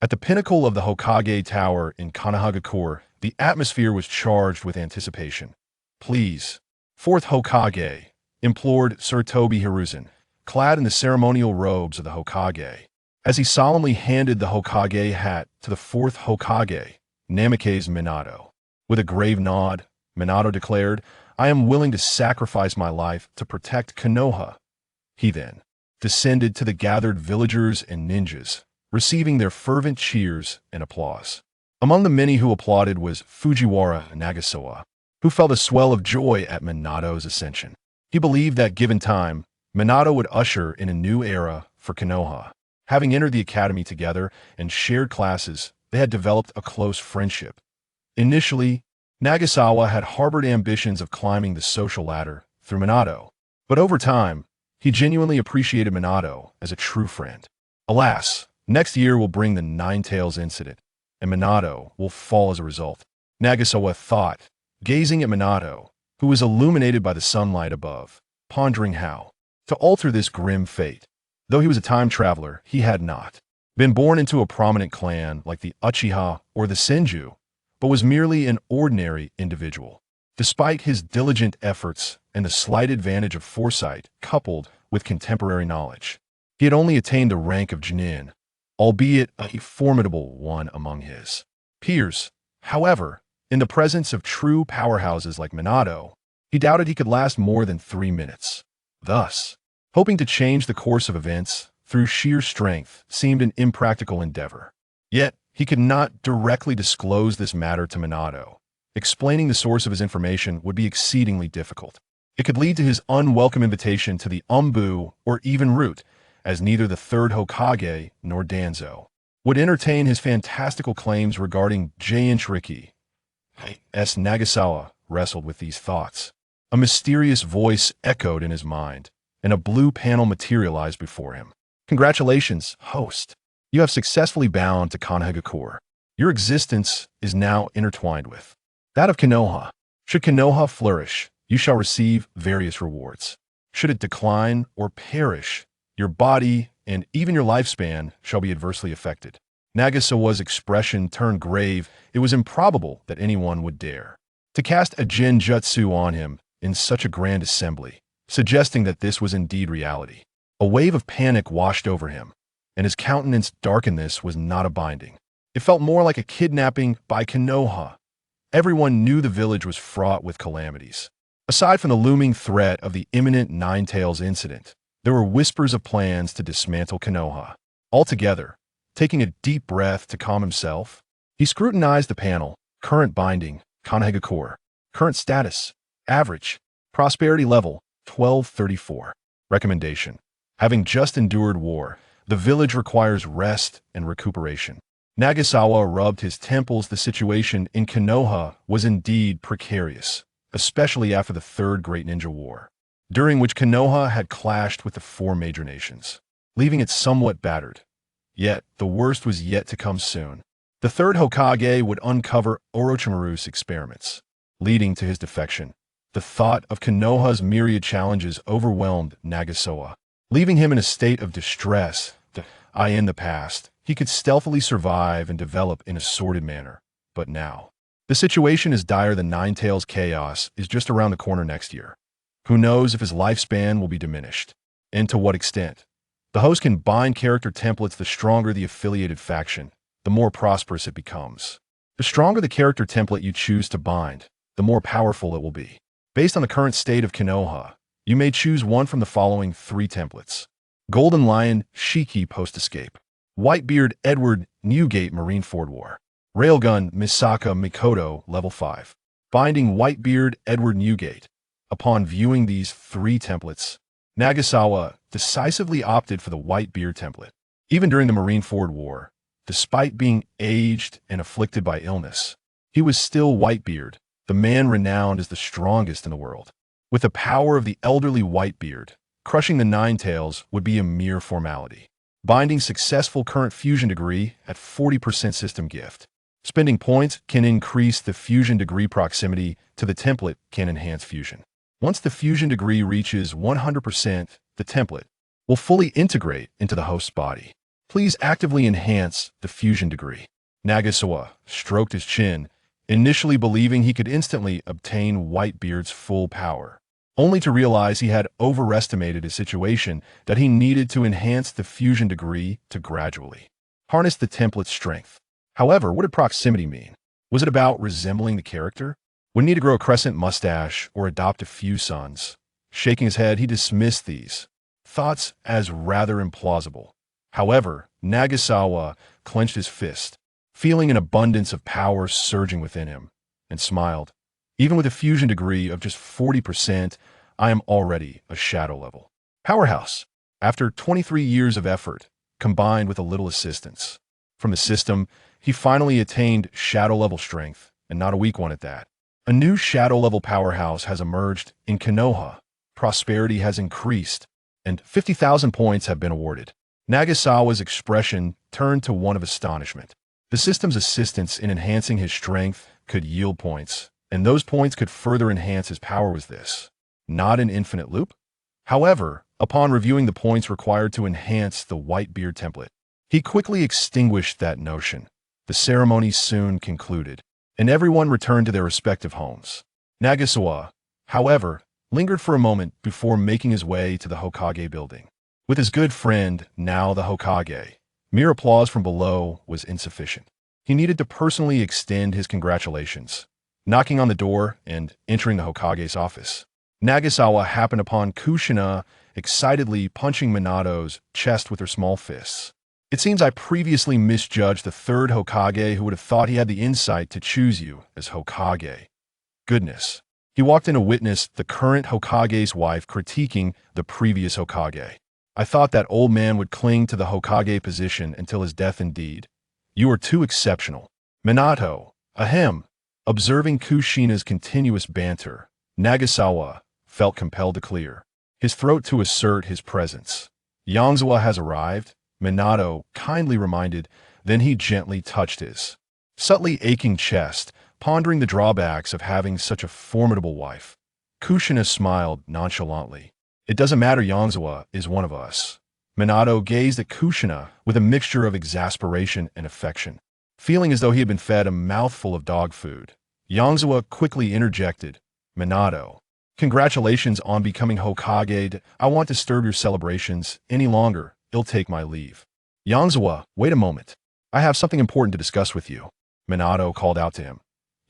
At the pinnacle of the Hokage Tower in Konoha, the atmosphere was charged with anticipation. "Please, fourth Hokage," implored Sir Toby Hiruzen, clad in the ceremonial robes of the Hokage. As he solemnly handed the Hokage hat to the fourth Hokage, Namikaze Minato. With a grave nod, Minato declared, "I am willing to sacrifice my life to protect Konoha." He then descended to the gathered villagers and ninjas, receiving their fervent cheers and applause. Among the many who applauded was Fujiwara Nagasawa, who felt a swell of joy at Minato's ascension. He believed that, given time, Minato would usher in a new era for Konoha. Having entered the academy together and shared classes, they had developed a close friendship. Initially, Nagasawa had harbored ambitions of climbing the social ladder through Minato, but over time, he genuinely appreciated Minato as a true friend. Alas, next year will bring the Nine-Tails incident, and Minato will fall as a result. Nagasawa thought, gazing at Minato, who was illuminated by the sunlight above, pondering how to alter this grim fate. Though he was a time traveler, he had not been born into a prominent clan like the Uchiha or the Senju, but was merely an ordinary individual. Despite his diligent efforts and the slight advantage of foresight coupled with contemporary knowledge, he had only attained the rank of Chunin, albeit a formidable one among his peers. However, in the presence of true powerhouses like Minato, he doubted he could last more than 3 minutes. Thus, hoping to change the course of events through sheer strength seemed an impractical endeavor. Yet, he could not directly disclose this matter to Minato. Explaining the source of his information would be exceedingly difficult. It could lead to his unwelcome invitation to the Umbu or even Root, as neither the third Hokage nor Danzo would entertain his fantastical claims regarding Jinchuriki. As Nagasawa wrestled with these thoughts, a mysterious voice echoed in his mind, and a blue panel materialized before him. "Congratulations, host. You have successfully bound to Konoha. Your existence is now intertwined with that of Konoha. Should Konoha flourish, you shall receive various rewards. Should it decline or perish, your body and even your lifespan shall be adversely affected." Nagasawa's expression turned grave. It was improbable that anyone would dare to cast a genjutsu on him in such a grand assembly, suggesting that this was indeed reality. A wave of panic washed over him, and his countenance darkened. This was not a binding. It felt more like a kidnapping by Konoha. Everyone knew the village was fraught with calamities. Aside from the looming threat of the imminent Nine-Tails incident, there were whispers of plans to dismantle Konoha. Altogether, taking a deep breath to calm himself, he scrutinized the panel. Current binding, Konoha. Current status, average. Prosperity level, 1234. Recommendation: having just endured war, the village requires rest and recuperation. Nagasawa rubbed his temples. The situation in Konoha was indeed precarious, especially after the Third Great Ninja War, during which Konoha had clashed with the 4 major nations, leaving it somewhat battered. Yet, the worst was yet to come soon. The third Hokage would uncover Orochimaru's experiments, leading to his defection. The thought of Konoha's myriad challenges overwhelmed Nagasawa, leaving him in a state of distress. In the past, he could stealthily survive and develop in a sordid manner. But now, the situation is dire. The Nine-Tails chaos is just around the corner next year. Who knows if his lifespan will be diminished, and to what extent? The host can bind character templates. The stronger the affiliated faction, the more prosperous it becomes. The stronger the character template you choose to bind, the more powerful it will be. Based on the current state of Konoha, you may choose one from the following 3 templates: Golden Lion Shiki Post-Escape, Whitebeard Edward Newgate Marineford War, Railgun Misaka Mikoto Level 5. Binding Whitebeard Edward Newgate. Upon viewing these 3 templates, Nagasawa decisively opted for the Whitebeard template. Even during the Marineford War, despite being aged and afflicted by illness, he was still Whitebeard, the man renowned as the strongest in the world. With the power of the elderly Whitebeard, crushing the Nine-Tails would be a mere formality. Binding successful current fusion degree at 40% system gift. Spending points can increase the fusion degree. Proximity to the template can enhance fusion. Once the fusion degree reaches 100%, the template will fully integrate into the host's body. Please actively enhance the fusion degree. Nagasawa stroked his chin, initially believing he could instantly obtain Whitebeard's full power, only to realize he had overestimated his situation, that he needed to enhance the fusion degree to gradually harness the template's strength. However, what did proximity mean? Was it about resembling the character? Would need to grow a crescent mustache or adopt a few sons? Shaking his head, he dismissed these thoughts as rather implausible. However, Nagasawa clenched his fist, feeling an abundance of power surging within him, and smiled. Even with a fusion degree of just 40%, I am already a shadow level powerhouse. After 23 years of effort, combined with a little assistance from the system, he finally attained shadow level strength, and not a weak one at that. A new shadow level powerhouse has emerged in Konoha. Prosperity has increased, and 50,000 points have been awarded. Nagasawa's expression turned to one of astonishment. The system's assistance in enhancing his strength could yield points, and those points could further enhance his power. Was this not an infinite loop? However, upon reviewing the points required to enhance the Whitebeard template, he quickly extinguished that notion. The ceremony soon concluded, and everyone returned to their respective homes. Nagasawa, however, lingered for a moment before making his way to the Hokage building. With his good friend, now the Hokage, mere applause from below was insufficient. He needed to personally extend his congratulations. Knocking on the door and entering the Hokage's office, Nagasawa happened upon Kushina excitedly punching Minato's chest with her small fists. It seems I previously misjudged the third Hokage, who would have thought he had the insight to choose you as Hokage. Goodness. He walked in to witness the current Hokage's wife critiquing the previous Hokage. I thought that old man would cling to the Hokage position until his death. Indeed, you are too exceptional. Minato, ahem. Observing Kushina's continuous banter, Nagasawa felt compelled to clear his throat to assert his presence. Yongze has arrived, Minato kindly reminded, then he gently touched his subtly aching chest, pondering the drawbacks of having such a formidable wife. Kushina smiled nonchalantly. It doesn't matter, Yongze is one of us. Minato gazed at Kushina with a mixture of exasperation and affection, feeling as though he had been fed a mouthful of dog food. Yongze quickly interjected, Minato, congratulations on becoming Hokage. I won't disturb your celebrations any longer. I'll take my leave. Yongze, wait a moment. I have something important to discuss with you. Minato called out to him.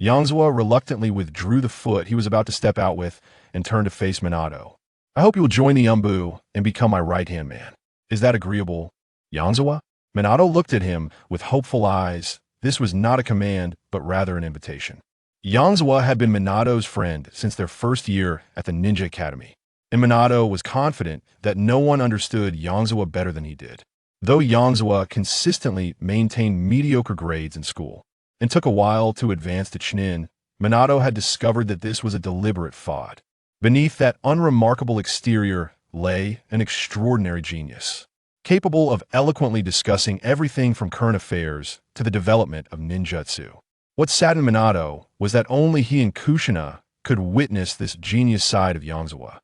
Yongze reluctantly withdrew the foot he was about to step out with and turned to face Minato. I hope you will join the Umbu and become my right-hand man. Is that agreeable, Yongze? Minato looked at him with hopeful eyes. This was not a command, but rather an invitation. Yongze had been Minato's friend since their first year at the Ninja Academy, and Minato was confident that no one understood Yongze better than he did. Though Yongze consistently maintained mediocre grades in school and took a while to advance to Chunin, Minato had discovered that this was a deliberate fraud. Beneath that unremarkable exterior lay an extraordinary genius, capable of eloquently discussing everything from current affairs to the development of ninjutsu. What saddened Minato was that only he and Kushina could witness this genius side of Yongze.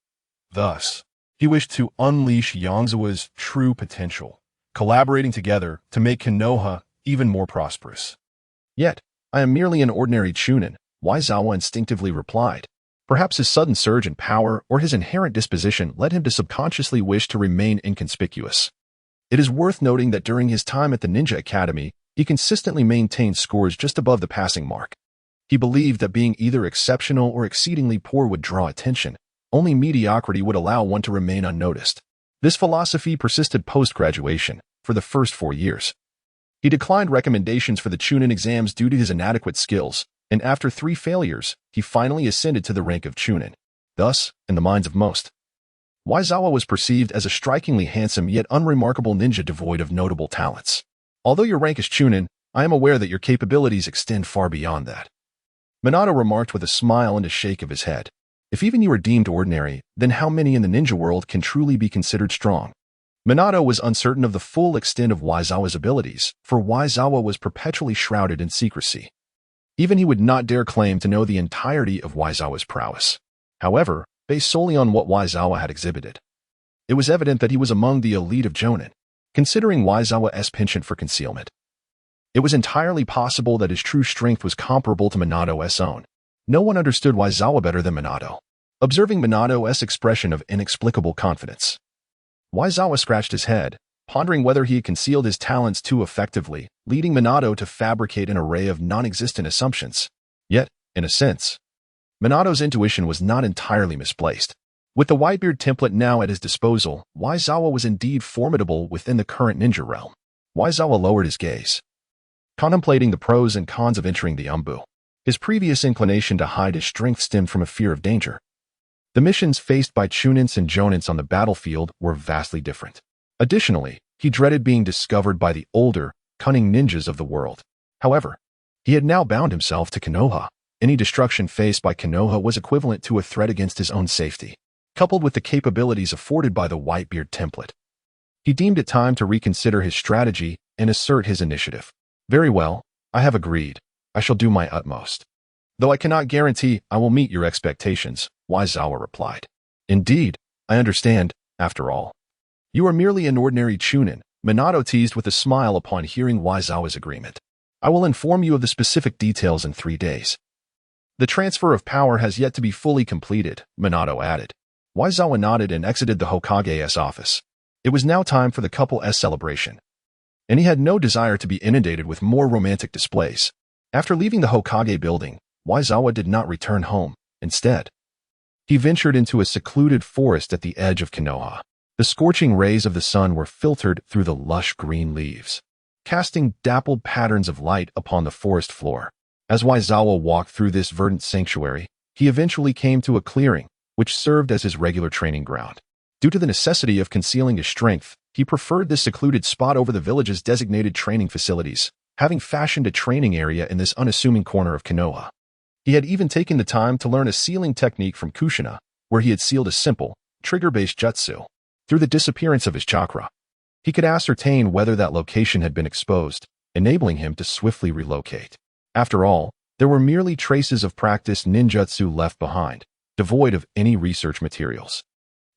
Thus, he wished to unleash Yongze's true potential, collaborating together to make Konoha even more prosperous. Yet, I am merely an ordinary Chunin, Waizawa instinctively replied. Perhaps his sudden surge in power or his inherent disposition led him to subconsciously wish to remain inconspicuous. It is worth noting that during his time at the Ninja Academy, he consistently maintained scores just above the passing mark. He believed that being either exceptional or exceedingly poor would draw attention. Only mediocrity would allow one to remain unnoticed. This philosophy persisted post-graduation, for the first 4 years. He declined recommendations for the Chunin exams due to his inadequate skills, and after 3 failures, he finally ascended to the rank of Chunin. Thus, in the minds of most, Waizawa was perceived as a strikingly handsome yet unremarkable ninja devoid of notable talents. Although your rank is Chunin, I am aware that your capabilities extend far beyond that. Minato remarked with a smile and a shake of his head. If even you are deemed ordinary, then how many in the ninja world can truly be considered strong? Minato was uncertain of the full extent of Waizawa's abilities, for Waizawa was perpetually shrouded in secrecy. Even he would not dare claim to know the entirety of Waizawa's prowess. However, based solely on what Waizawa had exhibited, it was evident that he was among the elite of Jonin. considering Waizawa's penchant for concealment. It was entirely possible that his true strength was comparable to Minato's own. No one understood Waizawa better than Minato. Observing Minato's expression of inexplicable confidence, Waizawa scratched his head, pondering whether he had concealed his talents too effectively, leading Minato to fabricate an array of non-existent assumptions. Yet, in a sense, Minato's intuition was not entirely misplaced. With the Whitebeard template now at his disposal, Waizawa was indeed formidable within the current ninja realm. Waizawa lowered his gaze, contemplating the pros and cons of entering the Umbu. His previous inclination to hide his strength stemmed from a fear of danger. The missions faced by Chunins and Jonins on the battlefield were vastly different. Additionally, he dreaded being discovered by the older, cunning ninjas of the world. However, he had now bound himself to Konoha. Any destruction faced by Konoha was equivalent to a threat against his own safety. Coupled with the capabilities afforded by the Whitebeard template, he deemed it time to reconsider his strategy and assert his initiative. Very well, I have agreed. I shall do my utmost. Though I cannot guarantee I will meet your expectations, Waizawa replied. Indeed, I understand, after all. You are merely an ordinary Chunin, Minato teased with a smile upon hearing Waizawa's agreement. I will inform you of the specific details in 3 days. The transfer of power has yet to be fully completed, Minato added. Waizawa nodded and exited the Hokage's office. It was now time for the couple's celebration, and he had no desire to be inundated with more romantic displays. After leaving the Hokage building, Waizawa did not return home. Instead, he ventured into a secluded forest at the edge of Konoha. The scorching rays of the sun were filtered through the lush green leaves, casting dappled patterns of light upon the forest floor. As Waizawa walked through this verdant sanctuary, he eventually came to a clearing, which served as his regular training ground. Due to the necessity of concealing his strength, he preferred this secluded spot over the village's designated training facilities, having fashioned a training area in this unassuming corner of Konoha. He had even taken the time to learn a sealing technique from Kushina, where he had sealed a simple, trigger-based jutsu. Through the disappearance of his chakra, he could ascertain whether that location had been exposed, enabling him to swiftly relocate. After all, there were merely traces of practiced ninjutsu left behind, devoid of any research materials.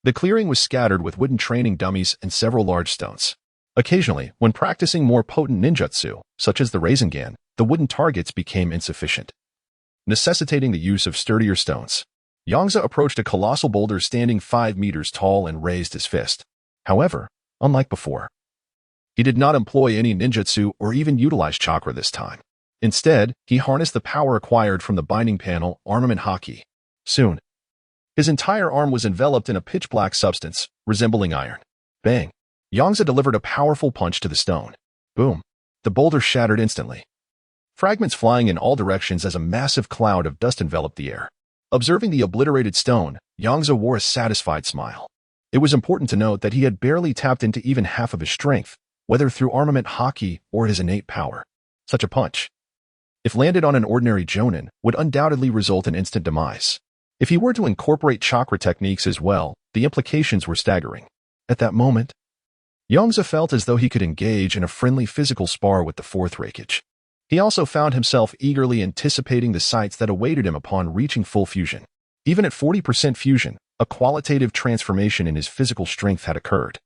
The clearing was scattered with wooden training dummies and several large stones. Occasionally, when practicing more potent ninjutsu, such as the Rasengan, the wooden targets became insufficient, necessitating the use of sturdier stones. Yongze approached a colossal boulder standing 5 meters tall and raised his fist. However, unlike before, he did not employ any ninjutsu or even utilize chakra this time. Instead, he harnessed the power acquired from the binding panel armament haki. Soon, his entire arm was enveloped in a pitch-black substance, resembling iron. Bang! Yongze delivered a powerful punch to the stone. Boom! The boulder shattered instantly, fragments flying in all directions as a massive cloud of dust enveloped the air. Observing the obliterated stone, Yongze wore a satisfied smile. It was important to note that he had barely tapped into even half of his strength, whether through armament haki or his innate power. Such a punch, if landed on an ordinary jonin, would undoubtedly result in instant demise. If he were to incorporate chakra techniques as well, the implications were staggering. At that moment, Yongze felt as though he could engage in a friendly physical spar with the fourth Raikage. He also found himself eagerly anticipating the sights that awaited him upon reaching full fusion. Even at 40% fusion, a qualitative transformation in his physical strength had occurred.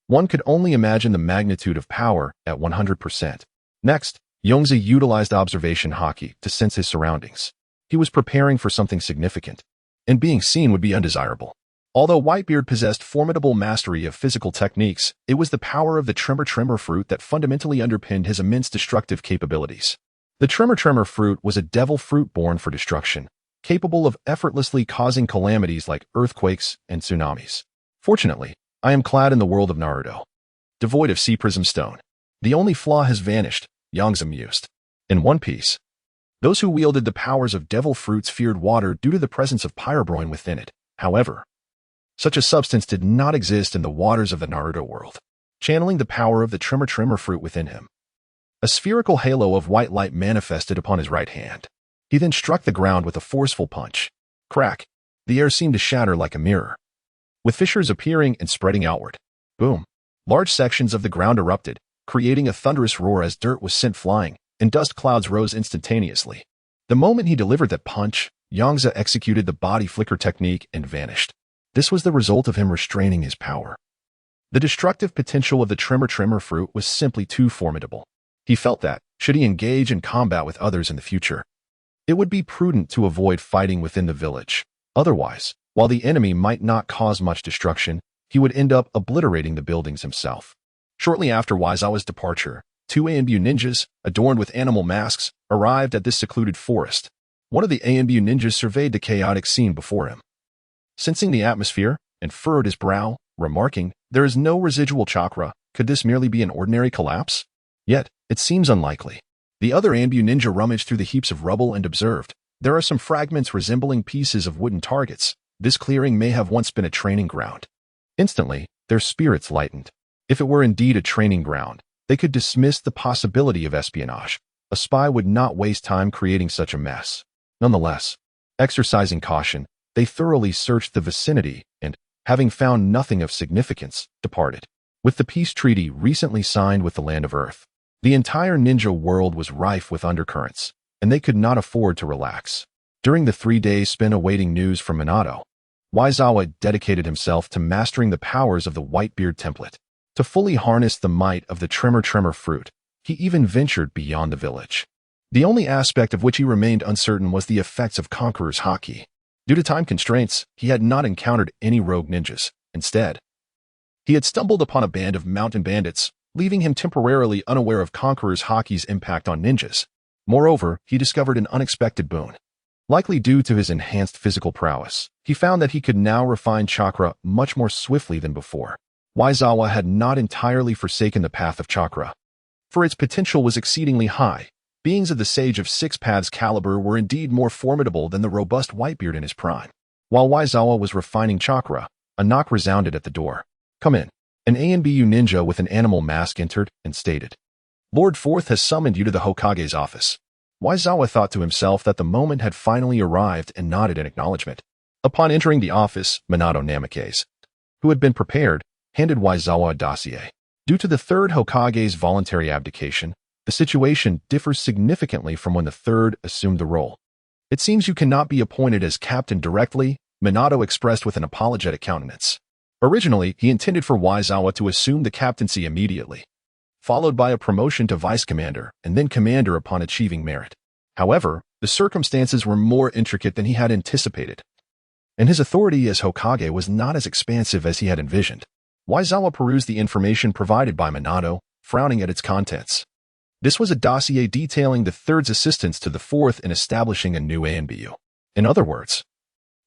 One could only imagine the magnitude of power at 100%. Next, Yongze utilized observation haki to sense his surroundings. He was preparing for something significant, and being seen would be undesirable. Although Whitebeard possessed formidable mastery of physical techniques, it was the power of the tremor fruit that fundamentally underpinned his immense destructive capabilities. The tremor fruit was a devil fruit born for destruction, capable of effortlessly causing calamities like earthquakes and tsunamis. Fortunately, I am clad in the world of Naruto, devoid of sea prism stone. The only flaw has vanished, Yongze mused. In One Piece, those who wielded the powers of devil fruits feared water due to the presence of pyrobroin within it. However, such a substance did not exist in the waters of the Naruto world. Channeling the power of the tremor fruit within him, a spherical halo of white light manifested upon his right hand. He then struck the ground with a forceful punch. Crack! The air seemed to shatter like a mirror, with fissures appearing and spreading outward. Boom! Large sections of the ground erupted, creating a thunderous roar as dirt was sent flying, and dust clouds rose instantaneously. The moment he delivered that punch, Yongze executed the body flicker technique and vanished. This was the result of him restraining his power. The destructive potential of the tremor fruit was simply too formidable. He felt that, should he engage in combat with others in the future, it would be prudent to avoid fighting within the village. Otherwise, while the enemy might not cause much destruction, he would end up obliterating the buildings himself. Shortly after Waizawa's departure, 2 ANBU ninjas, adorned with animal masks, arrived at this secluded forest. One of the ANBU ninjas surveyed the chaotic scene before him. Sensing the atmosphere, and furrowed his brow, remarking, "There is no residual chakra. Could this merely be an ordinary collapse?" Yet, it seems unlikely. The other ANBU ninja rummaged through the heaps of rubble and observed, "There are some fragments resembling pieces of wooden targets. This clearing may have once been a training ground." Instantly, their spirits lightened. If it were indeed a training ground, they could dismiss the possibility of espionage. A spy would not waste time creating such a mess. Nonetheless, exercising caution, they thoroughly searched the vicinity and, having found nothing of significance, departed. With the peace treaty recently signed with the Land of Earth, the entire ninja world was rife with undercurrents, and they could not afford to relax. During the 3 days spent awaiting news from Minato, Waizawa dedicated himself to mastering the powers of the Whitebeard template. To fully harness the might of the tremor fruit, he even ventured beyond the village. The only aspect of which he remained uncertain was the effects of Conqueror's Haki. Due to time constraints, he had not encountered any rogue ninjas. Instead, he had stumbled upon a band of mountain bandits, leaving him temporarily unaware of Conqueror's Haki's impact on ninjas. Moreover, he discovered an unexpected boon. Likely due to his enhanced physical prowess, he found that he could now refine chakra much more swiftly than before. Waizawa had not entirely forsaken the path of chakra, for its potential was exceedingly high. Beings of the Sage of Six Paths caliber were indeed more formidable than the robust Whitebeard in his prime. While Waizawa was refining chakra, a knock resounded at the door. "Come in." An ANBU ninja with an animal mask entered and stated, "Lord Fourth has summoned you to the Hokage's office." Waizawa thought to himself that the moment had finally arrived and nodded in acknowledgement. Upon entering the office, Minato Namikaze, who had been prepared, handed Waizawa a dossier. Due to the third Hokage's voluntary abdication, the situation differs significantly from when the third assumed the role. "It seems you cannot be appointed as captain directly," Minato expressed with an apologetic countenance. Originally, he intended for Waizawa to assume the captaincy immediately, followed by a promotion to vice commander and then commander upon achieving merit. However, the circumstances were more intricate than he had anticipated, and his authority as Hokage was not as expansive as he had envisioned. Waizawa perused the information provided by Minato, frowning at its contents. This was a dossier detailing the third's assistance to the fourth in establishing a new ANBU. In other words,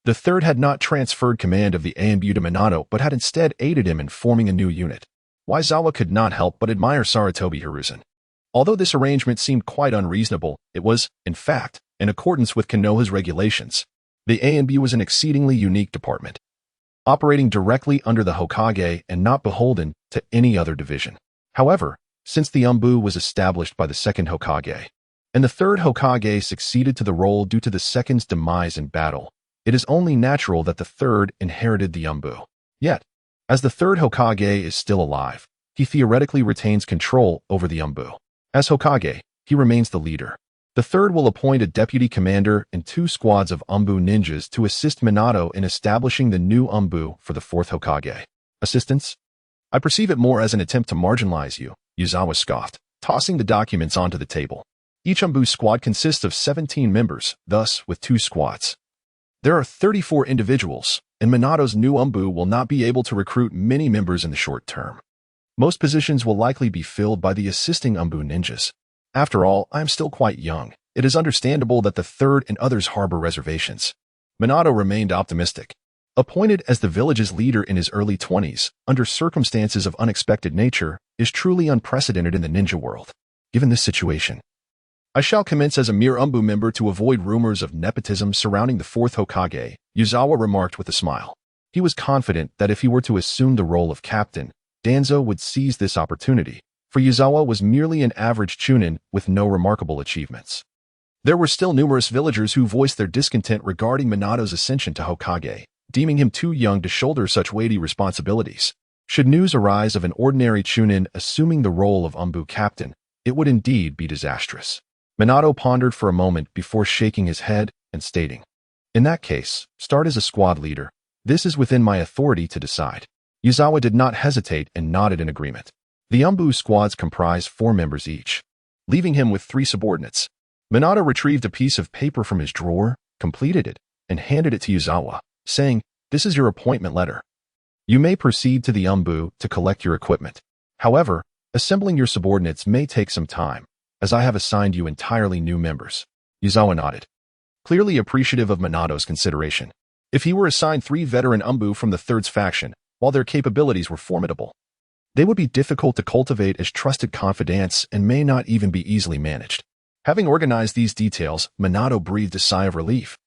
the third had not transferred command of the ANBU to Minato, but had instead aided him in forming a new unit. Waizawa could not help but admire Sarutobi Hiruzen. Although this arrangement seemed quite unreasonable, it was, in fact, in accordance with Konoha's regulations. The ANBU was an exceedingly unique department, operating directly under the Hokage and not beholden to any other division. However, since the ANBU was established by the second Hokage, and the third Hokage succeeded to the role due to the second's demise in battle, it is only natural that the third inherited the ANBU. Yet, as the third Hokage is still alive, he theoretically retains control over the ANBU. As Hokage, he remains the leader. The third will appoint a deputy commander and 2 squads of ANBU ninjas to assist Minato in establishing the new ANBU for the fourth Hokage. Assistance? I perceive it more as an attempt to marginalize you, Yuzawa scoffed, tossing the documents onto the table. Each ANBU squad consists of 17 members, thus, with 2 squads, there are 34 individuals, and Minato's new ANBU will not be able to recruit many members in the short term. Most positions will likely be filled by the assisting ANBU ninjas. After all, I am still quite young. It is understandable that the third and others harbor reservations. Minato remained optimistic. Appointed as the village's leader in his early 20s, under circumstances of unexpected nature, is truly unprecedented in the ninja world. Given this situation, I shall commence as a mere ANBU member to avoid rumors of nepotism surrounding the fourth Hokage, Yuzawa remarked with a smile. He was confident that if he were to assume the role of captain, Danzo would seize this opportunity, for Yuzawa was merely an average chunin with no remarkable achievements. There were still numerous villagers who voiced their discontent regarding Minato's ascension to Hokage, deeming him too young to shoulder such weighty responsibilities. Should news arise of an ordinary chunin assuming the role of ANBU captain, it would indeed be disastrous. Minato pondered for a moment before shaking his head and stating, "In that case, start as a squad leader. This is within my authority to decide." Yuzawa did not hesitate and nodded in agreement. The Umbu squads comprised 4 members each, leaving him with 3 subordinates. Minato retrieved a piece of paper from his drawer, completed it, and handed it to Yuzawa, saying, "This is your appointment letter. You may proceed to the Umbu to collect your equipment. However, assembling your subordinates may take some time, as I have assigned you entirely new members." Yuzawa nodded, clearly appreciative of Minato's consideration. If he were assigned 3 veteran Umbu from the Third's faction, while their capabilities were formidable, they would be difficult to cultivate as trusted confidants and may not even be easily managed. Having organized these details, Minato breathed a sigh of relief,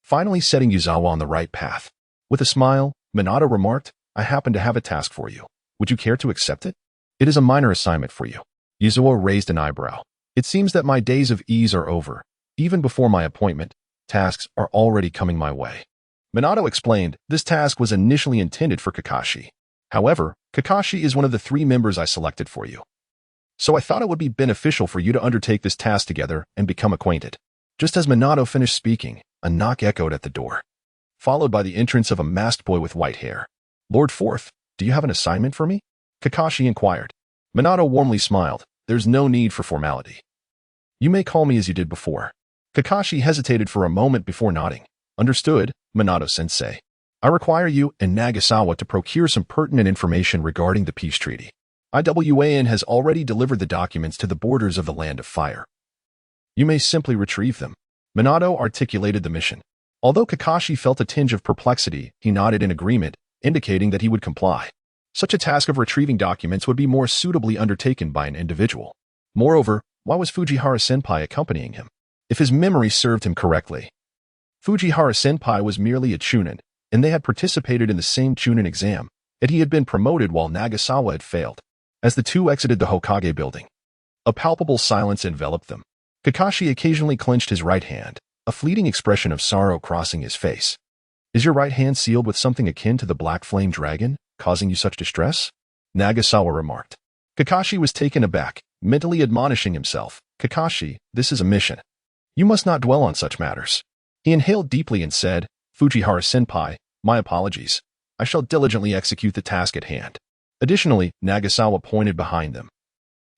finally setting Yuzawa on the right path. With a smile, Minato remarked, "I happen to have a task for you. Would you care to accept it? It is a minor assignment for you." Yuzawa raised an eyebrow. "It seems that my days of ease are over. Even before my appointment, tasks are already coming my way." Minato explained, "This task was initially intended for Kakashi. However, Kakashi is one of the 3 members I selected for you. So I thought it would be beneficial for you to undertake this task together and become acquainted." Just as Minato finished speaking, a knock echoed at the door, followed by the entrance of a masked boy with white hair. "Lord Fourth, do you have an assignment for me?" Kakashi inquired. Minato warmly smiled. "There's no need for formality. You may call me as you did before." Kakashi hesitated for a moment before nodding. "Understood, Minato-sensei. I require you and Nagasawa to procure some pertinent information regarding the peace treaty. IWAN has already delivered the documents to the borders of the Land of Fire. You may simply retrieve them." Minato articulated the mission. Although Kakashi felt a tinge of perplexity, he nodded in agreement, indicating that he would comply. Such a task of retrieving documents would be more suitably undertaken by an individual. Moreover, why was Fujihara-senpai accompanying him? If his memory served him correctly, Fujihara-senpai was merely a chunin, and they had participated in the same chunin exam, yet he had been promoted while Nagasawa had failed. As the two exited the Hokage building, a palpable silence enveloped them. Kakashi occasionally clenched his right hand, a fleeting expression of sorrow crossing his face. "Is your right hand sealed with something akin to the Black Flame Dragon, causing you such distress?" Nagasawa remarked. Kakashi was taken aback, mentally admonishing himself, "Kakashi, this is a mission. You must not dwell on such matters." He inhaled deeply and said, "Fujihara-senpai, my apologies. I shall diligently execute the task at hand." Additionally, Nagasawa pointed behind them.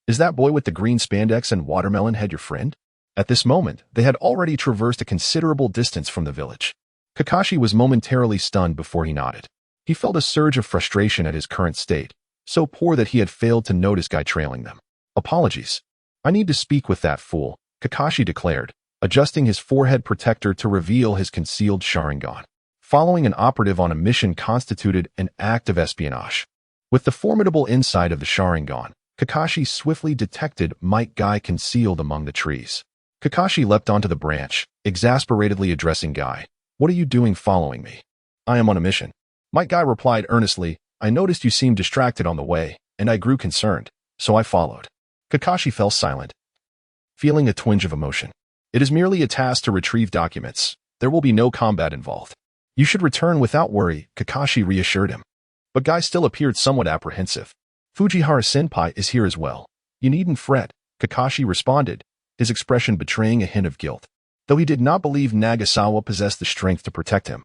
"Is that boy with the green spandex and watermelon head your friend?" At this moment, they had already traversed a considerable distance from the village. Kakashi was momentarily stunned before he nodded. He felt a surge of frustration at his current state, so poor that he had failed to notice Guy trailing them. "Apologies. I need to speak with that fool," Kakashi declared, adjusting his forehead protector to reveal his concealed Sharingan. Following an operative on a mission constituted an act of espionage. With the formidable insight of the Sharingan, Kakashi swiftly detected Might Guy concealed among the trees. Kakashi leapt onto the branch, exasperatedly addressing Guy. "What are you doing following me?" "I am on a mission." Might Guy replied earnestly, "I noticed you seemed distracted on the way, and I grew concerned, so I followed." Kakashi fell silent, feeling a twinge of emotion. "It is merely a task to retrieve documents. There will be no combat involved. You should return without worry," Kakashi reassured him. But Guy still appeared somewhat apprehensive. "Fujihara-senpai is here as well. You needn't fret," Kakashi responded, his expression betraying a hint of guilt. Though he did not believe Nagasawa possessed the strength to protect him,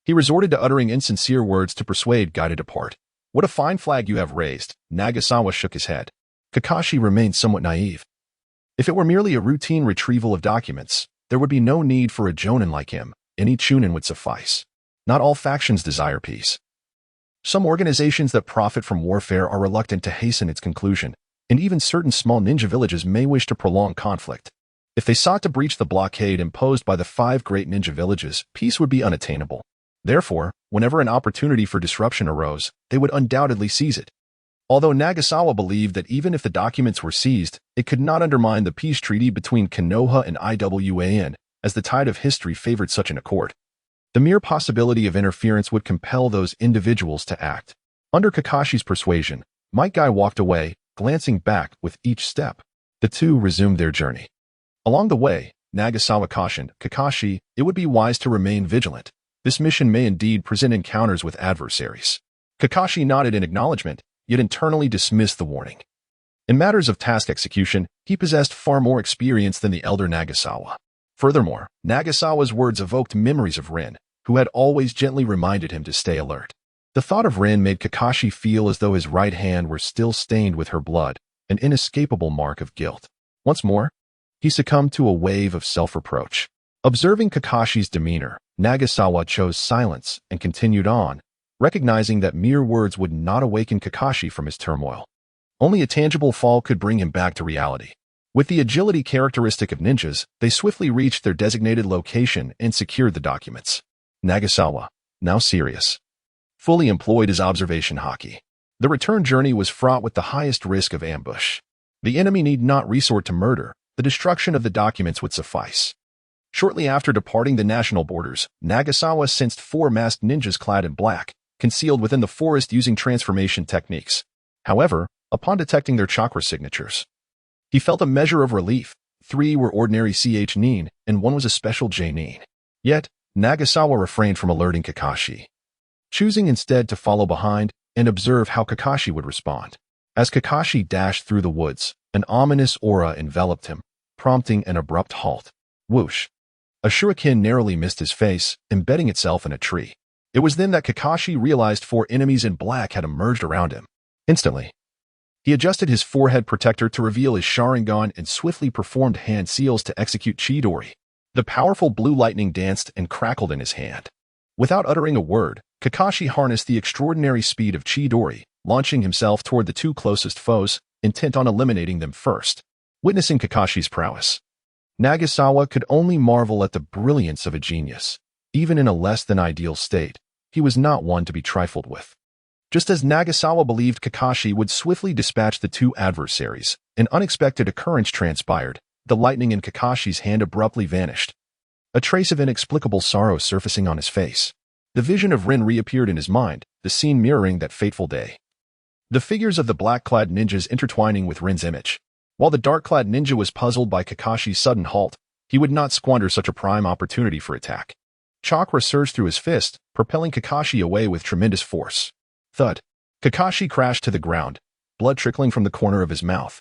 he resorted to uttering insincere words to persuade Guy to depart. "What a fine flag you have raised," Nagasawa shook his head. Kakashi remained somewhat naive. If it were merely a routine retrieval of documents, there would be no need for a jonin like him. Any chunin would suffice. Not all factions desire peace. Some organizations that profit from warfare are reluctant to hasten its conclusion, and even certain small ninja villages may wish to prolong conflict. If they sought to breach the blockade imposed by the 5 great ninja villages, peace would be unattainable. Therefore, whenever an opportunity for disruption arose, they would undoubtedly seize it. Although Nagasawa believed that even if the documents were seized, it could not undermine the peace treaty between Konoha and IWAN, as the tide of history favored such an accord. The mere possibility of interference would compel those individuals to act. Under Kakashi's persuasion, Might Guy walked away, glancing back with each step. The two resumed their journey. Along the way, Nagasawa cautioned, "Kakashi, it would be wise to remain vigilant. This mission may indeed present encounters with adversaries." Kakashi nodded in acknowledgement, yet internally dismissed the warning. In matters of task execution, he possessed far more experience than the elder Nagasawa. Furthermore, Nagasawa's words evoked memories of Rin, who had always gently reminded him to stay alert. The thought of Rin made Kakashi feel as though his right hand were still stained with her blood, an inescapable mark of guilt. Once more, he succumbed to a wave of self-reproach. Observing Kakashi's demeanor, Nagasawa chose silence and continued on, recognizing that mere words would not awaken Kakashi from his turmoil. Only a tangible fall could bring him back to reality. With the agility characteristic of ninjas, they swiftly reached their designated location and secured the documents. Nagasawa, now serious, fully employed his observation haki. The return journey was fraught with the highest risk of ambush. The enemy need not resort to murder. The destruction of the documents would suffice. Shortly after departing the national borders, Nagasawa sensed 4 masked ninjas clad in black, concealed within the forest using transformation techniques. However, upon detecting their chakra signatures, he felt a measure of relief. 3 were ordinary CH Nin, and 1 was a special J Nin. Yet, Nagasawa refrained from alerting Kakashi, choosing instead to follow behind and observe how Kakashi would respond. As Kakashi dashed through the woods, an ominous aura enveloped him, prompting an abrupt halt. Whoosh! A shuriken narrowly missed his face, embedding itself in a tree. It was then that Kakashi realized 4 enemies in black had emerged around him. Instantly, he adjusted his forehead protector to reveal his Sharingan and swiftly performed hand seals to execute Chidori. The powerful blue lightning danced and crackled in his hand. Without uttering a word, Kakashi harnessed the extraordinary speed of Chidori, launching himself toward the 2 closest foes, intent on eliminating them first. Witnessing Kakashi's prowess, Nagasawa could only marvel at the brilliance of a genius. Even in a less-than-ideal state, he was not one to be trifled with. Just as Nagasawa believed Kakashi would swiftly dispatch the 2 adversaries, an unexpected occurrence transpired. The lightning in Kakashi's hand abruptly vanished, a trace of inexplicable sorrow surfacing on his face. The vision of Rin reappeared in his mind, the scene mirroring that fateful day. The figures of the black-clad ninjas intertwining with Rin's image. While the dark-clad ninja was puzzled by Kakashi's sudden halt, he would not squander such a prime opportunity for attack. Chakra surged through his fist, propelling Kakashi away with tremendous force. Thud! Kakashi crashed to the ground, blood trickling from the corner of his mouth.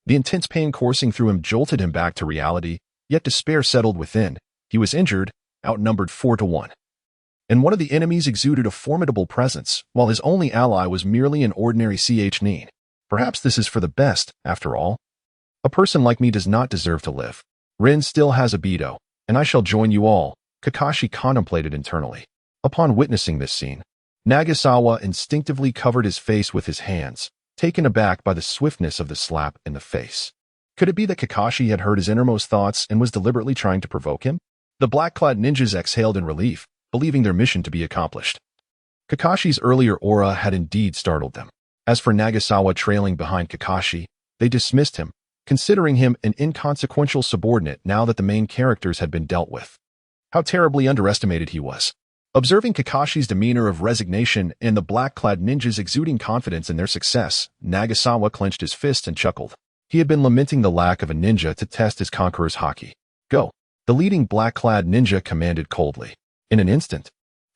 The intense pain coursing through him jolted him back to reality, yet despair settled within. He was injured, outnumbered 4-1. And one of the enemies exuded a formidable presence, while his only ally was merely an ordinary CH Nin. Perhaps this is for the best, after all. A person like me does not deserve to live. Rin still has a Beto, and I shall join you all, Kakashi contemplated internally. Upon witnessing this scene, Nagasawa instinctively covered his face with his hands, taken aback by the swiftness of the slap in the face. Could it be that Kakashi had heard his innermost thoughts and was deliberately trying to provoke him? The black-clad ninjas exhaled in relief, believing their mission to be accomplished. Kakashi's earlier aura had indeed startled them. As for Nagasawa trailing behind Kakashi, they dismissed him, considering him an inconsequential subordinate now that the main characters had been dealt with. How terribly underestimated he was. Observing Kakashi's demeanor of resignation and the black-clad ninjas exuding confidence in their success, Nagasawa clenched his fist and chuckled. He had been lamenting the lack of a ninja to test his conqueror's haki. Go! The leading black-clad ninja commanded coldly. In an instant,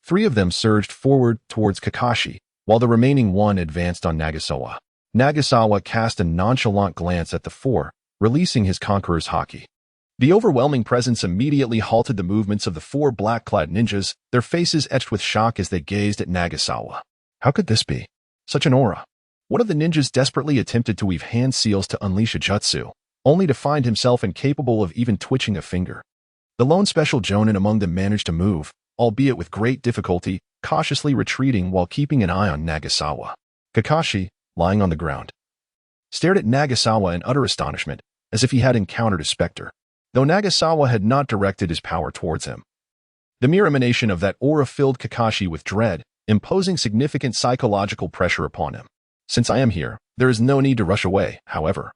3 of them surged forward towards Kakashi, while the remaining 1 advanced on Nagasawa. Nagasawa cast a nonchalant glance at the 4, releasing his conqueror's haki. The overwhelming presence immediately halted the movements of the 4 black-clad ninjas, their faces etched with shock as they gazed at Nagasawa. How could this be? Such an aura. One of the ninjas desperately attempted to weave hand seals to unleash a jutsu, only to find himself incapable of even twitching a finger. The lone special jonin among them managed to move, albeit with great difficulty, cautiously retreating while keeping an eye on Nagasawa. Kakashi, lying on the ground, stared at Nagasawa in utter astonishment, as if he had encountered a specter, though Nagasawa had not directed his power towards him. The mere emanation of that aura filled Kakashi with dread, imposing significant psychological pressure upon him. Since I am here, there is no need to rush away, however.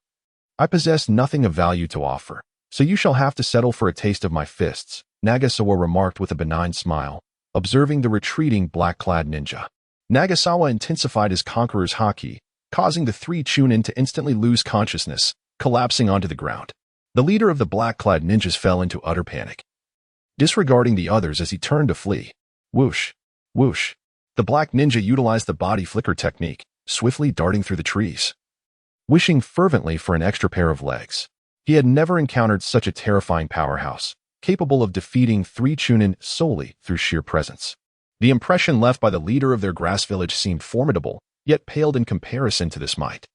I possess nothing of value to offer, so you shall have to settle for a taste of my fists, Nagasawa remarked with a benign smile, observing the retreating black-clad ninja. Nagasawa intensified his conqueror's haki, causing the 3 Chunin to instantly lose consciousness, collapsing onto the ground. The leader of the black-clad ninjas fell into utter panic, disregarding the others as he turned to flee. Whoosh! Whoosh! The black ninja utilized the body flicker technique, swiftly darting through the trees, wishing fervently for an extra pair of legs. He had never encountered such a terrifying powerhouse, capable of defeating 3 Chunin solely through sheer presence. The impression left by the leader of their grass village seemed formidable, yet paled in comparison to this might.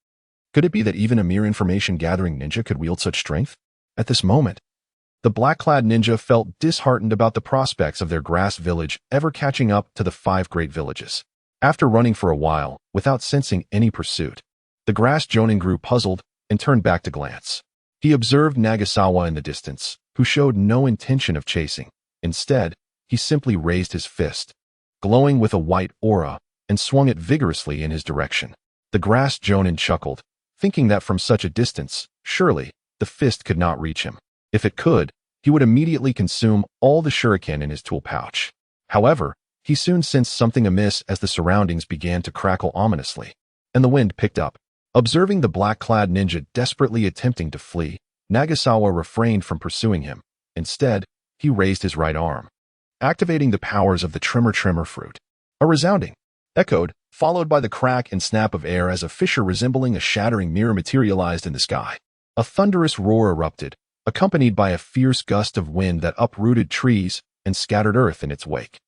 Could it be that even a mere information-gathering ninja could wield such strength? At this moment, the black-clad ninja felt disheartened about the prospects of their grass village ever catching up to the 5 great villages. After running for a while, without sensing any pursuit, the grass jonin grew puzzled and turned back to glance. He observed Nagasawa in the distance, who showed no intention of chasing. Instead, he simply raised his fist, glowing with a white aura, and swung it vigorously in his direction. The grass jonin chuckled, thinking that from such a distance, surely, the fist could not reach him. If it could, he would immediately consume all the shuriken in his tool pouch. However, he soon sensed something amiss as the surroundings began to crackle ominously, and the wind picked up. Observing the black-clad ninja desperately attempting to flee, Nagasawa refrained from pursuing him. Instead, he raised his right arm, activating the powers of the tremor fruit. A resounding echoed, followed by the crack and snap of air as a fissure resembling a shattering mirror materialized in the sky. A thunderous roar erupted, accompanied by a fierce gust of wind that uprooted trees and scattered earth in its wake.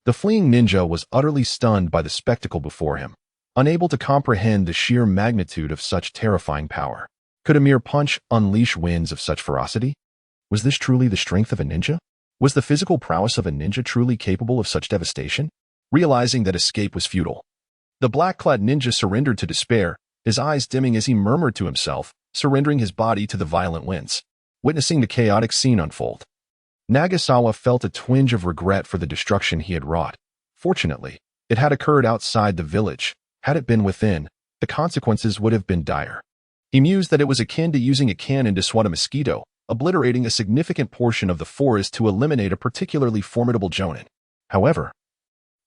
The fleeing ninja was utterly stunned by the spectacle before him, unable to comprehend the sheer magnitude of such terrifying power. Could a mere punch unleash winds of such ferocity? Was this truly the strength of a ninja? Was the physical prowess of a ninja truly capable of such devastation? Realizing that escape was futile, the black-clad ninja surrendered to despair, his eyes dimming as he murmured to himself, surrendering his body to the violent winds. Witnessing the chaotic scene unfold, Nagasawa felt a twinge of regret for the destruction he had wrought. Fortunately, it had occurred outside the village. Had it been within, the consequences would have been dire. He mused that it was akin to using a cannon to swat a mosquito, obliterating a significant portion of the forest to eliminate a particularly formidable jonin. However,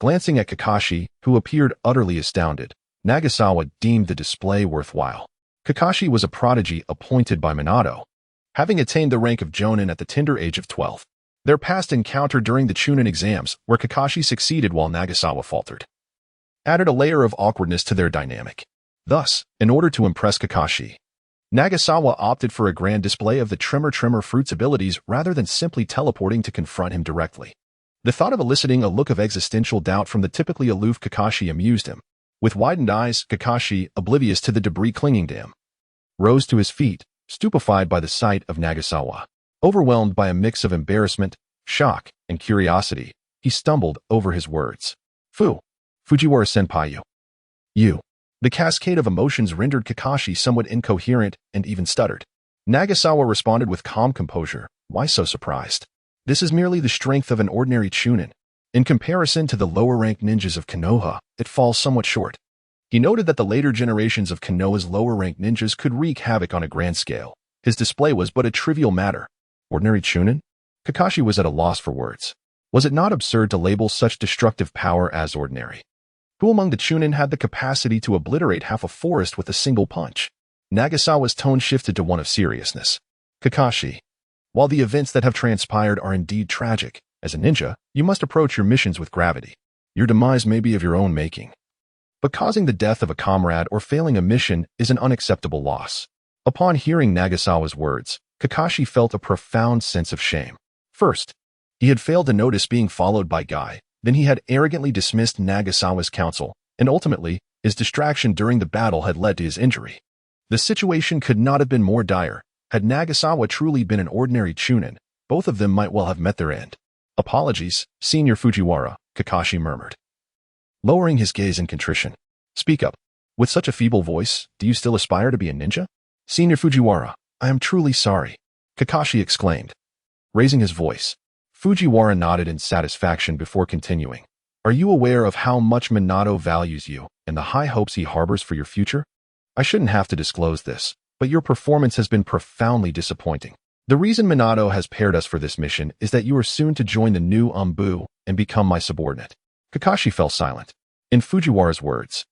glancing at Kakashi, who appeared utterly astounded, Nagasawa deemed the display worthwhile. Kakashi was a prodigy appointed by Minato, having attained the rank of jonin at the tender age of 12. Their past encounter during the Chunin exams, where Kakashi succeeded while Nagasawa faltered, added a layer of awkwardness to their dynamic. Thus, in order to impress Kakashi, Nagasawa opted for a grand display of the tremor fruit's abilities rather than simply teleporting to confront him directly. The thought of eliciting a look of existential doubt from the typically aloof Kakashi amused him. With widened eyes, Kakashi, oblivious to the debris clinging to him, rose to his feet, stupefied by the sight of Nagasawa. Overwhelmed by a mix of embarrassment, shock, and curiosity, he stumbled over his words. Fujiwara-senpai, you. The cascade of emotions rendered Kakashi somewhat incoherent and even stuttered. Nagasawa responded with calm composure. Why so surprised? This is merely the strength of an ordinary chunin. In comparison to the lower-ranked ninjas of Konoha, it falls somewhat short. He noted that the later generations of Konoha's lower-ranked ninjas could wreak havoc on a grand scale. His display was but a trivial matter. Ordinary chunin? Kakashi was at a loss for words. Was it not absurd to label such destructive power as ordinary? Who among the chunin had the capacity to obliterate half a forest with a single punch? Nagasawa's tone shifted to one of seriousness. Kakashi, while the events that have transpired are indeed tragic, as a ninja, you must approach your missions with gravity. Your demise may be of your own making, but causing the death of a comrade or failing a mission is an unacceptable loss. Upon hearing Nagasawa's words, Kakashi felt a profound sense of shame. First, he had failed to notice being followed by Guy, then he had arrogantly dismissed Nagasawa's counsel, and ultimately, his distraction during the battle had led to his injury. The situation could not have been more dire. Had Nagasawa truly been an ordinary chunin, both of them might well have met their end. Apologies, Senior Fujiwara, Kakashi murmured, lowering his gaze in contrition. Speak up. With such a feeble voice, do you still aspire to be a ninja? Senior Fujiwara, I am truly sorry, Kakashi exclaimed, raising his voice. Fujiwara nodded in satisfaction before continuing. Are you aware of how much Minato values you and the high hopes he harbors for your future? I shouldn't have to disclose this, but your performance has been profoundly disappointing. The reason Minato has paired us for this mission is that you are soon to join the new Umbu and become my subordinate. Kakashi fell silent. In Fujiwara's words,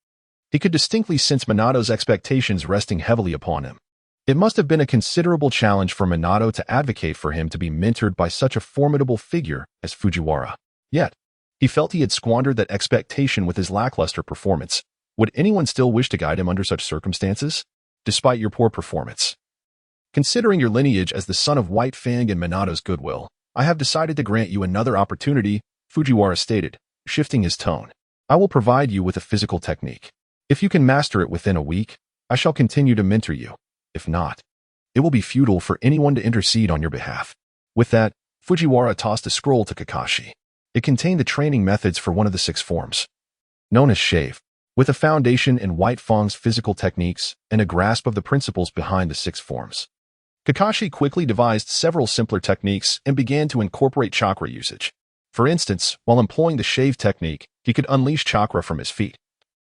he could distinctly sense Minato's expectations resting heavily upon him. It must have been a considerable challenge for Minato to advocate for him to be mentored by such a formidable figure as Fujiwara. Yet, he felt he had squandered that expectation with his lackluster performance. Would anyone still wish to guide him under such circumstances? Despite your poor performance. Considering your lineage as the son of White Fang and Minato's goodwill, I have decided to grant you another opportunity, Fujiwara stated, shifting his tone. I will provide you with a physical technique. If you can master it within a week, I shall continue to mentor you. If not, it will be futile for anyone to intercede on your behalf. With that, Fujiwara tossed a scroll to Kakashi. It contained the training methods for one of the 6 forms, known as Shave, with a foundation in White Fang's physical techniques and a grasp of the principles behind the 6 forms. Kakashi quickly devised several simpler techniques and began to incorporate chakra usage. For instance, while employing the Shave technique, he could unleash chakra from his feet,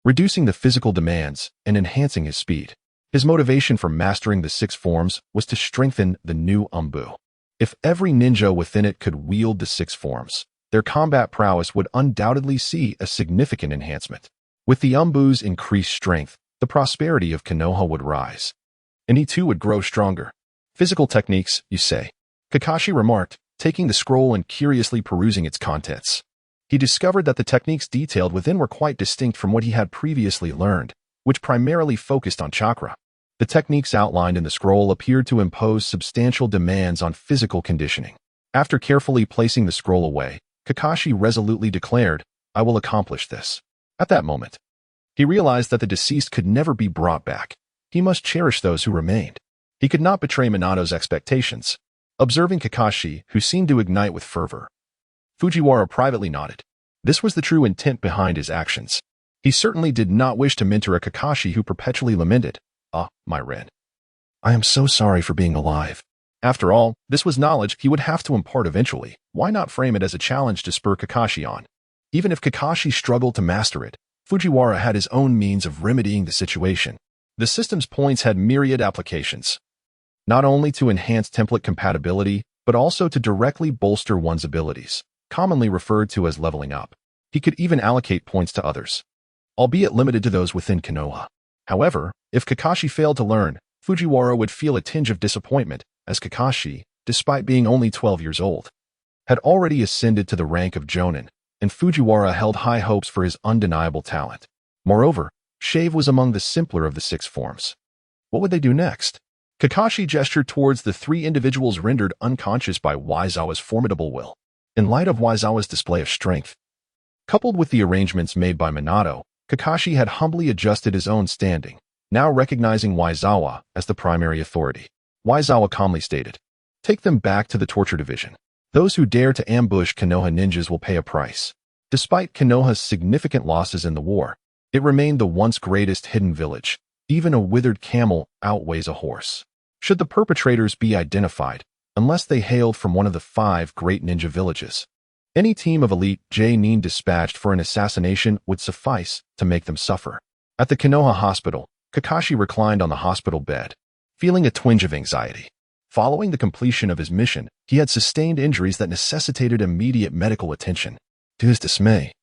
reducing the physical demands and enhancing his speed. His motivation for mastering the 6 forms was to strengthen the new Umbu. If every ninja within it could wield the 6 forms, their combat prowess would undoubtedly see a significant enhancement. With the Umbu's increased strength, the prosperity of Konoha would rise, and he too would grow stronger. Physical techniques, you say? Kakashi remarked, taking the scroll and curiously perusing its contents. He discovered that the techniques detailed within were quite distinct from what he had previously learned, which primarily focused on chakra. The techniques outlined in the scroll appeared to impose substantial demands on physical conditioning. After carefully placing the scroll away, Kakashi resolutely declared, I will accomplish this. At that moment, he realized that the deceased could never be brought back. He must cherish those who remained. He could not betray Minato's expectations. Observing Kakashi, who seemed to ignite with fervor, Fujiwara privately nodded. This was the true intent behind his actions. He certainly did not wish to mentor a Kakashi who perpetually lamented, "Ah, my Ren. I am so sorry for being alive." After all, this was knowledge he would have to impart eventually. Why not frame it as a challenge to spur Kakashi on? Even if Kakashi struggled to master it, Fujiwara had his own means of remedying the situation. The system's points had myriad applications, not only to enhance template compatibility, but also to directly bolster one's abilities, commonly referred to as leveling up. He could even allocate points to others, albeit limited to those within Konoha. However, if Kakashi failed to learn, Fujiwara would feel a tinge of disappointment, as Kakashi, despite being only 12 years old, had already ascended to the rank of Jonin, and Fujiwara held high hopes for his undeniable talent. Moreover, Shave was among the simpler of the 6 forms. What would they do next? Kakashi gestured towards the 3 individuals rendered unconscious by Waizawa's formidable will. In light of Waizawa's display of strength, coupled with the arrangements made by Minato, Kakashi had humbly adjusted his own standing, now recognizing Waizawa as the primary authority. Waizawa calmly stated, "Take them back to the torture division. Those who dare to ambush Konoha ninjas will pay a price." Despite Konoha's significant losses in the war, it remained the once greatest hidden village. Even a withered camel outweighs a horse. Should the perpetrators be identified, unless they hailed from one of the 5 great ninja villages, any team of elite J-nin dispatched for an assassination would suffice to make them suffer. At the Konoha hospital, Kakashi reclined on the hospital bed, feeling a twinge of anxiety. Following the completion of his mission, he had sustained injuries that necessitated immediate medical attention. To his dismay,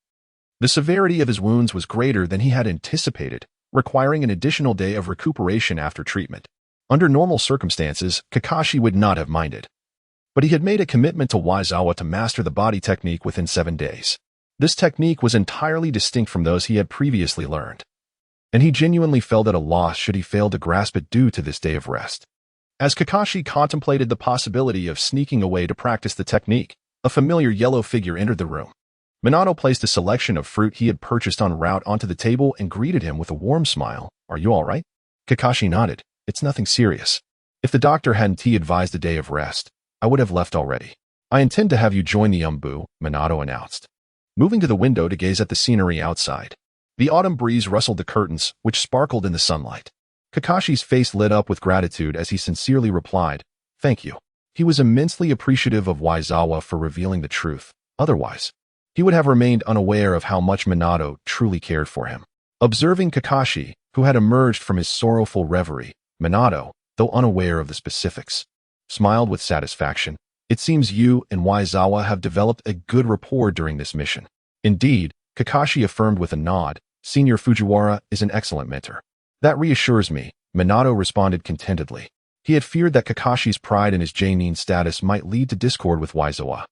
the severity of his wounds was greater than he had anticipated, requiring an additional day of recuperation after treatment. Under normal circumstances, Kakashi would not have minded, but he had made a commitment to Waizawa to master the body technique within 7 days. This technique was entirely distinct from those he had previously learned, and he genuinely felt at a loss should he fail to grasp it due to this day of rest. As Kakashi contemplated the possibility of sneaking away to practice the technique, a familiar yellow figure entered the room. Minato placed a selection of fruit he had purchased en route onto the table and greeted him with a warm smile. "Are you all right?" Kakashi nodded. "It's nothing serious. If the doctor hadn't advised a day of rest, I would have left already." "I intend to have you join the Umbu," Minato announced, moving to the window to gaze at the scenery outside. The autumn breeze rustled the curtains, which sparkled in the sunlight. Kakashi's face lit up with gratitude as he sincerely replied, "Thank you." He was immensely appreciative of Waizawa for revealing the truth. Otherwise, he would have remained unaware of how much Minato truly cared for him. Observing Kakashi, who had emerged from his sorrowful reverie, Minato, though unaware of the specifics, smiled with satisfaction. "It seems you and Waizawa have developed a good rapport during this mission." "Indeed," Kakashi affirmed with a nod, "Senior Fujiwara is an excellent mentor." "That reassures me," Minato responded contentedly. He had feared that Kakashi's pride in his J-nin status might lead to discord with Waizawa,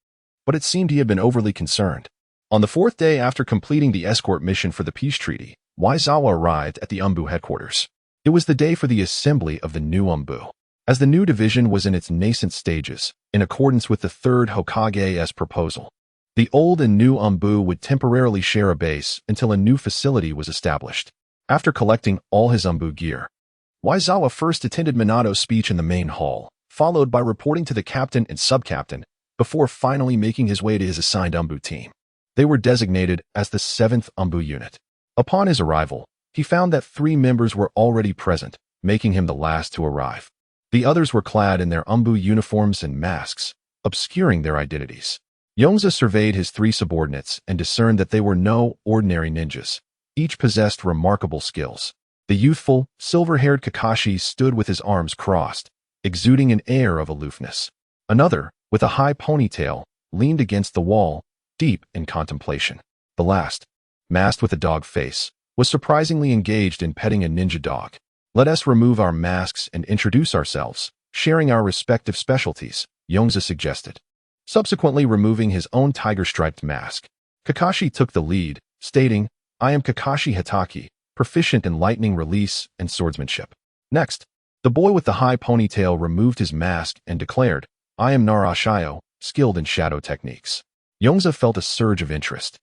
but it seemed he had been overly concerned. On the 4th day after completing the escort mission for the peace treaty, Waizawa arrived at the Umbu headquarters. It was the day for the assembly of the new Umbu. As the new division was in its nascent stages, in accordance with the 3rd Hokage's proposal, The old and new Umbu would temporarily share a base until a new facility was established. After collecting all his Umbu gear, Waizawa first attended Minato's speech in the main hall, followed by reporting to the captain and sub-captain, before finally making his way to his assigned Umbu team. They were designated as the 7th Umbu unit. Upon his arrival, he found that 3 members were already present, making him the last to arrive. The others were clad in their Umbu uniforms and masks, obscuring their identities. Yongze surveyed his 3 subordinates and discerned that they were no ordinary ninjas. Each possessed remarkable skills. The youthful, silver-haired Kakashi stood with his arms crossed, exuding an air of aloofness. Another, with a high ponytail, leaned against the wall, deep in contemplation. The last, masked with a dog face, was surprisingly engaged in petting a ninja dog. Let us remove our masks and introduce ourselves, sharing our respective specialties, Yongze suggested. Subsequently removing his own tiger-striped mask, Kakashi took the lead, stating, "I am Kakashi Hitaki, proficient in lightning release and swordsmanship." Next, the boy with the high ponytail removed his mask and declared, "I am Naruto, skilled in shadow techniques." Yongze felt a surge of interest.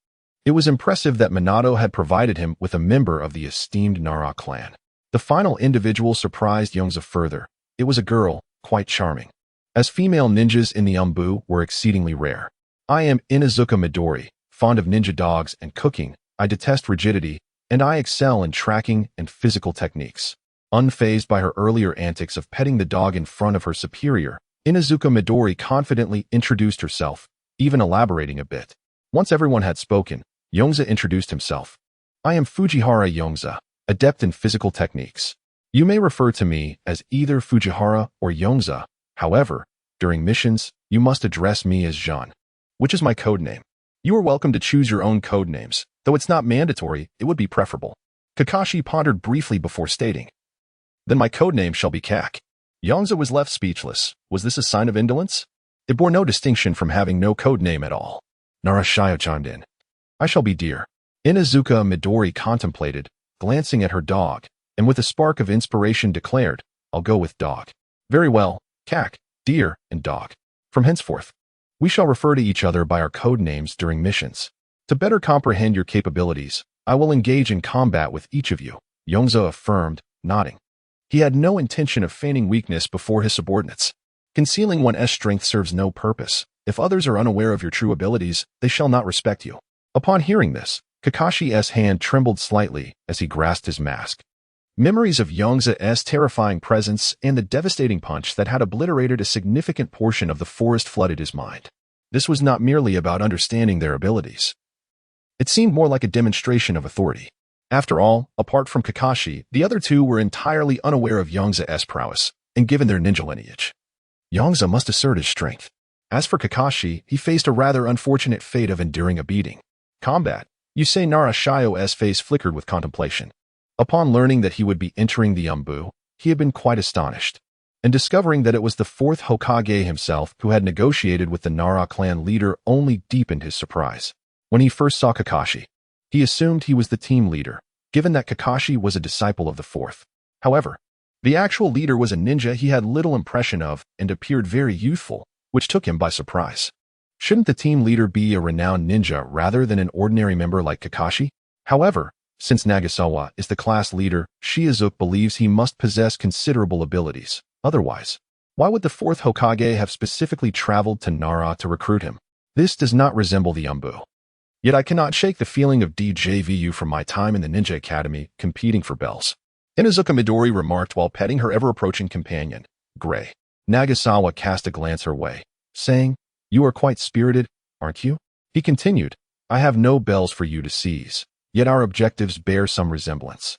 It was impressive that Minato had provided him with a member of the esteemed Nara clan. The final individual surprised Yongze further. It was a girl, quite charming. As female ninjas in the Umbu were exceedingly rare. "I am Inuzuka Midori, fond of ninja dogs and cooking. I detest rigidity, and I excel in tracking and physical techniques." Unfazed by her earlier antics of petting the dog in front of her superior, Inuzuka Midori confidently introduced herself, even elaborating a bit. Once everyone had spoken, Yongze introduced himself. "I am Fujihara Yongze, adept in physical techniques. You may refer to me as either Fujihara or Yongze. However, during missions, you must address me as Jean, which is my code name. You are welcome to choose your own code names, though it's not mandatory, it would be preferable." Kakashi pondered briefly before stating, "Then my code name shall be Kak." Yongze was left speechless. Was this a sign of indolence? It bore no distinction from having no code name at all. "Naruto chimed in. I shall be Deer." Inuzuka Midori contemplated, glancing at her dog, and with a spark of inspiration declared, "I'll go with dog." "Very well, Kak, Deer, and dog. From henceforth, we shall refer to each other by our code names during missions. To better comprehend your capabilities, I will engage in combat with each of you," Yongze affirmed, nodding. He had no intention of feigning weakness before his subordinates. Concealing one's strength serves no purpose. If others are unaware of your true abilities, they shall not respect you. Upon hearing this, Kakashi's hand trembled slightly as he grasped his mask. Memories of Yongze's terrifying presence and the devastating punch that had obliterated a significant portion of the forest flooded his mind. This was not merely about understanding their abilities. It seemed more like a demonstration of authority. After all, apart from Kakashi, the other 2 were entirely unaware of Yongze's prowess, and given their ninja lineage, Yongze must assert his strength. As for Kakashi, he faced a rather unfortunate fate of enduring a beating. Combat. You say Naruto's face flickered with contemplation. Upon learning that he would be entering the Umbu, he had been quite astonished. And discovering that it was the 4th Hokage himself who had negotiated with the Nara clan leader only deepened his surprise. When he first saw Kakashi, he assumed he was the team leader, given that Kakashi was a disciple of the 4th. However, the actual leader was a ninja he had little impression of and appeared very youthful, which took him by surprise. Shouldn't the team leader be a renowned ninja rather than an ordinary member like Kakashi? However, since Nagasawa is the class leader, Shizuka believes he must possess considerable abilities. Otherwise, why would the 4th Hokage have specifically traveled to Nara to recruit him? This does not resemble the Umbu. Yet I cannot shake the feeling of DJVU from my time in the Ninja Academy competing for bells. Inuzuka Midori remarked while petting her ever-approaching companion, Gray. Nagasawa cast a glance her way, saying, "You are quite spirited, aren't you?" He continued, "I have no bells for you to seize, yet our objectives bear some resemblance.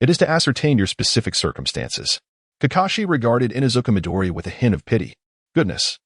It is to ascertain your specific circumstances." Kakashi regarded Inuzuka Midori with a hint of pity. Goodness.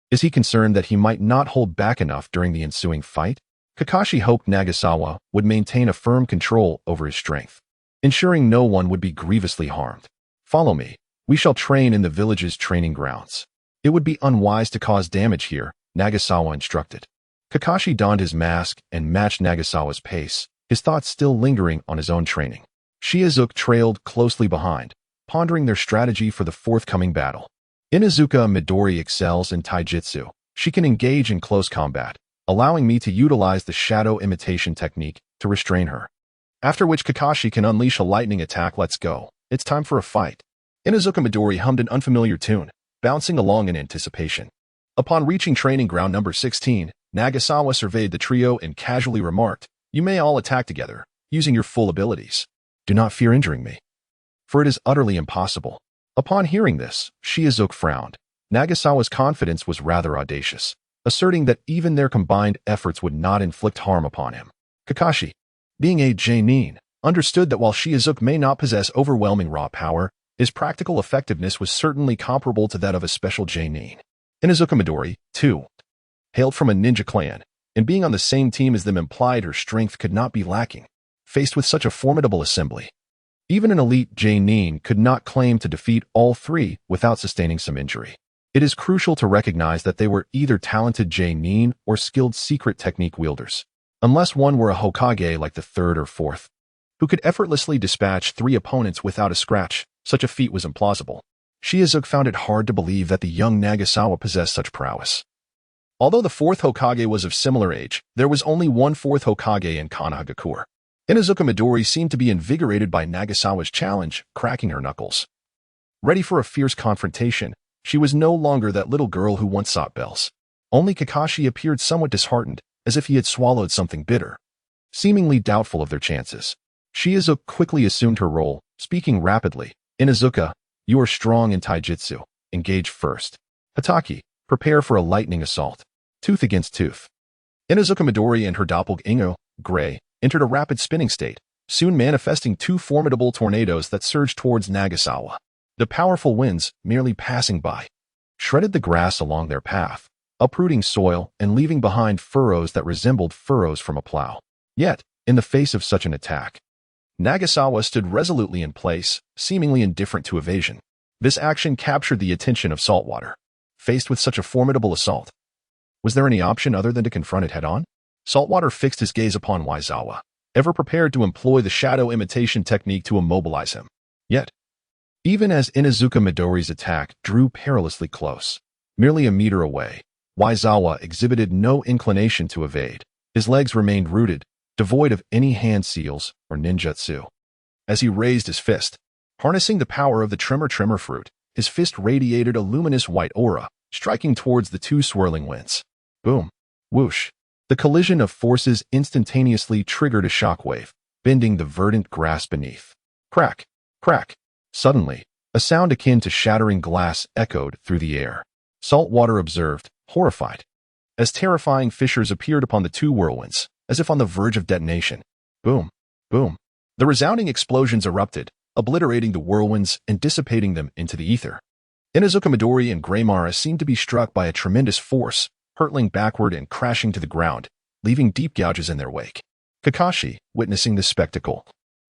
Is he concerned that he might not hold back enough during the ensuing fight? Kakashi hoped Nagasawa would maintain a firm control over his strength, ensuring no one would be grievously harmed. "Follow me. We shall train in the village's training grounds. It would be unwise to cause damage here," Nagasawa instructed. Kakashi donned his mask and matched Nagasawa's pace, his thoughts still lingering on his own training. Shizuka trailed closely behind, pondering their strategy for the forthcoming battle. Inuzuka Midori excels in taijutsu. She can engage in close combat, allowing me to utilize the shadow imitation technique to restrain her. After which Kakashi can unleash a lightning attack. Let's go. It's time for a fight. Inuzuka Midori hummed an unfamiliar tune, bouncing along in anticipation. Upon reaching training ground number 16, Nagasawa surveyed the trio and casually remarked, "You may all attack together, using your full abilities. Do not fear injuring me, for it is utterly impossible." Upon hearing this, Shizuka frowned. Nagasawa's confidence was rather audacious, asserting that even their combined efforts would not inflict harm upon him. Kakashi, being a Genin, understood that while Shizuka may not possess overwhelming raw power, his practical effectiveness was certainly comparable to that of a special Genin. Inuzuka Midori, too, hailed from a ninja clan, and being on the same team as them implied her strength could not be lacking. Faced with such a formidable assembly, even an elite Genin could not claim to defeat all three without sustaining some injury. It is crucial to recognize that they were either talented Genin or skilled secret technique wielders, unless one were a Hokage like the third or fourth, who could effortlessly dispatch three opponents without a scratch. Such a feat was implausible. Shizuka found it hard to believe that the young Nagasawa possessed such prowess. Although the fourth Hokage was of similar age, there was only one fourth Hokage in Konoha. Inuzuka Midori seemed to be invigorated by Nagasawa's challenge, cracking her knuckles. Ready for a fierce confrontation, she was no longer that little girl who once sought bells. Only Kakashi appeared somewhat disheartened, as if he had swallowed something bitter. Seemingly doubtful of their chances, Shizuka quickly assumed her role, speaking rapidly. "Inuzuka, you are strong in taijutsu. Engage first. Hatake, prepare for a lightning assault. Tooth against tooth." Inuzuka Midori and her doppelganger, Gray, entered a rapid spinning state, soon manifesting two formidable tornadoes that surged towards Nagasawa. The powerful winds, merely passing by, shredded the grass along their path, uprooting soil and leaving behind furrows that resembled furrows from a plow. Yet, in the face of such an attack, Nagasawa stood resolutely in place, seemingly indifferent to evasion. This action captured the attention of Saltwater. Faced with such a formidable assault, was there any option other than to confront it head-on? Saltwater fixed his gaze upon Waizawa, ever prepared to employ the shadow imitation technique to immobilize him. Yet, even as Inuzuka Midori's attack drew perilously close, merely a meter away, Waizawa exhibited no inclination to evade. His legs remained rooted, devoid of any hand seals or ninjutsu. As he raised his fist, harnessing the power of the tremor fruit, his fist radiated a luminous white aura, striking towards the two swirling winds. Boom. Whoosh. The collision of forces instantaneously triggered a shockwave, bending the verdant grass beneath. Crack. Crack. Suddenly, a sound akin to shattering glass echoed through the air. Saltwater observed, horrified, as terrifying fissures appeared upon the two whirlwinds, as if on the verge of detonation. Boom. Boom. The resounding explosions erupted, obliterating the whirlwinds and dissipating them into the ether. Inuzuka Midori and Greymara seemed to be struck by a tremendous force, hurtling backward and crashing to the ground, leaving deep gouges in their wake. Kakashi, witnessing this spectacle,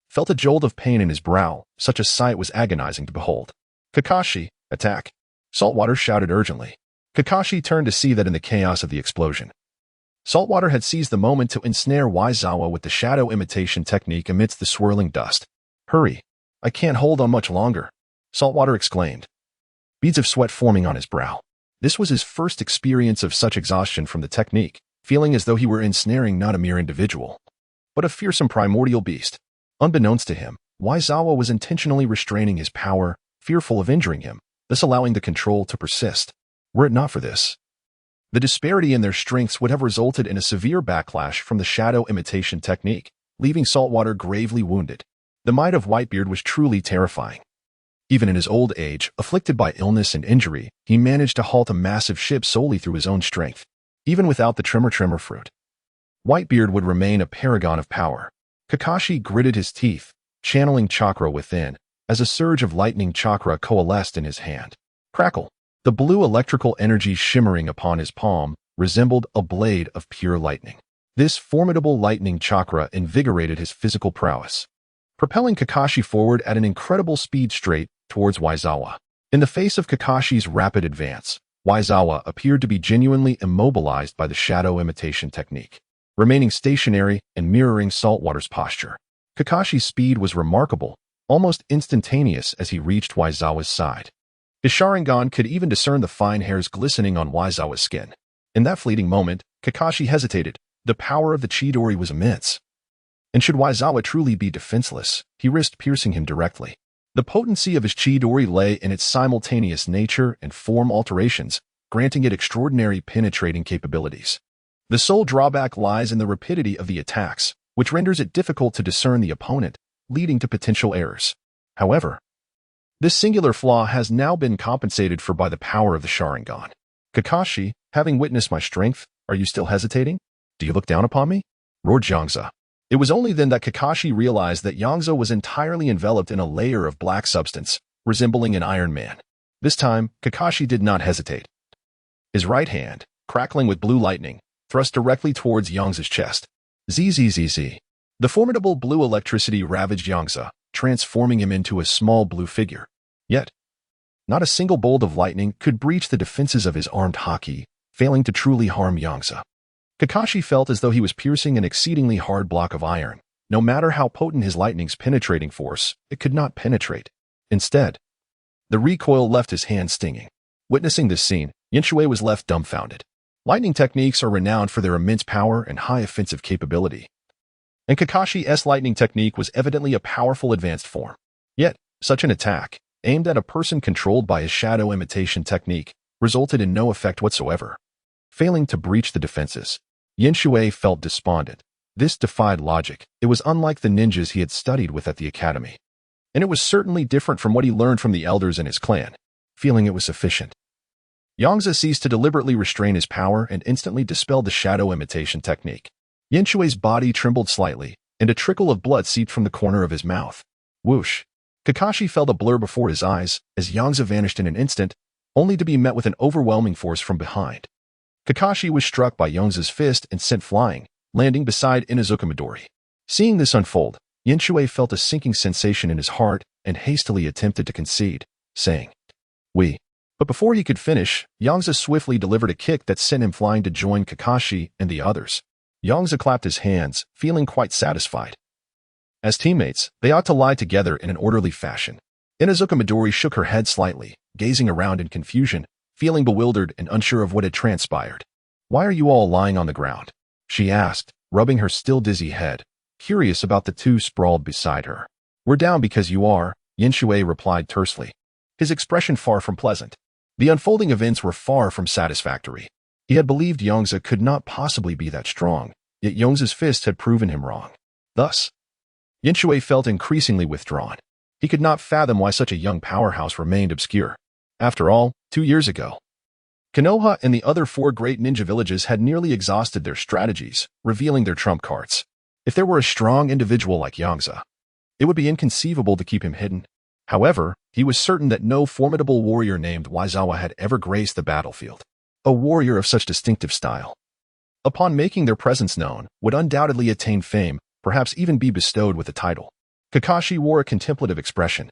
felt a jolt of pain in his brow. Such a sight was agonizing to behold. "Kakashi, attack!" Saltwater shouted urgently. Kakashi turned to see that in the chaos of the explosion, Saltwater had seized the moment to ensnare Waizawa with the shadow imitation technique amidst the swirling dust. "Hurry! I can't hold on much longer," Saltwater exclaimed, beads of sweat forming on his brow. This was his first experience of such exhaustion from the technique, feeling as though he were ensnaring not a mere individual, but a fearsome primordial beast. Unbeknownst to him, Waizawa was intentionally restraining his power, fearful of injuring him, thus allowing the control to persist. Were it not for this, the disparity in their strengths would have resulted in a severe backlash from the shadow imitation technique, leaving Saltwater gravely wounded. The might of Whitebeard was truly terrifying. Even in his old age, afflicted by illness and injury, he managed to halt a massive ship solely through his own strength. Even without the tremor fruit, Whitebeard would remain a paragon of power. Kakashi gritted his teeth, channeling chakra within, as a surge of lightning chakra coalesced in his hand. Crackle! The blue electrical energy shimmering upon his palm resembled a blade of pure lightning. This formidable lightning chakra invigorated his physical prowess, propelling Kakashi forward at an incredible speed straight towards Waizawa. In the face of Kakashi's rapid advance, Waizawa appeared to be genuinely immobilized by the shadow imitation technique, remaining stationary and mirroring Saltwater's posture. Kakashi's speed was remarkable, almost instantaneous as he reached Waizawa's side. His Sharingan could even discern the fine hairs glistening on Waizawa's skin. In that fleeting moment, Kakashi hesitated. The power of the Chidori was immense. And should Waizawa truly be defenseless, he risked piercing him directly. The potency of his Chidori lay in its simultaneous nature and form alterations, granting it extraordinary penetrating capabilities. The sole drawback lies in the rapidity of the attacks, which renders it difficult to discern the opponent, leading to potential errors. However, this singular flaw has now been compensated for by the power of the Sharingan. Kakashi, having witnessed my strength, are you still hesitating? Do you look down upon me? Roared Yongze. It was only then that Kakashi realized that Yongze was entirely enveloped in a layer of black substance, resembling an Iron Man. This time, Kakashi did not hesitate. His right hand, crackling with blue lightning, thrust directly towards Yongze's chest. Zzz. The formidable blue electricity ravaged Yongze, transforming him into a small blue figure. Yet, not a single bolt of lightning could breach the defenses of his armed haki, failing to truly harm Yongze. Kakashi felt as though he was piercing an exceedingly hard block of iron. No matter how potent his lightning's penetrating force, it could not penetrate. Instead, the recoil left his hand stinging. Witnessing this scene, Yongze was left dumbfounded. Lightning techniques are renowned for their immense power and high offensive capability. And Kakashi's lightning technique was evidently a powerful advanced form. Yet, such an attack, aimed at a person controlled by his shadow imitation technique, resulted in no effect whatsoever. Failing to breach the defenses, Yongze felt despondent. This defied logic. It was unlike the ninjas he had studied with at the academy. And it was certainly different from what he learned from the elders in his clan. Feeling it was sufficient, Yongze ceased to deliberately restrain his power and instantly dispelled the shadow imitation technique. Yongze's body trembled slightly, and a trickle of blood seeped from the corner of his mouth. Whoosh! Kakashi felt a blur before his eyes as Yongze vanished in an instant, only to be met with an overwhelming force from behind. Kakashi was struck by Yongze's fist and sent flying, landing beside Inuzuka Midori. Seeing this unfold, Yongze felt a sinking sensation in his heart and hastily attempted to concede, saying, "We." But before he could finish, Yongze swiftly delivered a kick that sent him flying to join Kakashi and the others. Yongze clapped his hands, feeling quite satisfied. As teammates, they ought to lie together in an orderly fashion. Inuzuka Midori shook her head slightly, gazing around in confusion, feeling bewildered and unsure of what had transpired. "Why are you all lying on the ground?" she asked, rubbing her still dizzy head, curious about the two sprawled beside her. "We're down because you are," Yongze replied tersely, his expression far from pleasant. The unfolding events were far from satisfactory. He had believed Yongze could not possibly be that strong, yet Yongze's fist had proven him wrong. Thus, Yongze felt increasingly withdrawn. He could not fathom why such a young powerhouse remained obscure. After all, 2 years ago, Konoha and the other 4 great ninja villages had nearly exhausted their strategies, revealing their trump cards. If there were a strong individual like Yongze, it would be inconceivable to keep him hidden. However, he was certain that no formidable warrior named Waizawa had ever graced the battlefield. A warrior of such distinctive style, upon making their presence known, would undoubtedly attain fame, perhaps even be bestowed with a title. Kakashi wore a contemplative expression.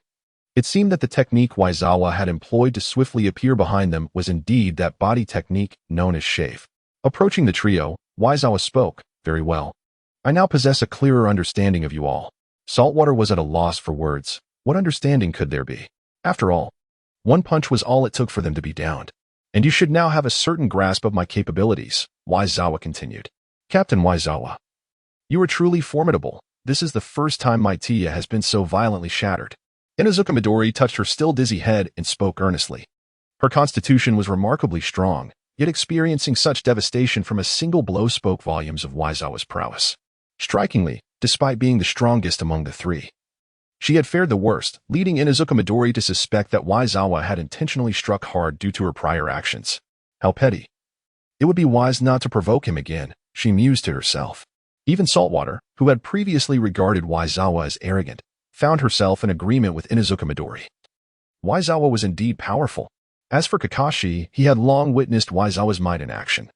It seemed that the technique Waizawa had employed to swiftly appear behind them was indeed that body technique known as shave. Approaching the trio, Waizawa spoke, "Very well. I now possess a clearer understanding of you all." Saltwater was at a loss for words. What understanding could there be? After all, one punch was all it took for them to be downed. "And you should now have a certain grasp of my capabilities," Waizawa continued. "Captain Waizawa, you are truly formidable. This is the first time my Tia has been so violently shattered." Inuzuka Midori touched her still dizzy head and spoke earnestly. Her constitution was remarkably strong, yet experiencing such devastation from a single blow spoke volumes of Waizawa's prowess. Strikingly, despite being the strongest among the 3, she had fared the worst, leading Inuzuka Midori to suspect that Waizawa had intentionally struck hard due to her prior actions. How petty. It would be wise not to provoke him again, she mused to herself. Even Saltwater, who had previously regarded Waizawa as arrogant, found herself in agreement with Inuzuka Midori. Waizawa was indeed powerful. As for Kakashi, he had long witnessed Waizawa's might in action,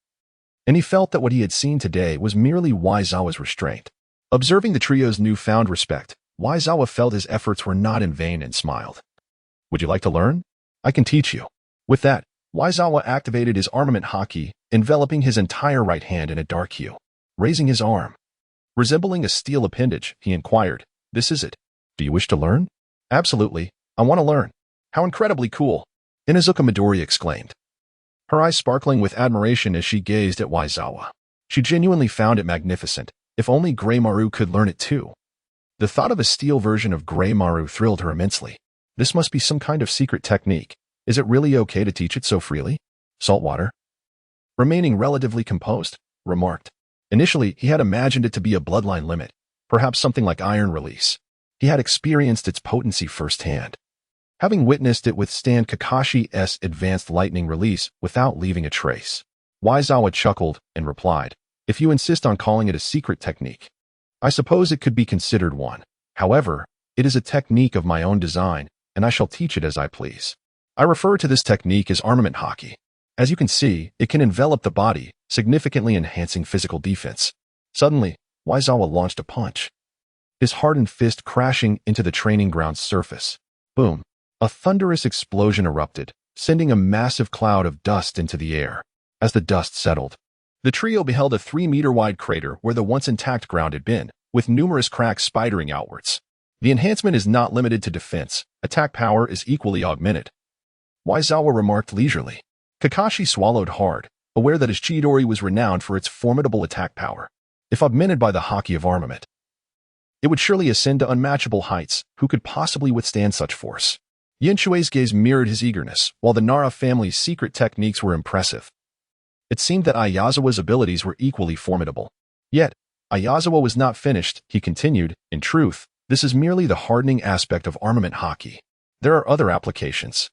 and he felt that what he had seen today was merely Waizawa's restraint. Observing the trio's newfound respect, Waizawa felt his efforts were not in vain and smiled. "Would you like to learn? I can teach you." With that, Waizawa activated his armament haki, enveloping his entire right hand in a dark hue. Raising his arm, resembling a steel appendage, he inquired, "This is it. Do you wish to learn?" "Absolutely. I want to learn." "How incredibly cool!" Inuzuka Midori exclaimed, her eyes sparkling with admiration as she gazed at Waizawa. She genuinely found it magnificent. If only Grey Maru could learn it too. The thought of a steel version of Grey Maru thrilled her immensely. This must be some kind of secret technique. Is it really okay to teach it so freely? Saltwater. Remaining relatively composed, remarked. Initially, he had imagined it to be a bloodline limit, perhaps something like iron release. He had experienced its potency firsthand, having witnessed it withstand Kakashi's advanced lightning release without leaving a trace. Waizawa chuckled and replied, "If you insist on calling it a secret technique, I suppose it could be considered one. However, it is a technique of my own design, and I shall teach it as I please. I refer to this technique as armament haki. As you can see, it can envelop the body, significantly enhancing physical defense." Suddenly, Waizawa launched a punch, his hardened fist crashing into the training ground's surface. Boom! A thunderous explosion erupted, sending a massive cloud of dust into the air. As the dust settled, the trio beheld a 3-meter-wide crater where the once intact ground had been, with numerous cracks spidering outwards. The enhancement is not limited to defense. Attack power is equally augmented, Waizawa remarked leisurely. Kakashi swallowed hard, aware that his Chidori was renowned for its formidable attack power. If augmented by the haki of armament, it would surely ascend to unmatchable heights. Who could possibly withstand such force? Yenshui's gaze mirrored his eagerness, while the Nara family's secret techniques were impressive. It seemed that Ayazawa's abilities were equally formidable. Yet, Ayazawa was not finished, he continued. In truth, this is merely the hardening aspect of armament haki. There are other applications.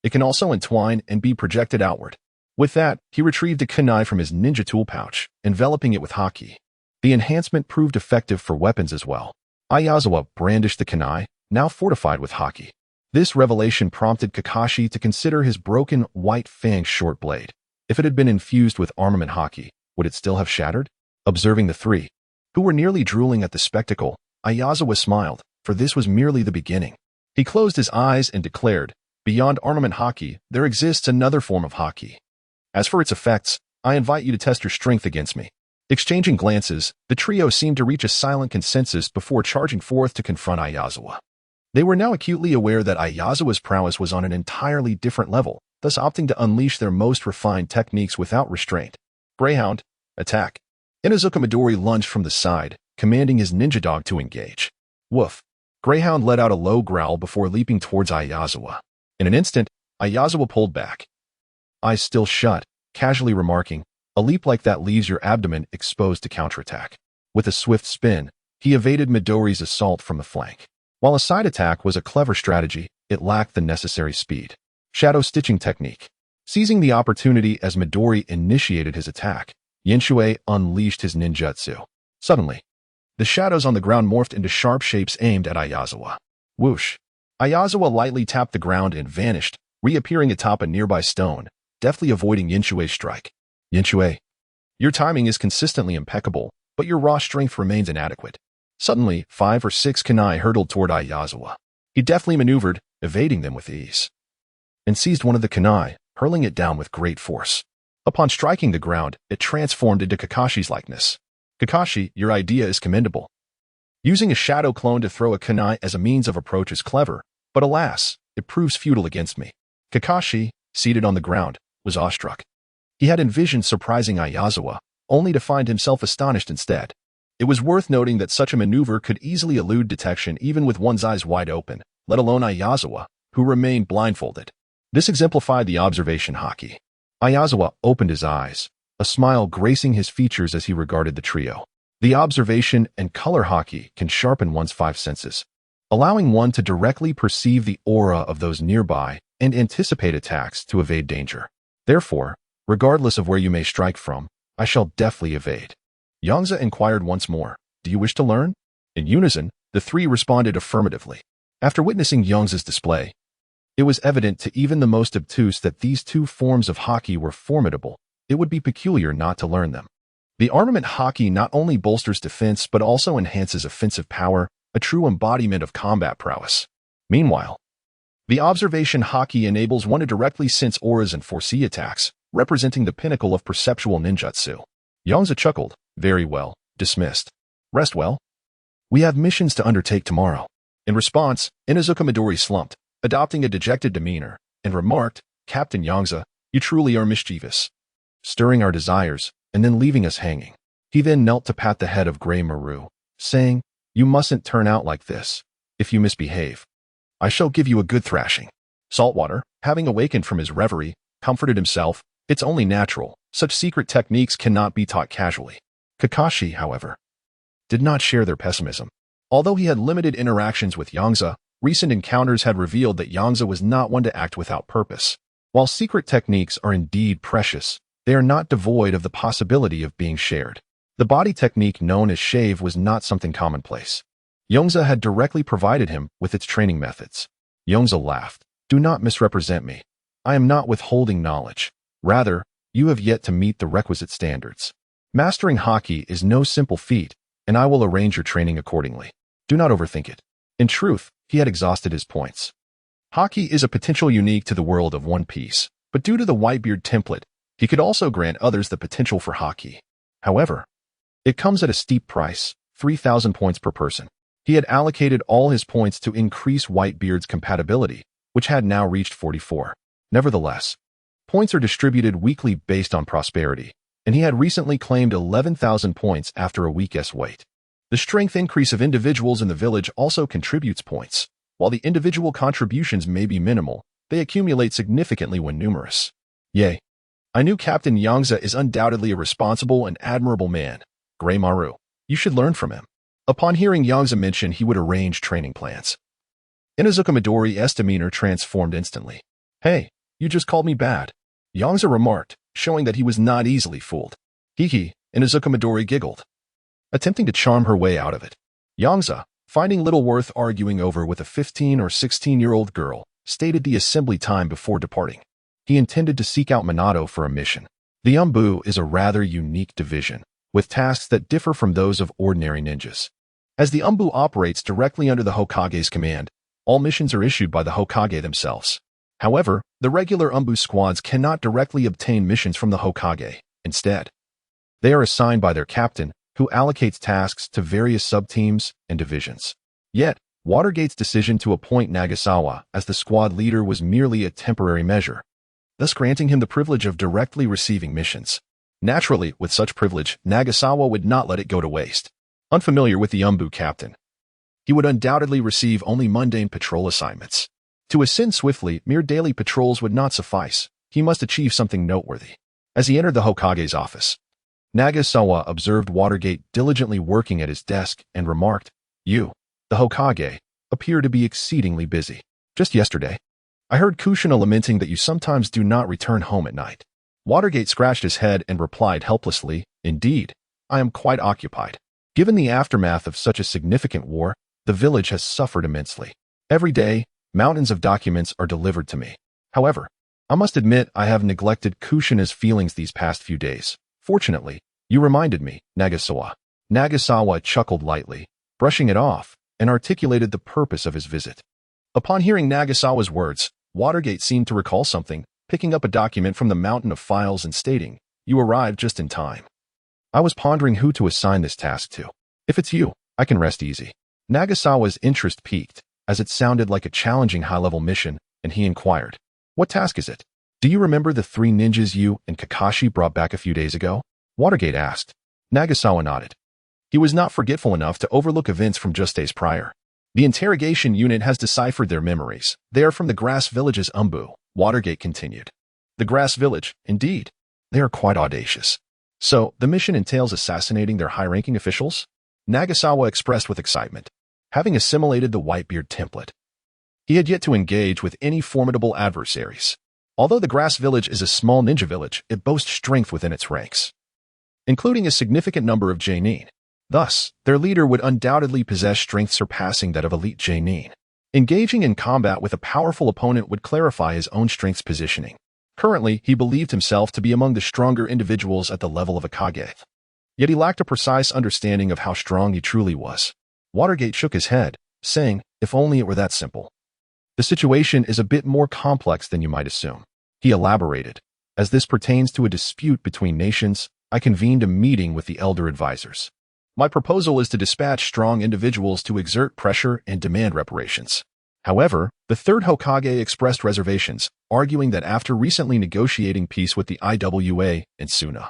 It can also entwine and be projected outward. With that, he retrieved a kunai from his ninja tool pouch, enveloping it with haki. The enhancement proved effective for weapons as well. Ayazawa brandished the kunai, now fortified with haki. This revelation prompted Kakashi to consider his broken white fang short blade. If it had been infused with armament haki, would it still have shattered? Observing the three, who were nearly drooling at the spectacle, Ayazawa smiled, for this was merely the beginning. He closed his eyes and declared, "Beyond armament haki, there exists another form of haki. As for its effects, I invite you to test your strength against me." Exchanging glances, the trio seemed to reach a silent consensus before charging forth to confront Ayazawa. They were now acutely aware that Ayazawa's prowess was on an entirely different level, thus opting to unleash their most refined techniques without restraint. Greyhound, attack. Inuzuka Midori lunged from the side, commanding his ninja dog to engage. Woof. Greyhound let out a low growl before leaping towards Ayazawa. In an instant, Ayazawa pulled back, eyes still shut, casually remarking, "A leap like that leaves your abdomen exposed to counterattack." With a swift spin, he evaded Midori's assault from the flank. While a side attack was a clever strategy, it lacked the necessary speed. Shadow stitching technique. Seizing the opportunity as Midori initiated his attack, Yenshui unleashed his ninjutsu. Suddenly, the shadows on the ground morphed into sharp shapes aimed at Ayazawa. Whoosh! Ayazawa lightly tapped the ground and vanished, reappearing atop a nearby stone, deftly avoiding Yenshui's strike. "Yenshui, your timing is consistently impeccable, but your raw strength remains inadequate." Suddenly, 5 or 6 kunai hurtled toward Ayazawa. He deftly maneuvered, evading them with ease, and seized one of the kunai, hurling it down with great force. Upon striking the ground, it transformed into Kakashi's likeness. "Kakashi, your idea is commendable. Using a shadow clone to throw a kunai as a means of approach is clever, but alas, it proves futile against me." Kakashi, seated on the ground, was awestruck. He had envisioned surprising Ayazawa, only to find himself astonished instead. It was worth noting that such a maneuver could easily elude detection even with one's eyes wide open, let alone Ayazawa, who remained blindfolded. This exemplified the observation haki. Ayazawa opened his eyes, a smile gracing his features as he regarded the trio. The observation and color haki can sharpen one's 5 senses, allowing one to directly perceive the aura of those nearby and anticipate attacks to evade danger. Therefore, regardless of where you may strike from, I shall deftly evade. Yongze inquired once more, "Do you wish to learn?" In unison, the three responded affirmatively. After witnessing Yongze's display, it was evident to even the most obtuse that these two forms of haki were formidable. It would be peculiar not to learn them. The armament haki not only bolsters defense but also enhances offensive power, a true embodiment of combat prowess. Meanwhile, the observation haki enables one to directly sense auras and foresee attacks, representing the pinnacle of perceptual ninjutsu. Yongze chuckled. "Very well, dismissed. Rest well. We have missions to undertake tomorrow." In response, Inuzuka Midori slumped, adopting a dejected demeanor, and remarked, "Captain Yongze, you truly are mischievous. Stirring our desires, and then leaving us hanging. He then knelt to pat the head of Grey Maru, saying, "You mustn't turn out like this. If you misbehave, I shall give you a good thrashing." Saltwater, having awakened from his reverie, comforted himself. It's only natural. Such secret techniques cannot be taught casually. Kakashi, however, did not share their pessimism. Although he had limited interactions with Yongze, recent encounters had revealed that Yongze was not one to act without purpose. While secret techniques are indeed precious, they are not devoid of the possibility of being shared. The body technique known as shave was not something commonplace. Yongze had directly provided him with its training methods. Yongze laughed. "Do not misrepresent me. I am not withholding knowledge. Rather, you have yet to meet the requisite standards. Mastering Haki is no simple feat, and I will arrange your training accordingly. Do not overthink it." In truth, he had exhausted his points. Haki is a potential unique to the world of One Piece, but due to the Whitebeard template, he could also grant others the potential for Haki. However, it comes at a steep price, 3,000 points per person. He had allocated all his points to increase Whitebeard's compatibility, which had now reached 44. Nevertheless, points are distributed weekly based on prosperity, and he had recently claimed 11,000 points after a week's wait. The strength increase of individuals in the village also contributes points. While the individual contributions may be minimal, they accumulate significantly when numerous. Yea, I knew Captain Yongze is undoubtedly a responsible and admirable man. Grey Maru, you should learn from him. Upon hearing Yongze mention he would arrange training plans, Inuzuka Midori's demeanor transformed instantly. "Hey, you just called me bad," Yongze remarked, showing that he was not easily fooled. "Hee," Inuzuka Midori giggled, attempting to charm her way out of it. Yongze, finding little worth arguing over with a 15 or 16-year-old girl, stated the assembly time before departing. He intended to seek out Minato for a mission. The Umbu is a rather unique division, with tasks that differ from those of ordinary ninjas. As the Umbu operates directly under the Hokage's command, all missions are issued by the Hokage themselves. However, the regular Umbu squads cannot directly obtain missions from the Hokage. Instead, they are assigned by their captain, who allocates tasks to various sub-teams and divisions. Yet, Watergate's decision to appoint Nagasawa as the squad leader was merely a temporary measure, thus granting him the privilege of directly receiving missions. Naturally, with such privilege, Nagasawa would not let it go to waste. Unfamiliar with the Umbu captain, he would undoubtedly receive only mundane patrol assignments. To ascend swiftly, mere daily patrols would not suffice. He must achieve something noteworthy. As he entered the Hokage's office, Nagasawa observed Watergate diligently working at his desk and remarked, "You, the Hokage, appear to be exceedingly busy. Just yesterday, I heard Kushina lamenting that you sometimes do not return home at night." Watergate scratched his head and replied helplessly, "Indeed, I am quite occupied. Given the aftermath of such a significant war, the village has suffered immensely. Every day, mountains of documents are delivered to me. However, I must admit I have neglected Kushina's feelings these past few days. Fortunately, you reminded me, Nagasawa." Nagasawa chuckled lightly, brushing it off, and articulated the purpose of his visit. Upon hearing Nagasawa's words, Watergate seemed to recall something, picking up a document from the mountain of files and stating, "You arrived just in time. I was pondering who to assign this task to. If it's you, I can rest easy." Nagasawa's interest piqued, as it sounded like a challenging high-level mission, and he inquired, "What task is it? Do you remember the 3 ninjas you and Kakashi brought back a few days ago?" Watergate asked. Nagasawa nodded. He was not forgetful enough to overlook events from just days prior. "The interrogation unit has deciphered their memories. They are from the Grass Village's Umbu," Watergate continued. "The Grass Village, indeed. They are quite audacious. So, the mission entails assassinating their high-ranking officials?" Nagasawa expressed with excitement. Having assimilated the Whitebeard template, he had yet to engage with any formidable adversaries. Although the Grass Village is a small ninja village, it boasts strength within its ranks, including a significant number of Genin. Thus, their leader would undoubtedly possess strength surpassing that of elite Genin. Engaging in combat with a powerful opponent would clarify his own strength's positioning. Currently, he believed himself to be among the stronger individuals at the level of a Kage. Yet he lacked a precise understanding of how strong he truly was. Watergate shook his head, saying, "If only it were that simple. The situation is a bit more complex than you might assume." He elaborated, "As this pertains to a dispute between nations, I convened a meeting with the elder advisors. My proposal is to dispatch strong individuals to exert pressure and demand reparations. However, the third Hokage expressed reservations, arguing that after recently negotiating peace with the IWA and Suna,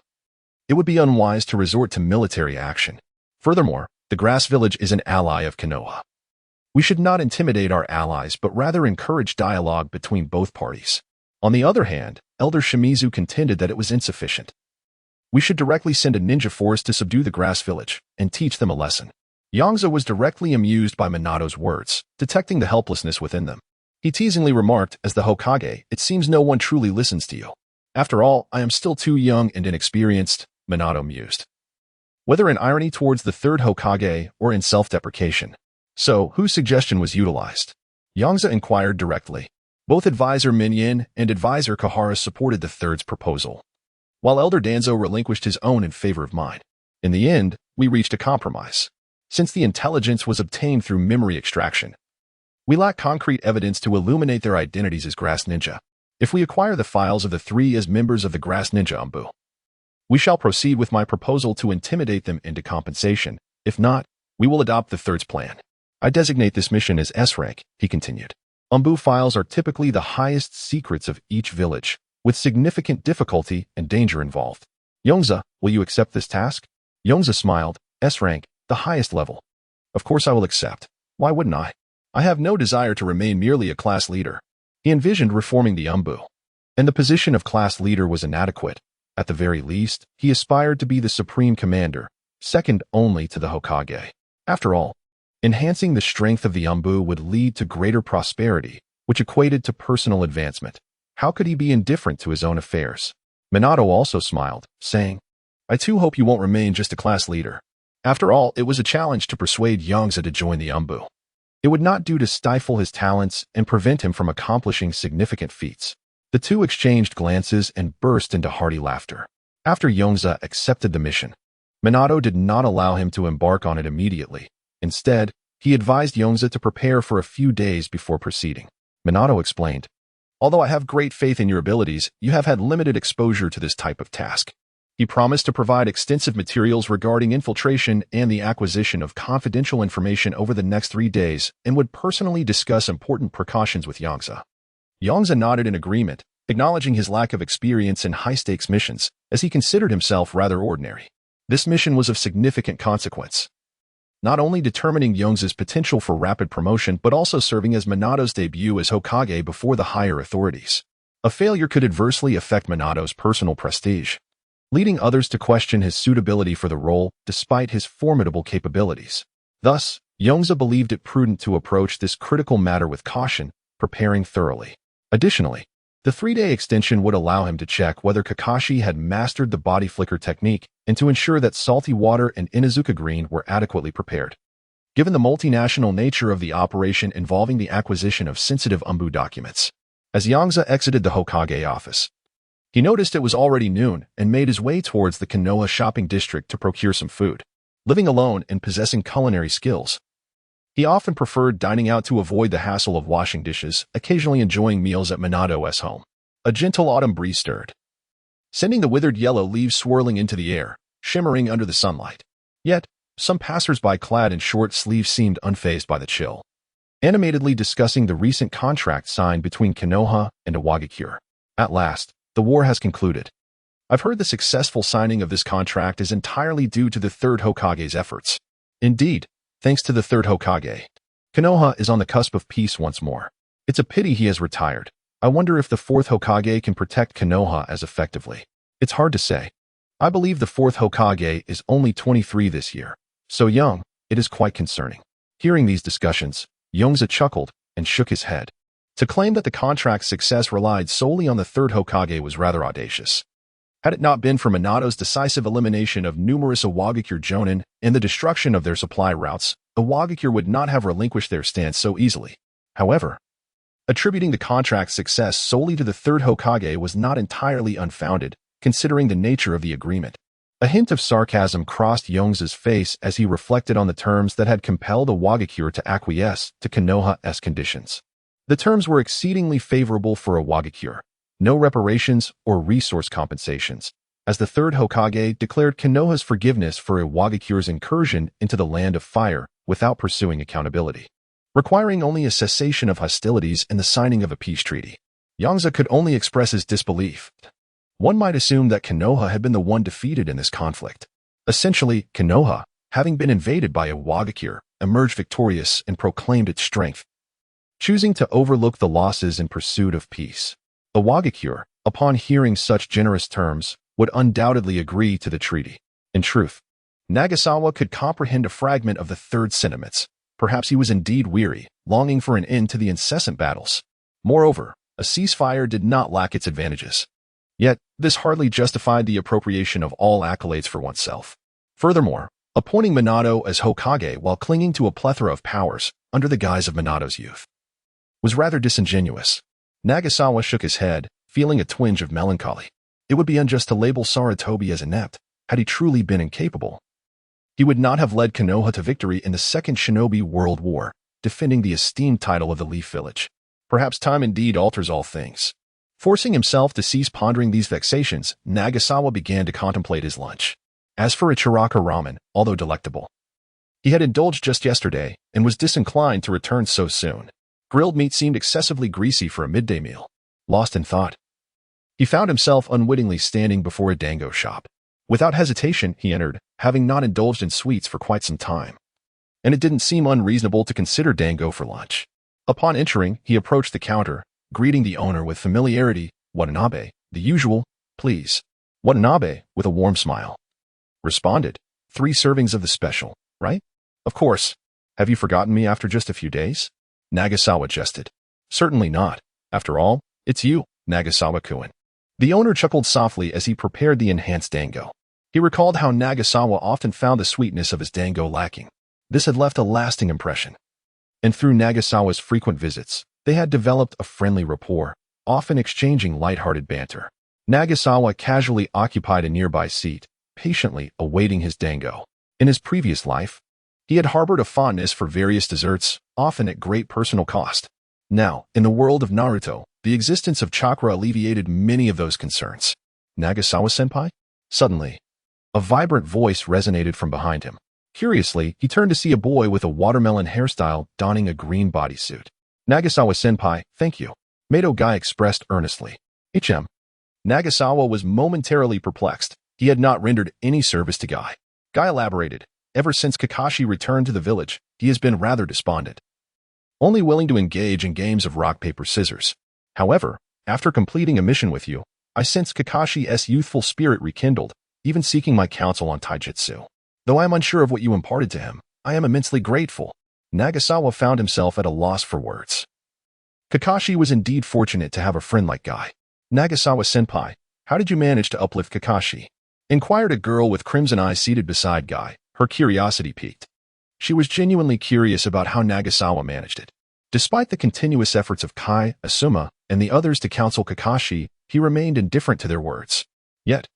it would be unwise to resort to military action. Furthermore, the Grass Village is an ally of Konoha. We should not intimidate our allies but rather encourage dialogue between both parties. On the other hand, Elder Shimizu contended that it was insufficient. We should directly send a ninja force to subdue the Grass Village and teach them a lesson. Yongze was directly amused by Minato's words, detecting the helplessness within them. He teasingly remarked, "As the Hokage, it seems no one truly listens to you." "After all, I am still too young and inexperienced," Minato mused. Whether in irony towards the third Hokage or in self-deprecation. "So, whose suggestion was utilized?" Yongze inquired directly. Both Advisor Minyin and Advisor Kahara supported the third's proposal, while Elder Danzo relinquished his own in favor of mine. In the end, we reached a compromise. Since the intelligence was obtained through memory extraction, we lack concrete evidence to illuminate their identities as Grass Ninja. If we acquire the files of the three as members of the Grass Ninja Umbu, we shall proceed with my proposal to intimidate them into compensation. If not, we will adopt the third's plan. I designate this mission as S-rank, he continued. Umbu files are typically the highest secrets of each village, with significant difficulty and danger involved. Yongze, will you accept this task? Yongze smiled. S-rank, the highest level. Of course I will accept. Why wouldn't I? I have no desire to remain merely a class leader. He envisioned reforming the Umbu, and the position of class leader was inadequate. At the very least, he aspired to be the supreme commander, second only to the Hokage. After all, enhancing the strength of the Umbu would lead to greater prosperity, which equated to personal advancement. How could he be indifferent to his own affairs? Minato also smiled, saying, "I too hope you won't remain just a class leader." After all, it was a challenge to persuade Yongze to join the Umbu. It would not do to stifle his talents and prevent him from accomplishing significant feats. The two exchanged glances and burst into hearty laughter. After Yongze accepted the mission, Minato did not allow him to embark on it immediately. Instead, he advised Yongze to prepare for a few days before proceeding. Minato explained, "Although I have great faith in your abilities, you have had limited exposure to this type of task." He promised to provide extensive materials regarding infiltration and the acquisition of confidential information over the next 3 days and would personally discuss important precautions with Yongze. Yongze nodded in agreement, acknowledging his lack of experience in high-stakes missions, as he considered himself rather ordinary. This mission was of significant consequence, not only determining Yongze's potential for rapid promotion but also serving as Minato's debut as Hokage before the higher authorities. A failure could adversely affect Minato's personal prestige, leading others to question his suitability for the role despite his formidable capabilities. Thus, Yongze believed it prudent to approach this critical matter with caution, preparing thoroughly. Additionally, the 3-day extension would allow him to check whether Kakashi had mastered the body flicker technique and to ensure that salty water and Inuzuka green were adequately prepared. Given the multinational nature of the operation involving the acquisition of sensitive Umbu documents, as Yongze exited the Hokage office, he noticed it was already noon and made his way towards the Konoha shopping district to procure some food. Living alone and possessing culinary skills, he often preferred dining out to avoid the hassle of washing dishes, occasionally enjoying meals at Minato's home. A gentle autumn breeze stirred, sending the withered yellow leaves swirling into the air, shimmering under the sunlight. Yet, some passers-by clad in short sleeves seemed unfazed by the chill, animatedly discussing the recent contract signed between Konoha and Iwagakure. At last, the war has concluded. I've heard the successful signing of this contract is entirely due to the third Hokage's efforts. Indeed, thanks to the third Hokage, Konoha is on the cusp of peace once more. It's a pity he has retired. I wonder if the fourth Hokage can protect Konoha as effectively. It's hard to say. I believe the fourth Hokage is only 23 this year. So young, it is quite concerning. Hearing these discussions, Yongze chuckled and shook his head. To claim that the contract's success relied solely on the third Hokage was rather audacious. Had it not been for Minato's decisive elimination of numerous Iwagakure Jonin and the destruction of their supply routes, Iwagakure would not have relinquished their stance so easily. However, attributing the contract's success solely to the third Hokage was not entirely unfounded, considering the nature of the agreement. A hint of sarcasm crossed Yongze's face as he reflected on the terms that had compelled Iwagakure to acquiesce to Konoha's conditions. The terms were exceedingly favorable for Iwagakure. No reparations or resource compensations, as the third Hokage declared Konoha's forgiveness for Iwagakure's incursion into the Land of Fire without pursuing accountability, requiring only a cessation of hostilities and the signing of a peace treaty. Yongze could only express his disbelief. One might assume that Konoha had been the one defeated in this conflict. Essentially, Konoha, having been invaded by a Wagakure, emerged victorious and proclaimed its strength, choosing to overlook the losses in pursuit of peace. The Wagakure, upon hearing such generous terms, would undoubtedly agree to the treaty. In truth, Nagasawa could comprehend a fragment of the third sentiments. Perhaps he was indeed weary, longing for an end to the incessant battles. Moreover, a ceasefire did not lack its advantages. Yet, this hardly justified the appropriation of all accolades for oneself. Furthermore, appointing Minato as Hokage while clinging to a plethora of powers under the guise of Minato's youth was rather disingenuous. Nagasawa shook his head, feeling a twinge of melancholy. It would be unjust to label Sarutobi as inept. Had he truly been incapable, he would not have led Konoha to victory in the Second Shinobi World War, defending the esteemed title of the Leaf Village. Perhaps time indeed alters all things. Forcing himself to cease pondering these vexations, Nagasawa began to contemplate his lunch. As for Ichiraka ramen, although delectable, he had indulged just yesterday and was disinclined to return so soon. Grilled meat seemed excessively greasy for a midday meal. Lost in thought, he found himself unwittingly standing before a dango shop. Without hesitation, he entered, having not indulged in sweets for quite some time. And it didn't seem unreasonable to consider dango for lunch. Upon entering, he approached the counter, greeting the owner with familiarity. "Watanabe, the usual, please." Watanabe, with a warm smile, responded, "3 servings of the special, right?" "Of course. Have you forgotten me after just a few days?" Nagasawa jested. "Certainly not. After all, it's you, Nagasawa-kun." The owner chuckled softly as he prepared the enhanced dango. He recalled how Nagasawa often found the sweetness of his dango lacking. This had left a lasting impression. And through Nagasawa's frequent visits, they had developed a friendly rapport, often exchanging light-hearted banter. Nagasawa casually occupied a nearby seat, patiently awaiting his dango. In his previous life, he had harbored a fondness for various desserts, often at great personal cost. Now, in the world of Naruto, the existence of chakra alleviated many of those concerns. "Nagasawa-senpai?" Suddenly, a vibrant voice resonated from behind him. Curiously, he turned to see a boy with a watermelon hairstyle donning a green bodysuit. "Nagasawa-senpai, thank you," Mato Guy expressed earnestly. "HM." Nagasawa was momentarily perplexed. He had not rendered any service to Guy. Guy elaborated, "Ever since Kakashi returned to the village, he has been rather despondent, only willing to engage in games of rock, paper, scissors. However, after completing a mission with you, I sensed Kakashi's youthful spirit rekindled, even seeking my counsel on taijutsu. Though I am unsure of what you imparted to him, I am immensely grateful." Nagasawa found himself at a loss for words. Kakashi was indeed fortunate to have a friend like Guy. "Nagasawa-senpai, how did you manage to uplift Kakashi?" inquired a girl with crimson eyes seated beside Guy, her curiosity piqued. She was genuinely curious about how Nagasawa managed it. Despite the continuous efforts of Kai, Asuma, and the others to counsel Kakashi, he remained indifferent to their words. Yet,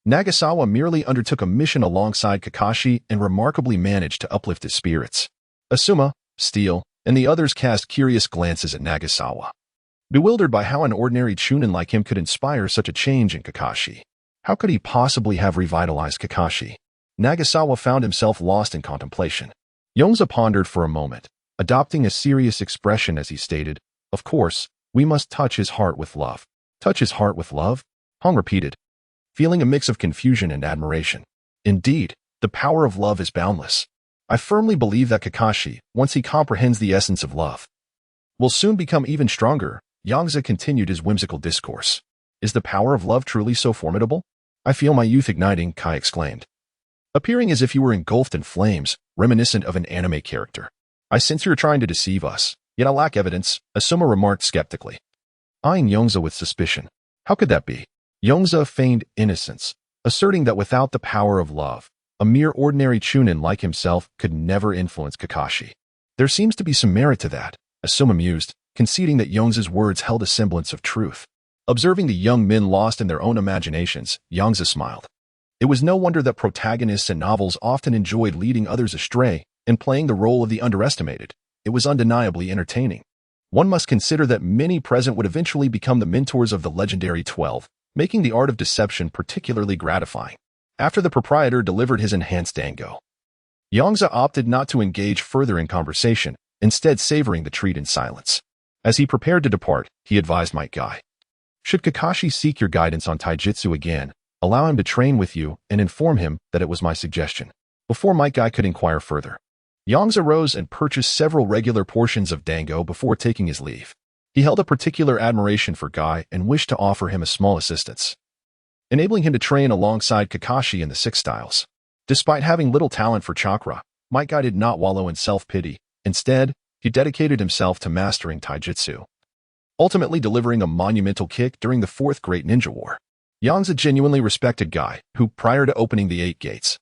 Nagasawa merely undertook a mission alongside Kakashi and remarkably managed to uplift his spirits. Asuma, Steel, and the others cast curious glances at Nagasawa, bewildered by how an ordinary chunin like him could inspire such a change in Kakashi. How could he possibly have revitalized Kakashi? Nagasawa found himself lost in contemplation. Yongze pondered for a moment, adopting a serious expression as he stated, "Of course, we must touch his heart with love." "Touch his heart with love?" Hong repeated, feeling a mix of confusion and admiration. "Indeed, the power of love is boundless. I firmly believe that Kakashi, once he comprehends the essence of love, will soon become even stronger." Yongze continued his whimsical discourse. "Is the power of love truly so formidable?" "I feel my youth igniting," Kai exclaimed, appearing as if you were engulfed in flames, reminiscent of an anime character. "I sense you're trying to deceive us, yet I lack evidence," Asuma remarked skeptically, eyeing Yongze with suspicion. "How could that be?" Yongze feigned innocence, asserting that without the power of love, a mere ordinary chunin like himself could never influence Kakashi. "There seems to be some merit to that," Asuma mused, conceding that Yongze's words held a semblance of truth. Observing the young men lost in their own imaginations, Yongze smiled. It was no wonder that protagonists in novels often enjoyed leading others astray and playing the role of the underestimated. It was undeniably entertaining. One must consider that many present would eventually become the mentors of the legendary 12, making the art of deception particularly gratifying. After the proprietor delivered his enhanced dango, Yongze opted not to engage further in conversation, instead savoring the treat in silence. As he prepared to depart, he advised Might Guy, Should Kakashi seek your guidance on taijutsu again, allow him to train with you and inform him that it was my suggestion. Before Might Guy could inquire further, Yongze rose and purchased several regular portions of dango before taking his leave. He held a particular admiration for Guy and wished to offer him a small assistance, enabling him to train alongside Kakashi in the 6 styles. Despite having little talent for chakra, Might Guy did not wallow in self-pity. Instead, he dedicated himself to mastering taijutsu, ultimately delivering a monumental kick during the 4th Great Ninja War. Yongze genuinely respected Guy, who, prior to opening the 8 gates,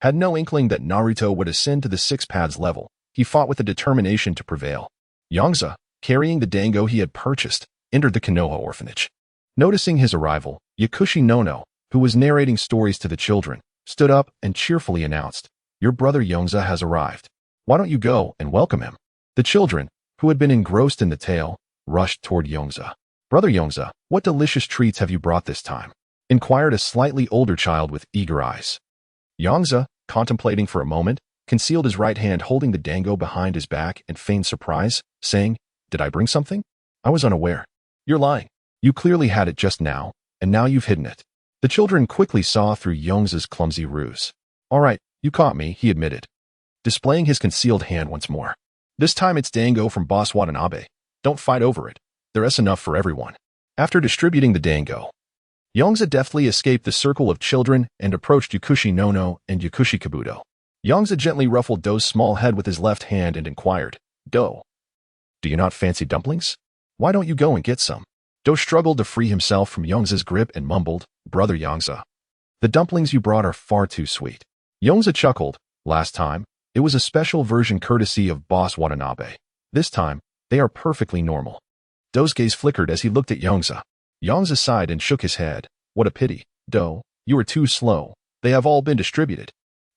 had no inkling that Naruto would ascend to the 6 paths level. He fought with a determination to prevail. Yongze, carrying the dango he had purchased, entered the Konoha orphanage. Noticing his arrival, Yakushi Nono, who was narrating stories to the children, stood up and cheerfully announced, "Your brother Yongze has arrived. Why don't you go and welcome him?" The children, who had been engrossed in the tale, rushed toward Yongze. "Brother Yongze, what delicious treats have you brought this time?" inquired a slightly older child with eager eyes. Yongze, contemplating for a moment, concealed his right hand holding the dango behind his back and feigned surprise, saying, "Did I bring something? I was unaware." "You're lying. You clearly had it just now, and now you've hidden it." The children quickly saw through Yongze's clumsy ruse. "All right, you caught me," he admitted, displaying his concealed hand once more. "This time it's dango from Boss Watanabe. Don't fight over it. There's enough for everyone." After distributing the dango, Yongze deftly escaped the circle of children and approached Yakushi Nono and Yakushi Kabuto. Yongze gently ruffled Do's small head with his left hand and inquired, "Do you not fancy dumplings? Why don't you go and get some?" Do struggled to free himself from Yongze's grip and mumbled, "Brother Yongze, the dumplings you brought are far too sweet." Yongze chuckled. "Last time, it was a special version courtesy of Boss Watanabe. This time, they are perfectly normal." Do's gaze flickered as he looked at Yongze. Yongze sighed and shook his head. "What a pity, Do. You were too slow. They have all been distributed."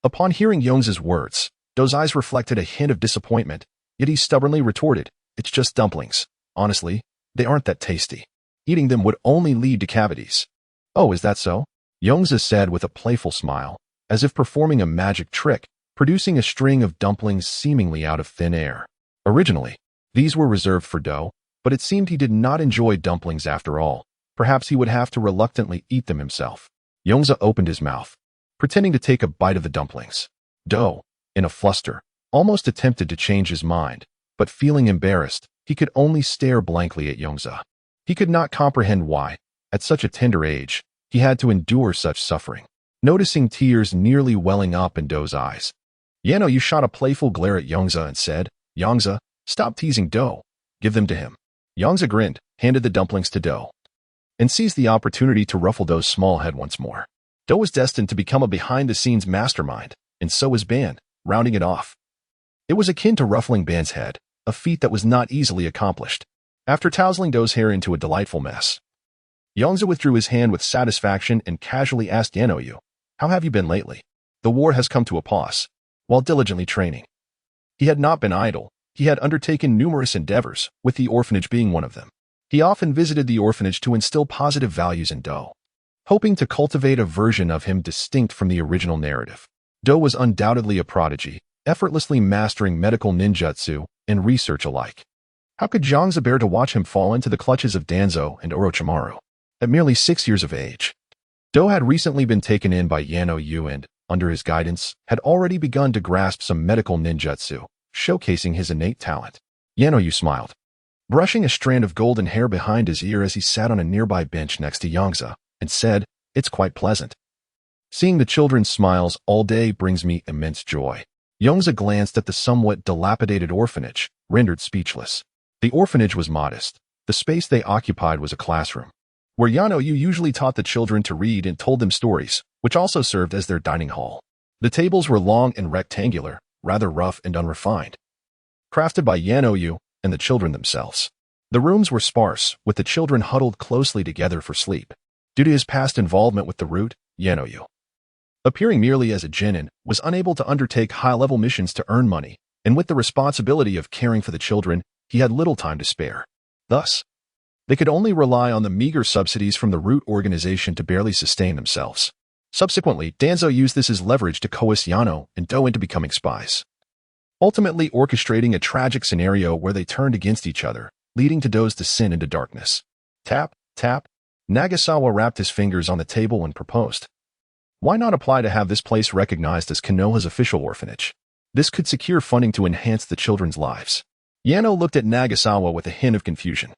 Upon hearing Yongze's words, Do's eyes reflected a hint of disappointment, yet he stubbornly retorted, "It's just dumplings. Honestly, they aren't that tasty. Eating them would only lead to cavities." "Oh, is that so?" Yongze said with a playful smile, as if performing a magic trick, producing a string of dumplings seemingly out of thin air. Originally, these were reserved for Do, but it seemed he did not enjoy dumplings after all. Perhaps he would have to reluctantly eat them himself. Yongze opened his mouth, pretending to take a bite of the dumplings. Do, in a fluster, almost attempted to change his mind, but feeling embarrassed, he could only stare blankly at Yongze. He could not comprehend why, at such a tender age, he had to endure such suffering. Noticing tears nearly welling up in Do's eyes, Yano shot a playful glare at Yongze and said, "Yongze, stop teasing Do. Give them to him." Yongze grinned, handed the dumplings to Do, and seized the opportunity to ruffle Do's small head once more. Do was destined to become a behind-the-scenes mastermind, and so was Ban, rounding it off. It was akin to ruffling Ban's head, a feat that was not easily accomplished. After tousling Do's hair into a delightful mess, Yongze withdrew his hand with satisfaction and casually asked Yano, "How have you been lately?" The war has come to a pause. While diligently training, he had not been idle. He had undertaken numerous endeavors, with the orphanage being one of them. He often visited the orphanage to instill positive values in Do, hoping to cultivate a version of him distinct from the original narrative. Do was undoubtedly a prodigy, effortlessly mastering medical ninjutsu and research alike. How could Yongze bear to watch him fall into the clutches of Danzo and Orochimaru? At merely 6 years of age, Do had recently been taken in by Yano and, under his guidance, had already begun to grasp some medical ninjutsu, showcasing his innate talent. Yano smiled, brushing a strand of golden hair behind his ear as he sat on a nearby bench next to Yongze, and said, "It's quite pleasant. Seeing the children's smiles all day brings me immense joy." Yongze glanced at the somewhat dilapidated orphanage, rendered speechless. The orphanage was modest. The space they occupied was a classroom, where Yano usually taught the children to read and told them stories, which also served as their dining hall. The tables were long and rectangular, rather rough and unrefined, crafted by Yano and the children themselves. The rooms were sparse, with the children huddled closely together for sleep. Due to his past involvement with the root, Yano, appearing merely as a genin, was unable to undertake high-level missions to earn money, and with the responsibility of caring for the children, he had little time to spare. Thus, they could only rely on the meager subsidies from the root organization to barely sustain themselves. Subsequently, Danzo used this as leverage to coerce Yano and Do into becoming spies, ultimately orchestrating a tragic scenario where they turned against each other, leading to Do's descent into darkness. Tap, tap. Nagasawa wrapped his fingers on the table and proposed. Why not apply to have this place recognized as Konoha's official orphanage? This could secure funding to enhance the children's lives. Yano looked at Nagasawa with a hint of confusion.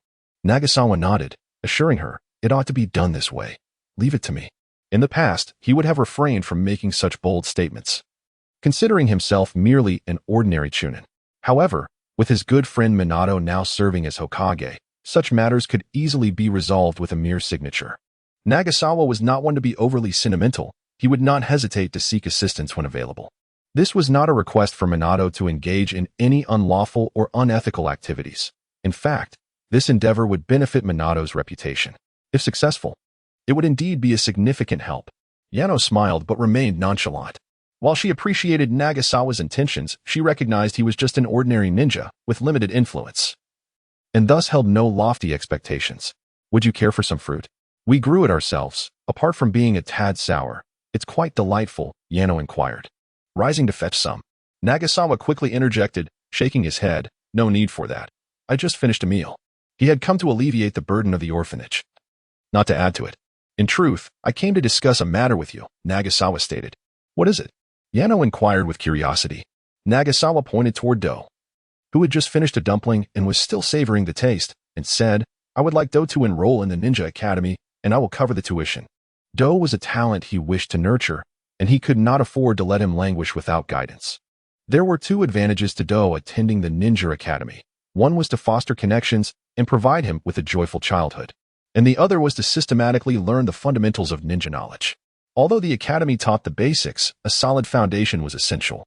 Nagasawa nodded, assuring her, it ought to be done this way. Leave it to me. In the past, he would have refrained from making such bold statements, considering himself merely an ordinary chunin. However, with his good friend Minato now serving as Hokage, such matters could easily be resolved with a mere signature. Nagasawa was not one to be overly sentimental. He would not hesitate to seek assistance when available. This was not a request for Minato to engage in any unlawful or unethical activities. In fact, this endeavor would benefit Minato's reputation. If successful, it would indeed be a significant help. Yano smiled but remained nonchalant. While she appreciated Nagasawa's intentions, she recognized he was just an ordinary ninja with limited influence, and thus held no lofty expectations. Would you care for some fruit? We grew it ourselves. Apart from being a tad sour, it's quite delightful, Yano inquired. Rising to fetch some, Nagasawa quickly interjected, shaking his head. No need for that. I just finished a meal. He had come to alleviate the burden of the orphanage, not to add to it. In truth, I came to discuss a matter with you, Nagasawa stated. What is it? Yano inquired with curiosity. Nagasawa pointed toward Do, who had just finished a dumpling and was still savoring the taste, and said, I would like Do to enroll in the Ninja Academy, and I will cover the tuition. Do was a talent he wished to nurture, and he could not afford to let him languish without guidance. There were two advantages to Do attending the Ninja Academy. One was to foster connections and provide him with a joyful childhood, and the other was to systematically learn the fundamentals of ninja knowledge. Although the academy taught the basics, a solid foundation was essential.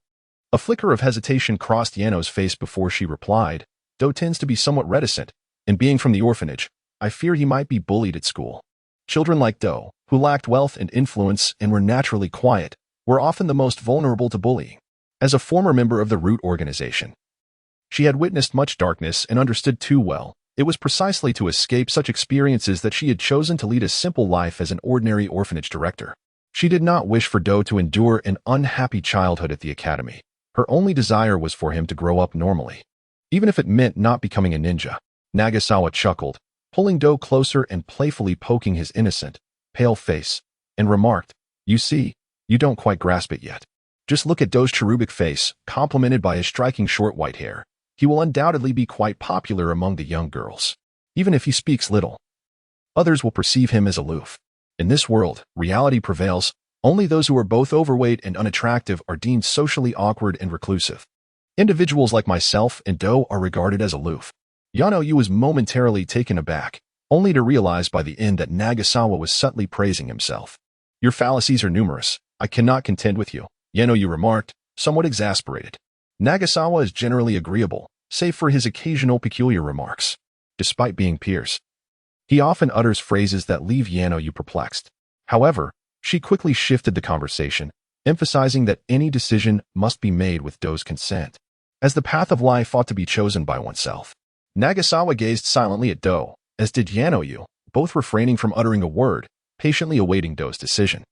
A flicker of hesitation crossed Yano's face before she replied, Do tends to be somewhat reticent, and being from the orphanage, I fear he might be bullied at school. Children like Do, who lacked wealth and influence and were naturally quiet, were often the most vulnerable to bullying. As a former member of the Root organization, she had witnessed much darkness and understood too well. It was precisely to escape such experiences that she had chosen to lead a simple life as an ordinary orphanage director. She did not wish for Do to endure an unhappy childhood at the academy. Her only desire was for him to grow up normally, even if it meant not becoming a ninja. Nagasawa chuckled, pulling Do closer and playfully poking his innocent, pale face, and remarked, You see, you don't quite grasp it yet. Just look at Do's cherubic face, complemented by his striking short white hair. He will undoubtedly be quite popular among the young girls. Even if he speaks little, others will perceive him as aloof. In this world, reality prevails. Only those who are both overweight and unattractive are deemed socially awkward and reclusive. Individuals like myself and Do are regarded as aloof. Yano was momentarily taken aback, only to realize by the end that Nagasawa was subtly praising himself. Your fallacies are numerous. I cannot contend with you, Yano remarked, somewhat exasperated. Nagasawa is generally agreeable, save for his occasional peculiar remarks. Despite being peers, he often utters phrases that leave Yano perplexed. However, she quickly shifted the conversation, emphasizing that any decision must be made with Do's consent, as the path of life ought to be chosen by oneself. Nagasawa gazed silently at Do, as did Yano, both refraining from uttering a word, patiently awaiting Do's decision.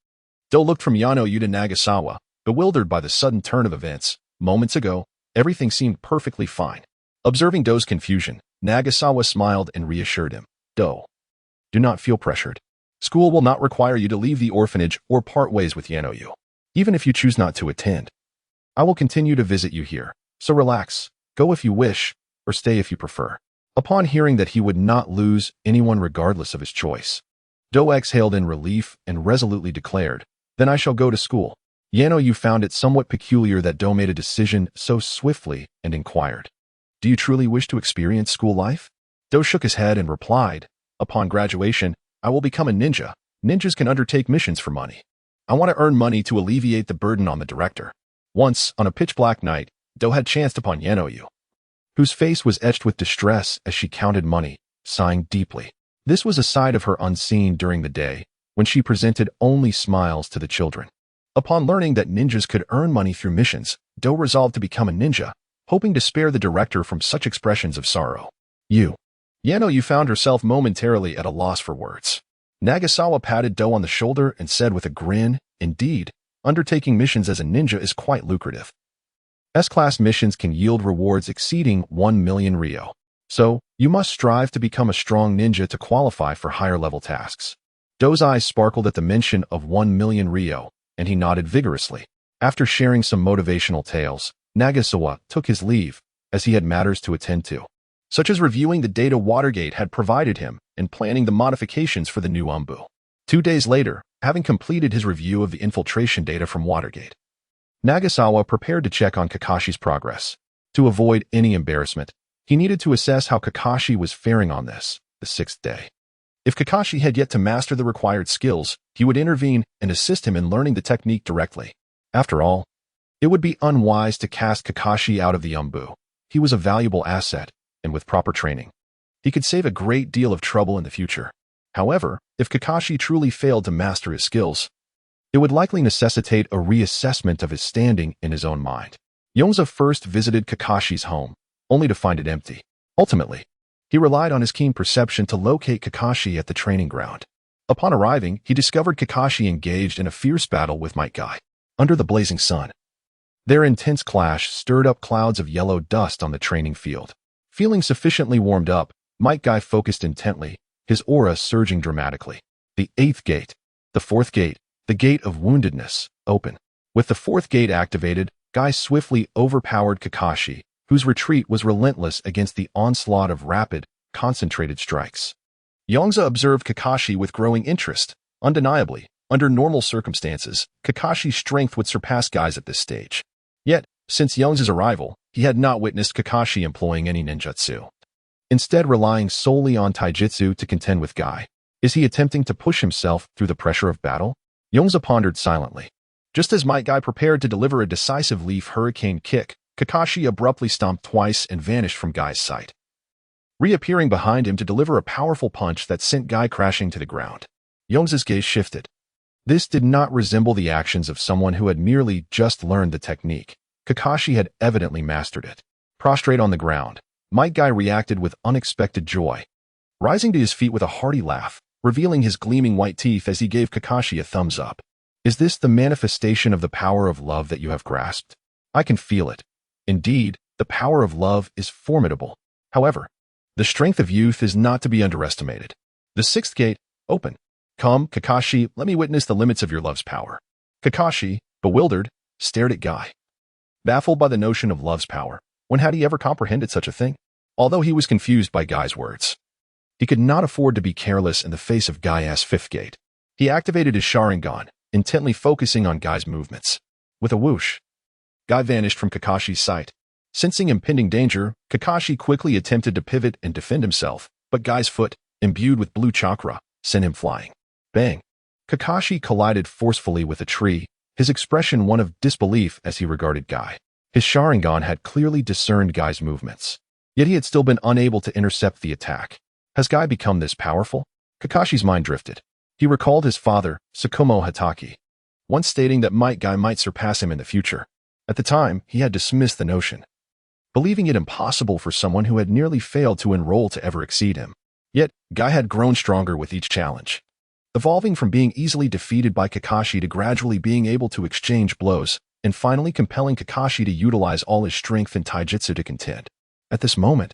Do looked from Yano to Nagasawa, bewildered by the sudden turn of events. Moments ago, everything seemed perfectly fine. Observing Do's confusion, Nagasawa smiled and reassured him. Do not feel pressured. School will not require you to leave the orphanage or part ways with Yano, even if you choose not to attend. I will continue to visit you here, so relax, go if you wish, or stay if you prefer. Upon hearing that he would not lose anyone regardless of his choice, Do exhaled in relief and resolutely declared, Then I shall go to school. Yano found it somewhat peculiar that Do made a decision so swiftly and inquired, Do you truly wish to experience school life? Do shook his head and replied, Upon graduation, I will become a ninja. Ninjas can undertake missions for money. I want to earn money to alleviate the burden on the director. Once, on a pitch-black night, Do had chanced upon Yano, whose face was etched with distress as she counted money, sighing deeply. This was a side of her unseen during the day, when she presented only smiles to the children. Upon learning that ninjas could earn money through missions, Do resolved to become a ninja, hoping to spare the director from such expressions of sorrow. Yano found herself momentarily at a loss for words. Nagasawa patted Do on the shoulder and said with a grin, Indeed, undertaking missions as a ninja is quite lucrative. S-class missions can yield rewards exceeding 1 million Ryo. So, you must strive to become a strong ninja to qualify for higher-level tasks. Do's eyes sparkled at the mention of 1,000,000 Rio, and he nodded vigorously. After sharing some motivational tales, Nagasawa took his leave, as he had matters to attend to, such as reviewing the data Watergate had provided him and planning the modifications for the new Umbu. 2 days later, having completed his review of the infiltration data from Watergate, Nagasawa prepared to check on Kakashi's progress. To avoid any embarrassment, he needed to assess how Kakashi was faring on this, the 6th day. If Kakashi had yet to master the required skills, he would intervene and assist him in learning the technique directly. After all, it would be unwise to cast Kakashi out of the Umbu. He was a valuable asset, and with proper training, he could save a great deal of trouble in the future. However, if Kakashi truly failed to master his skills, it would likely necessitate a reassessment of his standing in his own mind. Yongze first visited Kakashi's home, only to find it empty. Ultimately, he relied on his keen perception to locate Kakashi at the training ground. Upon arriving, he discovered Kakashi engaged in a fierce battle with Might Guy under the blazing sun. Their intense clash stirred up clouds of yellow dust on the training field. Feeling sufficiently warmed up, Might Guy focused intently, his aura surging dramatically. The 8th gate, the 4th gate, the gate of woundedness, open. With the 4th gate activated, Guy swiftly overpowered Kakashi, whose retreat was relentless against the onslaught of rapid, concentrated strikes. Yongze observed Kakashi with growing interest. Undeniably, under normal circumstances, Kakashi's strength would surpass Guy's at this stage. Yet, since Yongze's arrival, he had not witnessed Kakashi employing any ninjutsu. Instead relying solely on taijutsu to contend with Guy. Is he attempting to push himself through the pressure of battle? Yongze pondered silently. Just as Might Guy prepared to deliver a decisive leaf hurricane kick, Kakashi abruptly stomped twice and vanished from Guy's sight, reappearing behind him to deliver a powerful punch that sent Guy crashing to the ground. Yongze's gaze shifted. This did not resemble the actions of someone who had merely just learned the technique. Kakashi had evidently mastered it. Prostrate on the ground, Might Guy reacted with unexpected joy, rising to his feet with a hearty laugh, revealing his gleaming white teeth as he gave Kakashi a thumbs up. Is this the manifestation of the power of love that you have grasped? I can feel it. Indeed, the power of love is formidable. However, the strength of youth is not to be underestimated. The 6th gate, open. Come, Kakashi, let me witness the limits of your love's power. Kakashi, bewildered, stared at Guy, baffled by the notion of love's power. When had he ever comprehended such a thing? Although he was confused by Guy's words, he could not afford to be careless in the face of Guy's 5th gate. He activated his Sharingan, intently focusing on Guy's movements. With a whoosh, Guy vanished from Kakashi's sight. Sensing impending danger, Kakashi quickly attempted to pivot and defend himself, but Guy's foot, imbued with blue chakra, sent him flying. Bang! Kakashi collided forcefully with a tree, his expression one of disbelief as he regarded Guy. His Sharingan had clearly discerned Guy's movements, yet he had still been unable to intercept the attack. Has Guy become this powerful? Kakashi's mind drifted. He recalled his father, Tsukumo Hatake, once stating that Might Guy might surpass him in the future. At the time, he had dismissed the notion, believing it impossible for someone who had nearly failed to enroll to ever exceed him. Yet, Guy had grown stronger with each challenge, evolving from being easily defeated by Kakashi to gradually being able to exchange blows, and finally compelling Kakashi to utilize all his strength and taijutsu to contend. At this moment,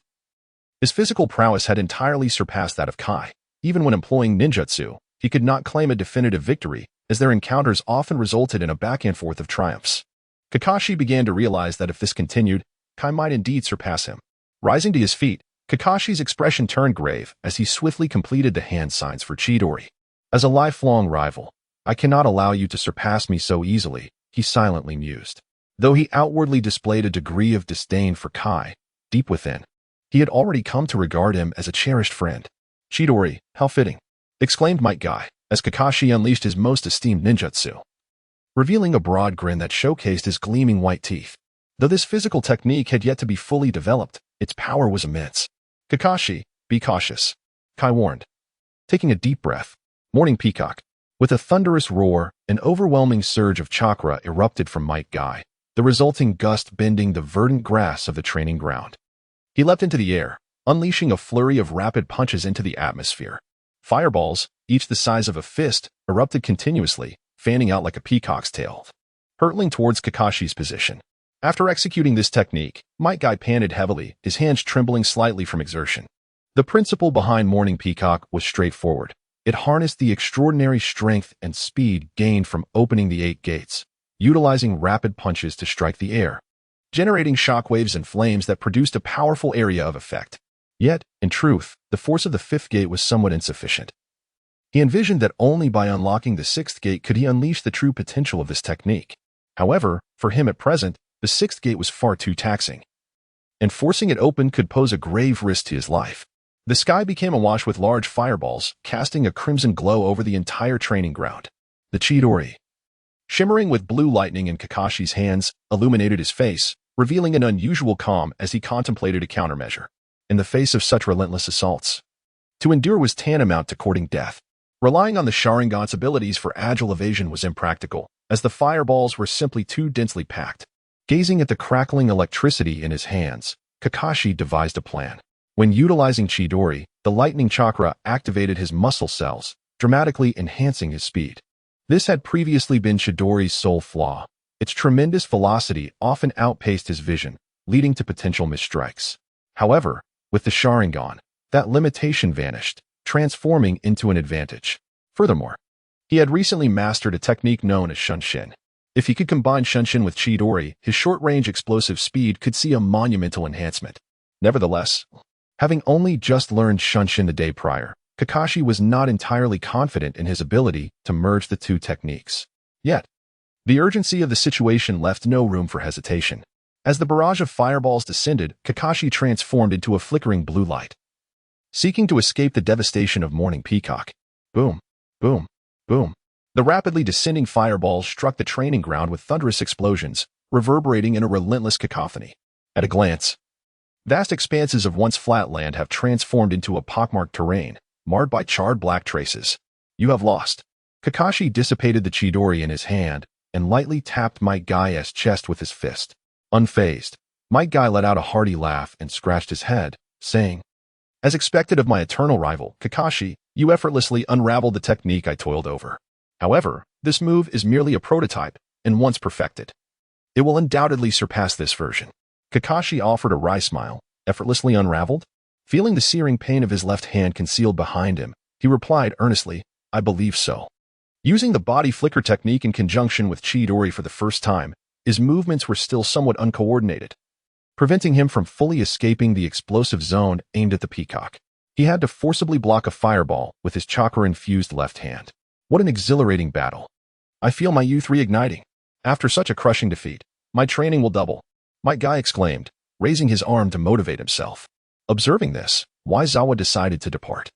his physical prowess had entirely surpassed that of Kai. Even when employing ninjutsu, he could not claim a definitive victory, as their encounters often resulted in a back and forth of triumphs. Kakashi began to realize that if this continued, Kai might indeed surpass him. Rising to his feet, Kakashi's expression turned grave as he swiftly completed the hand signs for Chidori. As a lifelong rival, I cannot allow you to surpass me so easily, he silently mused. Though he outwardly displayed a degree of disdain for Kai, deep within, he had already come to regard him as a cherished friend. Chidori, how fitting, exclaimed Might Guy, as Kakashi unleashed his most esteemed ninjutsu, revealing a broad grin that showcased his gleaming white teeth. Though this physical technique had yet to be fully developed, its power was immense. Kakashi, be cautious, Kai warned. Taking a deep breath, Morning Peacock. With a thunderous roar, an overwhelming surge of chakra erupted from Might Guy, the resulting gust bending the verdant grass of the training ground. He leapt into the air, unleashing a flurry of rapid punches into the atmosphere. Fireballs, each the size of a fist, erupted continuously, fanning out like a peacock's tail, hurtling towards Kakashi's position. After executing this technique, Might Guy panted heavily, his hands trembling slightly from exertion. The principle behind Morning Peacock was straightforward. It harnessed the extraordinary strength and speed gained from opening the 8 gates, utilizing rapid punches to strike the air, generating shockwaves and flames that produced a powerful area of effect. Yet, in truth, the force of the 5th gate was somewhat insufficient. He envisioned that only by unlocking the 6th gate could he unleash the true potential of this technique. However, for him at present, the 6th gate was far too taxing, and forcing it open could pose a grave risk to his life. The sky became awash with large fireballs, casting a crimson glow over the entire training ground. The Chidori, shimmering with blue lightning in Kakashi's hands, illuminated his face, revealing an unusual calm as he contemplated a countermeasure. In the face of such relentless assaults, to endure was tantamount to courting death. Relying on the Sharingan's abilities for agile evasion was impractical, as the fireballs were simply too densely packed. Gazing at the crackling electricity in his hands, Kakashi devised a plan. When utilizing Chidori, the lightning chakra activated his muscle cells, dramatically enhancing his speed. This had previously been Chidori's sole flaw. Its tremendous velocity often outpaced his vision, leading to potential misstrikes. However, with the Sharingan, that limitation vanished, transforming into an advantage. Furthermore, he had recently mastered a technique known as Shunshin. If he could combine Shunshin with Chidori, his short-range explosive speed could see a monumental enhancement. Nevertheless, having only just learned Shunshin the day prior, Kakashi was not entirely confident in his ability to merge the two techniques. Yet, the urgency of the situation left no room for hesitation. As the barrage of fireballs descended, Kakashi transformed into a flickering blue light, seeking to escape the devastation of Morning Peacock. Boom, boom, boom. The rapidly descending fireballs struck the training ground with thunderous explosions, reverberating in a relentless cacophony. At a glance, vast expanses of once flat land have transformed into a pockmarked terrain, marred by charred black traces. You have lost. Kakashi dissipated the Chidori in his hand and lightly tapped Might Guy's chest with his fist. Unfazed, Might Guy let out a hearty laugh and scratched his head, saying, "As expected of my eternal rival, Kakashi, you effortlessly unraveled the technique I toiled over. However, this move is merely a prototype, and once perfected, it will undoubtedly surpass this version." Kakashi offered a wry smile. Effortlessly unraveled? Feeling the searing pain of his left hand concealed behind him, he replied earnestly, "I believe so." Using the body flicker technique in conjunction with Chidori for the first time, his movements were still somewhat uncoordinated, preventing him from fully escaping the explosive zone aimed at the peacock. He had to forcibly block a fireball with his chakra-infused left hand. What an exhilarating battle. I feel my youth reigniting. After such a crushing defeat, my training will double, Might Guy exclaimed, raising his arm to motivate himself. Observing this, Waizawa decided to depart.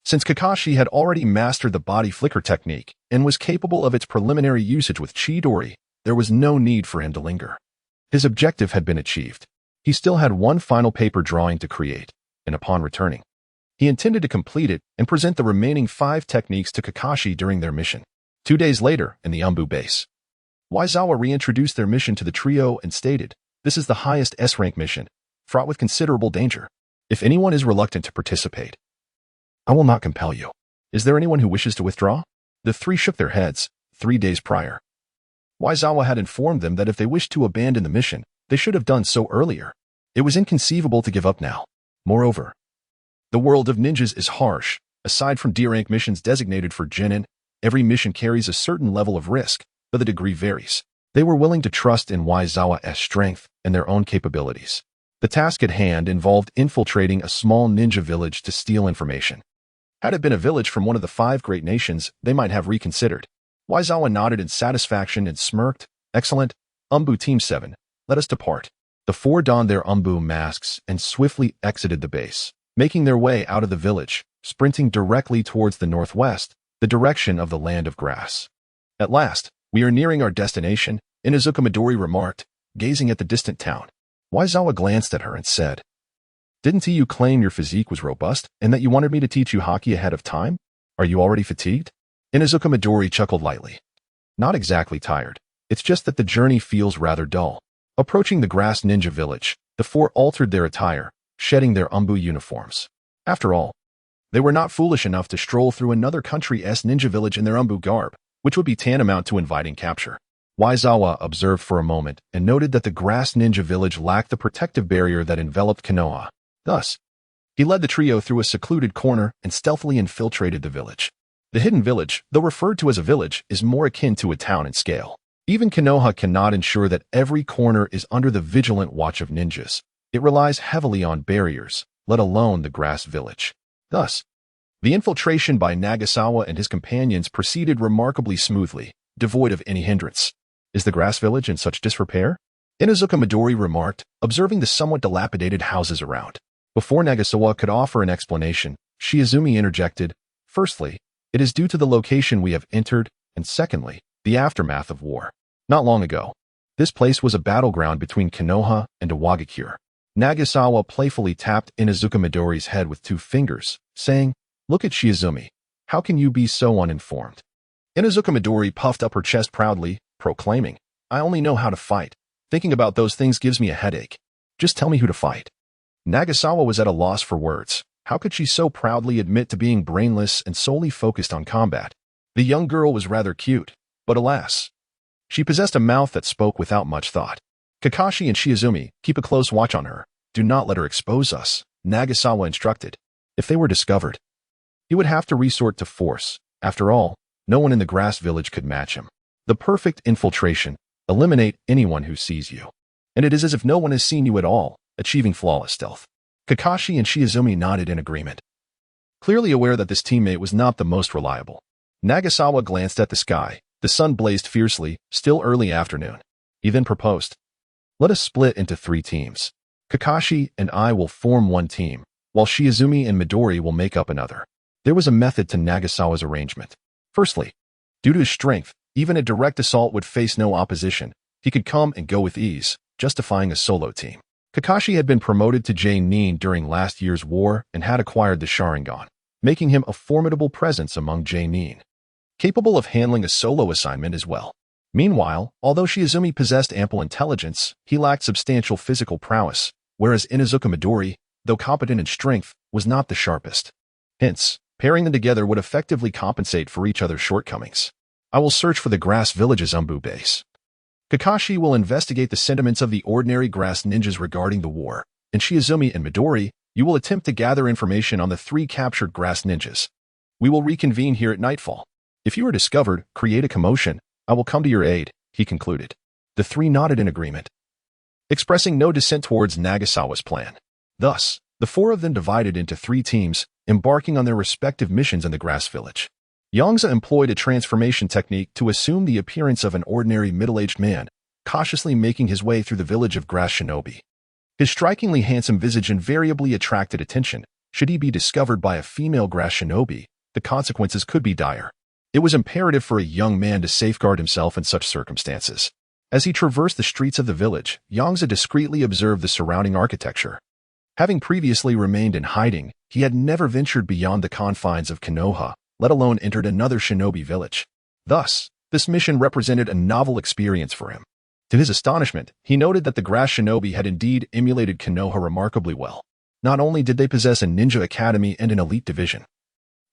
Since Kakashi had already mastered the body flicker technique and was capable of its preliminary usage with Chidori, there was no need for him to linger. His objective had been achieved. He still had one final paper drawing to create, and upon returning, he intended to complete it and present the remaining 5 techniques to Kakashi during their mission. 2 days later, in the Umbu base, Waizawa reintroduced their mission to the trio and stated, "This is the highest S-rank mission, fraught with considerable danger. If anyone is reluctant to participate, I will not compel you. Is there anyone who wishes to withdraw?" The 3 shook their heads. 3 days prior, Waizawa had informed them that if they wished to abandon the mission, they should have done so earlier. It was inconceivable to give up now. Moreover, the world of ninjas is harsh. Aside from D-rank missions designated for genin, every mission carries a certain level of risk, but the degree varies. They were willing to trust in Waizawa's strength and their own capabilities. The task at hand involved infiltrating a small ninja village to steal information. Had it been a village from one of the 5 great nations, they might have reconsidered. Waizawa nodded in satisfaction and smirked. "Excellent. Umbu Team 7, let us depart." The 4 donned their Umbu masks and swiftly exited the base, making their way out of the village, sprinting directly towards the northwest, the direction of the land of grass. "At last, we are nearing our destination," Inuzuka Midori remarked, gazing at the distant town. Waizawa glanced at her and said, "Didn't you claim your physique was robust and that you wanted me to teach you haki ahead of time? Are you already fatigued?" Inuzuka Midori chuckled lightly. "Not exactly tired. It's just that the journey feels rather dull." Approaching the grass ninja village, the 4 altered their attire, shedding their Umbu uniforms. After all, they were not foolish enough to stroll through another country's ninja village in their Umbu garb, which would be tantamount to inviting capture. Waizawa observed for a moment and noted that the grass ninja village lacked the protective barrier that enveloped Konoha. Thus, he led the trio through a secluded corner and stealthily infiltrated the village. The hidden village, though referred to as a village, is more akin to a town in scale. Even Konoha cannot ensure that every corner is under the vigilant watch of ninjas. It relies heavily on barriers, let alone the grass village. Thus, the infiltration by Nagasawa and his companions proceeded remarkably smoothly, devoid of any hindrance. Is the grass village in such disrepair? Inuzuka Midori remarked, observing the somewhat dilapidated houses around. Before Nagasawa could offer an explanation, Shiizumi interjected, "Firstly, it is due to the location we have entered, and secondly, the aftermath of war. Not long ago, this place was a battleground between Konoha and Iwagakure." Nagasawa playfully tapped Inuzuka Midori's head with 2 fingers, saying, "Look at Shiizumi. How can you be so uninformed?" Inuzuka Midori puffed up her chest proudly, proclaiming, "I only know how to fight. Thinking about those things gives me a headache. Just tell me who to fight." Nagasawa was at a loss for words. How could she so proudly admit to being brainless and solely focused on combat? The young girl was rather cute, but alas, she possessed a mouth that spoke without much thought. "Kakashi and Shiizumi, keep a close watch on her. Do not let her expose us," Nagasawa instructed. If they were discovered, he would have to resort to force. After all, no one in the grass village could match him. The perfect infiltration: eliminate anyone who sees you. And it is as if no one has seen you at all, achieving flawless stealth. Kakashi and Shiizumi nodded in agreement, clearly aware that this teammate was not the most reliable. Nagasawa glanced at the sky. The sun blazed fiercely, still early afternoon. He then proposed, "Let us split into 3 teams. Kakashi and I will form one team, while Shiizumi and Midori will make up another." There was a method to Nagasawa's arrangement. Firstly, due to his strength, even a direct assault would face no opposition. He could come and go with ease, justifying a solo team. Kakashi had been promoted to Nin during last year's war and had acquired the Sharingan, making him a formidable presence among Nin, capable of handling a solo assignment as well. Meanwhile, although Shiizumi possessed ample intelligence, he lacked substantial physical prowess, whereas Inuzuka Midori, though competent in strength, was not the sharpest. Hence, pairing them together would effectively compensate for each other's shortcomings. I will search for the grass village's Umbu base. Kakashi will investigate the sentiments of the ordinary grass ninjas regarding the war, and Shiizumi and Midori, you will attempt to gather information on the 3 captured grass ninjas. We will reconvene here at nightfall. If you are discovered, create a commotion. I will come to your aid," he concluded. The 3 nodded in agreement, expressing no dissent towards Nagasawa's plan. Thus, the 4 of them divided into 3 teams, embarking on their respective missions in the grass village. Yongze employed a transformation technique to assume the appearance of an ordinary middle-aged man, cautiously making his way through the village of grass shinobi. His strikingly handsome visage invariably attracted attention. Should he be discovered by a female grass shinobi, the consequences could be dire. It was imperative for a young man to safeguard himself in such circumstances. As he traversed the streets of the village, Yongze discreetly observed the surrounding architecture. Having previously remained in hiding, he had never ventured beyond the confines of Konoha, let alone entered another shinobi village. Thus, this mission represented a novel experience for him. To his astonishment, he noted that the grass shinobi had indeed emulated Konoha remarkably well. Not only did they possess a ninja academy and an elite division,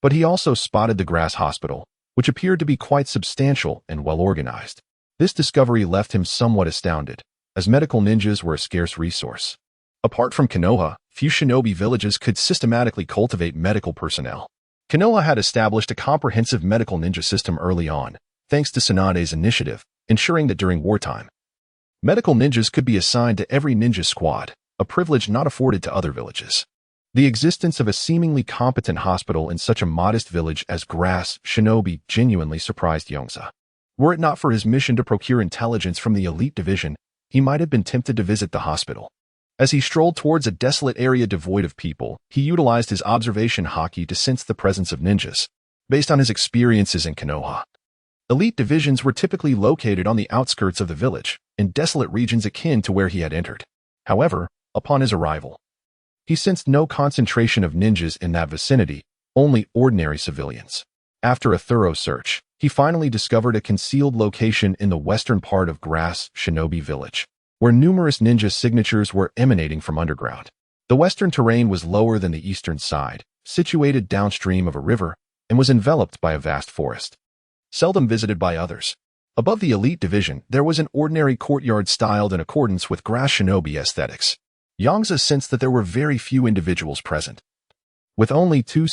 but he also spotted the grass hospital, which appeared to be quite substantial and well-organized. This discovery left him somewhat astounded, as medical ninjas were a scarce resource. Apart from Konoha, few shinobi villages could systematically cultivate medical personnel. Konoha had established a comprehensive medical ninja system early on, thanks to Tsunade's initiative, ensuring that during wartime, medical ninjas could be assigned to every ninja squad, a privilege not afforded to other villages. The existence of a seemingly competent hospital in such a modest village as Grass Shinobi genuinely surprised Yongze. Were it not for his mission to procure intelligence from the elite division, he might have been tempted to visit the hospital. As he strolled towards a desolate area devoid of people, he utilized his observation haki to sense the presence of ninjas. Based on his experiences in Konoha, elite divisions were typically located on the outskirts of the village, in desolate regions akin to where he had entered. However, upon his arrival, he sensed no concentration of ninjas in that vicinity, only ordinary civilians. After a thorough search, he finally discovered a concealed location in the western part of Grass Shinobi Village, where numerous ninja signatures were emanating from underground. The western terrain was lower than the eastern side, situated downstream of a river, and was enveloped by a vast forest, seldom visited by others. Above the elite division, there was an ordinary courtyard styled in accordance with Grass Shinobi aesthetics. Yongze sensed that there were very few individuals present, with only 2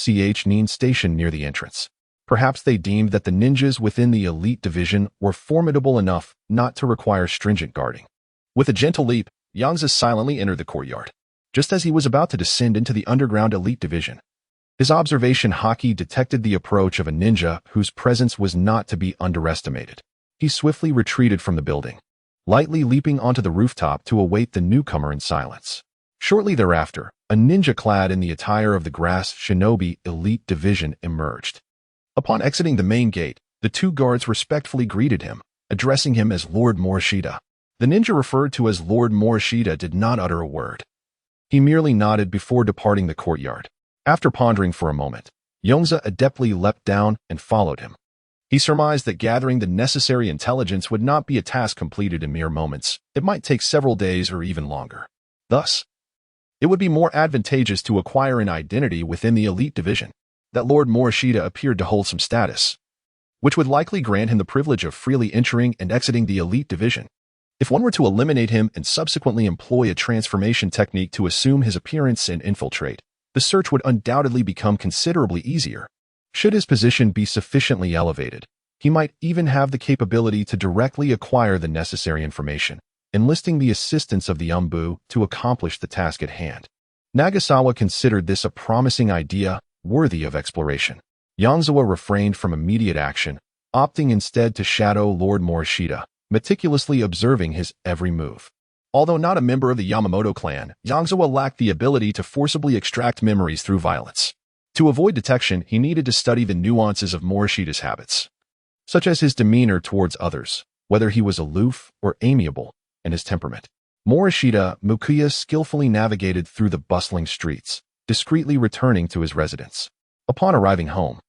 Nin stationed near the entrance. Perhaps they deemed that the ninjas within the elite division were formidable enough not to require stringent guarding. With a gentle leap, Yongze silently entered the courtyard. Just as he was about to descend into the underground elite division, his observation haki detected the approach of a ninja whose presence was not to be underestimated. He swiftly retreated from the building, lightly leaping onto the rooftop to await the newcomer in silence. Shortly thereafter, a ninja clad in the attire of the Grass Shinobi Elite Division emerged. Upon exiting the main gate, the two guards respectfully greeted him, addressing him as Lord Morishita. The ninja referred to as Lord Morishita did not utter a word. He merely nodded before departing the courtyard. After pondering for a moment, Yongze adeptly leapt down and followed him. He surmised that gathering the necessary intelligence would not be a task completed in mere moments. It might take several days or even longer. Thus, it would be more advantageous to acquire an identity within the elite division. That Lord Morishita appeared to hold some status, which would likely grant him the privilege of freely entering and exiting the elite division. If one were to eliminate him and subsequently employ a transformation technique to assume his appearance and infiltrate, the search would undoubtedly become considerably easier. Should his position be sufficiently elevated, he might even have the capability to directly acquire the necessary information, enlisting the assistance of the Umbu to accomplish the task at hand. Nagasawa considered this a promising idea, worthy of exploration. Yongze refrained from immediate action, opting instead to shadow Lord Morishita, meticulously observing his every move. Although not a member of the Yamamoto clan, Yongze lacked the ability to forcibly extract memories through violence. To avoid detection, he needed to study the nuances of Morishita's habits, such as his demeanor towards others, whether he was aloof or amiable, and his temperament. Morishita Mukuya skillfully navigated through the bustling streets, discreetly returning to his residence. Upon arriving home,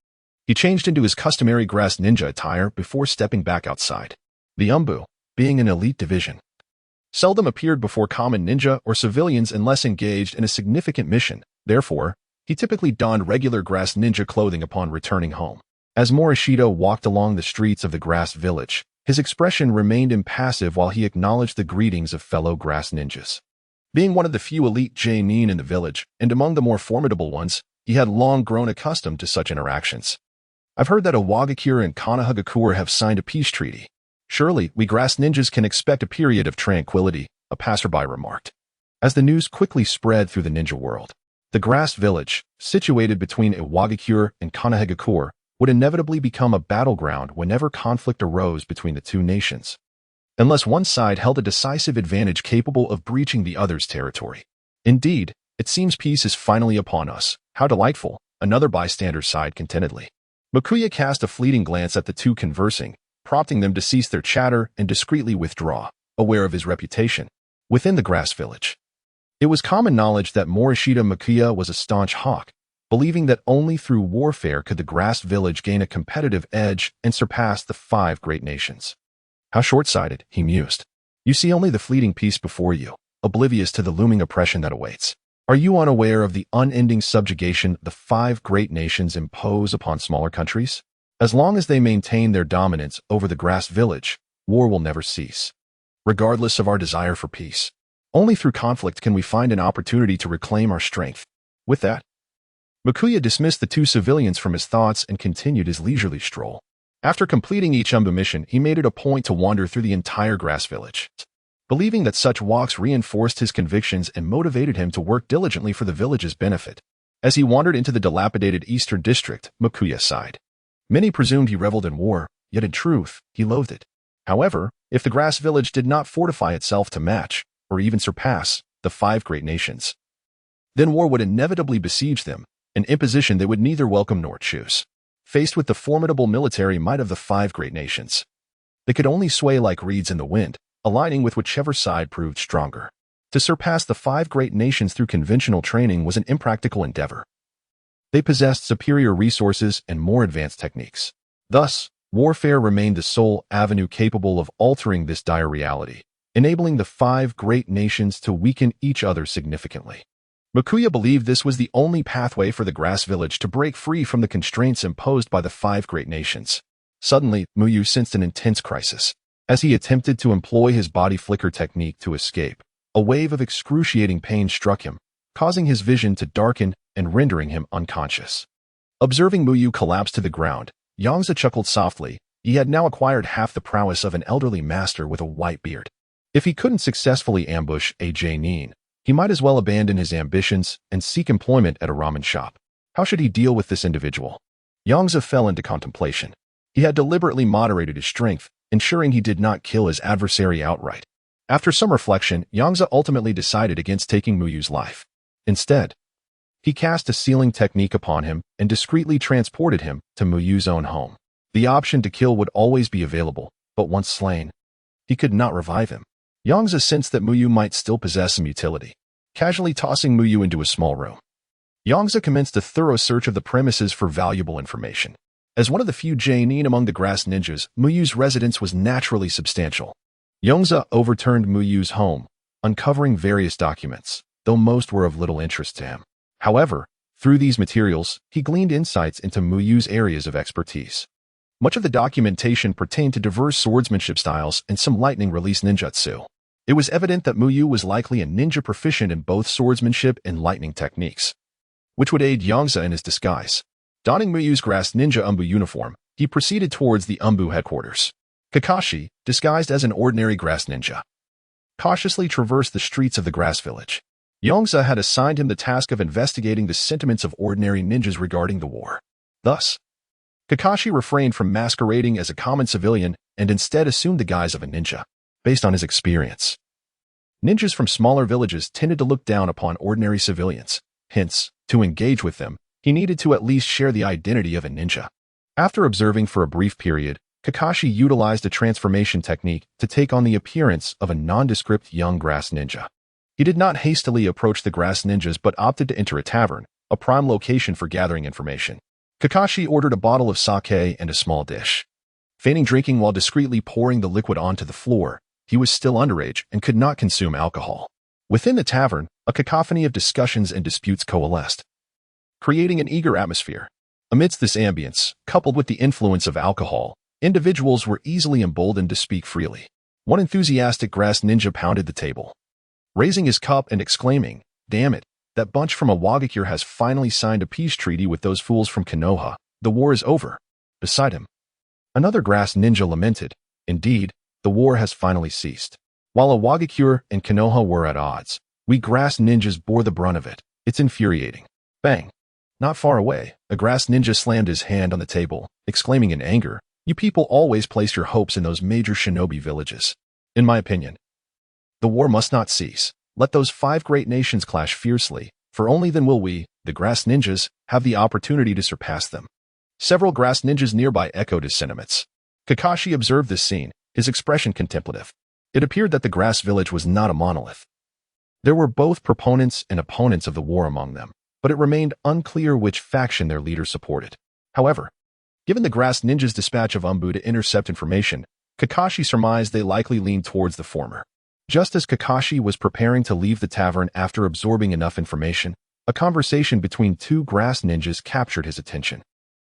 he changed into his customary grass ninja attire before stepping back outside. The Umbu, being an elite division, seldom appeared before common ninja or civilians unless engaged in a significant mission. Therefore, he typically donned regular grass ninja clothing upon returning home. As Morishita walked along the streets of the Grass Village, his expression remained impassive while he acknowledged the greetings of fellow grass ninjas. Being one of the few elite genin in the village, and among the more formidable ones, he had long grown accustomed to such interactions. I've heard that Iwagakure and Konoha have signed a peace treaty. Surely, we grass ninjas can expect a period of tranquility, a passerby remarked. As the news quickly spread through the ninja world, the Grass Village, situated between Iwagakure and Konoha, would inevitably become a battleground whenever conflict arose between the two nations, unless one side held a decisive advantage capable of breaching the other's territory. Indeed, it seems peace is finally upon us. How delightful, another bystander sighed contentedly. Mukuya cast a fleeting glance at the two conversing, prompting them to cease their chatter and discreetly withdraw, aware of his reputation within the Grass Village. It was common knowledge that Morishita Mukuya was a staunch hawk, believing that only through warfare could the Grass Village gain a competitive edge and surpass the 5 great nations. How short-sighted, he mused. You see only the fleeting peace before you, oblivious to the looming oppression that awaits. Are you unaware of the unending subjugation the 5 great nations impose upon smaller countries? As long as they maintain their dominance over the Grass Village, war will never cease. Regardless of our desire for peace, only through conflict can we find an opportunity to reclaim our strength. With that, Mukuya dismissed the 2 civilians from his thoughts and continued his leisurely stroll. After completing each Umbu mission, he made it a point to wander through the entire Grass Village, believing that such walks reinforced his convictions and motivated him to work diligently for the village's benefit. As he wandered into the dilapidated Eastern District, Mukuya sighed. Many presumed he reveled in war, yet in truth, he loathed it. However, if the Grass Village did not fortify itself to match, or even surpass, the 5 great nations, then war would inevitably besiege them, an imposition they would neither welcome nor choose. Faced with the formidable military might of the 5 great nations, they could only sway like reeds in the wind, aligning with whichever side proved stronger. To surpass the 5 great nations through conventional training was an impractical endeavor. They possessed superior resources and more advanced techniques. Thus, warfare remained the sole avenue capable of altering this dire reality, enabling the 5 great nations to weaken each other significantly. Mukuya believed this was the only pathway for the Grass Village to break free from the constraints imposed by the 5 great nations. Suddenly, Muyu sensed an intense crisis. As he attempted to employ his body flicker technique to escape, a wave of excruciating pain struck him, causing his vision to darken and rendering him unconscious. Observing Muyu collapse to the ground, Yongze chuckled softly. He had now acquired half the prowess of an elderly master with a white beard. If he couldn't successfully ambush a Jainin, he might as well abandon his ambitions and seek employment at a ramen shop. How should he deal with this individual? Yongze fell into contemplation. He had deliberately moderated his strength, ensuring he did not kill his adversary outright. After some reflection, Yongze ultimately decided against taking Muyu's life. Instead, he cast a sealing technique upon him and discreetly transported him to Muyu's own home. The option to kill would always be available, but once slain, he could not revive him. Yongze sensed that Muyu might still possess some utility. Casually tossing Muyu into a small room, Yongze commenced a thorough search of the premises for valuable information. As one of the few Jainin among the grass ninjas, Muyu's residence was naturally substantial. Yongze overturned Muyu's home, uncovering various documents, though most were of little interest to him. However, through these materials, he gleaned insights into Muyu's areas of expertise. Much of the documentation pertained to diverse swordsmanship styles and some lightning-release ninjutsu. It was evident that Muyu was likely a ninja proficient in both swordsmanship and lightning techniques, which would aid Yongze in his disguise. Donning Muyu's grass ninja Umbu uniform, he proceeded towards the Umbu headquarters. Kakashi, disguised as an ordinary grass ninja, cautiously traversed the streets of the grass village. Yongze had assigned him the task of investigating the sentiments of ordinary ninjas regarding the war. Thus, Kakashi refrained from masquerading as a common civilian and instead assumed the guise of a ninja. Based on his experience, ninjas from smaller villages tended to look down upon ordinary civilians. Hence, to engage with them, he needed to at least share the identity of a ninja. After observing for a brief period, Kakashi utilized a transformation technique to take on the appearance of a nondescript young grass ninja. He did not hastily approach the grass ninjas but opted to enter a tavern, a prime location for gathering information. Kakashi ordered a bottle of sake and a small dish. Feigning drinking while discreetly pouring the liquid onto the floor, he was still underage and could not consume alcohol. Within the tavern, a cacophony of discussions and disputes coalesced, creating an eager atmosphere. Amidst this ambience, coupled with the influence of alcohol, individuals were easily emboldened to speak freely. One enthusiastic grass ninja pounded the table, raising his cup and exclaiming, "Damn it, that bunch from Awagakure has finally signed a peace treaty with those fools from Konoha. The war is over." Beside him, another grass ninja lamented, "Indeed, the war has finally ceased. While Awagakure and Konoha were at odds, we grass ninjas bore the brunt of it. It's infuriating." Bang! Not far away, a grass ninja slammed his hand on the table, exclaiming in anger, "You people always place your hopes in those major shinobi villages. In my opinion, the war must not cease. Let those 5 great nations clash fiercely, for only then will we, the grass ninjas, have the opportunity to surpass them." Several grass ninjas nearby echoed his sentiments. Kakashi observed this scene, his expression contemplative. It appeared that the grass village was not a monolith. There were both proponents and opponents of the war among them, but it remained unclear which faction their leader supported. However, given the grass ninjas' dispatch of Umbu to intercept information, Kakashi surmised they likely leaned towards the former. Just as Kakashi was preparing to leave the tavern after absorbing enough information, a conversation between 2 grass ninjas captured his attention.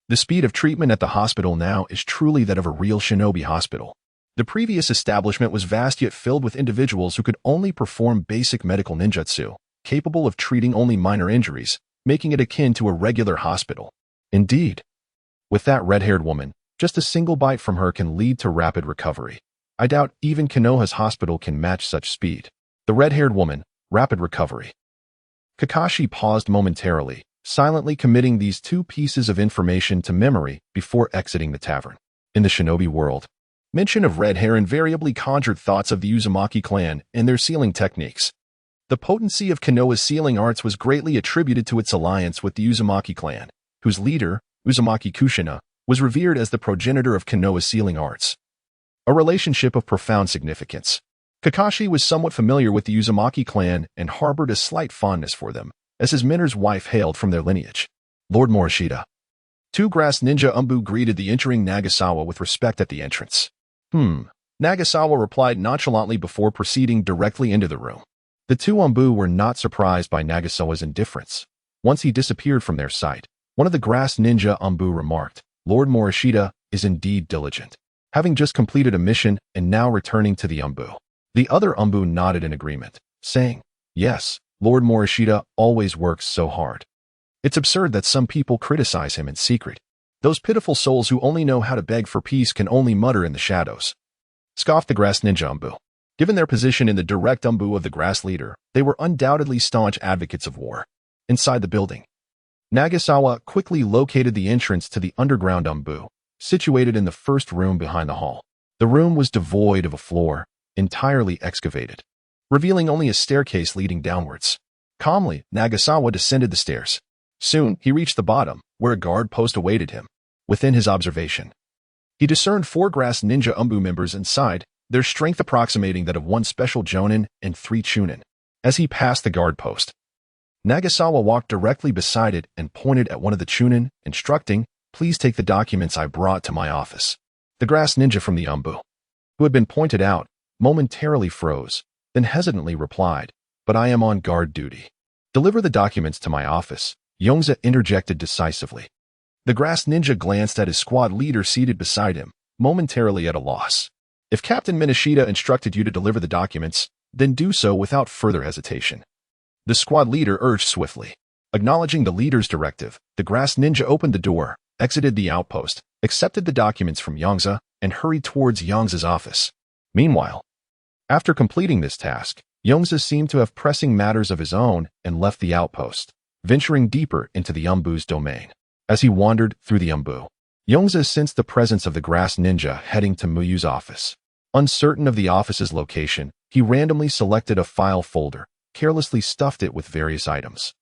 The speed of treatment at the hospital now is truly that of a real shinobi hospital. The previous establishment was vast yet filled with individuals who could only perform basic medical ninjutsu, capable of treating only minor injuries, making it akin to a regular hospital. Indeed, with that red-haired woman, just a single bite from her can lead to rapid recovery. I doubt even Konoha's hospital can match such speed. The red-haired woman, rapid recovery. Kakashi paused momentarily, silently committing these 2 pieces of information to memory before exiting the tavern. In the shinobi world, mention of red hair invariably conjured thoughts of the Uzumaki clan and their sealing techniques. The potency of Konoha's sealing arts was greatly attributed to its alliance with the Uzumaki clan, whose leader, Uzumaki Kushina, was revered as the progenitor of Konoha's sealing arts. A relationship of profound significance. Kakashi was somewhat familiar with the Uzumaki clan and harbored a slight fondness for them, as his mentor's wife hailed from their lineage. Lord Morishita. 2 grass ninja Umbu greeted the entering Nagasawa with respect at the entrance. Nagasawa replied nonchalantly before proceeding directly into the room. The 2 Umbu were not surprised by Nagasawa's indifference. Once he disappeared from their sight, one of the grass ninja Umbu remarked, "Lord Morishita is indeed diligent, having just completed a mission and now returning to the Umbu." The other Umbu nodded in agreement, saying, "Yes, Lord Morishita always works so hard. It's absurd that some people criticize him in secret." Those pitiful souls who only know how to beg for peace can only mutter in the shadows. Scoffed the grass ninja Umbu. Given their position in the direct Umbu of the grass leader, they were undoubtedly staunch advocates of war. Inside the building, Nagasawa quickly located the entrance to the underground Umbu, situated in the first room behind the hall. The room was devoid of a floor, entirely excavated, revealing only a staircase leading downwards. Calmly, Nagasawa descended the stairs. Soon, he reached the bottom, where a guard post awaited him. Within his observation, he discerned 4 grass ninja Umbu members inside, their strength approximating that of 1 special jonin and 3 chunin. As he passed the guard post, Nagasawa walked directly beside it and pointed at one of the chunin, instructing, "Please take the documents I brought to my office." The grass ninja from the Umbu, who had been pointed out, momentarily froze, then hesitantly replied, "But I am on guard duty." "Deliver the documents to my office," Yongze interjected decisively. The grass ninja glanced at his squad leader seated beside him, momentarily at a loss. "If Captain Minishita instructed you to deliver the documents, then do so without further hesitation," the squad leader urged swiftly. Acknowledging the leader's directive, the grass ninja opened the door, exited the outpost, accepted the documents from Yongze, and hurried towards Yongze's office. Meanwhile, after completing this task, Yongze seemed to have pressing matters of his own and left the outpost, venturing deeper into the Umbu's domain. As he wandered through the Umbu, Yongze sensed the presence of the grass ninja heading to Muyu's office. Uncertain of the office's location, he randomly selected a file folder, carelessly stuffed it with various items,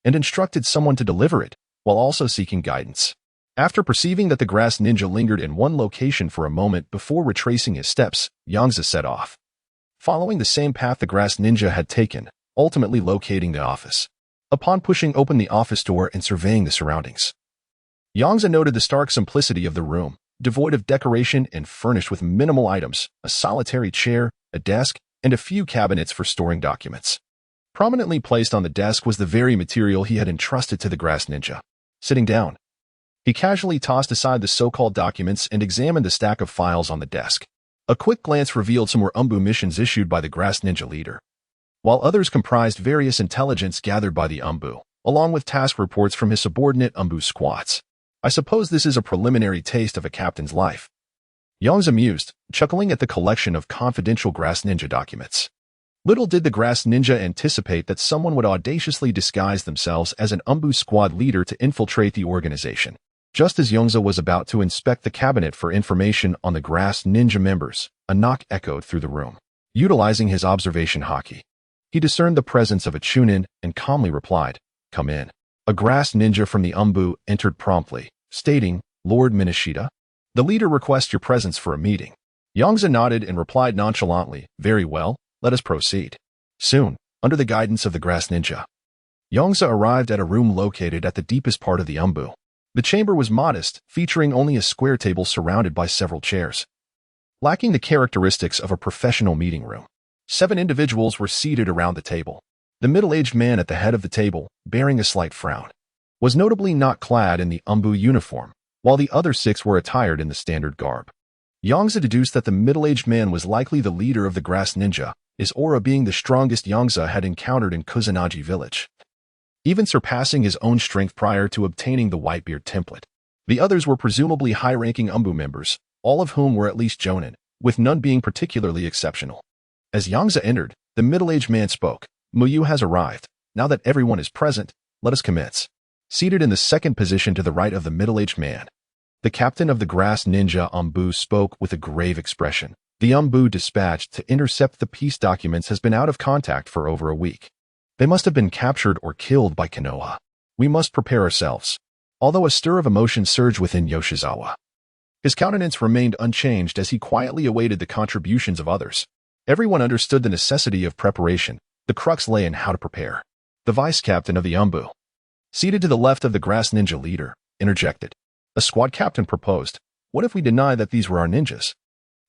and instructed someone to deliver it, while also seeking guidance. After perceiving that the grass ninja lingered in one location for a moment before retracing his steps, Yongze set off, following the same path the grass ninja had taken, ultimately locating the office. Upon pushing open the office door and surveying the surroundings, Yongze noted the stark simplicity of the room, devoid of decoration and furnished with minimal items, a solitary chair, a desk, and a few cabinets for storing documents. Prominently placed on the desk was the very material he had entrusted to the grass ninja. Sitting down, he casually tossed aside the so-called documents and examined the stack of files on the desk. A quick glance revealed some were Umbu missions issued by the grass ninja leader, while others comprised various intelligence gathered by the Umbu, along with task reports from his subordinate Umbu squads. "I suppose this is a preliminary taste of a captain's life," Yongze mused, chuckling at the collection of confidential grass ninja documents. Little did the grass ninja anticipate that someone would audaciously disguise themselves as an Umbu squad leader to infiltrate the organization. Just as Yongze was about to inspect the cabinet for information on the grass ninja members, a knock echoed through the room. Utilizing his observation haki, he discerned the presence of a chunin and calmly replied, "Come in." A grass ninja from the Umbu entered promptly, stating, "Lord Minishita, the leader requests your presence for a meeting." Yongze nodded and replied nonchalantly, "Very well, let us proceed." Soon, under the guidance of the grass ninja, Yongze arrived at a room located at the deepest part of the Umbu. The chamber was modest, featuring only a square table surrounded by several chairs. Lacking the characteristics of a professional meeting room, 7 individuals were seated around the table. The middle-aged man at the head of the table, bearing a slight frown, was notably not clad in the Umbu uniform, while the other 6 were attired in the standard garb. Yongze deduced that the middle-aged man was likely the leader of the grass ninja, his aura being the strongest Yongze had encountered in Kusanagi Village, even surpassing his own strength prior to obtaining the Whitebeard template. The others were presumably high-ranking Umbu members, all of whom were at least jonin, with none being particularly exceptional. As Yongze entered, the middle-aged man spoke. "Muyu has arrived. Now that everyone is present, let us commence." Seated in the second position to the right of the middle-aged man, the captain of the grass ninja Umbu spoke with a grave expression. "The Umbu dispatched to intercept the peace documents has been out of contact for over a week. They must have been captured or killed by Konoha. We must prepare ourselves." Although a stir of emotion surged within Yoshizawa, his countenance remained unchanged as he quietly awaited the contributions of others. Everyone understood the necessity of preparation. The crux lay in how to prepare. The vice-captain of the Umbu, seated to the left of the grass ninja leader, interjected. A squad captain proposed, "What if we deny that these were our ninjas?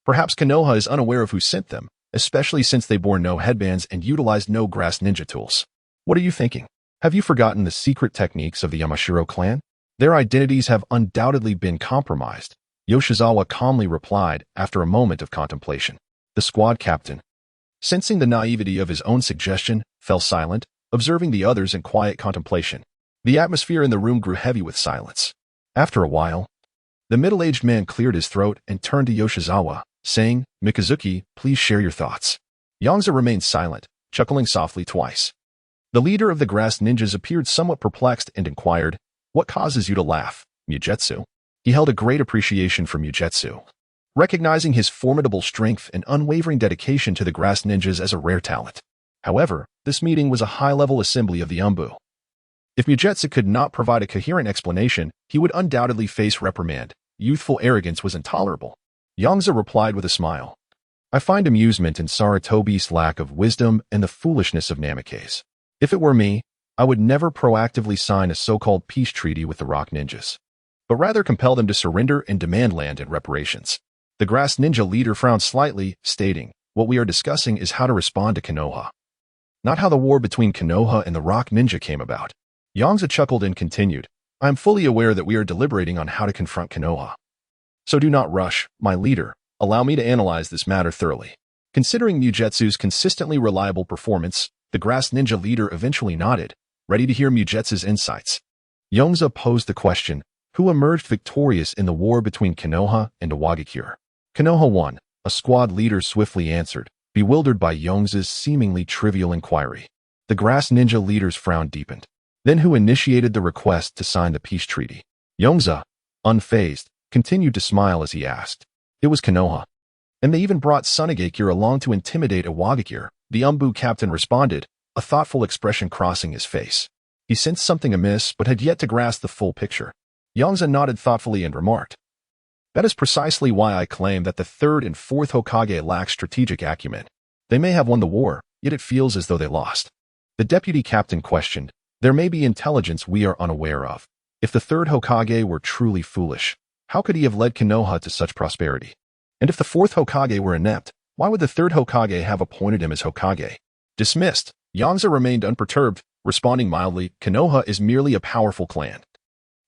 Perhaps Konoha is unaware of who sent them, especially since they bore no headbands and utilized no grass ninja tools. What are you thinking? Have you forgotten the secret techniques of the Yamashiro clan? Their identities have undoubtedly been compromised," Yoshizawa calmly replied after a moment of contemplation. The squad captain, sensing the naivety of his own suggestion, fell silent, observing the others in quiet contemplation. The atmosphere in the room grew heavy with silence. After a while, the middle-aged man cleared his throat and turned to Yoshizawa, saying, "Mikazuki, please share your thoughts." Yongze remained silent, chuckling softly twice. The leader of the grass ninjas appeared somewhat perplexed and inquired, "What causes you to laugh, Mugetsu?" He held a great appreciation for Mugetsu, recognizing his formidable strength and unwavering dedication to the grass ninjas as a rare talent. However, this meeting was a high-level assembly of the Umbu. If Mugetsu could not provide a coherent explanation, he would undoubtedly face reprimand. Youthful arrogance was intolerable. Yongze replied with a smile. "I find amusement in Sarutobi's lack of wisdom and the foolishness of Namikaze. If it were me, I would never proactively sign a so-called peace treaty with the rock ninjas, but rather compel them to surrender and demand land and reparations." The grass ninja leader frowned slightly, stating, "What we are discussing is how to respond to Konoha, not how the war between Konoha and the rock ninja came about." Yongze chuckled and continued, "I am fully aware that we are deliberating on how to confront Konoha. So do not rush, my leader. Allow me to analyze this matter thoroughly." Considering Mugetsu's consistently reliable performance, the grass ninja leader eventually nodded, ready to hear Mugetsu's insights. Yongze posed the question, "Who emerged victorious in the war between Konoha and Iwagakure?" "Konoha won," a squad leader swiftly answered, bewildered by Yongze's seemingly trivial inquiry. The grass ninja leader's frown deepened. "Then who initiated the request to sign the peace treaty?" Yongze, unfazed, continued to smile as he asked. "It was Konoha. And they even brought Sunagakure along to intimidate Iwagakure," the Umbu captain responded, a thoughtful expression crossing his face. He sensed something amiss but had yet to grasp the full picture. Yongze nodded thoughtfully and remarked, "That is precisely why I claim that the third and fourth Hokage lack strategic acumen. They may have won the war, yet it feels as though they lost." The deputy captain questioned, "There may be intelligence we are unaware of. If the third Hokage were truly foolish, how could he have led Konoha to such prosperity? And if the fourth Hokage were inept, why would the third Hokage have appointed him as Hokage?" Dismissed, Yongze remained unperturbed, responding mildly, "Konoha is merely a powerful clan.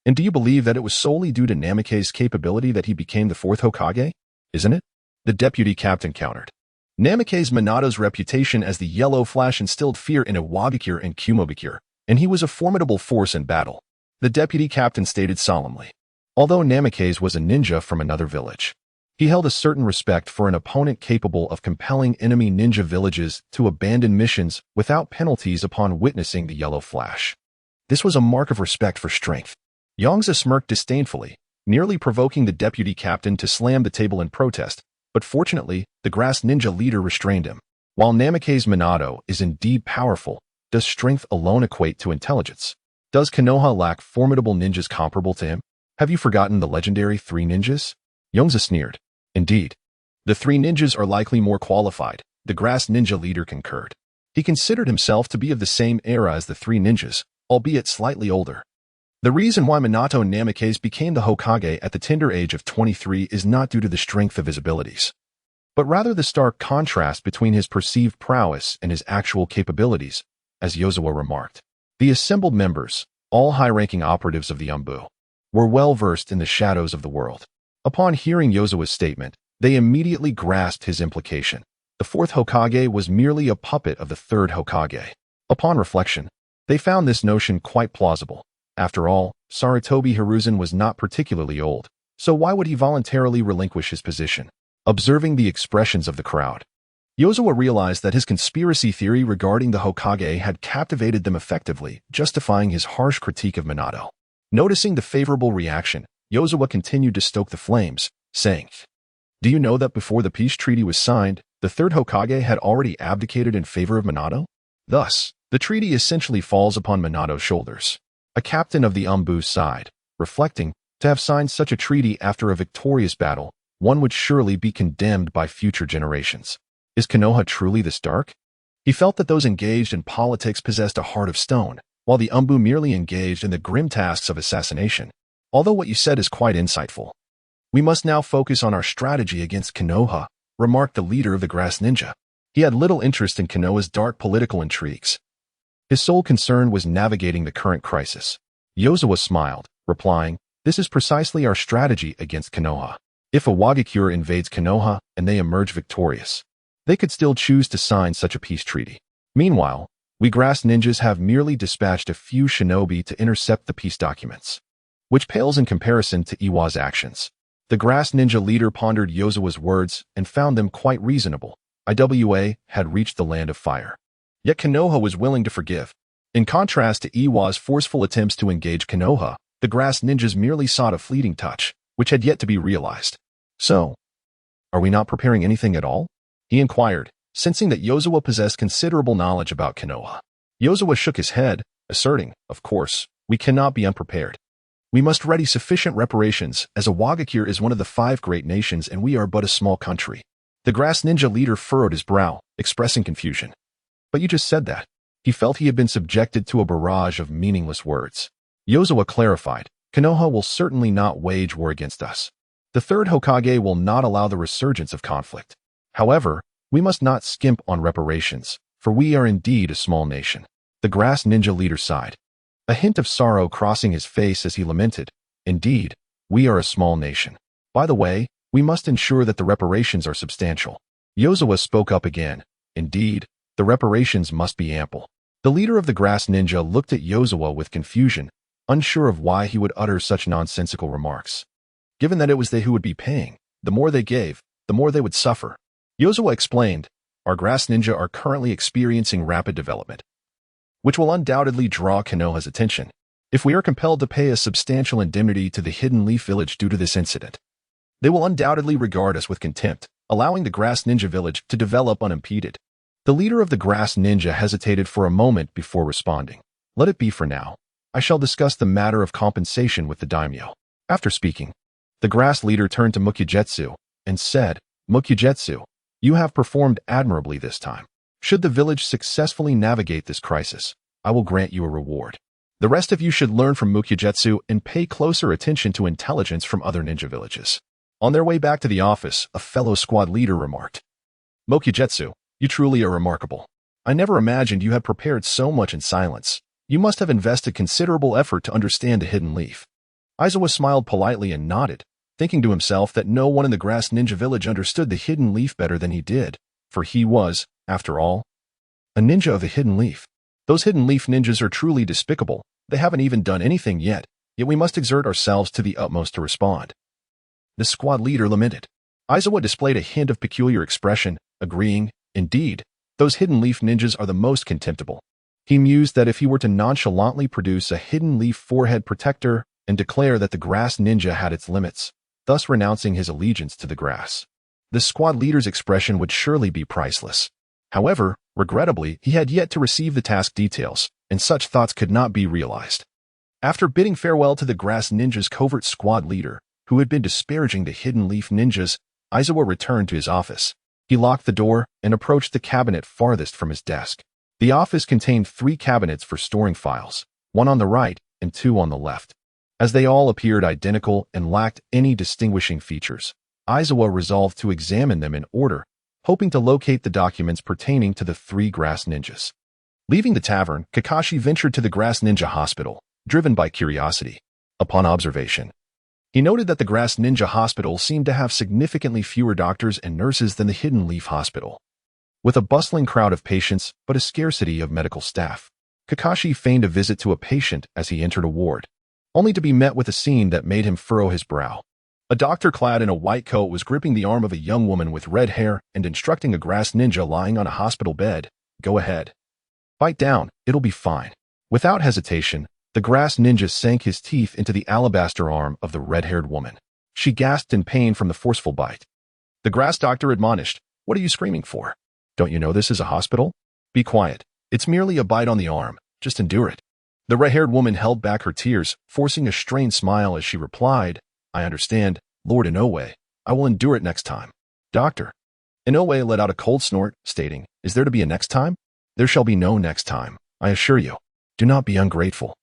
And do you believe that it was solely due to Namikaze's capability that he became the fourth Hokage? Isn't it?" The deputy captain countered. Namikaze Minato's reputation as the Yellow Flash instilled fear in Iwagakure and Kumobakure, and he was a formidable force in battle. The deputy captain stated solemnly. Although Namikaze was a ninja from another village, he held a certain respect for an opponent capable of compelling enemy ninja villages to abandon missions without penalties upon witnessing the Yellow Flash. This was a mark of respect for strength. Yongze smirked disdainfully, nearly provoking the deputy captain to slam the table in protest, but fortunately, the grass ninja leader restrained him. While Namikaze Minato is indeed powerful, does strength alone equate to intelligence? Does Konoha lack formidable ninjas comparable to him? Have you forgotten the legendary three ninjas? Yongze sneered. Indeed. The three ninjas are likely more qualified, the grass ninja leader concurred. He considered himself to be of the same era as the three ninjas, albeit slightly older. The reason why Minato Namikaze became the Hokage at the tender age of 23 is not due to the strength of his abilities, but rather the stark contrast between his perceived prowess and his actual capabilities, as Yozawa remarked. The assembled members, all high-ranking operatives of the Umbu, were well-versed in the shadows of the world. Upon hearing Yozawa's statement, they immediately grasped his implication. The fourth Hokage was merely a puppet of the third Hokage. Upon reflection, they found this notion quite plausible. After all, Sarutobi Hiruzen was not particularly old, so why would he voluntarily relinquish his position? Observing the expressions of the crowd, Yozawa realized that his conspiracy theory regarding the Hokage had captivated them effectively, justifying his harsh critique of Minato. Noticing the favorable reaction, Yozawa continued to stoke the flames, saying, "Do you know that before the peace treaty was signed, the third Hokage had already abdicated in favor of Minato? Thus, the treaty essentially falls upon Minato's shoulders." A captain of the Umbu sighed, reflecting, to have signed such a treaty after a victorious battle, one would surely be condemned by future generations. Is Konoha truly this dark? He felt that those engaged in politics possessed a heart of stone, while the Umbu merely engaged in the grim tasks of assassination. Although what you said is quite insightful. "We must now focus on our strategy against Konoha," remarked the leader of the grass ninja. He had little interest in Konoha's dark political intrigues. His sole concern was navigating the current crisis. Yozawa smiled, replying, "This is precisely our strategy against Konoha. If Iwagakure invades Konoha and they emerge victorious, they could still choose to sign such a peace treaty. Meanwhile, we grass ninjas have merely dispatched a few shinobi to intercept the peace documents. which pales in comparison to Iwa's actions. The grass ninja leader pondered Yozawa's words and found them quite reasonable. Iwa had reached the land of fire. Yet Konoha was willing to forgive. In contrast to Iwa's forceful attempts to engage Konoha, the grass ninjas merely sought a fleeting touch, which had yet to be realized. So, are we not preparing anything at all? He inquired, sensing that Yozawa possessed considerable knowledge about Konoha. Yozawa shook his head, asserting, of course, we cannot be unprepared. We must ready sufficient reparations, as Awagakure is one of the 5 great nations and we are but a small country. The grass ninja leader furrowed his brow, expressing confusion. But you just said that. He felt he had been subjected to a barrage of meaningless words. Yozawa clarified, Konoha will certainly not wage war against us. The third Hokage will not allow the resurgence of conflict. However, we must not skimp on reparations, for we are indeed a small nation. The grass ninja leader sighed, a hint of sorrow crossing his face as he lamented, indeed, we are a small nation. By the way, we must ensure that the reparations are substantial. Yozawa spoke up again, indeed, the reparations must be ample. The leader of the grass ninja looked at Yozawa with confusion, unsure of why he would utter such nonsensical remarks. Given that it was they who would be paying, the more they gave, the more they would suffer. Yozawa explained, our grass ninja are currently experiencing rapid development, which will undoubtedly draw Konoha's attention. If we are compelled to pay a substantial indemnity to the Hidden Leaf Village due to this incident, they will undoubtedly regard us with contempt, allowing the grass ninja village to develop unimpeded. The leader of the grass ninja hesitated for a moment before responding. Let it be for now. I shall discuss the matter of compensation with the daimyo. After speaking, the grass leader turned to Mukujutsu and said, Mukujutsu, you have performed admirably this time. Should the village successfully navigate this crisis, I will grant you a reward. The rest of you should learn from Mukujutsu and pay closer attention to intelligence from other ninja villages. On their way back to the office, a fellow squad leader remarked, Mokujutsu, you truly are remarkable. I never imagined you had prepared so much in silence. You must have invested considerable effort to understand the hidden leaf. Aizawa smiled politely and nodded, thinking to himself that no one in the grass ninja village understood the hidden leaf better than he did, for he was, after all, a ninja of the hidden leaf. Those hidden leaf ninjas are truly despicable. They haven't even done anything yet we must exert ourselves to the utmost to respond. The squad leader lamented. Aizawa displayed a hint of peculiar expression, agreeing, indeed, those hidden leaf ninjas are the most contemptible. He mused that if he were to nonchalantly produce a hidden leaf forehead protector and declare that the grass ninja had its limits, thus renouncing his allegiance to the grass, the squad leader's expression would surely be priceless. However, regrettably, he had yet to receive the task details, and such thoughts could not be realized. After bidding farewell to the grass ninja's covert squad leader, who had been disparaging the hidden leaf ninjas, Aizawa returned to his office. He locked the door and approached the cabinet farthest from his desk. The office contained 3 cabinets for storing files, 1 on the right and 2 on the left. As they all appeared identical and lacked any distinguishing features, Aizawa resolved to examine them in order, hoping to locate the documents pertaining to the 3 grass ninjas. Leaving the tavern, Kakashi ventured to the grass ninja hospital, driven by curiosity. Upon observation, he noted that the grass ninja hospital seemed to have significantly fewer doctors and nurses than the Hidden Leaf Hospital. With a bustling crowd of patients but a scarcity of medical staff, Kakashi feigned a visit to a patient as he entered a ward, only to be met with a scene that made him furrow his brow. A doctor clad in a white coat was gripping the arm of a young woman with red hair and instructing a grass ninja lying on a hospital bed, "Go ahead. Bite down, it'll be fine." Without hesitation, the grass ninja sank his teeth into the alabaster arm of the red-haired woman. She gasped in pain from the forceful bite. The grass doctor admonished, "What are you screaming for? Don't you know this is a hospital? Be quiet. It's merely a bite on the arm. Just endure it." The red-haired woman held back her tears, forcing a strained smile as she replied, "I understand, Lord Inoue. I will endure it next time." "Doctor." Inoue let out a cold snort, stating, "Is there to be a next time? There shall be no next time, I assure you. Do not be ungrateful.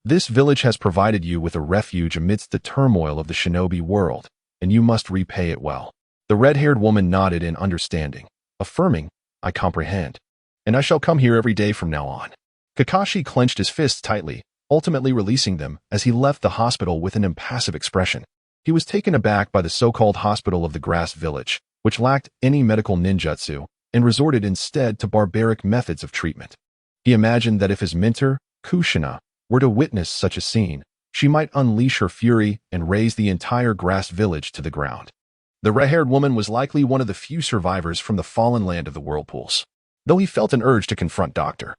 This village has provided you with a refuge amidst the turmoil of the shinobi world, and you must repay it well." The red-haired woman nodded in understanding, affirming, "I comprehend, and I shall come here every day from now on." Kakashi clenched his fists tightly, ultimately releasing them as he left the hospital with an impassive expression. He was taken aback by the so-called hospital of the grass village, which lacked any medical ninjutsu and resorted instead to barbaric methods of treatment. He imagined that if his mentor, Kushina, were to witness such a scene, She might unleash her fury and raise the entire grass village to the ground. The red-haired woman was likely one of the few survivors from the fallen land of the whirlpools. Though he felt an urge to confront Dr.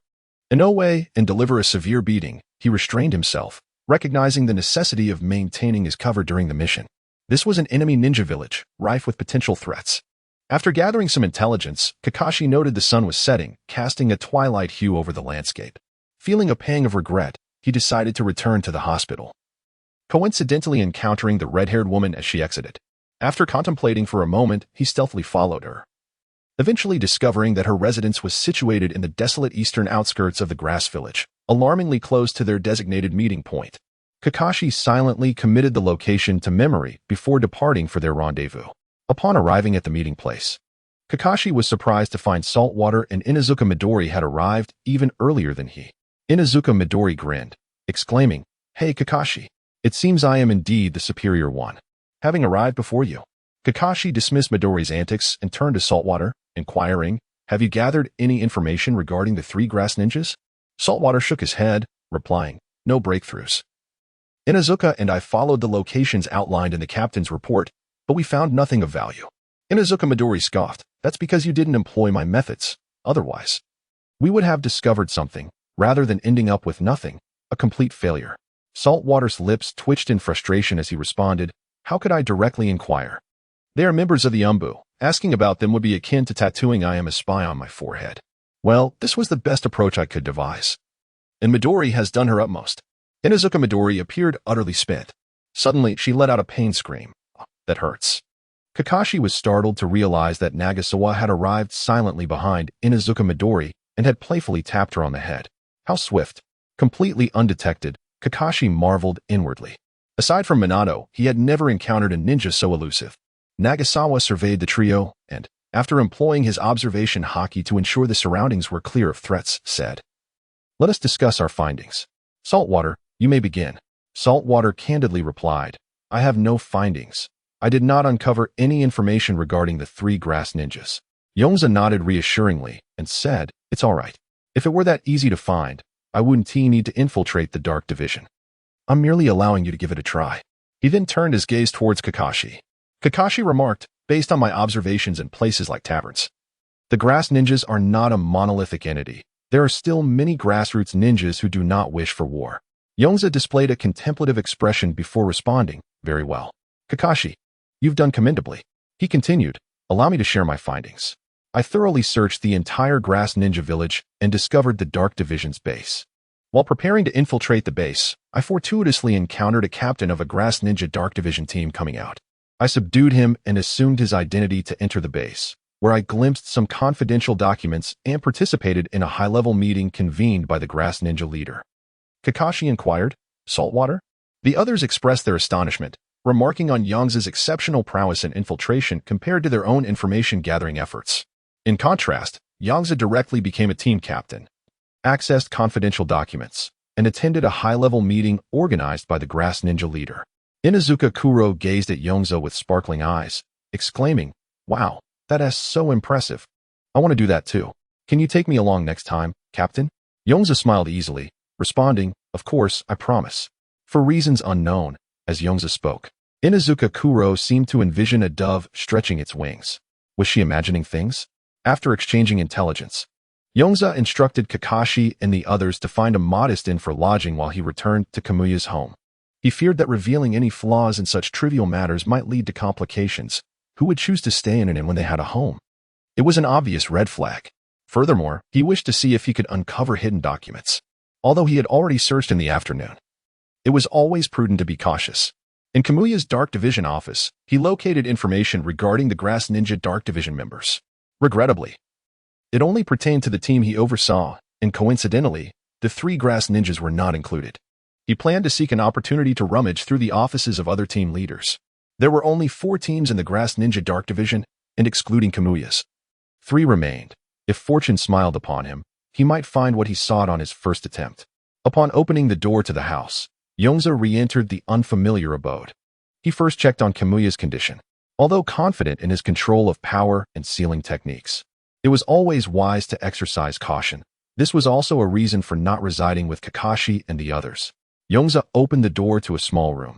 Inoue and deliver a severe beating, he restrained himself, recognizing the necessity of maintaining his cover during the mission. This was an enemy ninja village, rife with potential threats. After gathering some intelligence, Kakashi noted the sun was setting, casting a twilight hue over the landscape. Feeling a pang of regret, he decided to return to the hospital, coincidentally encountering the red-haired woman as she exited. After contemplating for a moment, he stealthily followed her, eventually discovering that her residence was situated in the desolate eastern outskirts of the grass village, alarmingly close to their designated meeting point. Kakashi silently committed the location to memory before departing for their rendezvous. Upon arriving at the meeting place, Kakashi was surprised to find Saltwater and Inuzuka Midori had arrived even earlier than he. Inuzuka Midori grinned, exclaiming, "Hey Kakashi, it seems I am indeed the superior one, having arrived before you." Kakashi dismissed Midori's antics and turned to Saltwater, inquiring, "Have you gathered any information regarding the three grass ninjas?" Saltwater shook his head, replying, "No breakthroughs. Inuzuka and I followed the locations outlined in the captain's report, but we found nothing of value." Inuzuka Midori scoffed, "That's because you didn't employ my methods. Otherwise, we would have discovered something, rather than ending up with nothing, a complete failure." Saltwater's lips twitched in frustration as he responded, "How could I directly inquire? They are members of the Umbu. Asking about them would be akin to tattooing 'I am a spy' on my forehead." Well, this was the best approach I could devise, and Midori has done her utmost. Inuzuka Midori appeared utterly spent. Suddenly, she let out a pain scream. "That hurts." Kakashi was startled to realize that Nagasawa had arrived silently behind Inuzuka Midori and had playfully tapped her on the head. How swift. Completely undetected, Kakashi marveled inwardly. Aside from Minato, he had never encountered a ninja so elusive. Nagasawa surveyed the trio and, after employing his observation haki to ensure the surroundings were clear of threats, said, "Let us discuss our findings. Saltwater, you may begin." Saltwater candidly replied, "I have no findings. I did not uncover any information regarding the three grass ninjas." Yongze nodded reassuringly and said, "It's all right. If it were that easy to find, I wouldn't need to infiltrate the Dark Division. I'm merely allowing you to give it a try." He then turned his gaze towards Kakashi. Kakashi remarked, "Based on my observations in places like taverns, the grass ninjas are not a monolithic entity. There are still many grassroots ninjas who do not wish for war." Yongze displayed a contemplative expression before responding, "Very well. Kakashi, you've done commendably." He continued, "Allow me to share my findings. I thoroughly searched the entire grass ninja village and discovered the Dark Division's base. While preparing to infiltrate the base, I fortuitously encountered a captain of a grass ninja Dark Division team coming out. I subdued him and assumed his identity to enter the base, where I glimpsed some confidential documents and participated in a high-level meeting convened by the grass ninja leader." Kakashi inquired, "Saltwater?" The others expressed their astonishment, remarking on Yongze's exceptional prowess in infiltration compared to their own information-gathering efforts. In contrast, Yongze directly became a team captain, accessed confidential documents, and attended a high-level meeting organized by the grass ninja leader. Inuzuka Kuro gazed at Yongze with sparkling eyes, exclaiming, "Wow, that is so impressive. I want to do that too. Can you take me along next time, Captain?" Yongze smiled easily, responding, "Of course, I promise." For reasons unknown, as Yongze spoke, Inuzuka Kuro seemed to envision a dove stretching its wings. Was she imagining things? After exchanging intelligence, Yongze instructed Kakashi and the others to find a modest inn for lodging while he returned to Kamuya's home. He feared that revealing any flaws in such trivial matters might lead to complications. Who would choose to stay in an inn when they had a home? It was an obvious red flag. Furthermore, he wished to see if he could uncover hidden documents. Although he had already searched in the afternoon, it was always prudent to be cautious. In Kamuya's Dark Division office, he located information regarding the Grass Ninja Dark Division members. Regrettably, it only pertained to the team he oversaw, and coincidentally, the three Grass Ninjas were not included. He planned to seek an opportunity to rummage through the offices of other team leaders. There were only 4 teams in the Grass Ninja Dark Division, and excluding Kamuya's, 3 remained. If fortune smiled upon him, he might find what he sought on his first attempt. Upon opening the door to the house, Yongze re-entered the unfamiliar abode. He first checked on Kamuya's condition. Although confident in his control of power and sealing techniques, it was always wise to exercise caution. This was also a reason for not residing with Kakashi and the others. Yongze opened the door to a small room,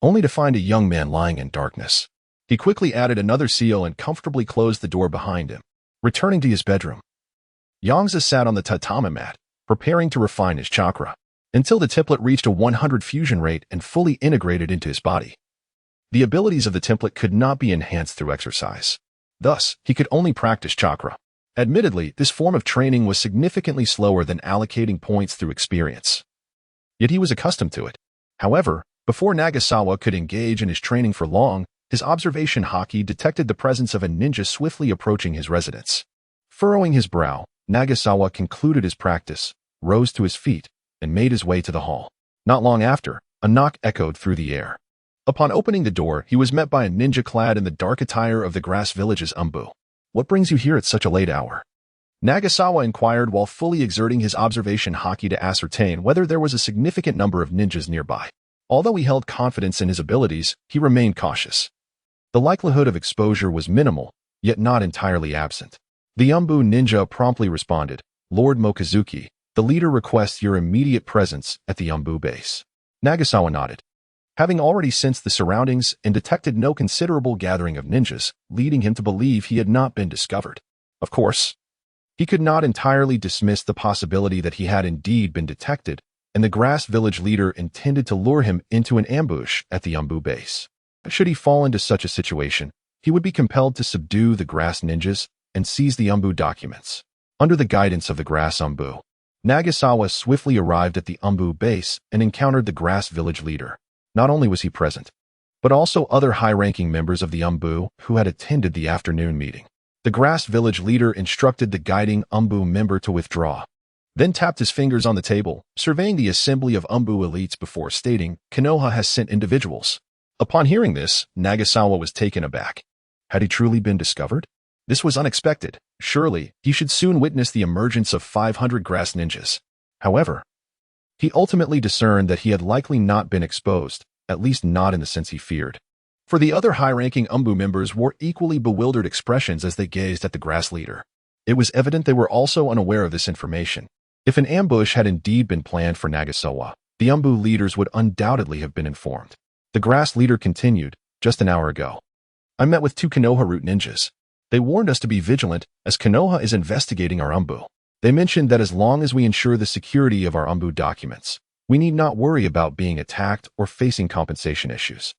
only to find a young man lying in darkness. He quickly added another seal and comfortably closed the door behind him, returning to his bedroom. Yongze sat on the tatami mat, preparing to refine his chakra, until the template reached a 100 fusion rate and fully integrated into his body. The abilities of the template could not be enhanced through exercise. Thus, he could only practice chakra. Admittedly, this form of training was significantly slower than allocating points through experience. Yet he was accustomed to it. However, before Nagasawa could engage in his training for long, his observation haki detected the presence of a ninja swiftly approaching his residence. Furrowing his brow, Nagasawa concluded his practice, rose to his feet, and made his way to the hall. Not long after, a knock echoed through the air. Upon opening the door, he was met by a ninja clad in the dark attire of the grass village's umbu. "What brings you here at such a late hour?" Nagasawa inquired while fully exerting his observation haki to ascertain whether there was a significant number of ninjas nearby. Although he held confidence in his abilities, he remained cautious. The likelihood of exposure was minimal, yet not entirely absent. The umbu ninja promptly responded, "Lord Mochizuki, the leader requests your immediate presence at the umbu base." Nagasawa nodded. Having already sensed the surroundings and detected no considerable gathering of ninjas, leading him to believe he had not been discovered. Of course, he could not entirely dismiss the possibility that he had indeed been detected, and the grass village leader intended to lure him into an ambush at the umbu base. Should he fall into such a situation, he would be compelled to subdue the grass ninjas and seize the umbu documents. Under the guidance of the grass umbu, Nagasawa swiftly arrived at the umbu base and encountered the grass village leader. Not only was he present, but also other high-ranking members of the umbu who had attended the afternoon meeting. The grass village leader instructed the guiding umbu member to withdraw, then tapped his fingers on the table, surveying the assembly of umbu elites before stating, "Konoha has sent individuals." Upon hearing this, Nagasawa was taken aback. Had he truly been discovered? This was unexpected. Surely, he should soon witness the emergence of 500 grass ninjas. However, he ultimately discerned that he had likely not been exposed, at least not in the sense he feared. For the other high-ranking umbu members wore equally bewildered expressions as they gazed at the grass leader. It was evident they were also unaware of this information. If an ambush had indeed been planned for Nagasawa, the umbu leaders would undoubtedly have been informed. The grass leader continued, "Just an hour ago, I met with 2 Konoha root ninjas. They warned us to be vigilant as Konoha is investigating our umbu. They mentioned that as long as we ensure the security of our umbu documents, we need not worry about being attacked or facing compensation issues."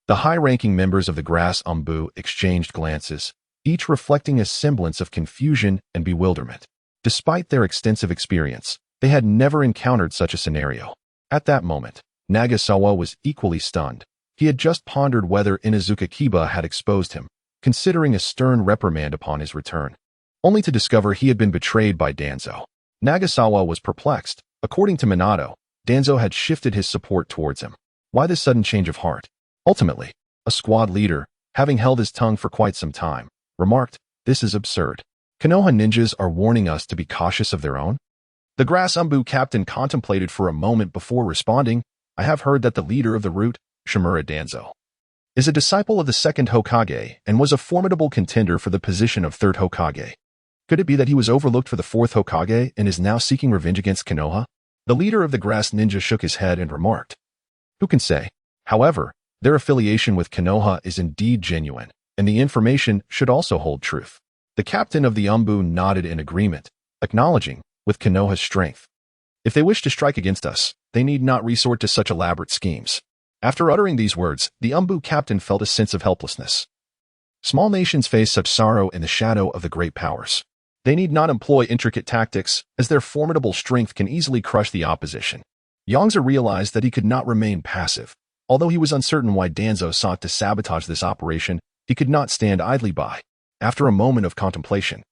The high-ranking members of the grass umbu exchanged glances, each reflecting a semblance of confusion and bewilderment. Despite their extensive experience, they had never encountered such a scenario. At that moment, Nagasawa was equally stunned. He had just pondered whether Inuzuka Kiba had exposed him, considering a stern reprimand upon his return, only to discover he had been betrayed by Danzo. Nagasawa was perplexed. According to Minato, Danzo had shifted his support towards him. Why this sudden change of heart? Ultimately, a squad leader, having held his tongue for quite some time, remarked, "This is absurd. Konoha ninjas are warning us to be cautious of their own?" The grass umbu captain contemplated for a moment before responding, "I have heard that the leader of the root, Shimura Danzo, is a disciple of the second Hokage and was a formidable contender for the position of third Hokage. Could it be that he was overlooked for the fourth Hokage and is now seeking revenge against Konoha?" The leader of the grass ninja shook his head and remarked, "Who can say? However, their affiliation with Konoha is indeed genuine, and the information should also hold truth." The captain of the umbu nodded in agreement, acknowledging, with Konoha's strength, "If they wish to strike against us, they need not resort to such elaborate schemes." After uttering these words, the umbu captain felt a sense of helplessness. Small nations face such sorrow in the shadow of the great powers. They need not employ intricate tactics, as their formidable strength can easily crush the opposition. Yongze realized that he could not remain passive. Although he was uncertain why Danzo sought to sabotage this operation, he could not stand idly by. After a moment of contemplation,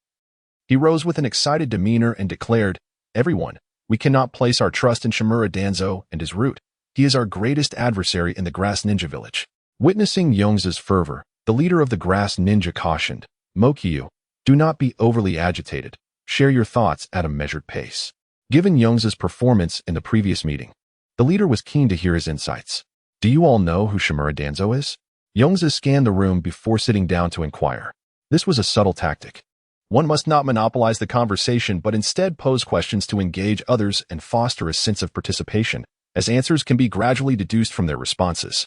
he rose with an excited demeanor and declared, "Everyone, we cannot place our trust in Shimura Danzo and his root. He is our greatest adversary in the grass ninja village." Witnessing Yongze's fervor, the leader of the grass ninja cautioned, "Mokyu, do not be overly agitated. Share your thoughts at a measured pace." Given Yongze's performance in the previous meeting, the leader was keen to hear his insights. "Do you all know who Shimura Danzo is?" Yongze scanned the room before sitting down to inquire. This was a subtle tactic. One must not monopolize the conversation but instead pose questions to engage others and foster a sense of participation. as answers can be gradually deduced from their responses.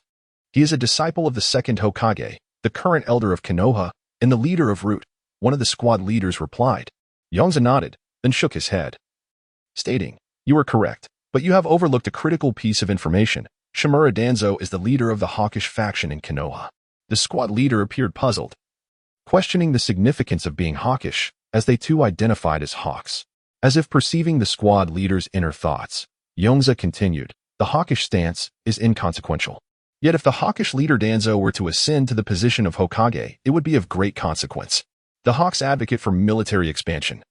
He is a disciple of the second Hokage, the current elder of Konoha, and the leader of Root, one of the squad leaders replied. Yongze nodded, then shook his head, stating, "You are correct, but you have overlooked a critical piece of information. Shimura Danzo is the leader of the hawkish faction in Konoha." The squad leader appeared puzzled, questioning the significance of being hawkish, as they too identified as hawks. As if perceiving the squad leader's inner thoughts, Yongze continued, "The hawkish stance is inconsequential. Yet if the hawkish leader Danzo were to ascend to the position of Hokage, it would be of great consequence. The Hawks advocate for military expansion.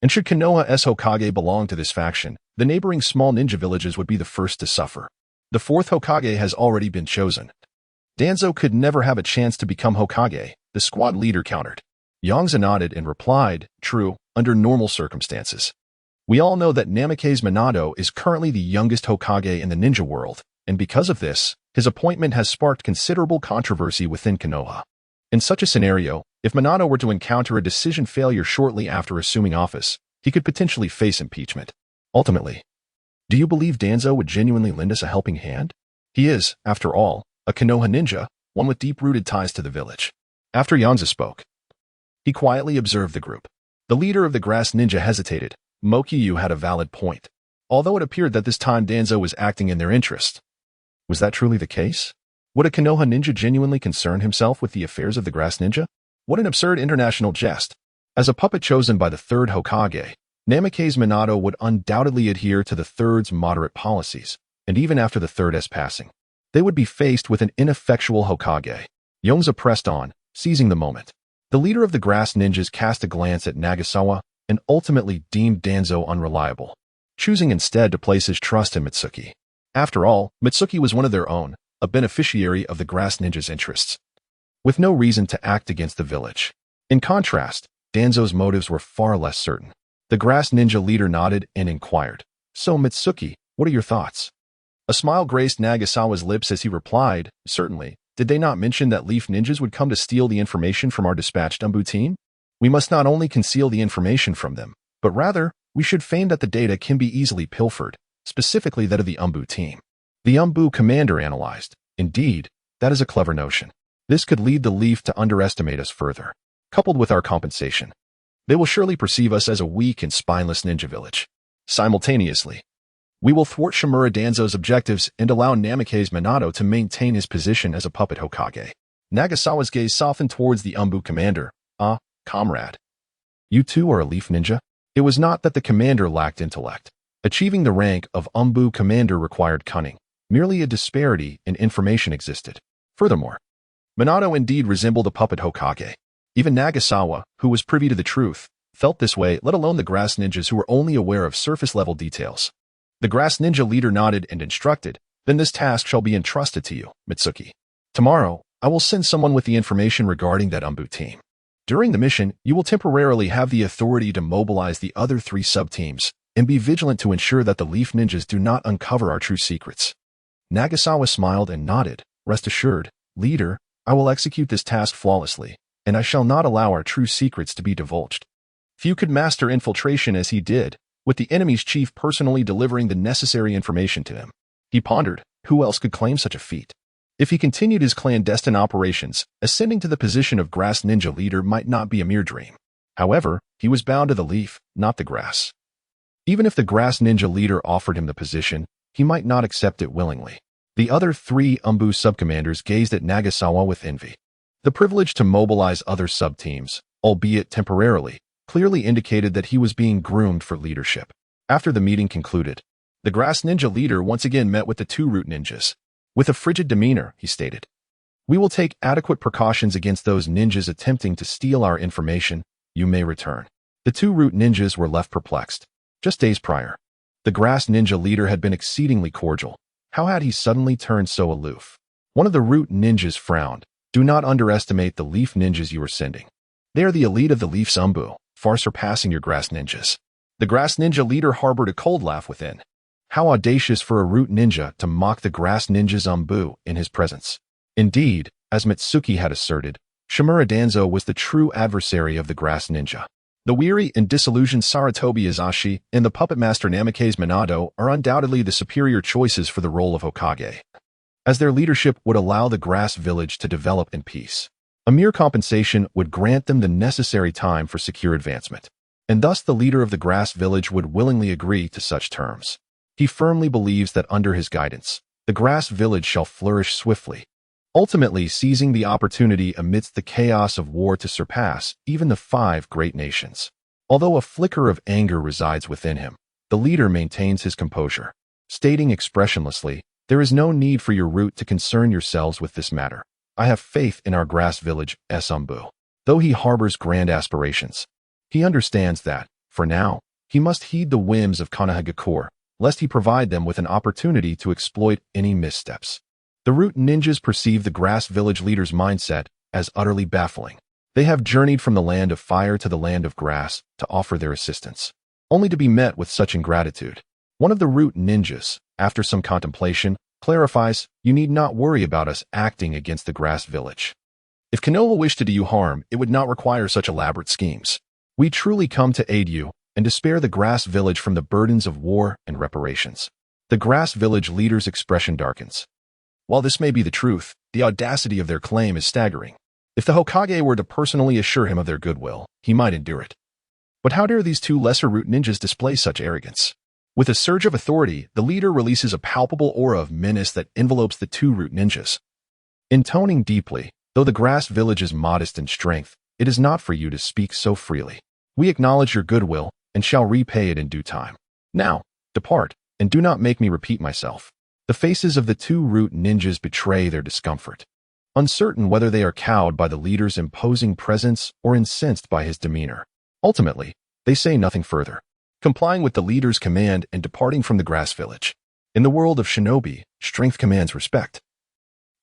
And should Konoha's Hokage belong to this faction, the neighboring small ninja villages would be the first to suffer. The fourth Hokage has already been chosen. Danzo could never have a chance to become Hokage," the squad leader countered. Yongze nodded and replied, "True, under normal circumstances. We all know that Namake's Minato is currently the youngest Hokage in the ninja world, and because of this, his appointment has sparked considerable controversy within Konoha. In such a scenario, if Minato were to encounter a decision failure shortly after assuming office, he could potentially face impeachment. Ultimately, do you believe Danzo would genuinely lend us a helping hand? He is, after all, a Konoha ninja, one with deep-rooted ties to the village." After Yongze spoke, he quietly observed the group. The leader of the grass ninja hesitated. Mokyu had a valid point, although it appeared that this time Danzo was acting in their interest. Was that truly the case? Would a Konoha ninja genuinely concern himself with the affairs of the grass ninja? What an absurd international jest. As a puppet chosen by the third Hokage, Namake's Minato would undoubtedly adhere to the third's moderate policies, and even after the third's passing, they would be faced with an ineffectual Hokage. Yongze pressed on, seizing the moment. The leader of the grass ninjas cast a glance at Nagasawa and ultimately deemed Danzo unreliable, choosing instead to place his trust in Mitsuki. After all, Mitsuki was one of their own, a beneficiary of the grass ninjas' interests, with no reason to act against the village. In contrast, Danzo's motives were far less certain. The grass ninja leader nodded and inquired, "So, Mitsuki, what are your thoughts?" A smile graced Nagasawa's lips as he replied, "Certainly. Did they not mention that leaf ninjas would come to steal the information from our dispatched Umbu team? We must not only conceal the information from them, but rather, we should feign that the data can be easily pilfered, specifically that of the Umbu team." The Umbu commander analyzed. "Indeed, that is a clever notion. This could lead the leaf to underestimate us further. Coupled with our compensation, they will surely perceive us as a weak and spineless ninja village. Simultaneously, we will thwart Shimura Danzo's objectives and allow Namake's Minato to maintain his position as a puppet Hokage." Nagasawa's gaze softened towards the Umbu commander. "Ah, comrade. You too are a leaf ninja?" It was not that the commander lacked intellect. Achieving the rank of Umbu commander required cunning. Merely a disparity in information existed. Furthermore, Minato indeed resembled a puppet Hokage. Even Nagasawa, who was privy to the truth, felt this way, let alone the grass ninjas who were only aware of surface-level details. The grass ninja leader nodded and instructed, "Then this task shall be entrusted to you, Mitsuki. Tomorrow, I will send someone with the information regarding that Umbu team. During the mission, you will temporarily have the authority to mobilize the other 3 sub-teams and be vigilant to ensure that the leaf ninjas do not uncover our true secrets." Nagasawa smiled and nodded. "Rest assured, leader, I will execute this task flawlessly, and I shall not allow our true secrets to be divulged." Few could master infiltration as he did, with the enemy's chief personally delivering the necessary information to him. He pondered, who else could claim such a feat? If he continued his clandestine operations, ascending to the position of grass ninja leader might not be a mere dream. However, he was bound to the leaf, not the grass. Even if the grass ninja leader offered him the position, he might not accept it willingly. The other 3 Umbu subcommanders gazed at Nagasawa with envy. The privilege to mobilize other sub-teams, albeit temporarily, clearly indicated that he was being groomed for leadership. After the meeting concluded, the grass ninja leader once again met with the 2 root ninjas. With a frigid demeanor, he stated, "We will take adequate precautions against those ninjas attempting to steal our information. You may return." The 2 root ninjas were left perplexed. Just days prior, the grass ninja leader had been exceedingly cordial. How had he suddenly turned so aloof? One of the root ninjas frowned. "Do not underestimate the leaf ninjas you are sending. They are the elite of the leaf's Umbu, far surpassing your grass ninjas." The grass ninja leader harbored a cold laugh within. How audacious for a root ninja to mock the grass ninja's Umbu in his presence. Indeed, as Mitsuki had asserted, Shimura Danzo was the true adversary of the grass ninja. The weary and disillusioned Saratobi Izashi and the puppet master Namikaze Minato are undoubtedly the superior choices for the role of Hokage, as their leadership would allow the Grass Village to develop in peace. A mere compensation would grant them the necessary time for secure advancement, and thus the leader of the Grass Village would willingly agree to such terms. He firmly believes that under his guidance, the Grass Village shall flourish swiftly, ultimately seizing the opportunity amidst the chaos of war to surpass even the 5 great nations. Although a flicker of anger resides within him, the leader maintains his composure, stating expressionlessly, "There is no need for your root to concern yourselves with this matter. I have faith in our Grass Village, Esumbu." Though he harbors grand aspirations, he understands that, for now, he must heed the whims of Konoha, lest he provide them with an opportunity to exploit any missteps. The root ninjas perceive the Grass Village leader's mindset as utterly baffling. They have journeyed from the land of fire to the land of grass to offer their assistance, only to be met with such ingratitude. One of the root ninjas, after some contemplation, clarifies, "You need not worry about us acting against the Grass Village. If Konoha wished to do you harm, it would not require such elaborate schemes. We truly come to aid you and to spare the Grass Village from the burdens of war and reparations." The Grass Village leader's expression darkens. While this may be the truth, the audacity of their claim is staggering. If the Hokage were to personally assure him of their goodwill, he might endure it. But how dare these 2 lesser root ninjas display such arrogance? With a surge of authority, the leader releases a palpable aura of menace that envelopes the 2 root ninjas. Intoning deeply, though the Grass Village is modest in strength, it is not for you to speak so freely. We acknowledge your goodwill and shall repay it in due time. Now, depart, and do not make me repeat myself. The faces of the 2 root ninjas betray their discomfort, uncertain whether they are cowed by the leader's imposing presence or incensed by his demeanor. Ultimately, they say nothing further, complying with the leader's command and departing from the Grass Village. In the world of shinobi, strength commands respect,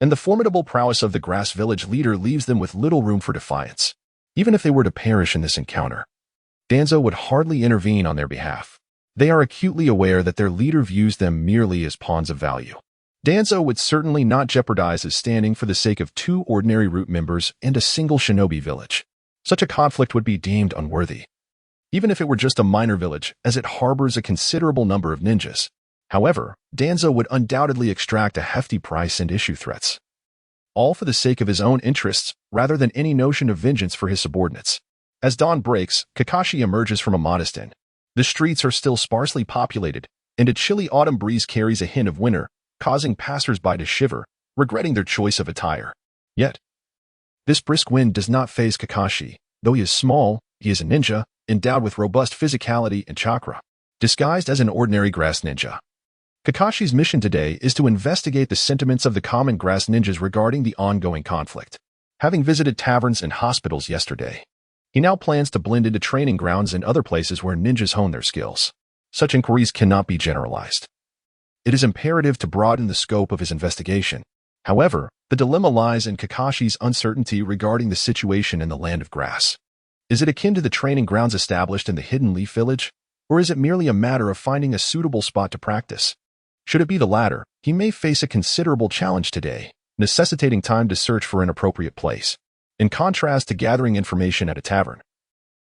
and the formidable prowess of the Grass Village leader leaves them with little room for defiance. Even if they were to perish in this encounter, Danzo would hardly intervene on their behalf. They are acutely aware that their leader views them merely as pawns of value. Danzo would certainly not jeopardize his standing for the sake of 2 ordinary root members and a single shinobi village. Such a conflict would be deemed unworthy, even if it were just a minor village, as it harbors a considerable number of ninjas. However, Danzo would undoubtedly extract a hefty price and issue threats, all for the sake of his own interests rather than any notion of vengeance for his subordinates. As dawn breaks, Kakashi emerges from a modest inn. The streets are still sparsely populated, and a chilly autumn breeze carries a hint of winter, causing passers-by to shiver, regretting their choice of attire. Yet, this brisk wind does not faze Kakashi. Though he is small, he is a ninja, endowed with robust physicality and chakra, disguised as an ordinary grass ninja. Kakashi's mission today is to investigate the sentiments of the common grass ninjas regarding the ongoing conflict. Having visited taverns and hospitals yesterday, he now plans to blend into training grounds and other places where ninjas hone their skills. Such inquiries cannot be generalized. It is imperative to broaden the scope of his investigation. However, the dilemma lies in Kakashi's uncertainty regarding the situation in the Land of Grass. Is it akin to the training grounds established in the Hidden Leaf Village, or is it merely a matter of finding a suitable spot to practice? Should it be the latter, he may face a considerable challenge today, necessitating time to search for an appropriate place. In contrast to gathering information at a tavern,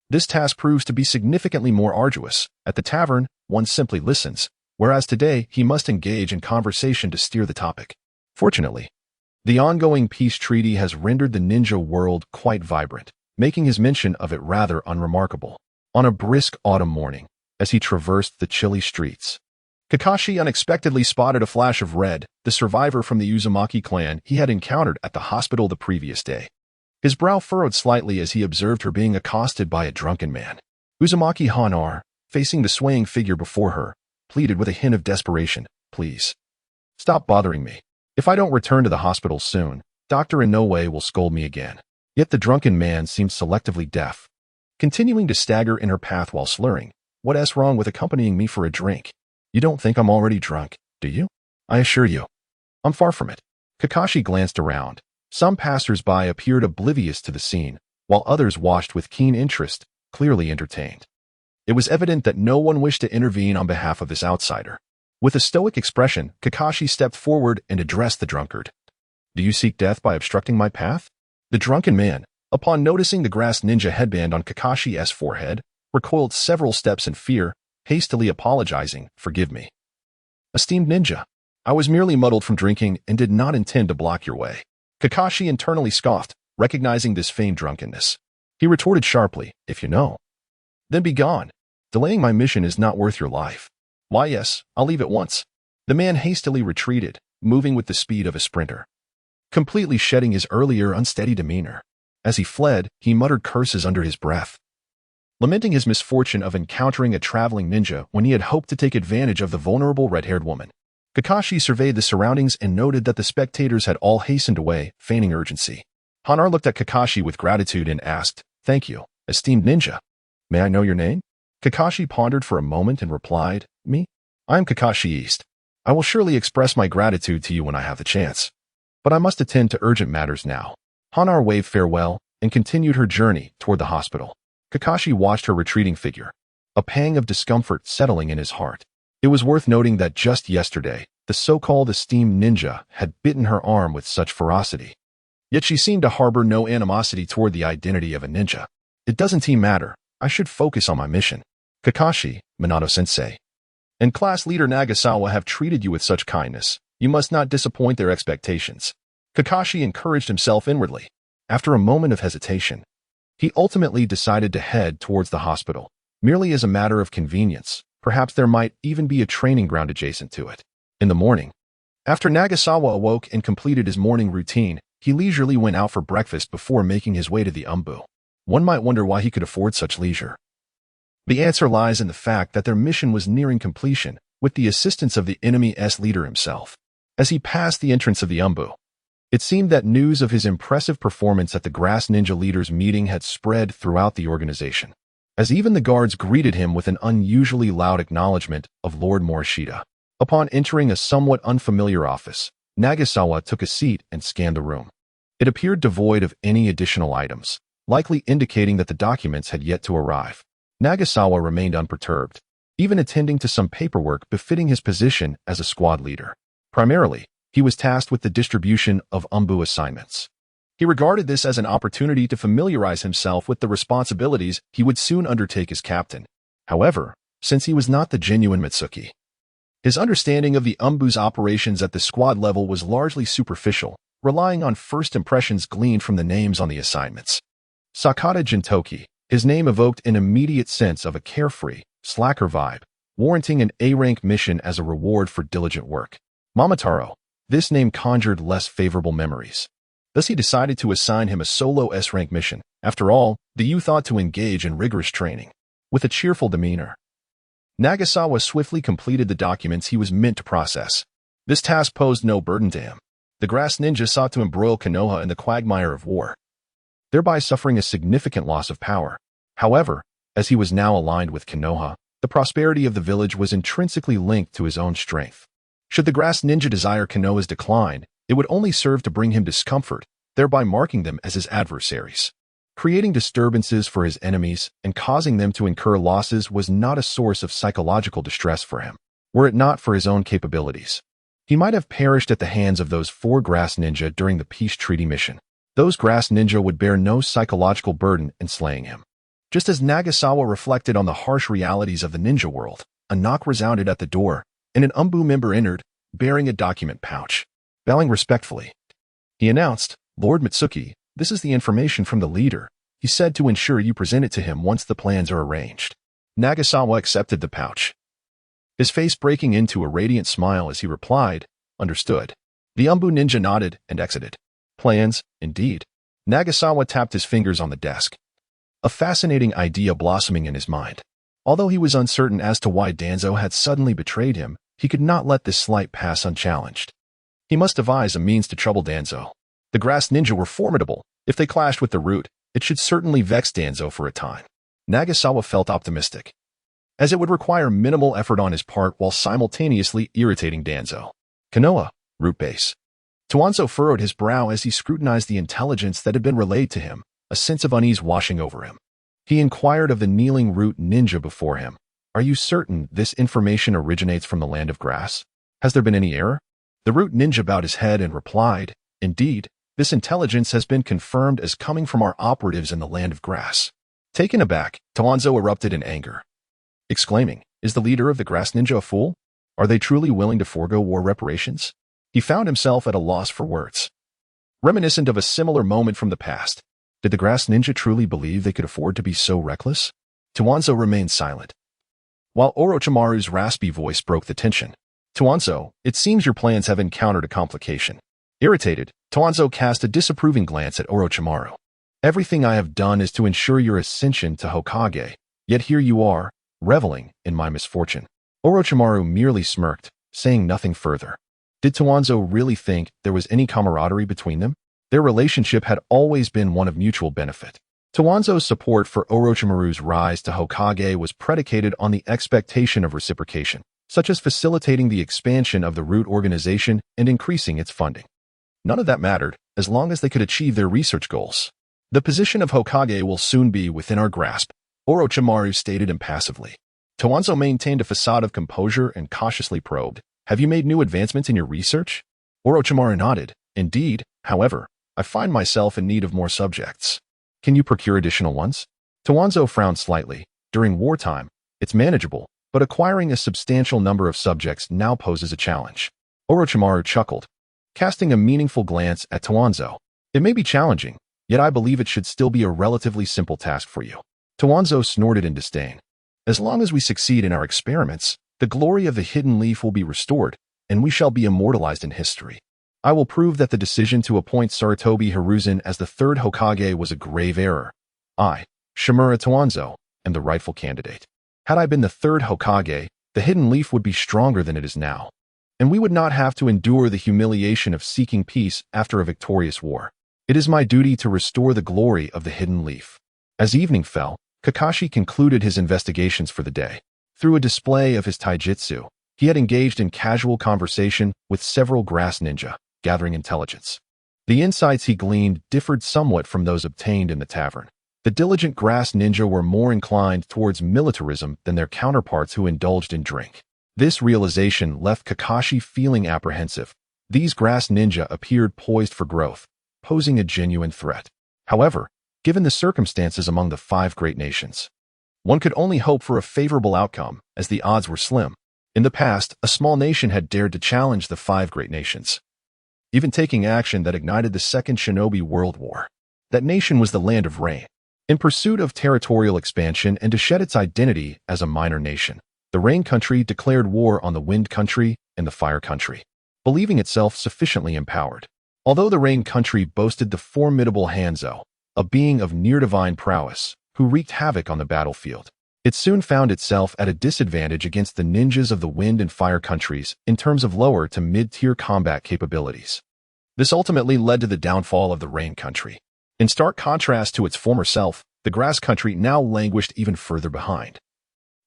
this task proves to be significantly more arduous. At the tavern, one simply listens, whereas today he must engage in conversation to steer the topic. Fortunately, the ongoing peace treaty has rendered the ninja world quite vibrant, making his mention of it rather unremarkable. On a brisk autumn morning, as he traversed the chilly streets, Kakashi unexpectedly spotted a flash of red, the survivor from the Uzumaki clan he had encountered at the hospital the previous day. His brow furrowed slightly as he observed her being accosted by a drunken man. Uzumaki Hanar, facing the swaying figure before her, pleaded with a hint of desperation, "Please, stop bothering me. If I don't return to the hospital soon, Dr. Inoue will scold me again." Yet the drunken man seemed selectively deaf, continuing to stagger in her path while slurring, "What's wrong with accompanying me for a drink? You don't think I'm already drunk, do you? I assure you, I'm far from it." Kakashi glanced around. Some passers-by appeared oblivious to the scene, while others watched with keen interest, clearly entertained. It was evident that no one wished to intervene on behalf of this outsider. With a stoic expression, Kakashi stepped forward and addressed the drunkard. "Do you seek death by obstructing my path?" The drunken man, Upon noticing the grass ninja headband on Kakashi's forehead, recoiled several steps in fear, hastily apologizing, "Forgive me, esteemed ninja. I was merely muddled from drinking and did not intend to block your way." Kakashi internally scoffed, recognizing this feigned drunkenness. He retorted sharply, "If you know, then be gone. Delaying my mission is not worth your life." "Why, yes, I'll leave at once." The man hastily retreated, moving with the speed of a sprinter, completely shedding his earlier unsteady demeanor. As he fled, he muttered curses under his breath, lamenting his misfortune of encountering a traveling ninja when he had hoped to take advantage of the vulnerable red-haired woman. Kakashi surveyed the surroundings and noted that the spectators had all hastened away, feigning urgency. Hanar looked at Kakashi with gratitude and asked, "Thank you, esteemed ninja. May I know your name?" Kakashi pondered for a moment and replied, "Me? I am Kakashi East. I will surely express my gratitude to you when I have the chance. But I must attend to urgent matters now." Hanar waved farewell and continued her journey toward the hospital. Kakashi watched her retreating figure, a pang of discomfort settling in his heart. It was worth noting that just yesterday, the so-called esteemed ninja had bitten her arm with such ferocity. Yet she seemed to harbor no animosity toward the identity of a ninja. "It doesn't matter. I should focus on my mission. Kakashi, Minato-sensei, and class leader Nagasawa have treated you with such kindness. You must not disappoint their expectations." Kakashi encouraged himself inwardly. After a moment of hesitation, he ultimately decided to head towards the hospital, merely as a matter of convenience. Perhaps there might even be a training ground adjacent to it. In the morning, after Nagasawa awoke and completed his morning routine, he leisurely went out for breakfast before making his way to the Umbu. One might wonder why he could afford such leisure. The answer lies in the fact that their mission was nearing completion, with the assistance of the enemy's leader himself. As he passed the entrance of the Umbu, it seemed that news of his impressive performance at the Grass Ninja Leaders meeting had spread throughout the organization, as even the guards greeted him with an unusually loud acknowledgement of Lord Morishita. Upon entering a somewhat unfamiliar office, Nagasawa took a seat and scanned the room. It appeared devoid of any additional items, likely indicating that the documents had yet to arrive. Nagasawa remained unperturbed, even attending to some paperwork befitting his position as a squad leader. Primarily, he was tasked with the distribution of Umbu assignments. He regarded this as an opportunity to familiarize himself with the responsibilities he would soon undertake as captain. However, since he was not the genuine Mitsuki, his understanding of the Umbu's operations at the squad level was largely superficial, relying on first impressions gleaned from the names on the assignments. Sakata Jintoki, his name evoked an immediate sense of a carefree, slacker vibe, warranting an A-rank mission as a reward for diligent work. Momotaro, this name conjured less favorable memories. Thus he decided to assign him a solo S-rank mission. After all, the youth ought to engage in rigorous training. With a cheerful demeanor, Nagasawa swiftly completed the documents he was meant to process. This task posed no burden to him. The Grass Ninja sought to embroil Konoha in the quagmire of war, thereby suffering a significant loss of power. However, as he was now aligned with Konoha, the prosperity of the village was intrinsically linked to his own strength. Should the Grass Ninja desire Konoha's decline, it would only serve to bring him discomfort, thereby marking them as his adversaries. Creating disturbances for his enemies and causing them to incur losses was not a source of psychological distress for him. Were it not for his own capabilities, he might have perished at the hands of those 4 Grass Ninja during the peace treaty mission. Those Grass Ninja would bear no psychological burden in slaying him. Just as Nagasawa reflected on the harsh realities of the ninja world, a knock resounded at the door, and an Umbu member entered, bearing a document pouch. Bowing respectfully, he announced, "Lord Mitsuki, this is the information from the leader. He said to ensure you present it to him once the plans are arranged." Nagasawa accepted the pouch, his face breaking into a radiant smile as he replied, "Understood." The Umbu ninja nodded and exited. Plans, indeed. Nagasawa tapped his fingers on the desk, a fascinating idea blossoming in his mind. Although he was uncertain as to why Danzo had suddenly betrayed him, he could not let this slight pass unchallenged. He must devise a means to trouble Danzo. The Grass Ninja were formidable. If they clashed with the Root, it should certainly vex Danzo for a time. Nagasawa felt optimistic, as it would require minimal effort on his part while simultaneously irritating Danzo. Konoha, Root Base. Tuanzo furrowed his brow as he scrutinized the intelligence that had been relayed to him, a sense of unease washing over him. He inquired of the kneeling Root Ninja before him, "Are you certain this information originates from the land of grass? Has there been any error?" The Root Ninja bowed his head and replied, "Indeed, This intelligence has been confirmed as coming from our operatives in the land of grass. Taken aback, Toanzo erupted in anger, exclaiming, "Is the leader of the grass ninja a fool? Are they truly willing to forego war reparations?" He found himself at a loss for words. Reminiscent of a similar moment from the past, did the grass ninja truly believe they could afford to be so reckless? Toanzo remained silent, while Orochimaru's raspy voice broke the tension. "Toanzo, it seems your plans have encountered a complication." Irritated, Toanzo cast a disapproving glance at Orochimaru. "Everything I have done is to ensure your ascension to Hokage, yet here you are, reveling in my misfortune." Orochimaru merely smirked, saying nothing further. Did Toanzo really think there was any camaraderie between them? Their relationship had always been one of mutual benefit. Toanzo's support for Orochimaru's rise to Hokage was predicated on the expectation of reciprocation, such as facilitating the expansion of the root organization and increasing its funding. None of that mattered, as long as they could achieve their research goals. "The position of Hokage will soon be within our grasp," Orochimaru stated impassively. Toanzo maintained a facade of composure and cautiously probed, "Have you made new advancements in your research?" Orochimaru nodded. "Indeed, however, I find myself in need of more subjects." "Can you procure additional ones?" Toanzo frowned slightly. "During wartime, it's manageable, but acquiring a substantial number of subjects now poses a challenge." Orochimaru chuckled, casting a meaningful glance at Toanzo. "It may be challenging, yet I believe it should still be a relatively simple task for you." Toanzo snorted in disdain. "As long as we succeed in our experiments, the glory of the hidden leaf will be restored, and we shall be immortalized in history. I will prove that the decision to appoint Sarutobi Hiruzen as the third Hokage was a grave error. I, Shimura Toanzo, am the rightful candidate. Had I been the third Hokage, the hidden leaf would be stronger than it is now, and we would not have to endure the humiliation of seeking peace after a victorious war. It is my duty to restore the glory of the hidden leaf." As evening fell, Kakashi concluded his investigations for the day. Through a display of his taijutsu, he had engaged in casual conversation with several grass ninja, gathering intelligence. The insights he gleaned differed somewhat from those obtained in the tavern. The diligent grass ninja were more inclined towards militarism than their counterparts who indulged in drink. This realization left Kakashi feeling apprehensive. These grass ninja appeared poised for growth, posing a genuine threat. However, given the circumstances among the 5 great nations, one could only hope for a favorable outcome, as the odds were slim. In the past, a small nation had dared to challenge the 5 great nations, even taking action that ignited the Second Shinobi World War. That nation was the Land of Rain. In pursuit of territorial expansion and to shed its identity as a minor nation, the Rain Country declared war on the Wind Country and the Fire Country, believing itself sufficiently empowered. Although the Rain Country boasted the formidable Hanzo, a being of near-divine prowess, who wreaked havoc on the battlefield, it soon found itself at a disadvantage against the ninjas of the Wind and Fire countries in terms of lower to mid-tier combat capabilities. This ultimately led to the downfall of the Rain Country. In stark contrast to its former self, the Grass Country now languished even further behind,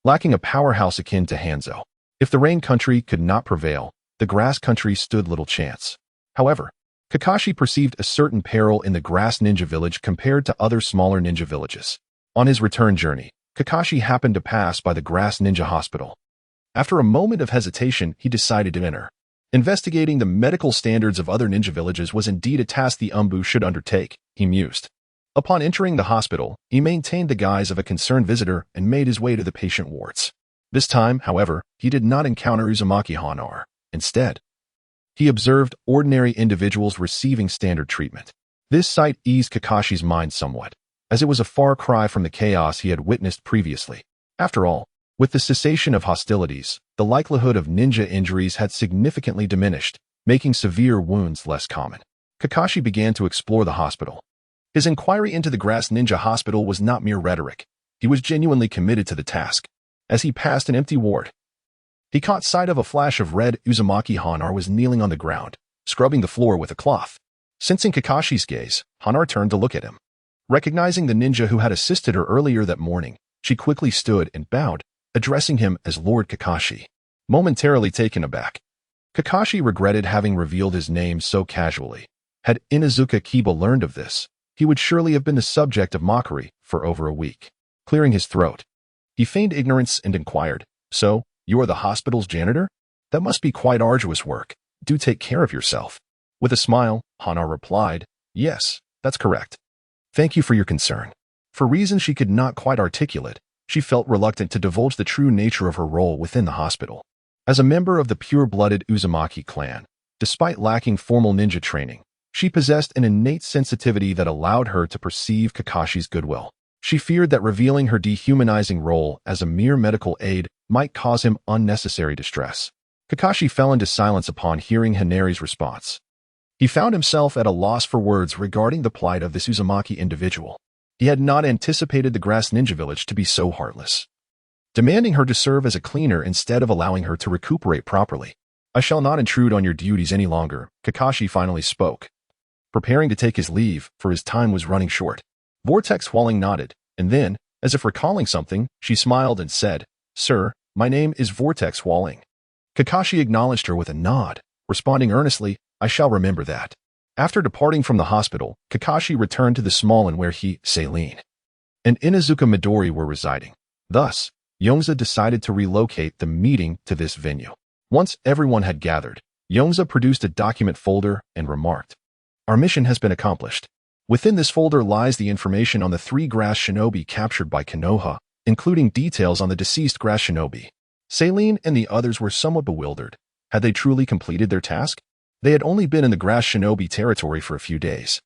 lacking a powerhouse akin to Hanzo. If the Rain Country could not prevail, the Grass Country stood little chance. However, Kakashi perceived a certain peril in the Grass Ninja Village compared to other smaller ninja villages. On his return journey, Kakashi happened to pass by the Grass Ninja Hospital. After a moment of hesitation, he decided to enter. Investigating the medical standards of other ninja villages was indeed a task the Umbu should undertake, he mused. Upon entering the hospital, he maintained the guise of a concerned visitor and made his way to the patient wards. This time, however, he did not encounter Uzumaki Hanar. Instead, he observed ordinary individuals receiving standard treatment. This sight eased Kakashi's mind somewhat, as it was a far cry from the chaos he had witnessed previously. After all, with the cessation of hostilities, the likelihood of ninja injuries had significantly diminished, making severe wounds less common. Kakashi began to explore the hospital. His inquiry into the Grass Ninja Hospital was not mere rhetoric. He was genuinely committed to the task. As he passed an empty ward, he caught sight of a flash of red. Uzumaki Hanar was kneeling on the ground, scrubbing the floor with a cloth. Sensing Kakashi's gaze, Hanar turned to look at him. Recognizing the ninja who had assisted her earlier that morning, she quickly stood and bowed, addressing him as Lord Kakashi. Momentarily taken aback, Kakashi regretted having revealed his name so casually. Had Inuzuka Kiba learned of this, he would surely have been the subject of mockery for over a week. Clearing his throat, he feigned ignorance and inquired, "So, you are the hospital's janitor? That must be quite arduous work. Do take care of yourself." With a smile, Hanar replied, Yes, that's correct. Thank you for your concern. For reasons she could not quite articulate, she felt reluctant to divulge the true nature of her role within the hospital. As a member of the pure-blooded Uzumaki clan, despite lacking formal ninja training, she possessed an innate sensitivity that allowed her to perceive Kakashi's goodwill. She feared that revealing her dehumanizing role as a mere medical aid might cause him unnecessary distress. Kakashi fell into silence upon hearing Hinari's response. He found himself at a loss for words regarding the plight of this Uzumaki individual. He had not anticipated the Grass Ninja Village to be so heartless, demanding her to serve as a cleaner instead of allowing her to recuperate properly. I shall not intrude on your duties any longer, Kakashi finally spoke, preparing to take his leave, for his time was running short. Vortex Walling nodded, and then, as if recalling something, she smiled and said, Sir, my name is Vortex Walling. Kakashi acknowledged her with a nod, responding earnestly, I shall remember that. After departing from the hospital, Kakashi returned to the small inn where he, Seileen, and Inuzuka Midori were residing. Thus, Yongze decided to relocate the meeting to this venue. Once everyone had gathered, Yongze produced a document folder and remarked, Our mission has been accomplished. Within this folder lies the information on the 3 grass shinobi captured by Konoha, including details on the deceased grass shinobi. Seileen and the others were somewhat bewildered. Had they truly completed their task? They had only been in the grass shinobi territory for a few days.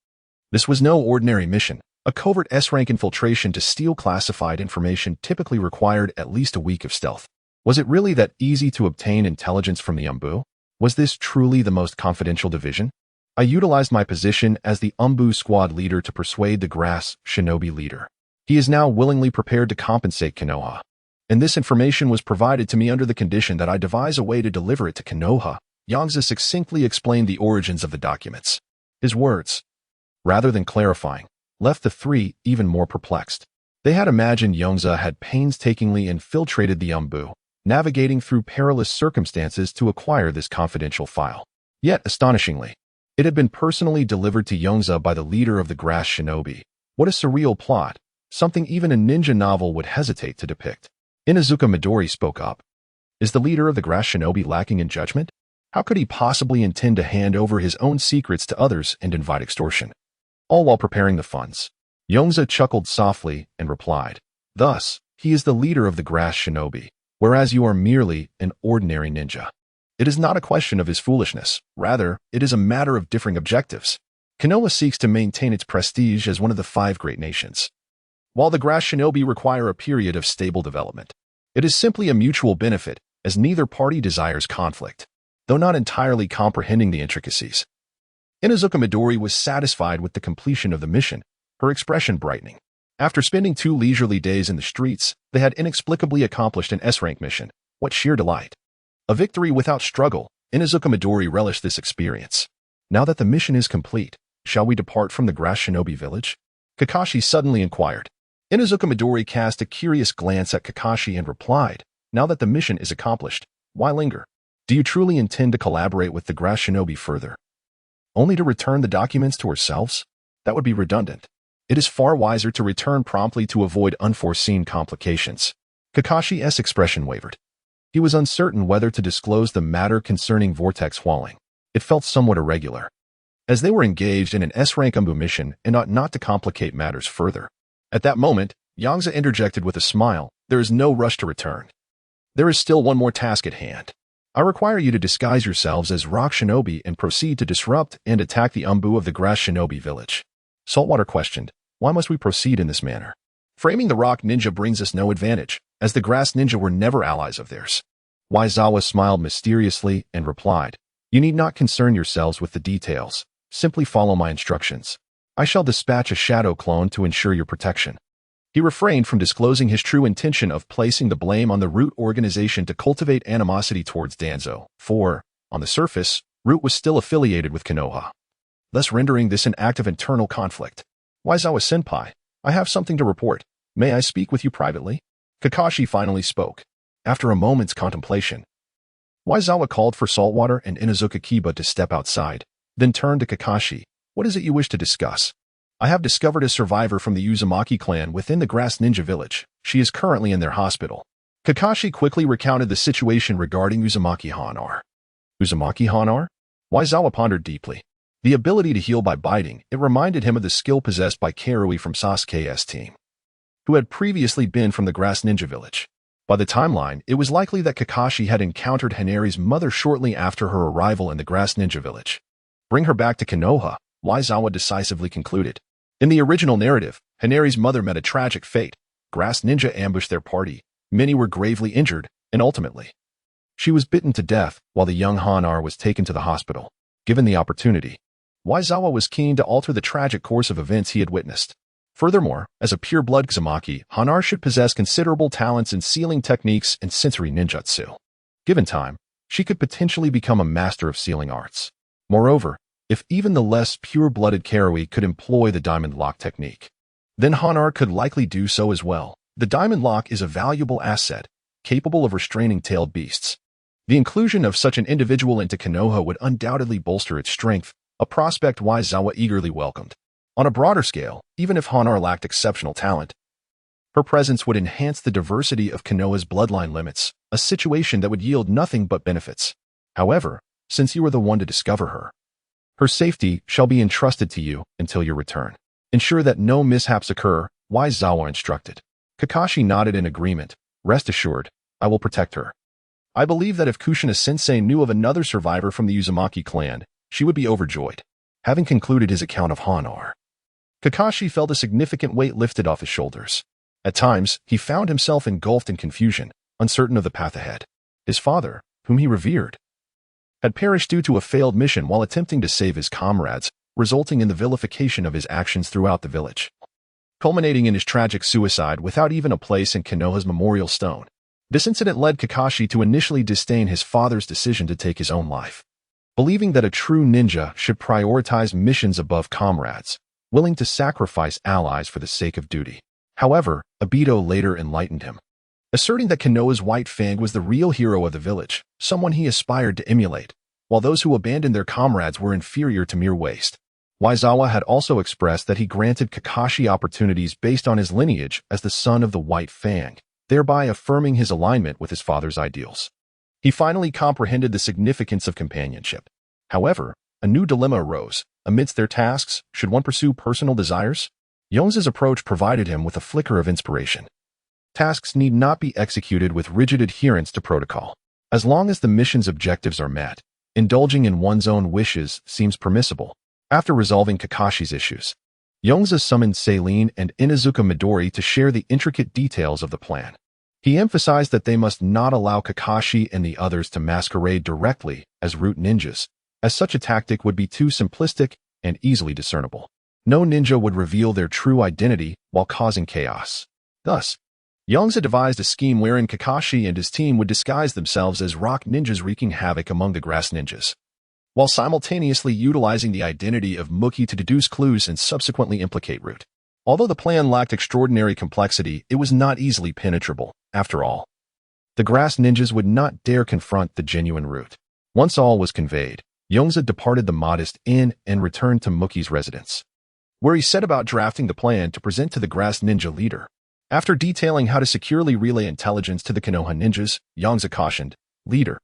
This was no ordinary mission. A covert S-rank infiltration to steal classified information typically required at least a week of stealth. Was it really that easy to obtain intelligence from the Umbu? Was this truly the most confidential division? I utilized my position as the Umbu squad leader to persuade the grass shinobi leader. He is now willingly prepared to compensate Konoha. And this information was provided to me under the condition that I devise a way to deliver it to Konoha. Yongze succinctly explained the origins of the documents. His words, rather than clarifying, left the 3 even more perplexed. They had imagined Yongze had painstakingly infiltrated the Umbu, navigating through perilous circumstances to acquire this confidential file. Yet, astonishingly, it had been personally delivered to Yongze by the leader of the Grass Shinobi. What a surreal plot, something even a ninja novel would hesitate to depict. Inuzuka Midori spoke up. Is the leader of the Grass Shinobi lacking in judgment? How could he possibly intend to hand over his own secrets to others and invite extortion? All while preparing the funds. Yongze chuckled softly and replied, Thus, he is the leader of the Grass Shinobi, whereas you are merely an ordinary ninja. It is not a question of his foolishness. Rather, it is a matter of differing objectives. Konoha seeks to maintain its prestige as one of the 5 great nations, while the Grass Shinobi require a period of stable development. It is simply a mutual benefit, as neither party desires conflict. Though not entirely comprehending the intricacies, Inuzuka Midori was satisfied with the completion of the mission, her expression brightening. After spending 2 leisurely days in the streets, they had inexplicably accomplished an S-rank mission. What sheer delight! A victory without struggle. Inuzuka Midori relished this experience. Now that the mission is complete, shall we depart from the Grass Shinobi village? Kakashi suddenly inquired. Inuzuka Midori cast a curious glance at Kakashi and replied, Now that the mission is accomplished, why linger? Do you truly intend to collaborate with the Grass Shinobi further, only to return the documents to ourselves? That would be redundant. It is far wiser to return promptly to avoid unforeseen complications. Kakashi's expression wavered. He was uncertain whether to disclose the matter concerning Vortex Walling. It felt somewhat irregular, as they were engaged in an S-rank Umbu mission and ought not to complicate matters further. At that moment, Yongze interjected with a smile, There is no rush to return. There is still one more task at hand. I require you to disguise yourselves as Rock Shinobi and proceed to disrupt and attack the Umbu of the Grass Shinobi village. Saltwater questioned, Why must we proceed in this manner? Framing the Rock Ninja brings us no advantage, as the Grass Ninja were never allies of theirs. Waizawa smiled mysteriously and replied, You need not concern yourselves with the details. Simply follow my instructions. I shall dispatch a shadow clone to ensure your protection. He refrained from disclosing his true intention of placing the blame on the Root organization to cultivate animosity towards Danzo, for, on the surface, Root was still affiliated with Konoha, thus rendering this an act of internal conflict. Waizawa-senpai, I have something to report. May I speak with you privately? Kakashi finally spoke. After a moment's contemplation, Waizawa called for Saltwater and Inuzuka Kiba to step outside, then turned to Kakashi. What is it you wish to discuss? I have discovered a survivor from the Uzumaki clan within the Grass Ninja Village. She is currently in their hospital. Kakashi quickly recounted the situation regarding Uzumaki Hanar. Uzumaki Hanar? Waizawa pondered deeply. The ability to heal by biting, it reminded him of the skill possessed by Karui from Sasuke's team, who had previously been from the Grass Ninja Village. By the timeline, it was likely that Kakashi had encountered Hinari's mother shortly after her arrival in the Grass Ninja Village. Bring her back to Konoha, Waizawa decisively concluded. In the original narrative, Hinari's mother met a tragic fate. Grass Ninja ambushed their party, many were gravely injured, and ultimately, she was bitten to death while the young Hanar was taken to the hospital. Given the opportunity, Waizawa was keen to alter the tragic course of events he had witnessed. Furthermore, as a pure-blood Uzumaki, Hanar should possess considerable talents in sealing techniques and sensory ninjutsu. Given time, she could potentially become a master of sealing arts. Moreover, if even the less pure-blooded Karui could employ the diamond lock technique, then Hanar could likely do so as well. The diamond lock is a valuable asset, capable of restraining tailed beasts. The inclusion of such an individual into Konoha would undoubtedly bolster its strength, a prospect Waizawa eagerly welcomed. On a broader scale, even if Hanar lacked exceptional talent, her presence would enhance the diversity of Konoha's bloodline limits, a situation that would yield nothing but benefits. However, since you are the one to discover her, her safety shall be entrusted to you until your return. Ensure that no mishaps occur, Waizawa instructed. Kakashi nodded in agreement. Rest assured, I will protect her. I believe that if Kushina-sensei knew of another survivor from the Uzumaki clan, she would be overjoyed. Having concluded his account of Hanar, Kakashi felt a significant weight lifted off his shoulders. At times, he found himself engulfed in confusion, uncertain of the path ahead. His father, whom he revered, had perished due to a failed mission while attempting to save his comrades, resulting in the vilification of his actions throughout the village, culminating in his tragic suicide without even a place in Konoha's memorial stone. This incident led Kakashi to initially disdain his father's decision to take his own life. Believing that a true ninja should prioritize missions above comrades, willing to sacrifice allies for the sake of duty. However, Obito later enlightened him, asserting that Konoha's White Fang was the real hero of the village, someone he aspired to emulate, while those who abandoned their comrades were inferior to mere waste. Waizawa had also expressed that he granted Kakashi opportunities based on his lineage as the son of the White Fang, thereby affirming his alignment with his father's ideals. He finally comprehended the significance of companionship. However, a new dilemma arose. Amidst their tasks, should one pursue personal desires? Yongze's approach provided him with a flicker of inspiration. Tasks need not be executed with rigid adherence to protocol. As long as the mission's objectives are met, indulging in one's own wishes seems permissible. After resolving Kakashi's issues, Yongze summoned Seiline and Inuzuka Midori to share the intricate details of the plan. He emphasized that they must not allow Kakashi and the others to masquerade directly as root ninjas, as such a tactic would be too simplistic and easily discernible. No ninja would reveal their true identity while causing chaos. Thus, Yongze devised a scheme wherein Kakashi and his team would disguise themselves as rock ninjas wreaking havoc among the grass ninjas, while simultaneously utilizing the identity of Mookie to deduce clues and subsequently implicate Root. Although the plan lacked extraordinary complexity, it was not easily penetrable. After all, the grass ninjas would not dare confront the genuine Root. Once all was conveyed, Yongze departed the modest inn and returned to Mookie's residence, where he set about drafting the plan to present to the grass ninja leader. After detailing how to securely relay intelligence to the Konoha ninjas, Yongze cautioned, "Leader,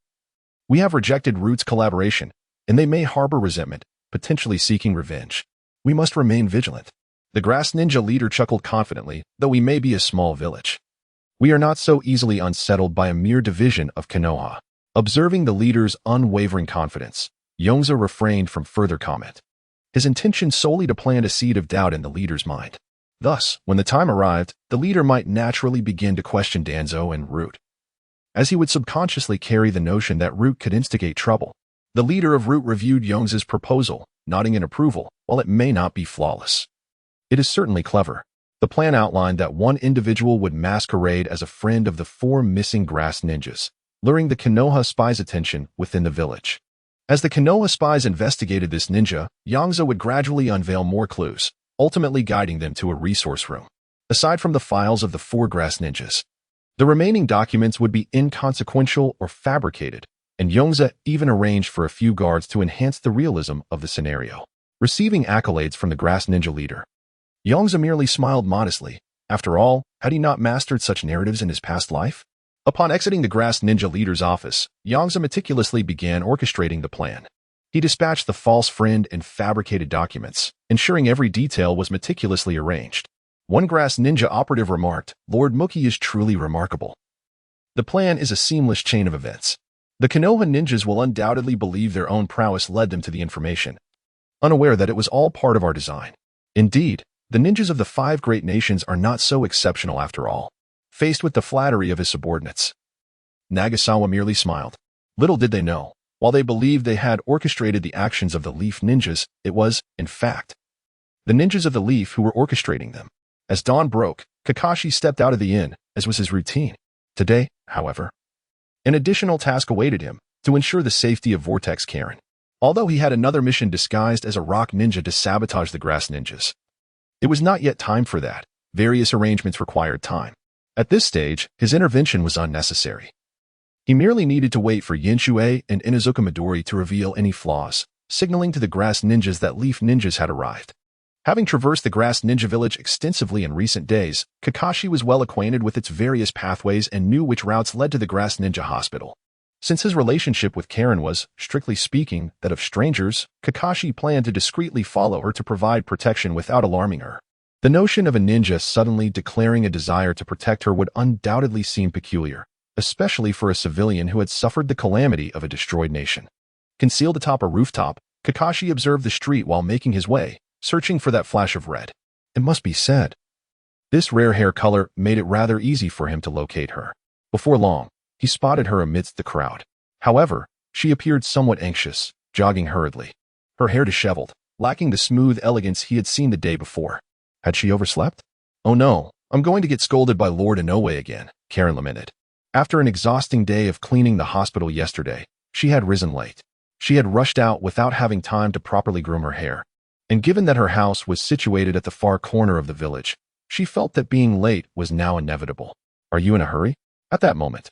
we have rejected Root's collaboration, and they may harbor resentment, potentially seeking revenge. We must remain vigilant." The grass ninja leader chuckled confidently, though we may be a small village, we are not so easily unsettled by a mere division of Konoha. Observing the leader's unwavering confidence, Yongze refrained from further comment, his intention solely to plant a seed of doubt in the leader's mind. Thus, when the time arrived, the leader might naturally begin to question Danzo and Root, as he would subconsciously carry the notion that Root could instigate trouble. The leader of Root reviewed Yongze's proposal, nodding in approval. While it may not be flawless, it is certainly clever. The plan outlined that one individual would masquerade as a friend of the 4 missing grass ninjas, luring the Konoha spies' attention within the village. As the Konoha spies investigated this ninja, Yongze would gradually unveil more clues, ultimately guiding them to a resource room. Aside from the files of the 4 grass ninjas, the remaining documents would be inconsequential or fabricated, and Yongze even arranged for a few guards to enhance the realism of the scenario. Receiving accolades from the grass ninja leader, Yongze merely smiled modestly. After all, had he not mastered such narratives in his past life? Upon exiting the grass ninja leader's office, Yongze meticulously began orchestrating the plan. He dispatched the false friend and fabricated documents, ensuring every detail was meticulously arranged. One grass ninja operative remarked, "Lord Mookie is truly remarkable. The plan is a seamless chain of events. The Konoha ninjas will undoubtedly believe their own prowess led them to the information, unaware that it was all part of our design. Indeed, the ninjas of the 5 great nations are not so exceptional after all." Faced with the flattery of his subordinates, Nagasawa merely smiled. Little did they know, while they believed they had orchestrated the actions of the Leaf ninjas, it was, in fact, the ninjas of the Leaf who were orchestrating them. As dawn broke, Kakashi stepped out of the inn, as was his routine. Today, however, an additional task awaited him, to ensure the safety of Vortex Karen. Although he had another mission disguised as a rock ninja to sabotage the grass ninjas, it was not yet time for that. Various arrangements required time. At this stage, his intervention was unnecessary. He merely needed to wait for Yinshue and Inuzuka Midori to reveal any flaws, signaling to the grass ninjas that Leaf ninjas had arrived. Having traversed the grass ninja village extensively in recent days, Kakashi was well acquainted with its various pathways and knew which routes led to the grass ninja hospital. Since his relationship with Karen was, strictly speaking, that of strangers, Kakashi planned to discreetly follow her to provide protection without alarming her. The notion of a ninja suddenly declaring a desire to protect her would undoubtedly seem peculiar, especially for a civilian who had suffered the calamity of a destroyed nation. Concealed atop a rooftop, Kakashi observed the street while making his way, searching for that flash of red. It must be said, this rare hair color made it rather easy for him to locate her. Before long, he spotted her amidst the crowd. However, she appeared somewhat anxious, jogging hurriedly. Her hair disheveled, lacking the smooth elegance he had seen the day before. Had she overslept? "Oh no, I'm going to get scolded by Lord Inoue again," Karen lamented. After an exhausting day of cleaning the hospital yesterday, she had risen late. She had rushed out without having time to properly groom her hair. And given that her house was situated at the far corner of the village, she felt that being late was now inevitable. "Are you in a hurry?" At that moment,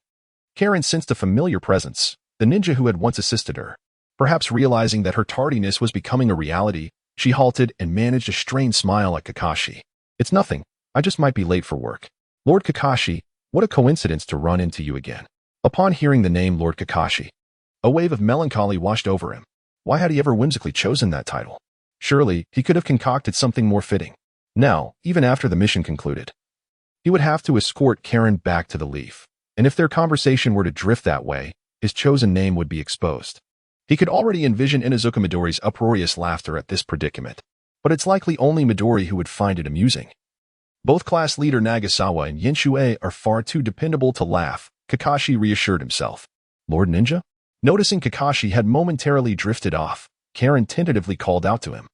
Karen sensed a familiar presence, the ninja who had once assisted her. Perhaps realizing that her tardiness was becoming a reality, she halted and managed a strained smile at Kakashi. "It's nothing. I just might be late for work." "Lord Kakashi, what a coincidence to run into you again." Upon hearing the name Lord Kakashi, a wave of melancholy washed over him. Why had he ever whimsically chosen that title? Surely, he could have concocted something more fitting. Now, even after the mission concluded, he would have to escort Karen back to the Leaf. And if their conversation were to drift that way, his chosen name would be exposed. He could already envision Inuzuka Midori's uproarious laughter at this predicament. But it's likely only Midori who would find it amusing. Both class leader Nagasawa and Yinshue are far too dependable to laugh, Kakashi reassured himself. "Lord Ninja?" Noticing Kakashi had momentarily drifted off, Karen tentatively called out to him.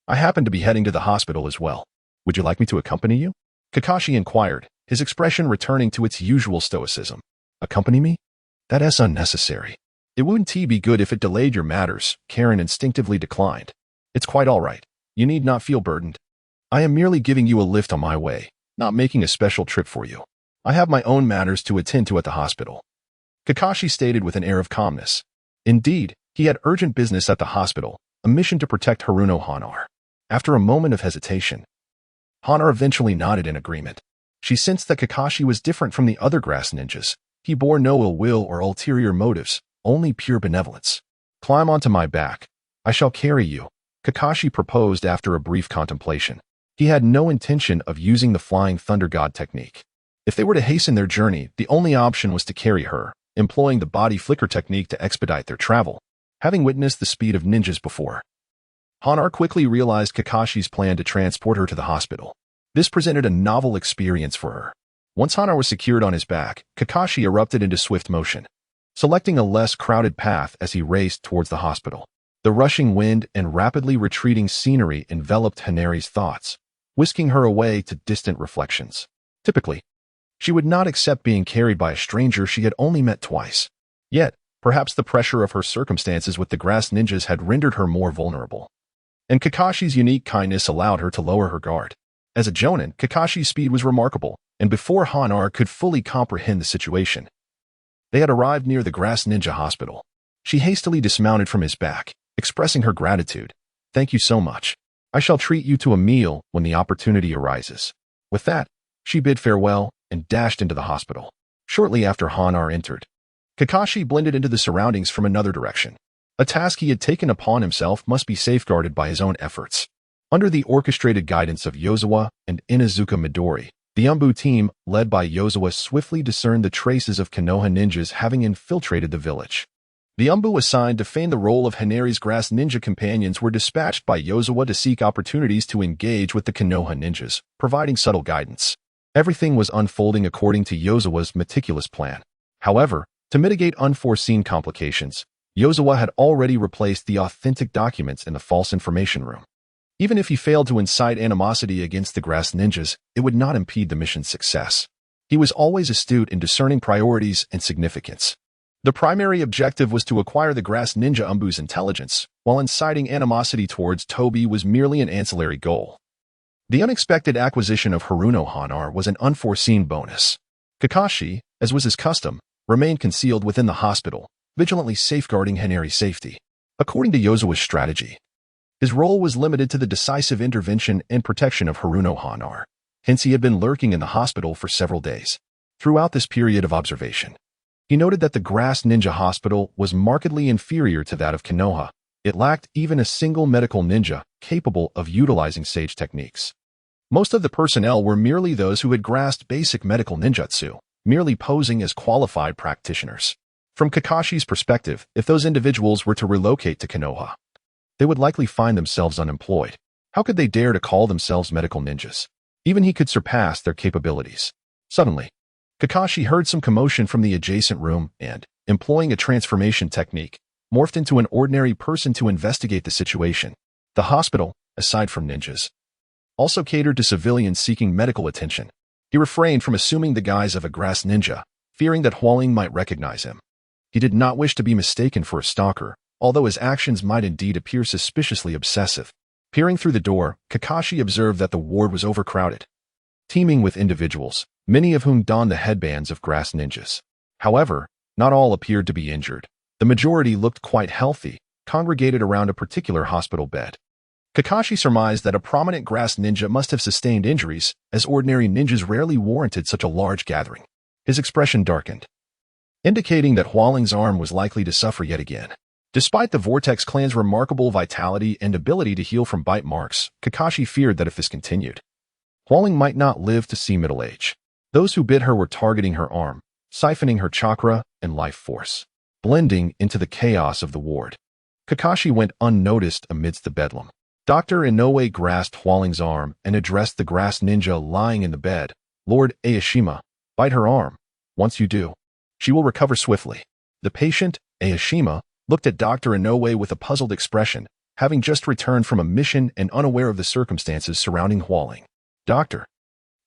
I happen to be heading to the hospital as well. Would you like me to accompany you?" Kakashi inquired, his expression returning to its usual stoicism. "Accompany me? That's unnecessary. It wouldn't be good if it delayed your matters," Karen instinctively declined. "It's quite all right. You need not feel burdened. I am merely giving you a lift on my way, not making a special trip for you. I have my own matters to attend to at the hospital," Kakashi stated with an air of calmness. Indeed, he had urgent business at the hospital, a mission to protect Haruno Hanar. After a moment of hesitation, Hanar eventually nodded in agreement. She sensed that Kakashi was different from the other grass ninjas. He bore no ill will or ulterior motives, only pure benevolence. "Climb onto my back. I shall carry you," Kakashi proposed after a brief contemplation. He had no intention of using the Flying Thunder God technique. If they were to hasten their journey, the only option was to carry her, employing the body flicker technique to expedite their travel. Having witnessed the speed of ninjas before, Hanar quickly realized Kakashi's plan to transport her to the hospital. This presented a novel experience for her. Once Hanar was secured on his back, Kakashi erupted into swift motion, selecting a less crowded path as he raced towards the hospital. The rushing wind and rapidly retreating scenery enveloped Hanari's thoughts, whisking her away to distant reflections. Typically, she would not accept being carried by a stranger she had only met twice. Yet, perhaps the pressure of her circumstances with the grass ninjas had rendered her more vulnerable. And Kakashi's unique kindness allowed her to lower her guard. As a jonin, Kakashi's speed was remarkable, and before Hanar could fully comprehend the situation, they had arrived near the grass ninja hospital. She hastily dismounted from his back, expressing her gratitude. "Thank you so much. I shall treat you to a meal when the opportunity arises." With that, she bid farewell and dashed into the hospital. Shortly after Hanar entered, Kakashi blended into the surroundings from another direction. A task he had taken upon himself must be safeguarded by his own efforts. Under the orchestrated guidance of Yozawa and Inazuka Midori, the Umbu team, led by Yozawa, swiftly discerned the traces of Konoha ninjas having infiltrated the village. The Umbu assigned to feign the role of Hanari's grass ninja companions were dispatched by Yozawa to seek opportunities to engage with the Konoha ninjas, providing subtle guidance. Everything was unfolding according to Yozawa's meticulous plan. However, to mitigate unforeseen complications, Yozawa had already replaced the authentic documents in the false information room. Even if he failed to incite animosity against the grass ninjas, it would not impede the mission's success. He was always astute in discerning priorities and significance. The primary objective was to acquire the grass ninja Umbu's intelligence, while inciting animosity towards Tobi was merely an ancillary goal. The unexpected acquisition of Haruno Hanar was an unforeseen bonus. Kakashi, as was his custom, remained concealed within the hospital, vigilantly safeguarding Hanari's safety. According to Yozawa's strategy, his role was limited to the decisive intervention and protection of Haruno Hanar. Hence, he had been lurking in the hospital for several days. Throughout this period of observation, he noted that the Grass Ninja Hospital was markedly inferior to that of Konoha. It lacked even a single medical ninja capable of utilizing sage techniques. Most of the personnel were merely those who had grasped basic medical ninjutsu, merely posing as qualified practitioners. From Kakashi's perspective, if those individuals were to relocate to Konoha, they would likely find themselves unemployed. How could they dare to call themselves medical ninjas? Even he could surpass their capabilities. Suddenly, Kakashi heard some commotion from the adjacent room and, employing a transformation technique, morphed into an ordinary person to investigate the situation. The hospital, aside from ninjas, also catered to civilians seeking medical attention. He refrained from assuming the guise of a grass ninja, fearing that Hualing might recognize him. He did not wish to be mistaken for a stalker, although his actions might indeed appear suspiciously obsessive. Peering through the door, Kakashi observed that the ward was overcrowded, teeming with individuals, many of whom donned the headbands of grass ninjas. However, not all appeared to be injured. The majority looked quite healthy, congregated around a particular hospital bed. Kakashi surmised that a prominent grass ninja must have sustained injuries, as ordinary ninjas rarely warranted such a large gathering. His expression darkened, indicating that Hualing's arm was likely to suffer yet again. Despite the Vortex clan's remarkable vitality and ability to heal from bite marks, Kakashi feared that if this continued, Hualing might not live to see middle age. Those who bit her were targeting her arm, siphoning her chakra and life force, blending into the chaos of the ward. Kakashi went unnoticed amidst the bedlam. Dr. Inoue grasped Hualing's arm and addressed the grass ninja lying in the bed. "Lord Aoshima, bite her arm. Once you do, she will recover swiftly." The patient, Aoshima, looked at Dr. Inoue with a puzzled expression, having just returned from a mission and unaware of the circumstances surrounding Hualing. "Doctor,"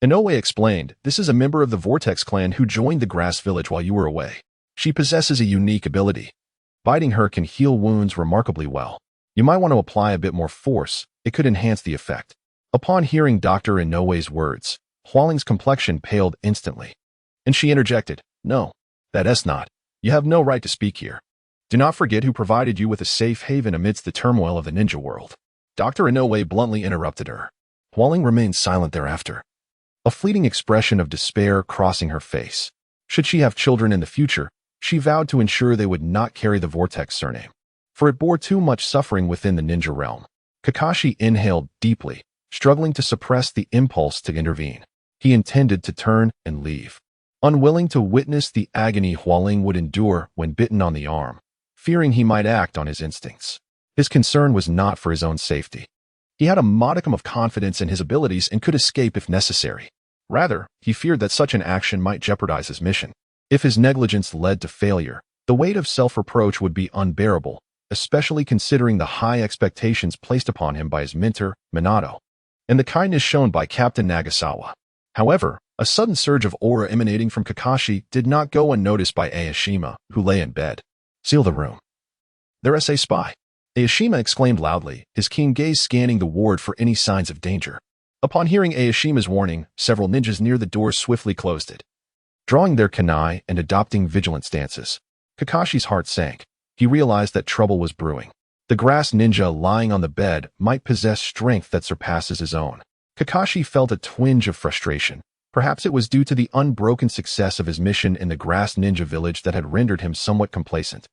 Inoue explained, "this is a member of the Vortex clan who joined the Grass Village while you were away. She possesses a unique ability. Biting her can heal wounds remarkably well. You might want to apply a bit more force. It could enhance the effect." Upon hearing Dr. Inoue's words, Hualing's complexion paled instantly, and she interjected, "No, that's not. You have no right to speak here. Do not forget who provided you with a safe haven amidst the turmoil of the ninja world." Dr. Inoue bluntly interrupted her. Hualing remained silent thereafter, a fleeting expression of despair crossing her face. Should she have children in the future, she vowed to ensure they would not carry the Vortex surname, for it bore too much suffering within the ninja realm. Kakashi inhaled deeply, struggling to suppress the impulse to intervene. He intended to turn and leave, unwilling to witness the agony Hualing would endure when bitten on the arm, fearing he might act on his instincts. His concern was not for his own safety. He had a modicum of confidence in his abilities and could escape if necessary. Rather, he feared that such an action might jeopardize his mission. If his negligence led to failure, the weight of self-reproach would be unbearable, especially considering the high expectations placed upon him by his mentor, Minato, and the kindness shown by Captain Nagasawa. However, a sudden surge of aura emanating from Kakashi did not go unnoticed by Aoshima, who lay in bed. "Seal the room. There's a spy," Aoshima exclaimed loudly, his keen gaze scanning the ward for any signs of danger. Upon hearing Aoshima's warning, several ninjas near the door swiftly closed it, drawing their kunai and adopting vigilant stances. Kakashi's heart sank. He realized that trouble was brewing. The grass ninja lying on the bed might possess strength that surpasses his own. Kakashi felt a twinge of frustration. Perhaps it was due to the unbroken success of his mission in the Grass Ninja Village that had rendered him somewhat complacent.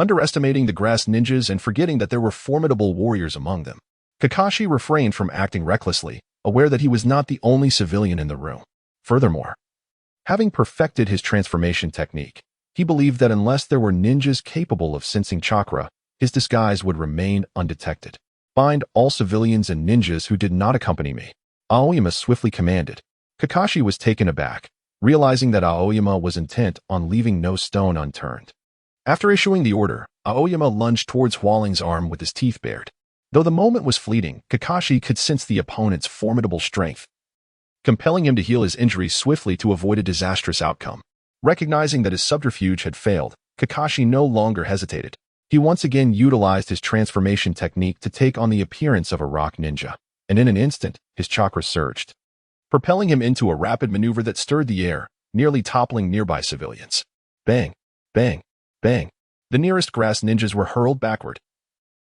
underestimating the grass ninjas and forgetting that there were formidable warriors among them. Kakashi refrained from acting recklessly, aware that he was not the only civilian in the room. Furthermore, having perfected his transformation technique, he believed that unless there were ninjas capable of sensing chakra, his disguise would remain undetected. Find all civilians and ninjas who did not accompany me, Aoyama swiftly commanded. Kakashi was taken aback, realizing that Aoyama was intent on leaving no stone unturned. After issuing the order, Aoyama lunged towards Hualing's arm with his teeth bared. Though the moment was fleeting, Kakashi could sense the opponent's formidable strength, compelling him to heal his injuries swiftly to avoid a disastrous outcome. Recognizing that his subterfuge had failed, Kakashi no longer hesitated. He once again utilized his transformation technique to take on the appearance of a rock ninja, and in an instant, his chakra surged, propelling him into a rapid maneuver that stirred the air, nearly toppling nearby civilians. Bang! Bang! Bang! The nearest grass ninjas were hurled backward,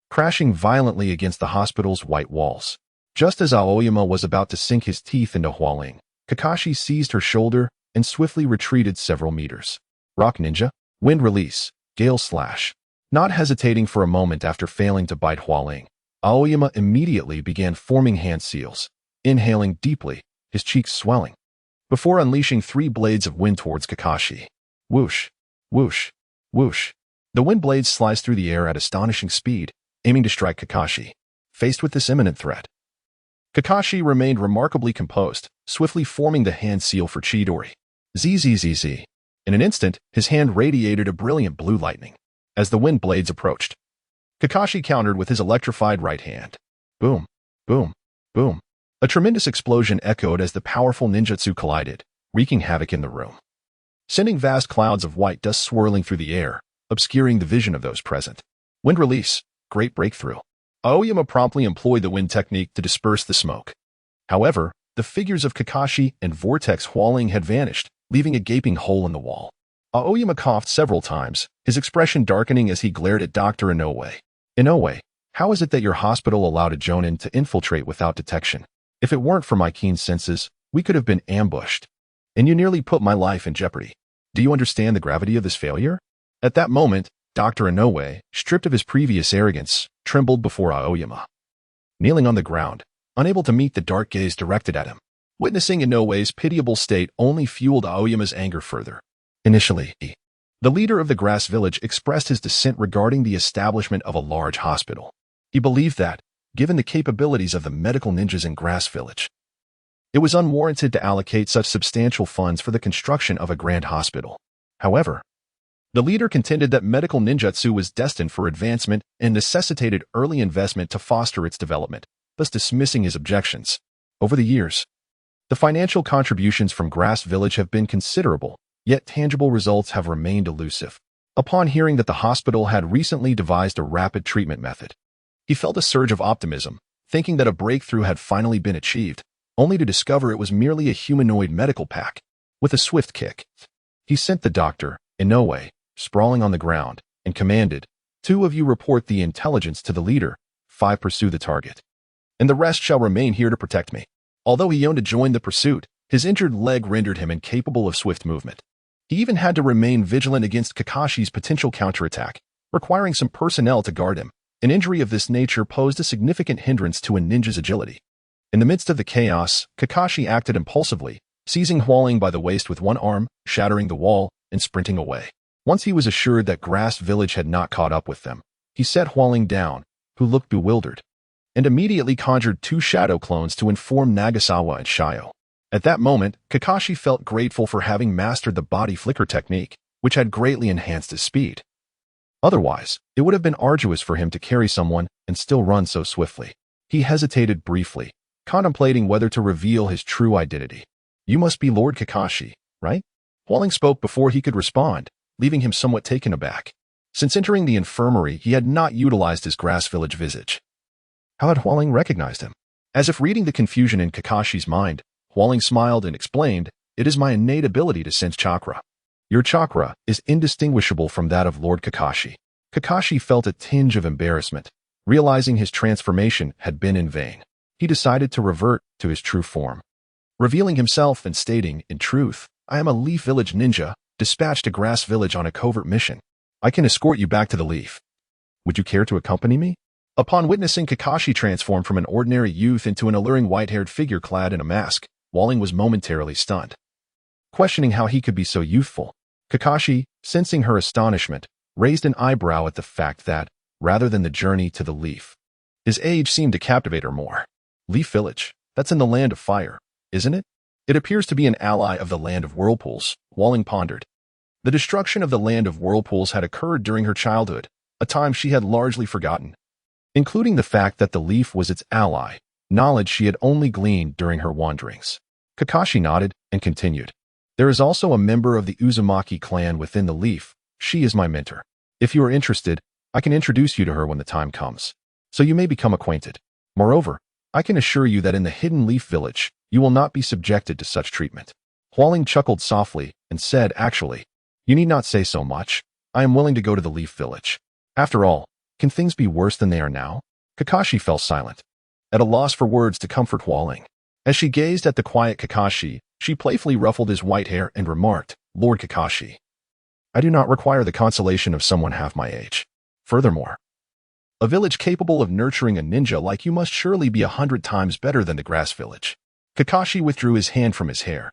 crashing violently against the hospital's white walls. Just as Aoyama was about to sink his teeth into Hualing, Kakashi seized her shoulder and swiftly retreated several meters. Rock Ninja, Wind Release, Gale Slash. Not hesitating for a moment after failing to bite Hualing, Aoyama immediately began forming hand seals, inhaling deeply, his cheeks swelling, before unleashing 3 blades of wind towards Kakashi. Whoosh, whoosh, whoosh. The wind blades sliced through the air at astonishing speed, aiming to strike Kakashi. Faced with this imminent threat, Kakashi remained remarkably composed, swiftly forming the hand seal for Chidori. Zzz. In an instant, his hand radiated a brilliant blue lightning. As the wind blades approached, Kakashi countered with his electrified right hand. Boom, boom, boom. A tremendous explosion echoed as the powerful ninjutsu collided, wreaking havoc in the room, sending vast clouds of white dust swirling through the air, obscuring the vision of those present. Wind Release, Great Breakthrough. Aoyama promptly employed the wind technique to disperse the smoke. However, the figures of Kakashi and Vortex Hualing had vanished, leaving a gaping hole in the wall. Aoyama coughed several times, his expression darkening as he glared at Dr. Inoue. Inoue, how is it that your hospital allowed a Jonin to infiltrate without detection? If it weren't for my keen senses, we could have been ambushed. And you nearly put my life in jeopardy. Do you understand the gravity of this failure? At that moment, Dr. Inoue, stripped of his previous arrogance, trembled before Aoyama. Kneeling on the ground, unable to meet the dark gaze directed at him, witnessing Inoue's pitiable state only fueled Aoyama's anger further. Initially, the leader of the grass village expressed his dissent regarding the establishment of a large hospital. He believed that, given the capabilities of the medical ninjas in Grass Village, it was unwarranted to allocate such substantial funds for the construction of a grand hospital. However, the leader contended that medical ninjutsu was destined for advancement and necessitated early investment to foster its development, thus dismissing his objections. Over the years, the financial contributions from Grass Village have been considerable, yet tangible results have remained elusive. Upon hearing that the hospital had recently devised a rapid treatment method, he felt a surge of optimism, thinking that a breakthrough had finally been achieved, only to discover it was merely a humanoid medical pack. With a swift kick, he sent the doctor, Inoue, sprawling on the ground, and commanded, 2 of you report the intelligence to the leader, 5 pursue the target, and the rest shall remain here to protect me. Although he yearned to join the pursuit, his injured leg rendered him incapable of swift movement. He even had to remain vigilant against Kakashi's potential counterattack, requiring some personnel to guard him. An injury of this nature posed a significant hindrance to a ninja's agility. In the midst of the chaos, Kakashi acted impulsively, seizing Hualing by the waist with one arm, shattering the wall, and sprinting away. Once he was assured that Grass Village had not caught up with them, he set Hualing down, who looked bewildered, and immediately conjured 2 shadow clones to inform Nagasawa and Shio. At that moment, Kakashi felt grateful for having mastered the body flicker technique, which had greatly enhanced his speed. Otherwise, it would have been arduous for him to carry someone and still run so swiftly. He hesitated briefly, contemplating whether to reveal his true identity. You must be Lord Kakashi, right? Hualing spoke before he could respond, leaving him somewhat taken aback. Since entering the infirmary, he had not utilized his Grass Village visage. How had Hualing recognized him? As if reading the confusion in Kakashi's mind, Hualing smiled and explained, it is my innate ability to sense chakra. Your chakra is indistinguishable from that of Lord Kakashi. Kakashi felt a tinge of embarrassment, realizing his transformation had been in vain. He decided to revert to his true form, revealing himself and stating, in truth, I am a Leaf Village ninja, dispatched to Grass Village on a covert mission. I can escort you back to the leaf. Would you care to accompany me? Upon witnessing Kakashi transform from an ordinary youth into an alluring white-haired figure clad in a mask, Walling was momentarily stunned. Questioning how he could be so youthful, Kakashi, sensing her astonishment, raised an eyebrow at the fact that, rather than the journey to the leaf, his age seemed to captivate her more. Leaf Village, that's in the Land of Fire, isn't it? It appears to be an ally of the Land of Whirlpools, Walling pondered. The destruction of the Land of Whirlpools had occurred during her childhood, a time she had largely forgotten. Including the fact that the leaf was its ally, knowledge she had only gleaned during her wanderings. Kakashi nodded and continued. There is also a member of the Uzumaki clan within the leaf. She is my mentor. If you are interested, I can introduce you to her when the time comes, so you may become acquainted. Moreover, I can assure you that in the hidden Leaf Village, you will not be subjected to such treatment. Hualing chuckled softly and said, actually, you need not say so much. I am willing to go to the Leaf Village. After all, can things be worse than they are now? Kakashi fell silent, at a loss for words to comfort Hualing. As she gazed at the quiet Kakashi, she playfully ruffled his white hair and remarked, Lord Kakashi, I do not require the consolation of someone half my age. Furthermore, a village capable of nurturing a ninja like you must surely be 100 times better than the grass village. Kakashi withdrew his hand from his hair,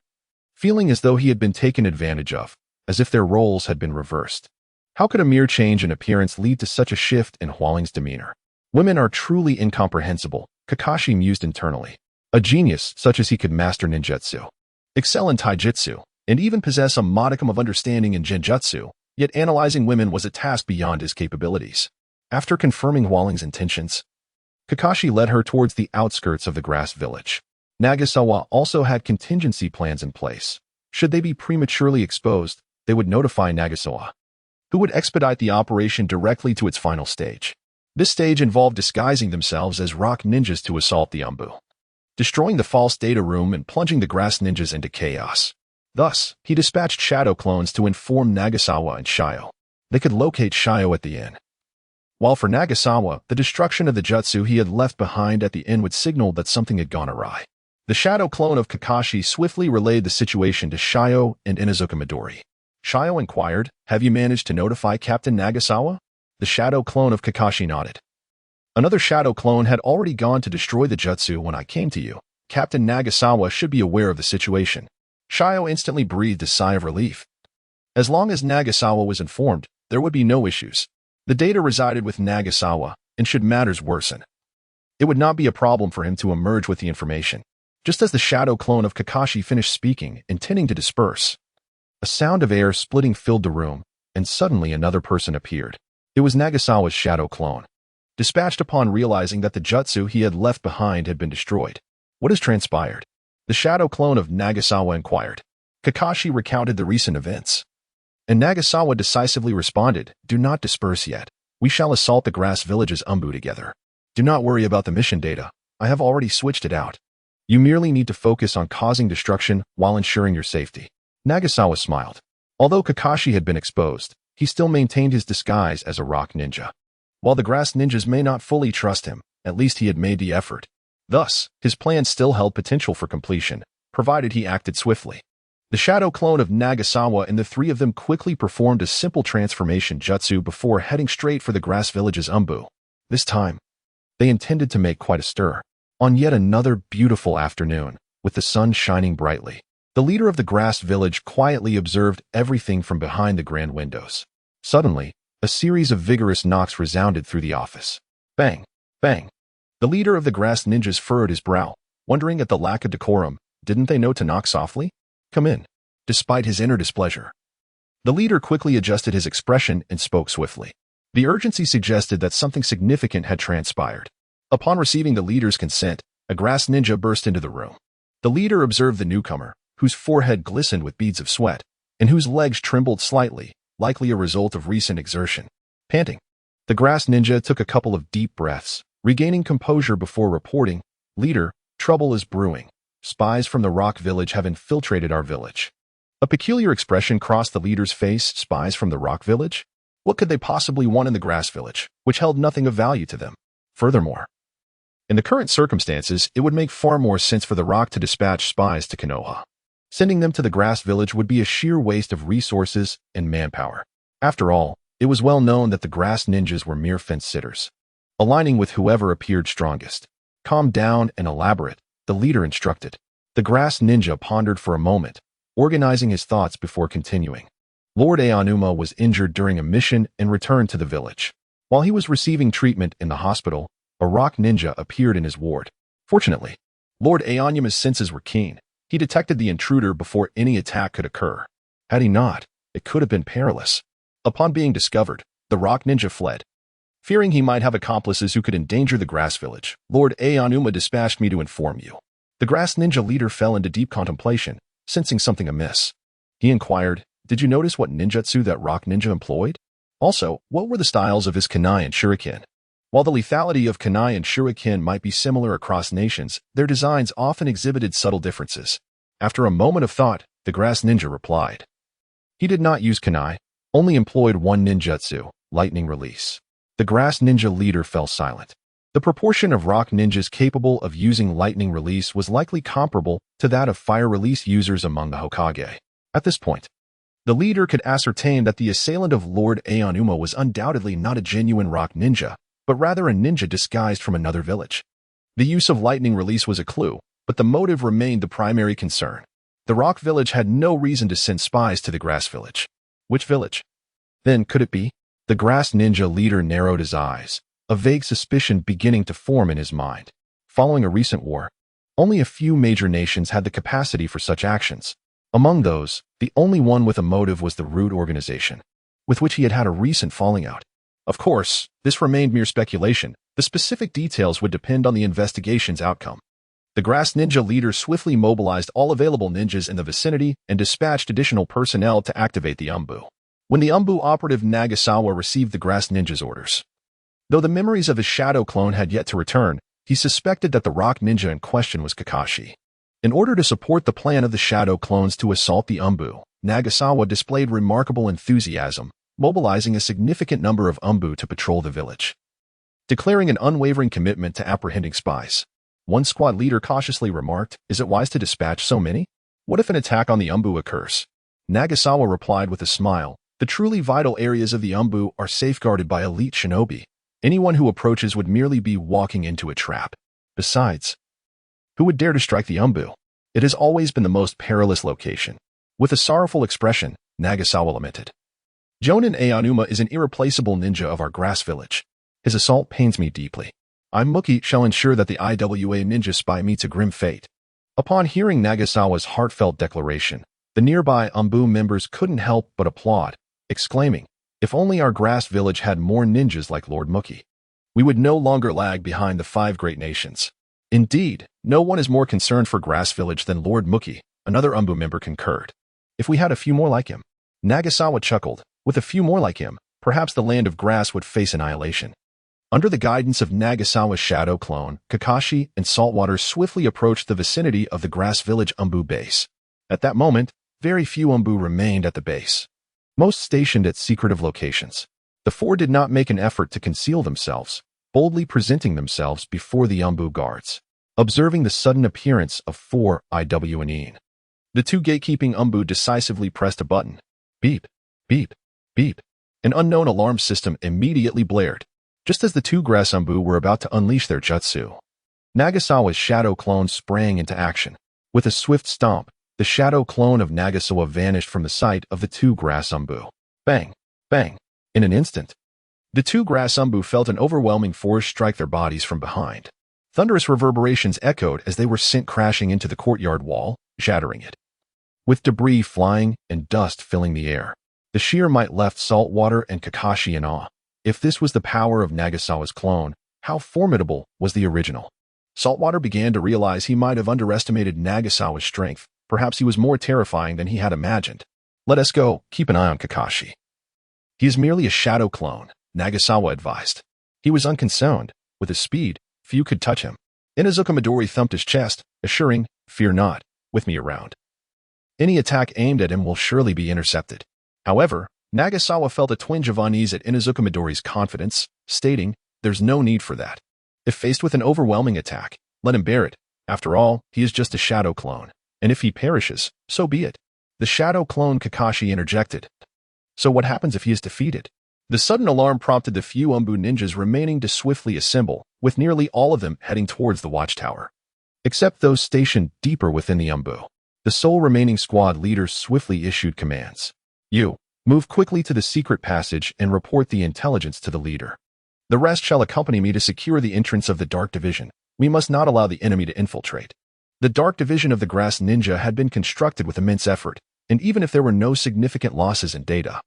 feeling as though he had been taken advantage of, as if their roles had been reversed. How could a mere change in appearance lead to such a shift in Hualing's demeanor? Women are truly incomprehensible, Kakashi mused internally. A genius such as he could master ninjutsu, excel in taijutsu, and even possess a modicum of understanding in genjutsu, yet analyzing women was a task beyond his capabilities. After confirming Hualing's intentions, Kakashi led her towards the outskirts of the grass village. Nagasawa also had contingency plans in place. Should they be prematurely exposed, they would notify Nagasawa, who would expedite the operation directly to its final stage. This stage involved disguising themselves as rock ninjas to assault the Umbu, destroying the false data room and plunging the grass ninjas into chaos. Thus, he dispatched shadow clones to inform Nagasawa and Shio. They could locate Shio at the inn. While for Nagasawa, the destruction of the jutsu he had left behind at the inn would signal that something had gone awry. The shadow clone of Kakashi swiftly relayed the situation to Shio and Inuzuka Midori. Shio inquired, have you managed to notify Captain Nagasawa? The shadow clone of Kakashi nodded. Another shadow clone had already gone to destroy the jutsu when I came to you. Captain Nagasawa should be aware of the situation. Shio instantly breathed a sigh of relief. As long as Nagasawa was informed, there would be no issues. The data resided with Nagasawa, and should matters worsen, it would not be a problem for him to emerge with the information. Just as the shadow clone of Kakashi finished speaking, intending to disperse, a sound of air splitting filled the room, and suddenly another person appeared. It was Nagasawa's shadow clone, dispatched upon realizing that the jutsu he had left behind had been destroyed. What has transpired? The shadow clone of Nagasawa inquired. Kakashi recounted the recent events, and Nagasawa decisively responded, do not disperse yet. We shall assault the grass village's Umbu together. Do not worry about the mission data. I have already switched it out. You merely need to focus on causing destruction while ensuring your safety. Nagasawa smiled. Although Kakashi had been exposed, he still maintained his disguise as a rock ninja. While the grass ninjas may not fully trust him, at least he had made the effort. Thus, his plan still held potential for completion, provided he acted swiftly. The shadow clone of Nagasawa and the three of them quickly performed a simple transformation jutsu before heading straight for the grass village's Umbu. This time, they intended to make quite a stir. On yet another beautiful afternoon, with the sun shining brightly, the leader of the grass village quietly observed everything from behind the grand windows. Suddenly, a series of vigorous knocks resounded through the office. Bang! Bang! The leader of the grass ninjas furrowed his brow, wondering at the lack of decorum. Didn't they know to knock softly? Come in. Despite his inner displeasure, the leader quickly adjusted his expression and spoke swiftly. The urgency suggested that something significant had transpired. Upon receiving the leader's consent, a grass ninja burst into the room. The leader observed the newcomer, whose forehead glistened with beads of sweat, and whose legs trembled slightly, likely a result of recent exertion. Panting, the grass ninja took a couple of deep breaths, regaining composure before reporting, Leader, trouble is brewing. Spies from the rock village have infiltrated our village. A peculiar expression crossed the leader's face. Spies from the rock village? What could they possibly want in the grass village, which held nothing of value to them? Furthermore, in the current circumstances, it would make far more sense for the rock to dispatch spies to Konoha. Sending them to the grass village would be a sheer waste of resources and manpower. After all, It was well known that the grass ninjas were mere fence-sitters, aligning with whoever appeared strongest. Calm down and elaborate, the leader instructed. The grass ninja pondered for a moment, organizing his thoughts before continuing. Lord Aonuma was injured during a mission and returned to the village. While he was receiving treatment in the hospital, a rock ninja appeared in his ward. Fortunately, Lord Aonuma's senses were keen. He detected the intruder before any attack could occur. Had he not, it could have been perilous. Upon being discovered, the rock ninja fled. Fearing he might have accomplices who could endanger the grass village, Lord Aonuma dispatched me to inform you. The grass ninja leader fell into deep contemplation, sensing something amiss. He inquired, "Did you notice what ninjutsu that rock ninja employed? Also, what were the styles of his kunai and shuriken?" While the lethality of kunai and shuriken might be similar across nations, their designs often exhibited subtle differences. After a moment of thought, the grass ninja replied. He did not use kunai, only employed one ninjutsu, lightning release. The grass ninja leader fell silent. The proportion of rock ninjas capable of using lightning release was likely comparable to that of fire release users among the Hokage. At this point, the leader could ascertain that the assailant of Lord Aonuma was undoubtedly not a genuine rock ninja, but rather a ninja disguised from another village. The use of lightning release was a clue, but the motive remained the primary concern. The rock village had no reason to send spies to the grass village. Which village? Then could it be? The grass ninja leader narrowed his eyes, a vague suspicion beginning to form in his mind. Following a recent war, only a few major nations had the capacity for such actions. Among those, the only one with a motive was the Root organization, with which he had a recent falling out. Of course, this remained mere speculation. The specific details would depend on the investigation's outcome. The grass ninja leader swiftly mobilized all available ninjas in the vicinity and dispatched additional personnel to activate the Umbu. When the Umbu operative Nagasawa received the grass ninja's orders, though the memories of his shadow clone had yet to return, he suspected that the rock ninja in question was Kakashi. In order to support the plan of the shadow clones to assault the Umbu, Nagasawa displayed remarkable enthusiasm, mobilizing a significant number of Umbu to patrol the village. Declaring an unwavering commitment to apprehending spies, one squad leader cautiously remarked, "Is it wise to dispatch so many? What if an attack on the Umbu occurs?" Nagasawa replied with a smile, "The truly vital areas of the Umbu are safeguarded by elite shinobi. Anyone who approaches would merely be walking into a trap. Besides, who would dare to strike the Umbu? It has always been the most perilous location." With a sorrowful expression, Nagasawa lamented. "Jonin Aonuma is an irreplaceable ninja of our grass village. His assault pains me deeply. I, Muki, shall ensure that the IWA ninja spy meets a grim fate." Upon hearing Nagasawa's heartfelt declaration, the nearby Umbu members couldn't help but applaud, exclaiming, "If only our grass village had more ninjas like Lord Muki, we would no longer lag behind the 5 great nations." Indeed, no one is more concerned for grass village than Lord Muki, another Umbu member concurred. "If we had a few more like him," Nagasawa chuckled, "with a few more like him, perhaps the land of grass would face annihilation." Under the guidance of Nagasawa's shadow clone, Kakashi and Saltwater swiftly approached the vicinity of the grass village Umbu base. At that moment, very few Umbu remained at the base, most stationed at secretive locations. The 4 did not make an effort to conceal themselves, boldly presenting themselves before the Umbu guards. Observing the sudden appearance of 4 IWNE, the 2 gatekeeping Umbu decisively pressed a button. Beep, beep, beep. An unknown alarm system immediately blared, just as the 2 grass Umbu were about to unleash their jutsu. Nagasawa's shadow clone sprang into action. With a swift stomp, the shadow clone of Nagasawa vanished from the sight of the 2 grass Umbu. Bang, bang. In an instant, the 2 grass Umbu felt an overwhelming force strike their bodies from behind. Thunderous reverberations echoed as they were sent crashing into the courtyard wall, shattering it. With debris flying and dust filling the air, the sheer might left Saltwater and Kakashi in awe. If this was the power of Nagasawa's clone, how formidable was the original? Saltwater began to realize he might have underestimated Nagasawa's strength. Perhaps he was more terrifying than he had imagined. "Let us go, keep an eye on Kakashi. He is merely a shadow clone," Nagasawa advised. He was unconcerned. With his speed, few could touch him. Inuzuka Midori thumped his chest, assuring, "Fear not, with me around. Any attack aimed at him will surely be intercepted." However, Nagasawa felt a twinge of unease at Inuzuka Midori's confidence, stating, "There's no need for that. If faced with an overwhelming attack, let him bear it. After all, he is just a shadow clone. And if he perishes, so be it." The shadow clone Kakashi interjected. "So what happens if he is defeated?" The sudden alarm prompted the few Umbu ninjas remaining to swiftly assemble, with nearly all of them heading towards the watchtower. Except those stationed deeper within the Umbu. The sole remaining squad leader swiftly issued commands. You, move quickly to the secret passage and report the intelligence to the leader. The rest shall accompany me to secure the entrance of the Dark Division. We must not allow the enemy to infiltrate. The Dark Division of the Grass Ninja had been constructed with immense effort, and even if there were no significant losses in data,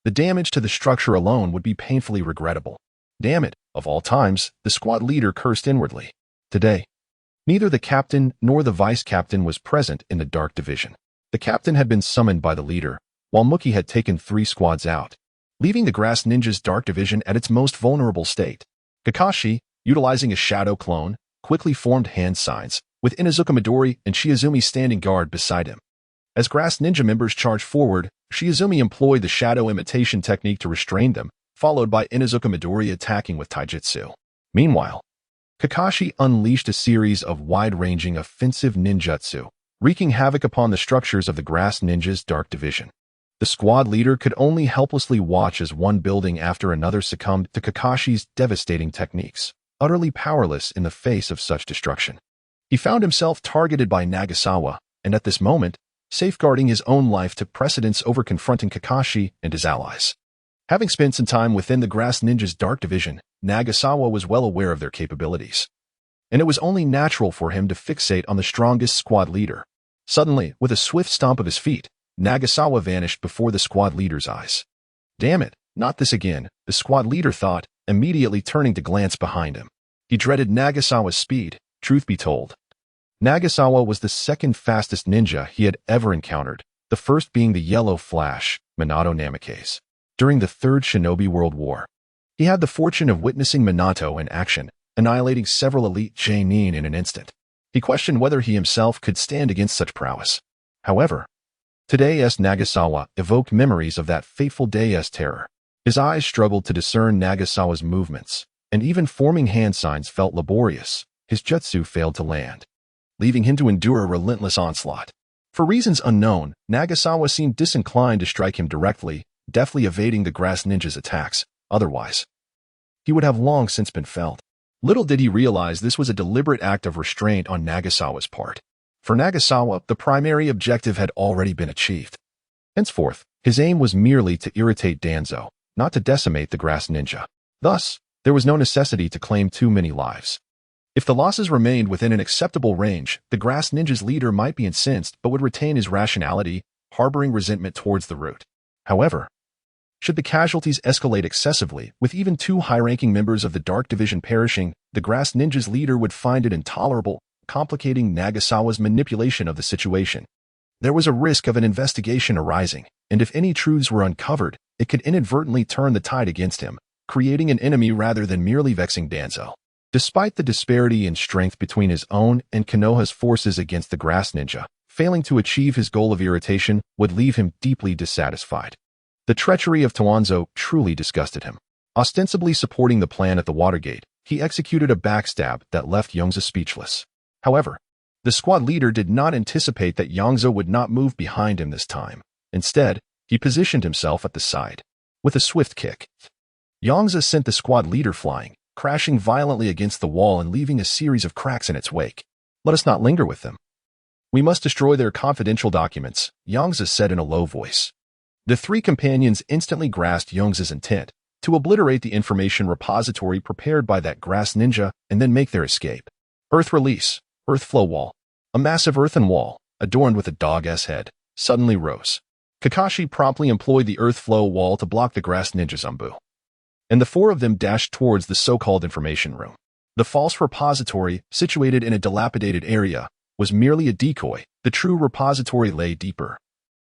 the damage to the structure alone would be painfully regrettable. Damn it, of all times, the squad leader cursed inwardly. Today, neither the captain nor the vice-captain was present in the Dark Division. The captain had been summoned by the leader, while Mookie had taken 3 squads out, leaving the Grass Ninja's Dark Division at its most vulnerable state. Kakashi, utilizing a shadow clone, quickly formed hand signs, with Inuzuka Midori and Shiizumi standing guard beside him. As Grass Ninja members charged forward, Shiizumi employed the shadow imitation technique to restrain them, followed by Inuzuka Midori attacking with taijutsu. Meanwhile, Kakashi unleashed a series of wide-ranging offensive ninjutsu, wreaking havoc upon the structures of the Grass Ninja's Dark Division. The squad leader could only helplessly watch as one building after another succumbed to Kakashi's devastating techniques, utterly powerless in the face of such destruction. He found himself targeted by Nagasawa, and at this moment, safeguarding his own life took precedence over confronting Kakashi and his allies. Having spent some time within the Grass Ninja's Dark Division, Nagasawa was well aware of their capabilities, and it was only natural for him to fixate on the strongest squad leader. Suddenly, with a swift stomp of his feet, Nagasawa vanished before the squad leader's eyes. Damn it, not this again, the squad leader thought, immediately turning to glance behind him. He dreaded Nagasawa's speed, truth be told. Nagasawa was the second fastest ninja he had ever encountered, the first being the Yellow Flash, Minato Namikaze. During the Third Shinobi World War, he had the fortune of witnessing Minato in action, annihilating several elite genin in an instant. He questioned whether he himself could stand against such prowess. However, today's Nagasawa evoked memories of that fateful day's terror. His eyes struggled to discern Nagasawa's movements, and even forming hand signs felt laborious. His jutsu failed to land, leaving him to endure a relentless onslaught. For reasons unknown, Nagasawa seemed disinclined to strike him directly, deftly evading the Grass Ninja's attacks. Otherwise, he would have long since been felled. Little did he realize this was a deliberate act of restraint on Nagasawa's part. For Nagasawa, the primary objective had already been achieved. Henceforth, his aim was merely to irritate Danzo, not to decimate the Grass Ninja. Thus, there was no necessity to claim too many lives. If the losses remained within an acceptable range, the Grass Ninja's leader might be incensed but would retain his rationality, harboring resentment towards the root. However, should the casualties escalate excessively, with even 2 high-ranking members of the Dark Division perishing, the Grass Ninja's leader would find it intolerable, complicating Nagasawa's manipulation of the situation. There was a risk of an investigation arising, and if any truths were uncovered, it could inadvertently turn the tide against him, creating an enemy rather than merely vexing Danzo. Despite the disparity in strength between his own and Konoha's forces against the Grass Ninja, failing to achieve his goal of irritation would leave him deeply dissatisfied. The treachery of Toanzo truly disgusted him. Ostensibly supporting the plan at the Watergate, he executed a backstab that left Yongze speechless. However, the squad leader did not anticipate that Yongze would not move behind him this time. Instead, he positioned himself at the side. With a swift kick, Yongze sent the squad leader flying, crashing violently against the wall and leaving a series of cracks in its wake. Let us not linger with them. We must destroy their confidential documents, Yongze said in a low voice. The 3 companions instantly grasped Yongze's intent to obliterate the information repository prepared by that Grass Ninja and then make their escape. Earth release, earth flow wall. A massive earthen wall, adorned with a dog's head, suddenly rose. Kakashi promptly employed the earth flow wall to block the Grass Ninja's Umbu, and the 4 of them dashed towards the so-called information room. The false repository, situated in a dilapidated area, was merely a decoy. The true repository lay deeper,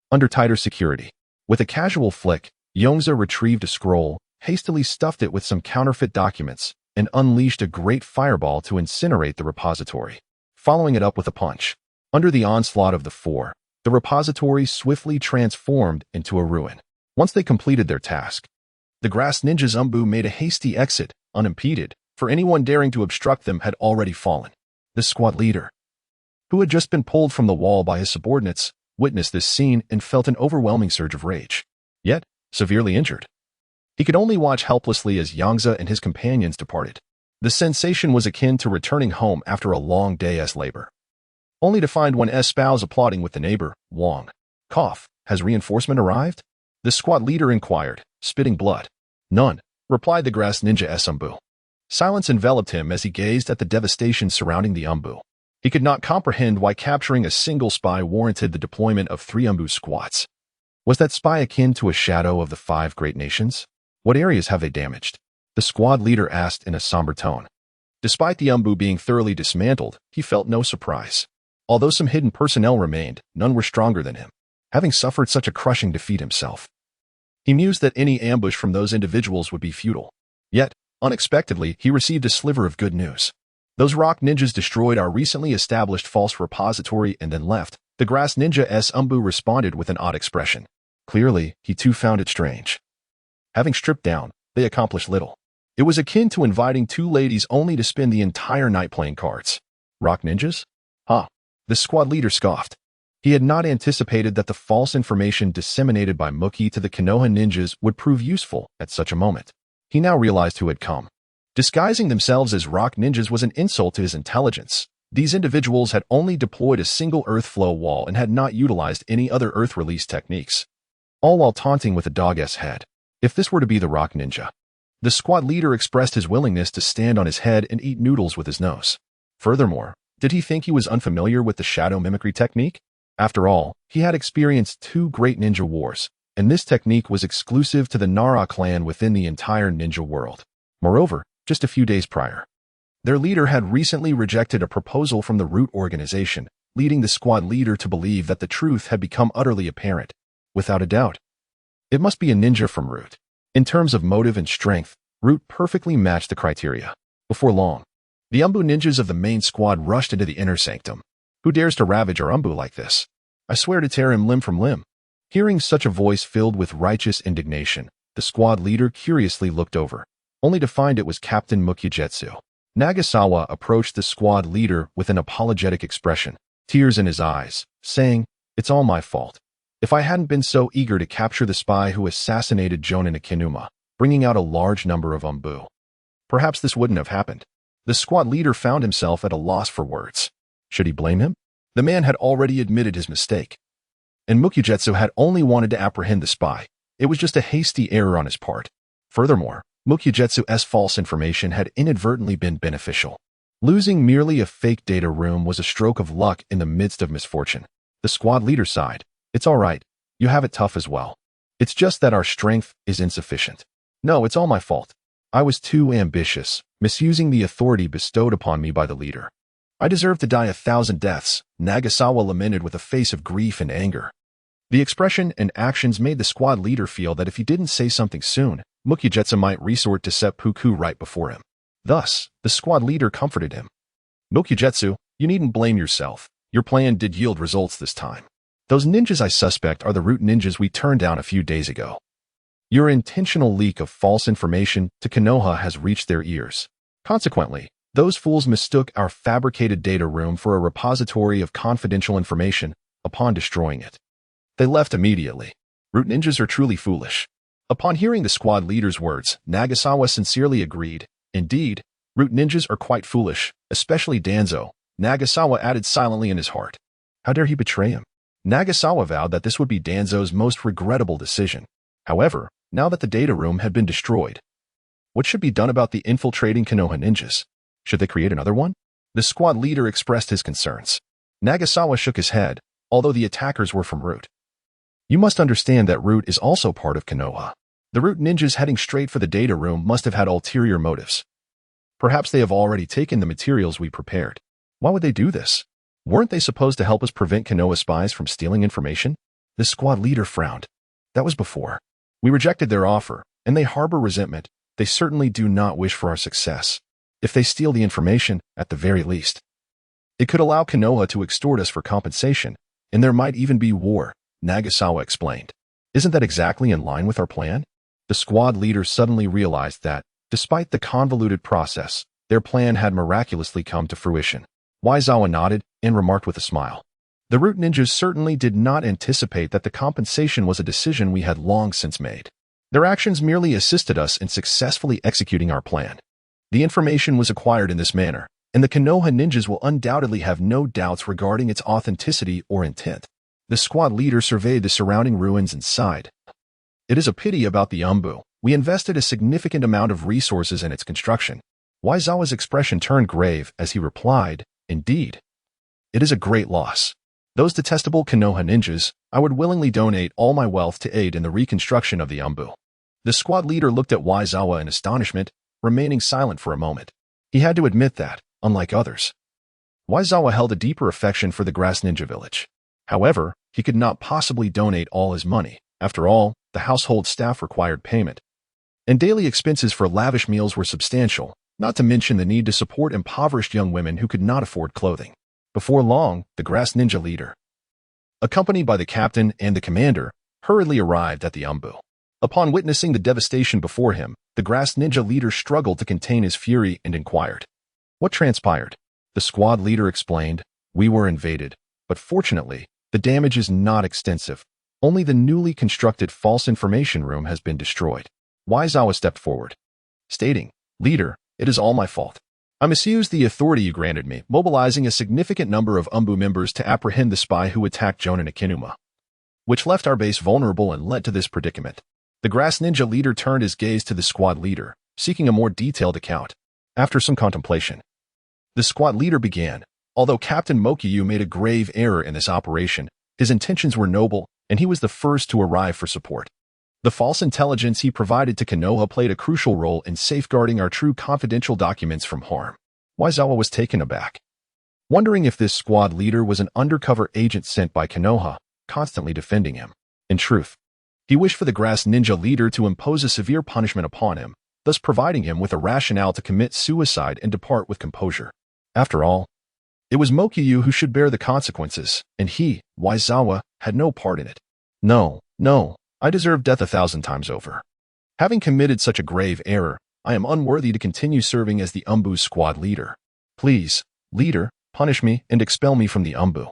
under tighter security. With a casual flick, Yongze retrieved a scroll, hastily stuffed it with some counterfeit documents, and unleashed a great fireball to incinerate the repository, following it up with a punch. Under the onslaught of the 4, the repository swiftly transformed into a ruin. Once they completed their task, the Grass Ninja's Umbu made a hasty exit, unimpeded, for anyone daring to obstruct them had already fallen. The squad leader, who had just been pulled from the wall by his subordinates, witnessed this scene and felt an overwhelming surge of rage. Yet, severely injured, He could only watch helplessly as Yongze and his companions departed. The sensation was akin to returning home after a long day's labor, only to find one's spouse applauding with the neighbor, Wong. Cough, has reinforcement arrived? The squad leader inquired, spitting blood. None, replied the grass ninja Umbu. Silence enveloped him as he gazed at the devastation surrounding the Umbu. He could not comprehend why capturing a single spy warranted the deployment of 3 Umbu squads. Was that spy akin to a shadow of the 5 great nations? What areas have they damaged? The squad leader asked in a somber tone. Despite the Umbu being thoroughly dismantled, he felt no surprise. Although some hidden personnel remained, none were stronger than him, having suffered such a crushing defeat himself. He mused that any ambush from those individuals would be futile. Yet, unexpectedly, he received a sliver of good news. Those rock ninjas destroyed our recently established false repository and then left. The grass ninja Umbu responded with an odd expression. Clearly, he too found it strange. Having stripped down, they accomplished little. It was akin to inviting 2 ladies only to spend the entire night playing cards. Rock ninjas? Huh. The squad leader scoffed. He had not anticipated that the false information disseminated by Mookie to the Konoha ninjas would prove useful at such a moment. He now realized who had come. Disguising themselves as rock ninjas was an insult to his intelligence. These individuals had only deployed a single earth flow wall and had not utilized any other earth release techniques, all while taunting with a dog's head. If this were to be the rock ninja, the squad leader expressed his willingness to stand on his head and eat noodles with his nose. Furthermore, did he think he was unfamiliar with the shadow mimicry technique? After all, he had experienced 2 great ninja wars, and this technique was exclusive to the Nara clan within the entire ninja world. Moreover, just a few days prior, their leader had recently rejected a proposal from the Root organization, leading the squad leader to believe that the truth had become utterly apparent. Without a doubt, it must be a ninja from Root. In terms of motive and strength, Root perfectly matched the criteria. Before long, the Umbu ninjas of the main squad rushed into the inner sanctum. Who dares to ravage our Umbu like this? I swear to tear him limb from limb. Hearing such a voice filled with righteous indignation, the squad leader curiously looked over, only to find it was Captain Mukyujetsu. Nagasawa approached the squad leader with an apologetic expression, tears in his eyes, saying, "It's all my fault. If I hadn't been so eager to capture the spy who assassinated Jonin Akinuma, bringing out a large number of Umbu, perhaps this wouldn't have happened." The squad leader found himself at a loss for words. Should he blame him? The man had already admitted his mistake, and Mukyujetsu had only wanted to apprehend the spy. It was just a hasty error on his part. Furthermore, Mukyujetsu's false information had inadvertently been beneficial. Losing merely a fake data room was a stroke of luck in the midst of misfortune. The squad leader sighed. "It's all right. You have it tough as well. It's just that our strength is insufficient. No, it's all my fault. I was too ambitious, misusing the authority bestowed upon me by the leader. I deserve to die 1,000 deaths," Nagasawa lamented with a face of grief and anger. The expression and actions made the squad leader feel that if he didn't say something soon, Mukyujetsu might resort to seppuku right before him. Thus, the squad leader comforted him. "Mukyujetsu, you needn't blame yourself. Your plan did yield results this time. Those ninjas I suspect are the Root ninjas we turned down a few days ago. Your intentional leak of false information to Konoha has reached their ears. Consequently, those fools mistook our fabricated data room for a repository of confidential information upon destroying it. They left immediately. Root ninjas are truly foolish." Upon hearing the squad leader's words, Nagasawa sincerely agreed. Indeed, Root ninjas are quite foolish, especially Danzo, Nagasawa added silently in his heart. How dare he betray him? Nagasawa vowed that this would be Danzo's most regrettable decision. However, now that the data room had been destroyed, what should be done about the infiltrating Konoha ninjas? Should they create another one? The squad leader expressed his concerns. Nagasawa shook his head, although the attackers were from Root. "You must understand that Root is also part of Konoha. The Root ninjas heading straight for the data room must have had ulterior motives. Perhaps they have already taken the materials we prepared. Why would they do this? Weren't they supposed to help us prevent Konoha spies from stealing information?" The squad leader frowned. "That was before. We rejected their offer, and they harbor resentment. They certainly do not wish for our success. If they steal the information, at the very least, it could allow Konoha to extort us for compensation, and there might even be war," Nagasawa explained. "Isn't that exactly in line with our plan?" The squad leader suddenly realized that, despite the convoluted process, their plan had miraculously come to fruition. Waizawa nodded and remarked with a smile. "The Root ninjas certainly did not anticipate that the compensation was a decision we had long since made. Their actions merely assisted us in successfully executing our plan. The information was acquired in this manner, and the Konoha ninjas will undoubtedly have no doubts regarding its authenticity or intent. The squad leader surveyed the surrounding ruins and sighed. It is a pity about the Umbu. We invested a significant amount of resources in its construction. Waizawa's expression turned grave as he replied, "Indeed. It is a great loss. Those detestable Konoha ninjas, I would willingly donate all my wealth to aid in the reconstruction of the Umbu." The squad leader looked at Waizawa in astonishment, remaining silent for a moment. He had to admit that, unlike others, Waizawa held a deeper affection for the Grass Ninja Village. However, he could not possibly donate all his money. After all, the household staff required payment, and daily expenses for lavish meals were substantial, not to mention the need to support impoverished young women who could not afford clothing. Before long, the Grass Ninja leader, accompanied by the captain and the commander, hurriedly arrived at the Umbu. Upon witnessing the devastation before him, the Grass Ninja leader struggled to contain his fury and inquired, "What transpired?" The squad leader explained, "We were invaded, but fortunately, the damage is not extensive. Only the newly constructed false information room has been destroyed." Waizawa stepped forward, stating, "Leader, it is all my fault. I misused the authority you granted me, mobilizing a significant number of Umbu members to apprehend the spy who attacked Jonin Akinuma, which left our base vulnerable and led to this predicament." The Grass Ninja leader turned his gaze to the squad leader, seeking a more detailed account. After some contemplation, the squad leader began, "Although Captain Mokiyu made a grave error in this operation, his intentions were noble, and he was the first to arrive for support. The false intelligence he provided to Konoha played a crucial role in safeguarding our true confidential documents from harm." Waizawa was taken aback, wondering if this squad leader was an undercover agent sent by Konoha, constantly defending him. In truth, he wished for the Grass Ninja leader to impose a severe punishment upon him, thus providing him with a rationale to commit suicide and depart with composure. After all, it was Mokiyu who should bear the consequences, and he, Waizawa, had no part in it. No, I deserve death 1,000 times over. Having committed such a grave error, I am unworthy to continue serving as the Umbu's squad leader. Please, leader, punish me and expel me from the Umbu."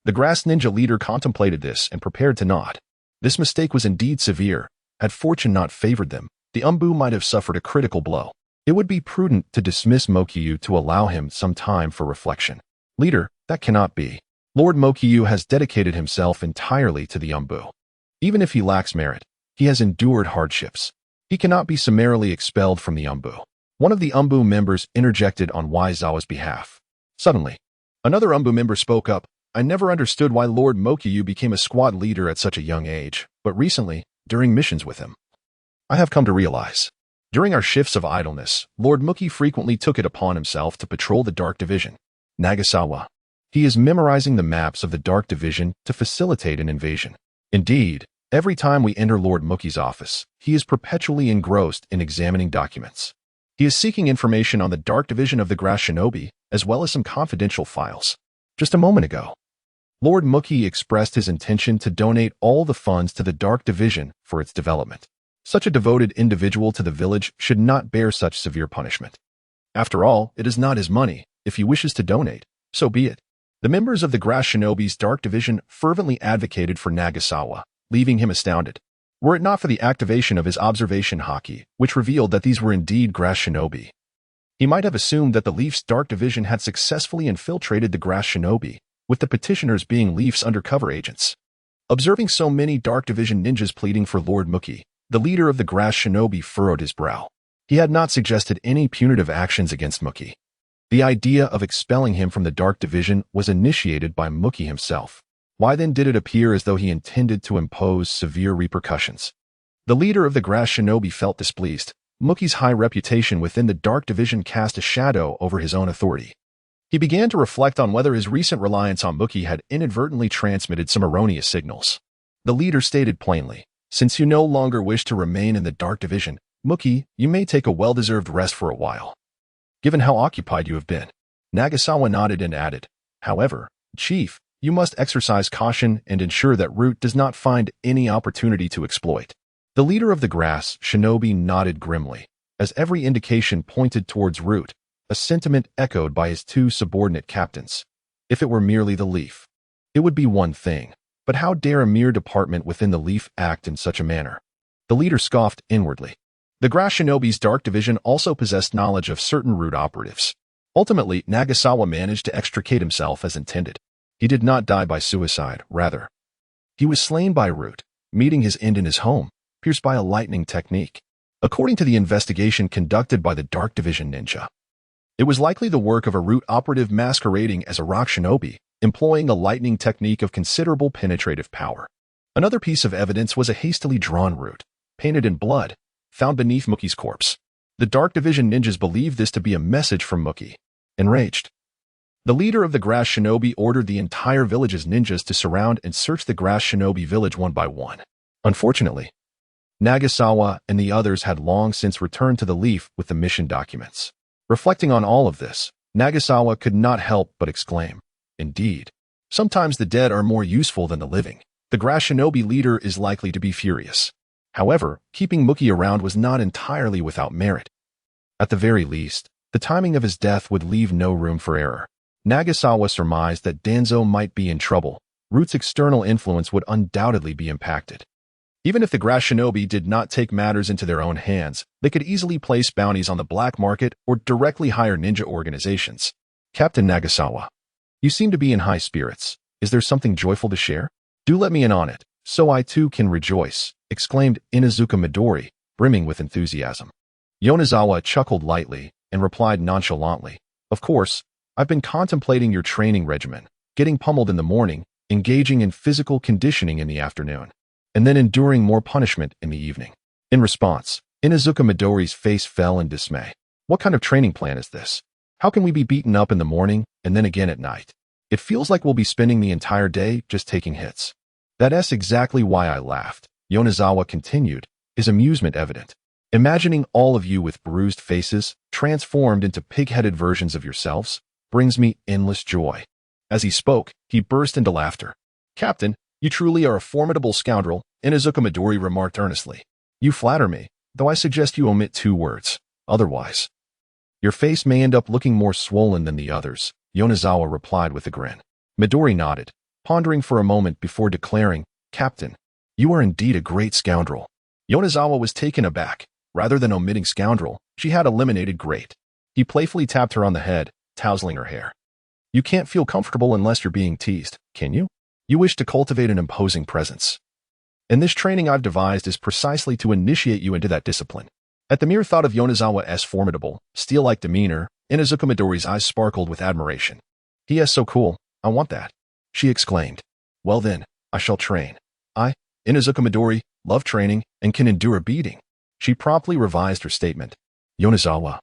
The Grass Ninja leader contemplated this and prepared to nod. This mistake was indeed severe. Had fortune not favored them, the Umbu might have suffered a critical blow. It would be prudent to dismiss Mokiyu to allow him some time for reflection. "Leader, that cannot be. Lord Mokiyu has dedicated himself entirely to the Umbu. Even if he lacks merit, he has endured hardships. He cannot be summarily expelled from the Umbu." One of the Umbu members interjected on Waizawa's behalf. Suddenly, another Umbu member spoke up, "I never understood why Lord Mokiyu became a squad leader at such a young age, but recently, during missions with him, I have come to realize. During our shifts of idleness, Lord Muki frequently took it upon himself to patrol the Dark Division. Nagasawa. He is memorizing the maps of the Dark Division to facilitate an invasion. Indeed, every time we enter Lord Muki's office, he is perpetually engrossed in examining documents. He is seeking information on the Dark Division of the Grass Shinobi, as well as some confidential files. Just a moment ago, Lord Muki expressed his intention to donate all the funds to the Dark Division for its development. Such a devoted individual to the village should not bear such severe punishment. After all, it is not his money. If he wishes to donate, so be it." The members of the Grass Shinobi's Dark Division fervently advocated for Nagasawa, leaving him astounded. Were it not for the activation of his observation haki, which revealed that these were indeed Grass Shinobi, he might have assumed that the Leaf's Dark Division had successfully infiltrated the Grass Shinobi, with the petitioners being Leaf's undercover agents. Observing so many Dark Division ninjas pleading for Lord Muki, the leader of the Grass Shinobi furrowed his brow. He had not suggested any punitive actions against Muki. The idea of expelling him from the Dark Division was initiated by Muki himself. Why then did it appear as though he intended to impose severe repercussions? The leader of the Grass Shinobi felt displeased. Muki's high reputation within the Dark Division cast a shadow over his own authority. He began to reflect on whether his recent reliance on Muki had inadvertently transmitted some erroneous signals. The leader stated plainly, "Since you no longer wish to remain in the Dark Division, Muki, you may take a well-deserved rest for a while, given how occupied you have been." Nagasawa nodded and added, "However, Chief, you must exercise caution and ensure that Root does not find any opportunity to exploit." The leader of the Grass Shinobi nodded grimly, as every indication pointed towards Root, a sentiment echoed by his two subordinate captains. If it were merely the Leaf, it would be one thing, but how dare a mere department within the Leaf act in such a manner? The leader scoffed inwardly. The Grass Shinobi's Dark Division also possessed knowledge of certain root operatives. Ultimately, Nagasawa managed to extricate himself as intended. He did not die by suicide, rather. He was slain by Root, meeting his end in his home, pierced by a lightning technique. According to the investigation conducted by the Dark Division ninja, it was likely the work of a Root operative masquerading as a rock shinobi, employing a lightning technique of considerable penetrative power. Another piece of evidence was a hastily drawn Root, painted in blood, found beneath Muki's corpse. The Dark Division ninjas believed this to be a message from Muki. Enraged, the leader of the Grass Shinobi ordered the entire village's ninjas to surround and search the Grass Shinobi village one by one. Unfortunately, Nagasawa and the others had long since returned to the Leaf with the mission documents. Reflecting on all of this, Nagasawa could not help but exclaim, "Indeed, sometimes the dead are more useful than the living." The Grass Shinobi leader is likely to be furious. However, keeping Muki around was not entirely without merit. At the very least, the timing of his death would leave no room for error. Nagasawa surmised that Danzo might be in trouble. Root's external influence would undoubtedly be impacted. Even if the Grass Shinobi did not take matters into their own hands, they could easily place bounties on the black market or directly hire ninja organizations. Captain Nagasawa, you seem to be in high spirits. Is there something joyful to share? Do let me in on it, so I too can rejoice, exclaimed Inuzuka Midori, brimming with enthusiasm. Yonezawa chuckled lightly and replied nonchalantly, "Of course, I've been contemplating your training regimen, getting pummeled in the morning, engaging in physical conditioning in the afternoon, and then enduring more punishment in the evening." In response, Inuzuka Midori's face fell in dismay. What kind of training plan is this? How can we be beaten up in the morning and then again at night? It feels like we'll be spending the entire day just taking hits. That's exactly why I laughed, Yonezawa continued, his amusement evident. Imagining all of you with bruised faces, transformed into pig-headed versions of yourselves, brings me endless joy. As he spoke, he burst into laughter. Captain, you truly are a formidable scoundrel, Inuzuka Midori remarked earnestly. You flatter me, though I suggest you omit 2 words. Otherwise, your face may end up looking more swollen than the others, Yonezawa replied with a grin. Midori nodded, pondering for a moment before declaring, Captain, you are indeed a great scoundrel. Yonezawa was taken aback. Rather than omitting scoundrel, she had eliminated great. He playfully tapped her on the head, tousling her hair. You can't feel comfortable unless you're being teased, can you? You wish to cultivate an imposing presence. And this training I've devised is precisely to initiate you into that discipline. At the mere thought of Yonezawa's formidable, steel-like demeanor, Inuzuka Midori's eyes sparkled with admiration. He is so cool, I want that, she exclaimed. Well then, I shall train. I, Inuzuka Midori, love training and can endure a beating. She promptly revised her statement. Yonezawa,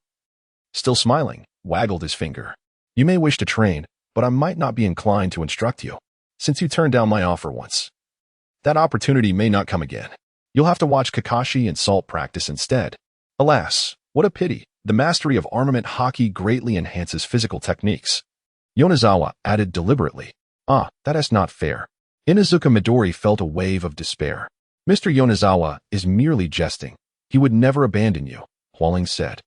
still smiling, waggled his finger. You may wish to train, but I might not be inclined to instruct you, since you turned down my offer once. That opportunity may not come again. You'll have to watch Kakashi and Salt practice instead. Alas, what a pity. The mastery of armament hockey greatly enhances physical techniques. Yonezawa added deliberately. That is not fair. Inuzuka Midori felt a wave of despair. Mr. Yonezawa is merely jesting. He would never abandon you, Hualing said,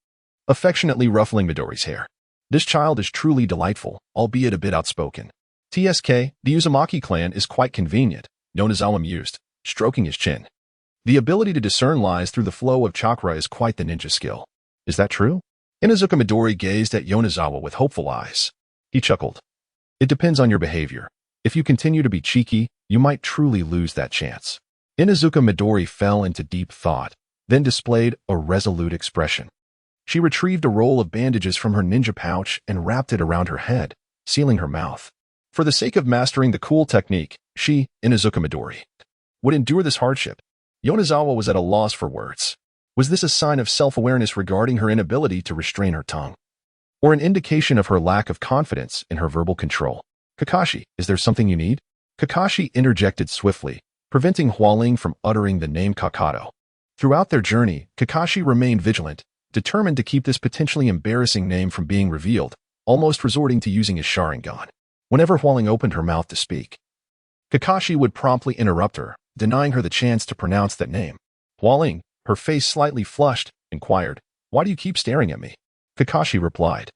affectionately ruffling Midori's hair. This child is truly delightful, albeit a bit outspoken. TSK, the Uzumaki clan is quite convenient, Yonezawa mused, stroking his chin. The ability to discern lies through the flow of chakra is quite the ninja skill. Is that true? Inuzuka Midori gazed at Yonezawa with hopeful eyes. He chuckled. It depends on your behavior. If you continue to be cheeky, you might truly lose that chance. Inuzuka Midori fell into deep thought, then displayed a resolute expression. She retrieved a roll of bandages from her ninja pouch and wrapped it around her head, sealing her mouth. For the sake of mastering the cool technique, she, Inuzuka Midori, would endure this hardship. Yonezawa was at a loss for words. Was this a sign of self-awareness regarding her inability to restrain her tongue? Or an indication of her lack of confidence in her verbal control? Kakashi, is there something you need? Kakashi interjected swiftly, preventing Hualing from uttering the name Kakato. Throughout their journey, Kakashi remained vigilant, determined to keep this potentially embarrassing name from being revealed, almost resorting to using his Sharingan. Whenever Hualing opened her mouth to speak, Kakashi would promptly interrupt her, denying her the chance to pronounce that name. Hualing, her face slightly flushed, inquired, Why do you keep staring at me? Kakashi replied.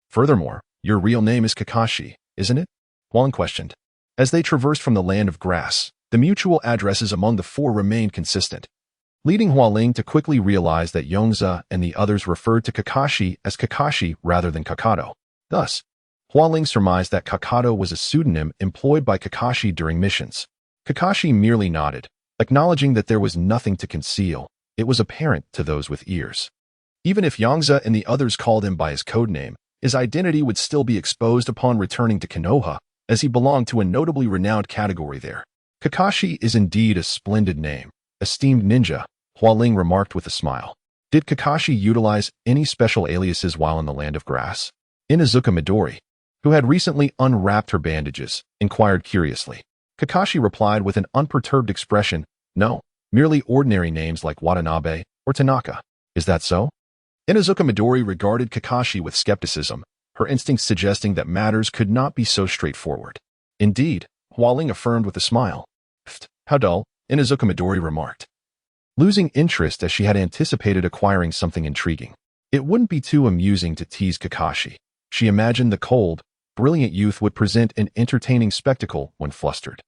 Furthermore, your real name is Kakashi, isn't it? Hualing questioned. As they traversed from the land of grass, the mutual addresses among the 4 remained consistent. leading Hualing to quickly realize that Yongze and the others referred to Kakashi as Kakashi rather than Kakato. Thus, Hualing surmised that Kakato was a pseudonym employed by Kakashi during missions. Kakashi merely nodded, acknowledging that there was nothing to conceal. It was apparent to those with ears. Even if Yongze and the others called him by his codename, his identity would still be exposed upon returning to Konoha, as he belonged to a notably renowned category there. Kakashi is indeed a splendid name. Esteemed ninja, Hualing remarked with a smile. Did Kakashi utilize any special aliases while in the Land of Grass? Inuzuka Midori, who had recently unwrapped her bandages, inquired curiously. Kakashi replied with an unperturbed expression, no, merely ordinary names like Watanabe or Tanaka. Is that so? Inuzuka Midori regarded Kakashi with skepticism, her instincts suggesting that matters could not be so straightforward. Indeed, Hualing affirmed with a smile. Pfft, how dull, Inuzuka Midori remarked, losing interest as she had anticipated acquiring something intriguing. It wouldn't be too amusing to tease Kakashi. She imagined the cold, brilliant youth would present an entertaining spectacle when flustered.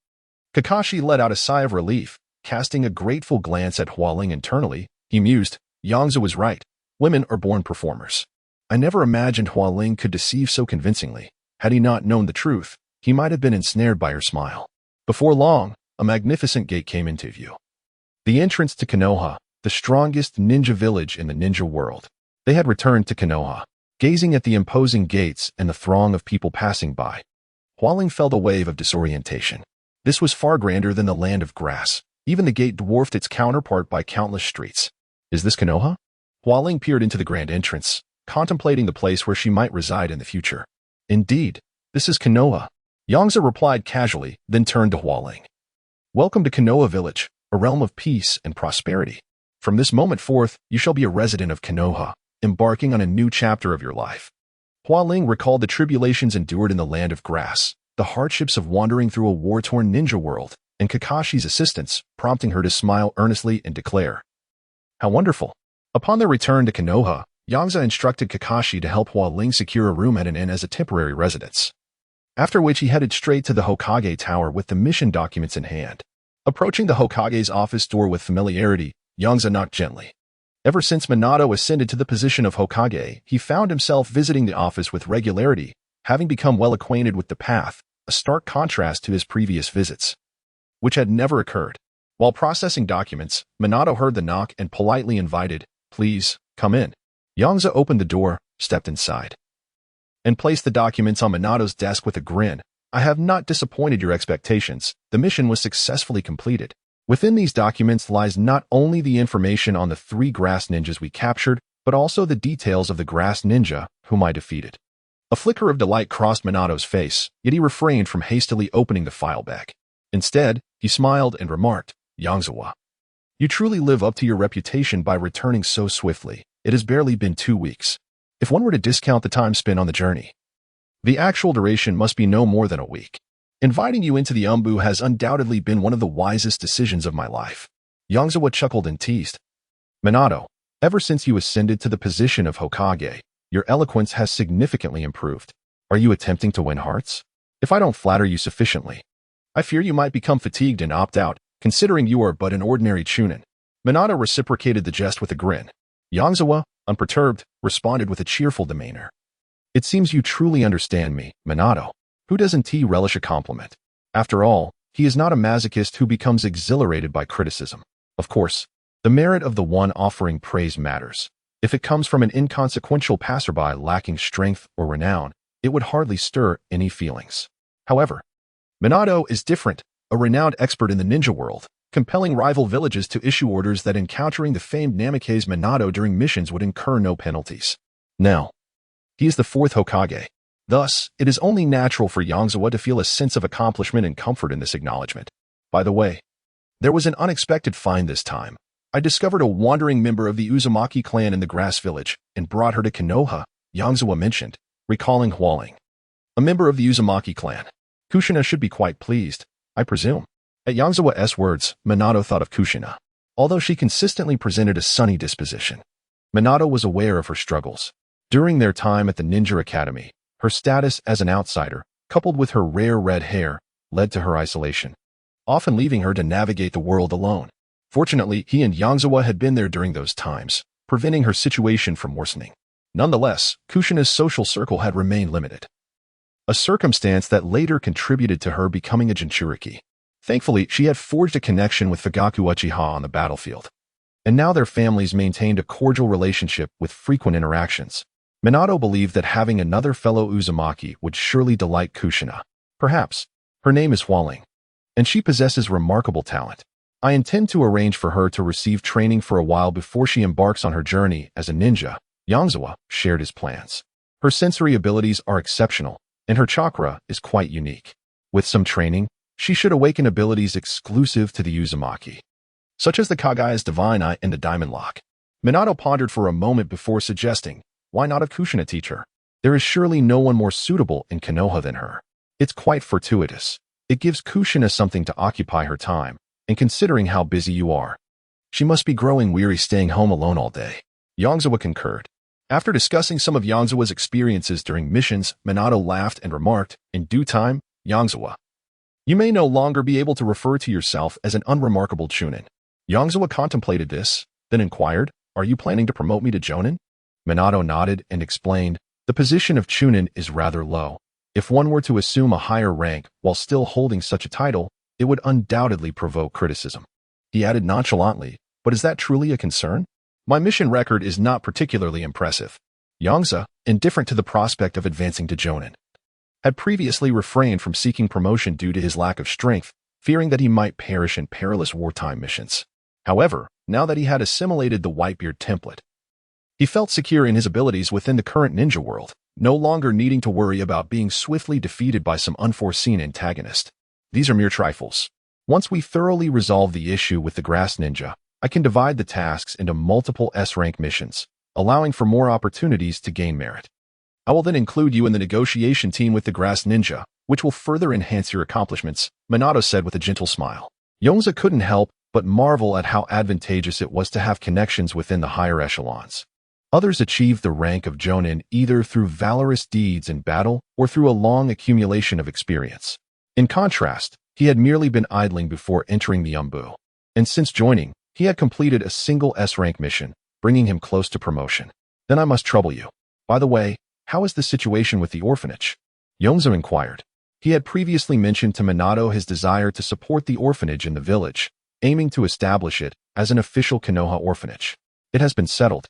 Kakashi let out a sigh of relief, casting a grateful glance at Hualing internally. He mused, Yongze was right. Women are born performers. I never imagined Hualing could deceive so convincingly. Had he not known the truth, he might have been ensnared by her smile. Before long, a magnificent gate came into view. The entrance to Konoha, the strongest ninja village in the ninja world. They had returned to Konoha, gazing at the imposing gates and the throng of people passing by. Hualing felt a wave of disorientation. This was far grander than the Land of Grass. Even the gate dwarfed its counterpart by countless streets. Is this Konoha? Hualing peered into the grand entrance, contemplating the place where she might reside in the future. Indeed, this is Konoha. Yongze replied casually, then turned to Hualing. Welcome to Konoha Village, a realm of peace and prosperity. From this moment forth, you shall be a resident of Konoha, embarking on a new chapter of your life. Hualing recalled the tribulations endured in the Land of Grass, the hardships of wandering through a war-torn ninja world, and Kakashi's assistance, prompting her to smile earnestly and declare, how wonderful. Upon their return to Konoha, Yongze instructed Kakashi to help Hualing secure a room at an inn as a temporary residence. After which he headed straight to the Hokage Tower with the mission documents in hand. Approaching the Hokage's office door with familiarity, Yongze knocked gently. Ever since Minato ascended to the position of Hokage, he found himself visiting the office with regularity, having become well acquainted with the path, a stark contrast to his previous visits, which had never occurred. While processing documents, Minato heard the knock and politely invited, please, come in. Yongze opened the door, stepped inside, and placed the documents on Minato's desk with a grin. I have not disappointed your expectations. The mission was successfully completed. Within these documents lies not only the information on the 3 grass ninjas we captured, but also the details of the grass ninja whom I defeated. A flicker of delight crossed Minato's face, yet he refrained from hastily opening the file bag. Instead, he smiled and remarked, Yongze, you truly live up to your reputation by returning so swiftly. It has barely been 2 weeks. If one were to discount the time spent on the journey, the actual duration must be no more than a week. Inviting you into the Umbu has undoubtedly been one of the wisest decisions of my life. Yongze chuckled and teased. Minato, ever since you ascended to the position of Hokage, your eloquence has significantly improved. Are you attempting to win hearts? If I don't flatter you sufficiently, I fear you might become fatigued and opt out, considering you are but an ordinary chunin. Minato reciprocated the jest with a grin. Yongze, unperturbed, responded with a cheerful demeanor. It seems you truly understand me, Minato. Who doesn't relish a compliment? After all, he is not a masochist who becomes exhilarated by criticism. Of course, the merit of the one offering praise matters. If it comes from an inconsequential passerby lacking strength or renown, it would hardly stir any feelings. However, Minato is different, a renowned expert in the ninja world, compelling rival villages to issue orders that encountering the famed Namikaze Minato during missions would incur no penalties. Now, he is the 4th Hokage. Thus, it is only natural for Yongze to feel a sense of accomplishment and comfort in this acknowledgement. By the way, there was an unexpected find this time. I discovered a wandering member of the Uzumaki clan in the Grass Village and brought her to Konoha, Yongze mentioned, recalling Hualing. A member of the Uzumaki clan. Kushina should be quite pleased, I presume. At Yongze's words, Minato thought of Kushina. Although she consistently presented a sunny disposition, Minato was aware of her struggles. During their time at the Ninja Academy, her status as an outsider, coupled with her rare red hair, led to her isolation, often leaving her to navigate the world alone. Fortunately, he and Yongze had been there during those times, preventing her situation from worsening. Nonetheless, Kushina's social circle had remained limited, a circumstance that later contributed to her becoming a Jinchuriki. Thankfully, she had forged a connection with Fugaku Uchiha on the battlefield, and now their families maintained a cordial relationship with frequent interactions. Minato believed that having another fellow Uzumaki would surely delight Kushina. Perhaps. Her name is Hualing, and she possesses remarkable talent. I intend to arrange for her to receive training for a while before she embarks on her journey as a ninja. Yongze shared his plans. Her sensory abilities are exceptional, and her chakra is quite unique. With some training, she should awaken abilities exclusive to the Uzumaki, such as the Kagaya's Divine Eye and the Diamond Lock. Minato pondered for a moment before suggesting, why not have Kushina teach her? There is surely no one more suitable in Konoha than her. It's quite fortuitous. It gives Kushina something to occupy her time, and considering how busy you are, she must be growing weary staying home alone all day. Yongze concurred. After discussing some of Yongze's experiences during missions, Minato laughed and remarked, in due time, Yongze, you may no longer be able to refer to yourself as an unremarkable chunin. Yongze contemplated this, then inquired, are you planning to promote me to jonin? Minato nodded and explained, the position of chunin is rather low. If one were to assume a higher rank while still holding such a title, it would undoubtedly provoke criticism. He added nonchalantly, but is that truly a concern? My mission record is not particularly impressive. Yongze, indifferent to the prospect of advancing to jonin, had previously refrained from seeking promotion due to his lack of strength, fearing that he might perish in perilous wartime missions. However, now that he had assimilated the Whitebeard template, he felt secure in his abilities within the current ninja world, no longer needing to worry about being swiftly defeated by some unforeseen antagonist. These are mere trifles. Once we thoroughly resolve the issue with the Grass Ninja, I can divide the tasks into multiple S-rank missions, allowing for more opportunities to gain merit. I will then include you in the negotiation team with the Grass Ninja, which will further enhance your accomplishments, Minato said with a gentle smile. Yongze couldn't help but marvel at how advantageous it was to have connections within the higher echelons. Others achieved the rank of jonin either through valorous deeds in battle or through a long accumulation of experience. In contrast, he had merely been idling before entering the Umbu, and since joining, he had completed a single S-rank mission, bringing him close to promotion. Then I must trouble you. By the way, how is the situation with the orphanage? Yongze inquired. He had previously mentioned to Minato his desire to support the orphanage in the village, aiming to establish it as an official Konoha orphanage. It has been settled.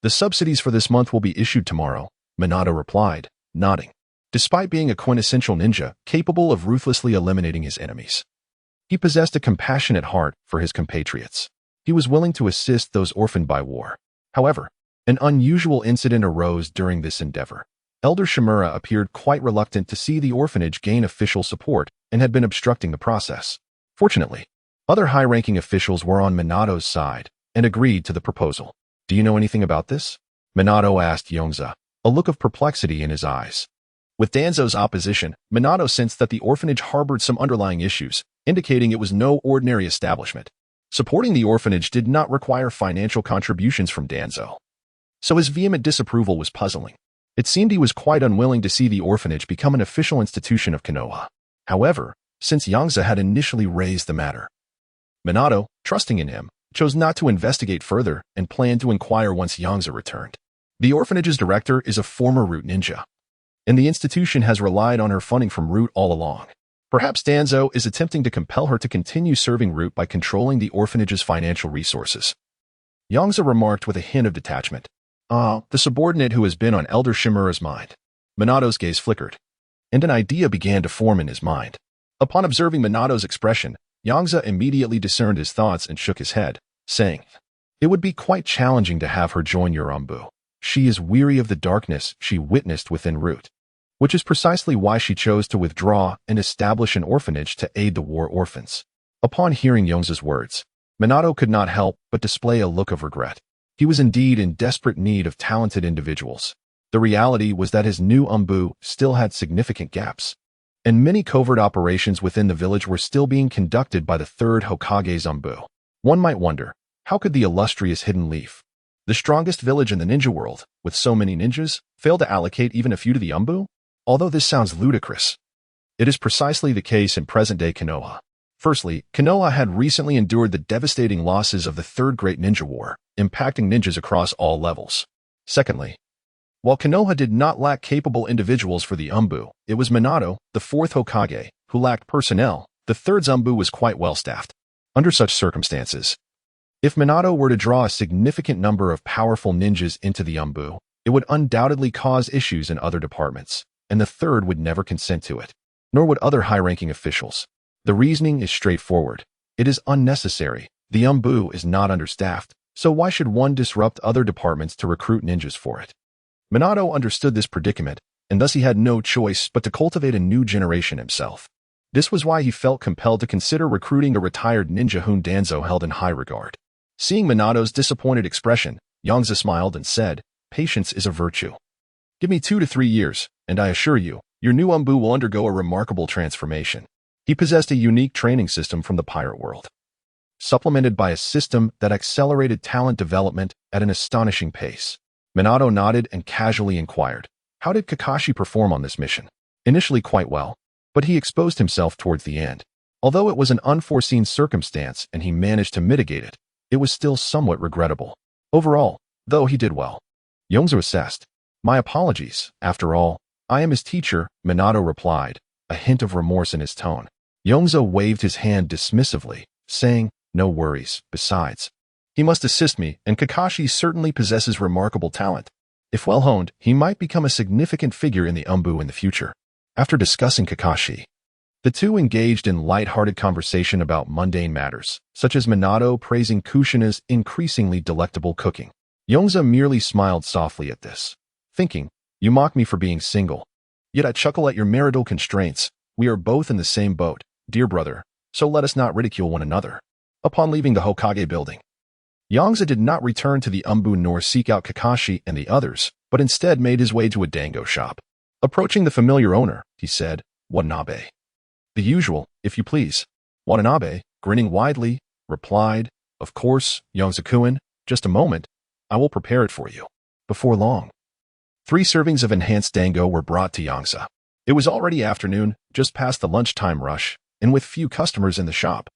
The subsidies for this month will be issued tomorrow, Minato replied, nodding. Despite being a quintessential ninja capable of ruthlessly eliminating his enemies, he possessed a compassionate heart for his compatriots. He was willing to assist those orphaned by war. However, an unusual incident arose during this endeavor. Elder Shimura appeared quite reluctant to see the orphanage gain official support and had been obstructing the process. Fortunately, other high-ranking officials were on Minato's side and agreed to the proposal. Do you know anything about this? Minato asked Yongze, a look of perplexity in his eyes. With Danzo's opposition, Minato sensed that the orphanage harbored some underlying issues, indicating it was no ordinary establishment. Supporting the orphanage did not require financial contributions from Danzo, so his vehement disapproval was puzzling. It seemed he was quite unwilling to see the orphanage become an official institution of Konoha. However, since Yongze had initially raised the matter, Minato, trusting in him, chose not to investigate further and planned to inquire once Yongze returned. The orphanage's director is a former Root ninja, and the institution has relied on her funding from Root all along. Perhaps Danzo is attempting to compel her to continue serving Root by controlling the orphanage's financial resources. Yongze remarked with a hint of detachment. The subordinate who has been on Elder Shimura's mind. Minato's gaze flickered, and an idea began to form in his mind. Upon observing Minato's expression, Yongze immediately discerned his thoughts and shook his head, saying, it would be quite challenging to have her join your Umbu. She is weary of the darkness she witnessed within Root, which is precisely why she chose to withdraw and establish an orphanage to aid the war orphans. Upon hearing Yongze's words, Minato could not help but display a look of regret. He was indeed in desperate need of talented individuals. The reality was that his new Umbu still had significant gaps, and many covert operations within the village were still being conducted by the third Hokage's Umbu. One might wonder, how could the illustrious Hidden Leaf, the strongest village in the ninja world, with so many ninjas, fail to allocate even a few to the Umbu? Although this sounds ludicrous, it is precisely the case in present-day Konoha. Firstly, Konoha had recently endured the devastating losses of the Third Great Ninja War, impacting ninjas across all levels. Secondly, while Konoha did not lack capable individuals for the Umbu, it was Minato, the fourth Hokage, who lacked personnel. The third Umbu was quite well staffed. Under such circumstances, if Minato were to draw a significant number of powerful ninjas into the Umbu, it would undoubtedly cause issues in other departments, and the third would never consent to it, nor would other high-ranking officials. The reasoning is straightforward. It is unnecessary. The Umbu is not understaffed, so why should one disrupt other departments to recruit ninjas for it? Minato understood this predicament, and thus he had no choice but to cultivate a new generation himself. This was why he felt compelled to consider recruiting a retired ninja whom Danzo held in high regard. Seeing Minato's disappointed expression, Yongze smiled and said, "Patience is a virtue. Give me 2 to 3 years, and I assure you, your new Umbu will undergo a remarkable transformation." He possessed a unique training system from the pirate world, supplemented by a system that accelerated talent development at an astonishing pace. Minato nodded and casually inquired, "How did Kakashi perform on this mission?" "Initially quite well, but he exposed himself towards the end. Although it was an unforeseen circumstance and he managed to mitigate it, it was still somewhat regrettable. Overall, though, he did well." Yongze assessed. "My apologies. After all, I am his teacher," Minato replied, a hint of remorse in his tone. Yongze waved his hand dismissively, saying, "No worries. Besides, he must assist me, and Kakashi certainly possesses remarkable talent. If well honed, he might become a significant figure in the Umbu in the future." After discussing Kakashi, the two engaged in light-hearted conversation about mundane matters, such as Minato praising Kushina's increasingly delectable cooking. Yongze merely smiled softly at this, thinking, "You mock me for being single. Yet I chuckle at your marital constraints. We are both in the same boat, dear brother, so let us not ridicule one another." Upon leaving the Hokage building, Yongze did not return to the Umbu nor seek out Kakashi and the others, but instead made his way to a dango shop. Approaching the familiar owner, he said, "Watanabe." "The usual, if you please." Watanabe, grinning widely, replied, "Of course, Yongze-kun, just a moment. I will prepare it for you." Before long, 3 servings of enhanced dango were brought to Yongze. It was already afternoon, just past the lunchtime rush, and with few customers in the shop.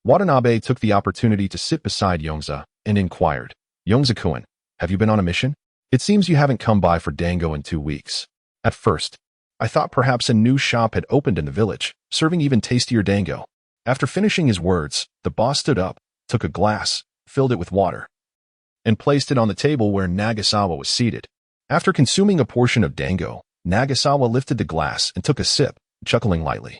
Watanabe took the opportunity to sit beside Yongze and inquired, "Yongze-kun, have you been on a mission? It seems you haven't come by for dango in 2 weeks. At first, I thought perhaps a new shop had opened in the village, serving even tastier dango." After finishing his words, the boss stood up, took a glass, filled it with water, and placed it on the table where Nagasawa was seated. After consuming a portion of dango, Nagasawa lifted the glass and took a sip, chuckling lightly.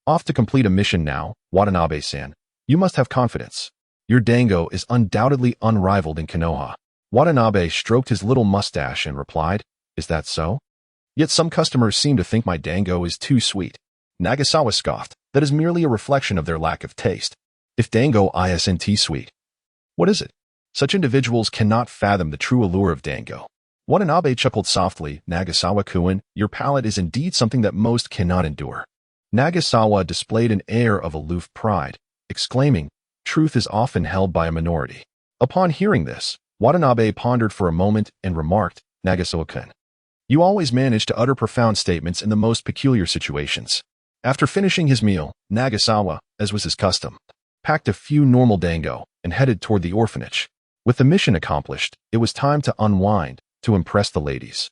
"Off to complete a mission now, Watanabe-san. You must have confidence. Your dango is undoubtedly unrivaled in Konoha." Watanabe stroked his little mustache and replied, "Is that so? Yet some customers seem to think my dango is too sweet." Nagasawa scoffed, "That is merely a reflection of their lack of taste. If dango isn't sweet, what is it? Such individuals cannot fathom the true allure of dango." Watanabe chuckled softly, "Nagasawa-kun, your palate is indeed something that most cannot endure." Nagasawa displayed an air of aloof pride, exclaiming, "Truth is often held by a minority." Upon hearing this, Watanabe pondered for a moment and remarked, "Nagasawa-kun, you always manage to utter profound statements in the most peculiar situations." After finishing his meal, Nagasawa, as was his custom, packed a few normal dango and headed toward the orphanage. With the mission accomplished, it was time to unwind, to impress the ladies,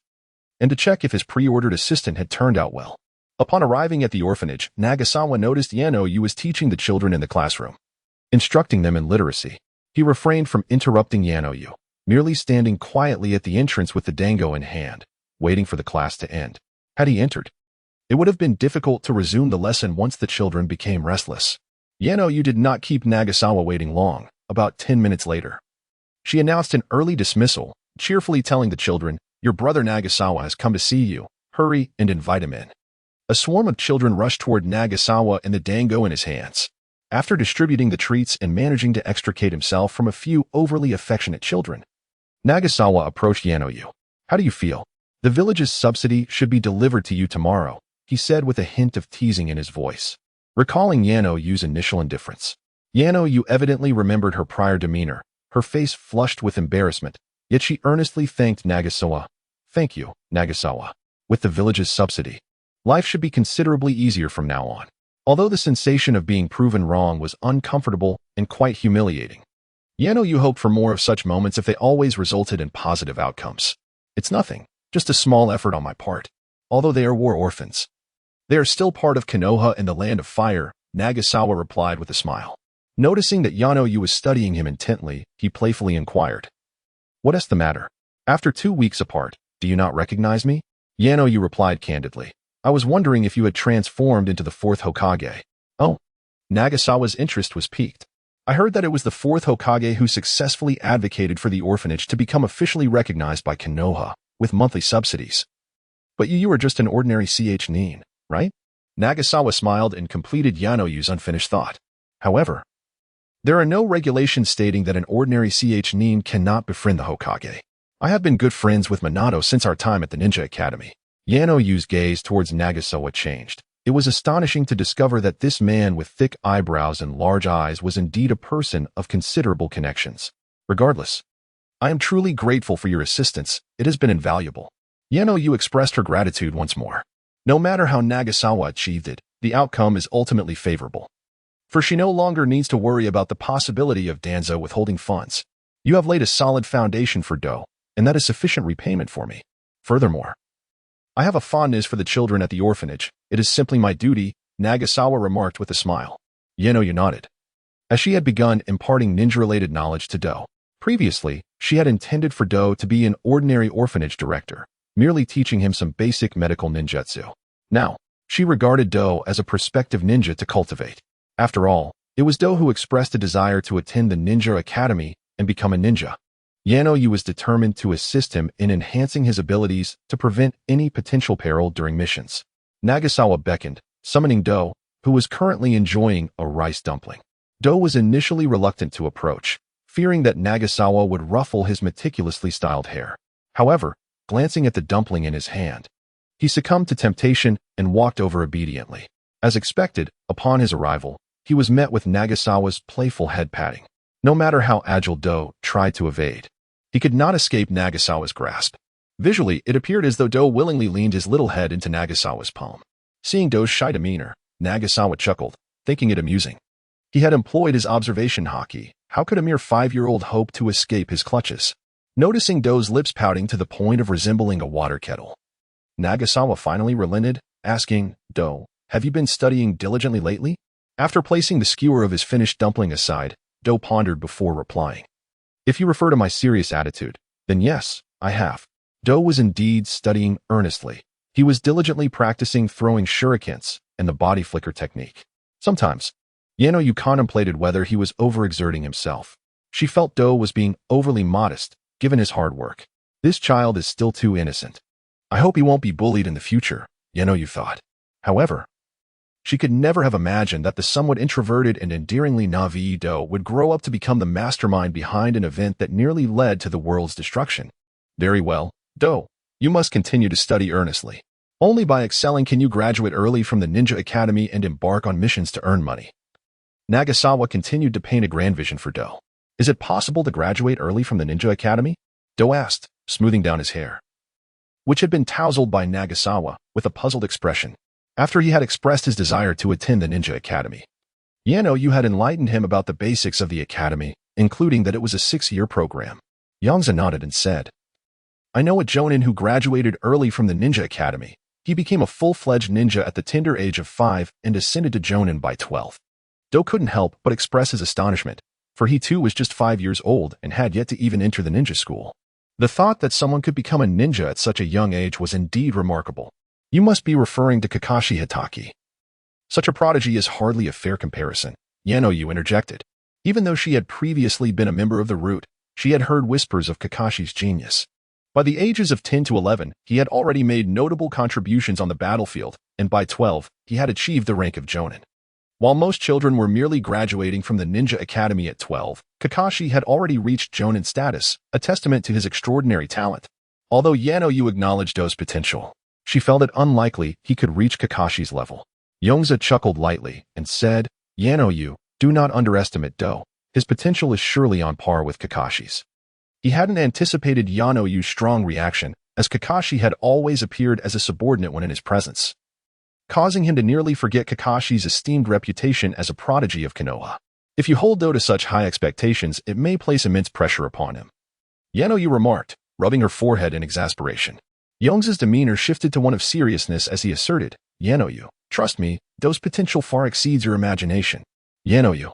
and to check if his pre-ordered assistant had turned out well. Upon arriving at the orphanage, Nagasawa noticed Yanoyu was teaching the children in the classroom, instructing them in literacy. He refrained from interrupting Yanoyu, merely standing quietly at the entrance with the dango in hand, waiting for the class to end. Had he entered, it would have been difficult to resume the lesson once the children became restless. Yanoyu did not keep Nagasawa waiting long. About 10 minutes later, she announced an early dismissal, cheerfully telling the children, "Your brother Nagasawa has come to see you. Hurry and invite him in." A swarm of children rushed toward Nagasawa and the dango in his hands. After distributing the treats and managing to extricate himself from a few overly affectionate children, Nagasawa approached Yanoyu. "How do you feel? The village's subsidy should be delivered to you tomorrow," he said with a hint of teasing in his voice, recalling Yanoyu's initial indifference. Yanoyu evidently remembered her prior demeanor. Her face flushed with embarrassment, yet she earnestly thanked Nagasawa. "Thank you, Nagasawa. With the village's subsidy, life should be considerably easier from now on." although the sensation of being proven wrong was uncomfortable and quite humiliating. You hoped for more of such moments if they always resulted in positive outcomes. It's nothing, just a small effort on my part. Although they are war orphans. They are still part of Konoha and the Land of Fire, Nagasawa replied with a smile. Noticing that Yanoyu was studying him intently, he playfully inquired. What is the matter? After 2 weeks apart, do you not recognize me? Yanoyu replied candidly. I was wondering if you had transformed into the 4th Hokage. Oh. Nagasawa's interest was piqued. I heard that it was the 4th Hokage who successfully advocated for the orphanage to become officially recognized by Konoha, with monthly subsidies. But you are just an ordinary nin, right? Nagasawa smiled and completed Yanoyu's unfinished thought. However, there are no regulations stating that an ordinary nin cannot befriend the Hokage. I have been good friends with Minato since our time at the Ninja Academy. Yanoyu's gaze towards Nagasawa changed. It was astonishing to discover that this man with thick eyebrows and large eyes was indeed a person of considerable connections. Regardless, I am truly grateful for your assistance. It has been invaluable. Yanoyu expressed her gratitude once more. No matter how Nagasawa achieved it, the outcome is ultimately favorable. For she no longer needs to worry about the possibility of Danzo withholding funds. You have laid a solid foundation for Do, and that is sufficient repayment for me. Furthermore, I have a fondness for the children at the orphanage. It is simply my duty, Nagasawa remarked with a smile. Yanoyu nodded. As she had begun imparting ninja-related knowledge to Do. Previously, she had intended for Do to be an ordinary orphanage director, merely teaching him some basic medical ninjutsu. Now, she regarded Do as a prospective ninja to cultivate. After all, it was Do who expressed a desire to attend the Ninja Academy and become a ninja. Yanoyu was determined to assist him in enhancing his abilities to prevent any potential peril during missions. Nagasawa beckoned, summoning Do, who was currently enjoying a rice dumpling. Do was initially reluctant to approach, fearing that Nagasawa would ruffle his meticulously styled hair. However, glancing at the dumpling in his hand, he succumbed to temptation and walked over obediently. As expected, upon his arrival, he was met with Nagasawa's playful head patting. No matter how agile Do tried to evade, he could not escape Nagasawa's grasp. Visually, it appeared as though Do willingly leaned his little head into Nagasawa's palm. Seeing Do's shy demeanor, Nagasawa chuckled, thinking it amusing. He had employed his observation haki. How could a mere 5-year-old hope to escape his clutches? Noticing Do's lips pouting to the point of resembling a water kettle, Nagasawa finally relented, asking, Do, have you been studying diligently lately? After placing the skewer of his finished dumpling aside, Do pondered before replying. If you refer to my serious attitude, then yes, I have. Do was indeed studying earnestly. He was diligently practicing throwing shurikens and the body flicker technique. Sometimes, Yanoyu contemplated whether he was overexerting himself. She felt Do was being overly modest, given his hard work. This child is still too innocent. I hope he won't be bullied in the future, Yanoyu thought. However, she could never have imagined that the somewhat introverted and endearingly naive Do would grow up to become the mastermind behind an event that nearly led to the world's destruction. Very well, Do, you must continue to study earnestly. Only by excelling can you graduate early from the Ninja Academy and embark on missions to earn money. Nagasawa continued to paint a grand vision for Do. Is it possible to graduate early from the Ninja Academy? Do asked, smoothing down his hair, which had been tousled by Nagasawa, with a puzzled expression. After he had expressed his desire to attend the Ninja Academy, Yanoyu had enlightened him about the basics of the academy, including that it was a 6-year program. Yongze nodded and said, I know a jonin who graduated early from the Ninja Academy. He became a full-fledged ninja at the tender age of 5 and ascended to jonin by 12. Do couldn't help but express his astonishment, for he too was just 5 years old and had yet to even enter the ninja school. The thought that someone could become a ninja at such a young age was indeed remarkable. You must be referring to Kakashi Hitaki. Such a prodigy is hardly a fair comparison, Yanoyu interjected. Even though she had previously been a member of the Root, she had heard whispers of Kakashi's genius. By the ages of 10 to 11, he had already made notable contributions on the battlefield, and by 12, he had achieved the rank of jonin. While most children were merely graduating from the Ninja Academy at 12, Kakashi had already reached jonin status, a testament to his extraordinary talent. Although Yanoyu acknowledged Do's potential, she felt it unlikely he could reach Kakashi's level. Yongze chuckled lightly and said, Yanoyu, do not underestimate Do. His potential is surely on par with Kakashi's. He hadn't anticipated Yanoyu's strong reaction, as Kakashi had always appeared as a subordinate when in his presence. causing him to nearly forget Kakashi's esteemed reputation as a prodigy of Konoha. If you hold Do to such high expectations, it may place immense pressure upon him. Yanoyu remarked, rubbing her forehead in exasperation. Yongze's demeanor shifted to one of seriousness as he asserted, Yanoyu, trust me, Do's potential far exceeds your imagination. Yanoyu.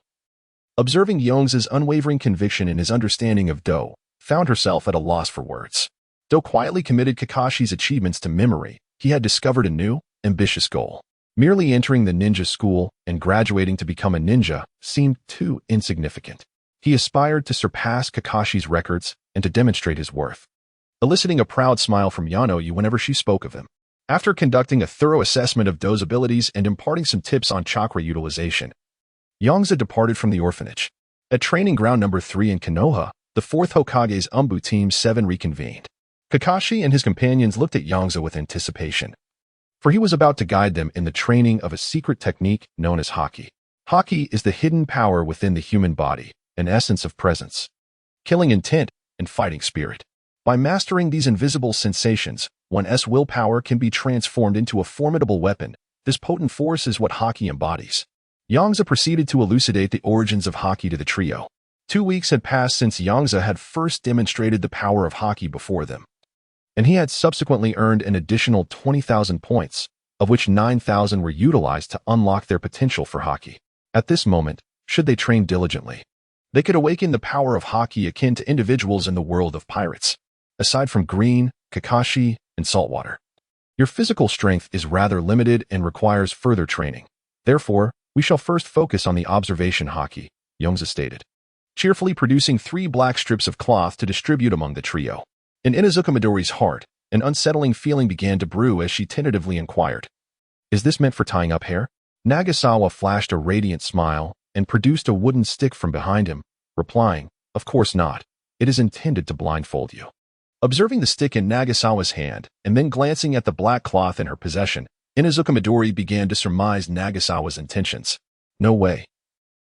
Observing Yongze's unwavering conviction in his understanding of Do, found herself at a loss for words. Do quietly committed Kakashi's achievements to memory. He had discovered a new, ambitious goal. Merely entering the ninja school and graduating to become a ninja seemed too insignificant. He aspired to surpass Kakashi's records and to demonstrate his worth, eliciting a proud smile from Yanoyu whenever she spoke of him. After conducting a thorough assessment of Do's abilities and imparting some tips on chakra utilization, Yongze departed from the orphanage. At training ground number 3 in Konoha, the 4th Hokage's Umbu Team 7 reconvened. Kakashi and his companions looked at Yongze with anticipation, for he was about to guide them in the training of a secret technique known as Haki. Haki is the hidden power within the human body, an essence of presence, killing intent, and fighting spirit. By mastering these invisible sensations, one's willpower can be transformed into a formidable weapon. This potent force is what Haki embodies. Yongze proceeded to elucidate the origins of Haki to the trio. 2 weeks had passed since Yongze had first demonstrated the power of Haki before them, and he had subsequently earned an additional 20,000 points, of which 9,000 were utilized to unlock their potential for Haki. At this moment, should they train diligently, they could awaken the power of Haki akin to individuals in the world of pirates. Aside from Green, Kakashi, and Saltwater, your physical strength is rather limited and requires further training. Therefore, we shall first focus on the observation Haki, Yongze stated, cheerfully producing 3 black strips of cloth to distribute among the trio. In Inuzuka Midori's heart, an unsettling feeling began to brew as she tentatively inquired, "Is this meant for tying up hair?" Nagasawa flashed a radiant smile and produced a wooden stick from behind him, replying, "Of course not. It is intended to blindfold you." Observing the stick in Nagasawa's hand and then glancing at the black cloth in her possession, Inuzuka Midori began to surmise Nagasawa's intentions. No way.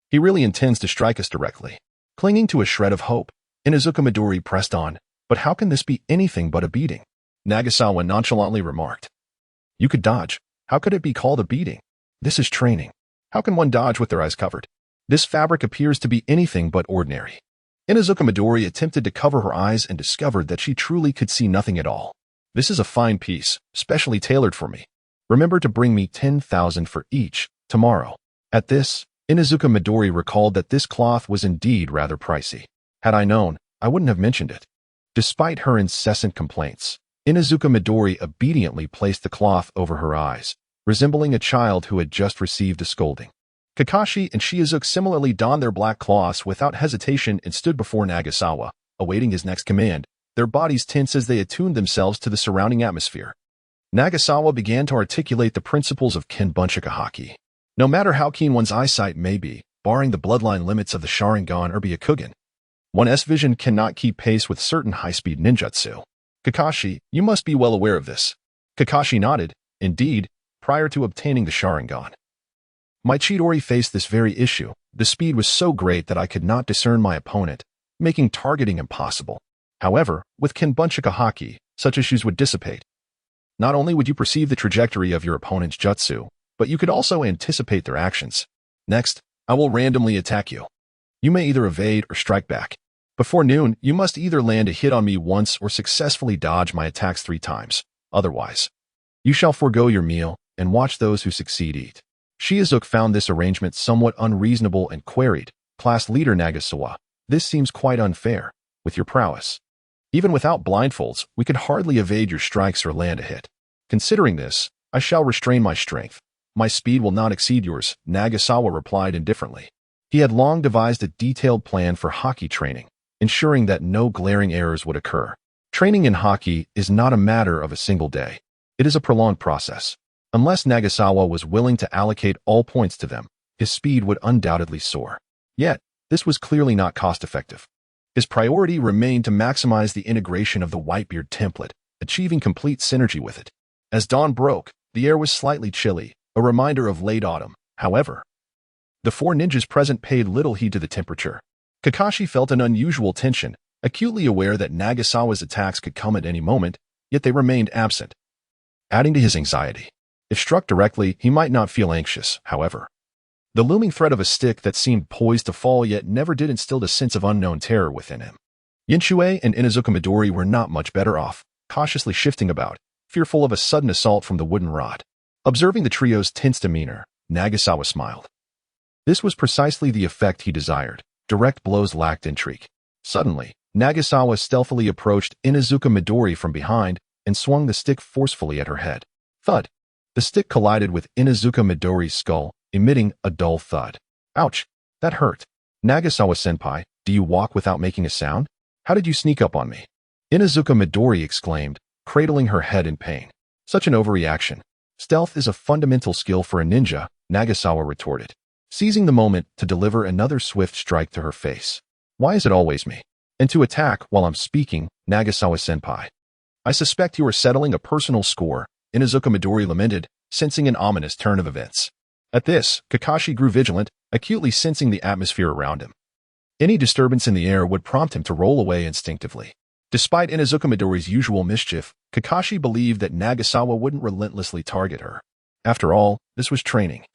He really intends to strike us directly. Clinging to a shred of hope, Inuzuka Midori pressed on, "But how can this be anything but a beating?" Nagasawa nonchalantly remarked, "You could dodge. How could it be called a beating? This is training. How can one dodge with their eyes covered? This fabric appears to be anything but ordinary." Inuzuka Midori attempted to cover her eyes and discovered that she truly could see nothing at all. "This is a fine piece, specially tailored for me. Remember to bring me 10,000 for each, tomorrow." At this, Inuzuka Midori recalled that this cloth was indeed rather pricey. "Had I known, I wouldn't have mentioned it." Despite her incessant complaints, Inuzuka Midori obediently placed the cloth over her eyes, resembling a child who had just received a scolding. Kakashi and Shizuka similarly donned their black cloths without hesitation and stood before Nagasawa, awaiting his next command, their bodies tense as they attuned themselves to the surrounding atmosphere. Nagasawa began to articulate the principles of Kenbunchika Haki. No matter how keen one's eyesight may be, barring the bloodline limits of the Sharingan or Byakugan, one's vision cannot keep pace with certain high-speed ninjutsu. Kakashi, you must be well aware of this. Kakashi nodded. Indeed, prior to obtaining the Sharingan, my Chidori faced this very issue. The speed was so great that I could not discern my opponent, making targeting impossible. However, with Kenbunchika Haki, such issues would dissipate. Not only would you perceive the trajectory of your opponent's jutsu, but you could also anticipate their actions. Next, I will randomly attack you. You may either evade or strike back. Before noon, you must either land a hit on me once or successfully dodge my attacks 3 times. Otherwise, you shall forego your meal and watch those who succeed eat. Shizuka found this arrangement somewhat unreasonable and queried, "Class leader Nagasawa, this seems quite unfair. With your prowess, even without blindfolds, we could hardly evade your strikes or land a hit. Considering this, I shall restrain my strength. My speed will not exceed yours," Nagasawa replied indifferently. He had long devised a detailed plan for Haki training, ensuring that no glaring errors would occur. Training in Haki is not a matter of a single day. It is a prolonged process. Unless Nagasawa was willing to allocate all points to them, his speed would undoubtedly soar. Yet, this was clearly not cost-effective. His priority remained to maximize the integration of the Whitebeard template, achieving complete synergy with it. As dawn broke, the air was slightly chilly, a reminder of late autumn. However, the 4 ninjas present paid little heed to the temperature. Kakashi felt an unusual tension, acutely aware that Nagasawa's attacks could come at any moment, yet they remained absent, adding to his anxiety. If struck directly, he might not feel anxious, however. The looming threat of a stick that seemed poised to fall yet never did instilled a sense of unknown terror within him. Yongze and Inuzuka Midori were not much better off, cautiously shifting about, fearful of a sudden assault from the wooden rod. Observing the trio's tense demeanor, Nagasawa smiled. This was precisely the effect he desired. Direct blows lacked intrigue. Suddenly, Nagasawa stealthily approached Inuzuka Midori from behind and swung the stick forcefully at her head. Thud! The stick collided with Inuzuka Midori's skull, emitting a dull thud. Ouch! That hurt. Nagasawa-senpai, do you walk without making a sound? How did you sneak up on me? Inuzuka Midori exclaimed, cradling her head in pain. Such an overreaction. Stealth is a fundamental skill for a ninja, Nagasawa retorted, seizing the moment to deliver another swift strike to her face. Why is it always me? And to attack while I'm speaking, Nagasawa-senpai. I suspect you are settling a personal score, Inuzuka Midori lamented, sensing an ominous turn of events. At this, Kakashi grew vigilant, acutely sensing the atmosphere around him. Any disturbance in the air would prompt him to roll away instinctively. Despite Inuzuka Midori's usual mischief, Kakashi believed that Nagasawa wouldn't relentlessly target her. After all, this was training.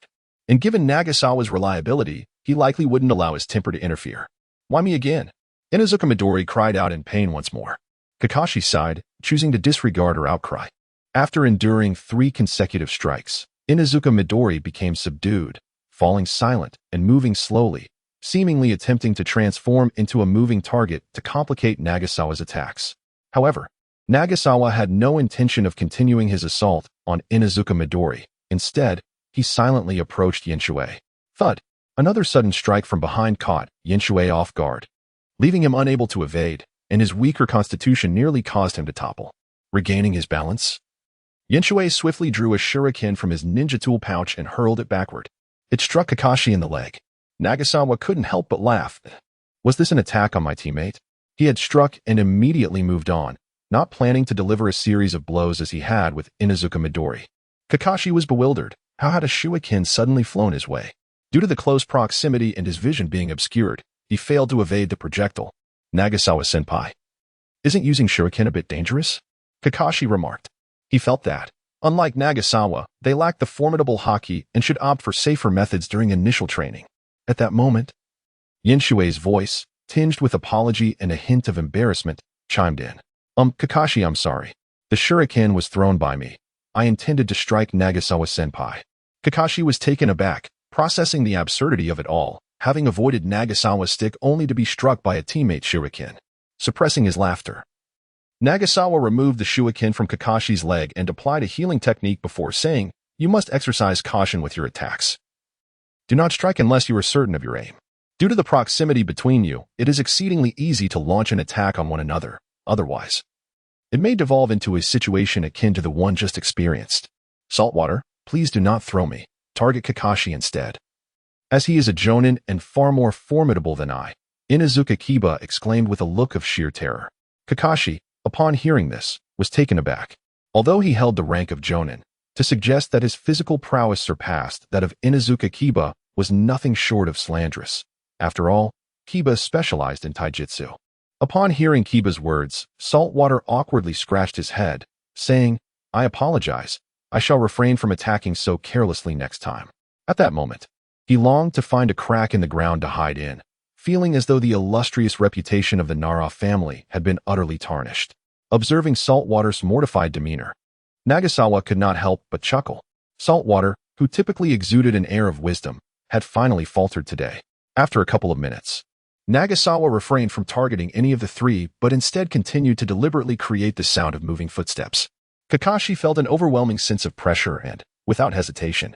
And given Nagasawa's reliability, he likely wouldn't allow his temper to interfere. Why me again? Inuzuka Midori cried out in pain once more. Kakashi sighed, choosing to disregard her outcry. After enduring 3 consecutive strikes, Inuzuka Midori became subdued, falling silent and moving slowly, seemingly attempting to transform into a moving target to complicate Nagasawa's attacks. However, Nagasawa had no intention of continuing his assault on Inuzuka Midori. Instead, he silently approached Yongze. Thud! Another sudden strike from behind caught Yongze off guard, leaving him unable to evade, and his weaker constitution nearly caused him to topple. Regaining his balance, Yongze swiftly drew a shuriken from his ninja tool pouch and hurled it backward. It struck Kakashi in the leg. Nagasawa couldn't help but laugh. Was this an attack on my teammate? He had struck and immediately moved on, not planning to deliver a series of blows as he had with Inuzuka Midori. Kakashi was bewildered. How had a shuriken suddenly flown his way? Due to the close proximity and his vision being obscured, he failed to evade the projectile. Nagasawa-senpai. Isn't using shuriken a bit dangerous? Kakashi remarked. He felt that, unlike Nagasawa, they lacked the formidable haki and should opt for safer methods during initial training. At that moment, Yongze's voice, tinged with apology and a hint of embarrassment, chimed in. Kakashi, I'm sorry. The shuriken was thrown by me. I intended to strike Nagasawa-senpai. Kakashi was taken aback, processing the absurdity of it all, having avoided Nagasawa's stick only to be struck by a teammate's shuriken. Suppressing his laughter, Nagasawa removed the shuriken from Kakashi's leg and applied a healing technique before saying, "You must exercise caution with your attacks. Do not strike unless you are certain of your aim. Due to the proximity between you, it is exceedingly easy to launch an attack on one another. Otherwise, it may devolve into a situation akin to the one just experienced. Saltwater, please do not throw me. Target Kakashi instead. As he is a jonin and far more formidable than I," Inuzuka Kiba exclaimed with a look of sheer terror. Kakashi, upon hearing this, was taken aback. Although he held the rank of jonin, to suggest that his physical prowess surpassed that of Inuzuka Kiba was nothing short of slanderous. After all, Kiba specialized in taijutsu. Upon hearing Kiba's words, Saltwater awkwardly scratched his head, saying, "I apologize. I shall refrain from attacking so carelessly next time." At that moment, he longed to find a crack in the ground to hide in, feeling as though the illustrious reputation of the Nara family had been utterly tarnished. Observing Saltwater's mortified demeanor, Nagasawa could not help but chuckle. Saltwater, who typically exuded an air of wisdom, had finally faltered today. After a couple of minutes, Nagasawa refrained from targeting any of the 3 but instead continued to deliberately create the sound of moving footsteps. Kakashi felt an overwhelming sense of pressure and, without hesitation,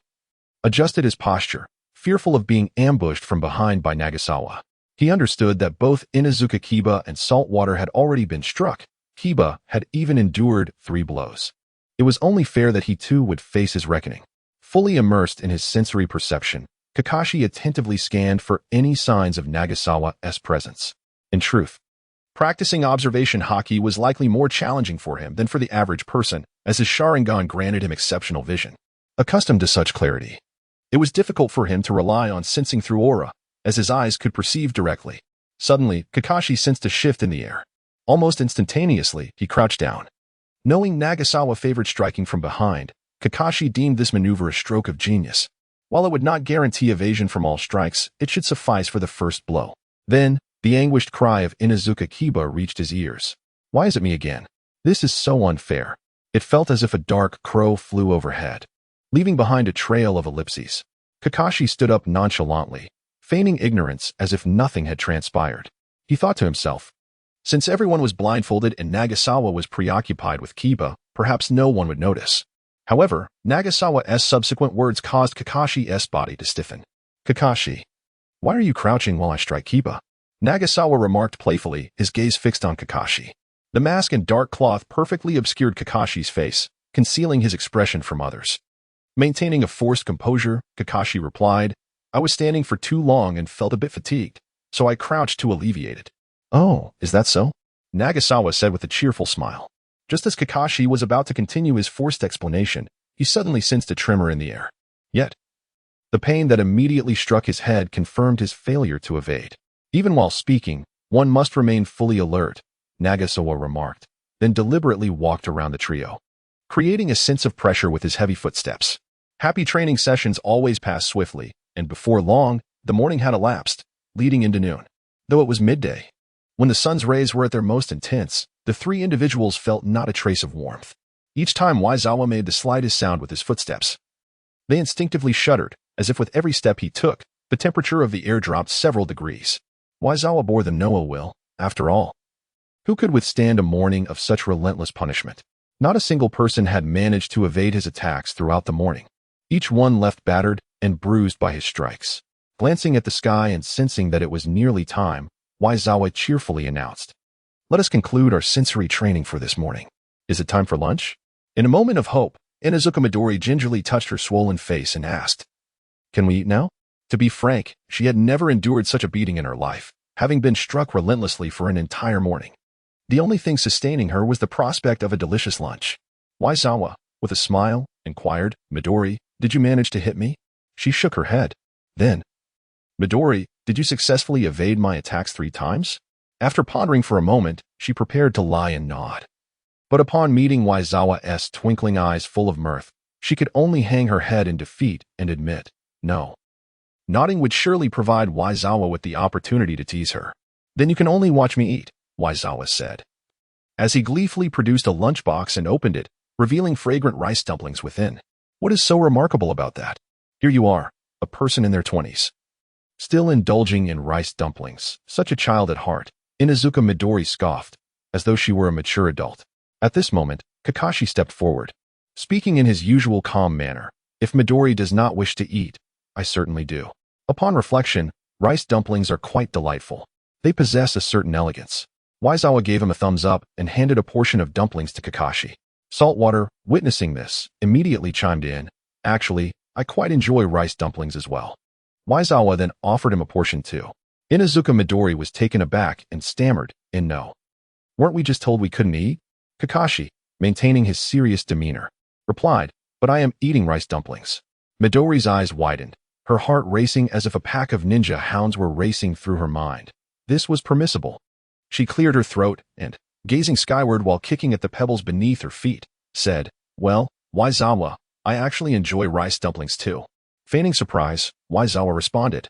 adjusted his posture, fearful of being ambushed from behind by Nagasawa. He understood that both Inuzuka Kiba and Saltwater had already been struck. Kiba had even endured 3 blows. It was only fair that he too would face his reckoning. Fully immersed in his sensory perception, Kakashi attentively scanned for any signs of Nagasawa's presence. In truth, practicing observation haki was likely more challenging for him than for the average person, as his Sharingan granted him exceptional vision. Accustomed to such clarity, it was difficult for him to rely on sensing through aura, as his eyes could perceive directly. Suddenly, Kakashi sensed a shift in the air. Almost instantaneously, he crouched down. Knowing Nagasawa favored striking from behind, Kakashi deemed this maneuver a stroke of genius. While it would not guarantee evasion from all strikes, it should suffice for the first blow. Then, the anguished cry of Inuzuka Kiba reached his ears. Why is it me again? This is so unfair. It felt as if a dark crow flew overhead, leaving behind a trail of ellipses. Kakashi stood up nonchalantly, feigning ignorance as if nothing had transpired. He thought to himself, since everyone was blindfolded and Nagasawa was preoccupied with Kiba, perhaps no one would notice. However, Nagasawa's subsequent words caused Kakashi's body to stiffen. Kakashi, why are you crouching while I strike Kiba? Nagasawa remarked playfully, his gaze fixed on Kakashi. The mask and dark cloth perfectly obscured Kakashi's face, concealing his expression from others. Maintaining a forced composure, Kakashi replied, I was standing for too long and felt a bit fatigued, so I crouched to alleviate it. Oh, is that so? Nagasawa said with a cheerful smile. Just as Kakashi was about to continue his forced explanation, he suddenly sensed a tremor in the air. Yet, the pain that immediately struck his head confirmed his failure to evade. Even while speaking, one must remain fully alert, Nagasawa remarked, then deliberately walked around the trio, creating a sense of pressure with his heavy footsteps. Happy training sessions always pass swiftly, and before long, the morning had elapsed, leading into noon. Though it was midday, when the sun's rays were at their most intense, the three individuals felt not a trace of warmth. Each time Waizawa made the slightest sound with his footsteps, they instinctively shuddered, as if with every step he took, the temperature of the air dropped several degrees. Waizawa bore them no ill will, after all. Who could withstand a morning of such relentless punishment? Not a single person had managed to evade his attacks throughout the morning. Each one left battered and bruised by his strikes. Glancing at the sky and sensing that it was nearly time, Waizawa cheerfully announced, let us conclude our sensory training for this morning. Is it time for lunch? In a moment of hope, Inuzuka Midori gingerly touched her swollen face and asked, can we eat now? To be frank, she had never endured such a beating in her life, having been struck relentlessly for an entire morning. The only thing sustaining her was the prospect of a delicious lunch. Waizawa, with a smile, inquired, Midori, did you manage to hit me? She shook her head. Then, Midori, did you successfully evade my attacks 3 times? After pondering for a moment, she prepared to lie and nod. But upon meeting Waizawa's twinkling eyes full of mirth, she could only hang her head in defeat and admit, no. Nodding would surely provide Waizawa with the opportunity to tease her. Then you can only watch me eat, Waizawa said, as he gleefully produced a lunchbox and opened it, revealing fragrant rice dumplings within. What is so remarkable about that? Here you are, a person in their 20s, still indulging in rice dumplings, such a child at heart. Inuzuka Midori scoffed, as though she were a mature adult. At this moment, Kakashi stepped forward, speaking in his usual calm manner. If Midori does not wish to eat, I certainly do. Upon reflection, rice dumplings are quite delightful. They possess a certain elegance. Waizawa gave him a thumbs up and handed a portion of dumplings to Kakashi. Saltwater, witnessing this, immediately chimed in, actually, I quite enjoy rice dumplings as well. Waizawa then offered him a portion too. Inuzuka Midori was taken aback and stammered, in no. Weren't we just told we couldn't eat? Kakashi, maintaining his serious demeanor, replied, but I am eating rice dumplings. Midori's eyes widened, her heart racing as if a pack of ninja hounds were racing through her mind. This was permissible. She cleared her throat and, gazing skyward while kicking at the pebbles beneath her feet, said, well, Waizawa, I actually enjoy rice dumplings too. Feigning surprise, Waizawa responded,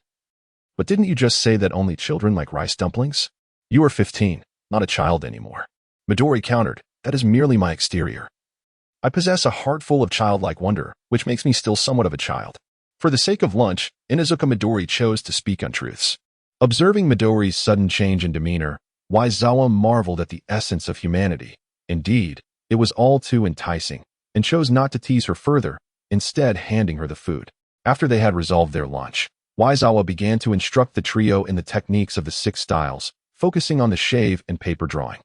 but didn't you just say that only children like rice dumplings? You are 15, not a child anymore. Midori countered, that is merely my exterior. I possess a heart full of childlike wonder, which makes me still somewhat of a child. For the sake of lunch, Inuzuka Midori chose to speak untruths. Observing Midori's sudden change in demeanor, Waizawa marveled at the essence of humanity. Indeed, it was all too enticing, and chose not to tease her further, instead handing her the food. After they had resolved their lunch, Waizawa began to instruct the trio in the techniques of the 6 styles, focusing on the shave and paper drawing.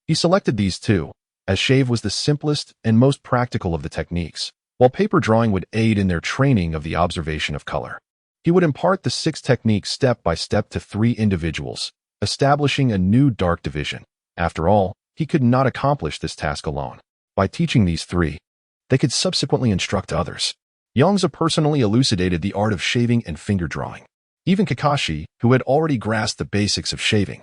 He selected these two, as shave was the simplest and most practical of the techniques, while paper drawing would aid in their training of the observation of color. He would impart the 6 techniques step by step to 3 individuals, establishing a new dark division. After all, he could not accomplish this task alone. By teaching these 3, they could subsequently instruct others. Yongze personally elucidated the art of shaving and finger drawing. Even Kakashi, who had already grasped the basics of shaving,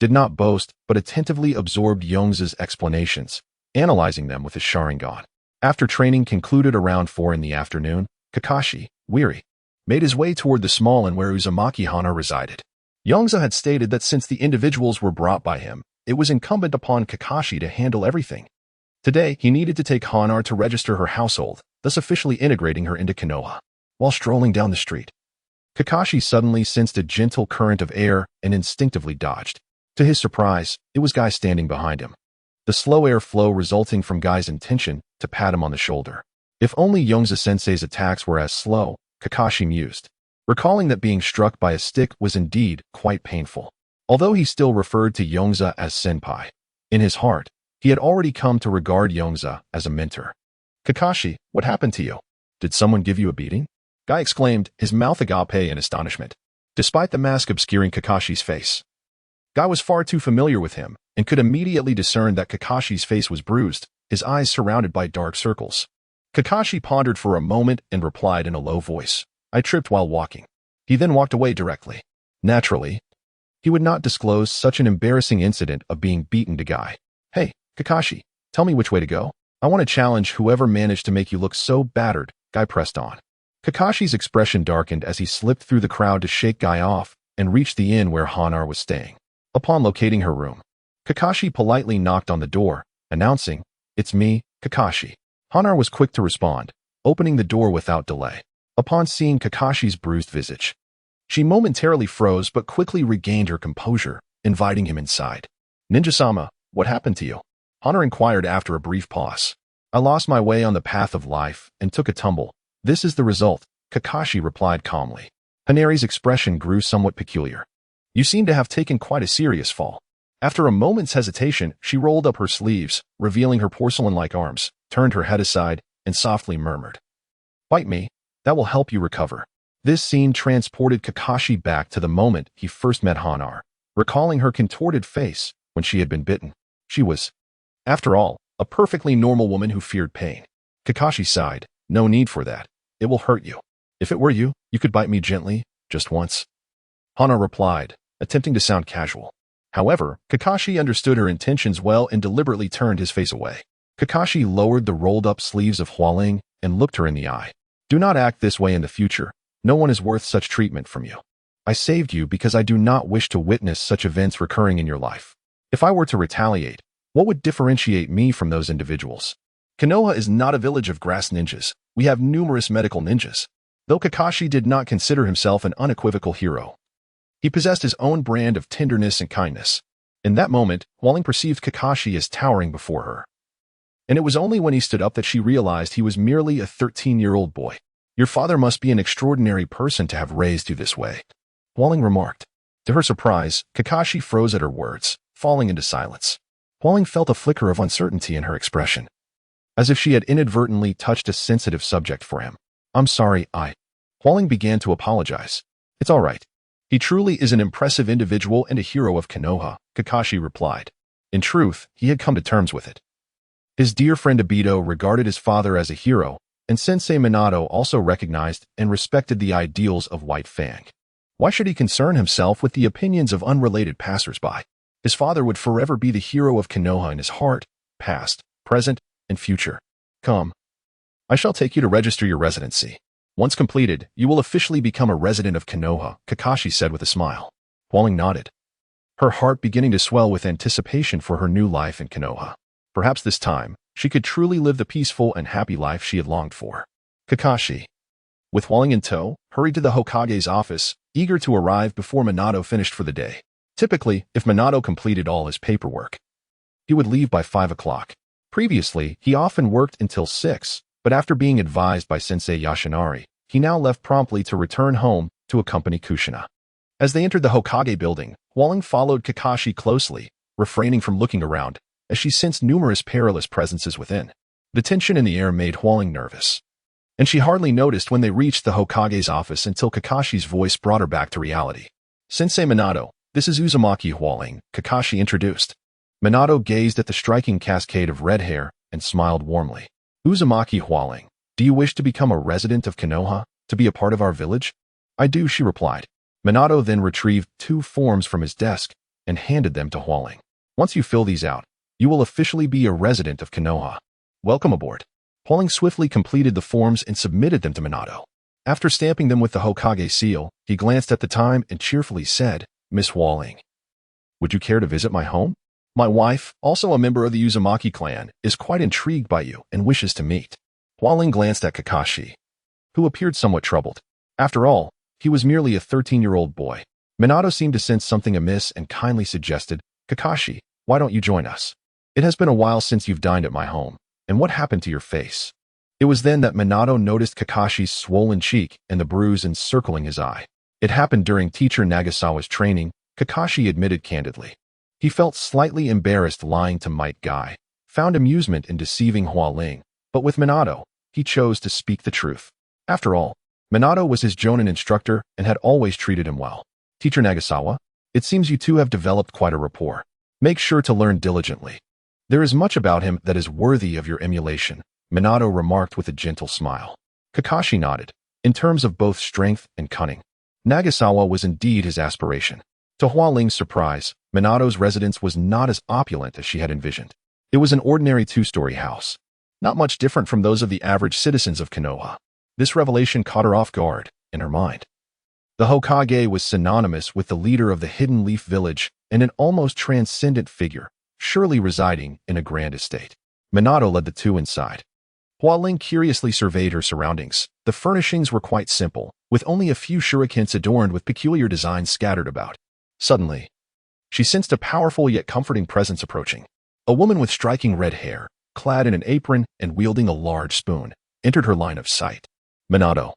did not boast but attentively absorbed Yongze's explanations, analyzing them with his Sharingan. After training concluded around 4 in the afternoon, Kakashi, weary, made his way toward the small inn where Uzumaki Hana resided. Yongze had stated that since the individuals were brought by him, it was incumbent upon Kakashi to handle everything. Today, he needed to take Hanar to register her household, thus officially integrating her into Konoha. While strolling down the street, Kakashi suddenly sensed a gentle current of air and instinctively dodged. To his surprise, it was Guy standing behind him. The slow air flow resulting from Guy's intention to pat him on the shoulder. If only Yongze-sensei's attacks were as slow, Kakashi mused, recalling that being struck by a stick was indeed quite painful. Although he still referred to Yongze as senpai, in his heart, he had already come to regard Yongze as a mentor. Kakashi, what happened to you? Did someone give you a beating? Guy exclaimed, his mouth agape in astonishment. Despite the mask obscuring Kakashi's face, Guy was far too familiar with him and could immediately discern that Kakashi's face was bruised, his eyes surrounded by dark circles. Kakashi pondered for a moment and replied in a low voice, I tripped while walking. He then walked away directly. Naturally, he would not disclose such an embarrassing incident of being beaten to Guy. Hey, Kakashi, tell me which way to go. I want to challenge whoever managed to make you look so battered, Guy pressed on. Kakashi's expression darkened as he slipped through the crowd to shake Guy off and reached the inn where Hanar was staying. Upon locating her room, Kakashi politely knocked on the door, announcing, It's me, Kakashi. Hanar was quick to respond, opening the door without delay. Upon seeing Kakashi's bruised visage, she momentarily froze but quickly regained her composure, inviting him inside. Ninja-sama, what happened to you? Hanar inquired after a brief pause. I lost my way on the path of life and took a tumble. This is the result, Kakashi replied calmly. Hanari's expression grew somewhat peculiar. You seem to have taken quite a serious fall. After a moment's hesitation, she rolled up her sleeves, revealing her porcelain-like arms, turned her head aside, and softly murmured, Bite me, that will help you recover. This scene transported Kakashi back to the moment he first met Hanar, recalling her contorted face when she had been bitten. She was, after all, a perfectly normal woman who feared pain. Kakashi sighed, No need for that. It will hurt you. If it were you, you could bite me gently, just once. Hanar replied, attempting to sound casual. However, Kakashi understood her intentions well and deliberately turned his face away. Kakashi lowered the rolled-up sleeves of Hualing and looked her in the eye. Do not act this way in the future. No one is worth such treatment from you. I saved you because I do not wish to witness such events recurring in your life. If I were to retaliate, what would differentiate me from those individuals? Konoha is not a village of grass ninjas. We have numerous medical ninjas. Though Kakashi did not consider himself an unequivocal hero, he possessed his own brand of tenderness and kindness. In that moment, Hualing perceived Kakashi as towering before her. And it was only when he stood up that she realized he was merely a 13-year-old boy. Your father must be an extraordinary person to have raised you this way, Hualing remarked. To her surprise, Kakashi froze at her words, falling into silence. Hualing felt a flicker of uncertainty in her expression, as if she had inadvertently touched a sensitive subject for him. I'm sorry, Hualing began to apologize. It's all right. He truly is an impressive individual and a hero of Konoha, Kakashi replied. In truth, he had come to terms with it. His dear friend Obito regarded his father as a hero, and Sensei Minato also recognized and respected the ideals of White Fang. Why should he concern himself with the opinions of unrelated passersby? His father would forever be the hero of Konoha in his heart, past, present, and future. Come. I shall take you to register your residency. Once completed, you will officially become a resident of Konoha, Kakashi said with a smile. Hualing nodded, her heart beginning to swell with anticipation for her new life in Konoha. Perhaps this time, she could truly live the peaceful and happy life she had longed for. Kakashi, with Hualing in tow, hurried to the Hokage's office, eager to arrive before Minato finished for the day. Typically, if Minato completed all his paperwork, he would leave by 5 o'clock. Previously, he often worked until 6, but after being advised by Sensei Yashinari, he now left promptly to return home to accompany Kushina. As they entered the Hokage building, Hualing followed Kakashi closely, refraining from looking around, as she sensed numerous perilous presences within. The tension in the air made Hualing nervous, and she hardly noticed when they reached the Hokage's office until Kakashi's voice brought her back to reality. Sensei Minato, this is Uzumaki Hualing, Kakashi introduced. Minato gazed at the striking cascade of red hair and smiled warmly. Uzumaki Hualing, do you wish to become a resident of Konoha, to be a part of our village? I do, she replied. Minato then retrieved 2 forms from his desk and handed them to Hualing. Once you fill these out, you will officially be a resident of Konoha. Welcome aboard. Hualing swiftly completed the forms and submitted them to Minato. After stamping them with the Hokage seal, he glanced at the time and cheerfully said, "Miss Hualing, would you care to visit my home? My wife, also a member of the Uzumaki clan, is quite intrigued by you and wishes to meet." Hualing glanced at Kakashi, who appeared somewhat troubled. After all, he was merely a 13-year-old boy. Minato seemed to sense something amiss and kindly suggested, "Kakashi, why don't you join us? It has been a while since you've dined at my home. And what happened to your face?" It was then that Minato noticed Kakashi's swollen cheek and the bruise encircling his eye. It happened during teacher Nagasawa's training, Kakashi admitted candidly. He felt slightly embarrassed lying to Might Guy, found amusement in deceiving Hualing, but with Minato, he chose to speak the truth. After all, Minato was his Jonin instructor and had always treated him well. "Teacher Nagasawa, it seems you two have developed quite a rapport. Make sure to learn diligently. There is much about him that is worthy of your emulation," Minato remarked with a gentle smile. Kakashi nodded. In terms of both strength and cunning, Nagasawa was indeed his aspiration. To Hualing's surprise, Minato's residence was not as opulent as she had envisioned. It was an ordinary two-story house, not much different from those of the average citizens of Konoha. This revelation caught her off guard, in her mind. The Hokage was synonymous with the leader of the Hidden Leaf Village and an almost transcendent figure, surely residing in a grand estate. Minato led the two inside. Hualing curiously surveyed her surroundings. The furnishings were quite simple, with only a few shurikens adorned with peculiar designs scattered about. Suddenly, she sensed a powerful yet comforting presence approaching. A woman with striking red hair, clad in an apron and wielding a large spoon, entered her line of sight. Minato.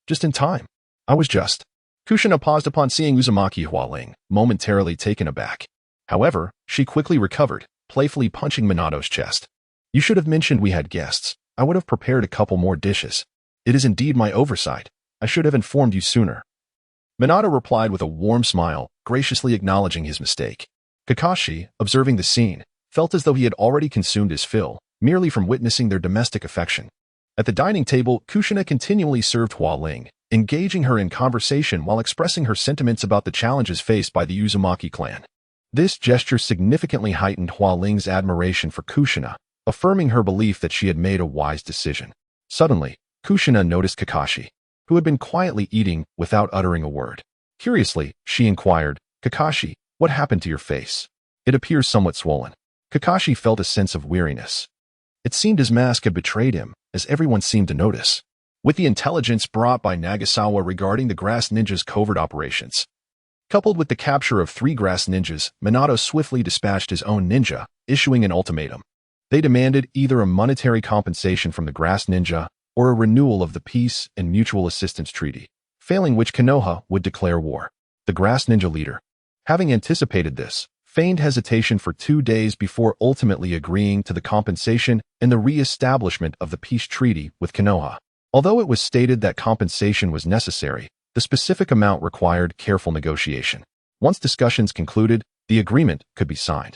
"Just in time. I was just." Kushina paused upon seeing Uzumaki Hualing, momentarily taken aback. However, she quickly recovered, playfully punching Minato's chest. "You should have mentioned we had guests. I would have prepared a couple more dishes. It is indeed my oversight. I should have informed you sooner." Minato replied with a warm smile, graciously acknowledging his mistake. Kakashi, observing the scene, felt as though he had already consumed his fill, merely from witnessing their domestic affection. At the dining table, Kushina continually served Hualing, engaging her in conversation while expressing her sentiments about the challenges faced by the Uzumaki clan. This gesture significantly heightened Hualing's admiration for Kushina, affirming her belief that she had made a wise decision. Suddenly, Kushina noticed Kakashi, who had been quietly eating without uttering a word. Curiously, she inquired, "Kakashi, what happened to your face? It appears somewhat swollen." Kakashi felt a sense of weariness. It seemed his mask had betrayed him, as everyone seemed to notice. With the intelligence brought by Nagasawa regarding the Grass Ninja's covert operations, coupled with the capture of 3 Grass Ninjas, Minato swiftly dispatched his own ninja, issuing an ultimatum. They demanded either a monetary compensation from the Grass Ninja or a renewal of the peace and mutual assistance treaty, failing which Konoha would declare war. The Grass Ninja leader, having anticipated this, feigned hesitation for 2 days before ultimately agreeing to the compensation and the re-establishment of the peace treaty with Konoha. Although it was stated that compensation was necessary, the specific amount required careful negotiation. Once discussions concluded, the agreement could be signed.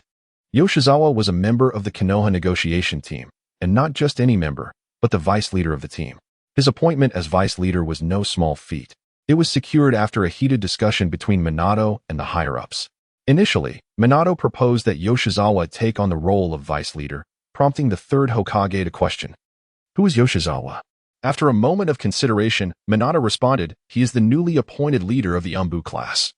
Yoshizawa was a member of the Konoha negotiation team, and not just any member, but the vice leader of the team. His appointment as vice leader was no small feat. It was secured after a heated discussion between Minato and the higher-ups. Initially, Minato proposed that Yoshizawa take on the role of vice leader, prompting the third Hokage to question, "Who is Yoshizawa?" After a moment of consideration, Minato responded, "He is the newly appointed leader of the Anbu class,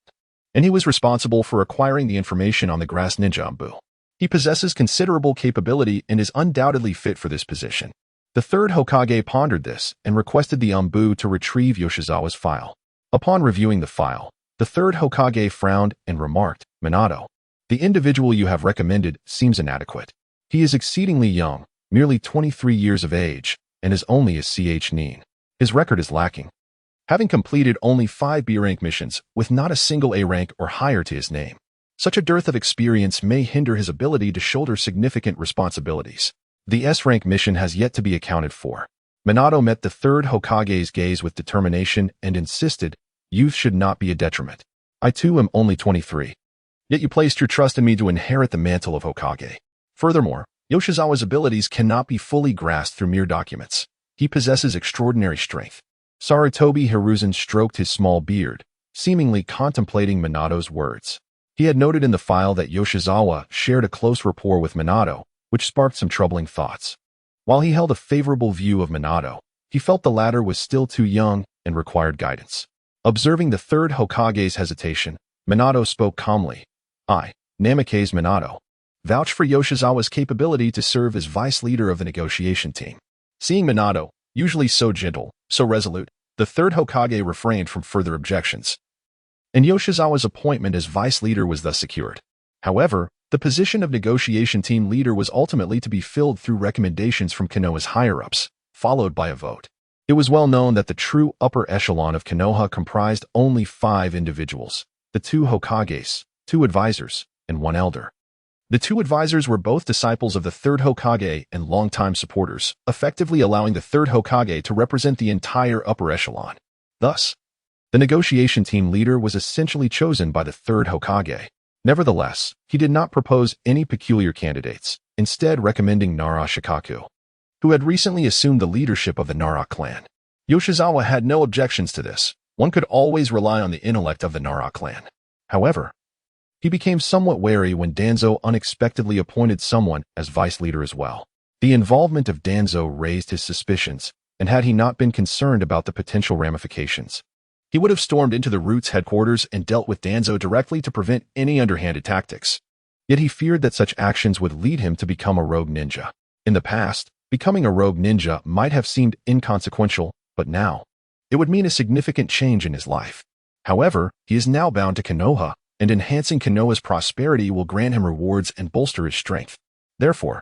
and he was responsible for acquiring the information on the Grass Ninja Anbu. He possesses considerable capability and is undoubtedly fit for this position." The third Hokage pondered this and requested the Anbu to retrieve Yoshizawa's file. Upon reviewing the file, the third Hokage frowned and remarked, "Minato, the individual you have recommended seems inadequate. He is exceedingly young, merely 23 years of age, and is only a CH Nin. His record is lacking, having completed only 5 B-rank missions with not a single A rank or higher to his name. Such a dearth of experience may hinder his ability to shoulder significant responsibilities. The S-rank mission has yet to be accounted for." Minato met the third Hokage's gaze with determination and insisted, "Youth should not be a detriment. I too am only 23. Yet you placed your trust in me to inherit the mantle of Hokage. Furthermore, Yoshizawa's abilities cannot be fully grasped through mere documents. He possesses extraordinary strength." Sarutobi Hiruzen stroked his small beard, seemingly contemplating Minato's words. He had noted in the file that Yoshizawa shared a close rapport with Minato, which sparked some troubling thoughts. While he held a favorable view of Minato, he felt the latter was still too young and required guidance. Observing the third Hokage's hesitation, Minato spoke calmly. I, Namikaze Minato, vouch for Yoshizawa's capability to serve as vice leader of the negotiation team. Seeing Minato, usually so gentle, so resolute, the third Hokage refrained from further objections, and Yoshizawa's appointment as vice leader was thus secured. However, the position of negotiation team leader was ultimately to be filled through recommendations from Konoha's higher-ups, followed by a vote. It was well known that the true upper echelon of Konoha comprised only 5 individuals, the 2 Hokages, 2 advisors, and 1 elder. The 2 advisors were both disciples of the third Hokage and longtime supporters, effectively allowing the third Hokage to represent the entire upper echelon. Thus, the negotiation team leader was essentially chosen by the third Hokage. Nevertheless, he did not propose any peculiar candidates, instead recommending Nara Shikaku, who had recently assumed the leadership of the Nara clan. Yoshizawa had no objections to this. One could always rely on the intellect of the Nara clan. However, he became somewhat wary when Danzo unexpectedly appointed someone as vice leader as well. The involvement of Danzo raised his suspicions, and had he not been concerned about the potential ramifications, he would have stormed into the Roots headquarters and dealt with Danzo directly to prevent any underhanded tactics. Yet he feared that such actions would lead him to become a rogue ninja. In the past, becoming a rogue ninja might have seemed inconsequential, but now, it would mean a significant change in his life. However, he is now bound to Konoha, and enhancing Konoha's prosperity will grant him rewards and bolster his strength. Therefore,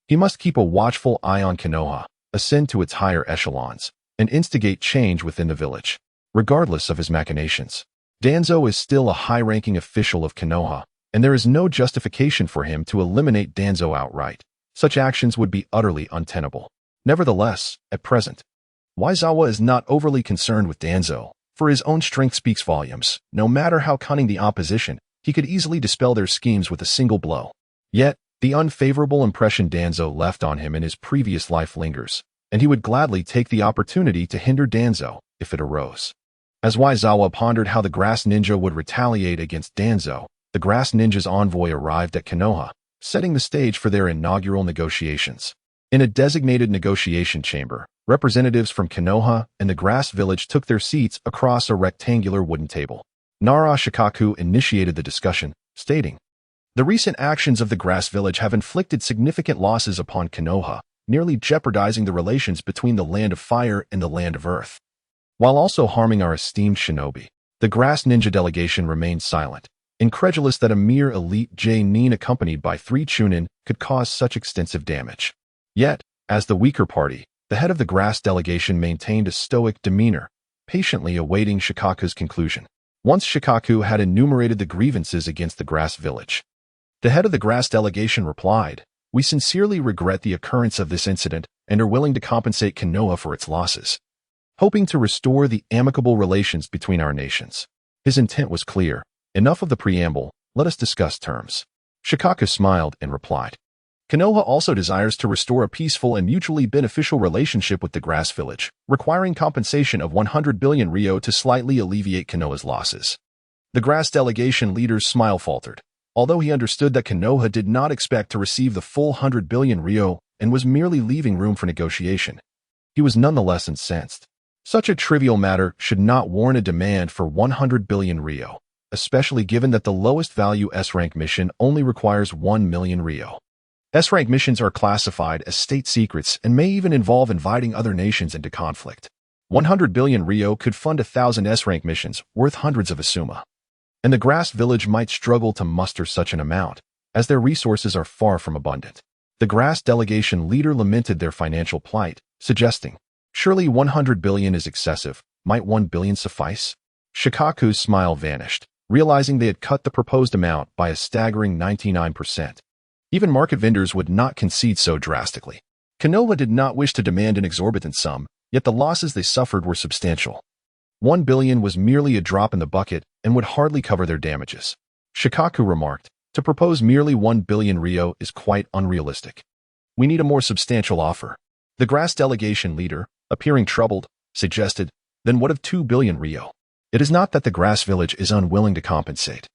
he must keep a watchful eye on Konoha, ascend to its higher echelons, and instigate change within the village. Regardless of his machinations, Danzo is still a high-ranking official of Konoha, and there is no justification for him to eliminate Danzo outright. Such actions would be utterly untenable. Nevertheless, at present, Aizawa is not overly concerned with Danzo, for his own strength speaks volumes. No matter how cunning the opposition, he could easily dispel their schemes with a single blow. Yet, the unfavorable impression Danzo left on him in his previous life lingers, and he would gladly take the opportunity to hinder Danzo if it arose. As Aizawa pondered how the Grass Ninja would retaliate against Danzo, the Grass Ninja's envoy arrived at Konoha, setting the stage for their inaugural negotiations. In a designated negotiation chamber, representatives from Konoha and the Grass Village took their seats across a rectangular wooden table. Nara Shikaku initiated the discussion, stating, "The recent actions of the Grass Village have inflicted significant losses upon Konoha, nearly jeopardizing the relations between the Land of Fire and the Land of Earth, while also harming our esteemed shinobi." The Grass Ninja delegation remained silent, incredulous that a mere elite J-nin accompanied by 3 Chunin could cause such extensive damage. Yet, as the weaker party, the head of the Grass delegation maintained a stoic demeanor, patiently awaiting Shikaku's conclusion. Once Shikaku had enumerated the grievances against the Grass Village, the head of the Grass delegation replied, "We sincerely regret the occurrence of this incident and are willing to compensate Konoha for its losses, hoping to restore the amicable relations between our nations." His intent was clear. Enough of the preamble, let us discuss terms. Shikaku smiled and replied, "Konoha also desires to restore a peaceful and mutually beneficial relationship with the Grass Village, requiring compensation of 100 billion ryo to slightly alleviate Konoha's losses." The Grass delegation leader's smile faltered, although he understood that Konoha did not expect to receive the full 100 billion ryo and was merely leaving room for negotiation. He was nonetheless incensed. Such a trivial matter should not warrant a demand for 100 billion ryo, especially given that the lowest value S-rank mission only requires 1 million ryo. S-rank missions are classified as state secrets and may even involve inviting other nations into conflict. 100 billion ryo could fund 1,000 S-rank missions worth hundreds of Asuma, and the Grass Village might struggle to muster such an amount, as their resources are far from abundant. The Grass delegation leader lamented their financial plight, suggesting, "Surely 100 billion is excessive. Might 1 billion suffice?" Shikaku's smile vanished, realizing they had cut the proposed amount by a staggering 99%. Even market vendors would not concede so drastically. Konoha did not wish to demand an exorbitant sum, yet the losses they suffered were substantial. 1 billion was merely a drop in the bucket and would hardly cover their damages. Shikaku remarked, "To propose merely 1 billion ryo is quite unrealistic. We need a more substantial offer." The Grass delegation leader, appearing troubled, suggested, "Then what of 2 billion ryo? It is not that the Grass Village is unwilling to compensate,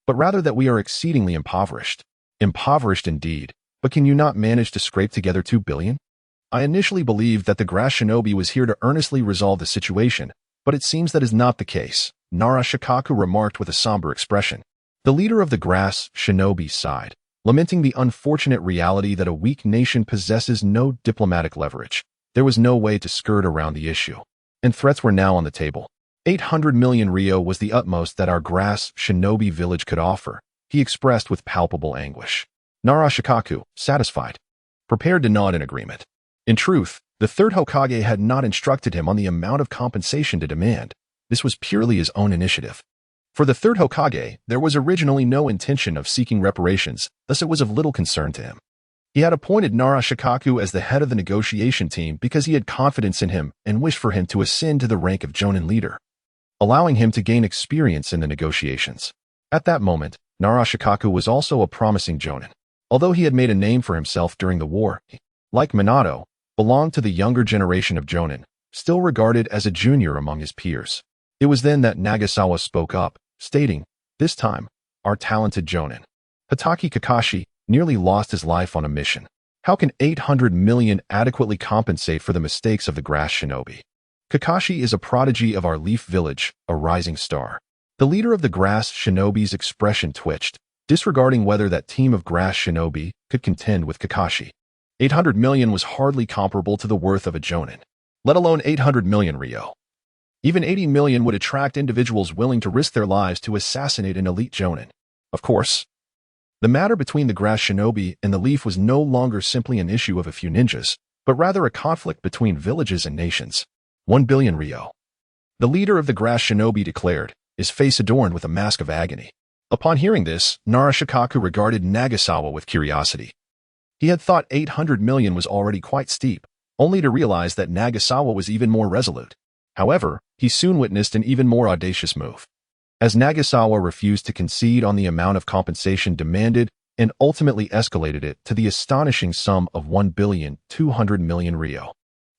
but rather that we are exceedingly impoverished." "Impoverished indeed, but can you not manage to scrape together 2 billion? I initially believed that the Grass Shinobi was here to earnestly resolve the situation, but it seems that is not the case, Nara Shikaku remarked with a somber expression. The leader of the Grass Shinobi sighed, lamenting the unfortunate reality that a weak nation possesses no diplomatic leverage. There was no way to skirt around the issue, and threats were now on the table. 800 million Ryo was the utmost that our Grass Shinobi village could offer, he expressed with palpable anguish. Nara Shikaku, satisfied, prepared to nod in agreement. In truth, the third Hokage had not instructed him on the amount of compensation to demand. This was purely his own initiative. For the third Hokage, there was originally no intention of seeking reparations, thus it was of little concern to him. He had appointed Nara Shikaku as the head of the negotiation team because he had confidence in him and wished for him to ascend to the rank of Jonin leader, allowing him to gain experience in the negotiations. At that moment, Nara Shikaku was also a promising Jonin. Although he had made a name for himself during the war, he, like Minato, belonged to the younger generation of Jonin, still regarded as a junior among his peers. It was then that Nagasawa spoke up, stating, "This time, our talented Jonin, Hitaki Kakashi, nearly lost his life on a mission. How can 800 million adequately compensate for the mistakes of the Grass Shinobi? Kakashi is a prodigy of our Leaf Village, a rising star." The leader of the Grass Shinobi's expression twitched, disregarding whether that team of Grass Shinobi could contend with Kakashi. 800 million was hardly comparable to the worth of a Jonin, let alone 800 million Ryo. Even 80 million would attract individuals willing to risk their lives to assassinate an elite Jonin. Of course, the matter between the Grass Shinobi and the Leaf was no longer simply an issue of a few ninjas, but rather a conflict between villages and nations. 1 billion Ryo. The leader of the Grass Shinobi declared, his face adorned with a mask of agony. Upon hearing this, Nara Shikaku regarded Nagasawa with curiosity. He had thought 800 million was already quite steep, only to realize that Nagasawa was even more resolute. However, he soon witnessed an even more audacious move. As Nagasawa refused to concede on the amount of compensation demanded and ultimately escalated it to the astonishing sum of 1,200 million Ryo.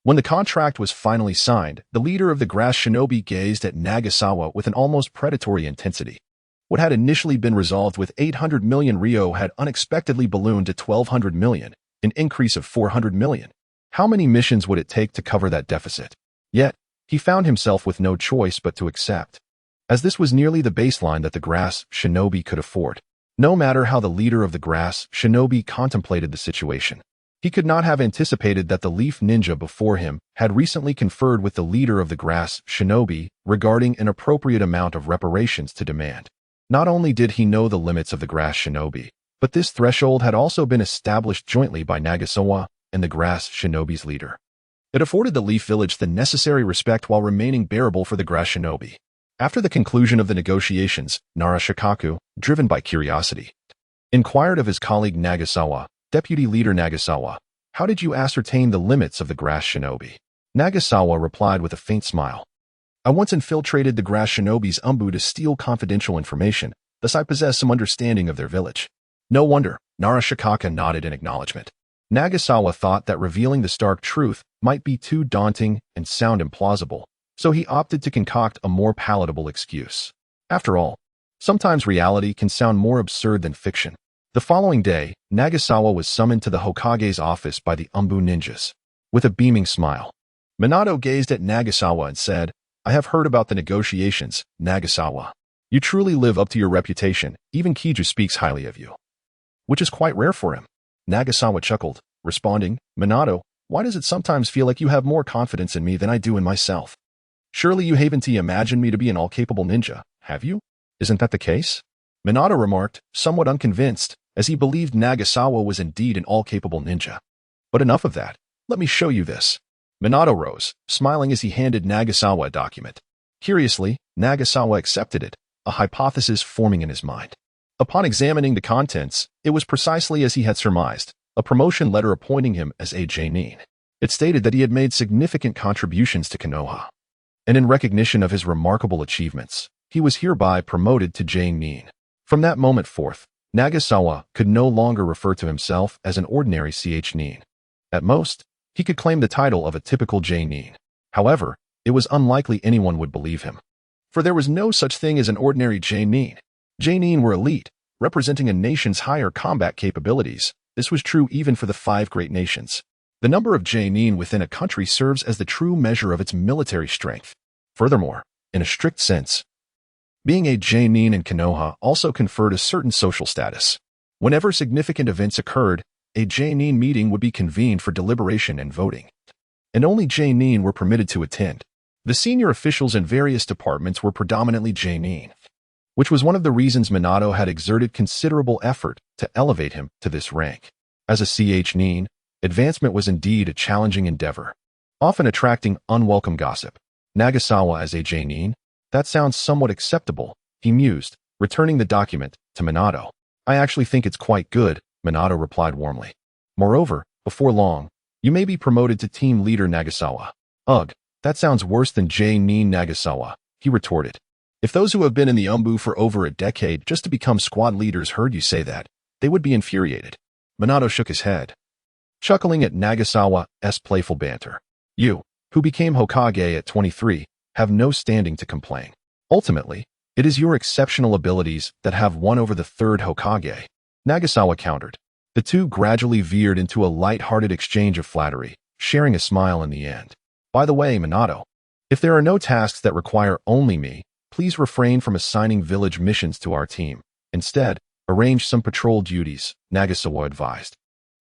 When the contract was finally signed, the leader of the Grass Shinobi gazed at Nagasawa with an almost predatory intensity. What had initially been resolved with 800 million Ryo had unexpectedly ballooned to 1,200 million, an increase of 400 million. How many missions would it take to cover that deficit? Yet, he found himself with no choice but to accept, as this was nearly the baseline that the Grass Shinobi could afford. No matter how the leader of the Grass Shinobi contemplated the situation, he could not have anticipated that the Leaf Ninja before him had recently conferred with the leader of the Grass Shinobi regarding an appropriate amount of reparations to demand. Not only did he know the limits of the Grass Shinobi, but this threshold had also been established jointly by Nagasawa and the Grass Shinobi's leader. It afforded the Leaf Village the necessary respect while remaining bearable for the Grass Shinobi. After the conclusion of the negotiations, Nara Shikaku, driven by curiosity, inquired of his colleague Nagasawa, Deputy Leader Nagasawa, "How did you ascertain the limits of the Grass Shinobi?" Nagasawa replied with a faint smile. "I once infiltrated the Grass Shinobi's umbu to steal confidential information, thus I possess some understanding of their village." No wonder, Nara Shikaku nodded in acknowledgement. Nagasawa thought that revealing the stark truth might be too daunting and sound implausible, so he opted to concoct a more palatable excuse. After all, sometimes reality can sound more absurd than fiction. The following day, Nagasawa was summoned to the Hokage's office by the Umbu ninjas. With a beaming smile, Minato gazed at Nagasawa and said, "I have heard about the negotiations, Nagasawa. You truly live up to your reputation, even Kiju speaks highly of you." Which is quite rare for him. Nagasawa chuckled, responding, "Minato, why does it sometimes feel like you have more confidence in me than I do in myself? Surely you haven't imagined me to be an all-capable ninja, have you? Isn't that the case?" Minato remarked, somewhat unconvinced, as he believed Nagasawa was indeed an all-capable ninja. But enough of that. Let me show you this. Minato rose, smiling as he handed Nagasawa a document. Curiously, Nagasawa accepted it, a hypothesis forming in his mind. Upon examining the contents, it was precisely as he had surmised, a promotion letter appointing him as a Jonin. It stated that he had made significant contributions to Konoha, and in recognition of his remarkable achievements, he was hereby promoted to Jonin. From that moment forth, Nagasawa could no longer refer to himself as an ordinary Nin. At most, he could claim the title of a typical Jonin. However, it was unlikely anyone would believe him. For there was no such thing as an ordinary Jonin. Jonin were elite, representing a nation's higher combat capabilities. This was true even for the 5 great nations. The number of genin within a country serves as the true measure of its military strength. Furthermore, in a strict sense, being a genin in Konoha also conferred a certain social status. Whenever significant events occurred, a genin meeting would be convened for deliberation and voting, and only genin were permitted to attend. The senior officials in various departments were predominantly genin, which was one of the reasons Minato had exerted considerable effort to elevate him to this rank. As a ch-nin, advancement was indeed a challenging endeavor, often attracting unwelcome gossip. Nagasawa as a genin? That sounds somewhat acceptable, he mused, returning the document to Minato. I actually think it's quite good, Minato replied warmly. Moreover, before long, you may be promoted to team leader Nagasawa. Ugh, that sounds worse than genin Nagasawa, he retorted. If those who have been in the Umbu for over a decade just to become squad leaders heard you say that, they would be infuriated. Minato shook his head, chuckling at Nagasawa's playful banter. You, who became Hokage at 23, have no standing to complain. Ultimately, it is your exceptional abilities that have won over the third Hokage, Nagasawa countered. The two gradually veered into a light-hearted exchange of flattery, sharing a smile in the end. By the way, Minato, if there are no tasks that require only me, please refrain from assigning village missions to our team. Instead, arrange some patrol duties, Nagasawa advised.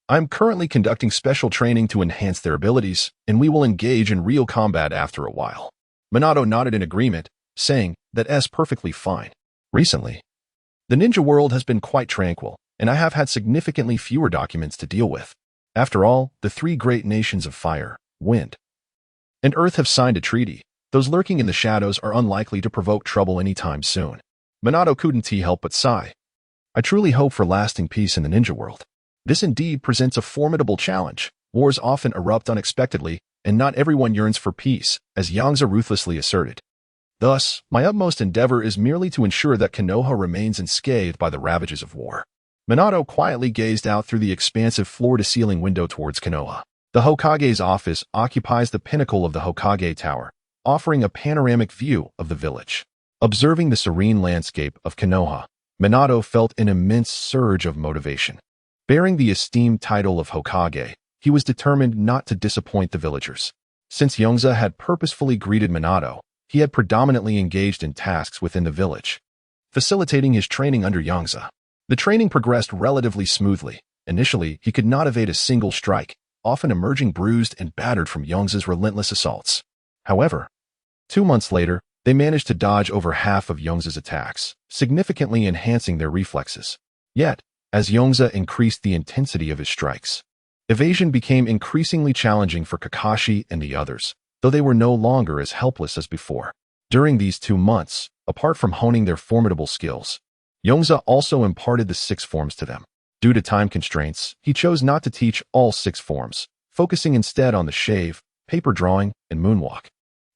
I am currently conducting special training to enhance their abilities, and we will engage in real combat after a while. Minato nodded in agreement, saying that's perfectly fine. Recently, the ninja world has been quite tranquil, and I have had significantly fewer documents to deal with. After all, the three great nations of fire, wind, and earth have signed a treaty. Those lurking in the shadows are unlikely to provoke trouble anytime soon. Minato couldn't help but sigh. I truly hope for lasting peace in the ninja world. This indeed presents a formidable challenge. Wars often erupt unexpectedly, and not everyone yearns for peace, as Yongze ruthlessly asserted. Thus, my utmost endeavor is merely to ensure that Konoha remains unscathed by the ravages of war. Minato quietly gazed out through the expansive floor-to-ceiling window towards Konoha. The Hokage's office occupies the pinnacle of the Hokage Tower, offering a panoramic view of the village. Observing the serene landscape of Konoha, Minato felt an immense surge of motivation. Bearing the esteemed title of Hokage, he was determined not to disappoint the villagers. Since Yongze had purposefully greeted Minato, he had predominantly engaged in tasks within the village, facilitating his training under Yongze. The training progressed relatively smoothly. Initially, he could not evade a single strike, often emerging bruised and battered from Yongze's relentless assaults. However, 2 months later, they managed to dodge over half of Yongze's attacks, significantly enhancing their reflexes. Yet, as Yongze increased the intensity of his strikes, evasion became increasingly challenging for Kakashi and the others, though they were no longer as helpless as before. During these 2 months, apart from honing their formidable skills, Yongze also imparted the 6 forms to them. Due to time constraints, he chose not to teach all 6 forms, focusing instead on the shave, paper drawing, and moonwalk.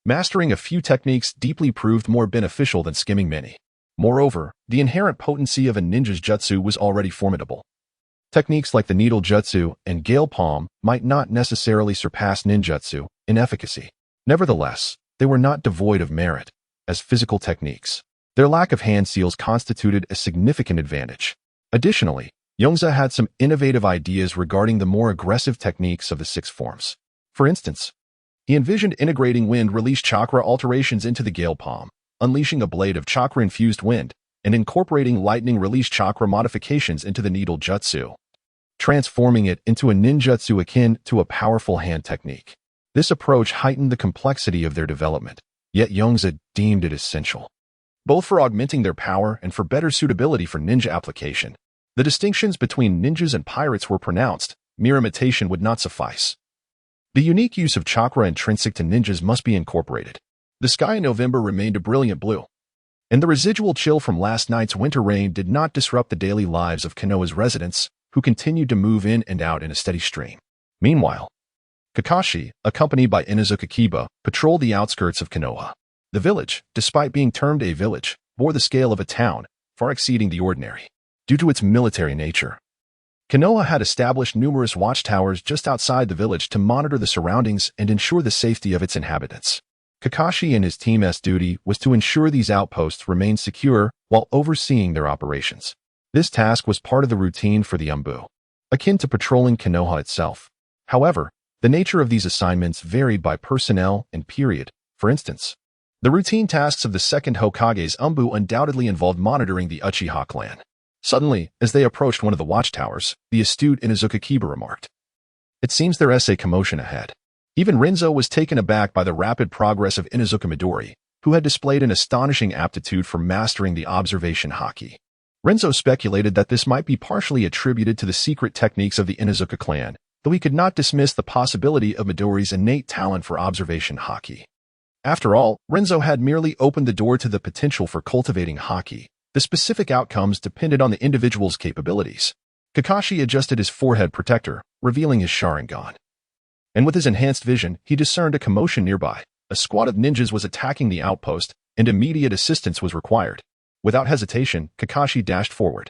Mastering a few techniques deeply proved more beneficial than skimming many. Moreover, the inherent potency of a ninja's jutsu was already formidable. Techniques like the needle jutsu and gale palm might not necessarily surpass ninjutsu in efficacy. Nevertheless, they were not devoid of merit as physical techniques. Their lack of hand seals constituted a significant advantage. Additionally, Yongze had some innovative ideas regarding the more aggressive techniques of the 6 forms. For instance, he envisioned integrating wind-release chakra alterations into the gale palm, unleashing a blade of chakra-infused wind, and incorporating lightning-release chakra modifications into the needle jutsu, transforming it into a ninjutsu akin to a powerful hand technique. This approach heightened the complexity of their development, yet Yongze deemed it essential, both for augmenting their power and for better suitability for ninja application. The distinctions between ninjas and pirates were pronounced. Mere imitation would not suffice. The unique use of chakra intrinsic to ninjas must be incorporated. The sky in November remained a brilliant blue, and the residual chill from last night's winter rain did not disrupt the daily lives of Konoha's residents, who continued to move in and out in a steady stream. Meanwhile, Kakashi, accompanied by Inuzuka Kiba, patrolled the outskirts of Konoha. The village, despite being termed a village, bore the scale of a town, far exceeding the ordinary. Due to its military nature, Konoha had established numerous watchtowers just outside the village to monitor the surroundings and ensure the safety of its inhabitants. Kakashi and his team's duty was to ensure these outposts remained secure while overseeing their operations. This task was part of the routine for the Umbu, akin to patrolling Konoha itself. However, The nature of these assignments varied by personnel and period. For instance, the routine tasks of the second Hokage's Umbu undoubtedly involved monitoring the Uchiha clan. Suddenly, as they approached one of the watchtowers, the astute Inuzuka Kiba remarked, "It seems there is a commotion ahead." Even Rinzo was taken aback by the rapid progress of Inuzuka Midori, who had displayed an astonishing aptitude for mastering the observation haki. Rinzo speculated that this might be partially attributed to the secret techniques of the Inuzuka clan, though he could not dismiss the possibility of Midori's innate talent for observation haki. After all, Rinzo had merely opened the door to the potential for cultivating haki. The specific outcomes depended on the individual's capabilities. Kakashi adjusted his forehead protector, revealing his Sharingan. And with his enhanced vision, he discerned a commotion nearby. A squad of ninjas was attacking the outpost, and immediate assistance was required. Without hesitation, Kakashi dashed forward.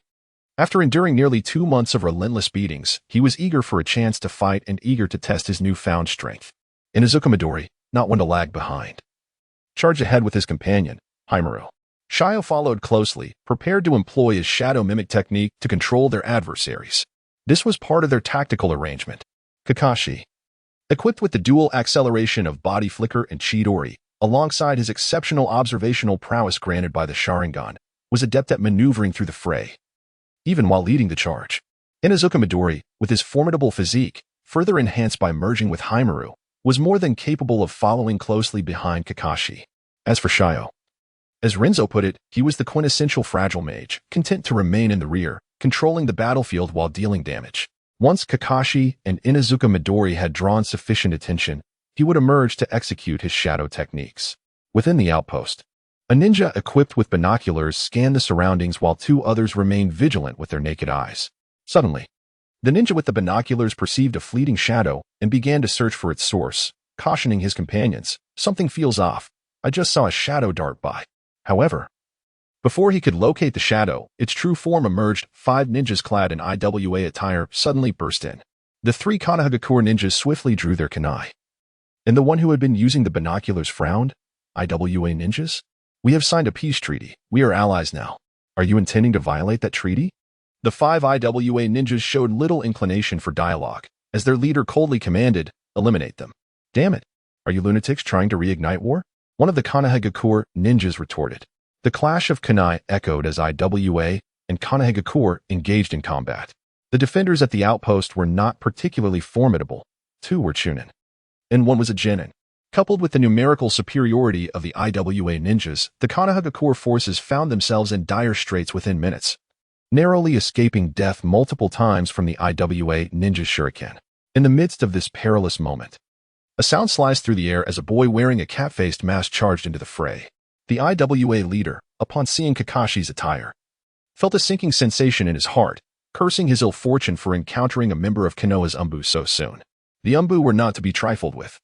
After enduring nearly 2 months of relentless beatings, he was eager for a chance to fight and eager to test his newfound strength. Inuzuka Midori, not one to lag behind, charged ahead with his companion, Himuro. Shio followed closely, prepared to employ his shadow mimic technique to control their adversaries. This was part of their tactical arrangement. Kakashi, equipped with the dual acceleration of body flicker and Chidori, alongside his exceptional observational prowess granted by the Sharingan, was adept at maneuvering through the fray. Even while leading the charge, Inuzuka Midori, with his formidable physique, further enhanced by merging with Himuro, was more than capable of following closely behind Kakashi. As for Shio, as Rinzo put it, he was the quintessential fragile mage, content to remain in the rear, controlling the battlefield while dealing damage. Once Kakashi and Inuzuka Midori had drawn sufficient attention, he would emerge to execute his shadow techniques. Within the outpost, a ninja equipped with binoculars scanned the surroundings while 2 others remained vigilant with their naked eyes. Suddenly, the ninja with the binoculars perceived a fleeting shadow and began to search for its source, cautioning his companions, "Something feels off. I just saw a shadow dart by." However, before he could locate the shadow, its true form emerged. 5 ninjas clad in IWA attire suddenly burst in. The 3 Konohagakure ninjas swiftly drew their kunai. And the one who had been using the binoculars frowned. "IWA ninjas? We have signed a peace treaty. We are allies now. Are you intending to violate that treaty?" The 5 IWA ninjas showed little inclination for dialogue, as their leader coldly commanded, "Eliminate them." "Damn it. Are you lunatics trying to reignite war?" one of the Konohagakure ninjas retorted. The clash of kunai echoed as IWA and Konohagakure engaged in combat. The defenders at the outpost were not particularly formidable. 2 were chunin, and 1 was a genin. Coupled with the numerical superiority of the IWA ninjas, the Konohagakure forces found themselves in dire straits within minutes, narrowly escaping death multiple times from the IWA ninja's shuriken. In the midst of this perilous moment, a sound sliced through the air as a boy wearing a cat-faced mask charged into the fray. The IWA leader, upon seeing Kakashi's attire, felt a sinking sensation in his heart, cursing his ill fortune for encountering a member of Konoha's Umbu so soon. The Umbu were not to be trifled with,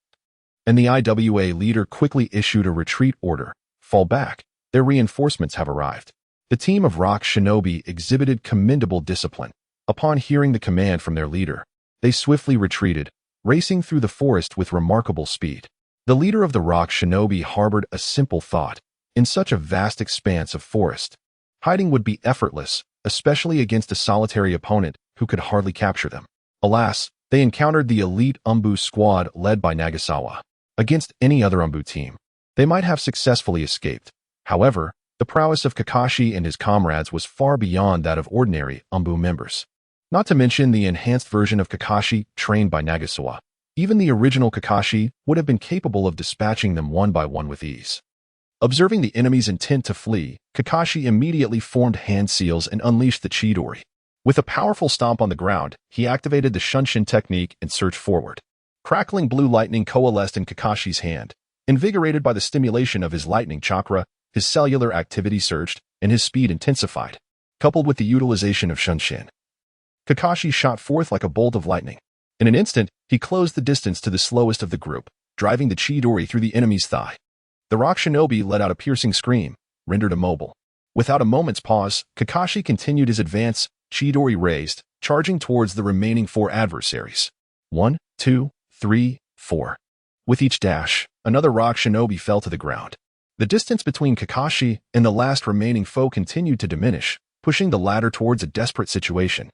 and the IWA leader quickly issued a retreat order. "Fall back. Their reinforcements have arrived." The team of rock shinobi exhibited commendable discipline. Upon hearing the command from their leader, they swiftly retreated, racing through the forest with remarkable speed. The leader of the rock shinobi harbored a simple thought. In such a vast expanse of forest, hiding would be effortless, especially against a solitary opponent who could hardly capture them. Alas, they encountered the elite Umbu squad led by Nagasawa. Against any other Umbu team, they might have successfully escaped. However, the prowess of Kakashi and his comrades was far beyond that of ordinary Umbu members. Not to mention the enhanced version of Kakashi trained by Nagasawa. Even the original Kakashi would have been capable of dispatching them one by one with ease. Observing the enemy's intent to flee, Kakashi immediately formed hand seals and unleashed the Chidori. With a powerful stomp on the ground, he activated the Shunshin technique and surged forward. Crackling blue lightning coalesced in Kakashi's hand. Invigorated by the stimulation of his lightning chakra, his cellular activity surged, and his speed intensified. Coupled with the utilization of Shunshin, Kakashi shot forth like a bolt of lightning. In an instant, he closed the distance to the slowest of the group, driving the Chidori through the enemy's thigh. The rock shinobi let out a piercing scream, rendered immobile. Without a moment's pause, Kakashi continued his advance, Chidori raised, charging towards the remaining 4 adversaries. 1, 2, 3, 4. With each dash, another rock shinobi fell to the ground. The distance between Kakashi and the last remaining foe continued to diminish, pushing the latter towards a desperate situation.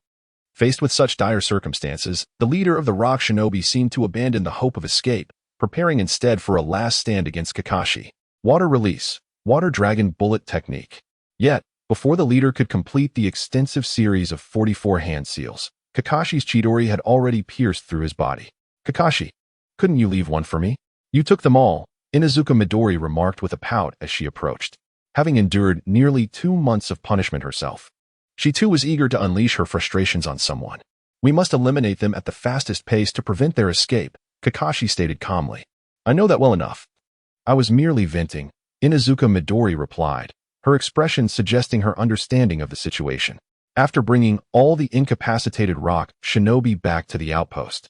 Faced with such dire circumstances, the leader of the rock shinobi seemed to abandon the hope of escape, preparing instead for a last stand against Kakashi. Water release, water dragon bullet technique. Yet, before the leader could complete the extensive series of 44 hand seals, Kakashi's Chidori had already pierced through his body. Kakashi, couldn't you leave one for me? You took them all, Inuzuka Midori remarked with a pout as she approached. Having endured nearly 2 months of punishment herself, she too was eager to unleash her frustrations on someone. We must eliminate them at the fastest pace to prevent their escape, Kakashi stated calmly. I know that well enough. I was merely venting, Inuzuka Midori replied, her expression suggesting her understanding of the situation. After bringing all the incapacitated rock shinobi back to the outpost,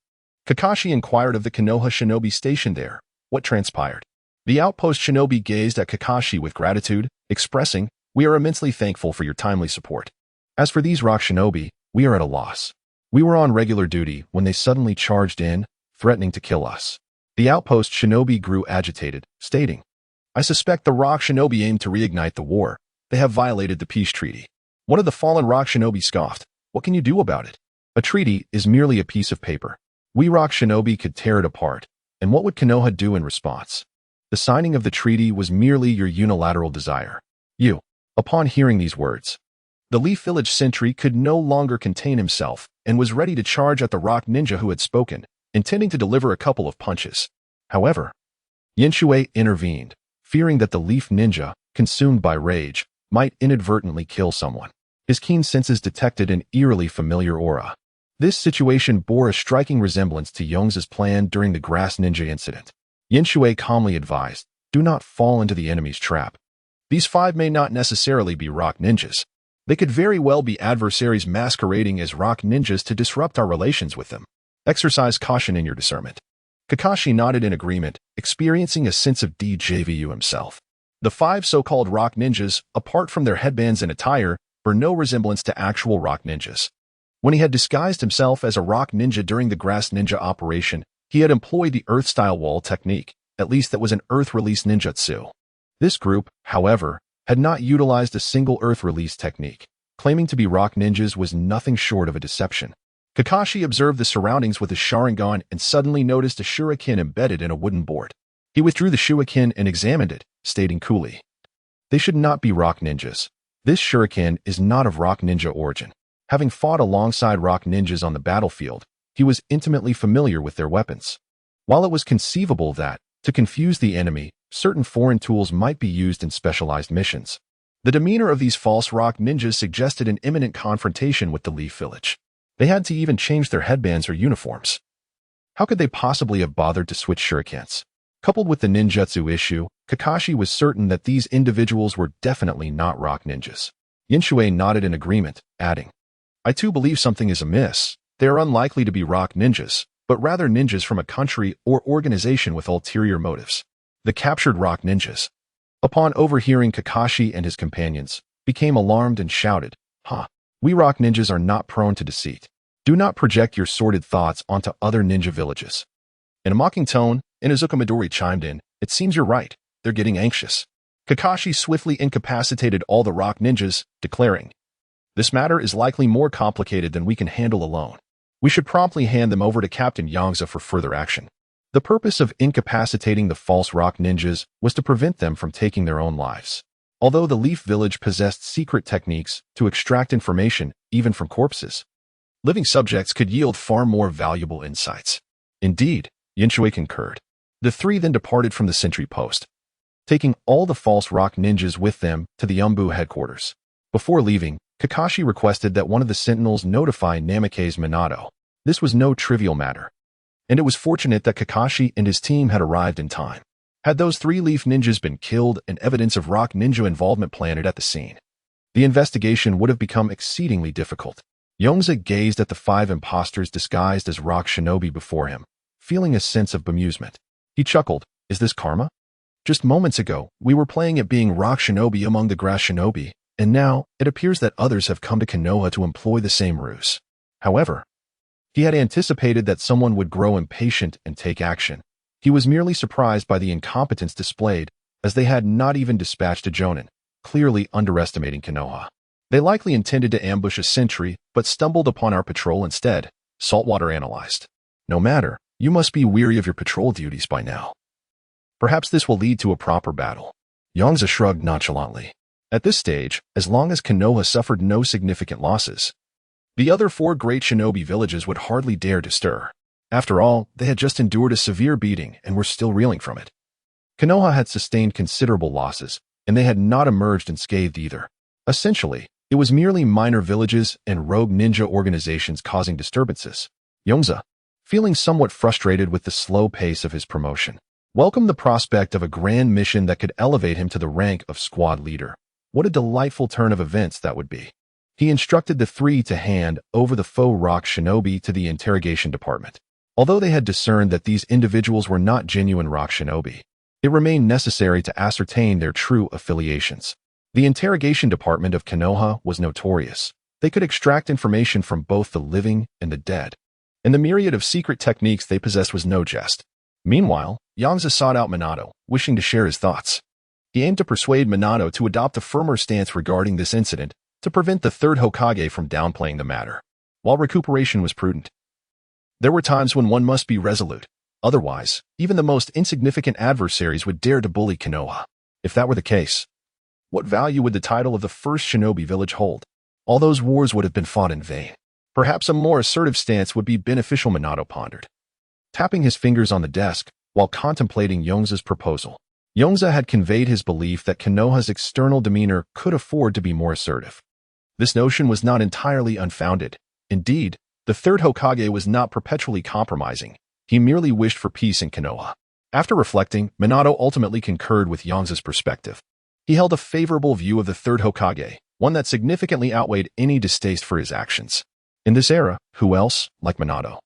Kakashi inquired of the Konoha shinobi stationed there. What transpired? The outpost shinobi gazed at Kakashi with gratitude, expressing, "We are immensely thankful for your timely support. As for these rock shinobi, we are at a loss. We were on regular duty when they suddenly charged in, threatening to kill us." The outpost shinobi grew agitated, stating, "I suspect the rock shinobi aimed to reignite the war. They have violated the peace treaty." One of the fallen rock shinobi scoffed, "What can you do about it? A treaty is merely a piece of paper. We rock shinobi could tear it apart, and what would Konoha do in response? The signing of the treaty was merely your unilateral desire." You. Upon hearing these words, the Leaf Village sentry could no longer contain himself and was ready to charge at the rock ninja who had spoken, intending to deliver a couple of punches. However, Yongze intervened, fearing that the Leaf Ninja, consumed by rage, might inadvertently kill someone. His keen senses detected an eerily familiar aura. This situation bore a striking resemblance to Yongze's plan during the Grass Ninja incident. Yongze calmly advised, "Do not fall into the enemy's trap. These 5 may not necessarily be rock ninjas. They could very well be adversaries masquerading as rock ninjas to disrupt our relations with them. Exercise caution in your discernment." Kakashi nodded in agreement, experiencing a sense of déjà vu himself. The 5 so-called rock ninjas, apart from their headbands and attire, bore no resemblance to actual rock ninjas. When he had disguised himself as a rock ninja during the Grass Ninja operation, he had employed the Earth-style wall technique, at least that was an Earth-release ninjutsu. This group, however, had not utilized a single Earth-release technique. Claiming to be rock ninjas was nothing short of a deception. Kakashi observed the surroundings with his Sharingan and suddenly noticed a shuriken embedded in a wooden board. He withdrew the shuriken and examined it, stating coolly, "They should not be rock ninjas. This shuriken is not of rock ninja origin." Having fought alongside rock ninjas on the battlefield, he was intimately familiar with their weapons. While it was conceivable that, to confuse the enemy, certain foreign tools might be used in specialized missions, the demeanor of these false rock ninjas suggested an imminent confrontation with the Leaf Village. They had to even change their headbands or uniforms. How could they possibly have bothered to switch shurikens? Coupled with the ninjutsu issue, Kakashi was certain that these individuals were definitely not rock ninjas. Yongze nodded in agreement, adding, "I too believe something is amiss. They are unlikely to be rock ninjas, but rather ninjas from a country or organization with ulterior motives." The captured rock ninjas, upon overhearing Kakashi and his companions, became alarmed and shouted, "Ha! We rock ninjas are not prone to deceit. Do not project your sordid thoughts onto other ninja villages." In a mocking tone, Inuzuka Midori chimed in, "It seems you're right. They're getting anxious." Kakashi swiftly incapacitated all the rock ninjas, declaring, "This matter is likely more complicated than we can handle alone. We should promptly hand them over to Captain Yongze for further action." The purpose of incapacitating the false rock ninjas was to prevent them from taking their own lives. Although the Leaf Village possessed secret techniques to extract information, even from corpses, living subjects could yield far more valuable insights. Indeed, Yongze concurred. The 3 then departed from the sentry post, taking all the false rock ninjas with them to the Umbu headquarters. Before leaving, Kakashi requested that one of the sentinels notify Namake's Minato. This was no trivial matter, and it was fortunate that Kakashi and his team had arrived in time. Had those 3 leaf ninjas been killed and evidence of rock ninja involvement planted at the scene, the investigation would have become exceedingly difficult. Yongze gazed at the 5 imposters disguised as rock shinobi before him, feeling a sense of bemusement. He chuckled, "Is this karma? Just moments ago, we were playing at being rock shinobi among the grass shinobi, and now it appears that others have come to Konoha to employ the same ruse." However, he had anticipated that someone would grow impatient and take action. He was merely surprised by the incompetence displayed, as they had not even dispatched a jonin, clearly underestimating Konoha. They likely intended to ambush a sentry, but stumbled upon our patrol instead, Saltwater analyzed. No matter, you must be weary of your patrol duties by now. Perhaps this will lead to a proper battle. Yongze shrugged nonchalantly. At this stage, as long as Konoha suffered no significant losses, the other 4 great shinobi villages would hardly dare to stir. After all, they had just endured a severe beating and were still reeling from it. Konoha had sustained considerable losses, and they had not emerged unscathed either. Essentially, it was merely minor villages and rogue ninja organizations causing disturbances. Yongze, feeling somewhat frustrated with the slow pace of his promotion, welcomed the prospect of a grand mission that could elevate him to the rank of squad leader. What a delightful turn of events that would be. He instructed the 3 to hand over the faux rock shinobi to the interrogation department. Although they had discerned that these individuals were not genuine rock shinobi, it remained necessary to ascertain their true affiliations. The interrogation department of Konoha was notorious. They could extract information from both the living and the dead, and the myriad of secret techniques they possessed was no jest. Meanwhile, Yongze sought out Minato, wishing to share his thoughts. He aimed to persuade Minato to adopt a firmer stance regarding this incident to prevent the 3rd Hokage from downplaying the matter. While recuperation was prudent, there were times when one must be resolute. Otherwise, even the most insignificant adversaries would dare to bully Konoha. If that were the case, what value would the title of the first shinobi village hold? All those wars would have been fought in vain. Perhaps a more assertive stance would be beneficial, Minato pondered, tapping his fingers on the desk while contemplating Yongze's proposal. Yongze had conveyed his belief that Konoha's external demeanor could afford to be more assertive. This notion was not entirely unfounded. Indeed, the 3rd Hokage was not perpetually compromising. He merely wished for peace in Konoha. After reflecting, Minato ultimately concurred with Yongze's perspective. He held a favorable view of the 3rd Hokage, one that significantly outweighed any distaste for his actions. In this era, who else, like Minato,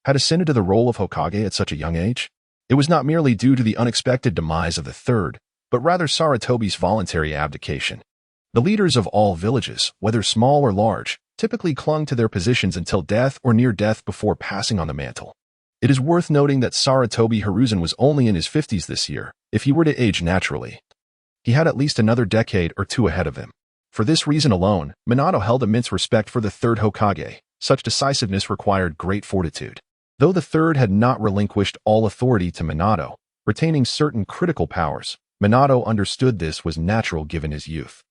had ascended to the role of Hokage at such a young age? It was not merely due to the unexpected demise of the 3rd, but rather Sarutobi's voluntary abdication. The leaders of all villages, whether small or large, typically clung to their positions until death or near death before passing on the mantle. It is worth noting that Sarutobi Hiruzen was only in his 50s this year. If he were to age naturally, he had at least another decade or 2 ahead of him. For this reason alone, Minato held immense respect for the 3rd Hokage. Such decisiveness required great fortitude. Though the 3rd had not relinquished all authority to Minato, retaining certain critical powers, Minato understood this was natural given his youth.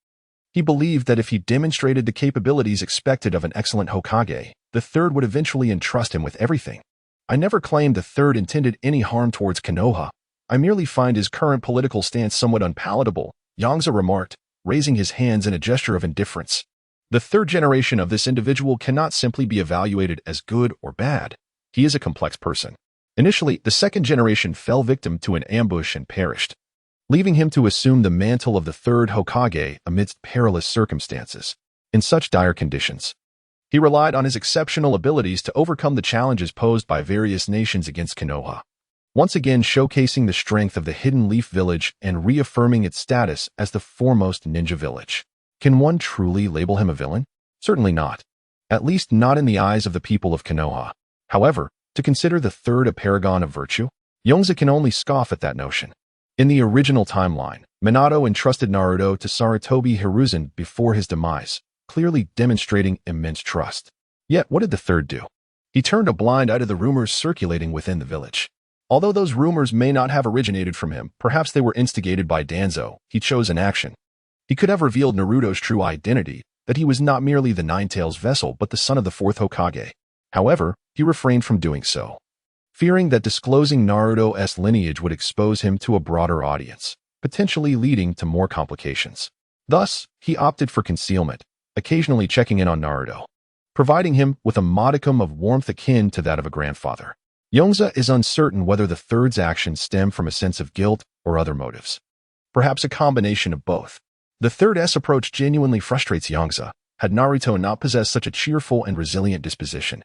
He believed that if he demonstrated the capabilities expected of an excellent Hokage, the 3rd would eventually entrust him with everything. I never claimed the 3rd intended any harm towards Konoha. I merely find his current political stance somewhat unpalatable, Yongze remarked, raising his hands in a gesture of indifference. The 3rd generation of this individual cannot simply be evaluated as good or bad. He is a complex person. Initially, the 2nd generation fell victim to an ambush and perished, leaving him to assume the mantle of the 3rd Hokage amidst perilous circumstances. In such dire conditions, he relied on his exceptional abilities to overcome the challenges posed by various nations against Konoha, once again showcasing the strength of the Hidden Leaf Village and reaffirming its status as the foremost ninja village. Can one truly label him a villain? Certainly not. At least not in the eyes of the people of Konoha. However, to consider the 3rd a paragon of virtue, Yongze can only scoff at that notion. In the original timeline, Minato entrusted Naruto to Sarutobi Hiruzen before his demise, clearly demonstrating immense trust. Yet what did the 3rd do? He turned a blind eye to the rumors circulating within the village. Although those rumors may not have originated from him, perhaps they were instigated by Danzo, he chose inaction. He could have revealed Naruto's true identity, that he was not merely the Nine-Tails vessel but the son of the 4th Hokage. However, he refrained from doing so, fearing that disclosing Naruto's lineage would expose him to a broader audience, potentially leading to more complications. Thus, he opted for concealment, occasionally checking in on Naruto, providing him with a modicum of warmth akin to that of a grandfather. Yongze is uncertain whether the 3rd's actions stem from a sense of guilt or other motives. Perhaps a combination of both. The 3rd's approach genuinely frustrates Yongze. Had Naruto not possessed such a cheerful and resilient disposition,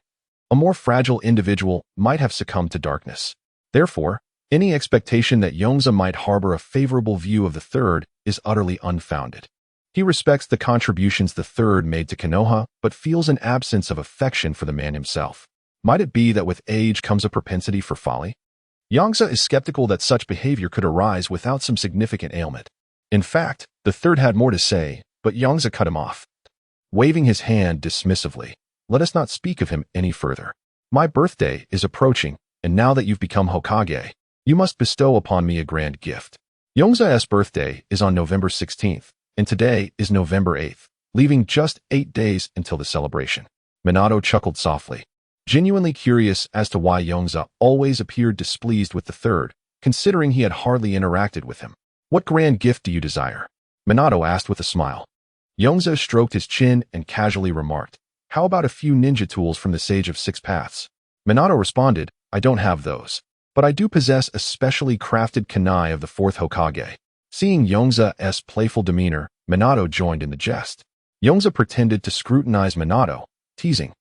a more fragile individual might have succumbed to darkness. Therefore, any expectation that Yongze might harbor a favorable view of the 3rd is utterly unfounded. He respects the contributions the 3rd made to Konoha, but feels an absence of affection for the man himself. Might it be that with age comes a propensity for folly? Yongze is skeptical that such behavior could arise without some significant ailment. In fact, the 3rd had more to say, but Yongze cut him off. waving his hand dismissively. Let us not speak of him any further. My birthday is approaching, and now that you've become Hokage, you must bestow upon me a grand gift. Yongze's birthday is on November 16th, and today is November 8th, leaving just 8 days until the celebration. Minato chuckled softly, genuinely curious as to why Yongze always appeared displeased with the third, considering he had hardly interacted with him. What grand gift do you desire? Minato asked with a smile. Yongze stroked his chin and casually remarked, how about a few ninja tools from the Sage of Six Paths? Minato responded, I don't have those, but I do possess a specially crafted kunai of the fourth Hokage. Seeing Yongze's playful demeanor, Minato joined in the jest. Yongze pretended to scrutinize Minato, teasing,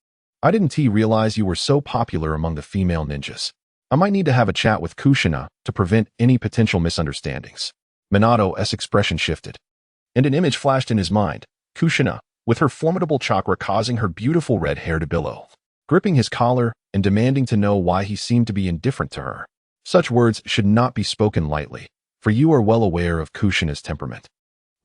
I didn't realize you were so popular among the female ninjas. I might need to have a chat with Kushina to prevent any potential misunderstandings. Minato's expression shifted, and an image flashed in his mind, Kushina, with her formidable chakra causing her beautiful red hair to billow, gripping his collar and demanding to know why he seemed to be indifferent to her. Such words should not be spoken lightly, for you are well aware of Kushina's temperament.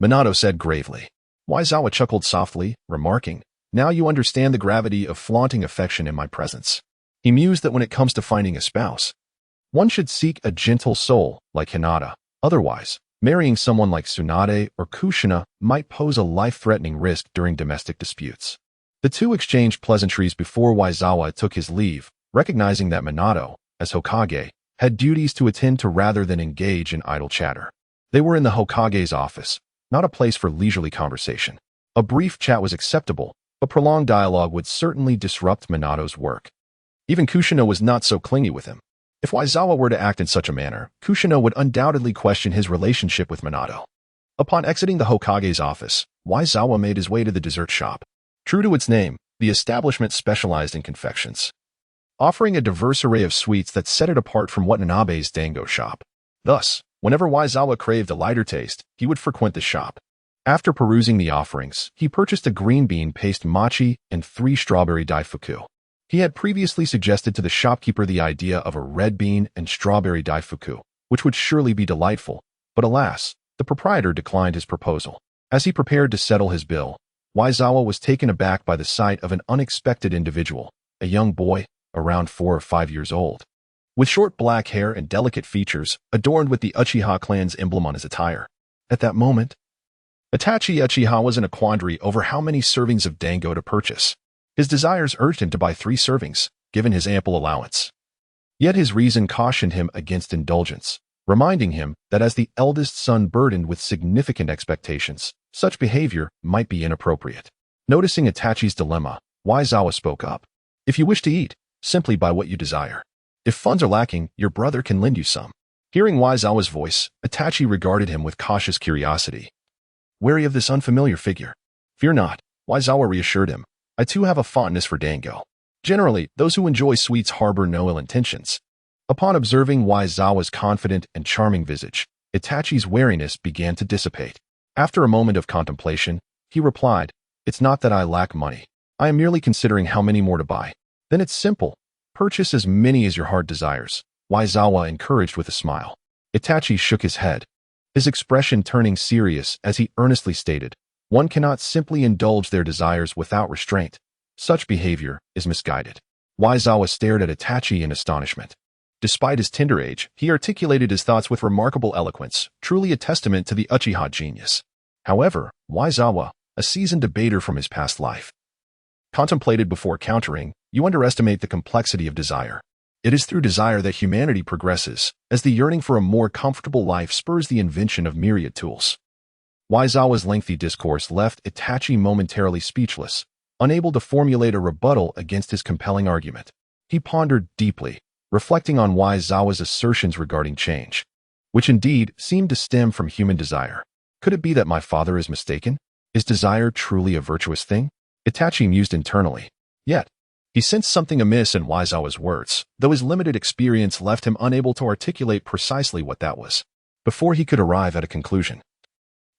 Minato said gravely. Waizawa chuckled softly, remarking, now you understand the gravity of flaunting affection in my presence. He mused that when it comes to finding a spouse, one should seek a gentle soul like Hinata. Otherwise, marrying someone like Tsunade or Kushina might pose a life-threatening risk during domestic disputes. The two exchanged pleasantries before Waizawa took his leave, recognizing that Minato, as Hokage, had duties to attend to rather than engage in idle chatter. They were in the Hokage's office, not a place for leisurely conversation. A brief chat was acceptable, but prolonged dialogue would certainly disrupt Minato's work. Even Kushina was not so clingy with him. If Waizawa were to act in such a manner, Kushina would undoubtedly question his relationship with Minato. Upon exiting the Hokage's office, Waizawa made his way to the dessert shop. True to its name, the establishment specialized in confections, offering a diverse array of sweets that set it apart from Watanabe's dango shop. Thus, whenever Waizawa craved a lighter taste, he would frequent the shop. After perusing the offerings, he purchased a green bean paste mochi and 3 strawberry daifuku. He had previously suggested to the shopkeeper the idea of a red bean and strawberry daifuku, which would surely be delightful, but alas, the proprietor declined his proposal. As he prepared to settle his bill, Waizawa was taken aback by the sight of an unexpected individual, a young boy, around 4 or 5 years old, with short black hair and delicate features, adorned with the Uchiha clan's emblem on his attire. At that moment, Itachi Uchiha was in a quandary over how many servings of dango to purchase. His desires urged him to buy 3 servings, given his ample allowance. Yet his reason cautioned him against indulgence, reminding him that as the eldest son burdened with significant expectations, such behavior might be inappropriate. Noticing Itachi's dilemma, Waizawa spoke up. If you wish to eat, simply buy what you desire. If funds are lacking, your brother can lend you some. Hearing Waizawa's voice, Itachi regarded him with cautious curiosity, wary of this unfamiliar figure. Fear not, Waizawa reassured him. I too have a fondness for dango. Generally, those who enjoy sweets harbor no ill intentions. Upon observing Waizawa's confident and charming visage, Itachi's wariness began to dissipate. After a moment of contemplation, he replied, It's not that I lack money. I am merely considering how many more to buy. Then it's simple. Purchase as many as your heart desires, Waizawa encouraged with a smile. Itachi shook his head, his expression turning serious as he earnestly stated, one cannot simply indulge their desires without restraint. Such behavior is misguided. Waizawa stared at Itachi in astonishment. Despite his tender age, he articulated his thoughts with remarkable eloquence, truly a testament to the Uchiha genius. However, Waizawa, a seasoned debater from his past life, contemplated before countering, you underestimate the complexity of desire. It is through desire that humanity progresses, as the yearning for a more comfortable life spurs the invention of myriad tools. Waizawa's lengthy discourse left Itachi momentarily speechless, unable to formulate a rebuttal against his compelling argument. He pondered deeply, reflecting on Waizawa's assertions regarding change, which indeed seemed to stem from human desire. Could it be that my father is mistaken? Is desire truly a virtuous thing? Itachi mused internally. Yet, he sensed something amiss in Waizawa's words, though his limited experience left him unable to articulate precisely what that was. Before he could arrive at a conclusion,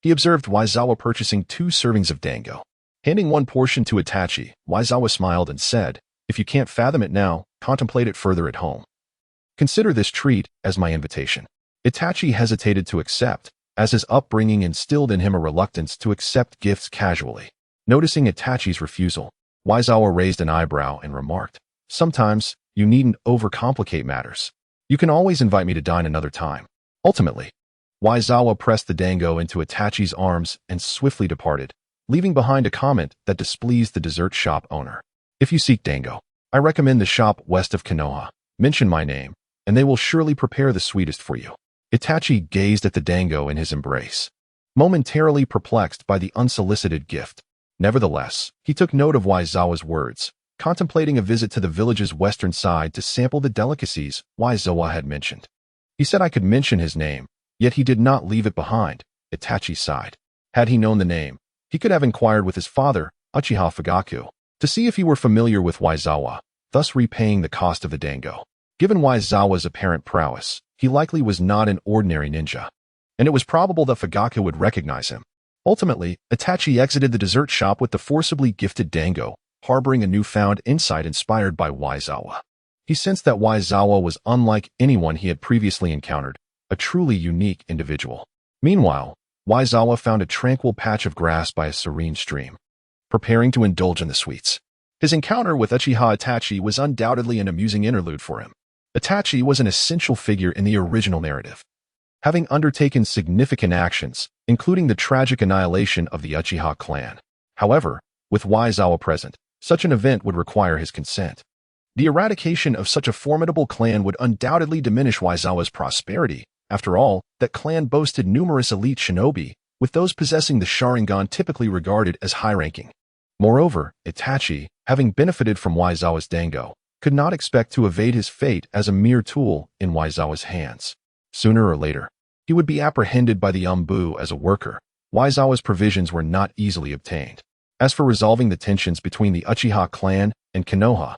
he observed Waizawa purchasing 2 servings of dango. Handing one portion to Itachi, Waizawa smiled and said, If you can't fathom it now, contemplate it further at home. Consider this treat as my invitation. Itachi hesitated to accept, as his upbringing instilled in him a reluctance to accept gifts casually. Noticing Itachi's refusal, Waizawa raised an eyebrow and remarked, "Sometimes, you needn't overcomplicate matters. You can always invite me to dine another time." Ultimately, Waizawa pressed the dango into Itachi's arms and swiftly departed, leaving behind a comment that displeased the dessert shop owner. "If you seek dango, I recommend the shop west of Konoha. Mention my name, and they will surely prepare the sweetest for you." Itachi gazed at the dango in his embrace, momentarily perplexed by the unsolicited gift. Nevertheless, he took note of Waizawa's words, contemplating a visit to the village's western side to sample the delicacies Waizawa had mentioned. He said I could mention his name, yet he did not leave it behind. Itachi sighed. Had he known the name, he could have inquired with his father, Uchiha Fugaku, to see if he were familiar with Waizawa, thus repaying the cost of the dango. Given Waizawa's apparent prowess, he likely was not an ordinary ninja, and it was probable that Fugaku would recognize him. Ultimately, Itachi exited the dessert shop with the forcibly gifted dango, harboring a newfound insight inspired by Waizawa. He sensed that Waizawa was unlike anyone he had previously encountered, a truly unique individual. Meanwhile, Waizawa found a tranquil patch of grass by a serene stream, preparing to indulge in the sweets. His encounter with Uchiha Itachi was undoubtedly an amusing interlude for him. Itachi was an essential figure in the original narrative, having undertaken significant actions, including the tragic annihilation of the Uchiha clan. However, with Waizawa present, such an event would require his consent. The eradication of such a formidable clan would undoubtedly diminish Waizawa's prosperity. After all, that clan boasted numerous elite shinobi, with those possessing the Sharingan typically regarded as high-ranking. Moreover, Itachi, having benefited from Waizawa's dango, could not expect to evade his fate as a mere tool in Waizawa's hands. Sooner or later, he would be apprehended by the Umbu as a worker. Waizawa's provisions were not easily obtained. As for resolving the tensions between the Uchiha clan and Konoha,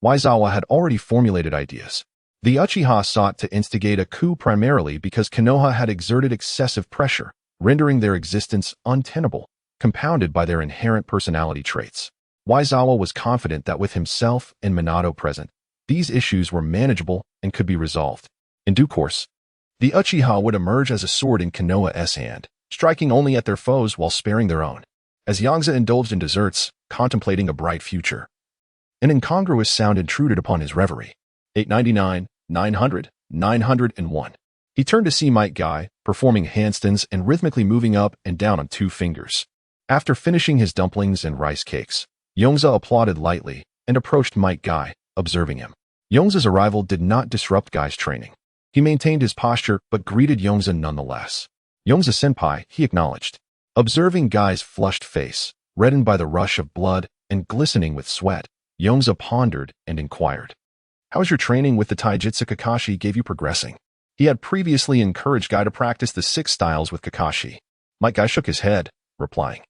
Waizawa had already formulated ideas. The Uchiha sought to instigate a coup primarily because Konoha had exerted excessive pressure, rendering their existence untenable, compounded by their inherent personality traits. Waizawa was confident that with himself and Minato present, these issues were manageable and could be resolved. In due course, the Uchiha would emerge as a sword in Konoha's hand, striking only at their foes while sparing their own. As Yongze indulged in desserts, contemplating a bright future, an incongruous sound intruded upon his reverie. 899, 900, 901. He turned to see Might Guy, performing handstands and rhythmically moving up and down on 2 fingers. After finishing his dumplings and rice cakes, Yongze applauded lightly and approached Might Guy, observing him. Yongze's arrival did not disrupt Guy's training. He maintained his posture but greeted Yongze nonetheless. "Yongze-senpai," he acknowledged. Observing Guy's flushed face, reddened by the rush of blood and glistening with sweat, Yongze pondered and inquired, "How is your training with the taijutsu Kakashi gave you progressing?" He had previously encouraged Guy to practice the 6 styles with Kakashi. Might Guy shook his head, replying,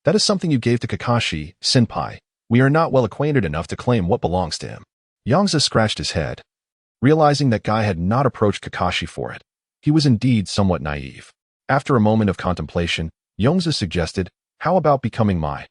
"That is something you gave to Kakashi, senpai. We are not well acquainted enough to claim what belongs to him." Yongze scratched his head, realizing that Guy had not approached Kakashi for it. He was indeed somewhat naive. After a moment of contemplation, Yongze suggested, "How about becoming my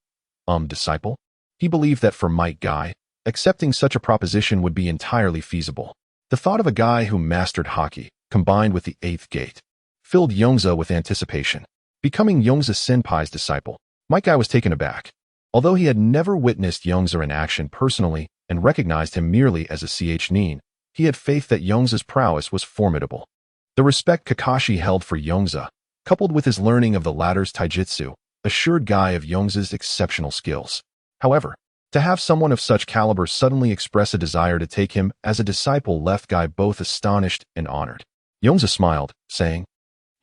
disciple?" He believed that for Might Guy, accepting such a proposition would be entirely feasible. The thought of a guy who mastered hockey, combined with the 8th gate, filled Yongze with anticipation. Becoming Yongze-senpai's disciple, Might Guy was taken aback. Although he had never witnessed Yongze in action personally and recognized him merely as a nin, he had faith that Yongze's prowess was formidable. The respect Kakashi held for Yongze, coupled with his learning of the latter's taijutsu, assured Guy of Yongze's exceptional skills. However, to have someone of such caliber suddenly express a desire to take him as a disciple left Guy both astonished and honored. Yongze smiled, saying,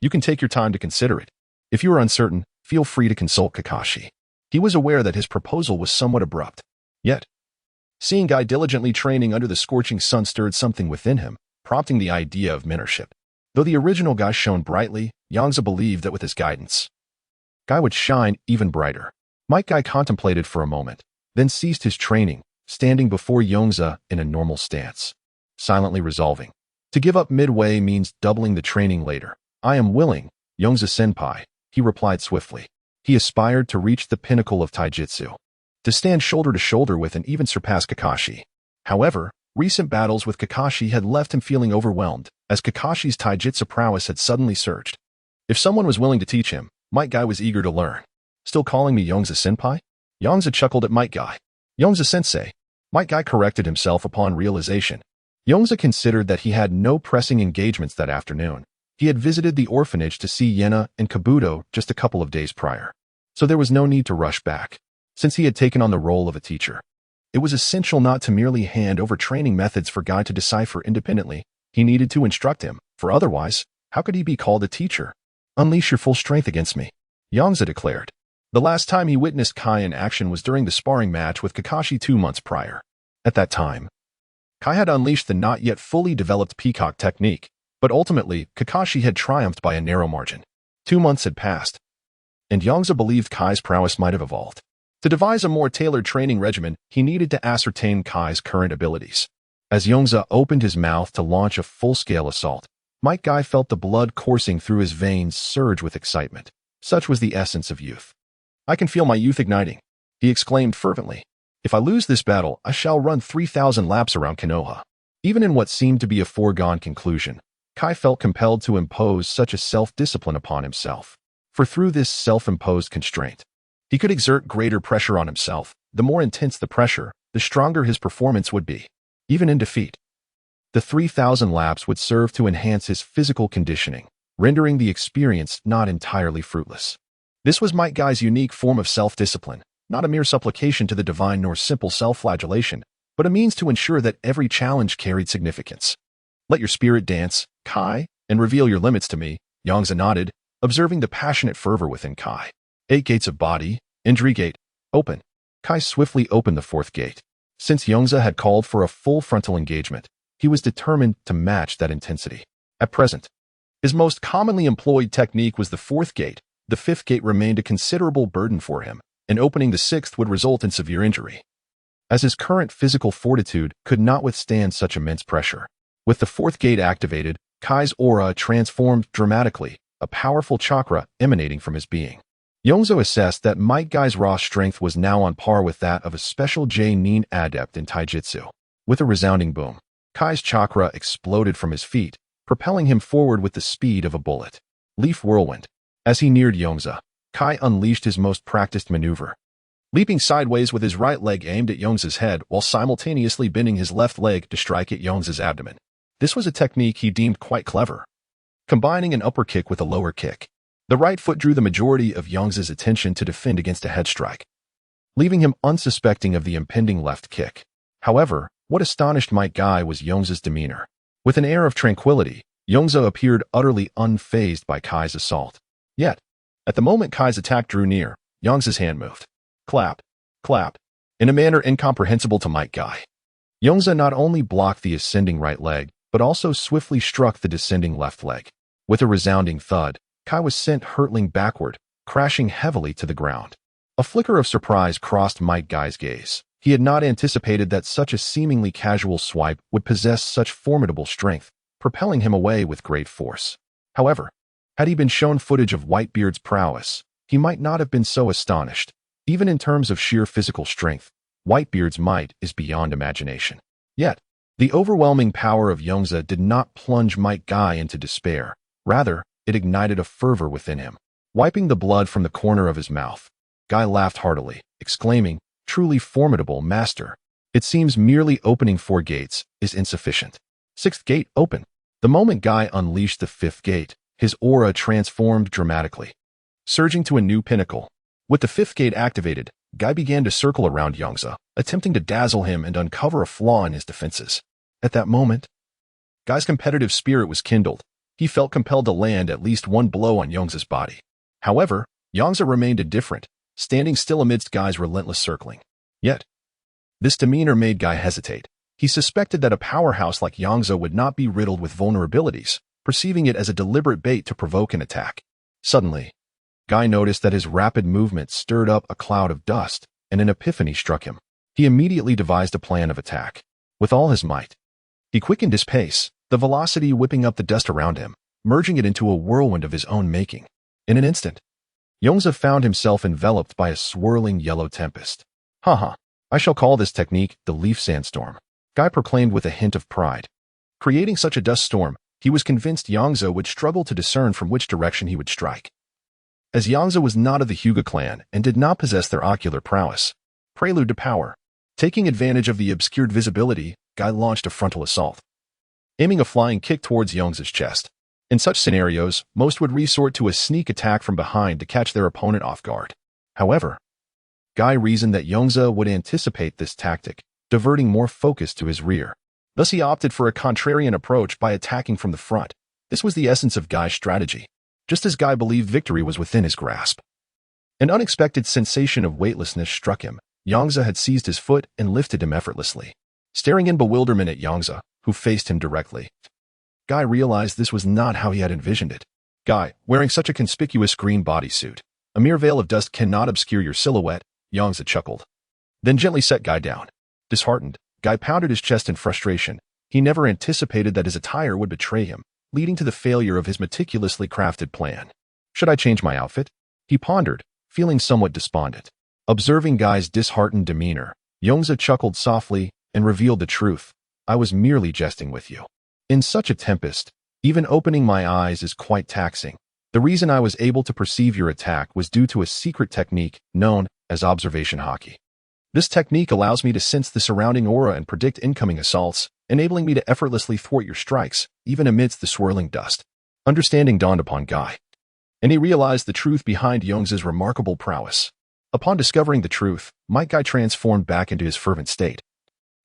"You can take your time to consider it. If you are uncertain, feel free to consult Kakashi." He was aware that his proposal was somewhat abrupt. Yet, seeing Guy diligently training under the scorching sun stirred something within him, prompting the idea of mentorship. Though the original Guy shone brightly, Yongze believed that with his guidance, Guy would shine even brighter. Might Guy contemplated for a moment, then ceased his training, standing before Yongze in a normal stance, silently resolving. To give up midway means doubling the training later. "I am willing, Yongze-senpai," he replied swiftly. He aspired to reach the pinnacle of taijutsu, to stand shoulder to shoulder with and even surpass Kakashi. However, recent battles with Kakashi had left him feeling overwhelmed, as Kakashi's taijutsu prowess had suddenly surged. If someone was willing to teach him, Might Guy was eager to learn. "Still calling me Yongze-senpai?" Yongze chuckled at Might Guy. Yongze-sensei. Might Guy corrected himself upon realization. Yongze considered that he had no pressing engagements that afternoon. He had visited the orphanage to see Yena and Kabuto just a couple of days prior, so there was no need to rush back. Since he had taken on the role of a teacher, it was essential not to merely hand over training methods for Guy to decipher independently. He needed to instruct him, for otherwise, how could he be called a teacher? Unleash your full strength against me, Yongze declared. The last time he witnessed Kai in action was during the sparring match with Kakashi 2 months prior. At that time, Kai had unleashed the not yet fully developed peacock technique, but ultimately, Kakashi had triumphed by a narrow margin. 2 months had passed, and Yongze believed Kai's prowess might have evolved. To devise a more tailored training regimen, he needed to ascertain Kai's current abilities. As Yongze opened his mouth to launch a full-scale assault, Might Guy felt the blood coursing through his veins surge with excitement. Such was the essence of youth. I can feel my youth igniting, he exclaimed fervently. If I lose this battle, I shall run 3,000 laps around Konoha. Even in what seemed to be a foregone conclusion, Kai felt compelled to impose such a self-discipline upon himself. For through this self-imposed constraint, he could exert greater pressure on himself. The more intense the pressure, the stronger his performance would be, even in defeat. The 3,000 laps would serve to enhance his physical conditioning, rendering the experience not entirely fruitless. This was Might Guy's unique form of self-discipline, not a mere supplication to the divine nor simple self-flagellation, but a means to ensure that every challenge carried significance. Let your spirit dance, Kai, and reveal your limits to me, Yongze nodded, observing the passionate fervor within Kai. 8 gates of body, injury gate, open. Kai swiftly opened the 4th gate. Since Yongze had called for a full frontal engagement, he was determined to match that intensity. At present, his most commonly employed technique was the 4th gate. The 5th gate remained a considerable burden for him, and opening the 6th would result in severe injury, as his current physical fortitude could not withstand such immense pressure. With the 4th gate activated, Kai's aura transformed dramatically, a powerful chakra emanating from his being. Yongze assessed that Might Guy's raw strength was now on par with that of a special J-Nin adept in taijutsu. With a resounding boom, Kai's chakra exploded from his feet, propelling him forward with the speed of a bullet. Leaf whirlwind. As he neared Yongze, Kai unleashed his most practiced maneuver, leaping sideways with his right leg aimed at Yongze's head while simultaneously bending his left leg to strike at Yongze's abdomen. This was a technique he deemed quite clever, combining an upper kick with a lower kick. The right foot drew the majority of Yongze's attention to defend against a head strike, leaving him unsuspecting of the impending left kick. However, what astonished Might Guy was Yongze's demeanor. With an air of tranquility, Yongze appeared utterly unfazed by Kai's assault. Yet, at the moment Kai's attack drew near, Yongze's hand moved. Clap, clap, in a manner incomprehensible to Might Guy. Yongze not only blocked the ascending right leg, but also swiftly struck the descending left leg. With a resounding thud, Kai was sent hurtling backward, crashing heavily to the ground. A flicker of surprise crossed Might Guy's gaze. He had not anticipated that such a seemingly casual swipe would possess such formidable strength, propelling him away with great force. However, had he been shown footage of Whitebeard's prowess, he might not have been so astonished. Even in terms of sheer physical strength, Whitebeard's might is beyond imagination. Yet, the overwhelming power of Yongze did not plunge Might Guy into despair. Rather, it ignited a fervor within him. Wiping the blood from the corner of his mouth, Guy laughed heartily, exclaiming, "Truly formidable, master. It seems merely opening 4 gates is insufficient. 6th gate open." The moment Guy unleashed the 5th gate, his aura transformed dramatically, surging to a new pinnacle. With the 5th gate activated, Guy began to circle around Yongze, attempting to dazzle him and uncover a flaw in his defenses. At that moment, Guy's competitive spirit was kindled. He felt compelled to land at least one blow on Yongze's body. However, Yongze remained indifferent, standing still amidst Guy's relentless circling. Yet, this demeanor made Guy hesitate. He suspected that a powerhouse like Yongze would not be riddled with vulnerabilities, perceiving it as a deliberate bait to provoke an attack. Suddenly, Guy noticed that his rapid movement stirred up a cloud of dust, and an epiphany struck him. He immediately devised a plan of attack. With all his might, he quickened his pace, the velocity whipping up the dust around him, merging it into a whirlwind of his own making. In an instant, Yongze found himself enveloped by a swirling yellow tempest. "Haha, I shall call this technique the leaf sandstorm," Guy proclaimed with a hint of pride. Creating such a dust storm, he was convinced Yongze would struggle to discern from which direction he would strike. as Yongze was not of the Hyuga clan and did not possess their ocular prowess. Prelude to power. Taking advantage of the obscured visibility, Guy launched a frontal assault, aiming a flying kick towards Yongze's chest. In such scenarios, most would resort to a sneak attack from behind to catch their opponent off guard. However, Guy reasoned that Yongze would anticipate this tactic, diverting more focus to his rear. Thus he opted for a contrarian approach by attacking from the front. This was the essence of Guy's strategy, just as Guy believed victory was within his grasp. An unexpected sensation of weightlessness struck him. Yongze had seized his foot and lifted him effortlessly. Staring in bewilderment at Yongze, who faced him directly, Guy realized this was not how he had envisioned it. Guy, wearing such a conspicuous green bodysuit, a mere veil of dust cannot obscure your silhouette, Yongze chuckled, then gently set Guy down. Disheartened, Guy pounded his chest in frustration. He never anticipated that his attire would betray him, leading to the failure of his meticulously crafted plan. Should I change my outfit? He pondered, feeling somewhat despondent. Observing Guy's disheartened demeanor, Yongze chuckled softly and revealed the truth. I was merely jesting with you. In such a tempest, even opening my eyes is quite taxing. The reason I was able to perceive your attack was due to a secret technique known as observation haki. This technique allows me to sense the surrounding aura and predict incoming assaults, enabling me to effortlessly thwart your strikes, even amidst the swirling dust. Understanding dawned upon Guy, and he realized the truth behind Yongze's remarkable prowess. Upon discovering the truth, Guy transformed back into his fervent state,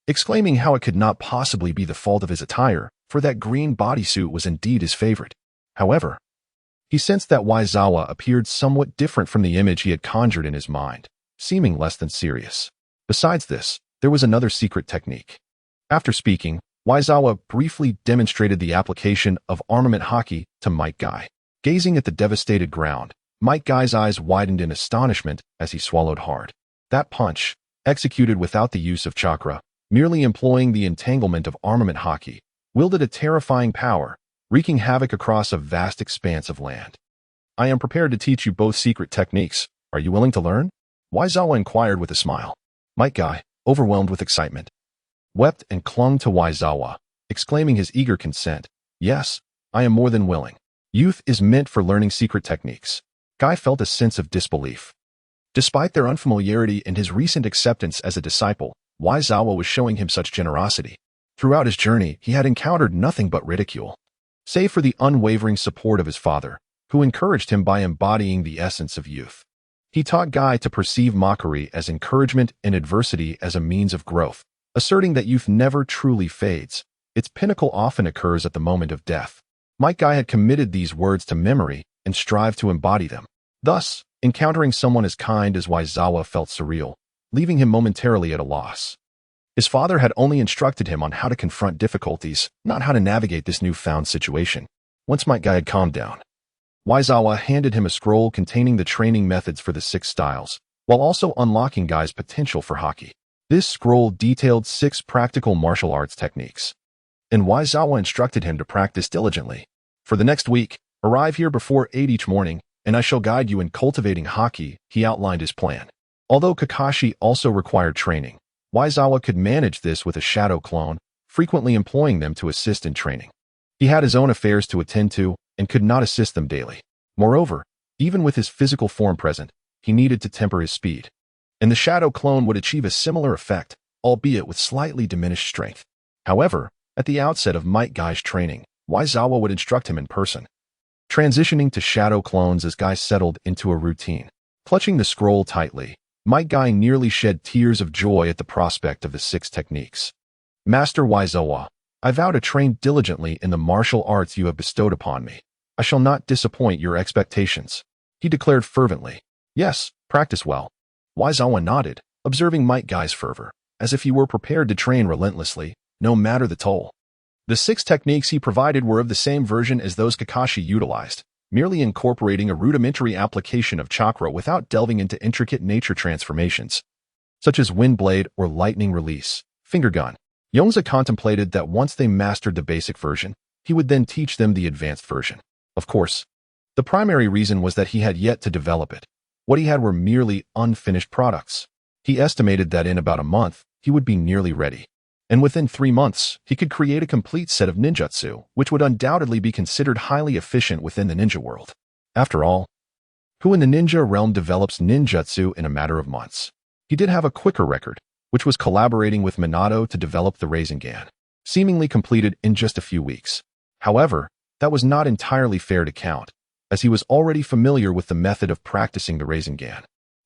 exclaiming how it could not possibly be the fault of his attire, for that green bodysuit was indeed his favorite. However, he sensed that Waizawa appeared somewhat different from the image he had conjured in his mind, seeming less than serious. Besides this, there was another secret technique. After speaking, Waizawa briefly demonstrated the application of armament haki to Guy. Gazing at the devastated ground, Guy's eyes widened in astonishment as he swallowed hard. That punch, executed without the use of chakra, merely employing the entanglement of armament haki, wielded a terrifying power, wreaking havoc across a vast expanse of land. I am prepared to teach you both secret techniques. Are you willing to learn? Waizawa inquired with a smile. Guy, overwhelmed with excitement, wept and clung to Waizawa, exclaiming his eager consent. Yes, I am more than willing. Youth is meant for learning secret techniques. Guy felt a sense of disbelief. Despite their unfamiliarity and his recent acceptance as a disciple, Waizawa was showing him such generosity. Throughout his journey, he had encountered nothing but ridicule, save for the unwavering support of his father, who encouraged him by embodying the essence of youth. He taught Guy to perceive mockery as encouragement and adversity as a means of growth, asserting that youth never truly fades. Its pinnacle often occurs at the moment of death. Guy had committed these words to memory and strived to embody them. Thus, encountering someone as kind as Waizawa felt surreal, leaving him momentarily at a loss. His father had only instructed him on how to confront difficulties, not how to navigate this newfound situation. Once Guy had calmed down, Waizawa handed him a scroll containing the training methods for the 6 styles, while also unlocking Guy's potential for haki. This scroll detailed 6 practical martial arts techniques, and Waizawa instructed him to practice diligently. For the next week, arrive here before 8 each morning, and I shall guide you in cultivating haki. He outlined his plan. Although Kakashi also required training, Waizawa could manage this with a shadow clone, frequently employing them to assist in training. He had his own affairs to attend to and could not assist them daily. Moreover, even with his physical form present, he needed to temper his speed, and the shadow clone would achieve a similar effect, albeit with slightly diminished strength. However, at the outset of Guy's training, Waizawa would instruct him in person, transitioning to shadow clones as Guy settled into a routine. Clutching the scroll tightly, Guy nearly shed tears of joy at the prospect of the 6 techniques. Master Waizawa, I vow to train diligently in the martial arts you have bestowed upon me. I shall not disappoint your expectations, he declared fervently. Yes, practice well. Waizawa nodded, observing Guy's fervor, as if he were prepared to train relentlessly, no matter the toll. The 6 techniques he provided were of the same version as those Kakashi utilized, merely incorporating a rudimentary application of chakra without delving into intricate nature transformations, such as wind blade or lightning release, finger gun. Yongze contemplated that once they mastered the basic version, he would then teach them the advanced version. Of course, the primary reason was that he had yet to develop it. What he had were merely unfinished products. He estimated that in about a month, he would be nearly ready. And within 3 months, he could create a complete set of ninjutsu, which would undoubtedly be considered highly efficient within the ninja world. After all, who in the ninja realm develops ninjutsu in a matter of months. He did have a quicker record, which was collaborating with Minato to develop the Rasengan, seemingly completed in just a few weeks. However, that was not entirely fair to count, as he was already familiar with the method of practicing the Rasengan.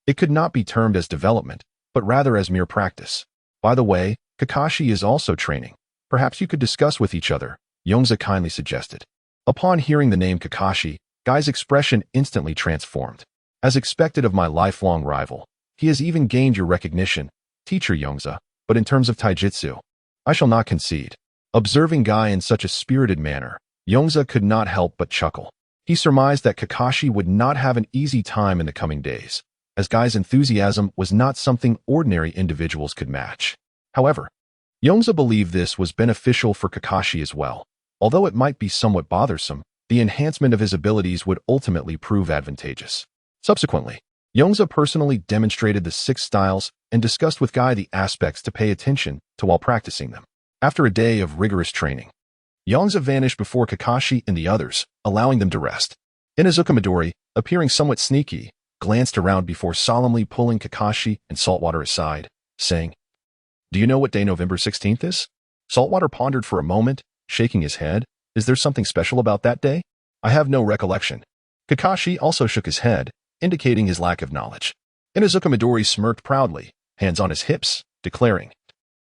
It could not be termed as development, but rather as mere practice. By the way, Kakashi is also training. Perhaps you could discuss with each other, Yongze kindly suggested. Upon hearing the name Kakashi, Guy's expression instantly transformed. As expected of my lifelong rival, he has even gained your recognition, teacher Yongze, but in terms of taijutsu, I shall not concede. Observing Guy in such a spirited manner, Yongze could not help but chuckle. He surmised that Kakashi would not have an easy time in the coming days, as Guy's enthusiasm was not something ordinary individuals could match. However, Yongze believed this was beneficial for Kakashi as well. Although it might be somewhat bothersome, the enhancement of his abilities would ultimately prove advantageous. Subsequently, Yongze personally demonstrated the 6 styles and discussed with Guy the aspects to pay attention to while practicing them. After a day of rigorous training, Yongze vanished before Kakashi and the others, allowing them to rest. Inuzuka Midori, appearing somewhat sneaky, glanced around before solemnly pulling Kakashi and Saltwater aside, saying, "Do you know what day November 16th is?" Saltwater pondered for a moment, shaking his head. "Is there something special about that day?" "I have no recollection." Kakashi also shook his head, indicating his lack of knowledge. Inuzuka Midori smirked proudly, hands on his hips, declaring,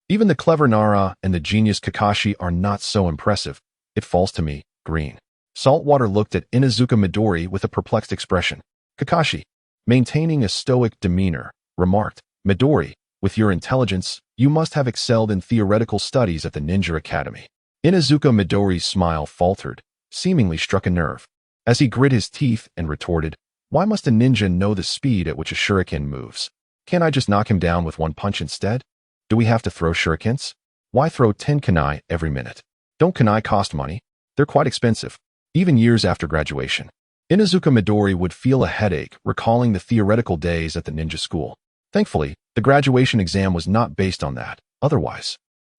"Even the clever Nara and the genius Kakashi are not so impressive. It falls to me, green." Saltwater looked at Inuzuka Midori with a perplexed expression. Kakashi, maintaining a stoic demeanor, remarked, "Midori, with your intelligence, you must have excelled in theoretical studies at the Ninja Academy." Inuzuka Midori's smile faltered, seemingly struck a nerve. As he grit his teeth and retorted, "Why must a ninja know the speed at which a shuriken moves? Can't I just knock him down with one punch instead? Do we have to throw shurikens? Why throw 10 kunai every minute? Don't kunai cost money? They're quite expensive, even years after graduation." Inuzuka Midori would feel a headache recalling the theoretical days at the ninja school. Thankfully, the graduation exam was not based on that. Otherwise,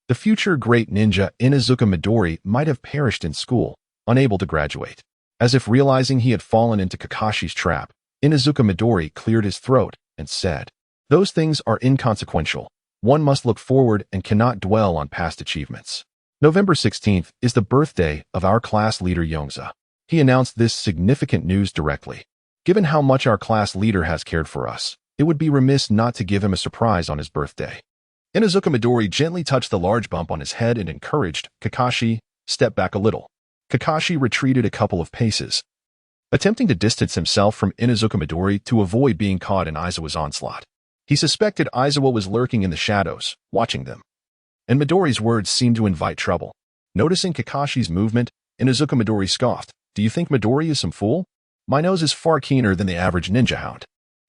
the future great ninja Inuzuka Midori might have perished in school, unable to graduate. As if realizing he had fallen into Kakashi's trap, Inuzuka Midori cleared his throat and said, "Those things are inconsequential. One must look forward and cannot dwell on past achievements." November 16th is the birthday of our class leader Yongze. He announced this significant news directly. Given how much our class leader has cared for us, it would be remiss not to give him a surprise on his birthday. Inuzuka Midori gently touched the large bump on his head and encouraged, "Kakashi, step back a little." Kakashi retreated a couple of paces, attempting to distance himself from Inuzuka Midori to avoid being caught in Aizawa's onslaught. He suspected Aizawa was lurking in the shadows, watching them. And Midori's words seemed to invite trouble. Noticing Kakashi's movement, Inuzuka Midori scoffed, "Do you think Midori is some fool? My nose is far keener than the average ninja hound."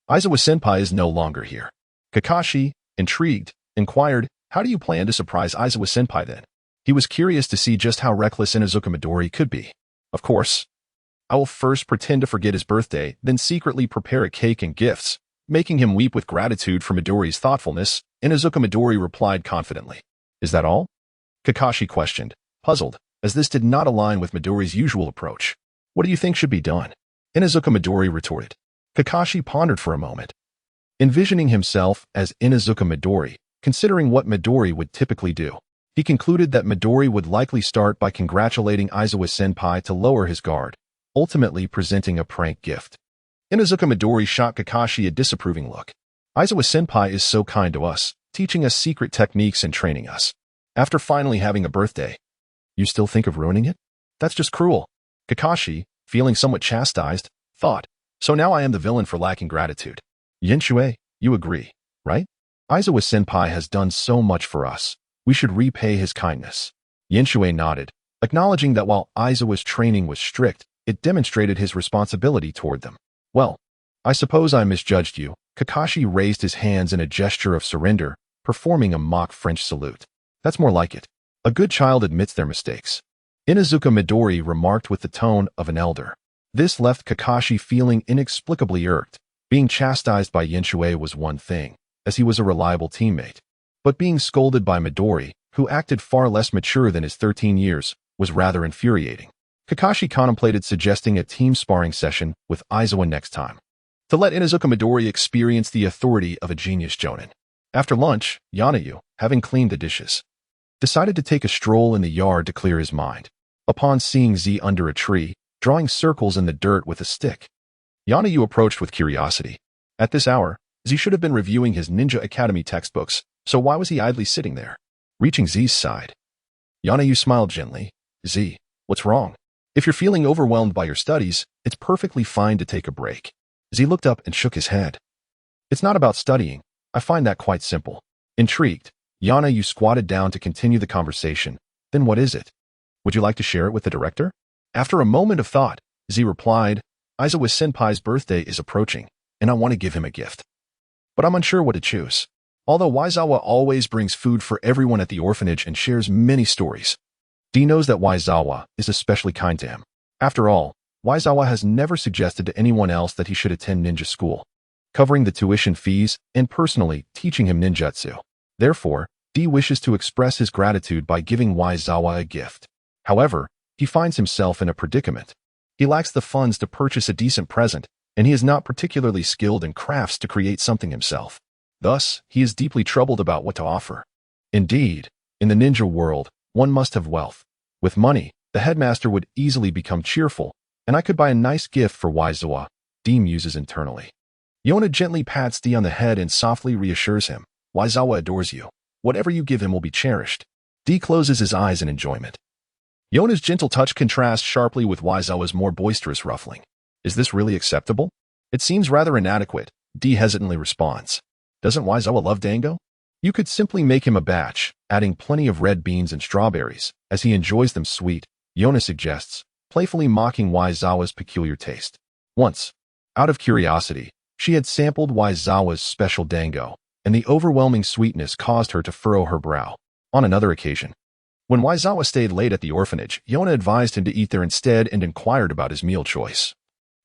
Aizawa-senpai is no longer here. Kakashi, intrigued, inquired, "How do you plan to surprise Aizawa-senpai then?" He was curious to see just how reckless Inuzuka Midori could be. "Of course, I will first pretend to forget his birthday, then secretly prepare a cake and gifts, making him weep with gratitude for Midori's thoughtfulness." Inuzuka Midori replied confidently. "Is that all?" Kakashi questioned, puzzled, as this did not align with Midori's usual approach. "What do you think should be done?" Inuzuka Midori retorted. Kakashi pondered for a moment, envisioning himself as Inuzuka Midori, considering what Midori would typically do. He concluded that Midori would likely start by congratulating Aizawa-senpai to lower his guard, ultimately presenting a prank gift. Inuzuka Midori shot Kakashi a disapproving look. "Aizawa-senpai is so kind to us, teaching us secret techniques and training us. After finally having a birthday, you still think of ruining it? That's just cruel." Kakashi, feeling somewhat chastised, thought, "So now I am the villain for lacking gratitude. Yenshui, you agree, right? Aizawa-senpai has done so much for us. We should repay his kindness." Yenshui nodded, acknowledging that while Aizawa's training was strict, it demonstrated his responsibility toward them. "Well, I suppose I misjudged you." Kakashi raised his hands in a gesture of surrender, performing a mock French salute. "That's more like it. A good child admits their mistakes." Inuzuka Midori remarked with the tone of an elder. This left Kakashi feeling inexplicably irked. Being chastised by Yenshui was one thing, as he was a reliable teammate. But being scolded by Midori, who acted far less mature than his 13 years, was rather infuriating. Kakashi contemplated suggesting a team sparring session with Aizawa next time. to let Inuzuka Midori experience the authority of a genius jonin. After lunch, Yanayu, having cleaned the dishes, decided to take a stroll in the yard to clear his mind. Upon seeing Z under a tree, drawing circles in the dirt with a stick, Yanayu approached with curiosity. At this hour, Z should have been reviewing his Ninja Academy textbooks, so why was he idly sitting there? Reaching Z's side, Yanayu smiled gently. Z, what's wrong? If you're feeling overwhelmed by your studies, it's perfectly fine to take a break. Z looked up and shook his head. It's not about studying. I find that quite simple. Intrigued, Yanayu squatted down to continue the conversation. Then what is it? Would you like to share it with the director? After a moment of thought, Z replied, Aizawa Senpai's birthday is approaching, and I want to give him a gift. But I'm unsure what to choose. Although Waizawa always brings food for everyone at the orphanage and shares many stories, D knows that Waizawa is especially kind to him. After all, Waizawa has never suggested to anyone else that he should attend ninja school, covering the tuition fees and personally teaching him ninjutsu. Therefore, D wishes to express his gratitude by giving Waizawa a gift. However, he finds himself in a predicament. He lacks the funds to purchase a decent present, and he is not particularly skilled in crafts to create something himself. Thus, he is deeply troubled about what to offer. Indeed, in the ninja world, one must have wealth. With money, the headmaster would easily become cheerful, and I could buy a nice gift for Waizawa, D muses internally. Yona gently pats D on the head and softly reassures him. Waizawa adores you. Whatever you give him will be cherished. D closes his eyes in enjoyment. Yona's gentle touch contrasts sharply with Waizawa's more boisterous ruffling. Is this really acceptable? It seems rather inadequate, D hesitantly responds. Doesn't Waizawa love dango? You could simply make him a batch, adding plenty of red beans and strawberries, as he enjoys them sweet, Yona suggests, playfully mocking Waizawa's peculiar taste. Once, out of curiosity, she had sampled Waizawa's special dango, and the overwhelming sweetness caused her to furrow her brow. On another occasion, when Waizawa stayed late at the orphanage, Yona advised him to eat there instead and inquired about his meal choice,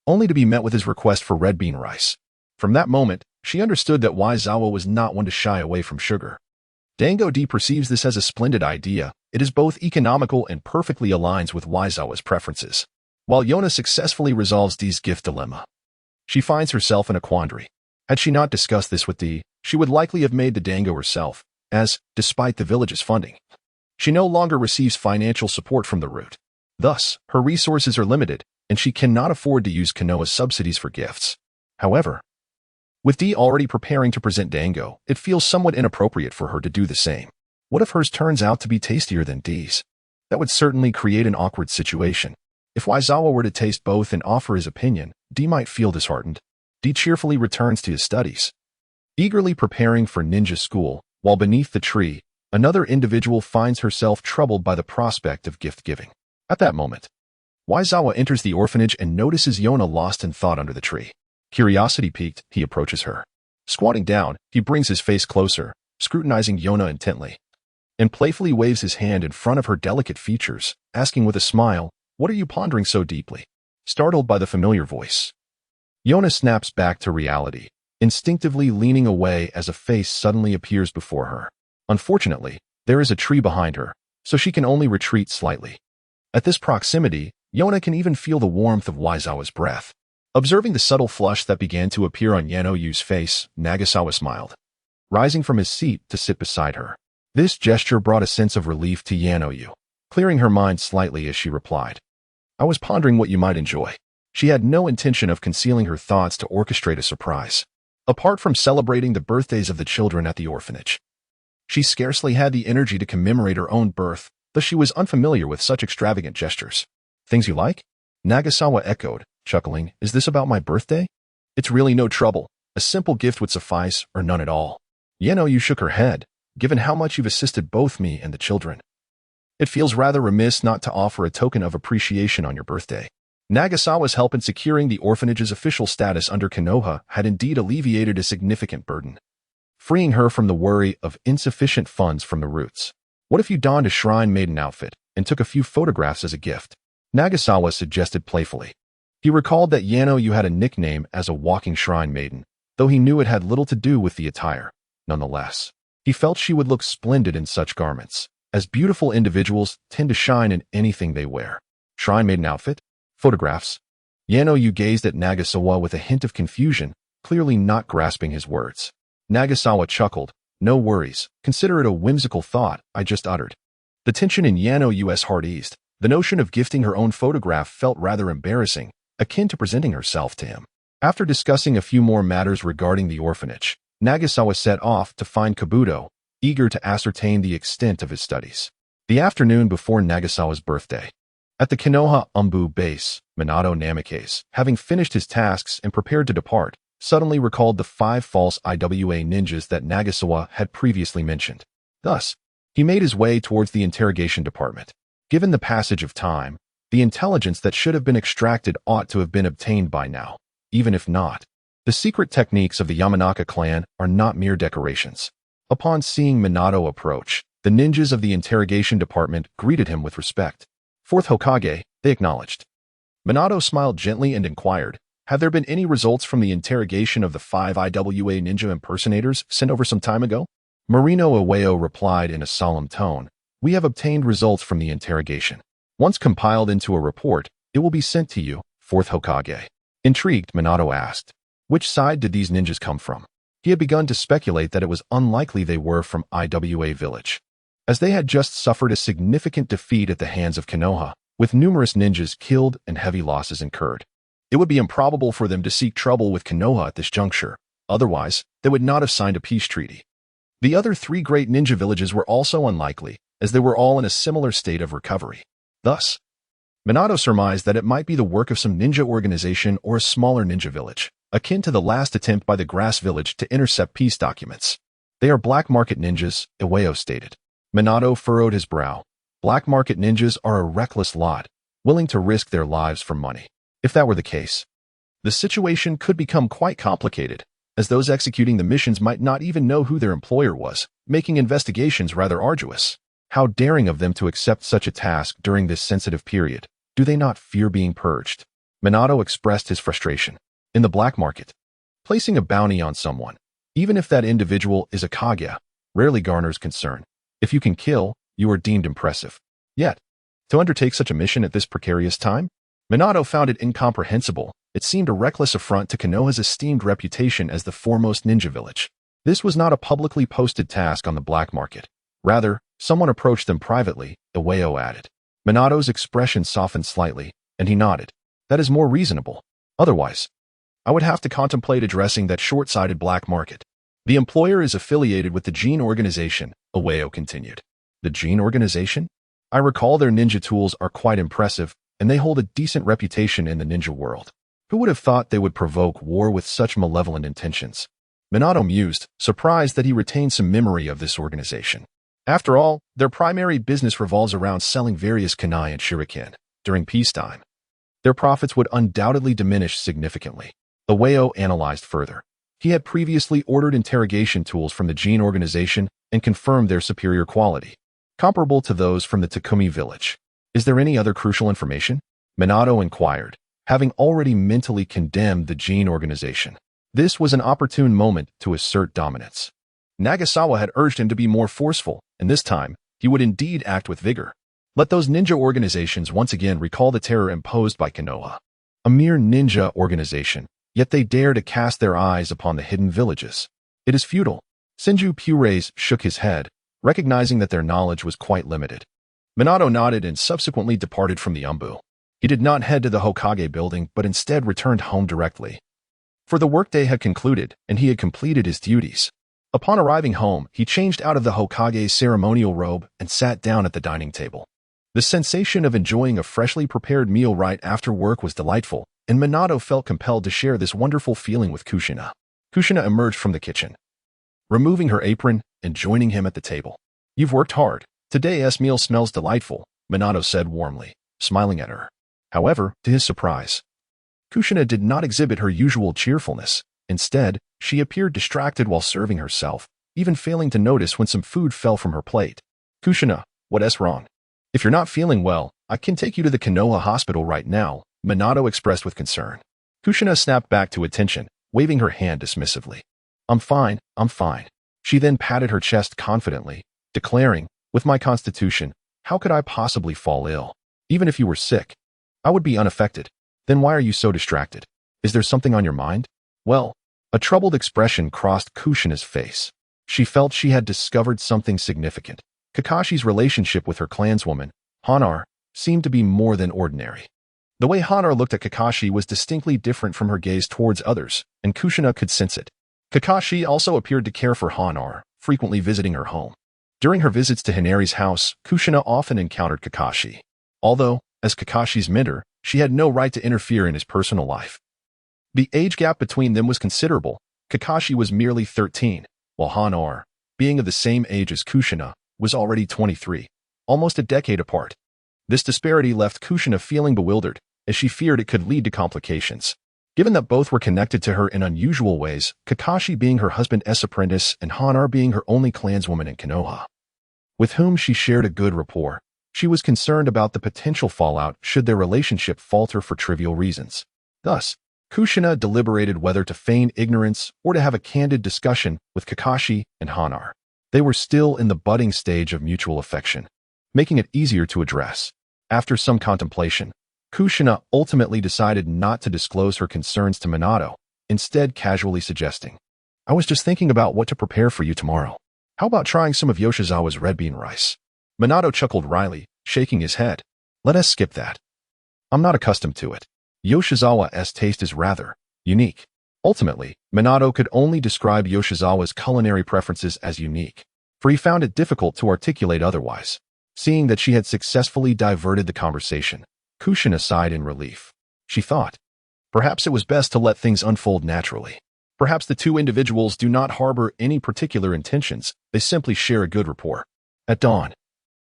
only to be met with his request for red bean rice. From that moment, she understood that Waizawa was not one to shy away from sugar. Dango D perceives this as a splendid idea. It is both economical and perfectly aligns with Waizawa's preferences. While Yona successfully resolves D's gift dilemma, she finds herself in a quandary. Had she not discussed this with D, she would likely have made the dango herself, as, despite the village's funding, she no longer receives financial support from the root. Thus, her resources are limited, and she cannot afford to use Konoha's subsidies for gifts. However, with D already preparing to present dango, it feels somewhat inappropriate for her to do the same. What if hers turns out to be tastier than D's? That would certainly create an awkward situation. If Waizawa were to taste both and offer his opinion, D might feel disheartened. D cheerfully returns to his studies, eagerly preparing for ninja school, while beneath the tree, another individual finds herself troubled by the prospect of gift-giving. At that moment, Waizawa enters the orphanage and notices Yona lost in thought under the tree. Curiosity piqued, he approaches her. Squatting down, he brings his face closer, scrutinizing Yona intently, and playfully waves his hand in front of her delicate features, asking with a smile, "What are you pondering so deeply?" Startled by the familiar voice, Yona snaps back to reality, instinctively leaning away as a face suddenly appears before her. Unfortunately, there is a tree behind her, so she can only retreat slightly. At this proximity, Yona can even feel the warmth of Waizawa's breath. Observing the subtle flush that began to appear on Yanoyu's face, Nagasawa smiled, rising from his seat to sit beside her. This gesture brought a sense of relief to Yanoyu, clearing her mind slightly as she replied, "I was pondering what you might enjoy." She had no intention of concealing her thoughts to orchestrate a surprise. Apart from celebrating the birthdays of the children at the orphanage, she scarcely had the energy to commemorate her own birth, thus she was unfamiliar with such extravagant gestures. "Things you like?" Nagasawa echoed, chuckling. "Is this about my birthday? It's really no trouble. A simple gift would suffice, or none at all." Yanoyu shook her head. "Given how much you've assisted both me and the children, it feels rather remiss not to offer a token of appreciation on your birthday." Nagasawa's help in securing the orphanage's official status under Konoha had indeed alleviated a significant burden, freeing her from the worry of insufficient funds from the roots. "What if you donned a shrine maiden outfit and took a few photographs as a gift?" Nagasawa suggested playfully. He recalled that Yanoyu had a nickname as a walking shrine maiden, though he knew it had little to do with the attire. Nonetheless, he felt she would look splendid in such garments, as beautiful individuals tend to shine in anything they wear. Shrine maiden outfit? Photographs? Yano gazed at Nagasawa with a hint of confusion, clearly not grasping his words. Nagasawa chuckled. No worries, consider it a whimsical thought I just uttered. The tension in Yano's heart eased. The notion of gifting her own photograph felt rather embarrassing, akin to presenting herself to him. After discussing a few more matters regarding the orphanage, Nagasawa set off to find Kabuto, eager to ascertain the extent of his studies. The afternoon before Nagasawa's birthday. At the Konoha base, Minato Namikaze, having finished his tasks and prepared to depart, suddenly recalled the 5 false IWA ninjas that Nagasawa had previously mentioned. Thus, he made his way towards the interrogation department. Given the passage of time, the intelligence that should have been extracted ought to have been obtained by now. Even if not, the secret techniques of the Yamanaka clan are not mere decorations. Upon seeing Minato approach, the ninjas of the interrogation department greeted him with respect. Fourth Hokage, they acknowledged. Minato smiled gently and inquired, have there been any results from the interrogation of the 5 IWA ninja impersonators sent over some time ago? Marino Ueyo replied in a solemn tone, we have obtained results from the interrogation. Once compiled into a report, it will be sent to you, Fourth Hokage. Intrigued, Minato asked, which side did these ninjas come from? He had begun to speculate that it was unlikely they were from IWA Village, as they had just suffered a significant defeat at the hands of Konoha, with numerous ninjas killed and heavy losses incurred. It would be improbable for them to seek trouble with Konoha at this juncture, otherwise they would not have signed a peace treaty. The other 3 great ninja villages were also unlikely, as they were all in a similar state of recovery. Thus, Minato surmised that it might be the work of some ninja organization or a smaller ninja village, akin to the last attempt by the Grass Village to intercept peace documents. They are black market ninjas, Ueyo stated. Minato furrowed his brow. Black market ninjas are a reckless lot, willing to risk their lives for money. If that were the case, the situation could become quite complicated, as those executing the missions might not even know who their employer was, making investigations rather arduous. How daring of them to accept such a task during this sensitive period. Do they not fear being purged? Minato expressed his frustration. In the black market, placing a bounty on someone, even if that individual is a Kage, rarely garners concern. If you can kill, you are deemed impressive. Yet, to undertake such a mission at this precarious time? Minato found it incomprehensible. It seemed a reckless affront to Konoha's esteemed reputation as the foremost ninja village. This was not a publicly posted task on the black market. Rather, someone approached them privately, Ueyo added. Minato's expression softened slightly, and he nodded. That is more reasonable. Otherwise, I would have to contemplate addressing that short-sighted black market. The employer is affiliated with the Gene Organization, Ueyo continued. The Gene Organization? I recall their ninja tools are quite impressive, and they hold a decent reputation in the ninja world. Who would have thought they would provoke war with such malevolent intentions? Minato mused, surprised that he retained some memory of this organization. After all, their primary business revolves around selling various kunai and shuriken. During peacetime, their profits would undoubtedly diminish significantly. Ueyo analyzed further. He had previously ordered interrogation tools from the Gene Organization and confirmed their superior quality, comparable to those from the Takumi village. Is there any other crucial information? Minato inquired, having already mentally condemned the Gene Organization. This was an opportune moment to assert dominance. Nagasawa had urged him to be more forceful, and this time, he would indeed act with vigor. Let those ninja organizations once again recall the terror imposed by Konoha. A mere ninja organization, yet they dare to cast their eyes upon the hidden villages. It is futile. Senju Pureis shook his head, recognizing that their knowledge was quite limited. Minato nodded and subsequently departed from the Umbu. He did not head to the Hokage building, but instead returned home directly. For the workday had concluded, and he had completed his duties. Upon arriving home, he changed out of the Hokage's ceremonial robe and sat down at the dining table. The sensation of enjoying a freshly prepared meal right after work was delightful, and Minato felt compelled to share this wonderful feeling with Kushina. Kushina emerged from the kitchen, removing her apron and joining him at the table. You've worked hard. Today's meal smells delightful, Minato said warmly, smiling at her. However, to his surprise, Kushina did not exhibit her usual cheerfulness. Instead, she appeared distracted while serving herself, even failing to notice when some food fell from her plate. Kushina, what's wrong? If you're not feeling well, I can take you to the Konoha hospital right now, Minato expressed with concern. Kushina snapped back to attention, waving her hand dismissively. I'm fine. She then patted her chest confidently, declaring, with my constitution, how could I possibly fall ill? Even if you were sick, I would be unaffected. Then why are you so distracted? Is there something on your mind? Well, a troubled expression crossed Kushina's face. She felt she had discovered something significant. Kakashi's relationship with her clanswoman, Hanar, seemed to be more than ordinary. The way Hanar looked at Kakashi was distinctly different from her gaze towards others, and Kushina could sense it. Kakashi also appeared to care for Hanar, frequently visiting her home. During her visits to Hinari's house, Kushina often encountered Kakashi. Although, as Kakashi's mentor, she had no right to interfere in his personal life. The age gap between them was considerable. Kakashi was merely 13, while Hanar, being of the same age as Kushina, was already 23, almost a decade apart. This disparity left Kushina feeling bewildered, as she feared it could lead to complications. Given that both were connected to her in unusual ways, Kakashi being her husband's apprentice and Hanar being her only clanswoman in Konoha, with whom she shared a good rapport, she was concerned about the potential fallout should their relationship falter for trivial reasons. Thus, Kushina deliberated whether to feign ignorance or to have a candid discussion with Kakashi and Hanar. They were still in the budding stage of mutual affection, making it easier to address. After some contemplation, Kushina ultimately decided not to disclose her concerns to Minato, instead casually suggesting, "I was just thinking about what to prepare for you tomorrow. How about trying some of Yoshizawa's red bean rice?" Minato chuckled wryly, shaking his head. "Let us skip that. I'm not accustomed to it. Yoshizawa's taste is rather unique." Ultimately, Minato could only describe Yoshizawa's culinary preferences as unique, for he found it difficult to articulate otherwise. Seeing that she had successfully diverted the conversation, Kushina sighed in relief. She thought, perhaps it was best to let things unfold naturally. Perhaps the two individuals do not harbor any particular intentions, they simply share a good rapport. At dawn,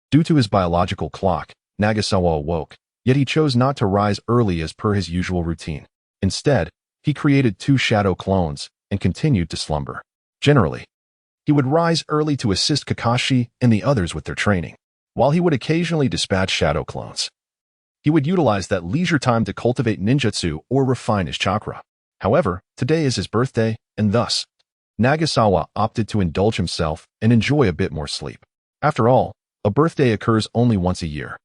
due to his biological clock, Nagasawa awoke, yet he chose not to rise early as per his usual routine. Instead, he created 2 shadow clones and continued to slumber. Generally, he would rise early to assist Kakashi and the others with their training. While he would occasionally dispatch shadow clones, he would utilize that leisure time to cultivate ninjutsu or refine his chakra. However, today is his birthday, and thus, Nagasawa opted to indulge himself and enjoy a bit more sleep. After all, a birthday occurs only once a year,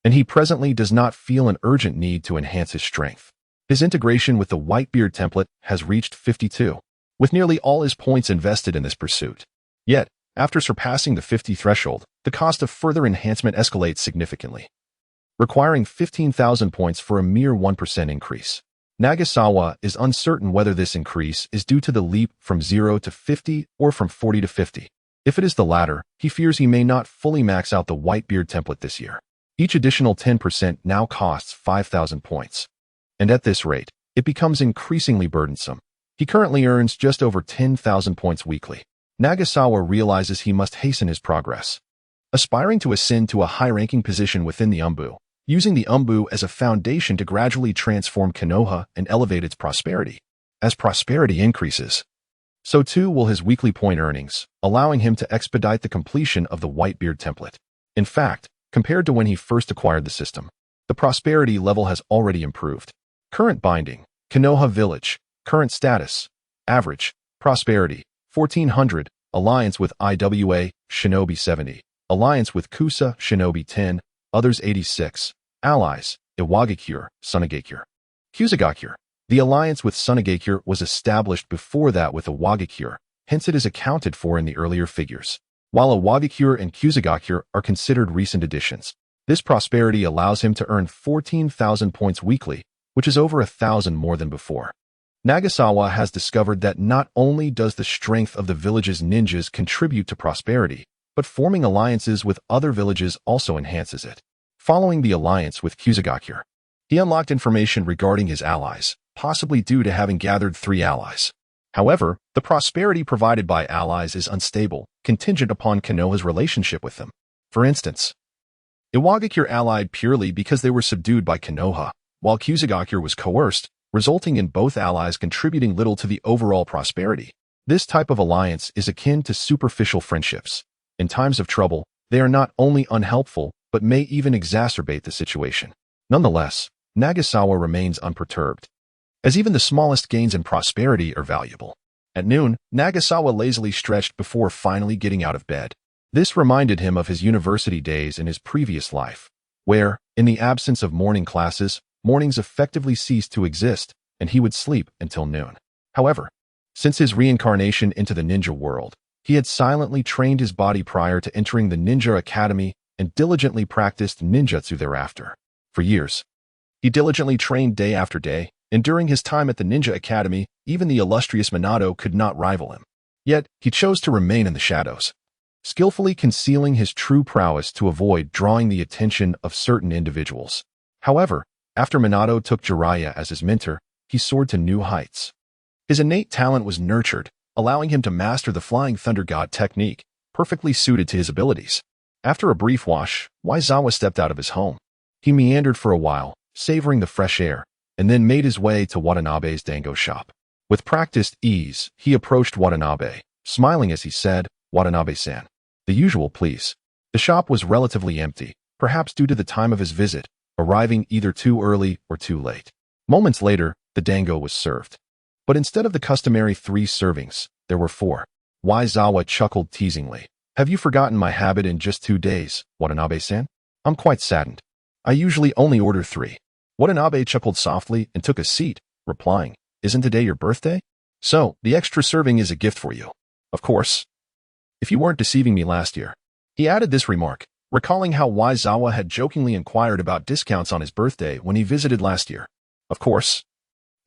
and he presently does not feel an urgent need to enhance his strength. His integration with the Whitebeard template has reached 52, with nearly all his points invested in this pursuit. Yet, after surpassing the 50 threshold, the cost of further enhancement escalates significantly, requiring 15,000 points for a mere 1% increase. Nagasawa is uncertain whether this increase is due to the leap from 0 to 50 or from 40 to 50. If it is the latter, he fears he may not fully max out the Whitebeard template this year. Each additional 10% now costs 5,000 points. And at this rate, it becomes increasingly burdensome. He currently earns just over 10,000 points weekly. Nagasawa realizes he must hasten his progress. Aspiring to ascend to a high-ranking position within the Umbu, using the Umbu as a foundation to gradually transform Konoha and elevate its prosperity. As prosperity increases, so too will his weekly point earnings, allowing him to expedite the completion of the Whitebeard template. In fact, compared to when he first acquired the system, the prosperity level has already improved. Current binding, Konoha Village. Current status, average, prosperity, 1400, alliance with IWA, Shinobi 70, alliance with Kusa, Shinobi 10, others 86, allies, Iwagakure, Sunagakure. Kusagakure. The alliance with Sunagakure was established before that with Iwagakure, hence it is accounted for in the earlier figures. While Iwagakure and Kusagakure are considered recent additions, this prosperity allows him to earn 14,000 points weekly, which is over 1,000 more than before. Nagasawa has discovered that not only does the strength of the village's ninjas contribute to prosperity, but forming alliances with other villages also enhances it. Following the alliance with Kusagakure, he unlocked information regarding his allies, possibly due to having gathered 3 allies. However, the prosperity provided by allies is unstable, contingent upon Konoha's relationship with them. For instance, Iwagakure allied purely because they were subdued by Konoha, while Kusagakure was coerced, resulting in both allies contributing little to the overall prosperity. This type of alliance is akin to superficial friendships. In times of trouble, they are not only unhelpful, but may even exacerbate the situation. Nonetheless, Nagasawa remains unperturbed, as even the smallest gains in prosperity are valuable. At noon, Nagasawa lazily stretched before finally getting out of bed. This reminded him of his university days in his previous life, where, in the absence of morning classes, mornings effectively ceased to exist, and he would sleep until noon. However, since his reincarnation into the ninja world, he had silently trained his body prior to entering the Ninja Academy and diligently practiced ninjutsu thereafter. For years, he diligently trained day after day, and during his time at the Ninja Academy, even the illustrious Minato could not rival him. Yet, he chose to remain in the shadows, skillfully concealing his true prowess to avoid drawing the attention of certain individuals. However, after Minato took Jiraiya as his mentor, he soared to new heights. His innate talent was nurtured, allowing him to master the Flying Thunder God technique, perfectly suited to his abilities. After a brief wash, Waizawa stepped out of his home. He meandered for a while, savoring the fresh air, and then made his way to Watanabe's dango shop. With practiced ease, he approached Watanabe, smiling as he said, "Watanabe-san." The usual, please. The shop was relatively empty, perhaps due to the time of his visit, arriving either too early or too late. Moments later, the dango was served. But instead of the customary 3 servings, there were 4. Waizawa chuckled teasingly. "Have you forgotten my habit in just 2 days, Watanabe-san? I'm quite saddened. I usually only order 3. Watanabe chuckled softly and took a seat, replying, "Isn't today your birthday? So, the extra serving is a gift for you. Of course. If you weren't deceiving me last year." He added this remark, recalling how Waizawa had jokingly inquired about discounts on his birthday when he visited last year. "Of course.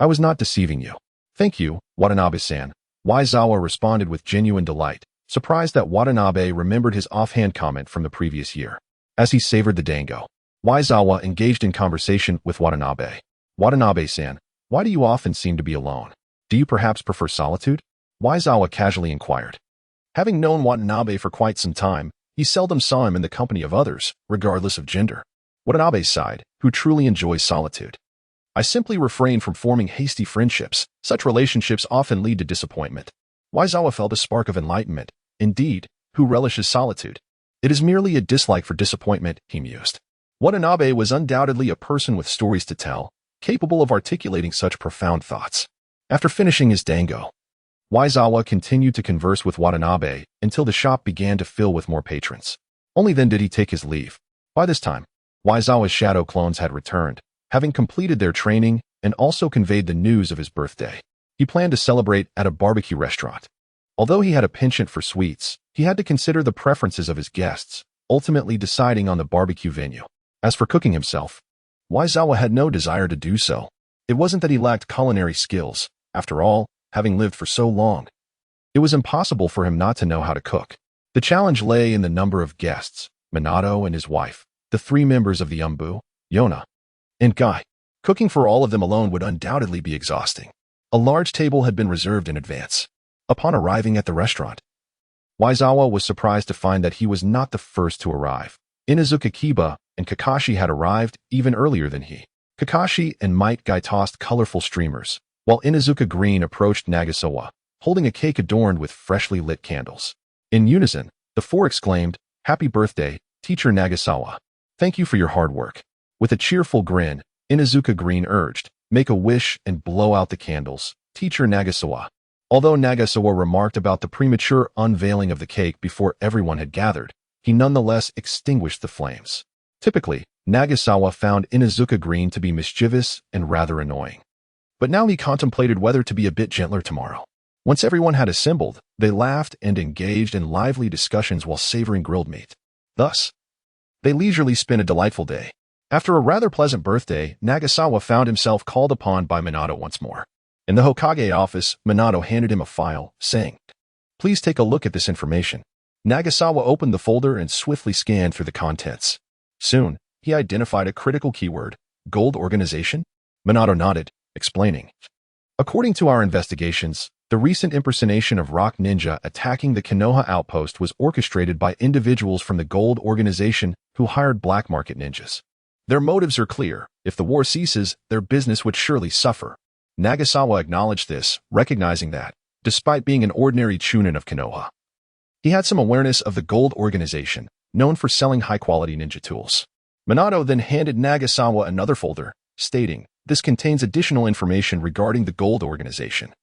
I was not deceiving you. Thank you, Watanabe-san." Waizawa responded with genuine delight, surprised that Watanabe remembered his offhand comment from the previous year. As he savored the dango, Waizawa engaged in conversation with Watanabe. "Watanabe-san, why do you often seem to be alone? Do you perhaps prefer solitude?" Waizawa casually inquired. Having known Watanabe for quite some time, he seldom saw him in the company of others, regardless of gender. Watanabe sighed, who truly enjoys solitude. "I simply refrain from forming hasty friendships. Such relationships often lead to disappointment." Waizawa felt a spark of enlightenment. Indeed, who relishes solitude? It is merely a dislike for disappointment, he mused. Watanabe was undoubtedly a person with stories to tell, capable of articulating such profound thoughts. After finishing his dango, Waizawa continued to converse with Watanabe until the shop began to fill with more patrons. Only then did he take his leave. By this time, Waizawa's shadow clones had returned, having completed their training and also conveyed the news of his birthday. He planned to celebrate at a barbecue restaurant. Although he had a penchant for sweets, he had to consider the preferences of his guests, ultimately deciding on the barbecue venue. As for cooking himself, Waizawa had no desire to do so. It wasn't that he lacked culinary skills. After all, having lived for so long, it was impossible for him not to know how to cook. The challenge lay in the number of guests, Minato and his wife, the 3 members of the Umbu, Yona, and Guy. Cooking for all of them alone would undoubtedly be exhausting. A large table had been reserved in advance. Upon arriving at the restaurant, Waizawa was surprised to find that he was not the first to arrive. Inuzuka Kiba and Kakashi had arrived even earlier than he. Kakashi and Might Guy tossed colorful streamers, while Inuzuka Green approached Nagasawa, holding a cake adorned with freshly lit candles. In unison, the 4 exclaimed, "Happy birthday, Teacher Nagasawa. Thank you for your hard work." With a cheerful grin, Inuzuka Green urged, "Make a wish and blow out the candles, Teacher Nagasawa." Although Nagasawa remarked about the premature unveiling of the cake before everyone had gathered, he nonetheless extinguished the flames. Typically, Nagasawa found Inuzuka Green to be mischievous and rather annoying. But now he contemplated whether to be a bit gentler tomorrow. Once everyone had assembled, they laughed and engaged in lively discussions while savoring grilled meat. Thus, they leisurely spent a delightful day. After a rather pleasant birthday, Nagasawa found himself called upon by Minato once more. In the Hokage office, Minato handed him a file, saying, "Please take a look at this information." Nagasawa opened the folder and swiftly scanned through the contents. Soon, he identified a critical keyword, Gold Organization. Minato nodded, explaining, "According to our investigations, the recent impersonation of Rock Ninja attacking the Konoha outpost was orchestrated by individuals from the Gold Organization who hired black market ninjas. Their motives are clear. If the war ceases, their business would surely suffer." Nagasawa acknowledged this, recognizing that, despite being an ordinary chunin of Konoha, he had some awareness of the Gold Organization, known for selling high-quality ninja tools. Minato then handed Nagasawa another folder, stating, "This contains additional information regarding the Gold Organization,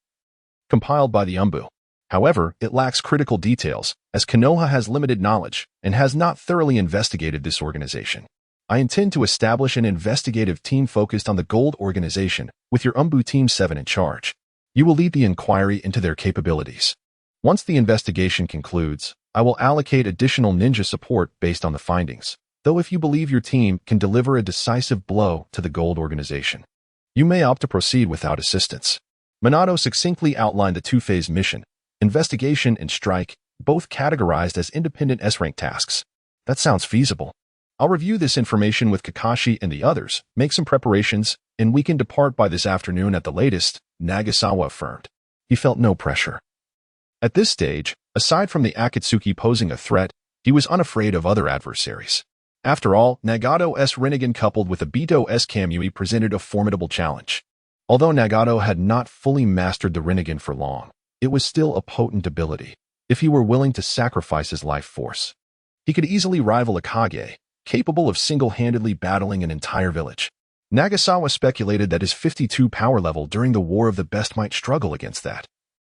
compiled by the Umbu. However, it lacks critical details, as Konoha has limited knowledge and has not thoroughly investigated this organization." I intend to establish an investigative team focused on the gold organization, with your Umbu Team 7 in charge. You will lead the inquiry into their capabilities. Once the investigation concludes, I will allocate additional ninja support based on the findings, though if you believe your team can deliver a decisive blow to the gold organization, you may opt to proceed without assistance. Minato succinctly outlined the two-phase mission, investigation and strike, both categorized as independent S-rank tasks. That sounds feasible. I'll review this information with Kakashi and the others, make some preparations, and we can depart by this afternoon at the latest, Nagasawa affirmed. He felt no pressure. At this stage, aside from the Akatsuki posing a threat, he was unafraid of other adversaries. After all, Nagato's Rinnegan coupled with Obito's Kamui presented a formidable challenge. Although Nagato had not fully mastered the Rinnegan for long, it was still a potent ability, if he were willing to sacrifice his life force. He could easily rival a Kage, capable of single-handedly battling an entire village. Nagasawa speculated that his 52 power level during the War of the Best might struggle against that.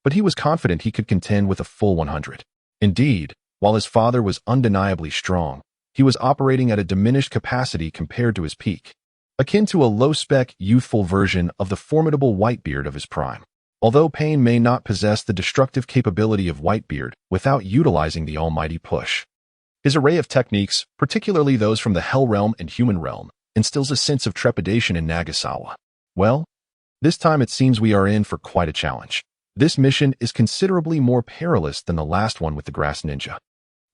But he was confident he could contend with a full 100. Indeed, while his father was undeniably strong, he was operating at a diminished capacity compared to his peak, akin to a low-spec, youthful version of the formidable Whitebeard of his prime. Although Pain may not possess the destructive capability of Whitebeard without utilizing the almighty push, his array of techniques, particularly those from the Hell Realm and Human Realm, instills a sense of trepidation in Nagasawa. Well, this time it seems we are in for quite a challenge. This mission is considerably more perilous than the last one with the Grass Ninja.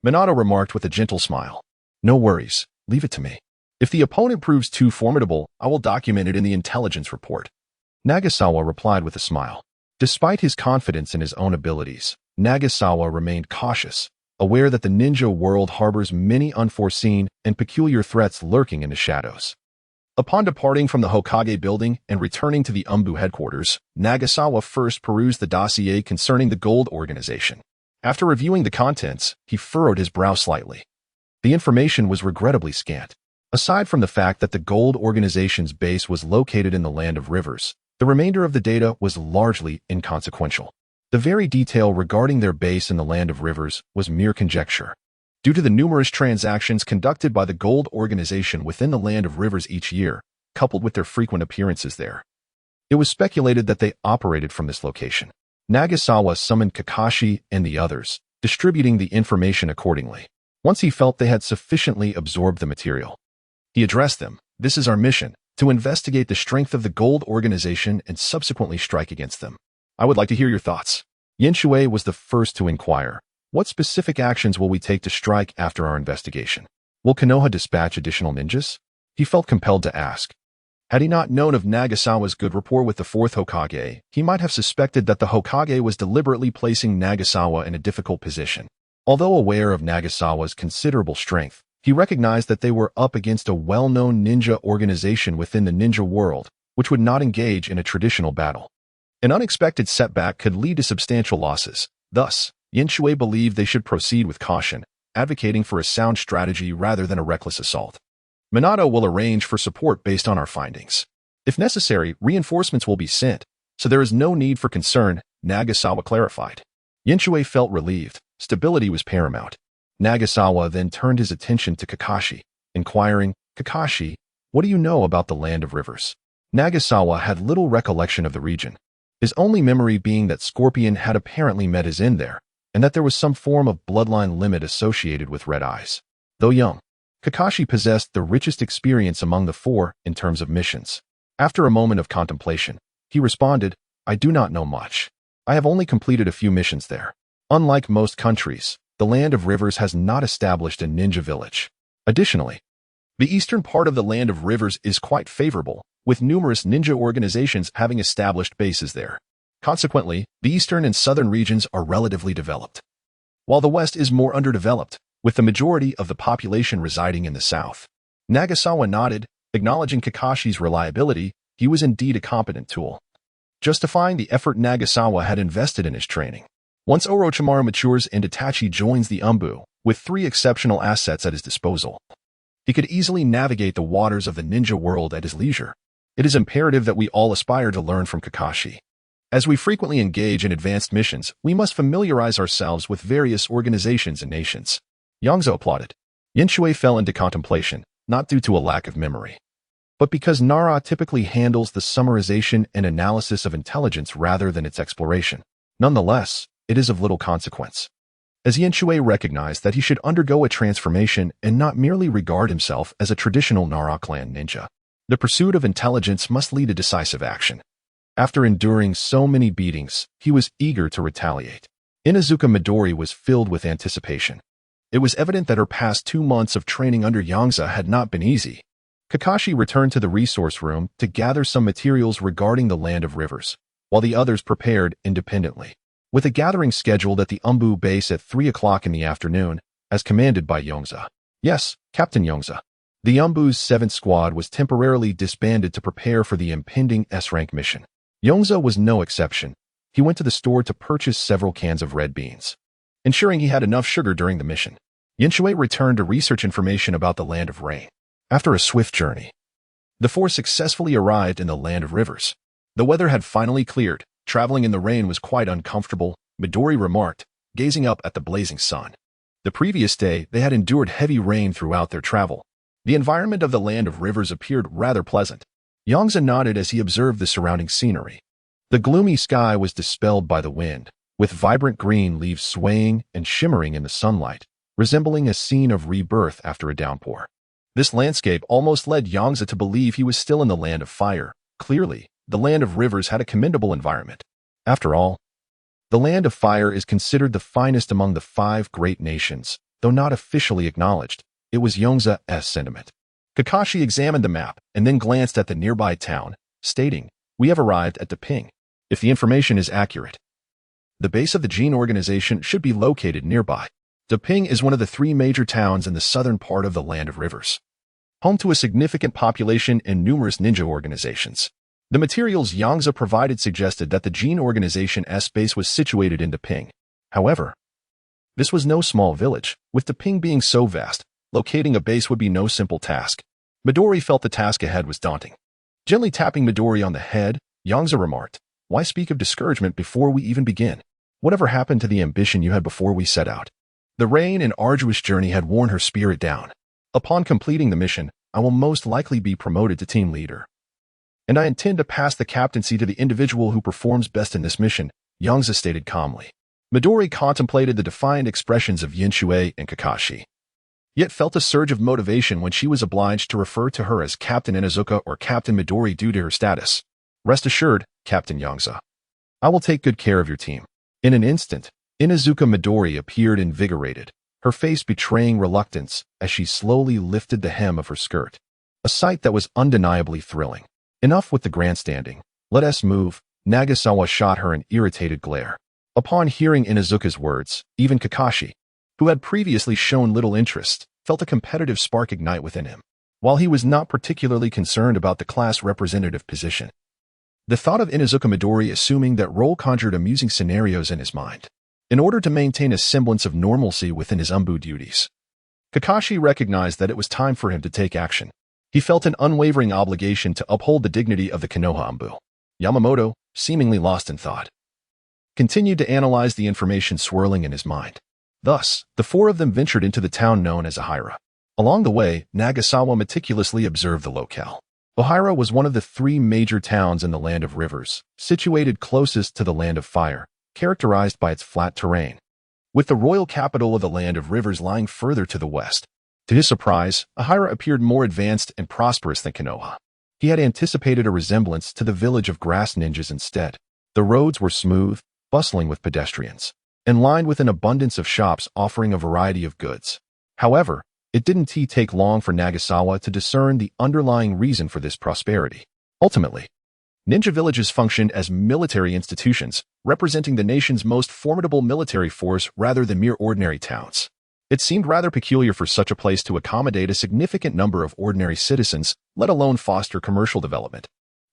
Minato remarked with a gentle smile. No worries, leave it to me. If the opponent proves too formidable, I will document it in the intelligence report. Nagasawa replied with a smile. Despite his confidence in his own abilities, Nagasawa remained cautious, aware that the ninja world harbors many unforeseen and peculiar threats lurking in the shadows. Upon departing from the Hokage building and returning to the Umbu headquarters, Nagasawa first perused the dossier concerning the gold organization. After reviewing the contents, he furrowed his brow slightly. The information was regrettably scant. Aside from the fact that the gold organization's base was located in the Land of Rivers, the remainder of the data was largely inconsequential. The very detail regarding their base in the Land of Rivers was mere conjecture. Due to the numerous transactions conducted by the gold organization within the Land of Rivers each year, coupled with their frequent appearances there, it was speculated that they operated from this location. Nagasawa summoned Kakashi and the others, distributing the information accordingly. Once he felt they had sufficiently absorbed the material, he addressed them. This is our mission, to investigate the strength of the gold organization and subsequently strike against them. I would like to hear your thoughts. Yenshui was the first to inquire. What specific actions will we take to strike after our investigation? Will Konoha dispatch additional ninjas? He felt compelled to ask. Had he not known of Nagasawa's good rapport with the fourth Hokage, he might have suspected that the Hokage was deliberately placing Nagasawa in a difficult position. Although aware of Nagasawa's considerable strength, he recognized that they were up against a well-known ninja organization within the ninja world, which would not engage in a traditional battle. An unexpected setback could lead to substantial losses. Thus, Yenshui believed they should proceed with caution, advocating for a sound strategy rather than a reckless assault. Minato will arrange for support based on our findings. If necessary, reinforcements will be sent, so there is no need for concern, Nagasawa clarified. Yenshui felt relieved. Stability was paramount. Nagasawa then turned his attention to Kakashi, inquiring, Kakashi, what do you know about the Land of Rivers? Nagasawa had little recollection of the region, his only memory being that Scorpion had apparently met his end there, and that there was some form of bloodline limit associated with Red Eyes. Though young, Kakashi possessed the richest experience among the four in terms of missions. After a moment of contemplation, he responded, I do not know much. I have only completed a few missions there. Unlike most countries, the Land of Rivers has not established a ninja village. Additionally, the eastern part of the Land of Rivers is quite favorable, with numerous ninja organizations having established bases there. Consequently, the eastern and southern regions are relatively developed, while the west is more underdeveloped, with the majority of the population residing in the south. Nagasawa nodded, acknowledging Kakashi's reliability. He was indeed a competent tool, justifying the effort Nagasawa had invested in his training. Once Orochimaru matures and Itachi joins the Umbu, with 3 exceptional assets at his disposal, he could easily navigate the waters of the ninja world at his leisure. It is imperative that we all aspire to learn from Kakashi. As we frequently engage in advanced missions, we must familiarize ourselves with various organizations and nations. Yongze applauded. Yenshui fell into contemplation, not due to a lack of memory, but because Nara typically handles the summarization and analysis of intelligence rather than its exploration. Nonetheless, it is of little consequence, as Yongze recognized that he should undergo a transformation and not merely regard himself as a traditional Nara clan ninja. The pursuit of intelligence must lead to decisive action. After enduring so many beatings, he was eager to retaliate. Inuzuka Midori was filled with anticipation. It was evident that her past 2 months of training under Yongze had not been easy. Kakashi returned to the resource room to gather some materials regarding the Land of Rivers, while the others prepared independently, with a gathering scheduled at the Umbu base at 3 o'clock in the afternoon, as commanded by Yongze. Yes, Captain Yongze. The Umbu's 7th squad was temporarily disbanded to prepare for the impending S-rank mission. Yongze was no exception. He went to the store to purchase several cans of red beans, ensuring he had enough sugar during the mission. Yongze returned to research information about the Land of Rain. After a swift journey, the four successfully arrived in the Land of Rivers. The weather had finally cleared. Traveling in the rain was quite uncomfortable, Midori remarked, gazing up at the blazing sun. The previous day, they had endured heavy rain throughout their travel. The environment of the Land of Rivers appeared rather pleasant. Yongze nodded as he observed the surrounding scenery. The gloomy sky was dispelled by the wind, with vibrant green leaves swaying and shimmering in the sunlight, resembling a scene of rebirth after a downpour. This landscape almost led Yongze to believe he was still in the Land of Fire. Clearly, the Land of Rivers had a commendable environment. After all, the Land of Fire is considered the finest among the 5 great nations, though not officially acknowledged. It was Yongze's sentiment. Kakashi examined the map and then glanced at the nearby town, stating, "We have arrived at Deping. If the information is accurate, the base of the Gene organization should be located nearby." Deping is one of the 3 major towns in the southern part of the Land of Rivers, home to a significant population and numerous ninja organizations. The materials Yongze provided suggested that the Gene organization's base was situated in Deping. However, this was no small village. With Deping being so vast, locating a base would be no simple task. Midori felt the task ahead was daunting. Gently tapping Midori on the head, Yongze remarked, "Why speak of discouragement before we even begin? Whatever happened to the ambition you had before we set out?" The rain and arduous journey had worn her spirit down. "Upon completing the mission, I will most likely be promoted to team leader, and I intend to pass the captaincy to the individual who performs best in this mission," Yongze stated calmly. Midori contemplated the defiant expressions of Yongze and Kakashi, yet felt a surge of motivation when she was obliged to refer to her as Captain Inuzuka or Captain Midori due to her status. "Rest assured, Captain Yongze, I will take good care of your team." In an instant, Inuzuka Midori appeared invigorated, her face betraying reluctance as she slowly lifted the hem of her skirt, a sight that was undeniably thrilling. "Enough with the grandstanding. Let us move," Nagasawa shot her an irritated glare. Upon hearing Inuzuka's words, even Kakashi, who had previously shown little interest, felt a competitive spark ignite within him. While he was not particularly concerned about the class representative position, the thought of Inuzuka Midori assuming that role conjured amusing scenarios in his mind. In order to maintain a semblance of normalcy within his Umbu duties, Kakashi recognized that it was time for him to take action. He felt an unwavering obligation to uphold the dignity of the Konoha Umbu. Yamamoto, seemingly lost in thought, continued to analyze the information swirling in his mind. Thus, the 4 of them ventured into the town known as Ohira. Along the way, Nagasawa meticulously observed the locale. Ohira was one of the 3 major towns in the Land of Rivers, situated closest to the Land of Fire, characterized by its flat terrain, with the royal capital of the Land of Rivers lying further to the west. To his surprise, Ohira appeared more advanced and prosperous than Konoha. He had anticipated a resemblance to the village of grass ninjas instead. The roads were smooth, bustling with pedestrians, and lined with an abundance of shops offering a variety of goods. However, it didn't take long for Nagasawa to discern the underlying reason for this prosperity. Ultimately, ninja villages functioned as military institutions, representing the nation's most formidable military force rather than mere ordinary towns. It seemed rather peculiar for such a place to accommodate a significant number of ordinary citizens, let alone foster commercial development.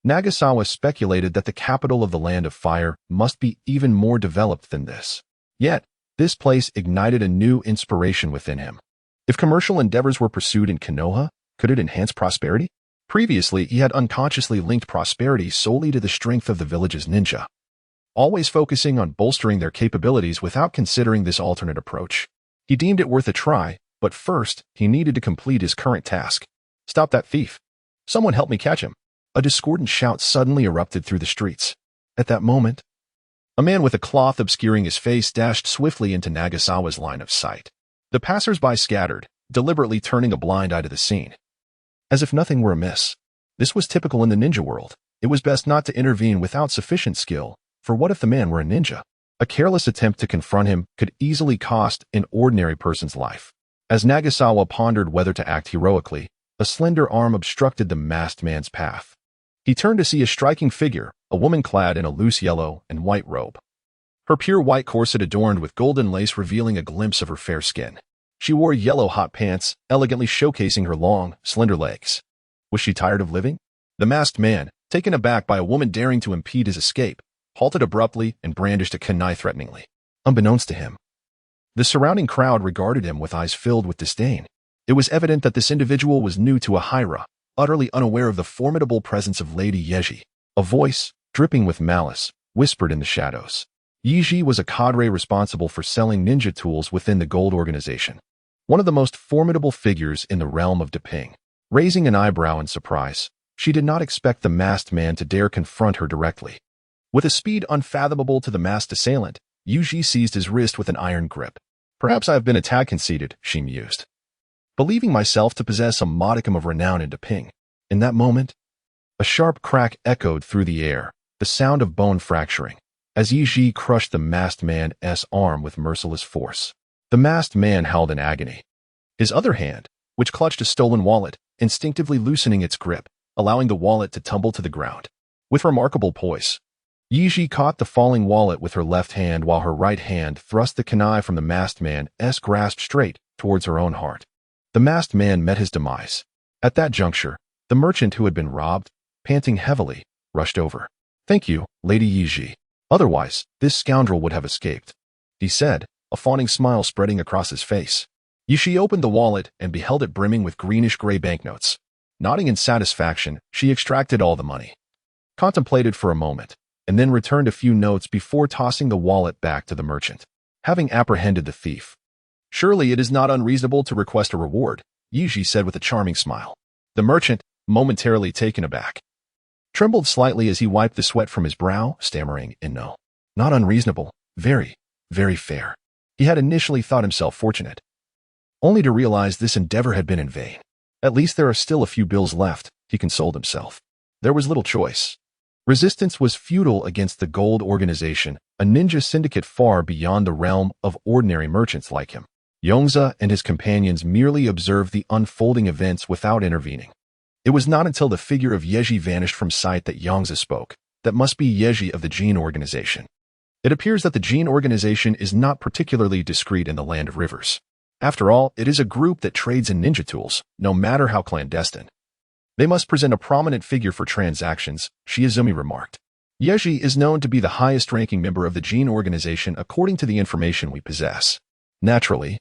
Nagasawa speculated that the capital of the Land of Fire must be even more developed than this. Yet, this place ignited a new inspiration within him. If commercial endeavors were pursued in Konoha, could it enhance prosperity? Previously, he had unconsciously linked prosperity solely to the strength of the village's ninja, always focusing on bolstering their capabilities without considering this alternate approach. He deemed it worth a try, but first, he needed to complete his current task. Stop that thief! Someone help me catch him! A discordant shout suddenly erupted through the streets. At that moment, a man with a cloth obscuring his face dashed swiftly into Nagasawa's line of sight. The passers-by scattered, deliberately turning a blind eye to the scene, as if nothing were amiss. This was typical in the ninja world. It was best not to intervene without sufficient skill, for what if the man were a ninja? A careless attempt to confront him could easily cost an ordinary person's life. As Nagasawa pondered whether to act heroically, a slender arm obstructed the masked man's path. He turned to see a striking figure, a woman clad in a loose yellow and white robe. Her pure white corset adorned with golden lace revealing a glimpse of her fair skin. She wore yellow hot pants, elegantly showcasing her long, slender legs. Was she tired of living? The masked man, taken aback by a woman daring to impede his escape, halted abruptly and brandished a kunai threateningly. Unbeknownst to him, the surrounding crowd regarded him with eyes filled with disdain. It was evident that this individual was new to Ahira, utterly unaware of the formidable presence of Lady Yeji. A voice, dripping with malice, whispered in the shadows. Yeji was a cadre responsible for selling ninja tools within the Gold Organization. One of the most formidable figures in the realm of Deping. Raising an eyebrow in surprise, she did not expect the masked man to dare confront her directly. With a speed unfathomable to the masked assailant, Yeji seized his wrist with an iron grip. Perhaps I have been a tad conceited, she mused, believing myself to possess a modicum of renown in Deping. In that moment, a sharp crack echoed through the air, the sound of bone fracturing, as Yeji crushed the masked man's arm with merciless force. The masked man howled in agony. His other hand, which clutched a stolen wallet, instinctively loosening its grip, allowing the wallet to tumble to the ground. With remarkable poise, Yeji caught the falling wallet with her left hand while her right hand thrust the kunai from the masked man's grasp straight towards her own heart. The masked man met his demise. At that juncture, the merchant who had been robbed, panting heavily, rushed over. Thank you, Lady Yeji. Otherwise, this scoundrel would have escaped, he said, a fawning smile spreading across his face. Yeji opened the wallet and beheld it brimming with greenish-gray banknotes. Nodding in satisfaction, she extracted all the money, contemplated for a moment, and then returned a few notes before tossing the wallet back to the merchant. Having apprehended the thief, surely it is not unreasonable to request a reward, Yeji said with a charming smile. The merchant, momentarily taken aback, trembled slightly as he wiped the sweat from his brow, stammering, no. Not unreasonable, very, very fair. He had initially thought himself fortunate, only to realize this endeavor had been in vain. At least there are still a few bills left, he consoled himself. There was little choice. Resistance was futile against the Gold Organization, a ninja syndicate far beyond the realm of ordinary merchants like him. Yongze and his companions merely observed the unfolding events without intervening. It was not until the figure of Yeji vanished from sight that Yongze spoke. That must be Yeji of the Jin Organization. It appears that the Jin Organization is not particularly discreet in the Land of Rivers. After all, it is a group that trades in ninja tools, no matter how clandestine. They must present a prominent figure for transactions, Shiizumi remarked. Yeji is known to be the highest-ranking member of the Jin Organization according to the information we possess. Naturally,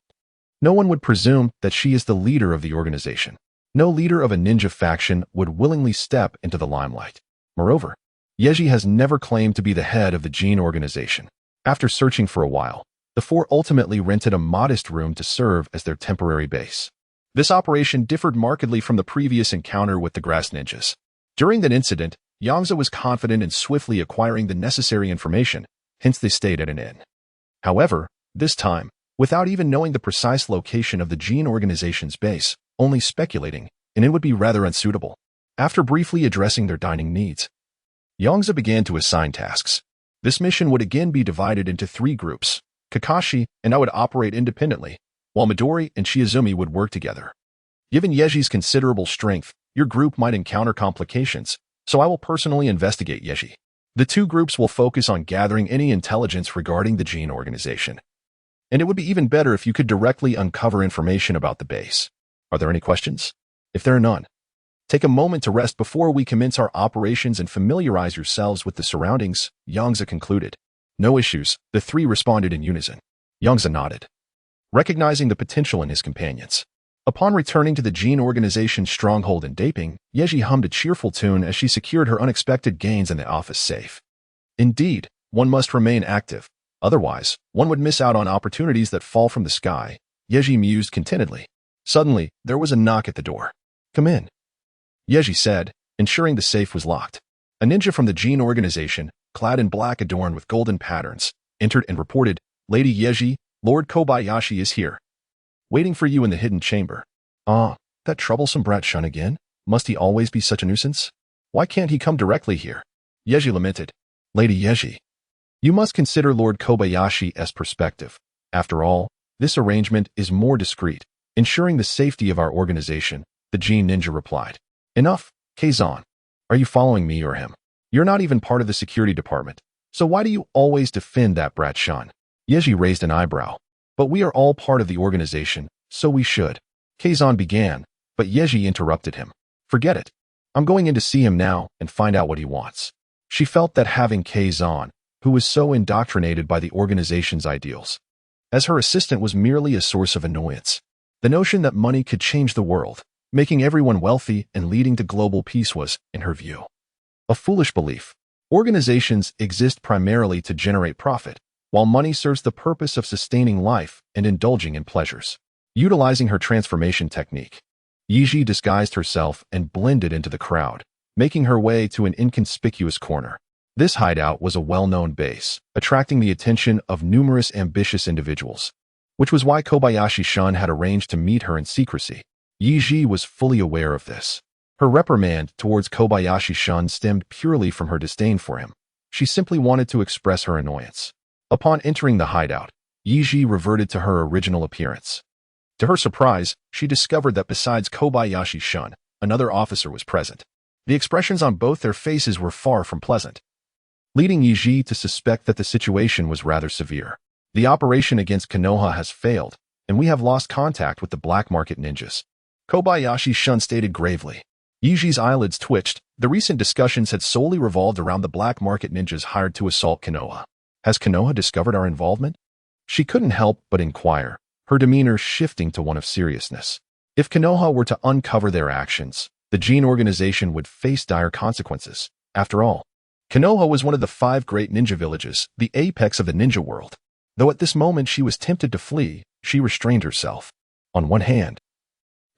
no one would presume that she is the leader of the organization. No leader of a ninja faction would willingly step into the limelight. Moreover, Yeji has never claimed to be the head of the Jin Organization. After searching for a while, the four ultimately rented a modest room to serve as their temporary base. This operation differed markedly from the previous encounter with the Grass Ninjas. During that incident, Yongze was confident in swiftly acquiring the necessary information, hence they stayed at an inn. However, this time, without even knowing the precise location of the Jin Organization's base, only speculating, and it would be rather unsuitable. After briefly addressing their dining needs, Yongze began to assign tasks. This mission would again be divided into 3 groups. Kakashi and I would operate independently, while Midori and Shiizumi would work together. Given Yeji's considerable strength, your group might encounter complications, so I will personally investigate Yeji. The 2 groups will focus on gathering any intelligence regarding the Jin Organization. And it would be even better if you could directly uncover information about the base. Are there any questions? If there are none, take a moment to rest before we commence our operations and familiarize yourselves with the surroundings, Yongze concluded. No issues, the 3 responded in unison. Yongze nodded, recognizing the potential in his companions. Upon returning to the Jin Organization's stronghold in Daping, Yeji hummed a cheerful tune as she secured her unexpected gains in the office safe. Indeed, one must remain active. Otherwise, one would miss out on opportunities that fall from the sky, Yeji mused contentedly. Suddenly, there was a knock at the door. Come in, Yeji said, ensuring the safe was locked. A ninja from the Jin organization, clad in black adorned with golden patterns, entered and reported, Lady Yeji, Lord Kobayashi is here, waiting for you in the hidden chamber. Ah, that troublesome brat Shun again? Must he always be such a nuisance? Why can't he come directly here? Yeji lamented. Lady Yeji, you must consider Lord Kobayashi's perspective. After all, this arrangement is more discreet, ensuring the safety of our organization, the Jin ninja replied. Enough, Kazan. Are you following me or him? You're not even part of the security department, so why do you always defend that brat Shun? Yeji raised an eyebrow. But we are all part of the organization, so we should. Kazan began, but Yeji interrupted him. Forget it. I'm going in to see him now and find out what he wants. She felt that having Kazan, who was so indoctrinated by the organization's ideals, as her assistant was merely a source of annoyance. The notion that money could change the world, making everyone wealthy and leading to global peace was, in her view, a foolish belief. Organizations exist primarily to generate profit, while money serves the purpose of sustaining life and indulging in pleasures. Utilizing her transformation technique, Yeji disguised herself and blended into the crowd, making her way to an inconspicuous corner. This hideout was a well-known base, attracting the attention of numerous ambitious individuals, which was why Kobayashi-shun had arranged to meet her in secrecy. Yeji was fully aware of this. Her reprimand towards Kobayashi-shun stemmed purely from her disdain for him. She simply wanted to express her annoyance. Upon entering the hideout, Yeji reverted to her original appearance. To her surprise, she discovered that besides Kobayashi-shun, another officer was present. The expressions on both their faces were far from pleasant, leading Yeji to suspect that the situation was rather severe. The operation against Konoha has failed, and we have lost contact with the black market ninjas, Kobayashi-shun stated gravely. Yeji's eyelids twitched. The recent discussions had solely revolved around the black market ninjas hired to assault Konoha. Has Konoha discovered our involvement? She couldn't help but inquire, her demeanor shifting to one of seriousness. If Konoha were to uncover their actions, the Jin organization would face dire consequences. After all, Konoha was one of the 5 great ninja villages, the apex of the ninja world. Though at this moment she was tempted to flee, she restrained herself. On one hand,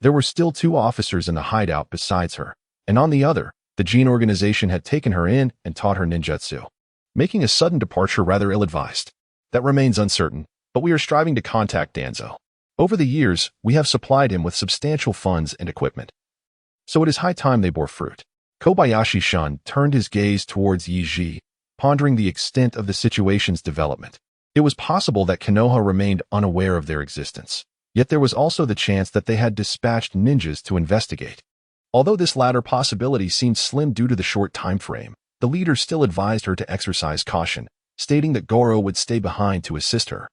there were still 2 officers in the hideout besides her, and on the other, the Jin organization had taken her in and taught her ninjutsu, making a sudden departure rather ill-advised. That remains uncertain, but we are striving to contact Danzo. Over the years, we have supplied him with substantial funds and equipment, so it is high time they bore fruit. Kobayashi-shun turned his gaze towards Yeji, pondering the extent of the situation's development. It was possible that Konoha remained unaware of their existence, yet there was also the chance that they had dispatched ninjas to investigate. Although this latter possibility seemed slim due to the short time frame, the leader still advised her to exercise caution, stating that Goro would stay behind to assist her.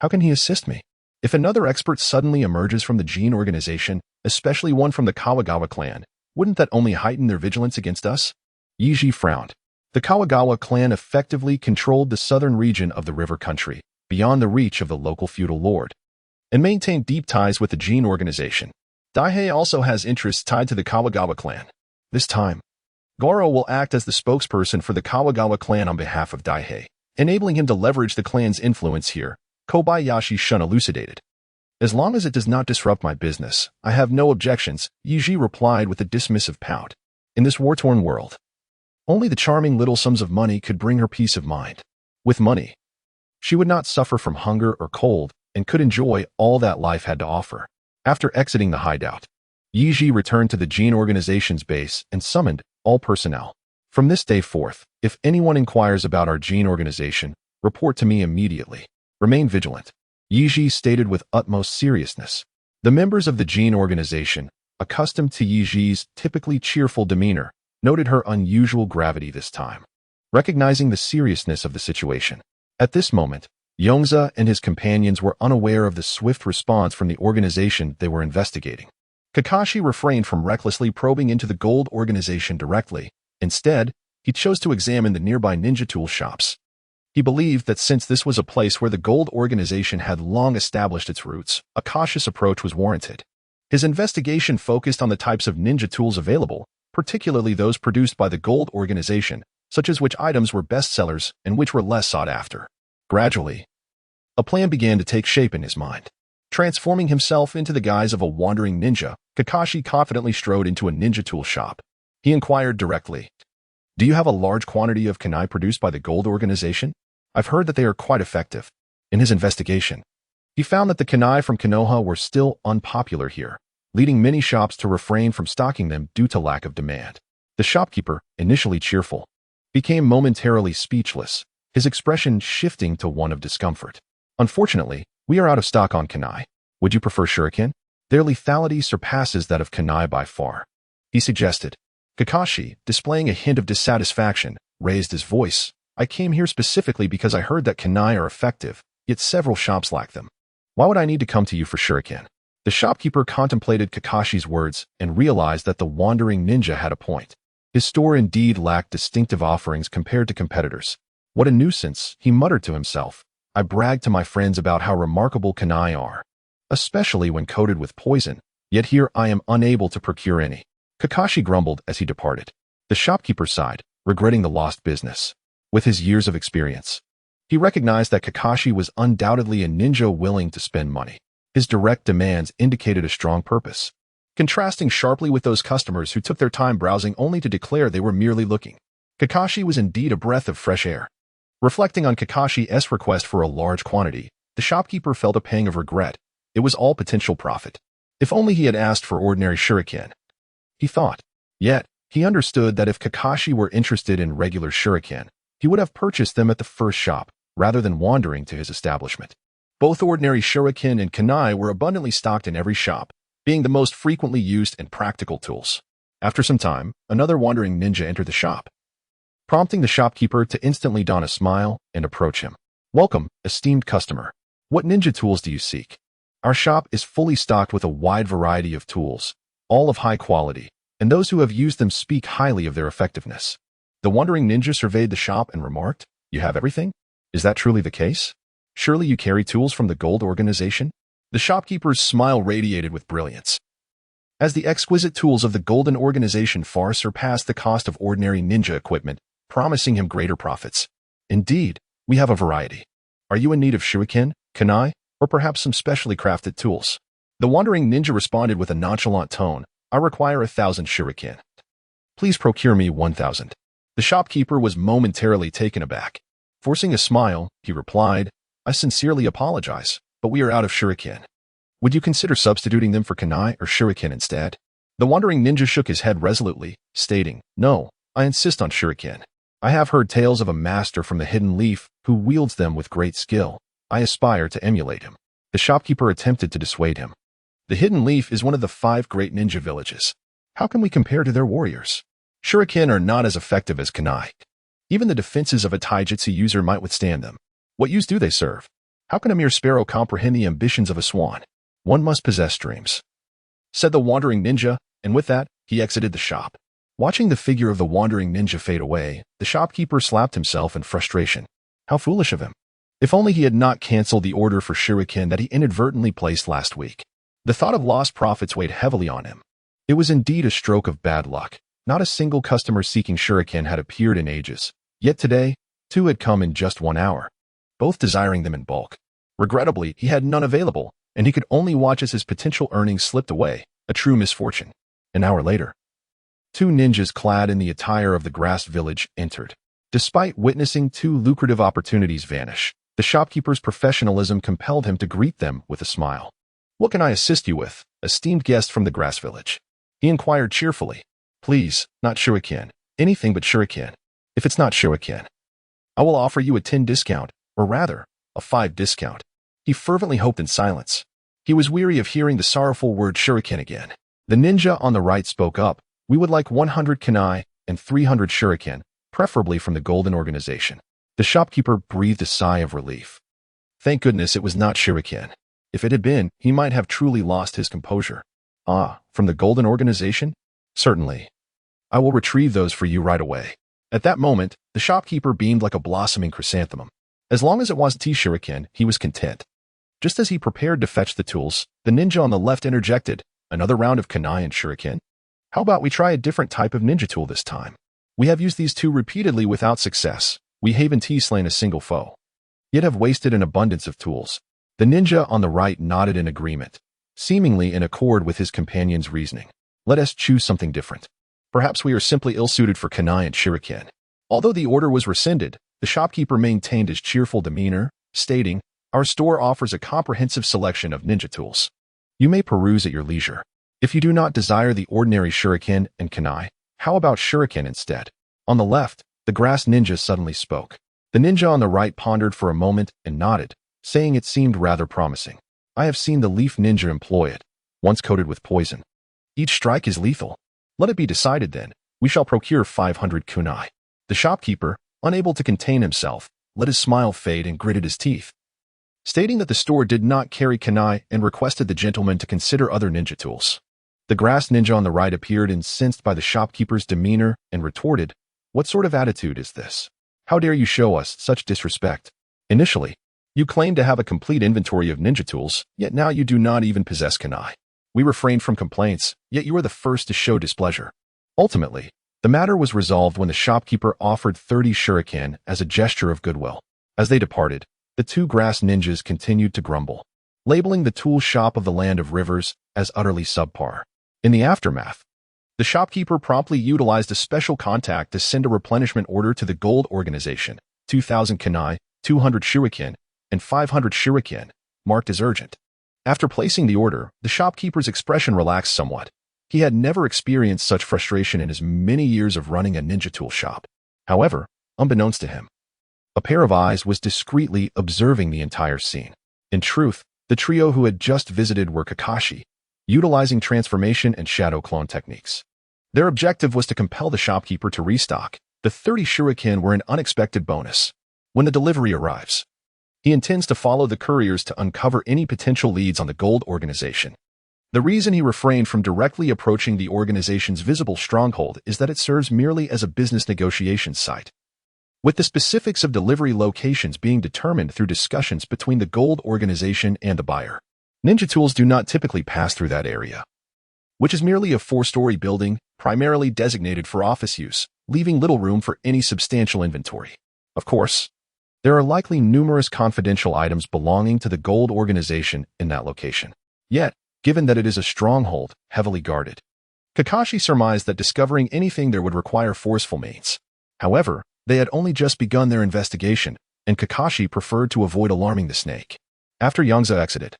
How can he assist me? If another expert suddenly emerges from the Jin organization, especially one from the Kawagawa clan, wouldn't that only heighten their vigilance against us? Yeji frowned. The Kawagawa clan effectively controlled the southern region of the river country, beyond the reach of the local feudal lord, and maintained deep ties with the Jin organization. Daihei also has interests tied to the Kawagawa clan. This time, Goro will act as the spokesperson for the Kawagawa clan on behalf of Daihei, enabling him to leverage the clan's influence here, Kobayashi-shun elucidated. As long as it does not disrupt my business, I have no objections, Yeji replied with a dismissive pout. In this war-torn world, only the charming little sums of money could bring her peace of mind. With money, she would not suffer from hunger or cold and could enjoy all that life had to offer. After exiting the hideout, Yeji returned to the Jin organization's base and summoned all personnel. From this day forth, if anyone inquires about our Jin organization, report to me immediately. Remain vigilant, Yeji stated with utmost seriousness. The members of the Jin organization, accustomed to Yeji's typically cheerful demeanor, noted her unusual gravity this time, recognizing the seriousness of the situation. At this moment, Yongze and his companions were unaware of the swift response from the organization they were investigating. Kakashi refrained from recklessly probing into the gold organization directly. Instead, he chose to examine the nearby ninja tool shops. He believed that since this was a place where the gold organization had long established its roots, a cautious approach was warranted. His investigation focused on the types of ninja tools available, particularly those produced by the gold organization, such as which items were bestsellers and which were less sought after. Gradually, a plan began to take shape in his mind. Transforming himself into the guise of a wandering ninja, Kakashi confidently strode into a ninja tool shop. He inquired directly, "Do you have a large quantity of kunai produced by the Gold Organization? I've heard that they are quite effective." In his investigation, he found that the kunai from Konoha were still unpopular here, leading many shops to refrain from stocking them due to lack of demand. The shopkeeper, initially cheerful, became momentarily speechless, his expression shifting to one of discomfort. "Unfortunately, we are out of stock on kunai. Would you prefer shuriken? Their lethality surpasses that of kunai by far," he suggested. Kakashi, displaying a hint of dissatisfaction, raised his voice. "I came here specifically because I heard that kunai are effective, yet several shops lack them. Why would I need to come to you for shuriken?" The shopkeeper contemplated Kakashi's words and realized that the wandering ninja had a point. His store indeed lacked distinctive offerings compared to competitors. "What a nuisance," he muttered to himself. "I brag to my friends about how remarkable kunai are, especially when coated with poison, yet here I am unable to procure any." Kakashi grumbled as he departed. The shopkeeper sighed, regretting the lost business. With his years of experience, he recognized that Kakashi was undoubtedly a ninja willing to spend money. His direct demands indicated a strong purpose, contrasting sharply with those customers who took their time browsing only to declare they were merely looking. Kakashi was indeed a breath of fresh air. Reflecting on Kakashi's request for a large quantity, the shopkeeper felt a pang of regret. It was all potential profit. If only he had asked for ordinary shuriken, he thought. Yet, he understood that if Kakashi were interested in regular shuriken, he would have purchased them at the first shop, rather than wandering to his establishment. Both ordinary shuriken and kunai were abundantly stocked in every shop, being the most frequently used and practical tools. After some time, another wandering ninja entered the shop, prompting the shopkeeper to instantly don a smile and approach him. "Welcome, esteemed customer. What ninja tools do you seek? Our shop is fully stocked with a wide variety of tools, all of high quality, and those who have used them speak highly of their effectiveness." The wandering ninja surveyed the shop and remarked, "You have everything? Is that truly the case? Surely you carry tools from the Gold Organization?" The shopkeeper's smile radiated with brilliance, as the exquisite tools of the Golden Organization far surpassed the cost of ordinary ninja equipment, promising him greater profits. "Indeed, we have a variety. Are you in need of shuriken, kunai, or perhaps some specially crafted tools?" The wandering ninja responded with a nonchalant tone, "I require 1,000 shuriken. Please procure me 1,000. The shopkeeper was momentarily taken aback. Forcing a smile, he replied, "I sincerely apologize, but we are out of shuriken. Would you consider substituting them for kunai or shuriken instead?" The wandering ninja shook his head resolutely, stating, "No, I insist on shuriken. I have heard tales of a master from the Hidden Leaf who wields them with great skill. I aspire to emulate him." The shopkeeper attempted to dissuade him. "The Hidden Leaf is one of the 5 great ninja villages. How can we compare to their warriors? Shuriken are not as effective as kunai. Even the defenses of a taijutsu user might withstand them. What use do they serve? How can a mere sparrow comprehend the ambitions of a swan? One must possess dreams," said the wandering ninja, and with that, he exited the shop. Watching the figure of the wandering ninja fade away, the shopkeeper slapped himself in frustration. How foolish of him. If only he had not canceled the order for shuriken that he inadvertently placed last week. The thought of lost profits weighed heavily on him. It was indeed a stroke of bad luck. Not a single customer seeking shuriken had appeared in ages. Yet today, 2 had come in just 1 hour, both desiring them in bulk. Regrettably, he had none available, and he could only watch as his potential earnings slipped away, a true misfortune. An hour later, 2 ninjas clad in the attire of the grass village entered. Despite witnessing 2 lucrative opportunities vanish, the shopkeeper's professionalism compelled him to greet them with a smile. "What can I assist you with, esteemed guest from the grass village?" he inquired cheerfully. "Please, not shuriken. Anything but shuriken. If it's not shuriken, I will offer you a 10 discount, or rather, a 5 discount." He fervently hoped in silence. He was weary of hearing the sorrowful word shuriken again. The ninja on the right spoke up. "We would like 100 kunai and 300 shuriken, preferably from the Golden Organization." The shopkeeper breathed a sigh of relief. Thank goodness it was not shuriken. If it had been, he might have truly lost his composure. "Ah, from the Golden Organization? Certainly. I will retrieve those for you right away." At that moment, the shopkeeper beamed like a blossoming chrysanthemum. As long as it wasn't shuriken, he was content. Just as he prepared to fetch the tools, the ninja on the left interjected, "Another round of kunai and shuriken? How about we try a different type of ninja tool this time? We have used these 2 repeatedly without success. We haven't slain a single foe, yet have wasted an abundance of tools." The ninja on the right nodded in agreement, seemingly in accord with his companion's reasoning. Let us choose something different. Perhaps we are simply ill-suited for kunai and shuriken. Although the order was rescinded, the shopkeeper maintained his cheerful demeanor, stating, "Our store offers a comprehensive selection of ninja tools. You may peruse at your leisure. If you do not desire the ordinary shuriken and kunai, how about shuriken instead?" On the left, the grass ninja suddenly spoke. The ninja on the right pondered for a moment and nodded, saying it seemed rather promising. "I have seen the leaf ninja employ it, once coated with poison. Each strike is lethal. Let it be decided then. We shall procure 500 kunai." The shopkeeper, unable to contain himself, let his smile fade and gritted his teeth, stating that the store did not carry kunai and requested the gentleman to consider other ninja tools. The grass ninja on the right appeared incensed by the shopkeeper's demeanor and retorted, "What sort of attitude is this? How dare you show us such disrespect? Initially, you claimed to have a complete inventory of ninja tools, yet now you do not even possess kunai. We refrained from complaints, yet you are the first to show displeasure." Ultimately, the matter was resolved when the shopkeeper offered 30 shuriken as a gesture of goodwill. As they departed, the two grass ninjas continued to grumble, labeling the tool shop of the Land of Rivers as utterly subpar. In the aftermath, the shopkeeper promptly utilized a special contact to send a replenishment order to the gold organization, 2,000 kunai, 200 shuriken, and 500 shuriken, marked as urgent. After placing the order, the shopkeeper's expression relaxed somewhat. He had never experienced such frustration in his many years of running a ninja tool shop. However, unbeknownst to him, a pair of eyes was discreetly observing the entire scene. In truth, the trio who had just visited were Kakashi, utilizing transformation and shadow clone techniques. Their objective was to compel the shopkeeper to restock. The 30 shuriken were an unexpected bonus. When the delivery arrives, he intends to follow the couriers to uncover any potential leads on the gold organization. The reason he refrained from directly approaching the organization's visible stronghold is that it serves merely as a business negotiation site, with the specifics of delivery locations being determined through discussions between the gold organization and the buyer. Ninja tools do not typically pass through that area, which is merely a 4-story building, primarily designated for office use, leaving little room for any substantial inventory. Of course, there are likely numerous confidential items belonging to the gold organization in that location. Yet, given that it is a stronghold, heavily guarded, Kakashi surmised that discovering anything there would require forceful means. However, they had only just begun their investigation, and Kakashi preferred to avoid alarming the snake. After Yongze exited,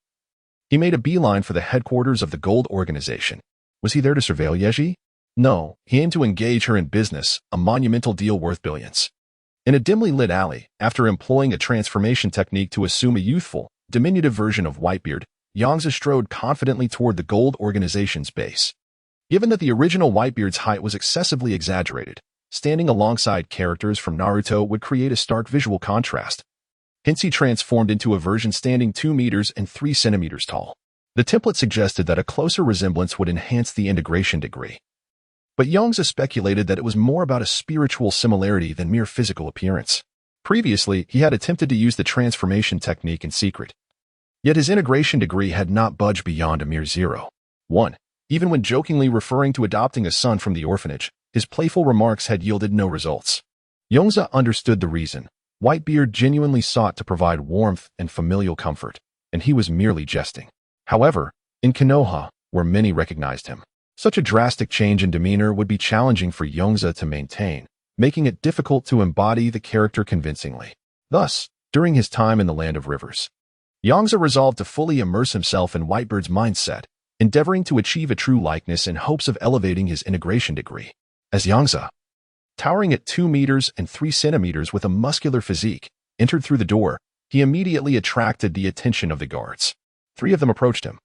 he made a beeline for the headquarters of the gold organization. Was he there to surveil Yeji? No, he aimed to engage her in business, a monumental deal worth billions. In a dimly lit alley, after employing a transformation technique to assume a youthful, diminutive version of Whitebeard, Yongze strode confidently toward the gold organization's base. Given that the original Whitebeard's height was excessively exaggerated, standing alongside characters from Naruto would create a stark visual contrast. Hence he transformed into a version standing 2 meters and 3 centimeters tall. The template suggested that a closer resemblance would enhance the integration degree, but Yongze speculated that it was more about a spiritual similarity than mere physical appearance. Previously, he had attempted to use the transformation technique in secret, yet his integration degree had not budged beyond a mere 0.1. Even when jokingly referring to adopting a son from the orphanage, his playful remarks had yielded no results. Yongze understood the reason. Whitebeard genuinely sought to provide warmth and familial comfort, and he was merely jesting. However, in Konoha, where many recognized him, such a drastic change in demeanor would be challenging for Yongze to maintain, making it difficult to embody the character convincingly. Thus, during his time in the Land of Rivers, Yongze resolved to fully immerse himself in Whitebeard's mindset, endeavoring to achieve a true likeness in hopes of elevating his integration degree. As Yongze, towering at 2 meters and 3 centimeters with a muscular physique, entered through the door, he immediately attracted the attention of the guards. 3 of them approached him,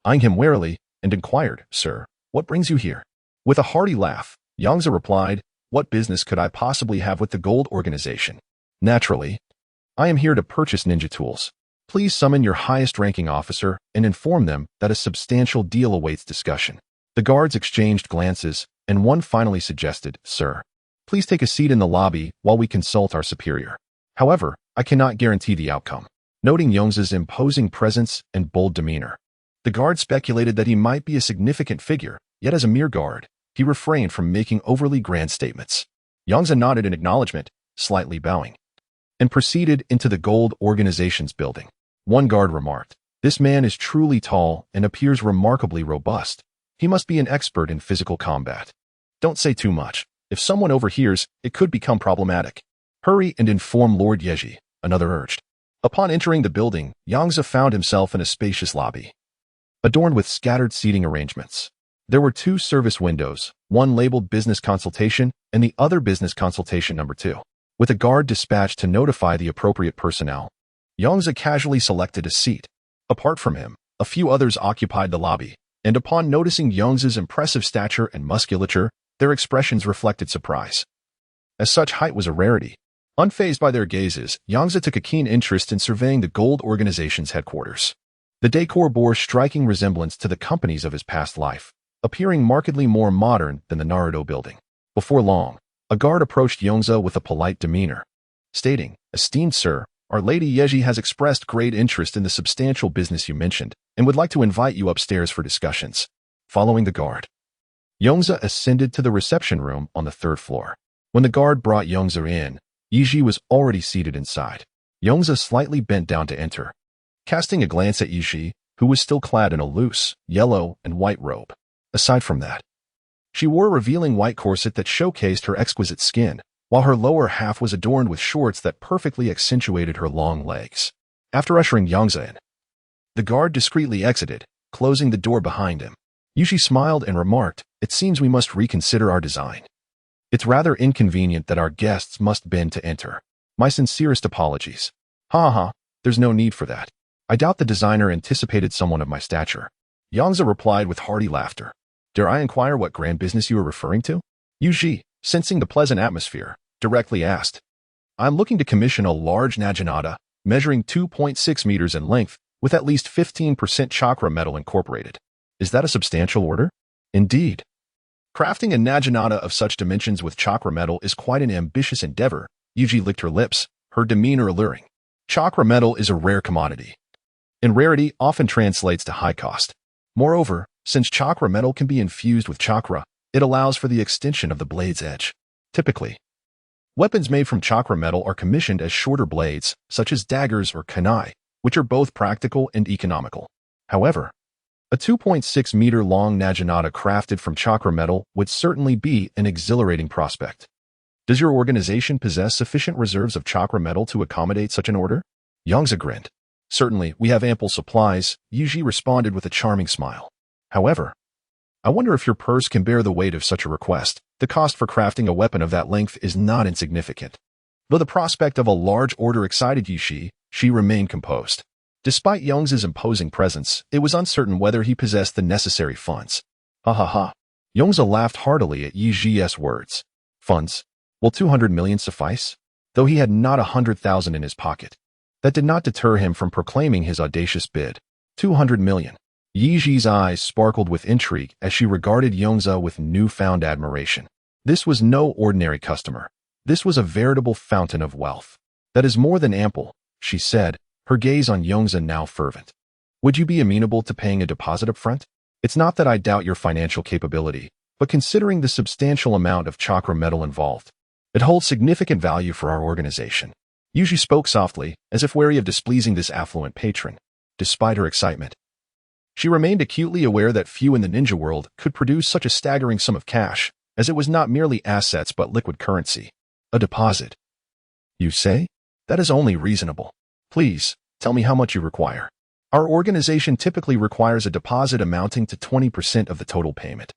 eyeing him warily, and inquired, "Sir, what brings you here?" With a hearty laugh, Yongze replied, "What business could I possibly have with the gold organization? Naturally, I am here to purchase ninja tools. Please summon your highest-ranking officer and inform them that a substantial deal awaits discussion." The guards exchanged glances, and one finally suggested, "Sir, please take a seat in the lobby while we consult our superior. However, I cannot guarantee the outcome." Noting Yongze's imposing presence and bold demeanor, the guard speculated that he might be a significant figure, yet as a mere guard, he refrained from making overly grand statements. Yongze nodded in acknowledgement, slightly bowing, and proceeded into the gold organization's building. One guard remarked. This man is truly tall and appears remarkably robust. He must be an expert in physical combat. Don't say too much. If someone overhears, it could become problematic. Hurry and inform Lord Yeji, another urged. Upon entering the building, Yongze found himself in a spacious lobby, adorned with scattered seating arrangements. There were 2 service windows, one labeled Business Consultation and the other Business Consultation number 2. With a guard dispatched to notify the appropriate personnel, Yongze casually selected a seat. Apart from him, a few others occupied the lobby, and upon noticing Yongze's impressive stature and musculature, their expressions reflected surprise. As such height was a rarity. Unfazed by their gazes, Yongze took a keen interest in surveying the Gold Organization's headquarters. The decor bore striking resemblance to the companies of his past life, appearing markedly more modern than the Naruto building. Before long, a guard approached Yongze with a polite demeanor, stating, "Esteemed sir, our Lady Yeji has expressed great interest in the substantial business you mentioned and would like to invite you upstairs for discussions." Following the guard, Yongze ascended to the reception room on the 3rd floor. When the guard brought Yongze in, Yeji was already seated inside. Yongze slightly bent down to enter, casting a glance at Yeji, who was still clad in a loose, yellow and white robe. Aside from that, she wore a revealing white corset that showcased her exquisite skin, while her lower half was adorned with shorts that perfectly accentuated her long legs. After ushering Yongze in, the guard discreetly exited, closing the door behind him. Yeji smiled and remarked, "It seems we must reconsider our design. It's rather inconvenient that our guests must bend to enter. My sincerest apologies." "Ha, there's no need for that. I doubt the designer anticipated someone of my stature." Yongze replied with hearty laughter. "Dare I inquire what grand business you are referring to?" Yeji, sensing the pleasant atmosphere, directly asked. "I'm looking to commission a large naginata, measuring 2.6 meters in length, with at least 15% chakra metal incorporated. Is that a substantial order?" "Indeed. Crafting a naginata of such dimensions with chakra metal is quite an ambitious endeavor." Yeji licked her lips, her demeanor alluring. Chakra metal is a rare commodity, and rarity often translates to high cost. Moreover, since chakra metal can be infused with chakra, it allows for the extension of the blade's edge. Typically, weapons made from chakra metal are commissioned as shorter blades, such as daggers or kunai, which are both practical and economical. However, a 2.6-meter-long naginata crafted from chakra metal would certainly be an exhilarating prospect. Does your organization possess sufficient reserves of chakra metal to accommodate such an order? Yongze grinned. Certainly, we have ample supplies, Yeji responded with a charming smile. However, I wonder if your purse can bear the weight of such a request. The cost for crafting a weapon of that length is not insignificant. Though the prospect of a large order excited Yeji, she remained composed. Despite Yongze's imposing presence, it was uncertain whether he possessed the necessary funds. Ha. Yongze laughed heartily at Yeji's words. Funds? Will 200 million suffice? Though he had not 100,000 in his pocket. That did not deter him from proclaiming his audacious bid. 200 million. Yeji's eyes sparkled with intrigue as she regarded Yongze with newfound admiration. This was no ordinary customer. This was a veritable fountain of wealth. That is more than ample, she said, her gaze on Yongze now fervent. Would you be amenable to paying a deposit up front? It's not that I doubt your financial capability, but considering the substantial amount of chakra metal involved, it holds significant value for our organization. Yeji spoke softly, as if wary of displeasing this affluent patron. Despite her excitement, she remained acutely aware that few in the ninja world could produce such a staggering sum of cash, as it was not merely assets but liquid currency. A deposit. You say? That is only reasonable. Please, tell me how much you require. Our organization typically requires a deposit amounting to 20% of the total payment,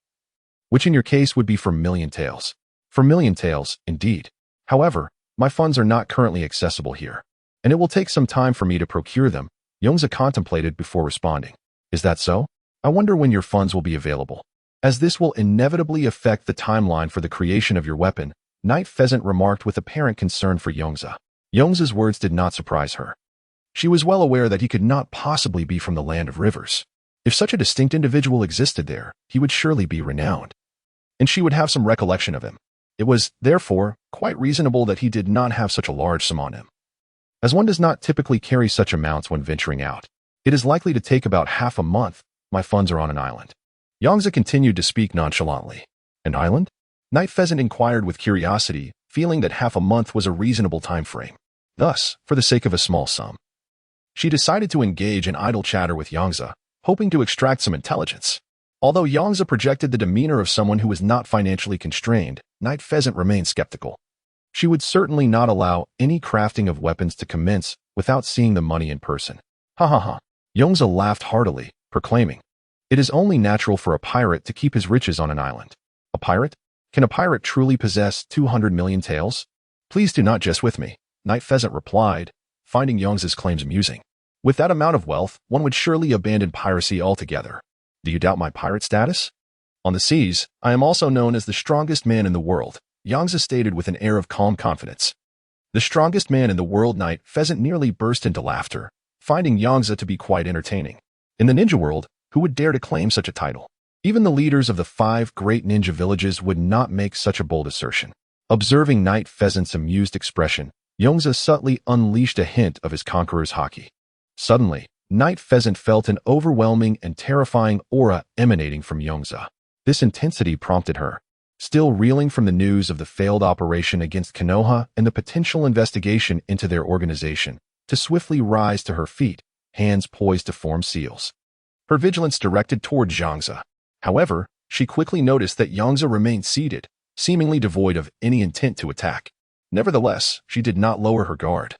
which in your case would be for million taels. For million taels, indeed. However, my funds are not currently accessible here, and it will take some time for me to procure them, Yongze contemplated before responding. Is that so? I wonder when your funds will be available. As this will inevitably affect the timeline for the creation of your weapon, Night Pheasant remarked with apparent concern for Yongze. Yongze's words did not surprise her. She was well aware that he could not possibly be from the land of rivers. If such a distinct individual existed there, he would surely be renowned, and she would have some recollection of him. It was, therefore, quite reasonable that he did not have such a large sum on him. As one does not typically carry such amounts when venturing out, it is likely to take about half a month. My funds are on an island. Yongze continued to speak nonchalantly. An island? Night Pheasant inquired with curiosity, feeling that half a month was a reasonable time frame. Thus, for the sake of a small sum, She decided to engage in idle chatter with Yongze, hoping to extract some intelligence. Although Yongze projected the demeanor of someone who was not financially constrained, Night Pheasant remained skeptical. She would certainly not allow any crafting of weapons to commence without seeing the money in person. Ha ha ha. Yongze laughed heartily, proclaiming, "It is only natural for a pirate to keep his riches on an island." A pirate? Can a pirate truly possess 200 million taels? Please do not jest with me, Night Pheasant replied, finding Yongze's claims amusing. With that amount of wealth, one would surely abandon piracy altogether. Do you doubt my pirate status? On the seas, I am also known as the strongest man in the world, Yongze stated with an air of calm confidence. The strongest man in the world. Night Pheasant nearly burst into laughter, finding Yongze to be quite entertaining. In the ninja world, who would dare to claim such a title? Even the leaders of the 5 great ninja villages would not make such a bold assertion. Observing Night Pheasant's amused expression, Yongze subtly unleashed a hint of his conqueror's haki. Suddenly, Night Pheasant felt an overwhelming and terrifying aura emanating from Yongze. This intensity prompted her, still reeling from the news of the failed operation against Konoha and the potential investigation into their organization, to swiftly rise to her feet, hands poised to form seals. Her vigilance directed toward Yongze. However, she quickly noticed that Yongze remained seated, seemingly devoid of any intent to attack. Nevertheless, she did not lower her guard,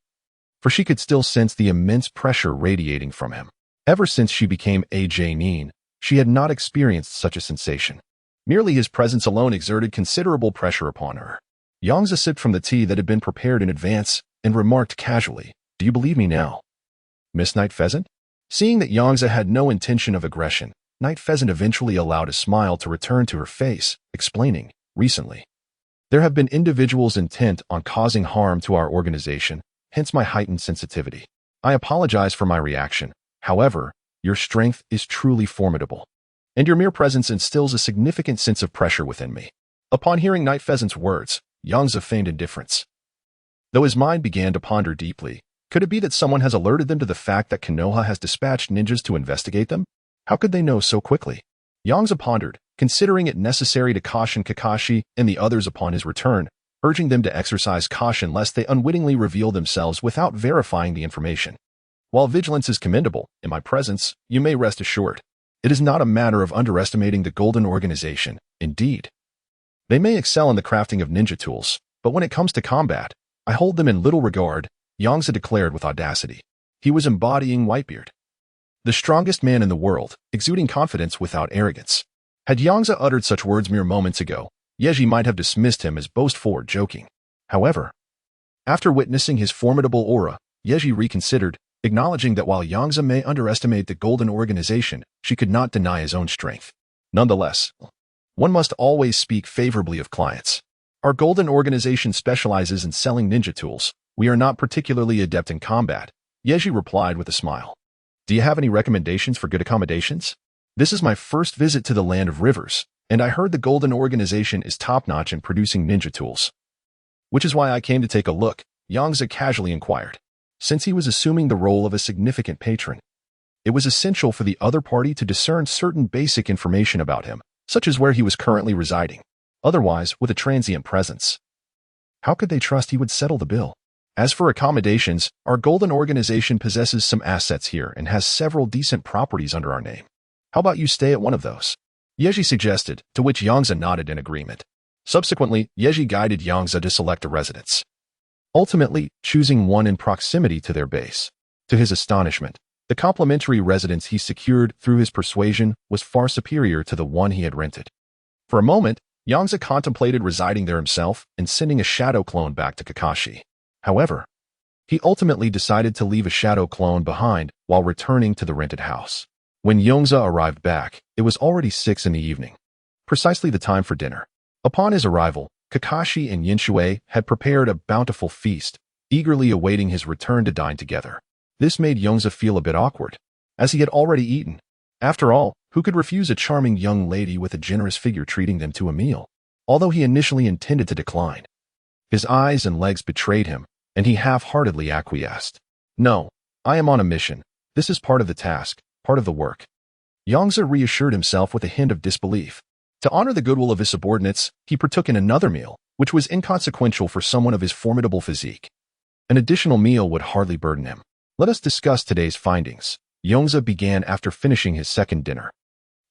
for she could still sense the immense pressure radiating from him. Ever since she became a Nin, she had not experienced such a sensation. Merely his presence alone exerted considerable pressure upon her. Yongze sipped from the tea that had been prepared in advance and remarked casually, "Do you believe me now, Miss Night Pheasant?" Seeing that Yongze had no intention of aggression, Night Pheasant eventually allowed a smile to return to her face, explaining, "Recently, there have been individuals intent on causing harm to our organization, hence my heightened sensitivity. I apologize for my reaction. However, your strength is truly formidable, and your mere presence instills a significant sense of pressure within me." Upon hearing Night Pheasant's words, Yongze feigned indifference. Though his mind began to ponder deeply, could it be that someone has alerted them to the fact that Konoha has dispatched ninjas to investigate them? How could they know so quickly? Yongze pondered, considering it necessary to caution Kakashi and the others upon his return, urging them to exercise caution lest they unwittingly reveal themselves without verifying the information. While vigilance is commendable, in my presence, you may rest assured. It is not a matter of underestimating the Golden Organization. Indeed, they may excel in the crafting of ninja tools, but when it comes to combat, I hold them in little regard, Yongze declared with audacity. He was embodying Whitebeard, the strongest man in the world, exuding confidence without arrogance. Had Yongze uttered such words mere moments ago, Yeji might have dismissed him as boastful or joking. However, after witnessing his formidable aura, Yeji reconsidered, acknowledging that while Yongze may underestimate the Golden Organization, she could not deny his own strength. Nonetheless, one must always speak favorably of clients. Our Golden Organization specializes in selling ninja tools. We are not particularly adept in combat, Yeji replied with a smile. Do you have any recommendations for good accommodations? This is my first visit to the Land of Rivers, and I heard the Golden Organization is top-notch in producing ninja tools. Which is why I came to take a look, Yongze casually inquired. Since he was assuming the role of a significant patron, it was essential for the other party to discern certain basic information about him, such as where he was currently residing. Otherwise, with a transient presence, how could they trust he would settle the bill? As for accommodations, our Golden Organization possesses some assets here and has several decent properties under our name. How about you stay at one of those? Yeji suggested, to which Yongze nodded in agreement. Subsequently, Yeji guided Yongze to select a residence, ultimately choosing one in proximity to their base. To his astonishment, the complimentary residence he secured through his persuasion was far superior to the one he had rented. For a moment, Yongze contemplated residing there himself and sending a shadow clone back to Kakashi. However, he ultimately decided to leave a shadow clone behind while returning to the rented house. When Yongze arrived back, it was already 6 in the evening, precisely the time for dinner. Upon his arrival, Kakashi and Yinshui had prepared a bountiful feast, eagerly awaiting his return to dine together. This made Yongze feel a bit awkward, as he had already eaten. After all, who could refuse a charming young lady with a generous figure treating them to a meal? Although he initially intended to decline, his eyes and legs betrayed him, and he half-heartedly acquiesced. No, I am on a mission. This is part of the task, part of the work. Yongze reassured himself with a hint of disbelief. To honor the goodwill of his subordinates, he partook in another meal, which was inconsequential for someone of his formidable physique. An additional meal would hardly burden him. Let us discuss today's findings. Yongze began after finishing his second dinner.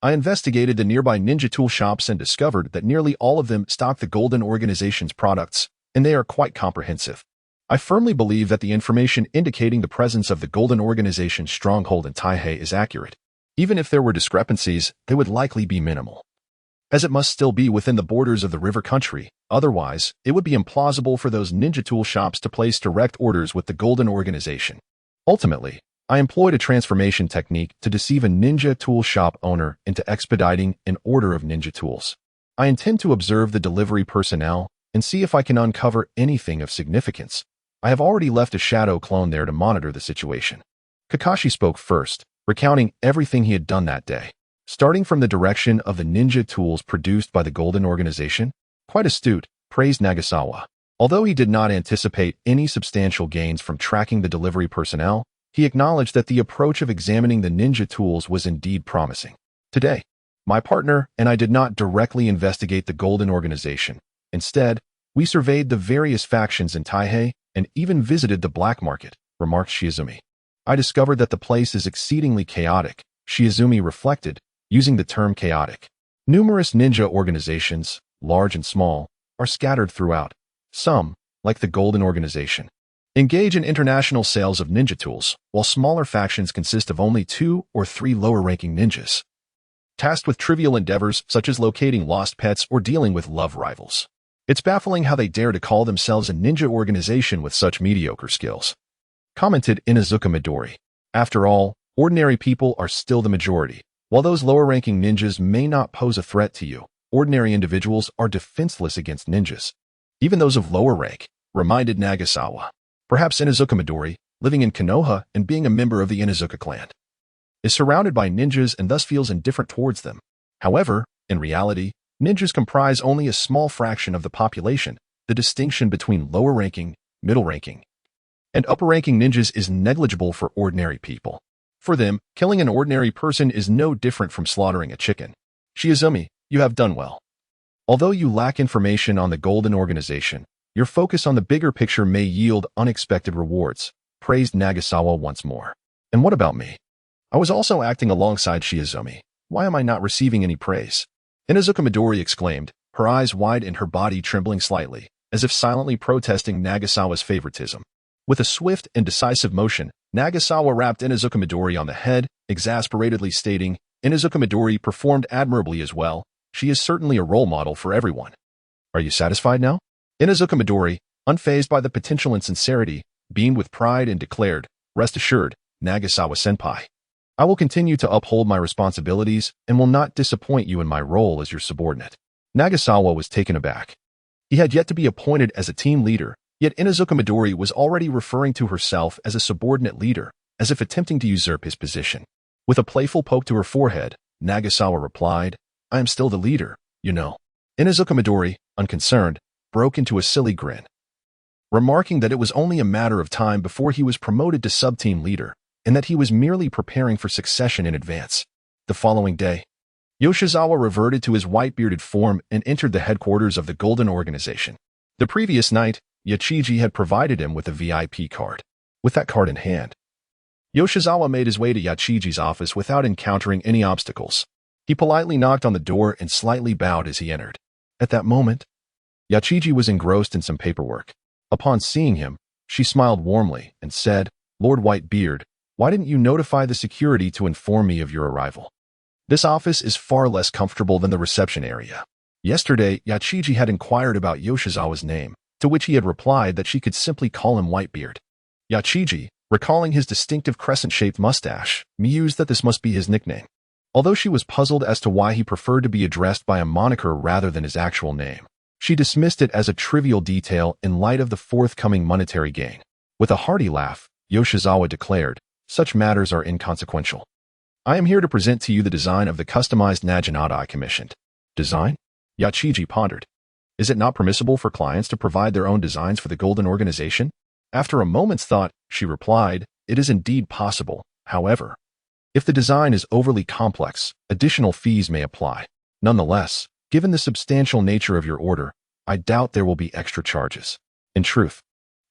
I investigated the nearby ninja tool shops and discovered that nearly all of them stock the Golden Organization's products, and they are quite comprehensive. I firmly believe that the information indicating the presence of the Golden Organization's stronghold in Taihei is accurate. Even if there were discrepancies, they would likely be minimal, as it must still be within the borders of the river country. Otherwise, it would be implausible for those ninja tool shops to place direct orders with the Golden Organization. Ultimately, I employed a transformation technique to deceive a ninja tool shop owner into expediting an order of ninja tools. I intend to observe the delivery personnel and see if I can uncover anything of significance. I have already left a shadow clone there to monitor the situation. Kakashi spoke first, recounting everything he had done that day. Starting from the direction of the ninja tools produced by the Golden Organization, quite astute, praised Nagasawa. Although he did not anticipate any substantial gains from tracking the delivery personnel, he acknowledged that the approach of examining the ninja tools was indeed promising. Today, my partner and I did not directly investigate the Golden Organization. Instead, we surveyed the various factions in Taihei and even visited the black market, remarked Shiizumi. I discovered that the place is exceedingly chaotic, Shiizumi reflected, using the term chaotic. Numerous ninja organizations, large and small, are scattered throughout. Some, like the Golden Organization, engage in international sales of ninja tools, while smaller factions consist of only 2 or 3 lower-ranking ninjas, tasked with trivial endeavors such as locating lost pets or dealing with love rivals. It's baffling how they dare to call themselves a ninja organization with such mediocre skills, commented Inuzuka Midori. After all, ordinary people are still the majority. While those lower-ranking ninjas may not pose a threat to you, ordinary individuals are defenseless against ninjas, even those of lower rank, reminded Nagasawa. Perhaps Inuzuka Midori, living in Konoha and being a member of the Inuzuka clan, is surrounded by ninjas and thus feels indifferent towards them. However, in reality, ninjas comprise only a small fraction of the population. The distinction between lower-ranking, middle-ranking, and upper-ranking ninjas is negligible for ordinary people. For them, killing an ordinary person is no different from slaughtering a chicken. Shiizumi, you have done well. Although you lack information on the Golden Organization, your focus on the bigger picture may yield unexpected rewards, praised Nagasawa once more. And what about me? I was also acting alongside Shiizumi. Why am I not receiving any praise? Inuzuka Midori exclaimed, her eyes wide and her body trembling slightly, as if silently protesting Nagasawa's favoritism. With a swift and decisive motion, Nagasawa rapped Inuzuka Midori on the head, exasperatedly stating, Inuzuka Midori performed admirably as well. She is certainly a role model for everyone. Are you satisfied now? Inuzuka Midori, unfazed by the potential insincerity, beamed with pride and declared, rest assured, Nagasawa-senpai. I will continue to uphold my responsibilities and will not disappoint you in my role as your subordinate. Nagasawa was taken aback. He had yet to be appointed as a team leader, yet Inuzuka Midori was already referring to herself as a subordinate leader, as if attempting to usurp his position. With a playful poke to her forehead, Nagasawa replied, I am still the leader, you know. Inuzuka Midori, unconcerned, broke into a silly grin, remarking that it was only a matter of time before he was promoted to sub-team leader, and that he was merely preparing for succession in advance. The following day, Yoshizawa reverted to his white-bearded form and entered the headquarters of the Golden Organization. The previous night, Yachiji had provided him with a VIP card. With that card in hand, Yoshizawa made his way to Yachiji's office without encountering any obstacles. He politely knocked on the door and slightly bowed as he entered. At that moment, Yachiji was engrossed in some paperwork. Upon seeing him, she smiled warmly and said, Lord Whitebeard, why didn't you notify the security to inform me of your arrival? This office is far less comfortable than the reception area. Yesterday, Yachiji had inquired about Yoshizawa's name, to which he had replied that she could simply call him Whitebeard. Yachiji, recalling his distinctive crescent-shaped mustache, mused that this must be his nickname. Although she was puzzled as to why he preferred to be addressed by a moniker rather than his actual name, she dismissed it as a trivial detail in light of the forthcoming monetary gain. With a hearty laugh, Yoshizawa declared, such matters are inconsequential. I am here to present to you the design of the customized Naginata I commissioned. Design? Yachiji pondered. Is it not permissible for clients to provide their own designs for the Golden Organization? After a moment's thought, she replied, it is indeed possible. However, if the design is overly complex, additional fees may apply. Nonetheless, given the substantial nature of your order, I doubt there will be extra charges. In truth,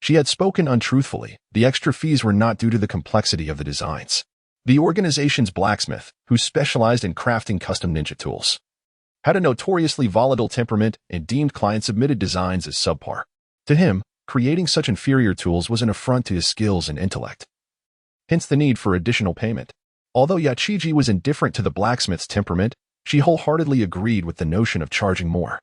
She had spoken untruthfully. The extra fees were not due to the complexity of the designs. The organization's blacksmith, who specialized in crafting custom ninja tools, had a notoriously volatile temperament and deemed client-submitted designs as subpar. To him, creating such inferior tools was an affront to his skills and intellect. Hence the need for additional payment. Although Yachiji was indifferent to the blacksmith's temperament, she wholeheartedly agreed with the notion of charging more.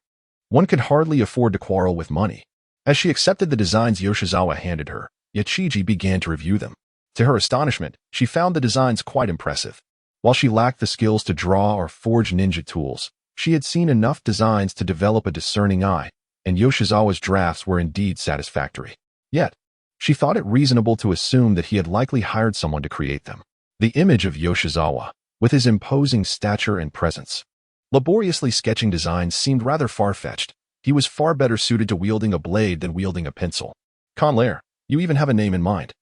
One could hardly afford to quarrel with money. As she accepted the designs Yoshizawa handed her, Yachiji began to review them. To her astonishment, she found the designs quite impressive. While she lacked the skills to draw or forge ninja tools, she had seen enough designs to develop a discerning eye, and Yoshizawa's drafts were indeed satisfactory. Yet, she thought it reasonable to assume that he had likely hired someone to create them. The image of Yoshizawa, with his imposing stature and presence, laboriously sketching designs seemed rather far-fetched. He was far better suited to wielding a blade than wielding a pencil. Conlair, you even have a name in mind.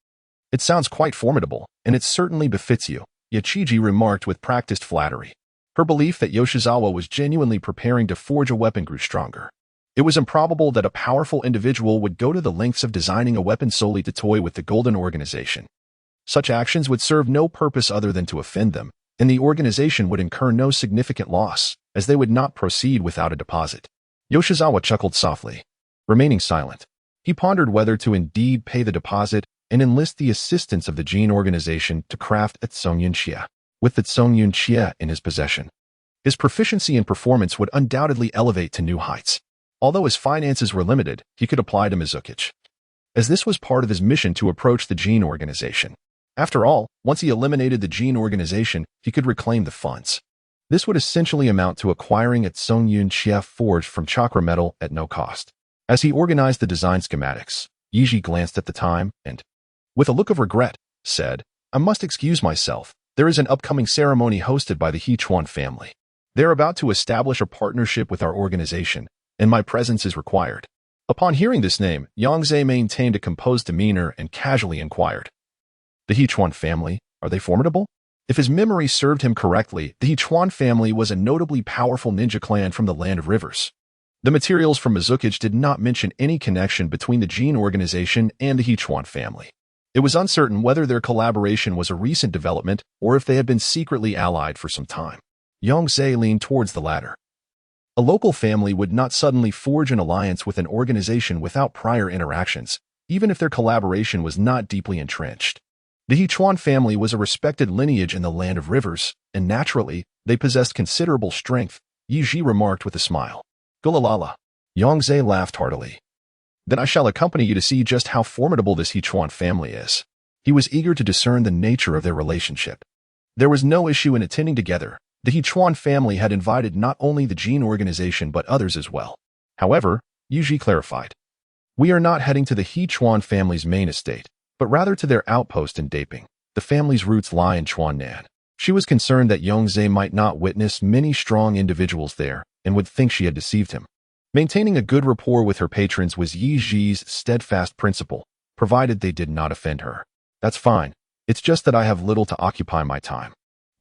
It sounds quite formidable, and it certainly befits you, Yachiji remarked with practiced flattery. Her belief that Yoshizawa was genuinely preparing to forge a weapon grew stronger. It was improbable that a powerful individual would go to the lengths of designing a weapon solely to toy with the Golden Organization. Such actions would serve no purpose other than to offend them, and the organization would incur no significant loss, as they would not proceed without a deposit. Yoshizawa chuckled softly. Remaining silent, he pondered whether to indeed pay the deposit and enlist the assistance of the Jin organization to craft a Tsongyunxia. With the Tsongyunxia in his possession, his proficiency and performance would undoubtedly elevate to new heights. Although his finances were limited, he could apply to Mizukichi, as this was part of his mission to approach the Jin organization. After all, once he eliminated the Jin organization, he could reclaim the funds. This would essentially amount to acquiring a Tsongyunxia forged from chakra metal at no cost. As he organized the design schematics, Yiji glanced at the time and, with a look of regret, said, "I must excuse myself. There is an upcoming ceremony hosted by the Hechuan family. They are about to establish a partnership with our organization, and my presence is required." Upon hearing this name, Yongze maintained a composed demeanor and casually inquired, "The Hechuan family, are they formidable?" If his memory served him correctly, the Hechuan family was a notably powerful ninja clan from the Land of Rivers. The materials from Mizukichi did not mention any connection between the Jin organization and the Hechuan family. It was uncertain whether their collaboration was a recent development or if they had been secretly allied for some time. Yongze leaned towards the latter. A local family would not suddenly forge an alliance with an organization without prior interactions, even if their collaboration was not deeply entrenched. The Hechuan family was a respected lineage in the Land of Rivers, and naturally, they possessed considerable strength, Yiji remarked with a smile. Gulalala. Yongze laughed heartily. Then I shall accompany you to see just how formidable this Hechuan family is. He was eager to discern the nature of their relationship. There was no issue in attending together. The Hechuan family had invited not only the Jin organization but others as well. However, Yiji clarified, "We are not heading to the Hechuan family's main estate, but rather to their outpost in Daping. The family's roots lie in Chuannan." She was concerned that Yongze might not witness many strong individuals there and would think she had deceived him. Maintaining a good rapport with her patrons was Yiji's steadfast principle, provided they did not offend her. "That's fine. It's just that I have little to occupy my time,"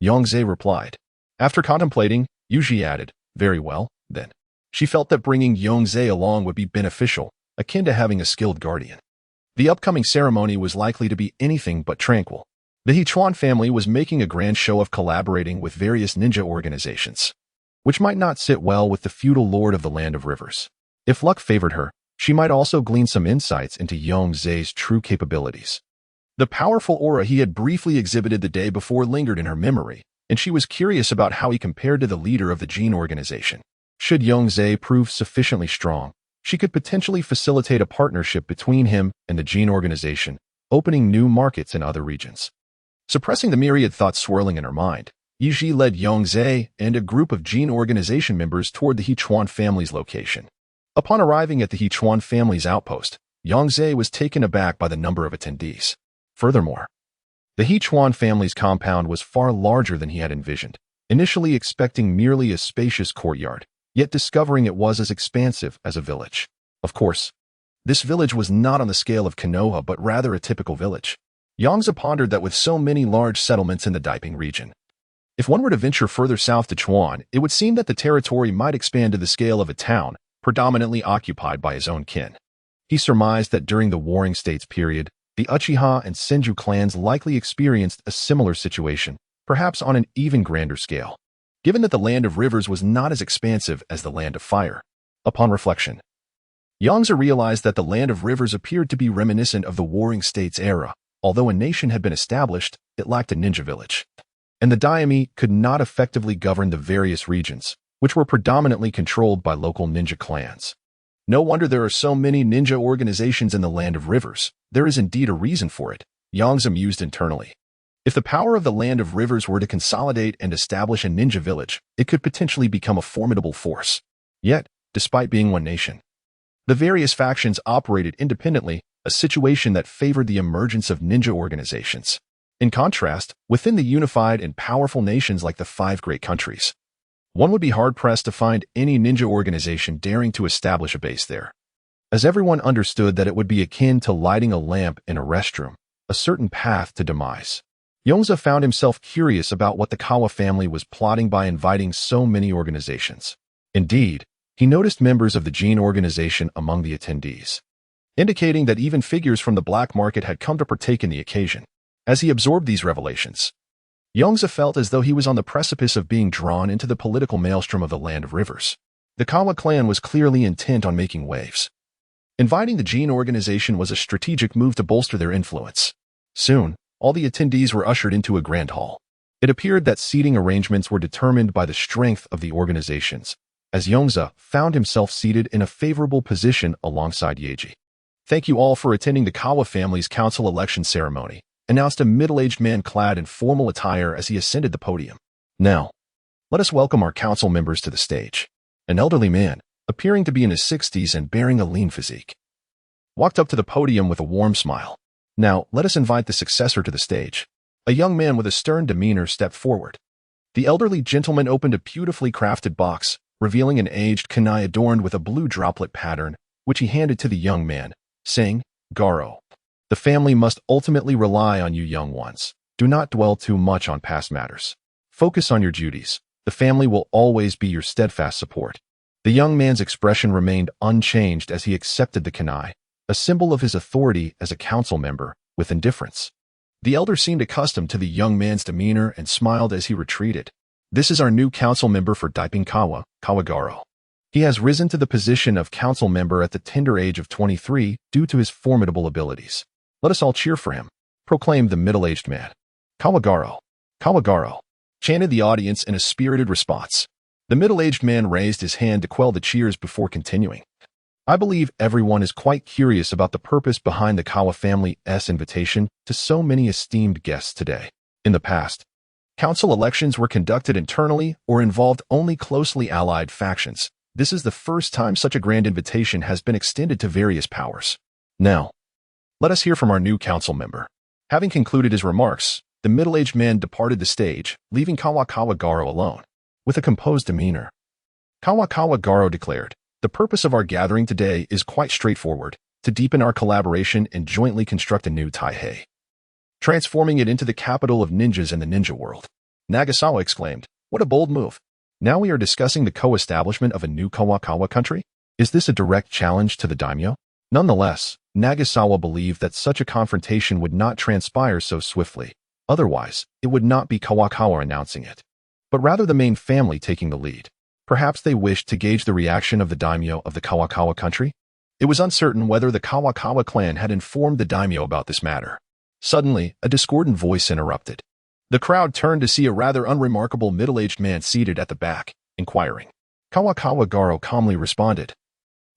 Yongze replied. After contemplating, Yiji added, "Very well, then." She felt that bringing Yongze along would be beneficial, akin to having a skilled guardian. The upcoming ceremony was likely to be anything but tranquil. The Hechuan family was making a grand show of collaborating with various ninja organizations, which might not sit well with the feudal lord of the Land of Rivers. If luck favored her, she might also glean some insights into Yongze's true capabilities. The powerful aura he had briefly exhibited the day before lingered in her memory, and she was curious about how he compared to the leader of the Jin organization. Should Yongze prove sufficiently strong, she could potentially facilitate a partnership between him and the Jin organization, opening new markets in other regions. Suppressing the myriad thoughts swirling in her mind, Yiji led Yongze and a group of Jin organization members toward the Hechuan family's location. Upon arriving at the Hechuan family's outpost, Yongze was taken aback by the number of attendees. Furthermore, the Hechuan family's compound was far larger than he had envisioned, initially expecting merely a spacious courtyard, yet discovering it was as expansive as a village. Of course, this village was not on the scale of Konoha but rather a typical village. Yongze pondered that with so many large settlements in the Diping region, if one were to venture further south to Chuan, it would seem that the territory might expand to the scale of a town, predominantly occupied by his own kin. He surmised that during the Warring States period, the Uchiha and Senju clans likely experienced a similar situation, perhaps on an even grander scale, given that the Land of Rivers was not as expansive as the Land of Fire. Upon reflection, Yongze realized that the Land of Rivers appeared to be reminiscent of the Warring States era. Although a nation had been established, it lacked a ninja village, and the daimyo could not effectively govern the various regions, which were predominantly controlled by local ninja clans. No wonder there are so many ninja organizations in the Land of Rivers. There is indeed a reason for it, Yongze mused internally. If the power of the Land of Rivers were to consolidate and establish a ninja village, it could potentially become a formidable force. Yet, despite being one nation, the various factions operated independently, a situation that favored the emergence of ninja organizations. In contrast, within the unified and powerful nations like the Five Great Countries, one would be hard-pressed to find any ninja organization daring to establish a base there, as everyone understood that it would be akin to lighting a lamp in a restroom, a certain path to demise. Yongze found himself curious about what the Kawa family was plotting by inviting so many organizations. Indeed, he noticed members of the Jin organization among the attendees, indicating that even figures from the black market had come to partake in the occasion. As he absorbed these revelations, Yongze felt as though he was on the precipice of being drawn into the political maelstrom of the Land of Rivers. The Kawa clan was clearly intent on making waves. Inviting the Jin organization was a strategic move to bolster their influence. Soon, all the attendees were ushered into a grand hall. It appeared that seating arrangements were determined by the strength of the organizations, as Yongze found himself seated in a favorable position alongside Yeji. "Thank you all for attending the Kawa family's council election ceremony," announced a middle-aged man clad in formal attire as he ascended the podium. "Now, let us welcome our council members to the stage." An elderly man, appearing to be in his 60s and bearing a lean physique, walked up to the podium with a warm smile. "Now, let us invite the successor to the stage." A young man with a stern demeanor stepped forward. The elderly gentleman opened a beautifully crafted box, revealing an aged kunai adorned with a blue droplet pattern, which he handed to the young man, saying, "Garo, the family must ultimately rely on you young ones. Do not dwell too much on past matters. Focus on your duties. The family will always be your steadfast support." The young man's expression remained unchanged as he accepted the kunai, a symbol of his authority as a council member, with indifference. The elder seemed accustomed to the young man's demeanor and smiled as he retreated. "This is our new council member for Daiping Kawa, Kawagaro. He has risen to the position of council member at the tender age of 23 due to his formidable abilities. Let us all cheer for him," proclaimed the middle-aged man. "Kawagaro, Kawagaro," chanted the audience in a spirited response. The middle-aged man raised his hand to quell the cheers before continuing. "I believe everyone is quite curious about the purpose behind the Kawa family's invitation to so many esteemed guests today. In the past, council elections were conducted internally or involved only closely allied factions. This is the first time such a grand invitation has been extended to various powers. Now, let us hear from our new council member." Having concluded his remarks, the middle-aged man departed the stage, leaving Kawagaro alone. With a composed demeanor, Kawagaro declared, "The purpose of our gathering today is quite straightforward, to deepen our collaboration and jointly construct a new Taihei, transforming it into the capital of ninjas in the ninja world." Nagasawa exclaimed, "What a bold move. Now we are discussing the co-establishment of a new Kawa country? Is this a direct challenge to the daimyo?" Nonetheless, Nagasawa believed that such a confrontation would not transpire so swiftly. Otherwise, it would not be Kawa announcing it, but rather the main family taking the lead. Perhaps they wished to gauge the reaction of the daimyo of the Kawa country? It was uncertain whether the Kawa clan had informed the daimyo about this matter. Suddenly, a discordant voice interrupted. The crowd turned to see a rather unremarkable middle-aged man seated at the back, inquiring. Kawagaro calmly responded,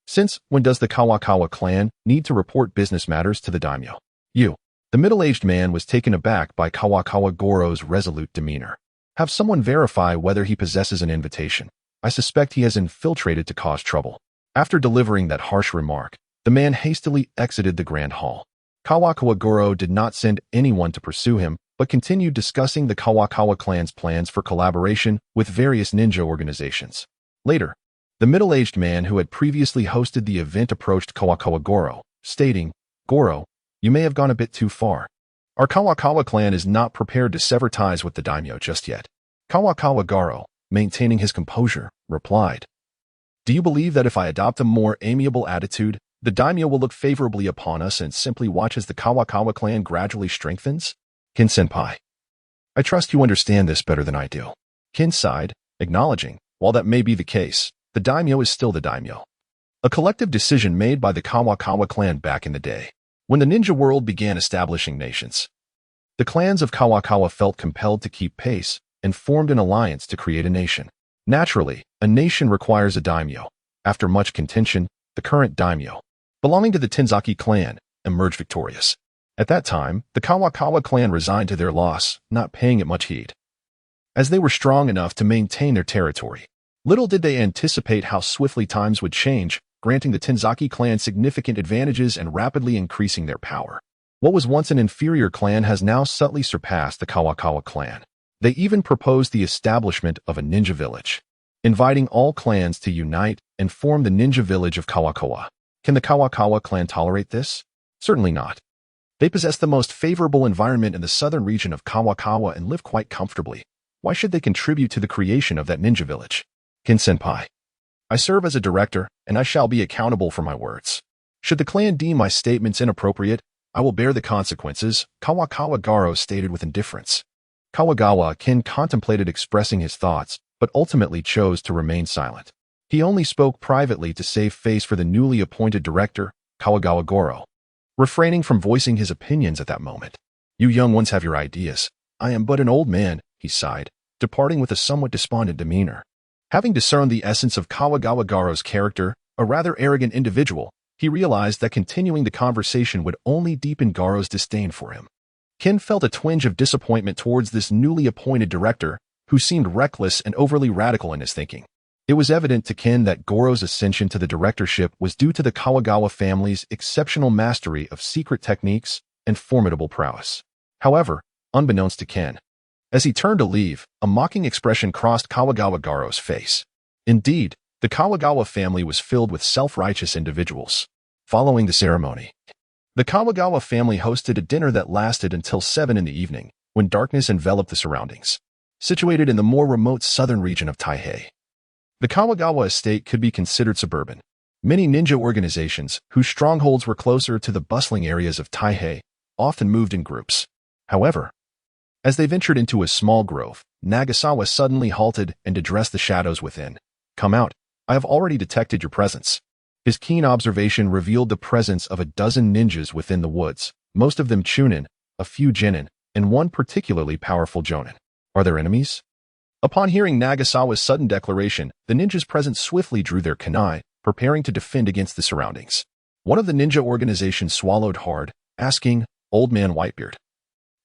"Since when does the Kawa clan need to report business matters to the daimyo?" "You." The middle-aged man was taken aback by Kawagoro's resolute demeanor. "Have someone verify whether he possesses an invitation. I suspect he has infiltrated to cause trouble." After delivering that harsh remark, the man hastily exited the grand hall. Kawagoro did not send anyone to pursue him, but continued discussing the Kawa clan's plans for collaboration with various ninja organizations. Later, the middle-aged man who had previously hosted the event approached Kawagoro, stating, "Goro, you may have gone a bit too far. Our Kawa clan is not prepared to sever ties with the daimyo just yet." Kawagoro, maintaining his composure, replied, "Do you believe that if I adopt a more amiable attitude, The daimyo will look favorably upon us and simply watch as the Kawakawa clan gradually strengthens? Kin-senpai. I trust you understand this better than I do. Kin sighed, acknowledging, while that may be the case, the daimyo is still the daimyo. A collective decision made by the Kawakawa clan back in the day, when the ninja world began establishing nations. The clans of Kawakawa felt compelled to keep pace and formed an alliance to create a nation. Naturally, a nation requires a daimyo. After much contention, the current daimyo, belonging to the Tenzaki clan, emerged victorious. At that time, the Kawakawa clan resigned to their loss, not paying it much heed, as they were strong enough to maintain their territory. Little did they anticipate how swiftly times would change, granting the Tenzaki clan significant advantages and rapidly increasing their power. What was once an inferior clan has now subtly surpassed the Kawakawa clan. They even proposed the establishment of a ninja village, inviting all clans to unite and form the ninja village of Kawakawa. Can the Kawakawa clan tolerate this? Certainly not. They possess the most favorable environment in the southern region of Kawakawa and live quite comfortably. Why should they contribute to the creation of that ninja village? Kin-senpai. I serve as a director, and I shall be accountable for my words. Should the clan deem my statements inappropriate, I will bear the consequences, Kawakawa Garo stated with indifference. Kawagawa Kin contemplated expressing his thoughts, but ultimately chose to remain silent. He only spoke privately to save face for the newly appointed director, Kawagawa Goro, refraining from voicing his opinions at that moment. You young ones have your ideas. I am but an old man, he sighed, departing with a somewhat despondent demeanor. Having discerned the essence of Kawagawa Garo's character, a rather arrogant individual, he realized that continuing the conversation would only deepen Garo's disdain for him. Kin felt a twinge of disappointment towards this newly appointed director, who seemed reckless and overly radical in his thinking. It was evident to Kin that Goro's ascension to the directorship was due to the Kawagawa family's exceptional mastery of secret techniques and formidable prowess. However, unbeknownst to Kin, as he turned to leave, a mocking expression crossed Kawagawa Garo's face. Indeed, the Kawagawa family was filled with self-righteous individuals. Following the ceremony, the Kawagawa family hosted a dinner that lasted until 7 in the evening, when darkness enveloped the surroundings. Situated in the more remote southern region of Taihei, the Kawagawa estate could be considered suburban. Many ninja organizations, whose strongholds were closer to the bustling areas of Taihei, often moved in groups. However, as they ventured into a small grove, Nagasawa suddenly halted and addressed the shadows within. Come out. I have already detected your presence. His keen observation revealed the presence of a dozen ninjas within the woods, most of them chunin, a few genin, and one particularly powerful jonin. Are there enemies? Upon hearing Nagasawa's sudden declaration, the ninjas present swiftly drew their kunai, preparing to defend against the surroundings. One of the ninja organization swallowed hard, asking, Old Man Whitebeard,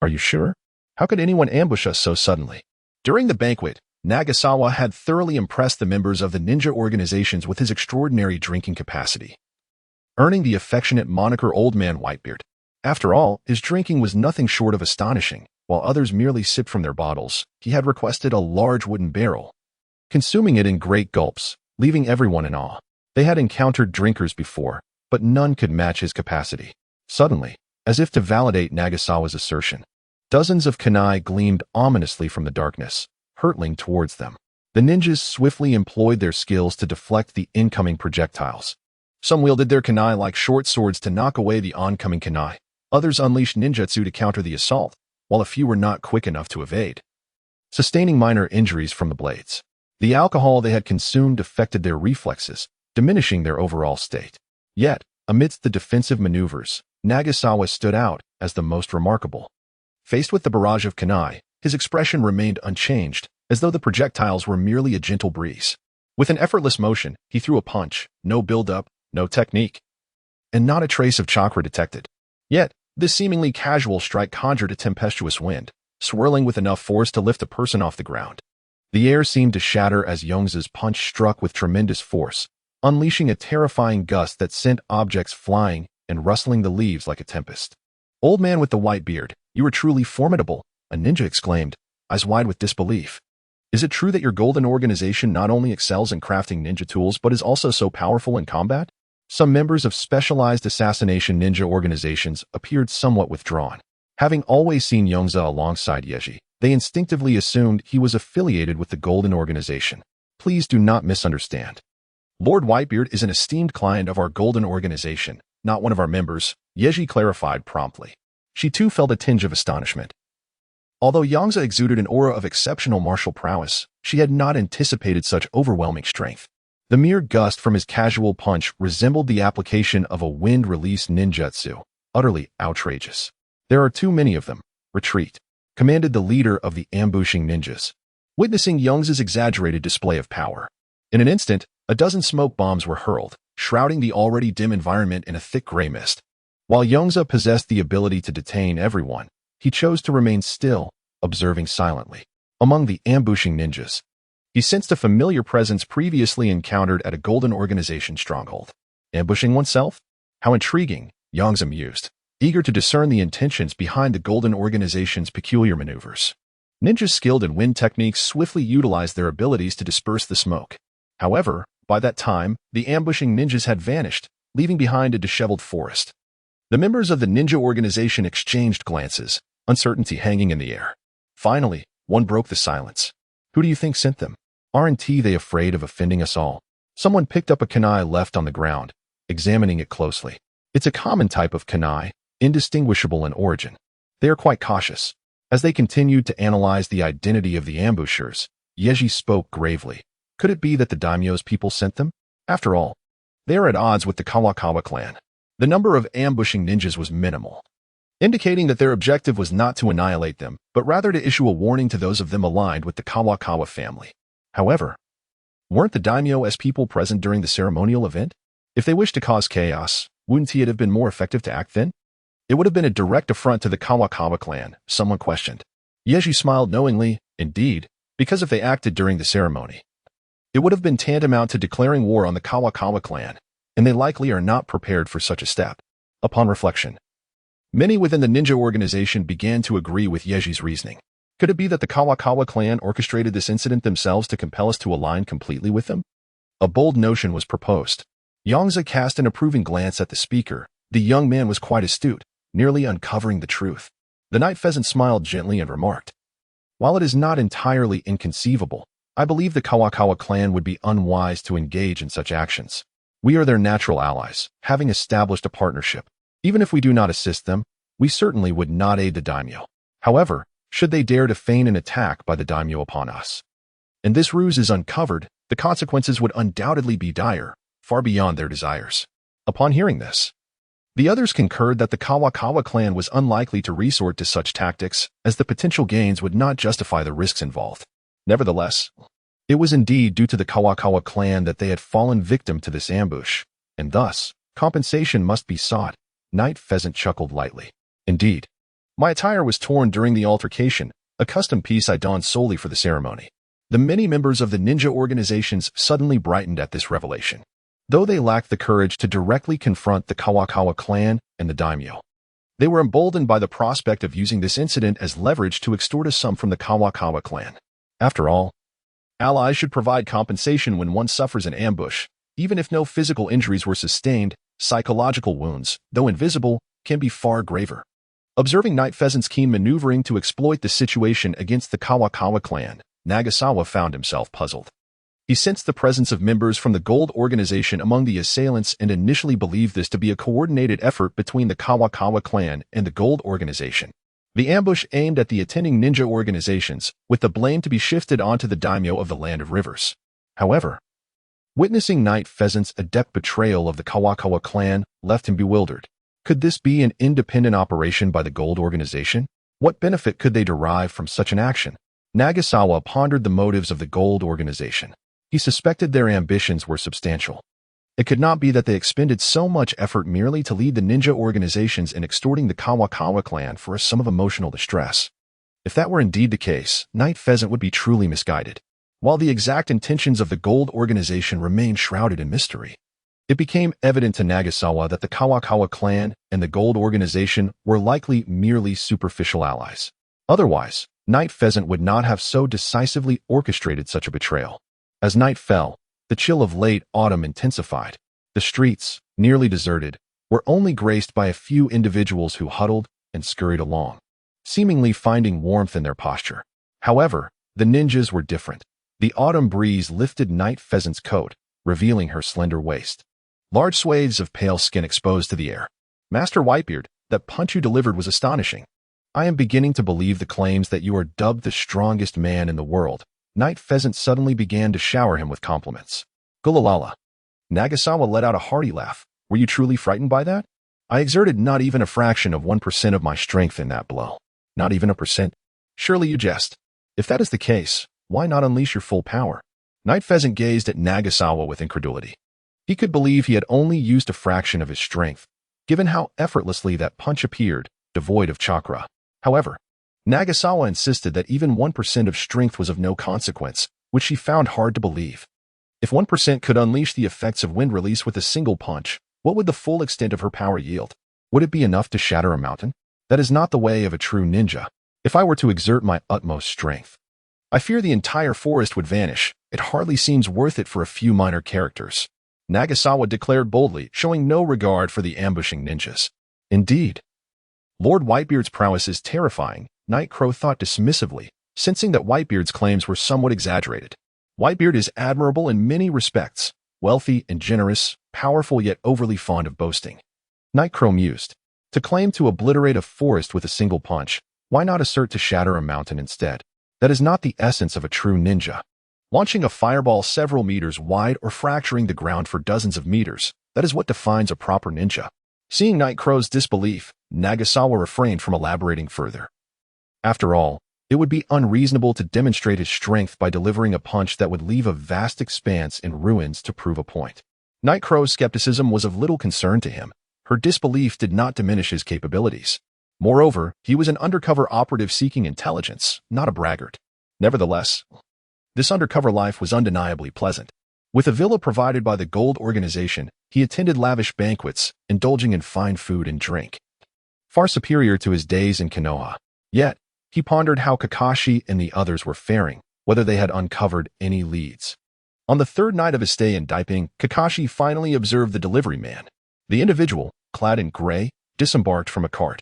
are you sure? How could anyone ambush us so suddenly? During the banquet, Nagasawa had thoroughly impressed the members of the ninja organizations with his extraordinary drinking capacity, earning the affectionate moniker Old Man Whitebeard. After all, his drinking was nothing short of astonishing. While others merely sipped from their bottles, he had requested a large wooden barrel, consuming it in great gulps, leaving everyone in awe. They had encountered drinkers before, but none could match his capacity. Suddenly, as if to validate Nagasawa's assertion, dozens of kunai gleamed ominously from the darkness, hurtling towards them. The ninjas swiftly employed their skills to deflect the incoming projectiles. Some wielded their kunai like short swords to knock away the oncoming kunai. Others unleashed ninjutsu to counter the assault, while a few were not quick enough to evade, sustaining minor injuries from the blades. The alcohol they had consumed affected their reflexes, diminishing their overall state. Yet, amidst the defensive maneuvers, Nagasawa stood out as the most remarkable. Faced with the barrage of kunai, his expression remained unchanged, as though the projectiles were merely a gentle breeze. With an effortless motion, he threw a punch, no build-up, no technique, and not a trace of chakra detected. Yet, this seemingly casual strike conjured a tempestuous wind, swirling with enough force to lift a person off the ground. The air seemed to shatter as Yongze's punch struck with tremendous force, unleashing a terrifying gust that sent objects flying and rustling the leaves like a tempest. Old Man with the white beard, you are truly formidable, a ninja exclaimed, eyes wide with disbelief. Is it true that your golden organization not only excels in crafting ninja tools but is also so powerful in combat? Some members of specialized assassination ninja organizations appeared somewhat withdrawn. Having always seen Yongze alongside Yeji, they instinctively assumed he was affiliated with the Golden Organization. Please do not misunderstand. Lord Whitebeard is an esteemed client of our Golden Organization, not one of our members, Yeji clarified promptly. She too felt a tinge of astonishment. Although Yongze exuded an aura of exceptional martial prowess, she had not anticipated such overwhelming strength. The mere gust from his casual punch resembled the application of a wind-release ninjutsu, utterly outrageous. There are too many of them. Retreat, commanded the leader of the ambushing ninjas. Witnessing Yongze's exaggerated display of power. In an instant, a dozen smoke bombs were hurled, shrouding the already dim environment in a thick gray mist. While Yongze possessed the ability to detain everyone, he chose to remain still, observing silently. Among the ambushing ninjas, he sensed a familiar presence previously encountered at a Golden Organization stronghold. Ambushing oneself? How intriguing, Yongze mused, eager to discern the intentions behind the Golden Organization's peculiar maneuvers. Ninjas skilled in wind techniques swiftly utilized their abilities to disperse the smoke. However, by that time, the ambushing ninjas had vanished, leaving behind a disheveled forest. The members of the ninja organization exchanged glances, uncertainty hanging in the air. Finally, one broke the silence. Who do you think sent them? Aren't they afraid of offending us all? Someone picked up a kunai left on the ground, examining it closely. It's a common type of kunai, indistinguishable in origin. They are quite cautious. As they continued to analyze the identity of the ambushers, Yeji spoke gravely. Could it be that the daimyo's people sent them? After all, they are at odds with the Kawakawa clan. The number of ambushing ninjas was minimal, indicating that their objective was not to annihilate them, but rather to issue a warning to those of them aligned with the Kawakawa family. However, weren't the daimyo's people present during the ceremonial event? If they wished to cause chaos, wouldn't it have been more effective to act then? It would have been a direct affront to the Kawakawa clan, someone questioned. Yeji smiled knowingly, indeed, because if they acted during the ceremony, it would have been tantamount to declaring war on the Kawakawa clan, and they likely are not prepared for such a step. Upon reflection, many within the ninja organization began to agree with Yeji's reasoning. Could it be that the Kawakawa clan orchestrated this incident themselves to compel us to align completely with them? A bold notion was proposed. Yongze cast an approving glance at the speaker. The young man was quite astute, nearly uncovering the truth. The night pheasant smiled gently and remarked, "While it is not entirely inconceivable, I believe the Kawakawa clan would be unwise to engage in such actions. We are their natural allies, having established a partnership. Even if we do not assist them, we certainly would not aid the daimyo. However, should they dare to feign an attack by the daimyo upon us, and this ruse is uncovered, the consequences would undoubtedly be dire, far beyond their desires." Upon hearing this, the others concurred that the Kawakawa clan was unlikely to resort to such tactics, as the potential gains would not justify the risks involved. Nevertheless, it was indeed due to the Kawakawa clan that they had fallen victim to this ambush, and thus, compensation must be sought. Night Pheasant chuckled lightly. "Indeed. My attire was torn during the altercation, a custom piece I donned solely for the ceremony." The many members of the ninja organizations suddenly brightened at this revelation, though they lacked the courage to directly confront the Kawakawa clan and the daimyo. They were emboldened by the prospect of using this incident as leverage to extort a sum from the Kawakawa clan. After all, allies should provide compensation when one suffers an ambush. Even if no physical injuries were sustained, psychological wounds, though invisible, can be far graver. Observing Night Pheasant's keen maneuvering to exploit the situation against the Kawakawa clan, Nagasawa found himself puzzled. He sensed the presence of members from the Gold Organization among the assailants and initially believed this to be a coordinated effort between the Kawakawa clan and the Gold Organization. The ambush aimed at the attending ninja organizations, with the blame to be shifted onto the daimyo of the Land of Rivers. However, witnessing Night Pheasant's adept betrayal of the Kawakawa clan left him bewildered. Could this be an independent operation by the Gold Organization? What benefit could they derive from such an action? Nagasawa pondered the motives of the Gold Organization. He suspected their ambitions were substantial. It could not be that they expended so much effort merely to lead the ninja organizations in extorting the Kawakawa clan for a sum of emotional distress. If that were indeed the case, Night Pheasant would be truly misguided. While the exact intentions of the Gold Organization remained shrouded in mystery, it became evident to Nagasawa that the Kawakawa clan and the Gold Organization were likely merely superficial allies. Otherwise, Night Pheasant would not have so decisively orchestrated such a betrayal. As night fell, the chill of late autumn intensified. The streets, nearly deserted, were only graced by a few individuals who huddled and scurried along, seemingly finding warmth in their posture. However, the ninjas were different. The autumn breeze lifted Night Pheasant's coat, revealing her slender waist. Large swathes of pale skin exposed to the air. Master Whitebeard, that punch you delivered was astonishing. I am beginning to believe the claims that you are dubbed the strongest man in the world. Night Pheasant suddenly began to shower him with compliments. Gulalala. Nagasawa let out a hearty laugh. Were you truly frightened by that? I exerted not even a fraction of 1% of my strength in that blow. Not even a percent? Surely you jest. If that is the case, why not unleash your full power? Night Pheasant gazed at Nagasawa with incredulity. He could believe he had only used a fraction of his strength, given how effortlessly that punch appeared, devoid of chakra. However, Nagasawa insisted that even 1% of strength was of no consequence, which she found hard to believe. If 1% could unleash the effects of wind release with a single punch, what would the full extent of her power yield? Would it be enough to shatter a mountain? That is not the way of a true ninja. If I were to exert my utmost strength, I fear the entire forest would vanish. It hardly seems worth it for a few minor characters. Nagasawa declared boldly, showing no regard for the ambushing ninjas. Indeed. Lord Whitebeard's prowess is terrifying, Night Crow thought dismissively, sensing that Whitebeard's claims were somewhat exaggerated. Whitebeard is admirable in many respects, wealthy and generous, powerful yet overly fond of boasting. Night Crow mused. To claim to obliterate a forest with a single punch, why not assert to shatter a mountain instead? That is not the essence of a true ninja. Launching a fireball several meters wide or fracturing the ground for dozens of meters, that is what defines a proper ninja. Seeing Night Crow's disbelief, Nagasawa refrained from elaborating further. After all, it would be unreasonable to demonstrate his strength by delivering a punch that would leave a vast expanse in ruins to prove a point. Night Crow's skepticism was of little concern to him. Her disbelief did not diminish his capabilities. Moreover, he was an undercover operative seeking intelligence, not a braggart. Nevertheless, this undercover life was undeniably pleasant. With a villa provided by the Gold Organization, he attended lavish banquets, indulging in fine food and drink. Far superior to his days in Konoha. Yet, he pondered how Kakashi and the others were faring, whether they had uncovered any leads. On the third night of his stay in Daiping, Kakashi finally observed the delivery man. The individual, clad in gray, disembarked from a cart,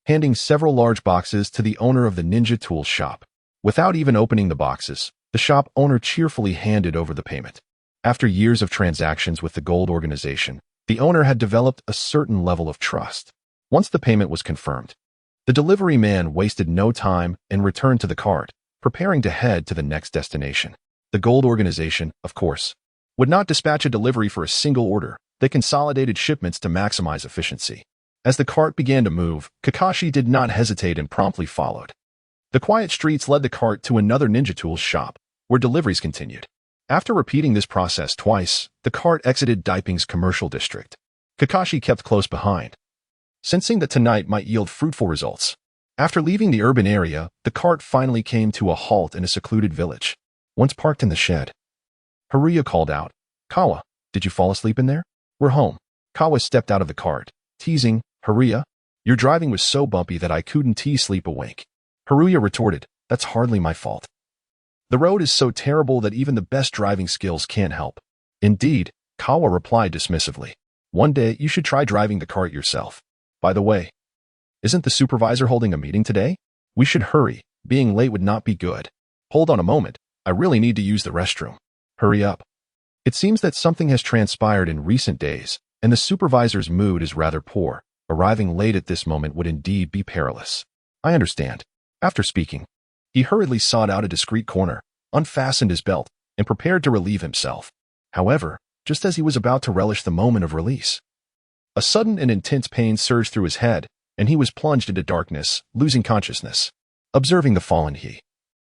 handing several large boxes to the owner of the ninja tool shop. Without even opening the boxes, the shop owner cheerfully handed over the payment. After years of transactions with the Gold Organization, the owner had developed a certain level of trust. Once the payment was confirmed, the delivery man wasted no time and returned to the cart, preparing to head to the next destination. The Gold Organization, of course, would not dispatch a delivery for a single order. They consolidated shipments to maximize efficiency. As the cart began to move, Kakashi did not hesitate and promptly followed. The quiet streets led the cart to another ninja tools shop, where deliveries continued. After repeating this process twice, the cart exited Daiping's commercial district. Kakashi kept close behind, sensing that tonight might yield fruitful results. After leaving the urban area, the cart finally came to a halt in a secluded village. Once parked in the shed, Haruya called out, "Kawa, did you fall asleep in there? We're home." Kawa stepped out of the cart, teasing, "Haruya, your driving was so bumpy that I couldn't sleep a wink." Haruya retorted, "That's hardly my fault. The road is so terrible that even the best driving skills can't help." "Indeed," Kawa replied dismissively. "One day you should try driving the cart yourself. By the way, isn't the supervisor holding a meeting today? We should hurry. Being late would not be good. Hold on a moment. I really need to use the restroom. Hurry up." It seems that something has transpired in recent days, and the supervisor's mood is rather poor. Arriving late at this moment would indeed be perilous. I understand. After speaking, he hurriedly sought out a discreet corner, unfastened his belt, and prepared to relieve himself. However, just as he was about to relish the moment of release, a sudden and intense pain surged through his head, and he was plunged into darkness, losing consciousness. Observing the fallen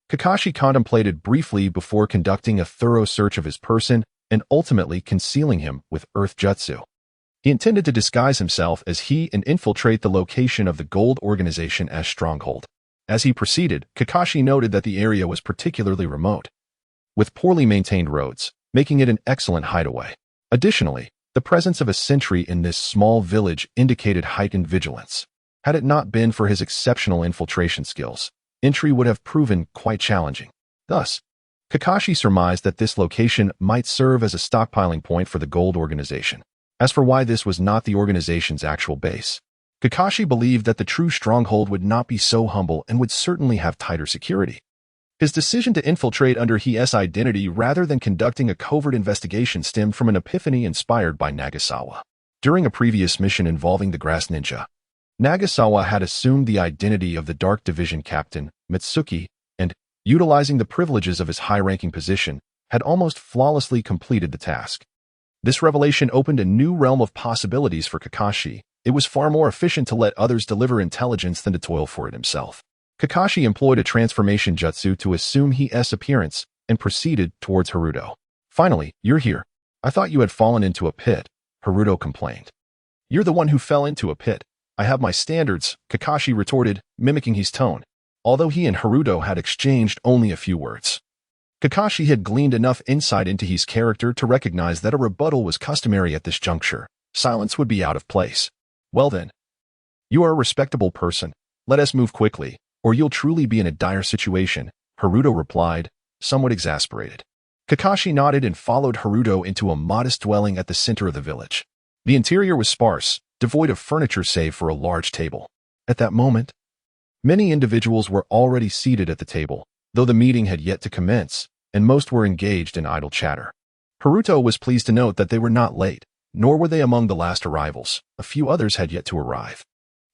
Kakashi contemplated briefly before conducting a thorough search of his person and ultimately concealing him with earth jutsu. He intended to disguise himself as he and infiltrate the location of the Gold Organization as stronghold. As he proceeded, Kakashi noted that the area was particularly remote, with poorly maintained roads, making it an excellent hideaway. Additionally, the presence of a sentry in this small village indicated heightened vigilance. Had it not been for his exceptional infiltration skills, entry would have proven quite challenging. Thus, Kakashi surmised that this location might serve as a stockpiling point for the Gold Organization. As for why this was not the organization's actual base, Kakashi believed that the true stronghold would not be so humble and would certainly have tighter security. His decision to infiltrate under his identity rather than conducting a covert investigation stemmed from an epiphany inspired by Nagasawa. During a previous mission involving the Grass Ninja, Nagasawa had assumed the identity of the Dark Division Captain, Mitsuki, and, utilizing the privileges of his high-ranking position, had almost flawlessly completed the task. This revelation opened a new realm of possibilities for Kakashi. It was far more efficient to let others deliver intelligence than to toil for it himself. Kakashi employed a transformation jutsu to assume his appearance and proceeded towards Haruto. "Finally, you're here. I thought you had fallen into a pit," Haruto complained. "You're the one who fell into a pit. I have my standards," Kakashi retorted, mimicking his tone, although he and Haruto had exchanged only a few words. Kakashi had gleaned enough insight into his character to recognize that a rebuttal was customary at this juncture. Silence would be out of place. "Well then, you are a respectable person. Let us move quickly, or you'll truly be in a dire situation," Haruto replied, somewhat exasperated. Kakashi nodded and followed Haruto into a modest dwelling at the center of the village. The interior was sparse, devoid of furniture save for a large table. At that moment, many individuals were already seated at the table, though the meeting had yet to commence, and most were engaged in idle chatter. Haruto was pleased to note that they were not late, nor were they among the last arrivals. A few others had yet to arrive.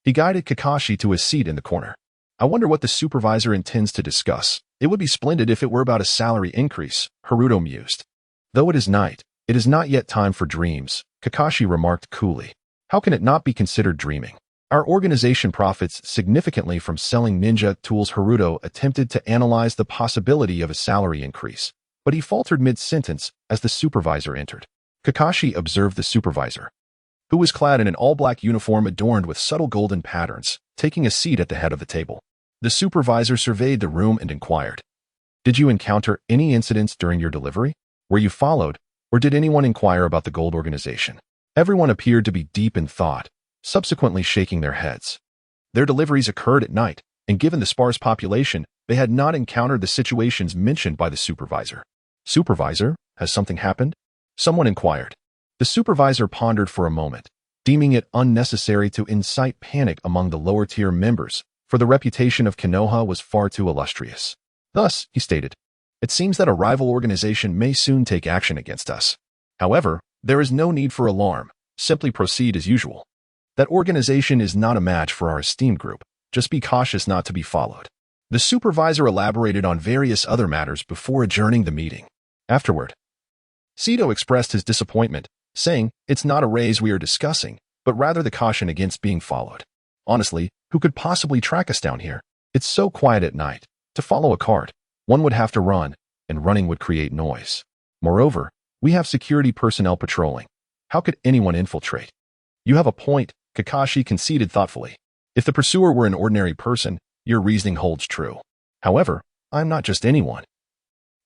He guided Kakashi to a seat in the corner. "I wonder what the supervisor intends to discuss. It would be splendid if it were about a salary increase," Haruto mused. "Though it is night, it is not yet time for dreams," Kakashi remarked coolly. "How can it not be considered dreaming? Our organization profits significantly from selling ninja tools." Haruto attempted to analyze the possibility of a salary increase, but he faltered mid-sentence as the supervisor entered. Kakashi observed the supervisor, who was clad in an all-black uniform adorned with subtle golden patterns, taking a seat at the head of the table. The supervisor surveyed the room and inquired, "Did you encounter any incidents during your delivery? Were you followed, or did anyone inquire about the gold organization?" Everyone appeared to be deep in thought, subsequently shaking their heads. Their deliveries occurred at night, and given the sparse population, they had not encountered the situations mentioned by the supervisor. "Supervisor, has something happened?" someone inquired. The supervisor pondered for a moment, deeming it unnecessary to incite panic among the lower-tier members, for the reputation of Konoha was far too illustrious. Thus, he stated, "It seems that a rival organization may soon take action against us. However, there is no need for alarm. Simply proceed as usual. That organization is not a match for our esteemed group. Just be cautious not to be followed." The supervisor elaborated on various other matters before adjourning the meeting. Afterward, Sito expressed his disappointment, saying, "It's not a raise we are discussing, but rather the caution against being followed. Honestly, who could possibly track us down here? It's so quiet at night. To follow a cart, one would have to run, and running would create noise. Moreover, we have security personnel patrolling. How could anyone infiltrate?" "You have a point," Kakashi conceded thoughtfully. "If the pursuer were an ordinary person, your reasoning holds true. However, I am not just anyone.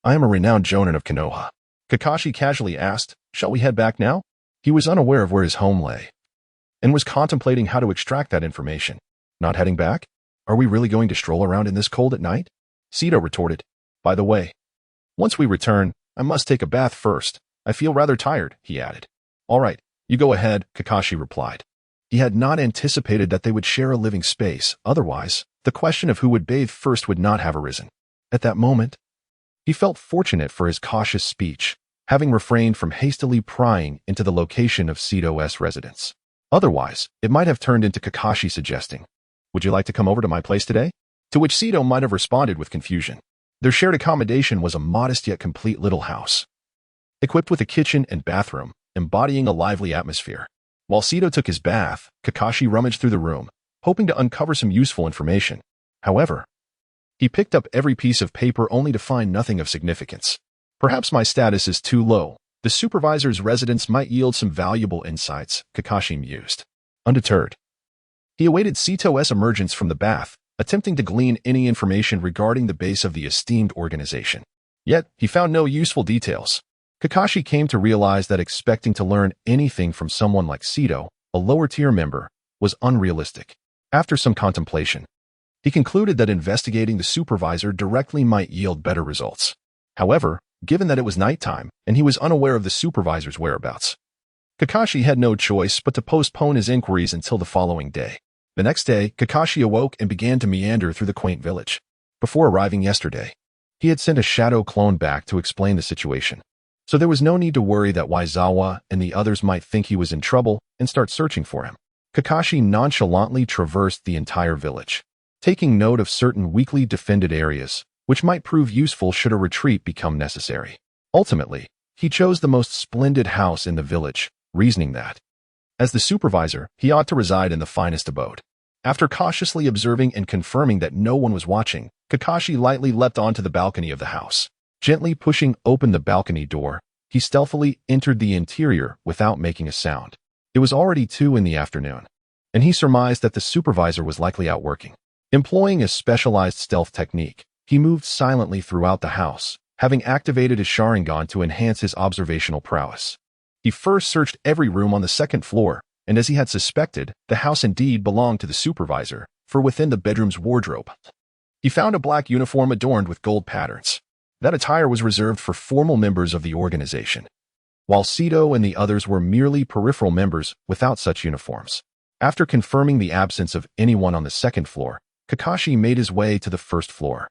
I am a renowned jonin of Konoha." Kakashi casually asked, "Shall we head back now?" He was unaware of where his home lay, and was contemplating how to extract that information. "Not heading back? Are we really going to stroll around in this cold at night?" Sito retorted. "By the way, once we return, I must take a bath first. I feel rather tired," he added. "All right, you go ahead," Kakashi replied. He had not anticipated that they would share a living space. Otherwise, the question of who would bathe first would not have arisen. At that moment, he felt fortunate for his cautious speech, having refrained from hastily prying into the location of Sito's residence. Otherwise, it might have turned into Kakashi suggesting, "Would you like to come over to my place today?" To which Sito might have responded with confusion. Their shared accommodation was a modest yet complete little house, equipped with a kitchen and bathroom, embodying a lively atmosphere. While Sito took his bath, Kakashi rummaged through the room, hoping to uncover some useful information. However, he picked up every piece of paper only to find nothing of significance. "Perhaps my status is too low. The supervisor's residence might yield some valuable insights," Kakashi mused. Undeterred, he awaited Sito's emergence from the bath, attempting to glean any information regarding the base of the esteemed organization. Yet, he found no useful details. Kakashi came to realize that expecting to learn anything from someone like Sito, a lower-tier member, was unrealistic. After some contemplation, he concluded that investigating the supervisor directly might yield better results. However, given that it was nighttime and he was unaware of the supervisor's whereabouts, Kakashi had no choice but to postpone his inquiries until the following day. The next day, Kakashi awoke and began to meander through the quaint village. Before arriving yesterday, He had sent a shadow clone back to explain the situation. So there was no need to worry that Waizawa and the others might think he was in trouble and start searching for him. Kakashi nonchalantly traversed the entire village, taking note of certain weakly defended areas, which might prove useful should a retreat become necessary. Ultimately, he chose the most splendid house in the village, reasoning that, as the supervisor, he ought to reside in the finest abode. After cautiously observing and confirming that no one was watching, Kakashi lightly leapt onto the balcony of the house. Gently pushing open the balcony door, he stealthily entered the interior without making a sound. It was already 2 in the afternoon, and he surmised that the supervisor was likely out working. Employing a specialized stealth technique, he moved silently throughout the house, having activated his Sharingan to enhance his observational prowess. He first searched every room on the 2nd floor, and as he had suspected, the house indeed belonged to the supervisor, for within the bedroom's wardrobe, he found a black uniform adorned with gold patterns. That attire was reserved for formal members of the organization, while Sito and the others were merely peripheral members without such uniforms. After confirming the absence of anyone on the 2nd floor, Kakashi made his way to the 1st floor.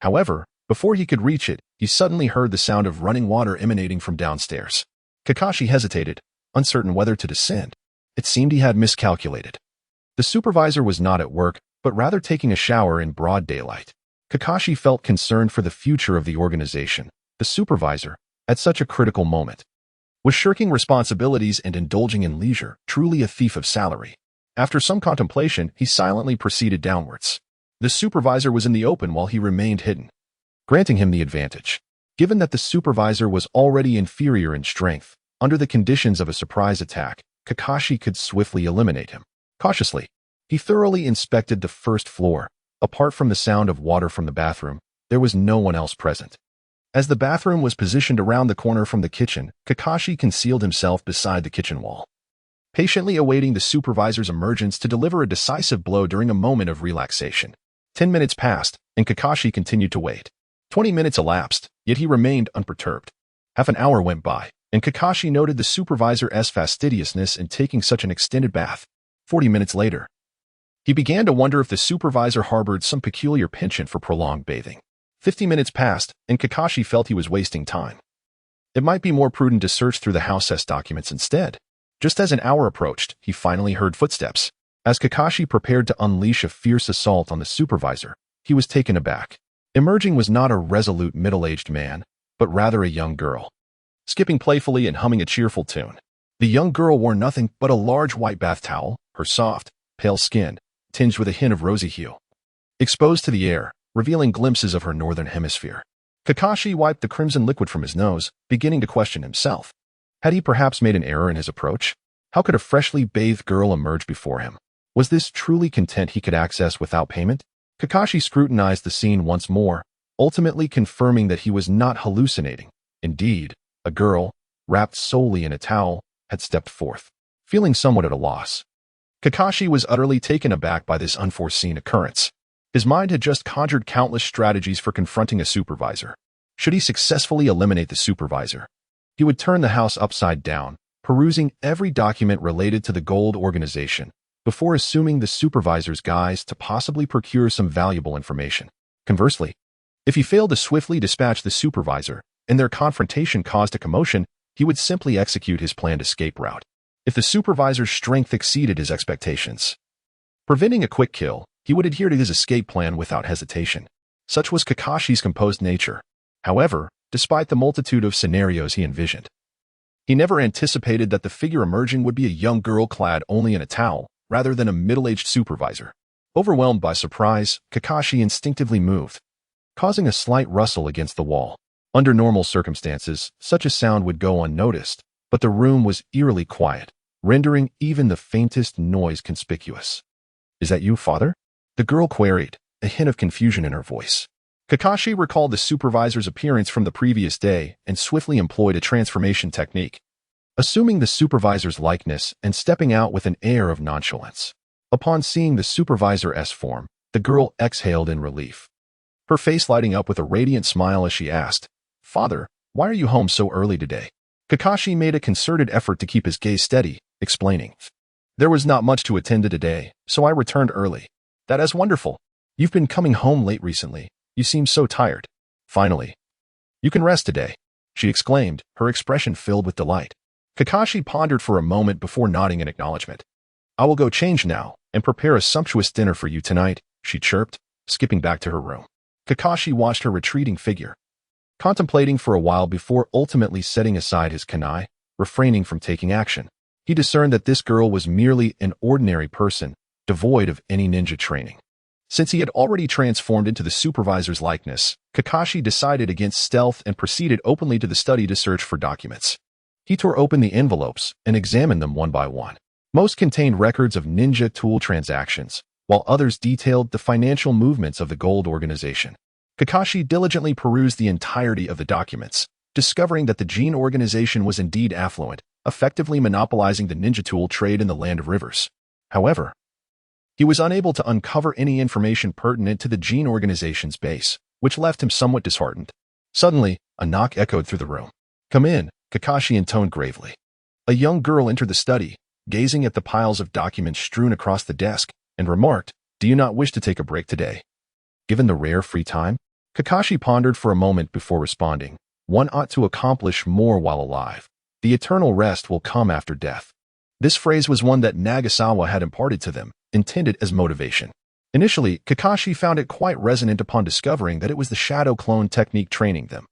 However, before he could reach it, he suddenly heard the sound of running water emanating from downstairs. Kakashi hesitated, uncertain whether to descend. It seemed he had miscalculated. The supervisor was not at work, but rather taking a shower in broad daylight. Kakashi felt concerned for the future of the organization. The supervisor, at such a critical moment, was shirking responsibilities and indulging in leisure, truly a thief of salary. After some contemplation, he silently proceeded downwards. The supervisor was in the open while he remained hidden, granting him the advantage. Given that the supervisor was already inferior in strength, under the conditions of a surprise attack, Kakashi could swiftly eliminate him. Cautiously, he thoroughly inspected the 1st floor. Apart from the sound of water from the bathroom, there was no one else present. As the bathroom was positioned around the corner from the kitchen, Kakashi concealed himself beside the kitchen wall, patiently awaiting the supervisor's emergence to deliver a decisive blow during a moment of relaxation. 10 minutes passed, and Kakashi continued to wait. 20 minutes elapsed, yet he remained unperturbed. Half an hour went by, and Kakashi noted the supervisor's fastidiousness in taking such an extended bath. 40 minutes later, he began to wonder if the supervisor harbored some peculiar penchant for prolonged bathing. 50 minutes passed, and Kakashi felt he was wasting time. It might be more prudent to search through the house's documents instead. Just as an hour approached, he finally heard footsteps. As Kakashi prepared to unleash a fierce assault on the supervisor, he was taken aback. Emerging was not a resolute middle-aged man, but rather a young girl, skipping playfully and humming a cheerful tune. The young girl wore nothing but a large white bath towel, her soft, pale skin, tinged with a hint of rosy hue, exposed to the air, revealing glimpses of her northern hemisphere. Kakashi wiped the crimson liquid from his nose, beginning to question himself. Had he perhaps made an error in his approach? How could a freshly bathed girl emerge before him? Was this truly content he could access without payment? Kakashi scrutinized the scene once more, ultimately confirming that he was not hallucinating. Indeed, a girl, wrapped solely in a towel, had stepped forth. Feeling somewhat at a loss, Kakashi was utterly taken aback by this unforeseen occurrence. His mind had just conjured countless strategies for confronting a supervisor. Should he successfully eliminate the supervisor, he would turn the house upside down, perusing every document related to the gold organization, before assuming the supervisor's guise to possibly procure some valuable information. Conversely, if he failed to swiftly dispatch the supervisor, and their confrontation caused a commotion, he would simply execute his planned escape route. If the supervisor's strength exceeded his expectations, preventing a quick kill, he would adhere to his escape plan without hesitation. Such was Kakashi's composed nature. However, despite the multitude of scenarios he envisioned, he never anticipated that the figure emerging would be a young girl clad only in a towel, rather than a middle-aged supervisor. Overwhelmed by surprise, Kakashi instinctively moved, causing a slight rustle against the wall. Under normal circumstances, such a sound would go unnoticed, but the room was eerily quiet, rendering even the faintest noise conspicuous. "Is that you, father?" the girl queried, a hint of confusion in her voice. Kakashi recalled the supervisor's appearance from the previous day and swiftly employed a transformation technique, assuming the supervisor's likeness and stepping out with an air of nonchalance. Upon seeing the supervisor's form, the girl exhaled in relief, her face lighting up with a radiant smile as she asked, "Father, why are you home so early today?" Kakashi made a concerted effort to keep his gaze steady, explaining, "There was not much to attend to today, so I returned early." "That is wonderful. You've been coming home late recently. You seem so tired." Finally. You can rest today, she exclaimed, her expression filled with delight. Kakashi pondered for a moment before nodding in acknowledgement. I will go change now and prepare a sumptuous dinner for you tonight, she chirped, skipping back to her room. Kakashi watched her retreating figure, contemplating for a while before ultimately setting aside his kunai, refraining from taking action. He discerned that this girl was merely an ordinary person, devoid of any ninja training. Since he had already transformed into the supervisor's likeness, Kakashi decided against stealth and proceeded openly to the study to search for documents. He tore open the envelopes and examined them one by one. Most contained records of ninja tool transactions, while others detailed the financial movements of the gold organization. Kakashi diligently perused the entirety of the documents, discovering that the Gene organization was indeed affluent, effectively monopolizing the ninja tool trade in the Land of Rivers. However, he was unable to uncover any information pertinent to the Gene organization's base, which left him somewhat disheartened. Suddenly, a knock echoed through the room. Come in, Kakashi intoned gravely. A young girl entered the study, gazing at the piles of documents strewn across the desk, and remarked, Do you not wish to take a break today? Given the rare free time, Kakashi pondered for a moment before responding. One ought to accomplish more while alive. The eternal rest will come after death. This phrase was one that Nagasawa had imparted to them, intended as motivation. Initially, Kakashi found it quite resonant upon discovering that it was the shadow clone technique training them,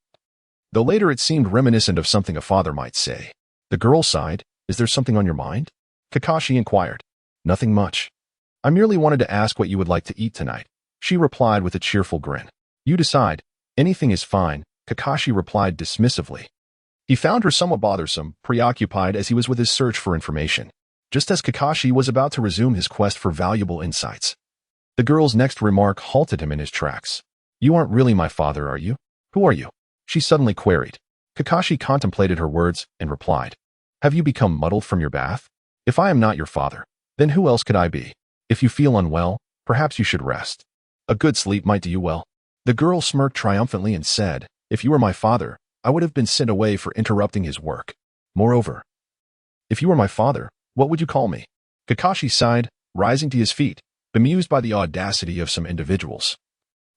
though later it seemed reminiscent of something a father might say. The girl sighed. Is there something on your mind? Kakashi inquired. Nothing much. I merely wanted to ask what you would like to eat tonight, she replied with a cheerful grin. You decide. Anything is fine, Kakashi replied dismissively. He found her somewhat bothersome, preoccupied as he was with his search for information. Just as Kakashi was about to resume his quest for valuable insights, the girl's next remark halted him in his tracks. You aren't really my father, are you? Who are you? She suddenly queried. Kakashi contemplated her words and replied. Have you become muddled from your bath? If I am not your father, then who else could I be? If you feel unwell, perhaps you should rest. A good sleep might do you well. The girl smirked triumphantly and said, If you were my father, I would have been sent away for interrupting his work. Moreover, if you were my father, what would you call me? Kakashi sighed, rising to his feet, bemused by the audacity of some individuals.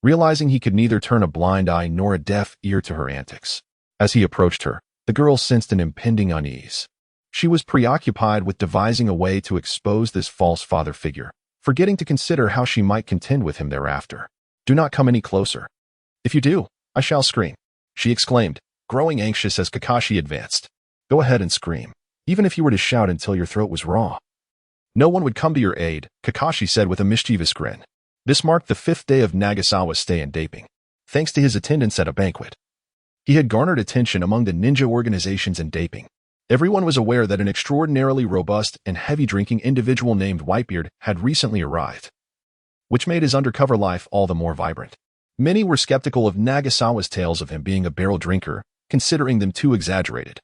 Realizing he could neither turn a blind eye nor a deaf ear to her antics. As he approached her, the girl sensed an impending unease. She was preoccupied with devising a way to expose this false father figure, forgetting to consider how she might contend with him thereafter. Do not come any closer. If you do, I shall scream, she exclaimed, growing anxious as Kakashi advanced. Go ahead and scream, even if you were to shout until your throat was raw. No one would come to your aid, Kakashi said with a mischievous grin. This marked the 5th day of Nagasawa's stay in Daping, thanks to his attendance at a banquet. He had garnered attention among the ninja organizations in Daping. Everyone was aware that an extraordinarily robust and heavy-drinking individual named Whitebeard had recently arrived, which made his undercover life all the more vibrant. Many were skeptical of Nagasawa's tales of him being a barrel drinker, considering them too exaggerated,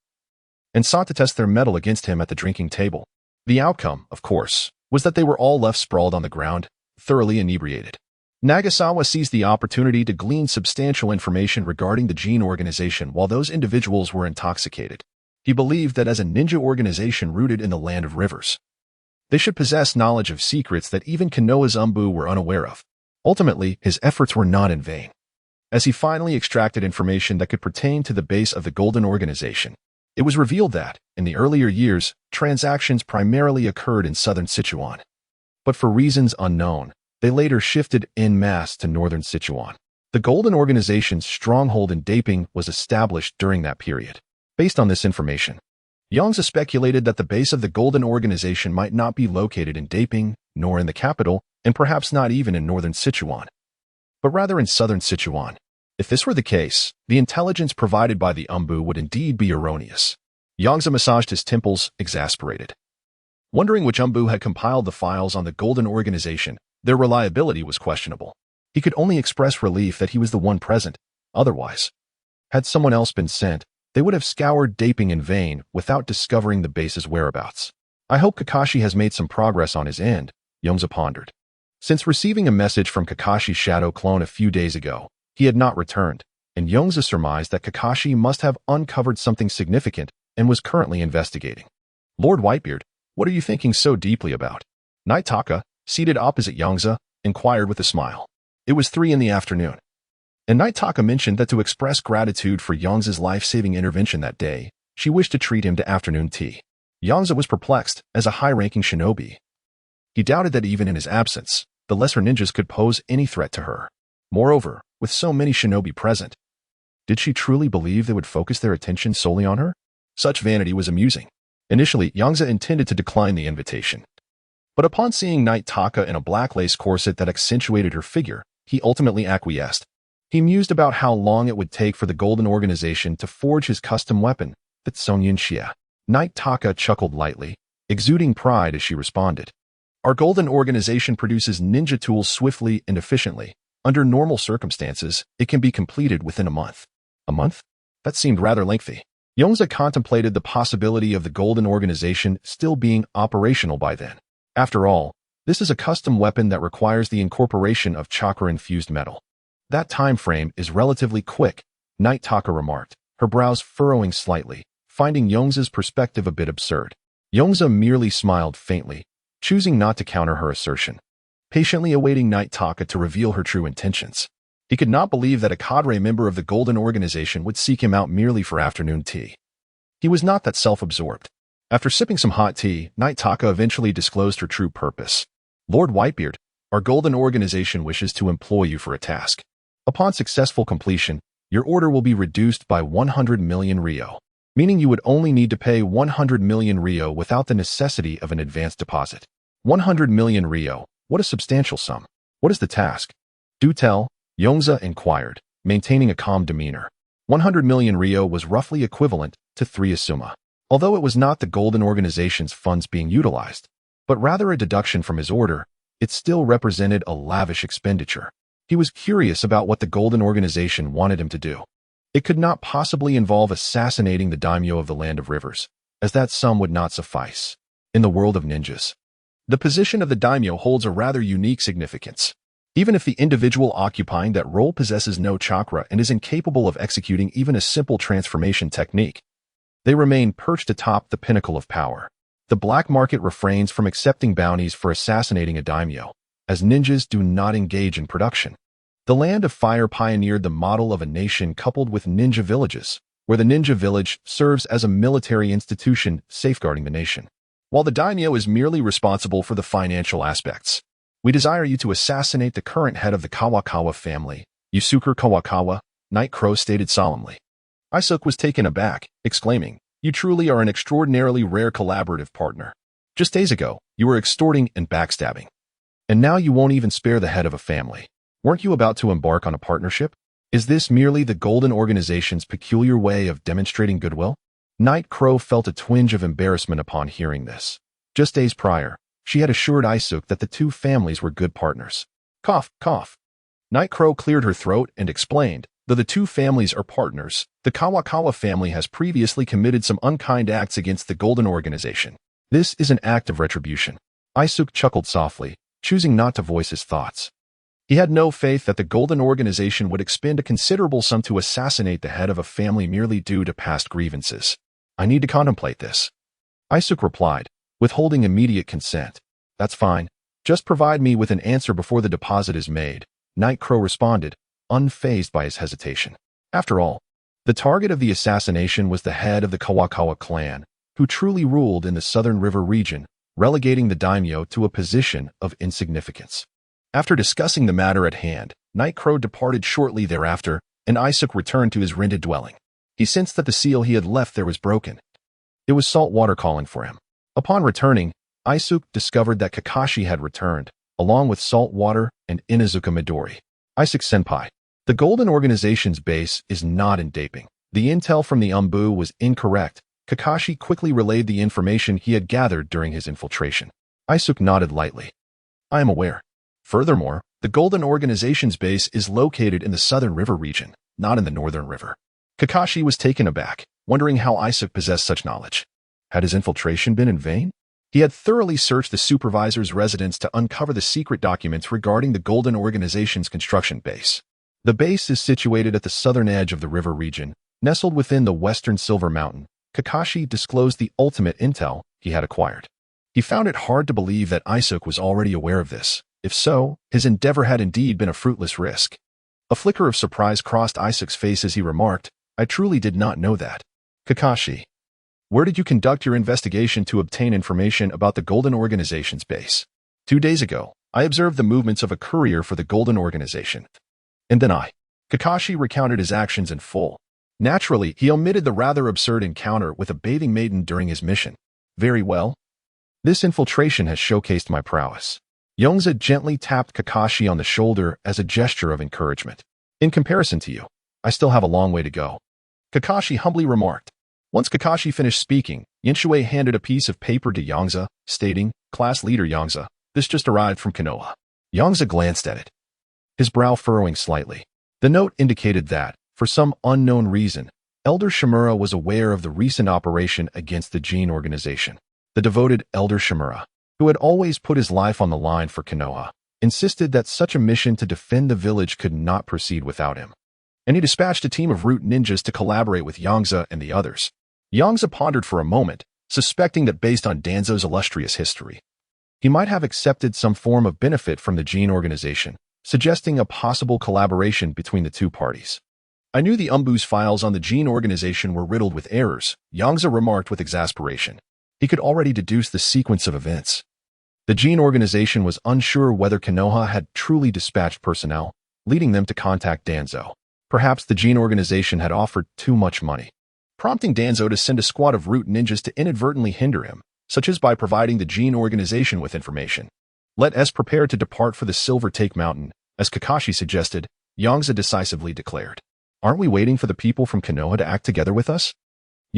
and sought to test their mettle against him at the drinking table. The outcome, of course, was that they were all left sprawled on the ground, thoroughly inebriated. Nagasawa seized the opportunity to glean substantial information regarding the Gene organization while those individuals were intoxicated. He believed that as a ninja organization rooted in the Land of Rivers, they should possess knowledge of secrets that even Konoha's Umbu were unaware of. Ultimately, his efforts were not in vain, as he finally extracted information that could pertain to the base of the Golden Organization. It was revealed that, in the earlier years, transactions primarily occurred in southern Sichuan. But for reasons unknown, they later shifted en masse to northern Sichuan. The Golden Organization's stronghold in Daping was established during that period. Based on this information, Yongze speculated that the base of the Golden Organization might not be located in Daping, nor in the capital, and perhaps not even in northern Sichuan, but rather in southern Sichuan. If this were the case, the intelligence provided by the Umbu would indeed be erroneous. Yongze massaged his temples, exasperated. Wondering which Umbu had compiled the files on the Golden Organization, their reliability was questionable. He could only express relief that he was the one present. Otherwise, had someone else been sent, they would have scoured Daping in vain without discovering the base's whereabouts. I hope Kakashi has made some progress on his end, Yongze pondered. Since receiving a message from Kakashi's shadow clone a few days ago, he had not returned, and Yongze surmised that Kakashi must have uncovered something significant and was currently investigating. Lord Whitebeard, what are you thinking so deeply about? Naitaka, seated opposite Yongze, inquired with a smile. It was 3 in the afternoon. And Night Taka mentioned that to express gratitude for Yongze's life-saving intervention that day, she wished to treat him to afternoon tea. Yongze was perplexed. As a high-ranking shinobi, he doubted that even in his absence, the lesser ninjas could pose any threat to her. Moreover, with so many shinobi present, did she truly believe they would focus their attention solely on her? Such vanity was amusing. Initially, Yongze intended to decline the invitation. But upon seeing Night Taka in a black lace corset that accentuated her figure, he ultimately acquiesced. He mused about how long it would take for the Golden Organization to forge his custom weapon, the Tsongyun Xia. Night Taka chuckled lightly, exuding pride as she responded. Our Golden Organization produces ninja tools swiftly and efficiently. Under normal circumstances, it can be completed within a month. A month? That seemed rather lengthy. Yongze contemplated the possibility of the Golden Organization still being operational by then. After all, this is a custom weapon that requires the incorporation of chakra-infused metal. That time frame is relatively quick, Night Taka remarked, her brows furrowing slightly, finding Yongze's perspective a bit absurd. Yongze merely smiled faintly, choosing not to counter her assertion, patiently awaiting Night Taka to reveal her true intentions. He could not believe that a cadre member of the Golden Organization would seek him out merely for afternoon tea. He was not that self-absorbed. After sipping some hot tea, Night Taka eventually disclosed her true purpose. Lord Whitebeard, our Golden Organization wishes to employ you for a task. Upon successful completion, your order will be reduced by 100 million Rio, meaning you would only need to pay 100 million Rio without the necessity of an advance deposit. 100 million Rio, what a substantial sum. What is the task? Do tell, Yongze inquired, maintaining a calm demeanor. 100 million Rio was roughly equivalent to 3 Asuma. Although it was not the Golden Organization's funds being utilized, but rather a deduction from his order, it still represented a lavish expenditure. He was curious about what the Golden Organization wanted him to do. It could not possibly involve assassinating the daimyo of the Land of Rivers, as that sum would not suffice. In the world of ninjas, the position of the daimyo holds a rather unique significance. Even if the individual occupying that role possesses no chakra and is incapable of executing even a simple transformation technique, they remain perched atop the pinnacle of power. The black market refrains from accepting bounties for assassinating a daimyo, as ninjas do not engage in production. The Land of Fire pioneered the model of a nation coupled with ninja villages, where the ninja village serves as a military institution safeguarding the nation, while the daimyo is merely responsible for the financial aspects. We desire you to assassinate the current head of the Kawakawa family, Yusuke Kawakawa, Night Crow stated solemnly. Isuke was taken aback, exclaiming, "You truly are an extraordinarily rare collaborative partner. Just days ago, you were extorting and backstabbing. And now you won't even spare the head of a family. Weren't you about to embark on a partnership? Is this merely the Golden Organization's peculiar way of demonstrating goodwill?" Night Crow felt a twinge of embarrassment upon hearing this. Just days prior, she had assured Isuke that the two families were good partners. Cough, cough. Night Crow cleared her throat and explained, though the two families are partners, the Kawakawa family has previously committed some unkind acts against the Golden Organization. This is an act of retribution. Isuke chuckled softly, choosing not to voice his thoughts. He had no faith that the Golden Organization would expend a considerable sum to assassinate the head of a family merely due to past grievances. I need to contemplate this. Isuke replied, withholding immediate consent. That's fine. Just provide me with an answer before the deposit is made. Night Crow responded, unfazed by his hesitation. After all, the target of the assassination was the head of the Kawakawa clan, who truly ruled in the Southern River region, relegating the daimyo to a position of insignificance. After discussing the matter at hand, Night Crow departed shortly thereafter, and Isuke returned to his rented dwelling. He sensed that the seal he had left there was broken. It was salt water calling for him. Upon returning, Isuke discovered that Kakashi had returned, along with salt water and Inuzuka Midori. Isuke-senpai. The Golden Organization's base is not in Daping. The intel from the Umbu was incorrect. Kakashi quickly relayed the information he had gathered during his infiltration. Isuke nodded lightly. I am aware. Furthermore, the Golden Organization's base is located in the Southern River region, not in the Northern River. Kakashi was taken aback, wondering how Isuke possessed such knowledge. Had his infiltration been in vain? He had thoroughly searched the supervisor's residence to uncover the secret documents regarding the Golden Organization's construction base. The base is situated at the southern edge of the river region, nestled within the western Silver Mountain. Kakashi disclosed the ultimate intel he had acquired. He found it hard to believe that Isuke was already aware of this. If so, his endeavor had indeed been a fruitless risk. A flicker of surprise crossed Isaac's face as he remarked, "I truly did not know that." Kakashi, where did you conduct your investigation to obtain information about the Golden Organization's base? 2 days ago, I observed the movements of a courier for the Golden Organization. And then Kakashi recounted his actions in full. Naturally, he omitted the rather absurd encounter with a bathing maiden during his mission. Very well. This infiltration has showcased my prowess. Yongze gently tapped Kakashi on the shoulder as a gesture of encouragement. In comparison to you, I still have a long way to go. Kakashi humbly remarked. Once Kakashi finished speaking, Yongze handed a piece of paper to Yongze, stating, "Class Leader Yongze, this just arrived from Konoha." Yongze glanced at it, his brow furrowing slightly. The note indicated that, for some unknown reason, Elder Shimura was aware of the recent operation against the Gene Organization. The devoted Elder Shimura, who had always put his life on the line for Konoha, insisted that such a mission to defend the village could not proceed without him. And he dispatched a team of root ninjas to collaborate with Yongze and the others. Yongze pondered for a moment, suspecting that based on Danzo's illustrious history, he might have accepted some form of benefit from the Gene Organization, suggesting a possible collaboration between the two parties. I knew the Umbu's files on the Gene Organization were riddled with errors, Yongze remarked with exasperation. He could already deduce the sequence of events. The Gene Organization was unsure whether Konoha had truly dispatched personnel, leading them to contact Danzo. Perhaps the Gene Organization had offered too much money, prompting Danzo to send a squad of root ninjas to inadvertently hinder him, such as by providing the Gene Organization with information. Let us prepare to depart for the Silver Take Mountain, as Kakashi suggested, Yongze decisively declared. Aren't we waiting for the people from Konoha to act together with us?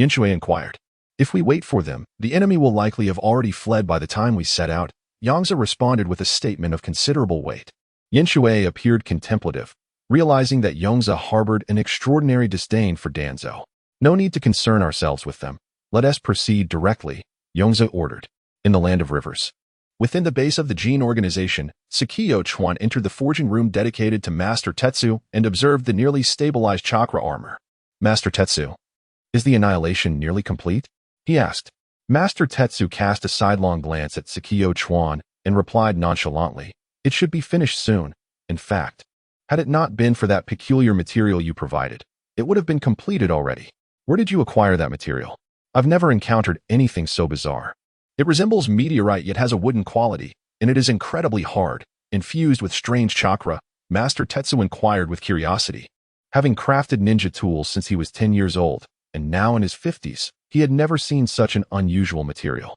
Yongze inquired. If we wait for them, the enemy will likely have already fled by the time we set out, Yongze responded with a statement of considerable weight. Yongze appeared contemplative, realizing that Yongze harbored an extraordinary disdain for Danzo. No need to concern ourselves with them. Let us proceed directly, Yongze ordered. In the Land of Rivers. Within the base of the Gene Organization, Sakio Chuan entered the forging room dedicated to Master Tetsu and observed the nearly stabilized chakra armor. Master Tetsu, is the annihilation nearly complete? He asked. Master Tetsu cast a sidelong glance at Sakio Chuan and replied nonchalantly, "It should be finished soon. In fact, had it not been for that peculiar material you provided, it would have been completed already. Where did you acquire that material? I've never encountered anything so bizarre. It resembles meteorite yet has a wooden quality, and it is incredibly hard, infused with strange chakra," Master Tetsu inquired with curiosity. Having crafted ninja tools since he was 10 years old, and now in his 50s, he had never seen such an unusual material.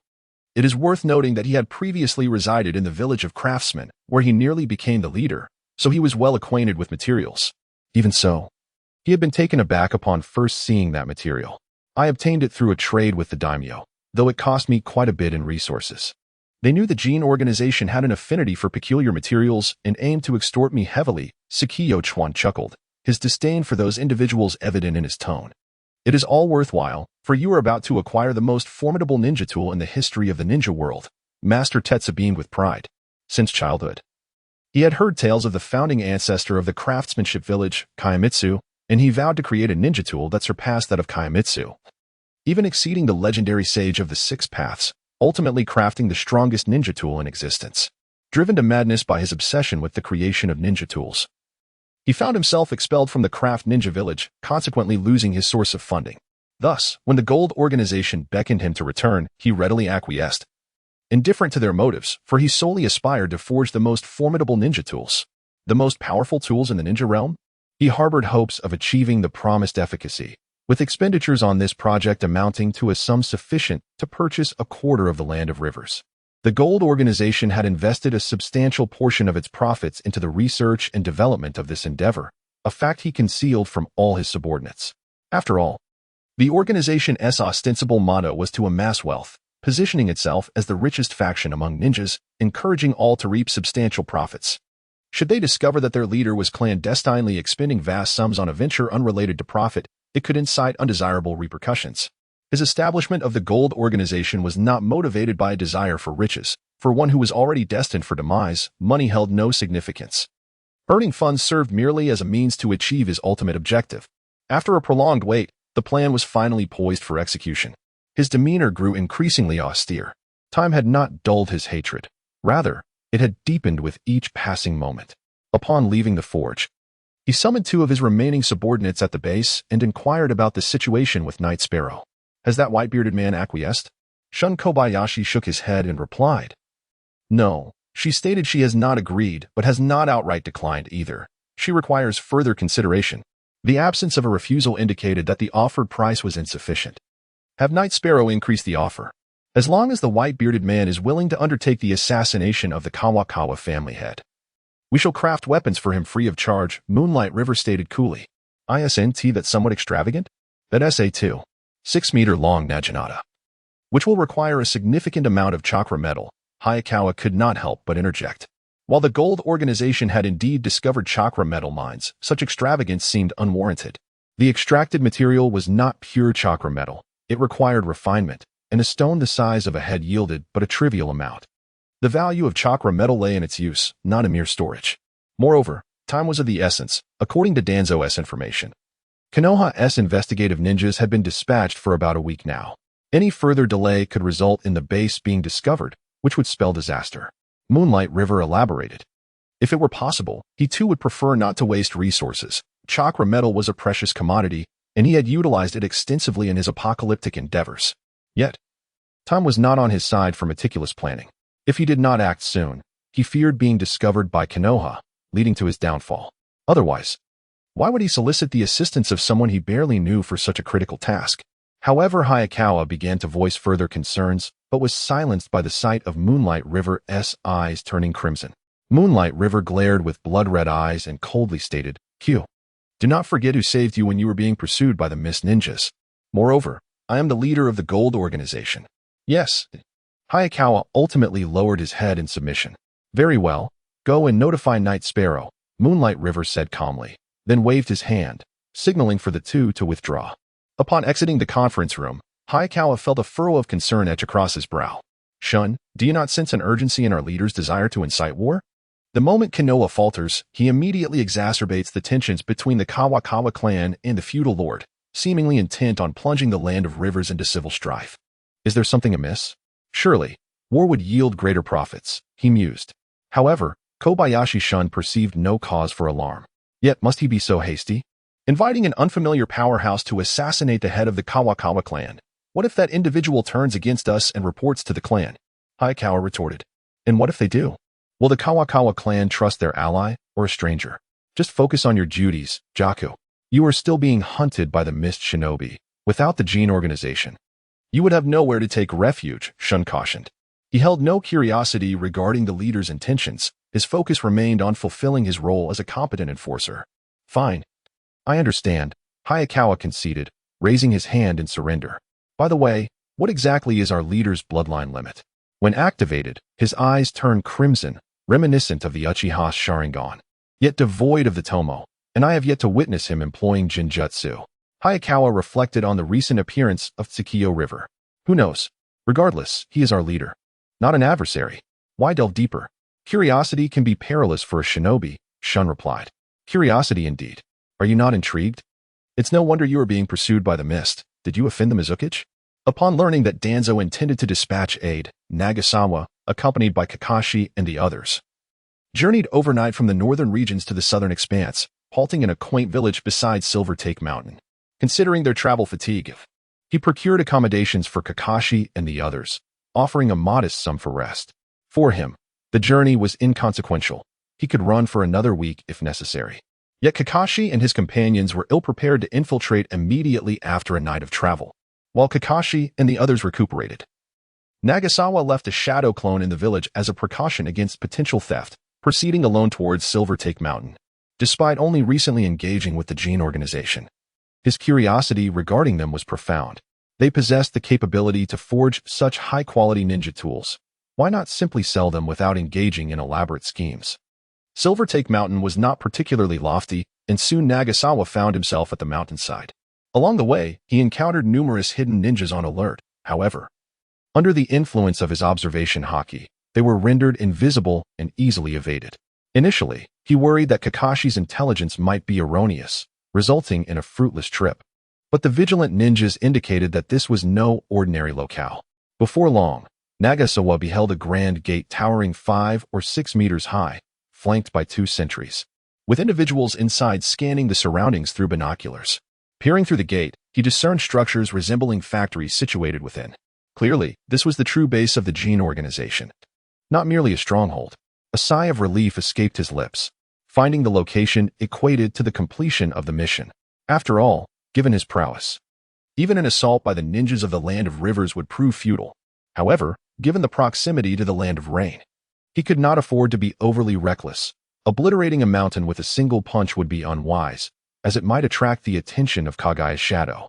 It is worth noting that he had previously resided in the village of craftsmen, where he nearly became the leader, so he was well acquainted with materials. Even so, he had been taken aback upon first seeing that material. I obtained it through a trade with the daimyo, though it cost me quite a bit in resources. They knew the Gene Organization had an affinity for peculiar materials and aimed to extort me heavily, Sakio Chuan chuckled, his disdain for those individuals evident in his tone. It is all worthwhile, for you are about to acquire the most formidable ninja tool in the history of the ninja world. Master Tetsu beamed with pride. Since childhood, he had heard tales of the founding ancestor of the craftsmanship village, Kaimitsu, and he vowed to create a ninja tool that surpassed that of Kaimitsu, even exceeding the legendary sage of the Six Paths, ultimately crafting the strongest ninja tool in existence. Driven to madness by his obsession with the creation of ninja tools, he found himself expelled from the craft ninja village, consequently losing his source of funding. Thus, when the Gold Organization beckoned him to return, he readily acquiesced, indifferent to their motives, for he solely aspired to forge the most formidable ninja tools, the most powerful tools in the ninja realm. He harbored hopes of achieving the promised efficacy, with expenditures on this project amounting to a sum sufficient to purchase a quarter of the Land of Rivers. The Gold Organization had invested a substantial portion of its profits into the research and development of this endeavor, a fact he concealed from all his subordinates. After all, the organization's ostensible motto was to amass wealth, positioning itself as the richest faction among ninjas, encouraging all to reap substantial profits. Should they discover that their leader was clandestinely expending vast sums on a venture unrelated to profit, it could incite undesirable repercussions. His establishment of the Gold Organization was not motivated by a desire for riches. For one who was already destined for demise, money held no significance. Earning funds served merely as a means to achieve his ultimate objective. After a prolonged wait, the plan was finally poised for execution. His demeanor grew increasingly austere. Time had not dulled his hatred. Rather, it had deepened with each passing moment. Upon leaving the forge, He summoned two of his remaining subordinates at the base and inquired about the situation with Night Sparrow. Has that white-bearded man acquiesced? Shun Kobayashi shook his head and replied, No. She stated she has not agreed, but has not outright declined either. She requires further consideration. The absence of a refusal indicated that the offered price was insufficient. Have Night Sparrow increase the offer. As long as the white-bearded man is willing to undertake the assassination of the Kawakawa family head, we shall craft weapons for him free of charge, Moonlight River stated coolly. Isn't that somewhat extravagant? That SA-2. 6-meter-long Naginata, which will require a significant amount of chakra metal. Hayakawa could not help but interject. While the gold organization had indeed discovered chakra metal mines, such extravagance seemed unwarranted. The extracted material was not pure chakra metal. It required refinement, and a stone the size of a head yielded but a trivial amount. The value of chakra metal lay in its use, not a mere storage. Moreover, time was of the essence, according to Danzo's information. Konoha's investigative ninjas had been dispatched for about a week now. Any further delay could result in the base being discovered, which would spell disaster. Moonlight River elaborated. If it were possible, he too would prefer not to waste resources. Chakra metal was a precious commodity, and he had utilized it extensively in his apocalyptic endeavors. Yet, time was not on his side for meticulous planning. If he did not act soon, he feared being discovered by Konoha, leading to his downfall. Otherwise, why would he solicit the assistance of someone he barely knew for such a critical task? However, Hayakawa began to voice further concerns, but was silenced by the sight of Moonlight River's eyes turning crimson. Moonlight River glared with blood-red eyes and coldly stated, Q. Do not forget who saved you when you were being pursued by the Mist Ninjas. Moreover, I am the leader of the Gold Organization. Yes. Hayakawa ultimately lowered his head in submission. Very well, go and notify Night Sparrow, Moonlight River said calmly, then waved his hand, signaling for the two to withdraw. Upon exiting the conference room, Hayakawa felt a furrow of concern etch across his brow. Shun, do you not sense an urgency in our leader's desire to incite war? The moment Konoha falters, he immediately exacerbates the tensions between the Kawakawa clan and the feudal lord, seemingly intent on plunging the land of rivers into civil strife. Is there something amiss? Surely, war would yield greater profits, he mused. However, Kobayashi Shun perceived no cause for alarm. Yet must he be so hasty? Inviting an unfamiliar powerhouse to assassinate the head of the Kawakawa clan. What if that individual turns against us and reports to the clan? Hayakawa retorted. And what if they do? Will the Kawakawa clan trust their ally or a stranger? Just focus on your duties, Jaku. You are still being hunted by the Mist Shinobi. Without the Gene organization, you would have nowhere to take refuge, Shun cautioned. He held no curiosity regarding the leader's intentions. His focus remained on fulfilling his role as a competent enforcer. Fine. I understand, Hayakawa conceded, raising his hand in surrender. By the way, what exactly is our leader's bloodline limit? When activated, his eyes turned crimson, reminiscent of the Uchiha's Sharingan, yet devoid of the Tomo, and I have yet to witness him employing Jinjutsu. Hayakawa reflected on the recent appearance of Tsukiyo River. Who knows? Regardless, he is our leader, not an adversary. Why delve deeper? Curiosity can be perilous for a shinobi, Shun replied. Curiosity indeed. Are you not intrigued? It's no wonder you are being pursued by the Mist. Did you offend the Mizukichi? Upon learning that Danzo intended to dispatch aid, Nagasawa, accompanied by Kakashi and the others, journeyed overnight from the northern regions to the southern expanse, halting in a quaint village beside Silver Take Mountain. Considering their travel fatigue, he procured accommodations for Kakashi and the others, offering a modest sum for rest. For him, the journey was inconsequential. He could run for another week if necessary. Yet Kakashi and his companions were ill-prepared to infiltrate immediately after a night of travel. While Kakashi and the others recuperated, Nagasawa left a shadow clone in the village as a precaution against potential theft, proceeding alone towards Silver Take Mountain. Despite only recently engaging with the Gene organization, his curiosity regarding them was profound. They possessed the capability to forge such high-quality ninja tools. Why not simply sell them without engaging in elaborate schemes? Silver Take Mountain was not particularly lofty, and soon Nagasawa found himself at the mountainside. Along the way, he encountered numerous hidden ninjas on alert. However, under the influence of his observation haki, they were rendered invisible and easily evaded. Initially, he worried that Kakashi's intelligence might be erroneous, resulting in a fruitless trip. But the vigilant ninjas indicated that this was no ordinary locale. Before long, Nagasawa beheld a grand gate towering 5 or 6 meters high, flanked by 2 sentries. with individuals inside scanning the surroundings through binoculars. Peering through the gate, he discerned structures resembling factories situated within. Clearly, this was the true base of the Gene organization. Not merely a stronghold. A sigh of relief escaped his lips. Finding the location equated to the completion of the mission. After all, given his prowess, even an assault by the ninjas of the Land of Rivers would prove futile. However, given the proximity to the Land of Rain, he could not afford to be overly reckless. Obliterating a mountain with a single punch would be unwise, as it might attract the attention of Kagaya's shadow.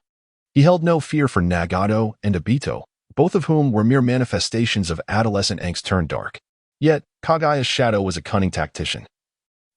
He held no fear for Nagato and Obito, both of whom were mere manifestations of adolescent angst turned dark. Yet, Kagaya's shadow was a cunning tactician.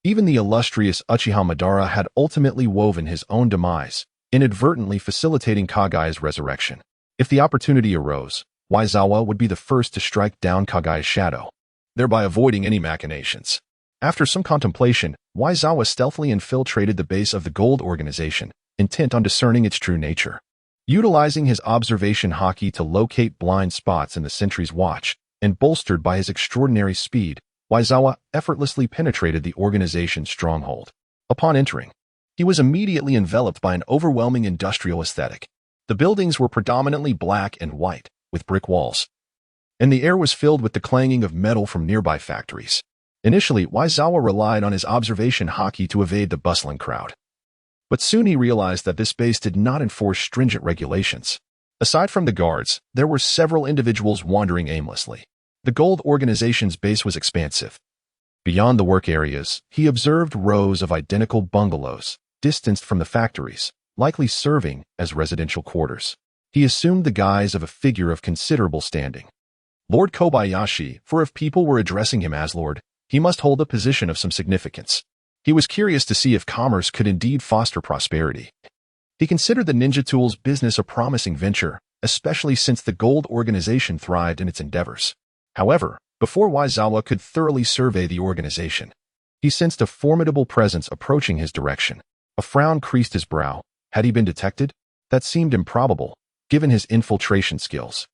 Even the illustrious Uchiha Madara had ultimately woven his own demise, inadvertently facilitating Kagaya's resurrection. If the opportunity arose, Waizawa would be the first to strike down Kagaya's shadow, thereby avoiding any machinations. After some contemplation, Waizawa stealthily infiltrated the base of the Gold Organization, intent on discerning its true nature. Utilizing his observation haki to locate blind spots in the sentry's watch, and bolstered by his extraordinary speed, Waizawa effortlessly penetrated the organization's stronghold. Upon entering, he was immediately enveloped by an overwhelming industrial aesthetic. The buildings were predominantly black and white, with brick walls, and the air was filled with the clanging of metal from nearby factories. Initially, Waizawa relied on his observation haki to evade the bustling crowd. But soon he realized that this base did not enforce stringent regulations. Aside from the guards, there were several individuals wandering aimlessly. The Gold Organization's base was expansive. Beyond the work areas, he observed rows of identical bungalows, distanced from the factories, likely serving as residential quarters. He assumed the guise of a figure of considerable standing. Lord Kobayashi, for if people were addressing him as Lord, he must hold a position of some significance. He was curious to see if commerce could indeed foster prosperity. He considered the ninja tools business a promising venture, especially since the Gold Organization thrived in its endeavors. However, before Waizawa could thoroughly survey the organization, he sensed a formidable presence approaching his direction. A frown creased his brow. Had he been detected? That seemed improbable, given his infiltration skills.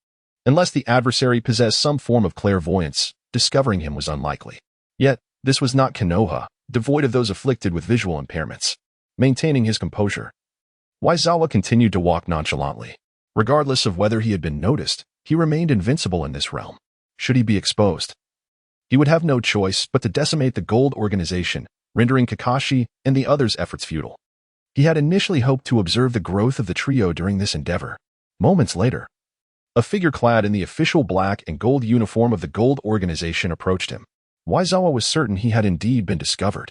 Unless the adversary possessed some form of clairvoyance, discovering him was unlikely. Yet, this was not Konoha, devoid of those afflicted with visual impairments. Maintaining his composure, Waizawa continued to walk nonchalantly. Regardless of whether he had been noticed, he remained invincible in this realm. Should he be exposed, he would have no choice but to decimate the Gold Organization, rendering Kakashi and the others' efforts futile. He had initially hoped to observe the growth of the trio during this endeavor. Moments later, a figure clad in the official black and gold uniform of the Gold Organization approached him. Waizawa was certain he had indeed been discovered.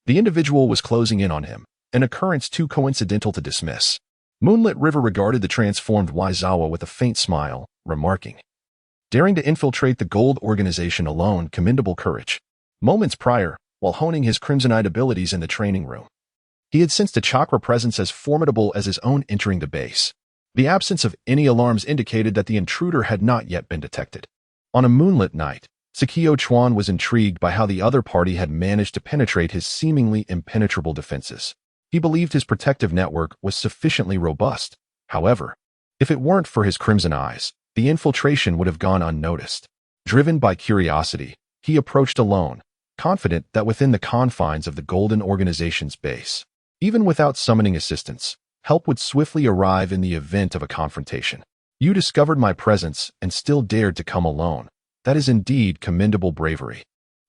The individual was closing in on him, an occurrence too coincidental to dismiss. Moonlit River regarded the transformed Waizawa with a faint smile, remarking, "Daring to infiltrate the Gold Organization alone, commendable courage." Moments prior, while honing his crimsonite abilities in the training room, he had sensed a chakra presence as formidable as his own entering the base. The absence of any alarms indicated that the intruder had not yet been detected. On a moonlit night, Sakio Chuan was intrigued by how the other party had managed to penetrate his seemingly impenetrable defenses. He believed his protective network was sufficiently robust. However, if it weren't for his crimson eyes, the infiltration would have gone unnoticed. Driven by curiosity, he approached alone, confident that within the confines of the Golden Organization's base, even without summoning assistance, help would swiftly arrive in the event of a confrontation. "You discovered my presence and still dared to come alone. That is indeed commendable bravery,"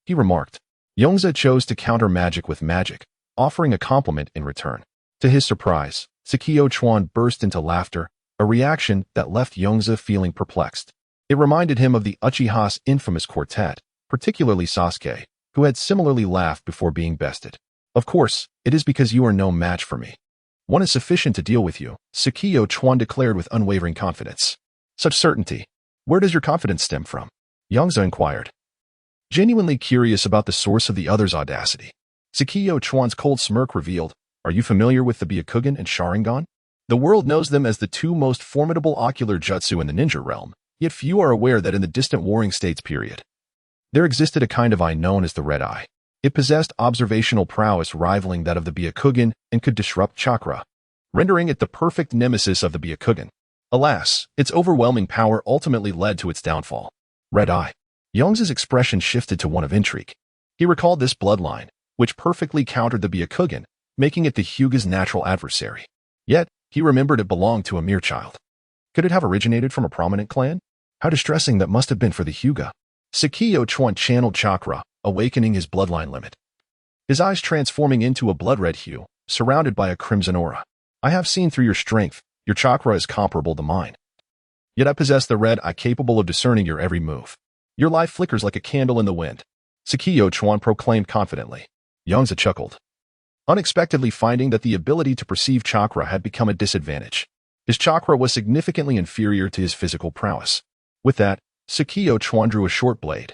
he remarked. Yongze chose to counter magic with magic, offering a compliment in return. To his surprise, Sakio Chuan burst into laughter, a reaction that left Yongze feeling perplexed. It reminded him of the Uchiha's infamous quartet, particularly Sasuke, who had similarly laughed before being bested. "Of course, it is because you are no match for me. One is sufficient to deal with you," Sakio Chuan declared with unwavering confidence. "Such certainty. Where does your confidence stem from?" Yongze inquired, genuinely curious about the source of the other's audacity. Sakio Chuan's cold smirk revealed, "Are you familiar with the Byakugan and Sharingan? The world knows them as the two most formidable ocular jutsu in the ninja realm, yet few are aware that in the distant Warring States period, there existed a kind of eye known as the Red Eye. It possessed observational prowess rivaling that of the Byakugan and could disrupt chakra, rendering it the perfect nemesis of the Byakugan. Alas, its overwhelming power ultimately led to its downfall." Red Eye. Yongze's expression shifted to one of intrigue. He recalled this bloodline, which perfectly countered the Byakugan, making it the Hyuga's natural adversary. Yet, he remembered it belonged to a mere child. Could it have originated from a prominent clan? How distressing that must have been for the Hyuga. Sakio Chuan channeled chakra, awakening his bloodline limit. His eyes transforming into a blood-red hue, surrounded by a crimson aura. I have seen through your strength. Your chakra is comparable to mine. Yet I possess the red eye capable of discerning your every move. Your life flickers like a candle in the wind. Sakio Chuan proclaimed confidently. Yongze chuckled, unexpectedly finding that the ability to perceive chakra had become a disadvantage. His chakra was significantly inferior to his physical prowess. With that, Sakio Chuan drew a short blade,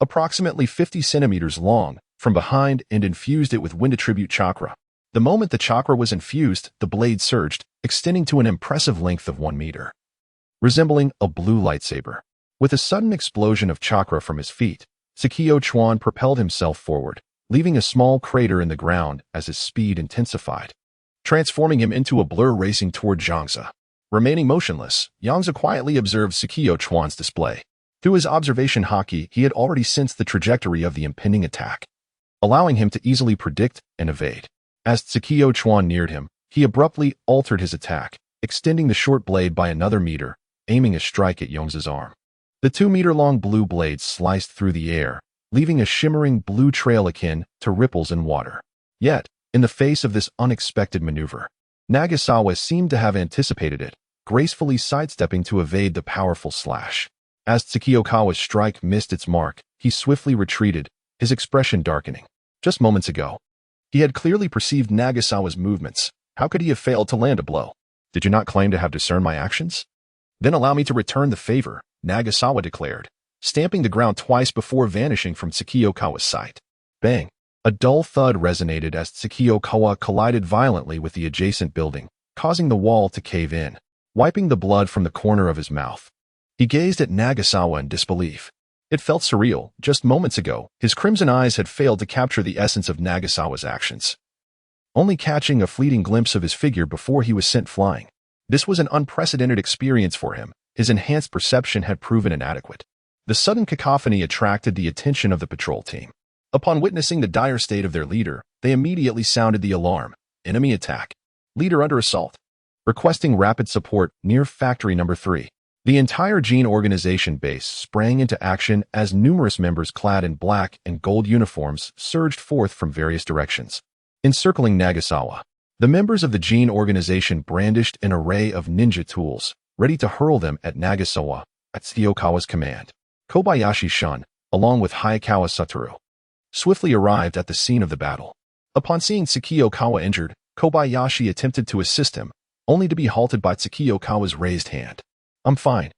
approximately 50 centimeters long, from behind and infused it with wind attribute chakra. The moment the chakra was infused, the blade surged, extending to an impressive length of 1 meter, resembling a blue lightsaber. With a sudden explosion of chakra from his feet, Sakio Chuan propelled himself forward, leaving a small crater in the ground as his speed intensified, transforming him into a blur racing toward Yongze. Remaining motionless, Yongze quietly observed Sakio Chuan's display. Through his observation haki, he had already sensed the trajectory of the impending attack, allowing him to easily predict and evade. As Sakio Chuan neared him, he abruptly altered his attack, extending the short blade by another meter, aiming a strike at Yongze's arm. The 2-meter-long blue blade sliced through the air, leaving a shimmering blue trail akin to ripples in water. Yet, in the face of this unexpected maneuver, Nagasawa seemed to have anticipated it, gracefully sidestepping to evade the powerful slash. As Tsukiokawa's strike missed its mark, he swiftly retreated, his expression darkening. Just moments ago, he had clearly perceived Nagasawa's movements. How could he have failed to land a blow? Did you not claim to have discerned my actions? Then allow me to return the favor, Nagasawa declared, stamping the ground twice before vanishing from Tsukiokawa's sight. Bang! A dull thud resonated as Tsukiokawa collided violently with the adjacent building, causing the wall to cave in, wiping the blood from the corner of his mouth. He gazed at Nagasawa in disbelief. It felt surreal. Just moments ago, his crimson eyes had failed to capture the essence of Nagasawa's actions, only catching a fleeting glimpse of his figure before he was sent flying. This was an unprecedented experience for him. His enhanced perception had proven inadequate. The sudden cacophony attracted the attention of the patrol team. Upon witnessing the dire state of their leader, they immediately sounded the alarm. Enemy attack. Leader under assault. Requesting rapid support near Factory Number 3. The entire Gene Organization base sprang into action as numerous members clad in black and gold uniforms surged forth from various directions, encircling Nagasawa. The members of the Gene Organization brandished an array of ninja tools, ready to hurl them at Nagasawa at Tsukiokawa's command. Kobayashi-shun, along with Hayakawa Satoru, swiftly arrived at the scene of the battle. Upon seeing Tsukiokawa injured, Kobayashi attempted to assist him, only to be halted by Tsukiokawa's raised hand. I'm fine.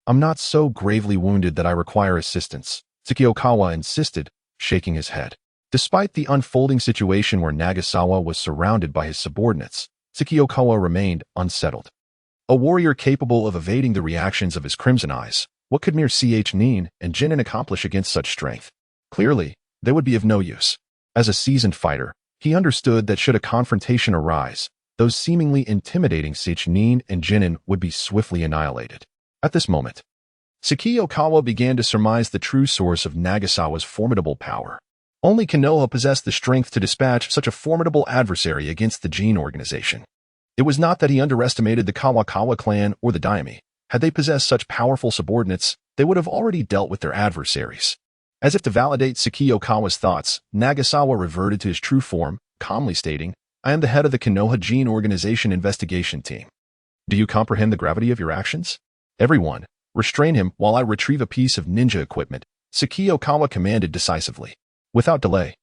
I'm not so gravely wounded that I require assistance, Tsukiokawa insisted, shaking his head. Despite the unfolding situation where Nagasawa was surrounded by his subordinates, Tsukiokawa remained unsettled. A warrior capable of evading the reactions of his crimson eyes, what could mere Nin and Jinin accomplish against such strength? Clearly, they would be of no use. As a seasoned fighter, he understood that should a confrontation arise, those seemingly intimidating Nin and Jinin would be swiftly annihilated. At this moment, Tsukiokawa began to surmise the true source of Nagasawa's formidable power. Only Konoha possessed the strength to dispatch such a formidable adversary against the Gene Organization. It was not that he underestimated the Kawakawa clan or the Daime. Had they possessed such powerful subordinates, they would have already dealt with their adversaries. As if to validate Tsukiokawa's thoughts, Nagasawa reverted to his true form, calmly stating, I am the head of the Konoha Gene Organization investigation team. Do you comprehend the gravity of your actions? Everyone, restrain him while I retrieve a piece of ninja equipment, Tsukiokawa commanded decisively. Without delay,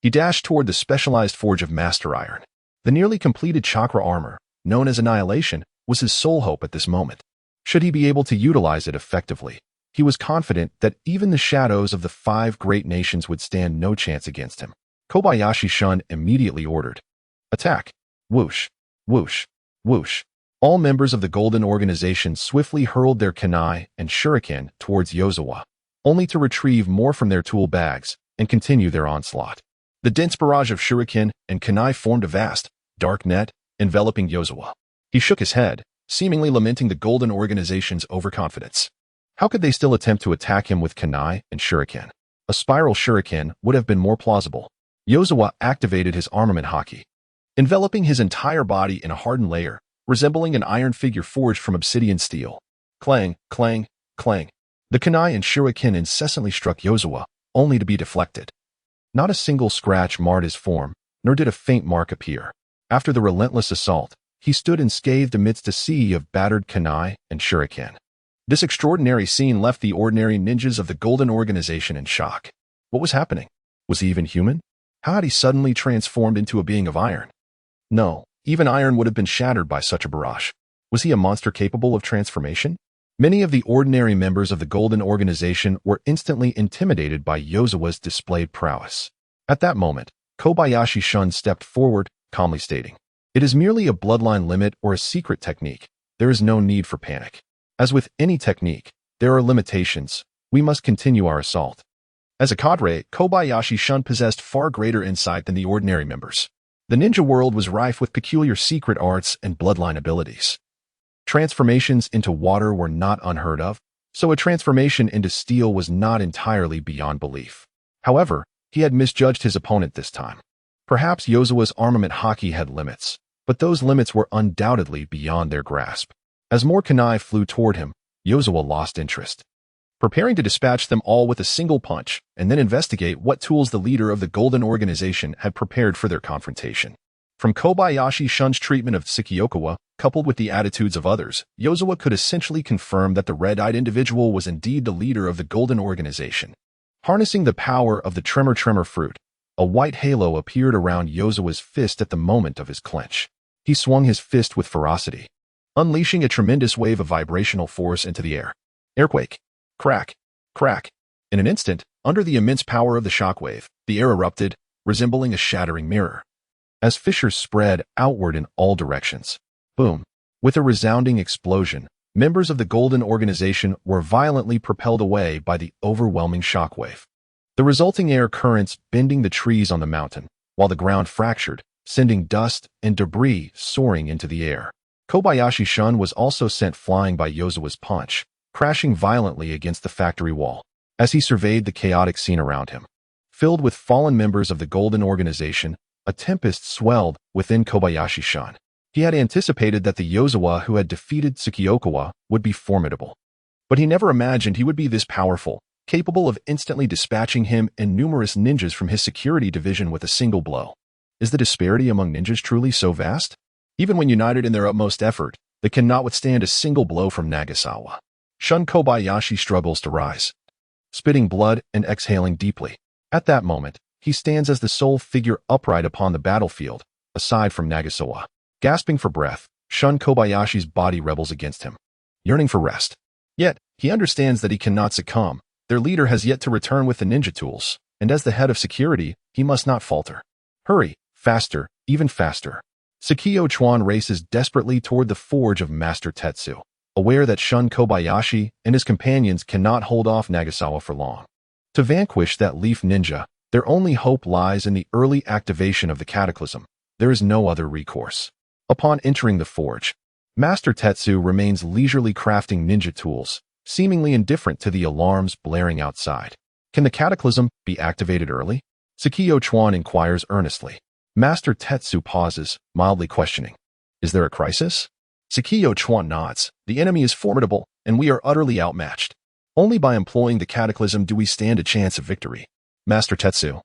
he dashed toward the specialized forge of Master Iron. The nearly completed chakra armor, known as Annihilation, was his sole hope at this moment. Should he be able to utilize it effectively, he was confident that even the shadows of the 5 great nations would stand no chance against him. Kobayashi-shun immediately ordered, attack! Whoosh! Whoosh! Whoosh! All members of the Golden Organization swiftly hurled their kunai and shuriken towards Yozawa, only to retrieve more from their tool bags and continue their onslaught. The dense barrage of shuriken and kunai formed a vast, dark net, enveloping Yozawa. He shook his head, seemingly lamenting the Golden Organization's overconfidence. How could they still attempt to attack him with kunai and shuriken? A spiral shuriken would have been more plausible. Yozawa activated his armament haki, enveloping his entire body in a hardened layer, resembling an iron figure forged from obsidian steel. Clang, clang, clang. The kunai and shuriken incessantly struck Yozawa, only to be deflected. Not a single scratch marred his form, nor did a faint mark appear. After the relentless assault, he stood unscathed amidst a sea of battered kunai and shuriken. This extraordinary scene left the ordinary ninjas of the Golden Organization in shock. What was happening? Was he even human? How had he suddenly transformed into a being of iron? No, even iron would have been shattered by such a barrage. Was he a monster capable of transformation? Many of the ordinary members of the Golden Organization were instantly intimidated by Yozawa's displayed prowess. At that moment, Kobayashi Shun stepped forward, calmly stating, "It is merely a bloodline limit or a secret technique. There is no need for panic. As with any technique, there are limitations. We must continue our assault." As a cadre, Kobayashi Shun possessed far greater insight than the ordinary members. The ninja world was rife with peculiar secret arts and bloodline abilities. Transformations into water were not unheard of, so a transformation into steel was not entirely beyond belief. However, he had misjudged his opponent this time. Perhaps Yozawa's armament haki had limits, but those limits were undoubtedly beyond their grasp. As more kunai flew toward him, Yozawa lost interest, preparing to dispatch them all with a single punch and then investigate what tools the leader of the Golden Organization had prepared for their confrontation. From Kobayashi Shun's treatment of Tsukiyokawa, coupled with the attitudes of others, Yozawa could essentially confirm that the red-eyed individual was indeed the leader of the Golden Organization. Harnessing the power of the tremor fruit, a white halo appeared around Yozawa's fist at the moment of his clench. He swung his fist with ferocity, unleashing a tremendous wave of vibrational force into the air. Airquake. Crack. Crack. In an instant, under the immense power of the shockwave, the air erupted, resembling a shattering mirror. As fissures spread outward in all directions. Boom. With a resounding explosion, members of the Golden Organization were violently propelled away by the overwhelming shockwave. The resulting air currents bending the trees on the mountain, while the ground fractured, sending dust and debris soaring into the air. Kobayashi Shun was also sent flying by Yozawa's punch, crashing violently against the factory wall. As he surveyed the chaotic scene around him, filled with fallen members of the Golden Organization, a tempest swelled within Kobayashi Shun. He had anticipated that the Yozawa who had defeated Tsukiyokawa would be formidable. But he never imagined he would be this powerful, capable of instantly dispatching him and numerous ninjas from his security division with a single blow. Is the disparity among ninjas truly so vast? Even when united in their utmost effort, they cannot withstand a single blow from Nagasawa. Shun Kobayashi struggles to rise, spitting blood and exhaling deeply. At that moment, he stands as the sole figure upright upon the battlefield, aside from Nagasawa. Gasping for breath, Shun Kobayashi's body rebels against him, yearning for rest. Yet, he understands that he cannot succumb. Their leader has yet to return with the ninja tools, and as the head of security, he must not falter. Hurry, faster, even faster. Tsukiyo Chuan races desperately toward the forge of Master Tetsu, aware that Shun Kobayashi and his companions cannot hold off Nagasawa for long. To vanquish that leaf ninja, their only hope lies in the early activation of the cataclysm. There is no other recourse. Upon entering the forge, Master Tetsu remains leisurely crafting ninja tools, seemingly indifferent to the alarms blaring outside. Can the cataclysm be activated early? Tsukiyo Chuan inquires earnestly. Master Tetsu pauses, mildly questioning. Is there a crisis? Tsukiyo Chuan nods. The enemy is formidable, and we are utterly outmatched. Only by employing the cataclysm do we stand a chance of victory. Master Tetsu,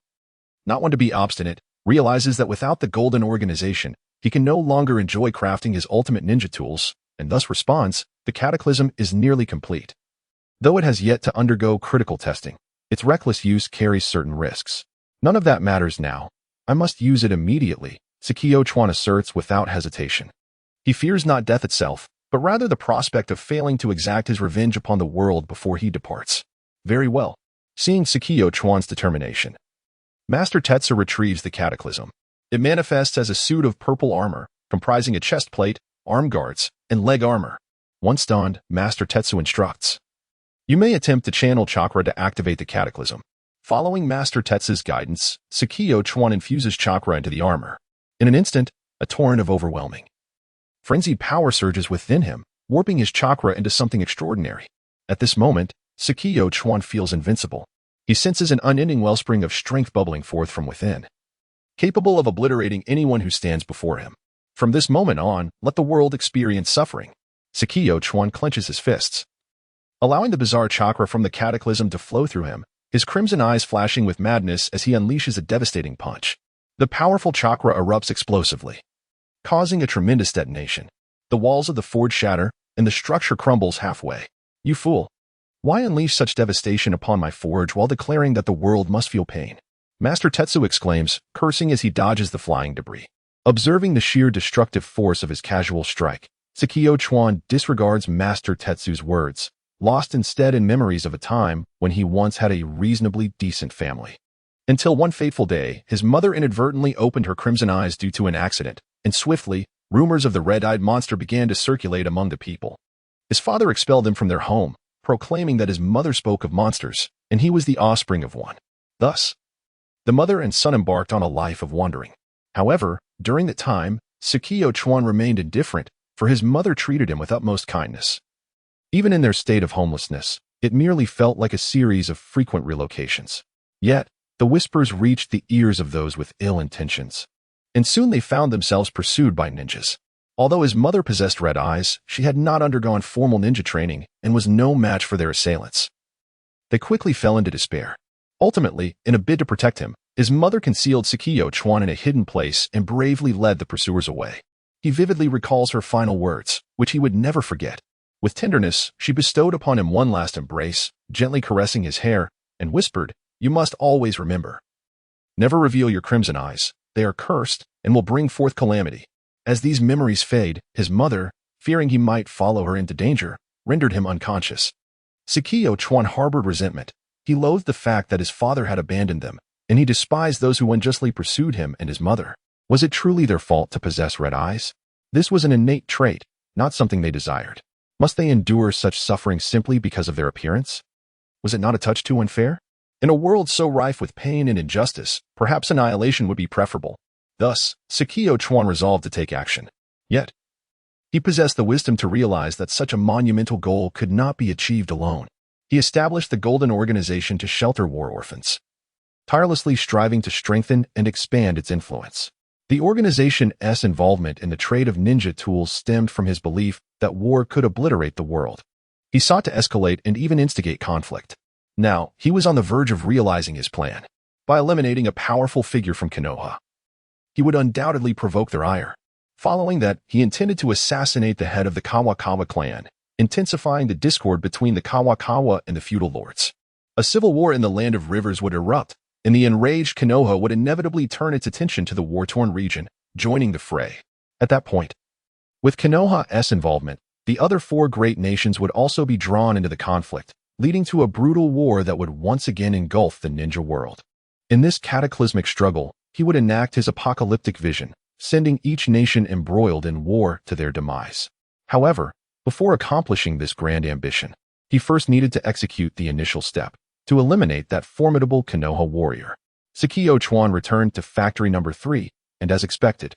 not one to be obstinate, realizes that without the Golden Organization, he can no longer enjoy crafting his ultimate ninja tools, and thus responds, the cataclysm is nearly complete. Though it has yet to undergo critical testing, its reckless use carries certain risks. None of that matters now. I must use it immediately, Tsukiyo Chuan asserts without hesitation. He fears not death itself, but rather the prospect of failing to exact his revenge upon the world before he departs. Very well. Seeing Tsukiyo Chuan's determination, Master Tetsu retrieves the cataclysm. It manifests as a suit of purple armor, comprising a chest plate, arm guards, and leg armor. Once donned, Master Tetsu instructs. You may attempt to channel chakra to activate the cataclysm. Following Master Tetsu's guidance, Tsukiyo Chuan infuses chakra into the armor. In an instant, a torrent of overwhelming, frenzied power surges within him, warping his chakra into something extraordinary. At this moment, Tsukiyo Chuan feels invincible. He senses an unending wellspring of strength bubbling forth from within. capable of obliterating anyone who stands before him. From this moment on, let the world experience suffering. Sakio Chuan clenches his fists, allowing the bizarre chakra from the cataclysm to flow through him, his crimson eyes flashing with madness as he unleashes a devastating punch. The powerful chakra erupts explosively, causing a tremendous detonation. The walls of the forge shatter, and the structure crumbles halfway. You fool! Why unleash such devastation upon my forge while declaring that the world must feel pain? Master Tetsu exclaims, cursing as he dodges the flying debris. Observing the sheer destructive force of his casual strike, Sakio Chuan disregards Master Tetsu's words, lost instead in memories of a time when he once had a reasonably decent family. Until one fateful day, his mother inadvertently opened her crimson eyes due to an accident, and swiftly, rumors of the red-eyed monster began to circulate among the people. His father expelled him from their home, proclaiming that his mother spoke of monsters, and he was the offspring of one. Thus, the mother and son embarked on a life of wandering. However, during that time, Sakio Chuan remained indifferent, for his mother treated him with utmost kindness. Even in their state of homelessness, it merely felt like a series of frequent relocations. Yet, the whispers reached the ears of those with ill intentions, and soon they found themselves pursued by ninjas. Although his mother possessed red eyes, she had not undergone formal ninja training and was no match for their assailants. They quickly fell into despair. Ultimately, in a bid to protect him, his mother concealed Sakio Chuan in a hidden place and bravely led the pursuers away. He vividly recalls her final words, which he would never forget. With tenderness, she bestowed upon him one last embrace, gently caressing his hair, and whispered, "You must always remember. Never reveal your crimson eyes. They are cursed and will bring forth calamity." As these memories fade, his mother, fearing he might follow her into danger, rendered him unconscious. Sakio Chuan harbored resentment. He loathed the fact that his father had abandoned them, and he despised those who unjustly pursued him and his mother. Was it truly their fault to possess red eyes? This was an innate trait, not something they desired. Must they endure such suffering simply because of their appearance? Was it not a touch too unfair? In a world so rife with pain and injustice, perhaps annihilation would be preferable. Thus, Sakio Chuan resolved to take action. Yet, he possessed the wisdom to realize that such a monumental goal could not be achieved alone. He established the Golden Organization to shelter war orphans, tirelessly striving to strengthen and expand its influence. The organization's involvement in the trade of ninja tools stemmed from his belief that war could obliterate the world. He sought to escalate and even instigate conflict. Now, he was on the verge of realizing his plan. By eliminating a powerful figure from Konoha, he would undoubtedly provoke their ire. Following that, he intended to assassinate the head of the Kawakawa clan, intensifying the discord between the Kawakawa and the feudal lords. A civil war in the Land of Rivers would erupt, and the enraged Konoha would inevitably turn its attention to the war-torn region, joining the fray. At that point, with Konoha's involvement, the other four great nations would also be drawn into the conflict, leading to a brutal war that would once again engulf the ninja world. In this cataclysmic struggle, he would enact his apocalyptic vision, sending each nation embroiled in war to their demise. However, before accomplishing this grand ambition, he first needed to execute the initial step, to eliminate that formidable Konoha warrior. Sakio Chuan returned to Factory Number 3, and as expected,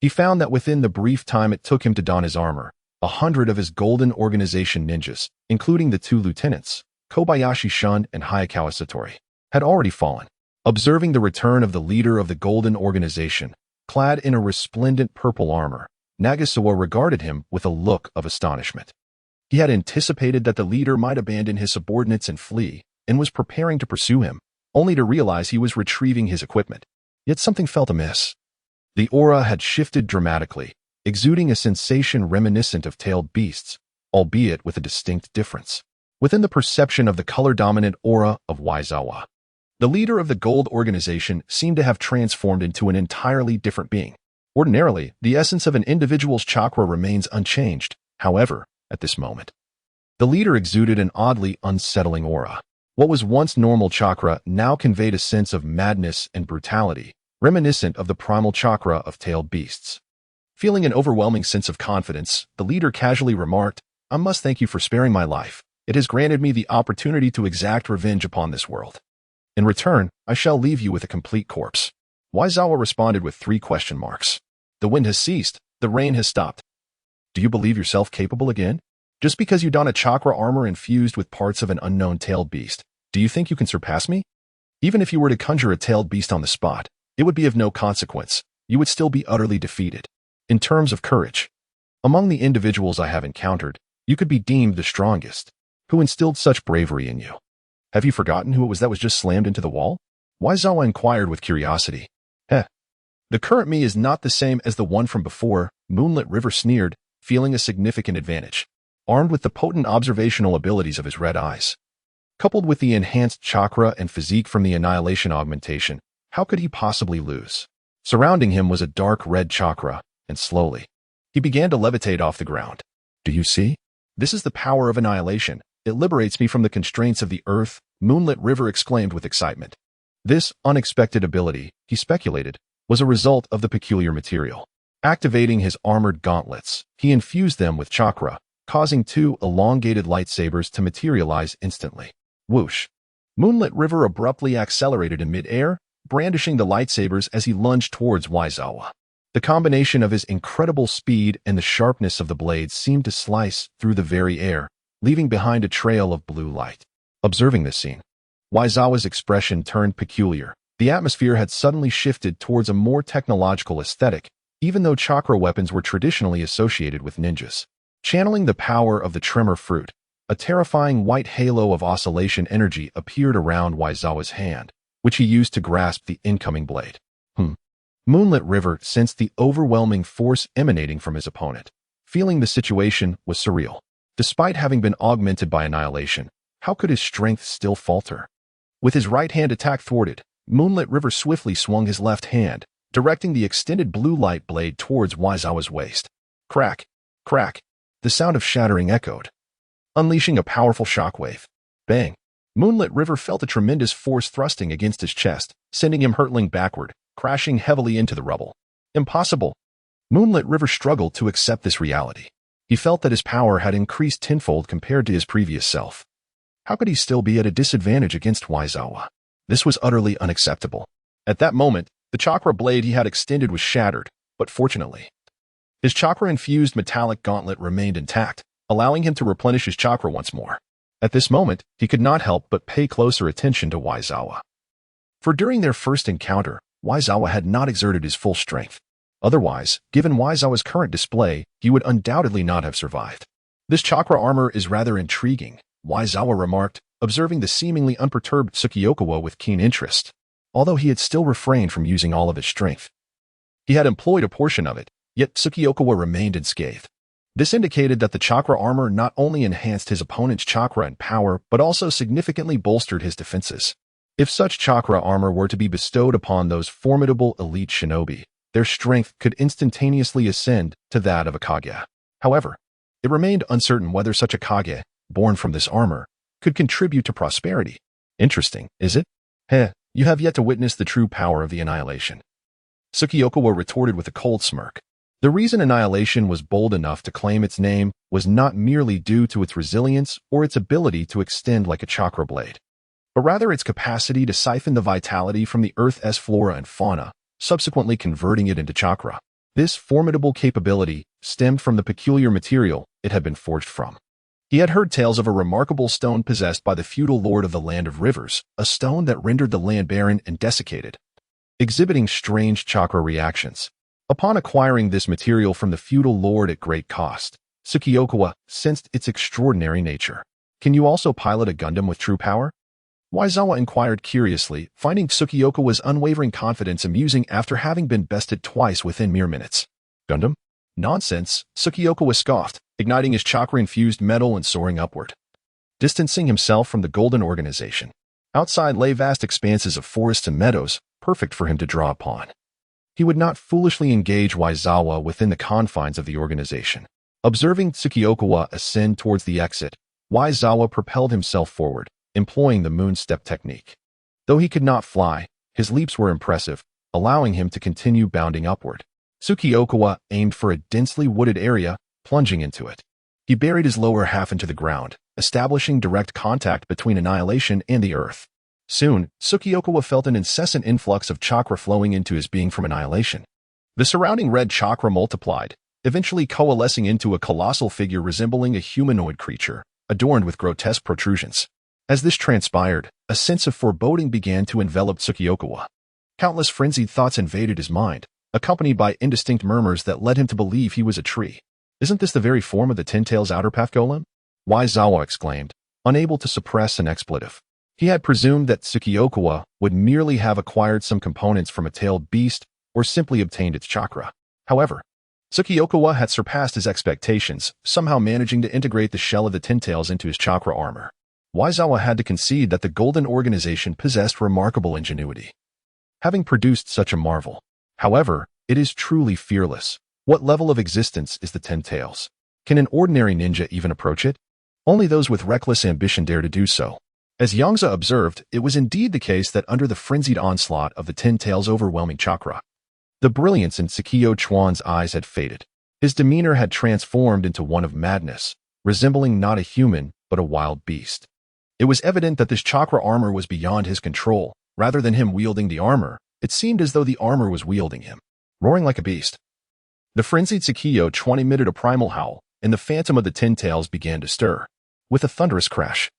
he found that within the brief time it took him to don his armor, 100 of his Golden Organization ninjas, including the two lieutenants, Kobayashi Shun and Hayakawa Satori, had already fallen. Observing the return of the leader of the Golden Organization, clad in a resplendent purple armor, Nagasawa regarded him with a look of astonishment. He had anticipated that the leader might abandon his subordinates and flee, and was preparing to pursue him, only to realize he was retrieving his equipment. Yet something felt amiss. The aura had shifted dramatically, exuding a sensation reminiscent of tailed beasts, albeit with a distinct difference. Within the perception of the color-dominant aura of Waizawa, the leader of the Gold Organization seemed to have transformed into an entirely different being. Ordinarily, the essence of an individual's chakra remains unchanged. However, at this moment, the leader exuded an oddly unsettling aura. What was once normal chakra now conveyed a sense of madness and brutality, reminiscent of the primal chakra of tailed beasts. Feeling an overwhelming sense of confidence, the leader casually remarked, "I must thank you for sparing my life. It has granted me the opportunity to exact revenge upon this world. In return, I shall leave you with a complete corpse." Waizawa responded with 3 question marks. "The wind has ceased. The rain has stopped. Do you believe yourself capable again? Just because you don a chakra armor infused with parts of an unknown tailed beast, do you think you can surpass me? Even if you were to conjure a tailed beast on the spot, it would be of no consequence. You would still be utterly defeated. In terms of courage, among the individuals I have encountered, you could be deemed the strongest. Who instilled such bravery in you? Have you forgotten who it was that was just slammed into the wall? Waizawa inquired with curiosity. The current me is not the same as the one from before, Moonlit River sneered, feeling a significant advantage. Armed with the potent observational abilities of his red eyes, coupled with the enhanced chakra and physique from the annihilation augmentation, how could he possibly lose? Surrounding him was a dark red chakra, and slowly, he began to levitate off the ground. Do you see? This is the power of annihilation. It liberates me from the constraints of the earth, Moonlit River exclaimed with excitement. This unexpected ability, he speculated, was a result of the peculiar material. Activating his armored gauntlets, he infused them with chakra, causing two elongated lightsabers to materialize instantly. Whoosh! Moonlit River abruptly accelerated in mid-air, brandishing the lightsabers as he lunged towards Waizawa. The combination of his incredible speed and the sharpness of the blades seemed to slice through the very air, leaving behind a trail of blue light. Observing this scene, Waizawa's expression turned peculiar. The atmosphere had suddenly shifted towards a more technological aesthetic, even though chakra weapons were traditionally associated with ninjas. Channeling the power of the tremor fruit, a terrifying white halo of oscillation energy appeared around Waizawa's hand, which he used to grasp the incoming blade. Moonlit River sensed the overwhelming force emanating from his opponent. Feeling the situation was surreal. Despite having been augmented by annihilation, how could his strength still falter? With his right hand attack thwarted, Moonlit River swiftly swung his left hand, directing the extended blue light blade towards Waizawa's waist. Crack! Crack! The sound of shattering echoed, unleashing a powerful shockwave. Bang! Moonlit River felt a tremendous force thrusting against his chest, sending him hurtling backward, crashing heavily into the rubble. Impossible! Moonlit River struggled to accept this reality. He felt that his power had increased tenfold compared to his previous self. How could he still be at a disadvantage against Waizawa? This was utterly unacceptable. At that moment, the chakra blade he had extended was shattered, but fortunately, his chakra-infused metallic gauntlet remained intact, allowing him to replenish his chakra once more. At this moment, he could not help but pay closer attention to Waizawa. For during their first encounter, Waizawa had not exerted his full strength. Otherwise, given Waizawa's current display, he would undoubtedly not have survived. This chakra armor is rather intriguing, Waizawa remarked, observing the seemingly unperturbed Tsukiyokawa with keen interest. Although he had still refrained from using all of his strength, he had employed a portion of it, yet Tsukiyokawa remained unscathed. This indicated that the chakra armor not only enhanced his opponent's chakra and power, but also significantly bolstered his defenses. If such chakra armor were to be bestowed upon those formidable elite shinobi, their strength could instantaneously ascend to that of a Kage. However, it remained uncertain whether such a Kage, born from this armor, could contribute to prosperity. Interesting, is it? You have yet to witness the true power of the annihilation. Tsukiyokawa retorted with a cold smirk. The reason annihilation was bold enough to claim its name was not merely due to its resilience or its ability to extend like a chakra blade, but rather its capacity to siphon the vitality from the Earth's flora and fauna, subsequently converting it into chakra. This formidable capability stemmed from the peculiar material it had been forged from. He had heard tales of a remarkable stone possessed by the feudal lord of the Land of Rivers, a stone that rendered the land barren and desiccated, exhibiting strange chakra reactions. Upon acquiring this material from the feudal lord at great cost, Tsukiyokawa sensed its extraordinary nature. Can you also pilot a Gundam with true power? Waizawa inquired curiously, finding Tsukiyokawa's unwavering confidence amusing after having been bested twice within mere minutes. Gundam? Nonsense, Tsukiyokawa scoffed, igniting his chakra-infused metal and soaring upward. Distancing himself from the Golden Organization, outside lay vast expanses of forests and meadows, perfect for him to draw upon. He would not foolishly engage Waizawa within the confines of the organization. Observing Tsukiyokawa ascend towards the exit, Waizawa propelled himself forward, employing the moon step technique. Though he could not fly, his leaps were impressive, allowing him to continue bounding upward. Tsukiyokawa aimed for a densely wooded area, plunging into it. He buried his lower half into the ground, establishing direct contact between annihilation and the earth. Soon, Tsukiyokawa felt an incessant influx of chakra flowing into his being from annihilation. The surrounding red chakra multiplied, eventually coalescing into a colossal figure resembling a humanoid creature, adorned with grotesque protrusions. As this transpired, a sense of foreboding began to envelop Tsukiyokawa. Countless frenzied thoughts invaded his mind, accompanied by indistinct murmurs that led him to believe he was a tree. Isn't this the very form of the Ten-Tails Outer Path Golem? Waizawa exclaimed, unable to suppress an expletive. He had presumed that Tsukiokawa would merely have acquired some components from a tailed beast or simply obtained its chakra. However, Tsukiokawa had surpassed his expectations, somehow managing to integrate the shell of the Ten-Tails into his chakra armor. Waizawa had to concede that the Golden Organization possessed remarkable ingenuity, having produced such a marvel. However, it is truly fearless. What level of existence is the Ten-Tails? Can an ordinary ninja even approach it? Only those with reckless ambition dare to do so. As Yongze observed, it was indeed the case that under the frenzied onslaught of the Ten-Tails' overwhelming chakra, the brilliance in Tsukio Chuan's eyes had faded. His demeanor had transformed into one of madness, resembling not a human, but a wild beast. It was evident that this chakra armor was beyond his control. Rather than him wielding the armor, it seemed as though the armor was wielding him. Roaring like a beast, the frenzied Tsukio Chuan emitted a primal howl, and the phantom of the Ten-Tails began to stir. With a thunderous crash,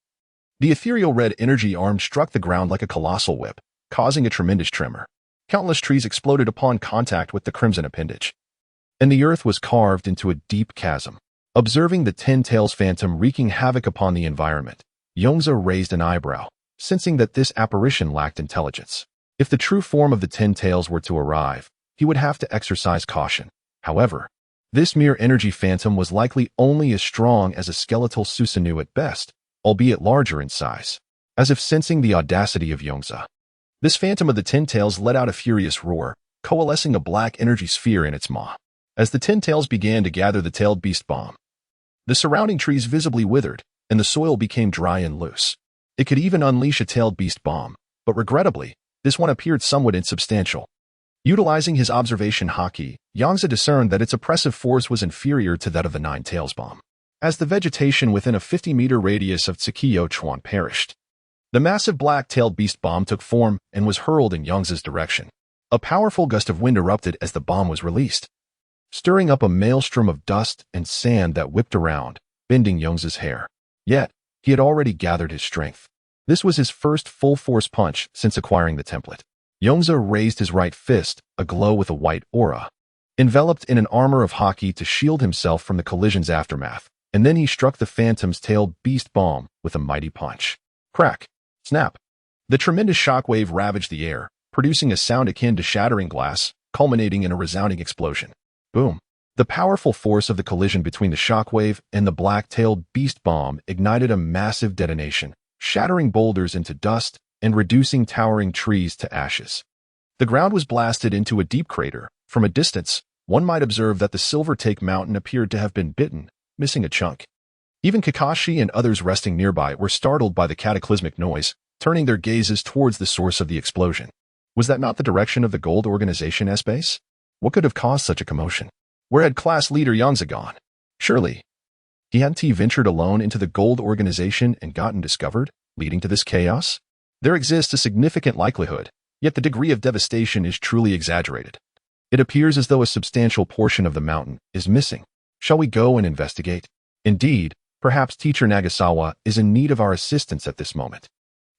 the ethereal red energy arm struck the ground like a colossal whip, causing a tremendous tremor. Countless trees exploded upon contact with the crimson appendage, and the earth was carved into a deep chasm. Observing the Ten-Tails phantom wreaking havoc upon the environment, Yongze raised an eyebrow, sensing that this apparition lacked intelligence. If the true form of the Ten-Tails were to arrive, he would have to exercise caution. However, this mere energy phantom was likely only as strong as a skeletal Susanoo at best, albeit larger in size. As if sensing the audacity of Yongze, this phantom of the Ten-Tails let out a furious roar, coalescing a black energy sphere in its maw. As the Ten-Tails began to gather the tailed beast bomb, the surrounding trees visibly withered, and the soil became dry and loose. It could even unleash a tailed beast bomb, but regrettably, this one appeared somewhat insubstantial. Utilizing his observation haki, Yongze discerned that its oppressive force was inferior to that of the Nine Tails bomb. As the vegetation within a 50-meter radius of Tsukio Chuan perished, the massive black-tailed beast bomb took form and was hurled in Yongze's direction. A powerful gust of wind erupted as the bomb was released, stirring up a maelstrom of dust and sand that whipped around, bending Yongze's hair. Yet, he had already gathered his strength. This was his first full-force punch since acquiring the template. Yongze raised his right fist, aglow with a white aura, enveloped in an armor of haki to shield himself from the collision's aftermath, and then he struck the phantom's tailed beast bomb with a mighty punch. Crack! Snap! The tremendous shockwave ravaged the air, producing a sound akin to shattering glass, culminating in a resounding explosion. Boom! The powerful force of the collision between the shockwave and the black-tailed beast bomb ignited a massive detonation, shattering boulders into dust and reducing towering trees to ashes. The ground was blasted into a deep crater. From a distance, one might observe that the Silver Take Mountain appeared to have been bitten, missing a chunk. Even Kakashi and others resting nearby were startled by the cataclysmic noise, turning their gazes towards the source of the explosion. Was that not the direction of the Gold Organization S-base? What could have caused such a commotion? Where had class leader Yongze gone? Surely, hadn't he ventured alone into the Gold Organization and gotten discovered, leading to this chaos? There exists a significant likelihood, yet the degree of devastation is truly exaggerated. It appears as though a substantial portion of the mountain is missing. Shall we go and investigate? Indeed, perhaps Teacher Nagasawa is in need of our assistance at this moment.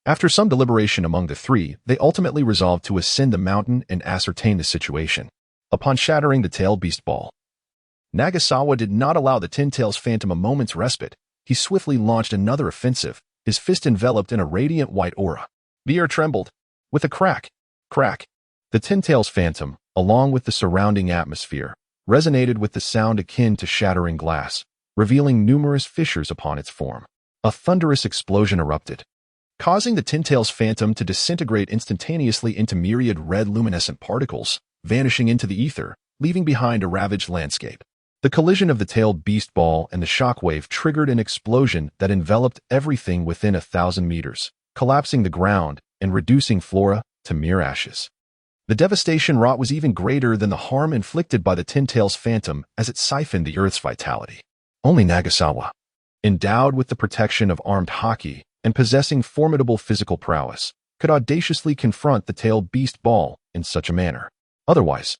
After some deliberation among the three, they ultimately resolved to ascend the mountain and ascertain the situation. Upon shattering the tailed beast ball, Nagasawa did not allow the Ten-Tails phantom a moment's respite. He swiftly launched another offensive, his fist enveloped in a radiant white aura. The air trembled. With a crack, the Ten-Tails phantom, along with the surrounding atmosphere, resonated with the sound akin to shattering glass, revealing numerous fissures upon its form. A thunderous explosion erupted, causing the Ten-Tails phantom to disintegrate instantaneously into myriad red luminescent particles, vanishing into the ether, leaving behind a ravaged landscape. The collision of the tailed beast ball and the shockwave triggered an explosion that enveloped everything within 1,000 meters, collapsing the ground and reducing flora to mere ashes. The devastation wrought was even greater than the harm inflicted by the Ten-Tails phantom as it siphoned the Earth's vitality. Only Nagasawa, endowed with the protection of armed haki and possessing formidable physical prowess, could audaciously confront the tailed beast ball in such a manner. Otherwise,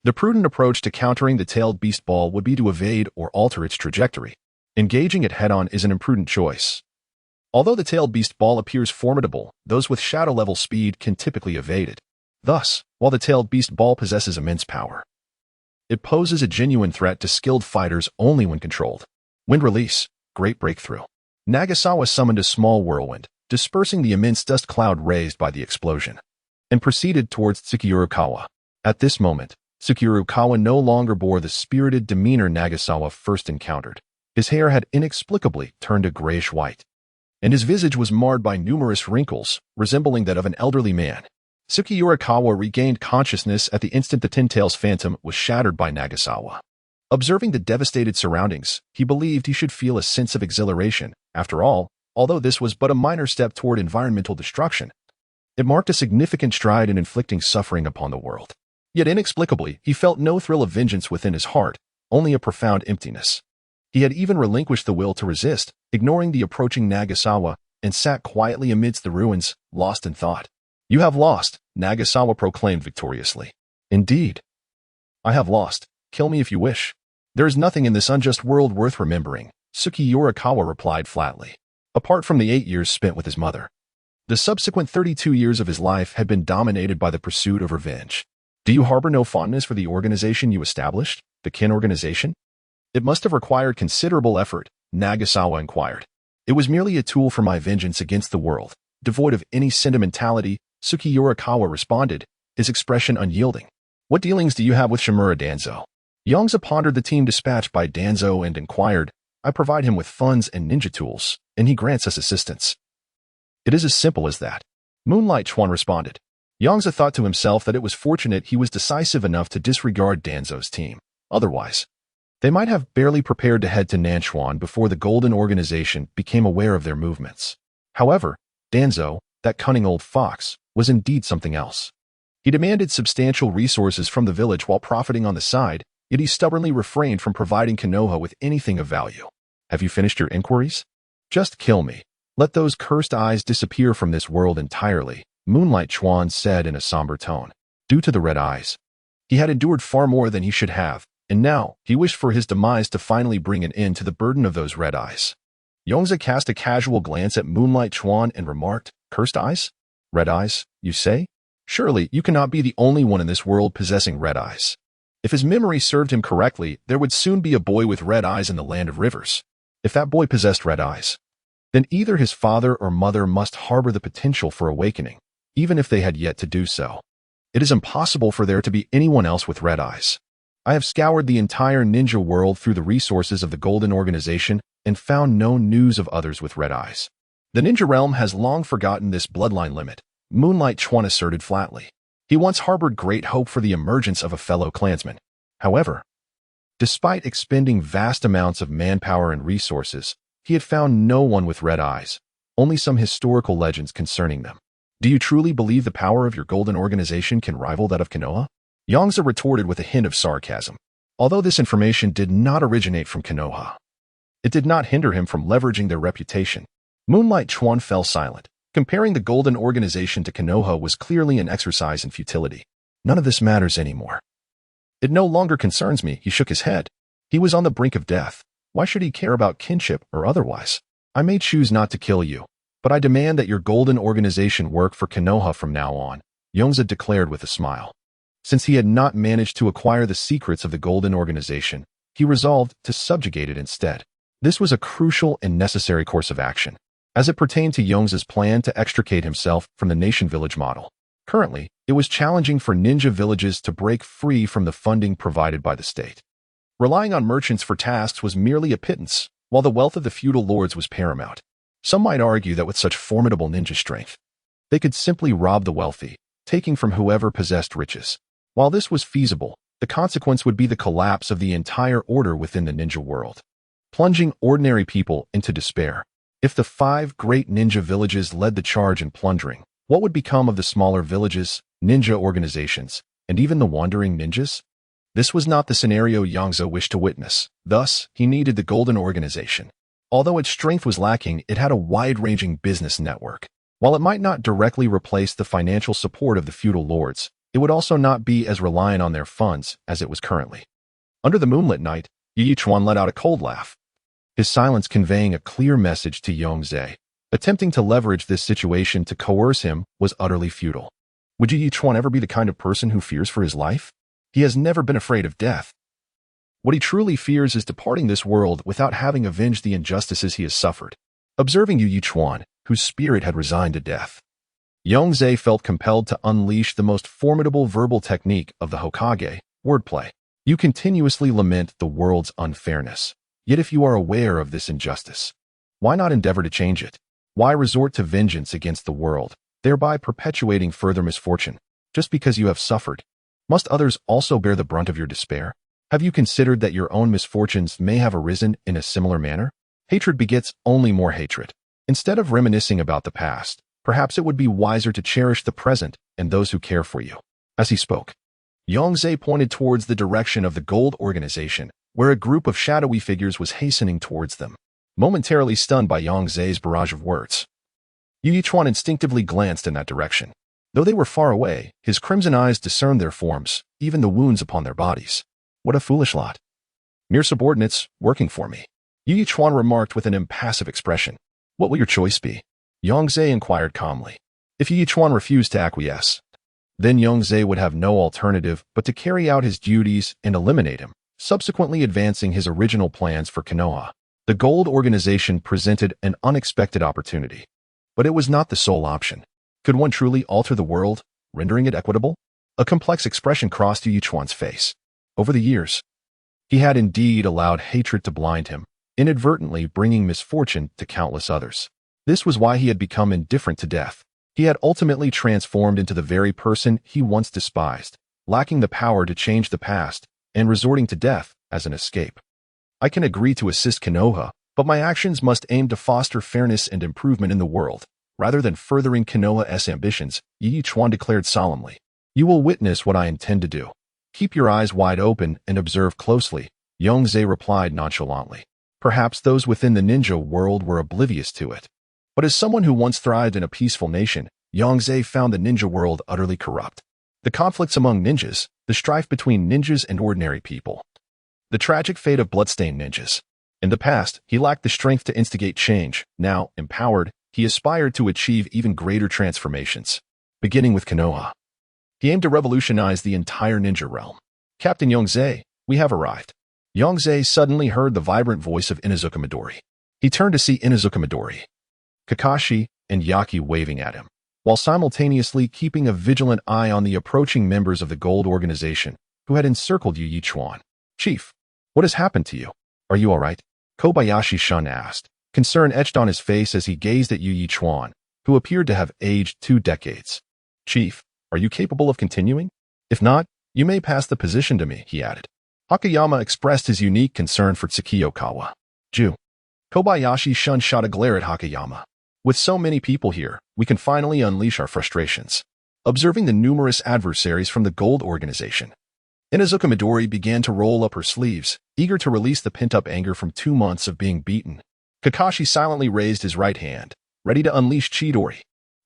the prudent approach to countering the tailed beast ball would be to evade or alter its trajectory. Engaging it head-on is an imprudent choice. Although the tailed beast ball appears formidable, those with shadow-level speed can typically evade it. Thus, while the tailed beast ball possesses immense power, it poses a genuine threat to skilled fighters only when controlled. Wind release, great breakthrough. Nagasawa summoned a small whirlwind, dispersing the immense dust cloud raised by the explosion, and proceeded towards Tsukiurukawa. At this moment, Tsukiurukawa no longer bore the spirited demeanor Nagasawa first encountered. His hair had inexplicably turned a grayish-white, and his visage was marred by numerous wrinkles, resembling that of an elderly man. Tsukiurukawa regained consciousness at the instant the Tin-Tail's phantom was shattered by Nagasawa. Observing the devastated surroundings, he believed he should feel a sense of exhilaration. After all, although this was but a minor step toward environmental destruction, it marked a significant stride in inflicting suffering upon the world. Yet inexplicably, he felt no thrill of vengeance within his heart, only a profound emptiness. He had even relinquished the will to resist, ignoring the approaching Nagasawa, and sat quietly amidst the ruins, lost in thought. "You have lost," Nagasawa proclaimed victoriously. "Indeed. I have lost. Kill me if you wish. There is nothing in this unjust world worth remembering," Tsukiurukawa replied flatly. Apart from the 8 years spent with his mother, the subsequent 32 years of his life had been dominated by the pursuit of revenge. "Do you harbor no fondness for the organization you established, the Kin organization?" "It must have required considerable effort," Nagasawa inquired. "It was merely a tool for my vengeance against the world, devoid of any sentimentality," Tsukiurukawa responded, his expression unyielding. "What dealings do you have with Shimura Danzo?" Yongze pondered the team dispatched by Danzo and inquired. "I provide him with funds and ninja tools, and he grants us assistance." "It is as simple as that," Moonlight Chuan responded. Yongze thought to himself that it was fortunate he was decisive enough to disregard Danzo's team. Otherwise, they might have barely prepared to head to Nanchuan before the Golden Organization became aware of their movements. However, Danzo, that cunning old fox, was indeed something else. He demanded substantial resources from the village while profiting on the side, yet he stubbornly refrained from providing Konoha with anything of value. "Have you finished your inquiries? Just kill me. Let those cursed eyes disappear from this world entirely," Moonlight Chuan said in a somber tone. Due to the red eyes, he had endured far more than he should have, and now he wished for his demise to finally bring an end to the burden of those red eyes. Yongze cast a casual glance at Moonlight Chuan and remarked, "Cursed eyes? Red eyes, you say? Surely you cannot be the only one in this world possessing red eyes." If his memory served him correctly, there would soon be a boy with red eyes in the land of rivers. If that boy possessed red eyes, then either his father or mother must harbor the potential for awakening, even if they had yet to do so. It is impossible for there to be anyone else with red eyes. I have scoured the entire ninja world through the resources of the Golden Organization and found no news of others with red eyes. The ninja realm has long forgotten this bloodline limit, Moonlight Chuan asserted flatly. He once harbored great hope for the emergence of a fellow clansman. However, despite expending vast amounts of manpower and resources, he had found no one with red eyes, only some historical legends concerning them. "Do you truly believe the power of your Golden Organization can rival that of Konoha?" Yongze retorted with a hint of sarcasm. Although this information did not originate from Konoha, it did not hinder him from leveraging their reputation. Moonlight Chuan fell silent. Comparing the Golden Organization to Konoha was clearly an exercise in futility. "None of this matters anymore. It no longer concerns me," he shook his head. He was on the brink of death. Why should he care about kinship or otherwise? "I may choose not to kill you, but I demand that your Golden Organization work for Konoha from now on," Yongze declared with a smile. Since he had not managed to acquire the secrets of the Golden Organization, he resolved to subjugate it instead. This was a crucial and necessary course of action, as it pertained to Yongze's plan to extricate himself from the nation village model. Currently, it was challenging for ninja villages to break free from the funding provided by the state. Relying on merchants for tasks was merely a pittance, while the wealth of the feudal lords was paramount. Some might argue that with such formidable ninja strength, they could simply rob the wealthy, taking from whoever possessed riches. While this was feasible, the consequence would be the collapse of the entire order within the ninja world, plunging ordinary people into despair. If the 5 great ninja villages led the charge in plundering, what would become of the smaller villages, ninja organizations, and even the wandering ninjas? This was not the scenario Yongze wished to witness. Thus, he needed the Golden Organization. Although its strength was lacking, it had a wide-ranging business network. While it might not directly replace the financial support of the feudal lords, it would also not be as reliant on their funds as it was currently. Under the moonlit night, Yichuan let out a cold laugh, his silence conveying a clear message to Yongze. Attempting to leverage this situation to coerce him was utterly futile. Would Yu Chuan ever be the kind of person who fears for his life? He has never been afraid of death. What he truly fears is departing this world without having avenged the injustices he has suffered. Observing Yu Chuan, whose spirit had resigned to death, Yongze felt compelled to unleash the most formidable verbal technique of the Hokage, wordplay. You continuously lament the world's unfairness. Yet if you are aware of this injustice, why not endeavor to change it? Why resort to vengeance against the world, thereby perpetuating further misfortune? Just because you have suffered, must others also bear the brunt of your despair? Have you considered that your own misfortunes may have arisen in a similar manner? Hatred begets only more hatred. Instead of reminiscing about the past, perhaps it would be wiser to cherish the present and those who care for you. As he spoke, Yongze pointed towards the direction of the gold organization, where a group of shadowy figures was hastening towards them. Momentarily stunned by Yongze's barrage of words, Yu Chuan instinctively glanced in that direction. Though they were far away, his crimson eyes discerned their forms, even the wounds upon their bodies. What a foolish lot. Mere subordinates, working for me. Yu Chuan remarked with an impassive expression. What will your choice be? Yongze inquired calmly. If Yu Chuan refused to acquiesce, then Yongze would have no alternative but to carry out his duties and eliminate him, subsequently advancing his original plans for Konoha. The gold organization presented an unexpected opportunity. But it was not the sole option. Could one truly alter the world, rendering it equitable? A complex expression crossed Yu Chuan's face. Over the years, he had indeed allowed hatred to blind him, inadvertently bringing misfortune to countless others. This was why he had become indifferent to death. He had ultimately transformed into the very person he once despised, lacking the power to change the past and resorting to death as an escape. I can agree to assist Konoha, but my actions must aim to foster fairness and improvement in the world, rather than furthering Konoha's ambitions, Yu Chuan declared solemnly. You will witness what I intend to do. Keep your eyes wide open and observe closely, Yongze replied nonchalantly. Perhaps those within the ninja world were oblivious to it. But as someone who once thrived in a peaceful nation, Yongze found the ninja world utterly corrupt. The conflicts among ninjas, the strife between ninjas and ordinary people, the tragic fate of bloodstained ninjas. In the past, he lacked the strength to instigate change. Now, empowered, he aspired to achieve even greater transformations. Beginning with Konoha, he aimed to revolutionize the entire ninja realm. Captain Yongze, we have arrived. Yongze suddenly heard the vibrant voice of Inuzuka Midori. He turned to see Inuzuka Midori, Kakashi, and Yaki waving at him, while simultaneously keeping a vigilant eye on the approaching members of the gold organization who had encircled Yu Chuan. Chief, what has happened to you? Are you all right? Kobayashi-shun asked, concern etched on his face as he gazed at Yu Chuan, who appeared to have aged 2 decades. Chief, are you capable of continuing? If not, you may pass the position to me, he added. Hakayama expressed his unique concern for Tsukiokawa. Ju. Kobayashi-shun shot a glare at Hakayama. With so many people here, we can finally unleash our frustrations. Observing the numerous adversaries from the gold organization, Inuzuka Midori began to roll up her sleeves, eager to release the pent-up anger from 2 months of being beaten. Kakashi silently raised his right hand, ready to unleash Chidori.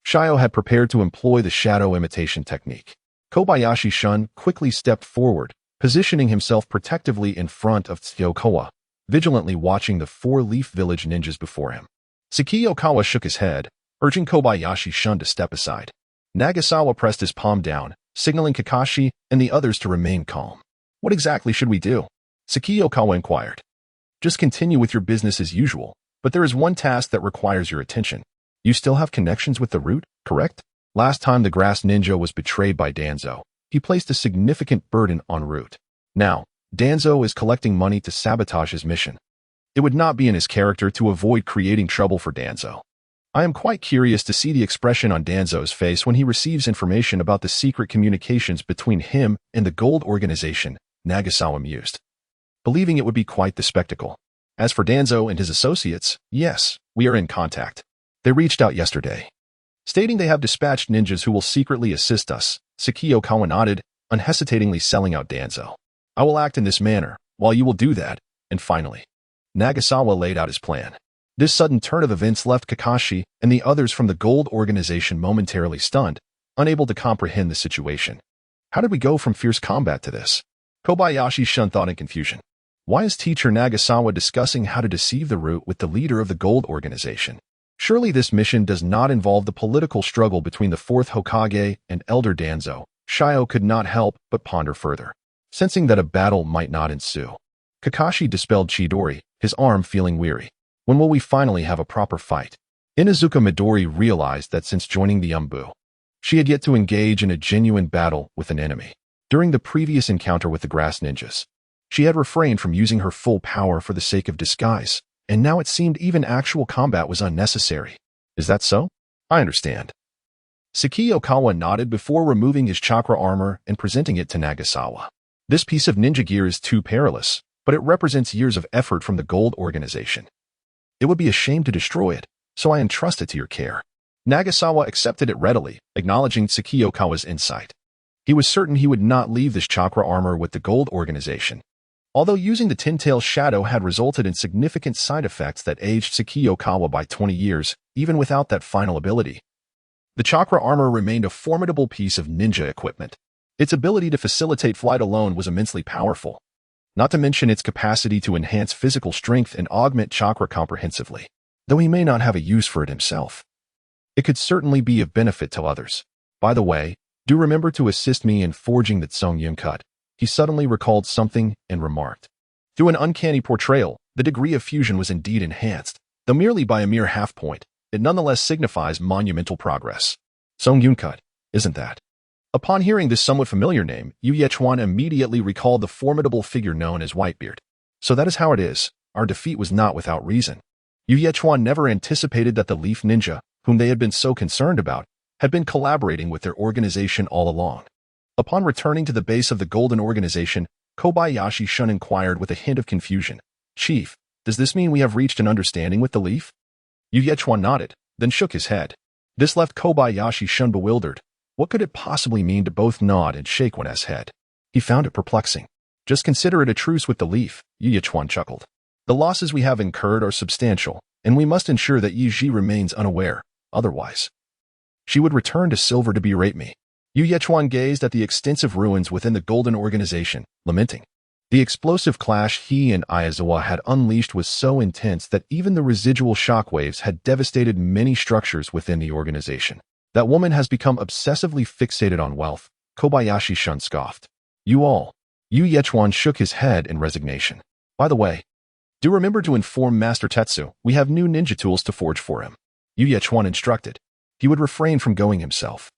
Shio had prepared to employ the shadow imitation technique. Kobayashi-shun quickly stepped forward, positioning himself protectively in front of Tsukiokawa, vigilantly watching the 4-leaf village ninjas before him. Tsukiokawa shook his head, urging Kobayashi-shun to step aside. Nagasawa pressed his palm down, signaling Kakashi and the others to remain calm. What exactly should we do? Tsukiokawa inquired. Just continue with your business as usual, but there is one task that requires your attention. You still have connections with the root, correct? Last time the grass ninja was betrayed by Danzo, he placed a significant burden on Root. Now, Danzo is collecting money to sabotage his mission. It would not be in his character to avoid creating trouble for Danzo. I am quite curious to see the expression on Danzo's face when he receives information about the secret communications between him and the gold organization, Nagasawa mused, believing it would be quite the spectacle. As for Danzo and his associates, yes, we are in contact. They reached out yesterday, stating they have dispatched ninjas who will secretly assist us. Tsukiokawa nodded, unhesitatingly selling out Danzo. I will act in this manner, while you will do that, and finally, Nagasawa laid out his plan. This sudden turn of events left Kakashi and the others from the gold organization momentarily stunned, unable to comprehend the situation. How did we go from fierce combat to this? Kobayashi-shun thought in confusion. Why is teacher Nagasawa discussing how to deceive the root with the leader of the gold organization? Surely this mission does not involve the political struggle between the fourth Hokage and Elder Danzo. Shio could not help but ponder further, sensing that a battle might not ensue. Kakashi dispelled Chidori, his arm feeling weary. When will we finally have a proper fight? Inuzuka Midori realized that since joining the Umbu, she had yet to engage in a genuine battle with an enemy. During the previous encounter with the Grass Ninjas, she had refrained from using her full power for the sake of disguise, and now it seemed even actual combat was unnecessary. Is that so? I understand. Saki Okawa nodded before removing his chakra armor and presenting it to Nagasawa. This piece of ninja gear is too perilous, but it represents years of effort from the Gold Organization. It would be a shame to destroy it, so I entrust it to your care. Nagasawa accepted it readily, acknowledging Saki Okawa's insight. He was certain he would not leave this chakra armor with the Gold Organization. Although using the Tin-Tail Shadow had resulted in significant side effects that aged Saki Okawa by 20 years, even without that final ability, the chakra armor remained a formidable piece of ninja equipment. Its ability to facilitate flight alone was immensely powerful, not to mention its capacity to enhance physical strength and augment chakra comprehensively. Though he may not have a use for it himself, it could certainly be of benefit to others. By the way, do remember to assist me in forging the Tsung Yun cut. He suddenly recalled something and remarked. Through an uncanny portrayal, the degree of fusion was indeed enhanced, though merely by a mere half point. It nonetheless signifies monumental progress. Tsung Yun cut, isn't that? Upon hearing this somewhat familiar name, Yu Yechuan immediately recalled the formidable figure known as Whitebeard. So that is how it is. Our defeat was not without reason. Yu Yechuan never anticipated that the Leaf Ninja, whom they had been so concerned about, had been collaborating with their organization all along. Upon returning to the base of the Golden Organization, Kobayashi Shun inquired with a hint of confusion. Chief, does this mean we have reached an understanding with the Leaf? Yu Yechuan nodded, then shook his head. This left Kobayashi Shun bewildered. What could it possibly mean to both nod and shake one's head? He found it perplexing. Just consider it a truce with the Leaf, Yu Yechuan chuckled. The losses we have incurred are substantial, and we must ensure that Yi Ji remains unaware. Otherwise, she would return to Silver to berate me. Yu Yechuan gazed at the extensive ruins within the Golden Organization, lamenting. The explosive clash he and Aizawa had unleashed was so intense that even the residual shockwaves had devastated many structures within the organization. That woman has become obsessively fixated on wealth, Kobayashi Shun scoffed. You all. Yu Yechuan shook his head in resignation. By the way, do remember to inform Master Tetsu we have new ninja tools to forge for him. Yu Yechuan instructed. He would refrain from going himself,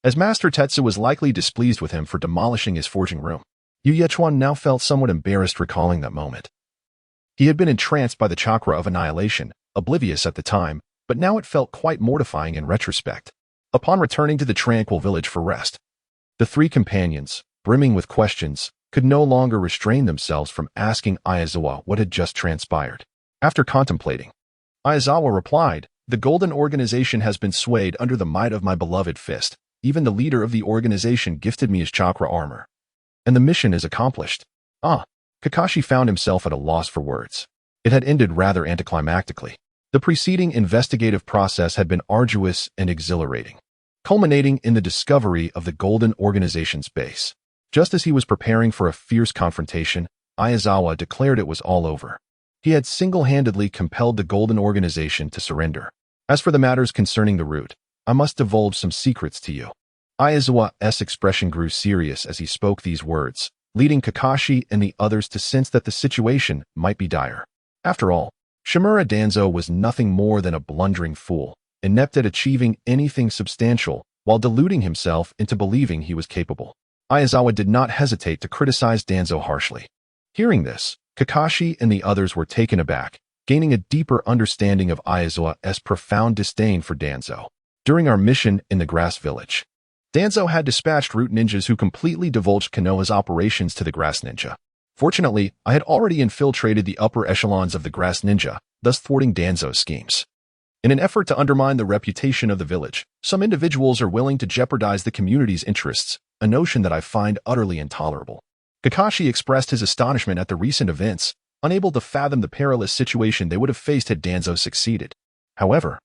as Master Tetsu was likely displeased with him for demolishing his forging room. Yu Yechuan now felt somewhat embarrassed recalling that moment. He had been entranced by the chakra of annihilation, oblivious at the time, but now it felt quite mortifying in retrospect. Upon returning to the tranquil village for rest, the three companions, brimming with questions, could no longer restrain themselves from asking Aizawa what had just transpired. After contemplating, Aizawa replied, the Golden Organization has been swayed under the might of my beloved fist. Even the leader of the organization gifted me his chakra armor. And the mission is accomplished. Kakashi found himself at a loss for words. It had ended rather anticlimactically. The preceding investigative process had been arduous and exhilarating, culminating in the discovery of the Golden Organization's base. Just as he was preparing for a fierce confrontation, Aizawa declared it was all over. He had single-handedly compelled the Golden Organization to surrender. As for the matters concerning the route, I must divulge some secrets to you. Aizawa's expression grew serious as he spoke these words, leading Kakashi and the others to sense that the situation might be dire. After all, Shimura Danzo was nothing more than a blundering fool, inept at achieving anything substantial while deluding himself into believing he was capable. Aizawa did not hesitate to criticize Danzo harshly. Hearing this, Kakashi and the others were taken aback, gaining a deeper understanding of Aizawa's profound disdain for Danzo. During our mission in the Grass Village, Danzo had dispatched root ninjas who completely divulged Konoha's operations to the Grass Ninja. Fortunately, I had already infiltrated the upper echelons of the Grass Ninja, thus thwarting Danzo's schemes. In an effort to undermine the reputation of the village, some individuals are willing to jeopardize the community's interests, a notion that I find utterly intolerable. Kakashi expressed his astonishment at the recent events, unable to fathom the perilous situation they would have faced had Danzo succeeded. However,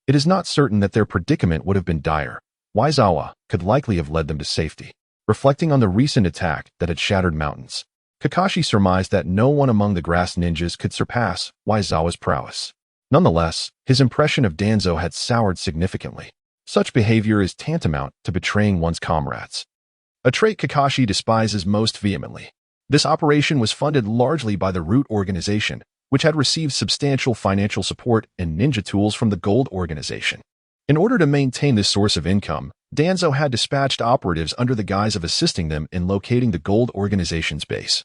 it is not certain that their predicament would have been dire. Aizawa could likely have led them to safety. Reflecting on the recent attack that had shattered mountains, Kakashi surmised that no one among the Grass Ninjas could surpass Aizawa's prowess. Nonetheless, his impression of Danzo had soured significantly. Such behavior is tantamount to betraying one's comrades, a trait Kakashi despises most vehemently. This operation was funded largely by the Root organization, which had received substantial financial support and ninja tools from the Gold organization. In order to maintain this source of income, Danzo had dispatched operatives under the guise of assisting them in locating the Gold organization's base,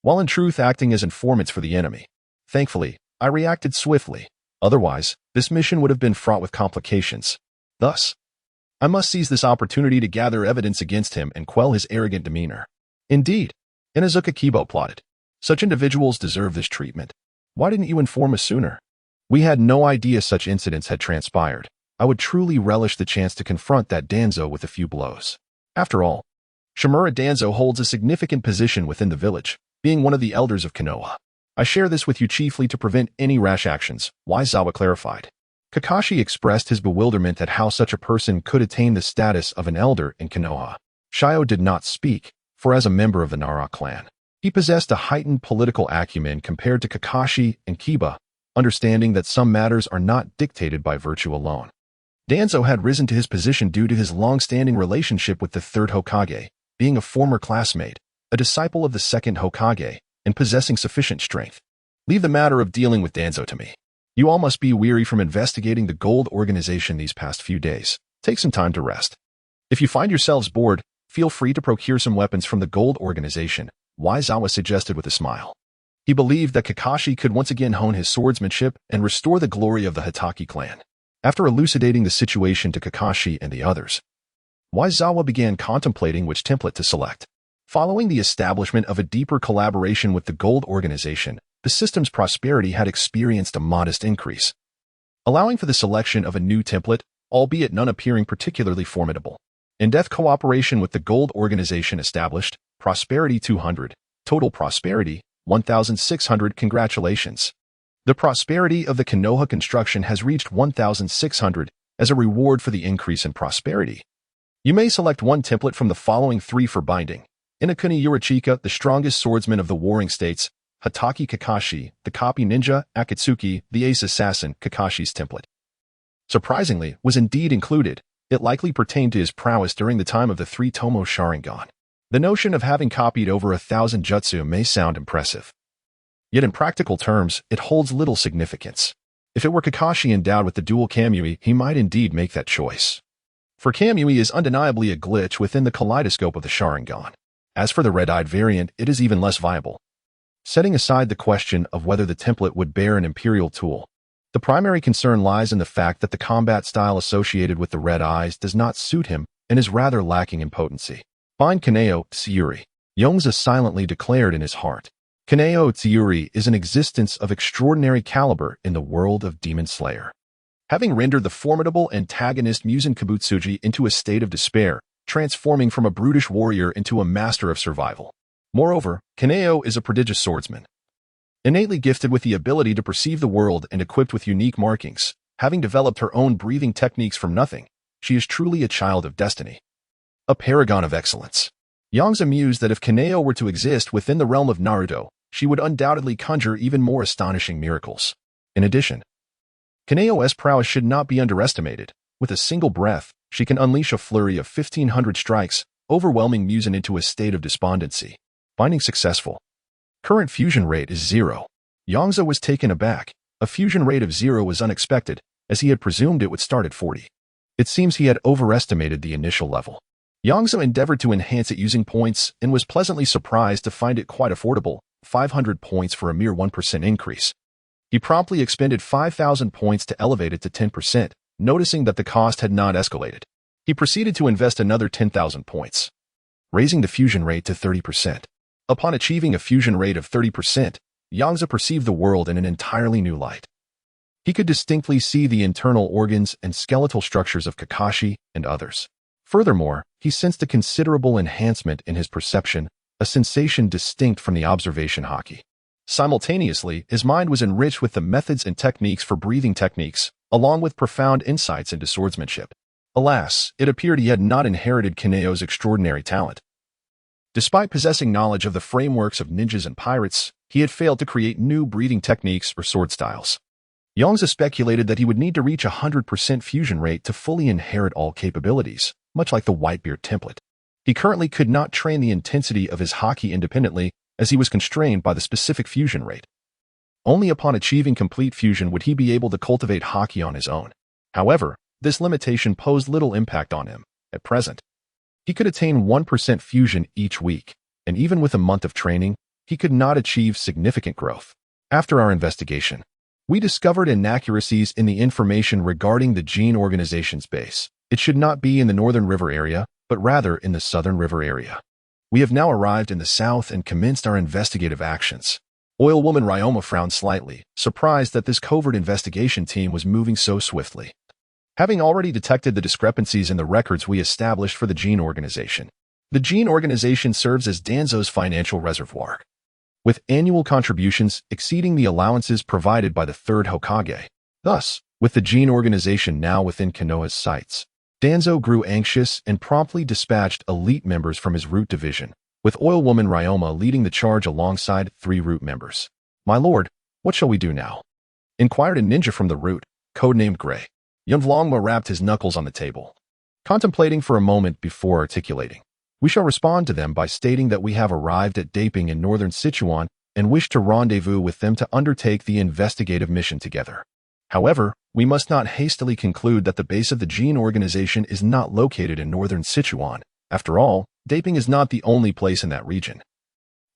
while in truth acting as informants for the enemy. Thankfully, I reacted swiftly. Otherwise, this mission would have been fraught with complications. Thus, I must seize this opportunity to gather evidence against him and quell his arrogant demeanor. Indeed, Inazuka Kibo plotted. Such individuals deserve this treatment. Why didn't you inform us sooner? We had no idea such incidents had transpired. I would truly relish the chance to confront that Danzo with a few blows. After all, Shimura Danzo holds a significant position within the village, being one of the elders of Konoha. I share this with you chiefly to prevent any rash actions, Waizawa clarified. Kakashi expressed his bewilderment at how such a person could attain the status of an elder in Konoha. Shio did not speak, for as a member of the Nara clan, he possessed a heightened political acumen compared to Kakashi and Kiba, understanding that some matters are not dictated by virtue alone. Danzo had risen to his position due to his long-standing relationship with the third Hokage, being a former classmate, a disciple of the second Hokage, and possessing sufficient strength. Leave the matter of dealing with Danzo to me. You all must be weary from investigating the Gold organization these past few days. Take some time to rest. If you find yourselves bored, feel free to procure some weapons from the Gold organization, Waizawa suggested with a smile. He believed that Kakashi could once again hone his swordsmanship and restore the glory of the Hatake clan. After elucidating the situation to Kakashi and the others, Waizawa began contemplating which template to select. Following the establishment of a deeper collaboration with the Gold organization, the system's prosperity had experienced a modest increase, allowing for the selection of a new template, albeit none appearing particularly formidable. In-depth cooperation with the Gold organization established, Prosperity 200, Total Prosperity 1,600. Congratulations. The prosperity of the Konoha construction has reached 1,600 as a reward for the increase in prosperity. You may select one template from the following three for binding. Inakuni Yurichika, the strongest swordsman of the warring states, Hatake Kakashi, the copy ninja, Akatsuki, the ace assassin, Kakashi's template. Surprisingly, was indeed included. It likely pertained to his prowess during the time of the three Tomo Sharingan. The notion of having copied over 1,000 jutsu may sound impressive. Yet in practical terms, it holds little significance. If it were Kakashi endowed with the dual Kamui, he might indeed make that choice. For Kamui is undeniably a glitch within the kaleidoscope of the Sharingan. As for the red-eyed variant, it is even less viable. Setting aside the question of whether the template would bear an imperial tool, the primary concern lies in the fact that the combat style associated with the red eyes does not suit him and is rather lacking in potency. Find Kaneo Tsuyuri, Yongze silently declared in his heart. Kaneo Tsuyuri is an existence of extraordinary caliber in the world of Demon Slayer. Having rendered the formidable antagonist Muzan Kabutsuji into a state of despair, transforming from a brutish warrior into a master of survival. Moreover, Kaneo is a prodigious swordsman, innately gifted with the ability to perceive the world and equipped with unique markings. Having developed her own breathing techniques from nothing, she is truly a child of destiny, a paragon of excellence. Yongze mused that if Kaneo were to exist within the realm of Naruto, she would undoubtedly conjure even more astonishing miracles. In addition, Kaneo's prowess should not be underestimated. With a single breath, she can unleash a flurry of 1,500 strikes, overwhelming Muzan into a state of despondency. Finding successful. Current fusion rate is 0. Yongze was taken aback. A fusion rate of 0 was unexpected, as he had presumed it would start at 40. It seems he had overestimated the initial level. Yongze endeavored to enhance it using points and was pleasantly surprised to find it quite affordable, 500 points for a mere 1% increase. He promptly expended 5,000 points to elevate it to 10%, noticing that the cost had not escalated. He proceeded to invest another 10,000 points, raising the fusion rate to 30%. Upon achieving a fusion rate of 30%, Yongze perceived the world in an entirely new light. He could distinctly see the internal organs and skeletal structures of Kakashi and others. Furthermore, he sensed a considerable enhancement in his perception, a sensation distinct from the observation haki. Simultaneously, his mind was enriched with the methods and techniques for breathing techniques, along with profound insights into swordsmanship. Alas, it appeared he had not inherited Kaneo's extraordinary talent. Despite possessing knowledge of the frameworks of ninjas and pirates, he had failed to create new breathing techniques or sword styles. Yongze speculated that he would need to reach 100% fusion rate to fully inherit all capabilities, much like the Whitebeard template. He currently could not train the intensity of his haki independently as he was constrained by the specific fusion rate. Only upon achieving complete fusion would he be able to cultivate haki on his own. However, this limitation posed little impact on him at present. He could attain 1% fusion each week, and even with a month of training, he could not achieve significant growth. After our investigation, we discovered inaccuracies in the information regarding the Gene Organization's base. It should not be in the Northern River area, but rather in the Southern River area. We have now arrived in the south and commenced our investigative actions. Oil Woman Ryoma frowned slightly, surprised that this covert investigation team was moving so swiftly. Having already detected the discrepancies in the records we established for the Gene Organization, the Gene Organization serves as Danzo's financial reservoir, with annual contributions exceeding the allowances provided by the third Hokage. Thus, with the Gene Organization now within Konoha's sights, Danzo grew anxious and promptly dispatched elite members from his Root Division, with Oil Woman Ryoma leading the charge alongside 3 Root members. "My lord, what shall we do now?" inquired a ninja from the Root, codenamed Gray. Yongze rapped his knuckles on the table, contemplating for a moment before articulating. "We shall respond to them by stating that we have arrived at Daping in northern Sichuan and wish to rendezvous with them to undertake the investigative mission together. However, we must not hastily conclude that the base of the Gene Organization is not located in northern Sichuan. After all, Daping is not the only place in that region.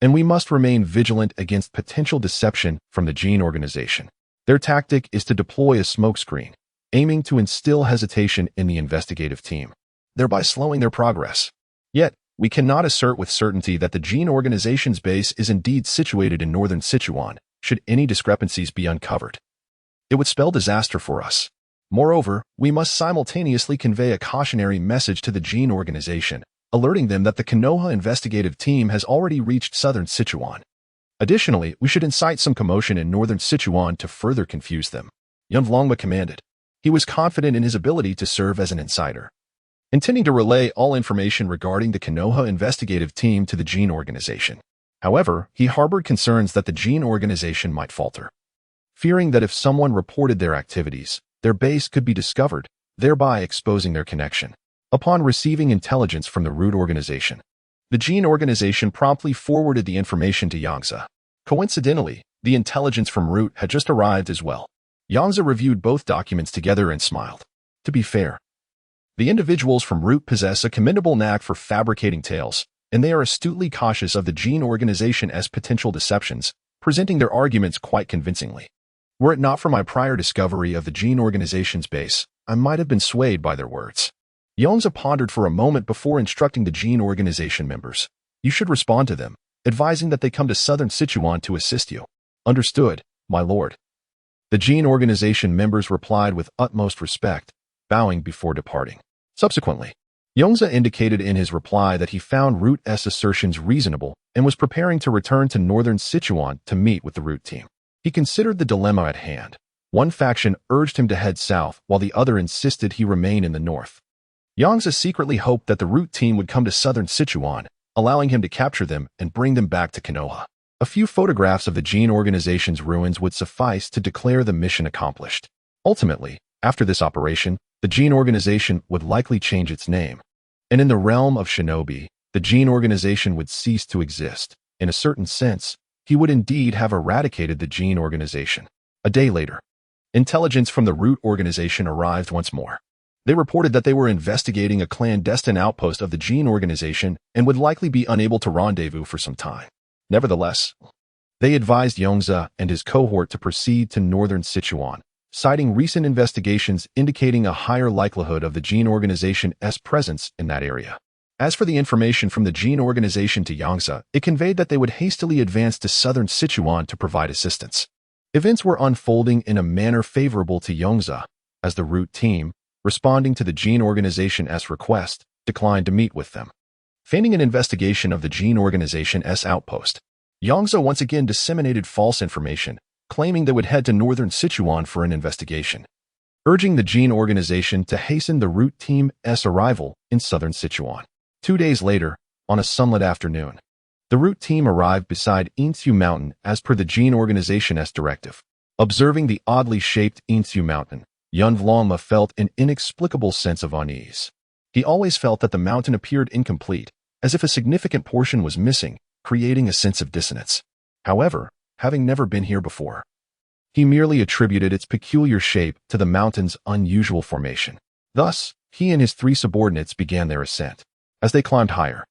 And we must remain vigilant against potential deception from the Gene Organization. Their tactic is to deploy a smokescreen, aiming to instill hesitation in the investigative team, thereby slowing their progress. Yet, we cannot assert with certainty that the Gene Organization's base is indeed situated in northern Sichuan, should any discrepancies be uncovered. It would spell disaster for us. Moreover, we must simultaneously convey a cautionary message to the Gene Organization, alerting them that the Konoha investigative team has already reached southern Sichuan. Additionally, we should incite some commotion in northern Sichuan to further confuse them." Yongze commanded. He was confident in his ability to serve as an insider, intending to relay all information regarding the Konoha investigative team to the Gene Organization. However, he harbored concerns that the Gene Organization might falter, fearing that if someone reported their activities, their base could be discovered, thereby exposing their connection. Upon receiving intelligence from the Root Organization, the Gene Organization promptly forwarded the information to Yongze. Coincidentally, the intelligence from Root had just arrived as well. Yongze reviewed both documents together and smiled. To be fair, the individuals from Root possess a commendable knack for fabricating tales, and they are astutely cautious of the Gene Organization as potential deceptions, presenting their arguments quite convincingly. Were it not for my prior discovery of the Gene Organization's base, I might have been swayed by their words. Yongze pondered for a moment before instructing the Gene Organization members. "You should respond to them, advising that they come to southern Sichuan to assist you." "Understood, my lord." The Gene Organization members replied with utmost respect, bowing before departing. Subsequently, Yongze indicated in his reply that he found Root's assertions reasonable and was preparing to return to northern Sichuan to meet with the Root team. He considered the dilemma at hand. One faction urged him to head south, while the other insisted he remain in the north. Yongze secretly hoped that the Root team would come to southern Sichuan, allowing him to capture them and bring them back to Konoha. A few photographs of the Gene Organization's ruins would suffice to declare the mission accomplished. Ultimately, after this operation, the Gene Organization would likely change its name. And in the realm of shinobi, the Gene Organization would cease to exist. In a certain sense, he would indeed have eradicated the Gene Organization. A day later, intelligence from the Root Organization arrived once more. They reported that they were investigating a clandestine outpost of the Gene Organization and would likely be unable to rendezvous for some time. Nevertheless, they advised Yongze and his cohort to proceed to northern Sichuan, citing recent investigations indicating a higher likelihood of the Gene Organization's presence in that area. As for the information from the Gene Organization to Yongze, it conveyed that they would hastily advance to southern Sichuan to provide assistance. Events were unfolding in a manner favorable to Yongze, as the Root team, responding to the Gene Organization's request, declined to meet with them. Feigning an investigation of the Gene Organization's outpost, Yongze once again disseminated false information, claiming they would head to northern Sichuan for an investigation, urging the Gene Organization to hasten the Root team's arrival in southern Sichuan. 2 days later, on a sunlit afternoon, the Root team arrived beside Yingzhu Mountain as per the Gene Organization's directive. Observing the oddly shaped Yongze mountain, Yonvlongma felt an inexplicable sense of unease. He always felt that the mountain appeared incomplete, as if a significant portion was missing, creating a sense of dissonance. However, having never been here before, he merely attributed its peculiar shape to the mountain's unusual formation. Thus, he and his 3 subordinates began their ascent. As they climbed higher,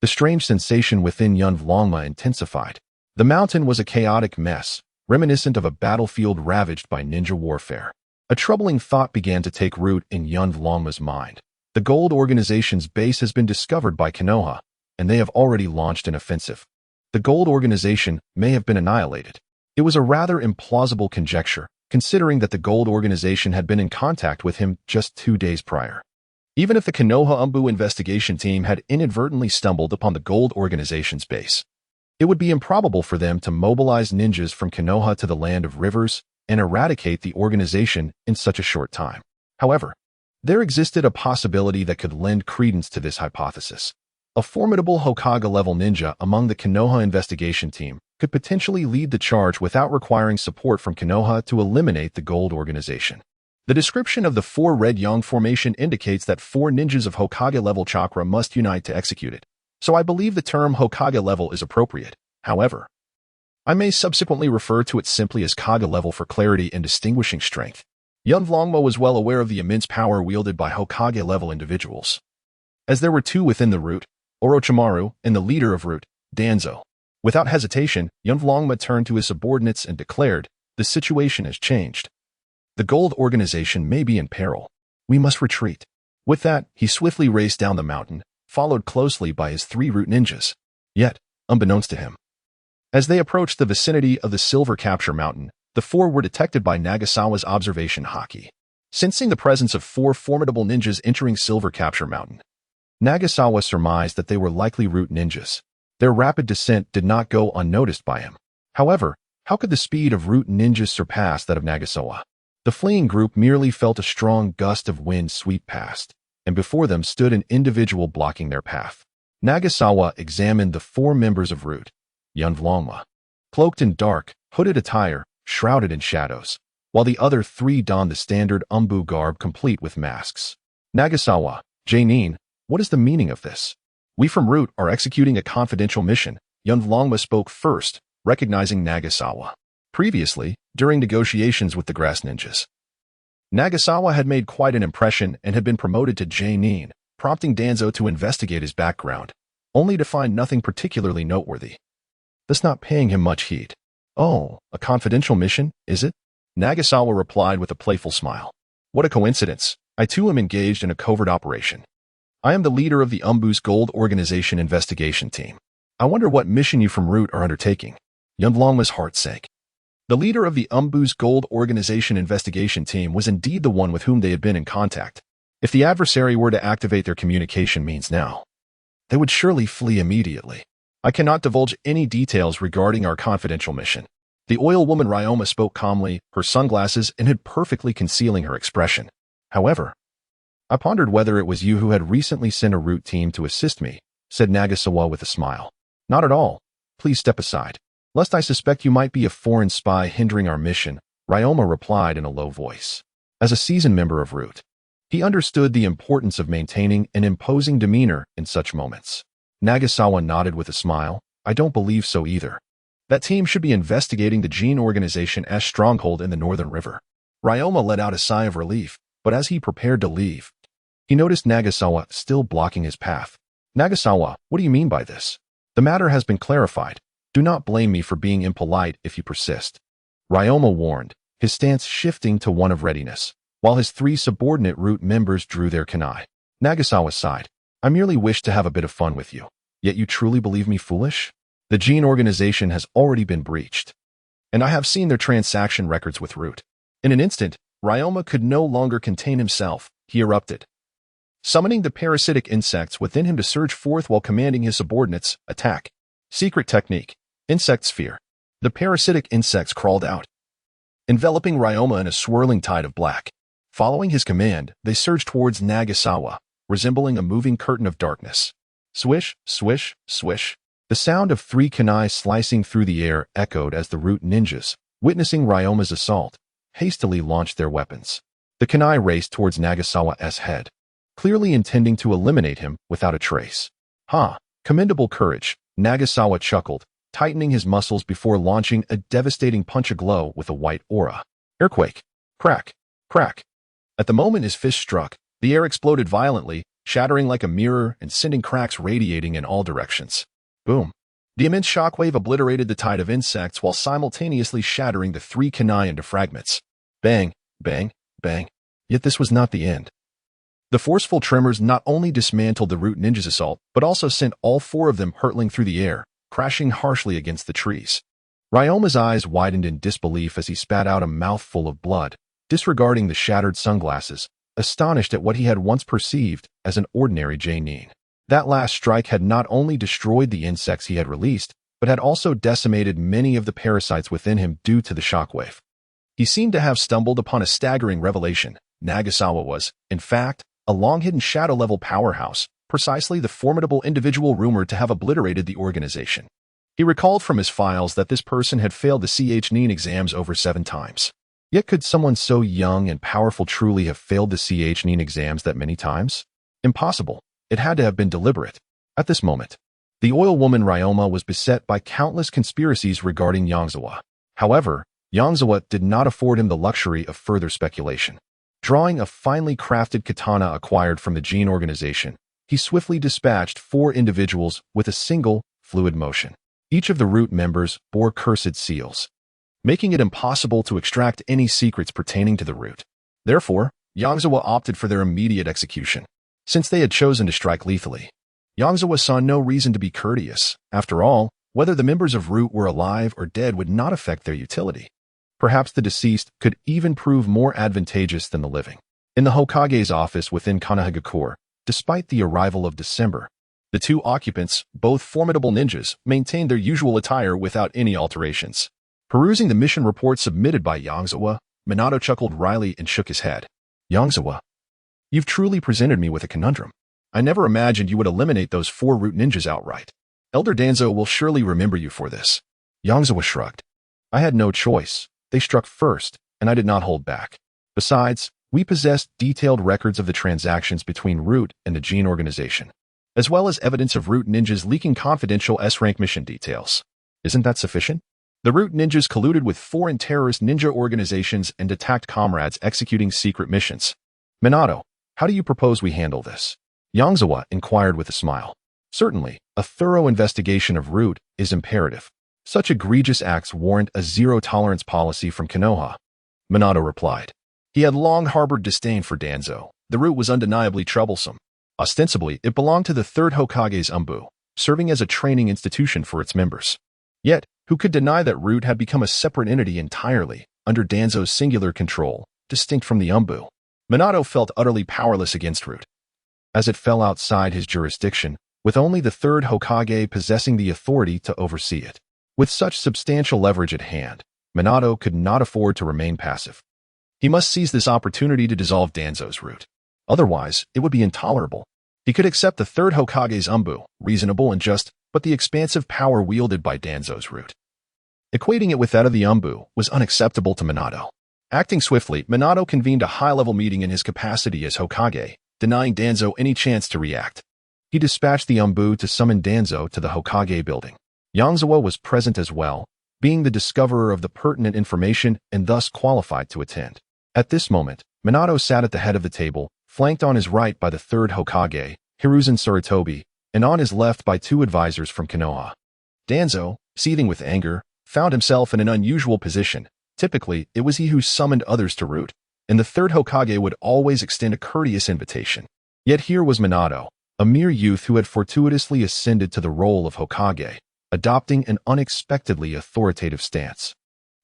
the strange sensation within Yonvlongma intensified. The mountain was a chaotic mess, reminiscent of a battlefield ravaged by ninja warfare. A troubling thought began to take root in Yonvlongma's mind. The Gold Organization's base has been discovered by Konoha, and they have already launched an offensive. The Gold Organization may have been annihilated. It was a rather implausible conjecture, considering that the Gold Organization had been in contact with him just 2 days prior. Even if the Konoha investigation team had inadvertently stumbled upon the Gold Organization's base, it would be improbable for them to mobilize ninjas from Konoha to the Land of Rivers and eradicate the organization in such a short time. However, there existed a possibility that could lend credence to this hypothesis. A formidable Hokage-level ninja among the Konoha investigation team could potentially lead the charge without requiring support from Konoha to eliminate the Gold Organization. The description of the 4 red yang formation indicates that 4 ninjas of Hokage-level chakra must unite to execute it, so I believe the term Hokage-level is appropriate. However, I may subsequently refer to it simply as Kage-level for clarity and distinguishing strength. Yonvlongma was well aware of the immense power wielded by Hokage-level individuals, as there were 2 within the root, Orochimaru and the leader of root, Danzo. Without hesitation, Yonvlongma turned to his subordinates and declared, "The situation has changed. The Gold Organization may be in peril. We must retreat." With that, he swiftly raced down the mountain, followed closely by his 3 root ninjas. Yet, unbeknownst to him, as they approached the vicinity of the Silver Capture Mountain, the 4 were detected by Nagasawa's observation haki. Sensing the presence of 4 formidable ninjas entering Silver Capture Mountain, Nagasawa surmised that they were likely root ninjas. Their rapid descent did not go unnoticed by him. However, how could the speed of root ninjas surpass that of Nagasawa? The fleeing group merely felt a strong gust of wind sweep past, and before them stood an individual blocking their path. Nagasawa examined the 4 members of root, Yonvlongma, cloaked in dark, hooded attire, shrouded in shadows, while the other 3 donned the standard Umbu garb complete with masks. Nagasawa, Jainin, what is the meaning of this? We from Root are executing a confidential mission. Yonvlongma spoke first, recognizing Nagasawa. Previously, during negotiations with the Grass Ninjas, Nagasawa had made quite an impression and had been promoted to Jainin, prompting Danzo to investigate his background, only to find nothing particularly noteworthy. Thus not paying him much heed. "Oh, a confidential mission, is it?" Nagasawa replied with a playful smile. "What a coincidence. I too am engaged in a covert operation. I am the leader of the Umbu's Gold Organization investigation team. I wonder what mission you from Root are undertaking." Yonvlongma's heart sank. The leader of the Umbu's Gold Organization investigation team was indeed the one with whom they had been in contact. If the adversary were to activate their communication means now, they would surely flee immediately. "I cannot divulge any details regarding our confidential mission." The oil woman Ryoma spoke calmly, her sunglasses and hood perfectly concealing her expression. "However, I pondered whether it was you who had recently sent a root team to assist me," said Nagasawa with a smile. "Not at all. Please step aside, lest I suspect you might be a foreign spy hindering our mission," Ryoma replied in a low voice. As a seasoned member of Root, he understood the importance of maintaining an imposing demeanor in such moments. Nagasawa nodded with a smile. "I don't believe so either. That team should be investigating the Gene Organization as stronghold in the Northern River." Ryoma let out a sigh of relief, but as he prepared to leave, he noticed Nagasawa still blocking his path. "Nagasawa, what do you mean by this? The matter has been clarified. Do not blame me for being impolite if you persist," Ryoma warned, his stance shifting to one of readiness, while his 3 subordinate Root members drew their kunai. Nagasawa sighed. "I merely wish to have a bit of fun with you. Yet you truly believe me foolish? The Gene Organization has already been breached, and I have seen their transaction records with Root." In an instant, Ryoma could no longer contain himself. He erupted, summoning the parasitic insects within him to surge forth while commanding his subordinates, "Attack." Secret technique, Insect Sphere. The parasitic insects crawled out, enveloping Ryoma in a swirling tide of black. Following his command, they surged towards Nagasawa, resembling a moving curtain of darkness. Swish, swish, swish. The sound of 3 kunai slicing through the air echoed as the Root ninjas, witnessing Ryoma's assault, hastily launched their weapons. The kunai raced towards Nagasawa's head, clearly intending to eliminate him without a trace. Commendable courage, Nagasawa chuckled, tightening his muscles before launching a devastating punch aglow with a white aura. Earthquake. Crack. Crack. At the moment his fist struck, the air exploded violently, shattering like a mirror and sending cracks radiating in all directions. Boom. The immense shockwave obliterated the tide of insects while simultaneously shattering the three kunai into fragments. Bang, bang, bang. Yet this was not the end. The forceful tremors not only dismantled the Root Ninja's assault, but also sent all four of them hurtling through the air, crashing harshly against the trees. Ryoma's eyes widened in disbelief as he spat out a mouthful of blood, disregarding the shattered sunglasses, astonished at what he had once perceived as an ordinary genin. That last strike had not only destroyed the insects he had released, but had also decimated many of the parasites within him due to the shockwave. He seemed to have stumbled upon a staggering revelation. Nagasawa was, in fact, a long-hidden shadow-level powerhouse, precisely the formidable individual rumored to have obliterated the organization. He recalled from his files that this person had failed the CHNIN exams over 7 times. Yet could someone so young and powerful truly have failed the CHNIN exams that many times? Impossible. It had to have been deliberate. At this moment, the oil woman Ryoma was beset by countless conspiracies regarding Yongze. However, Yongze did not afford him the luxury of further speculation. Drawing a finely crafted katana acquired from the Gene organization, he swiftly dispatched 4 individuals with a single, fluid motion. Each of the Root members bore cursed seals, making it impossible to extract any secrets pertaining to the Root. Therefore, Yongze opted for their immediate execution. Since they had chosen to strike lethally, Yongze saw no reason to be courteous. After all, whether the members of Root were alive or dead would not affect their utility. Perhaps the deceased could even prove more advantageous than the living. In the Hokage's office within Konoha, despite the arrival of December, the 2 occupants, both formidable ninjas, maintained their usual attire without any alterations. Perusing the mission report submitted by Yongze, Minato chuckled wryly and shook his head. Yongze, you've truly presented me with a conundrum. I never imagined you would eliminate those 4 Root ninjas outright. Elder Danzo will surely remember you for this. Yongze shrugged. I had no choice. They struck first, and I did not hold back. Besides, we possessed detailed records of the transactions between Root and the Gene organization, as well as evidence of Root ninjas leaking confidential S-rank mission details. Isn't that sufficient? The Root ninjas colluded with foreign terrorist ninja organizations and attacked comrades executing secret missions. Minato, how do you propose we handle this? Yongze inquired with a smile. Certainly, a thorough investigation of Root is imperative. Such egregious acts warrant a zero-tolerance policy from Konoha. Minato replied. He had long harbored disdain for Danzo. The Root was undeniably troublesome. Ostensibly, it belonged to the 3rd Hokage's Umbu, serving as a training institution for its members. Yet, who could deny that Root had become a separate entity entirely, under Danzo's singular control, distinct from the Umbu? Minato felt utterly powerless against Root, as it fell outside his jurisdiction, with only the 3rd Hokage possessing the authority to oversee it. With such substantial leverage at hand, Minato could not afford to remain passive. He must seize this opportunity to dissolve Danzo's Root. Otherwise, it would be intolerable. He could accept the 3rd Hokage's Umbu, reasonable and just, but the expansive power wielded by Danzo's Root, equating it with that of the Umbu, was unacceptable to Minato. Acting swiftly, Minato convened a high-level meeting in his capacity as Hokage, denying Danzo any chance to react. He dispatched the Umbu to summon Danzo to the Hokage building. Yongze was present as well, being the discoverer of the pertinent information and thus qualified to attend. At this moment, Minato sat at the head of the table, flanked on his right by the 3rd Hokage, Hiruzen Sarutobi, and on his left by 2 advisors from Konoha. Danzo, seething with anger, found himself in an unusual position. Typically, it was he who summoned others to Root, and the 3rd Hokage would always extend a courteous invitation. Yet here was Minato, a mere youth who had fortuitously ascended to the role of Hokage, adopting an unexpectedly authoritative stance.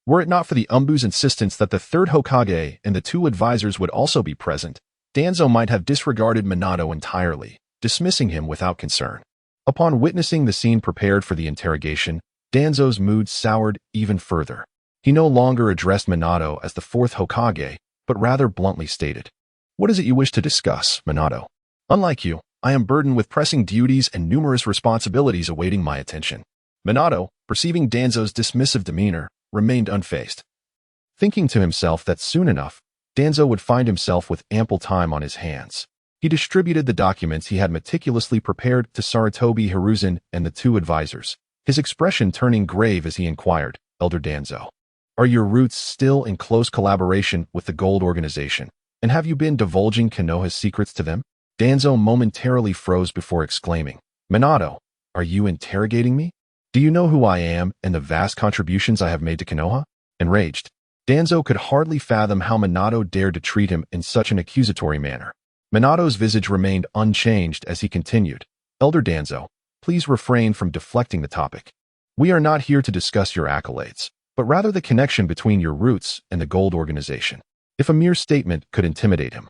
Were it not for the Umbu's insistence that the 3rd Hokage and the 2 advisors would also be present, Danzo might have disregarded Minato entirely, dismissing him without concern. Upon witnessing the scene prepared for the interrogation, Danzo's mood soured even further. He no longer addressed Minato as the 4th Hokage, but rather bluntly stated, "What is it you wish to discuss, Minato? Unlike you, I am burdened with pressing duties and numerous responsibilities awaiting my attention." Minato, perceiving Danzo's dismissive demeanor, remained unfazed. Thinking to himself that soon enough, Danzo would find himself with ample time on his hands. He distributed the documents he had meticulously prepared to Sarutobi Hiruzen and the two advisors, his expression turning grave as he inquired, Elder Danzo, are your roots still in close collaboration with the Gold Organization, and have you been divulging Konoha's secrets to them? Danzo momentarily froze before exclaiming, Minato, are you interrogating me? Do you know who I am and the vast contributions I have made to Konoha? Enraged, Danzo could hardly fathom how Minato dared to treat him in such an accusatory manner. Minato's visage remained unchanged as he continued, Elder Danzo, please refrain from deflecting the topic. We are not here to discuss your accolades, but rather the connection between your roots and the Gold Organization. If a mere statement could intimidate him,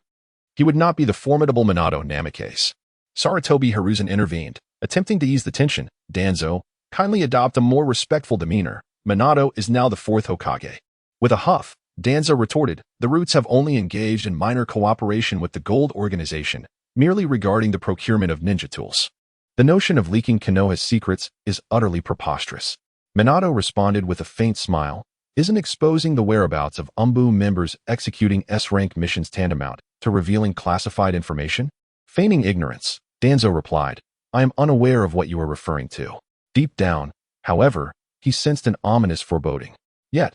he would not be the formidable Minato Namikaze. Sarutobi Hiruzen intervened, attempting to ease the tension. Danzo, kindly adopt a more respectful demeanor. Minato is now the fourth Hokage. With a huff, Danzo retorted, the roots have only engaged in minor cooperation with the Gold Organization, merely regarding the procurement of ninja tools. The notion of leaking Konoha's secrets is utterly preposterous. Minato responded with a faint smile, isn't exposing the whereabouts of UMBU members executing S-rank missions tantamount to revealing classified information? Feigning ignorance, Danzo replied, I am unaware of what you are referring to. Deep down, however, he sensed an ominous foreboding. Yet,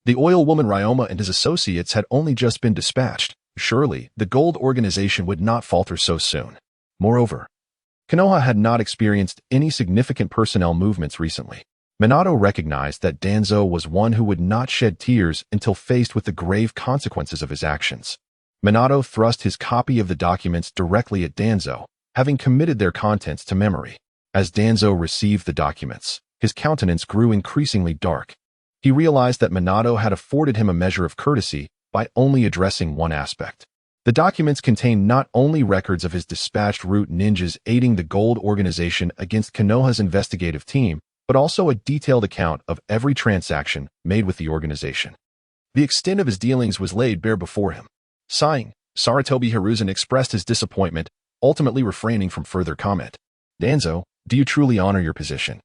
the oil woman Ryoma and his associates had only just been dispatched. Surely, the Gold Organization would not falter so soon. Moreover, Konoha had not experienced any significant personnel movements recently. Minato recognized that Danzo was one who would not shed tears until faced with the grave consequences of his actions. Minato thrust his copy of the documents directly at Danzo, having committed their contents to memory. As Danzo received the documents, his countenance grew increasingly dark. He realized that Minato had afforded him a measure of courtesy by only addressing one aspect. The documents contained not only records of his dispatched root ninjas aiding the Gold Organization against Konoha's investigative team, but also a detailed account of every transaction made with the organization. The extent of his dealings was laid bare before him. Sighing, Sarutobi Hiruzen expressed his disappointment, ultimately refraining from further comment. Danzo, do you truly honor your position?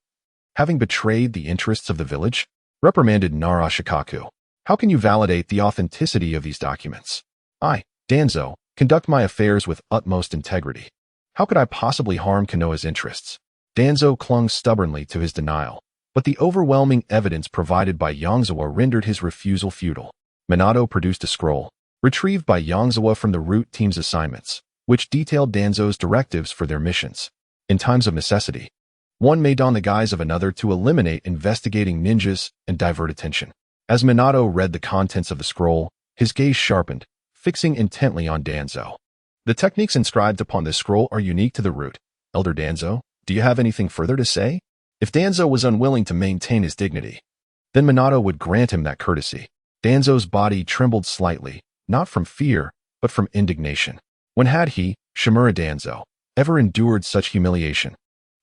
Having betrayed the interests of the village? Reprimanded Narashikaku. How can you validate the authenticity of these documents? I, Danzo, conduct my affairs with utmost integrity. How could I possibly harm Konoha's interests? Danzo clung stubbornly to his denial, but the overwhelming evidence provided by Yongze rendered his refusal futile. Minato produced a scroll, retrieved by Yongze from the root team's assignments, which detailed Danzo's directives for their missions. In times of necessity, one may don the guise of another to eliminate investigating ninjas and divert attention. As Minato read the contents of the scroll, his gaze sharpened, fixing intently on Danzo. The techniques inscribed upon this scroll are unique to the root. Elder Danzo, do you have anything further to say? If Danzo was unwilling to maintain his dignity, then Minato would grant him that courtesy. Danzo's body trembled slightly, not from fear, but from indignation. When had he, Shimura Danzo, ever endured such humiliation?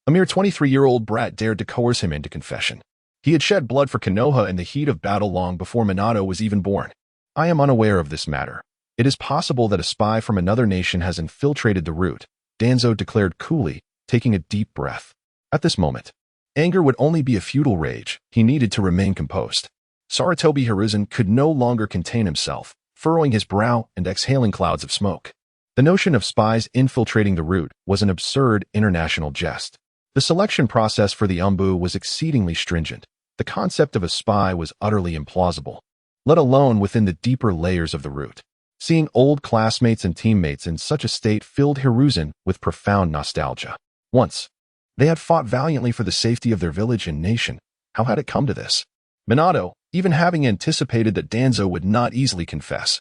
A mere 23-year-old brat dared to coerce him into confession. He had shed blood for Konoha in the heat of battle long before Minato was even born. I am unaware of this matter. It is possible that a spy from another nation has infiltrated the root, Danzo declared coolly, taking a deep breath. At this moment, anger would only be a futile rage. He needed to remain composed. Sarutobi Hiruzen could no longer contain himself, furrowing his brow and exhaling clouds of smoke. The notion of spies infiltrating the root was an absurd international jest. The selection process for the UMBU was exceedingly stringent. The concept of a spy was utterly implausible, let alone within the deeper layers of the root. Seeing old classmates and teammates in such a state filled Hiruzen with profound nostalgia. Once, they had fought valiantly for the safety of their village and nation. How had it come to this? Minato, even having anticipated that Danzo would not easily confess,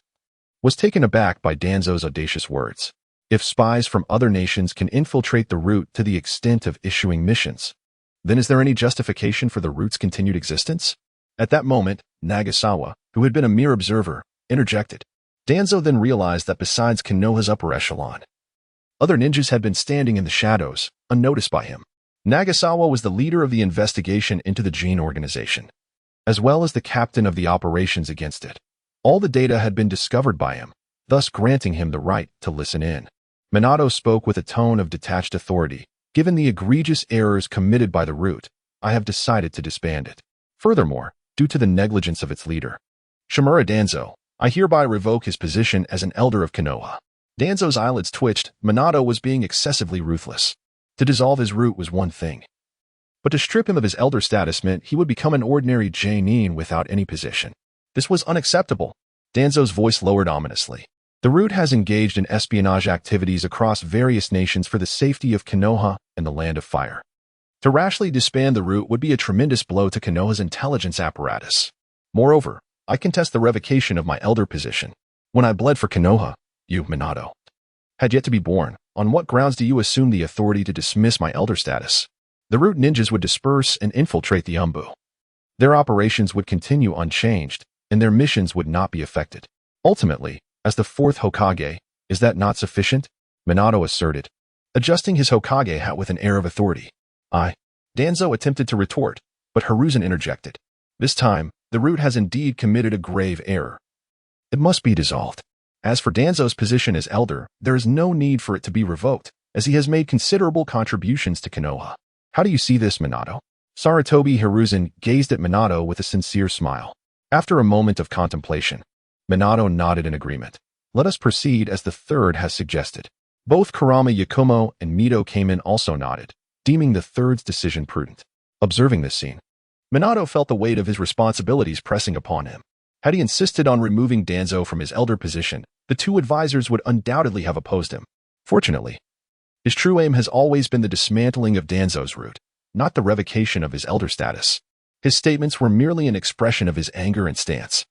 was taken aback by Danzo's audacious words. If spies from other nations can infiltrate the root to the extent of issuing missions, then is there any justification for the root's continued existence? At that moment, Nagasawa, who had been a mere observer, interjected. Danzo then realized that besides Konoha's upper echelon, other ninjas had been standing in the shadows, unnoticed by him. Nagasawa was the leader of the investigation into the Gene Organization, as well as the captain of the operations against it. All the data had been discovered by him, thus granting him the right to listen in. Minato spoke with a tone of detached authority. Given the egregious errors committed by the root, I have decided to disband it. Furthermore, due to the negligence of its leader. Shimura Danzo, I hereby revoke his position as an elder of Konoha. Danzo's eyelids twitched. Minato was being excessively ruthless. To dissolve his root was one thing, but to strip him of his elder status meant he would become an ordinary Jonin without any position. This was unacceptable. Danzo's voice lowered ominously. The root has engaged in espionage activities across various nations for the safety of Konoha and the Land of Fire. To rashly disband the root would be a tremendous blow to Konoha's intelligence apparatus. Moreover, I contest the revocation of my elder position. When I bled for Konoha, you, Minato, had yet to be born. On what grounds do you assume the authority to dismiss my elder status? The root ninjas would disperse and infiltrate the Umbu. Their operations would continue unchanged, and their missions would not be affected. Ultimately, as the fourth Hokage, is that not sufficient? Minato asserted, adjusting his Hokage hat with an air of authority. Danzo attempted to retort, but Hiruzen interjected. This time, the root has indeed committed a grave error. It must be dissolved. As for Danzo's position as elder, there is no need for it to be revoked, as he has made considerable contributions to Konoha. How do you see this, Minato? Sarutobi Hiruzen gazed at Minato with a sincere smile. After a moment of contemplation, Minato nodded in agreement. Let us proceed as the third has suggested. Both Kurama Yakumo and Mito Kamen also nodded, deeming the third's decision prudent. Observing this scene, Minato felt the weight of his responsibilities pressing upon him. Had he insisted on removing Danzo from his elder position, the two advisors would undoubtedly have opposed him. Fortunately, his true aim has always been the dismantling of Danzo's root, not the revocation of his elder status. His statements were merely an expression of his anger and stance.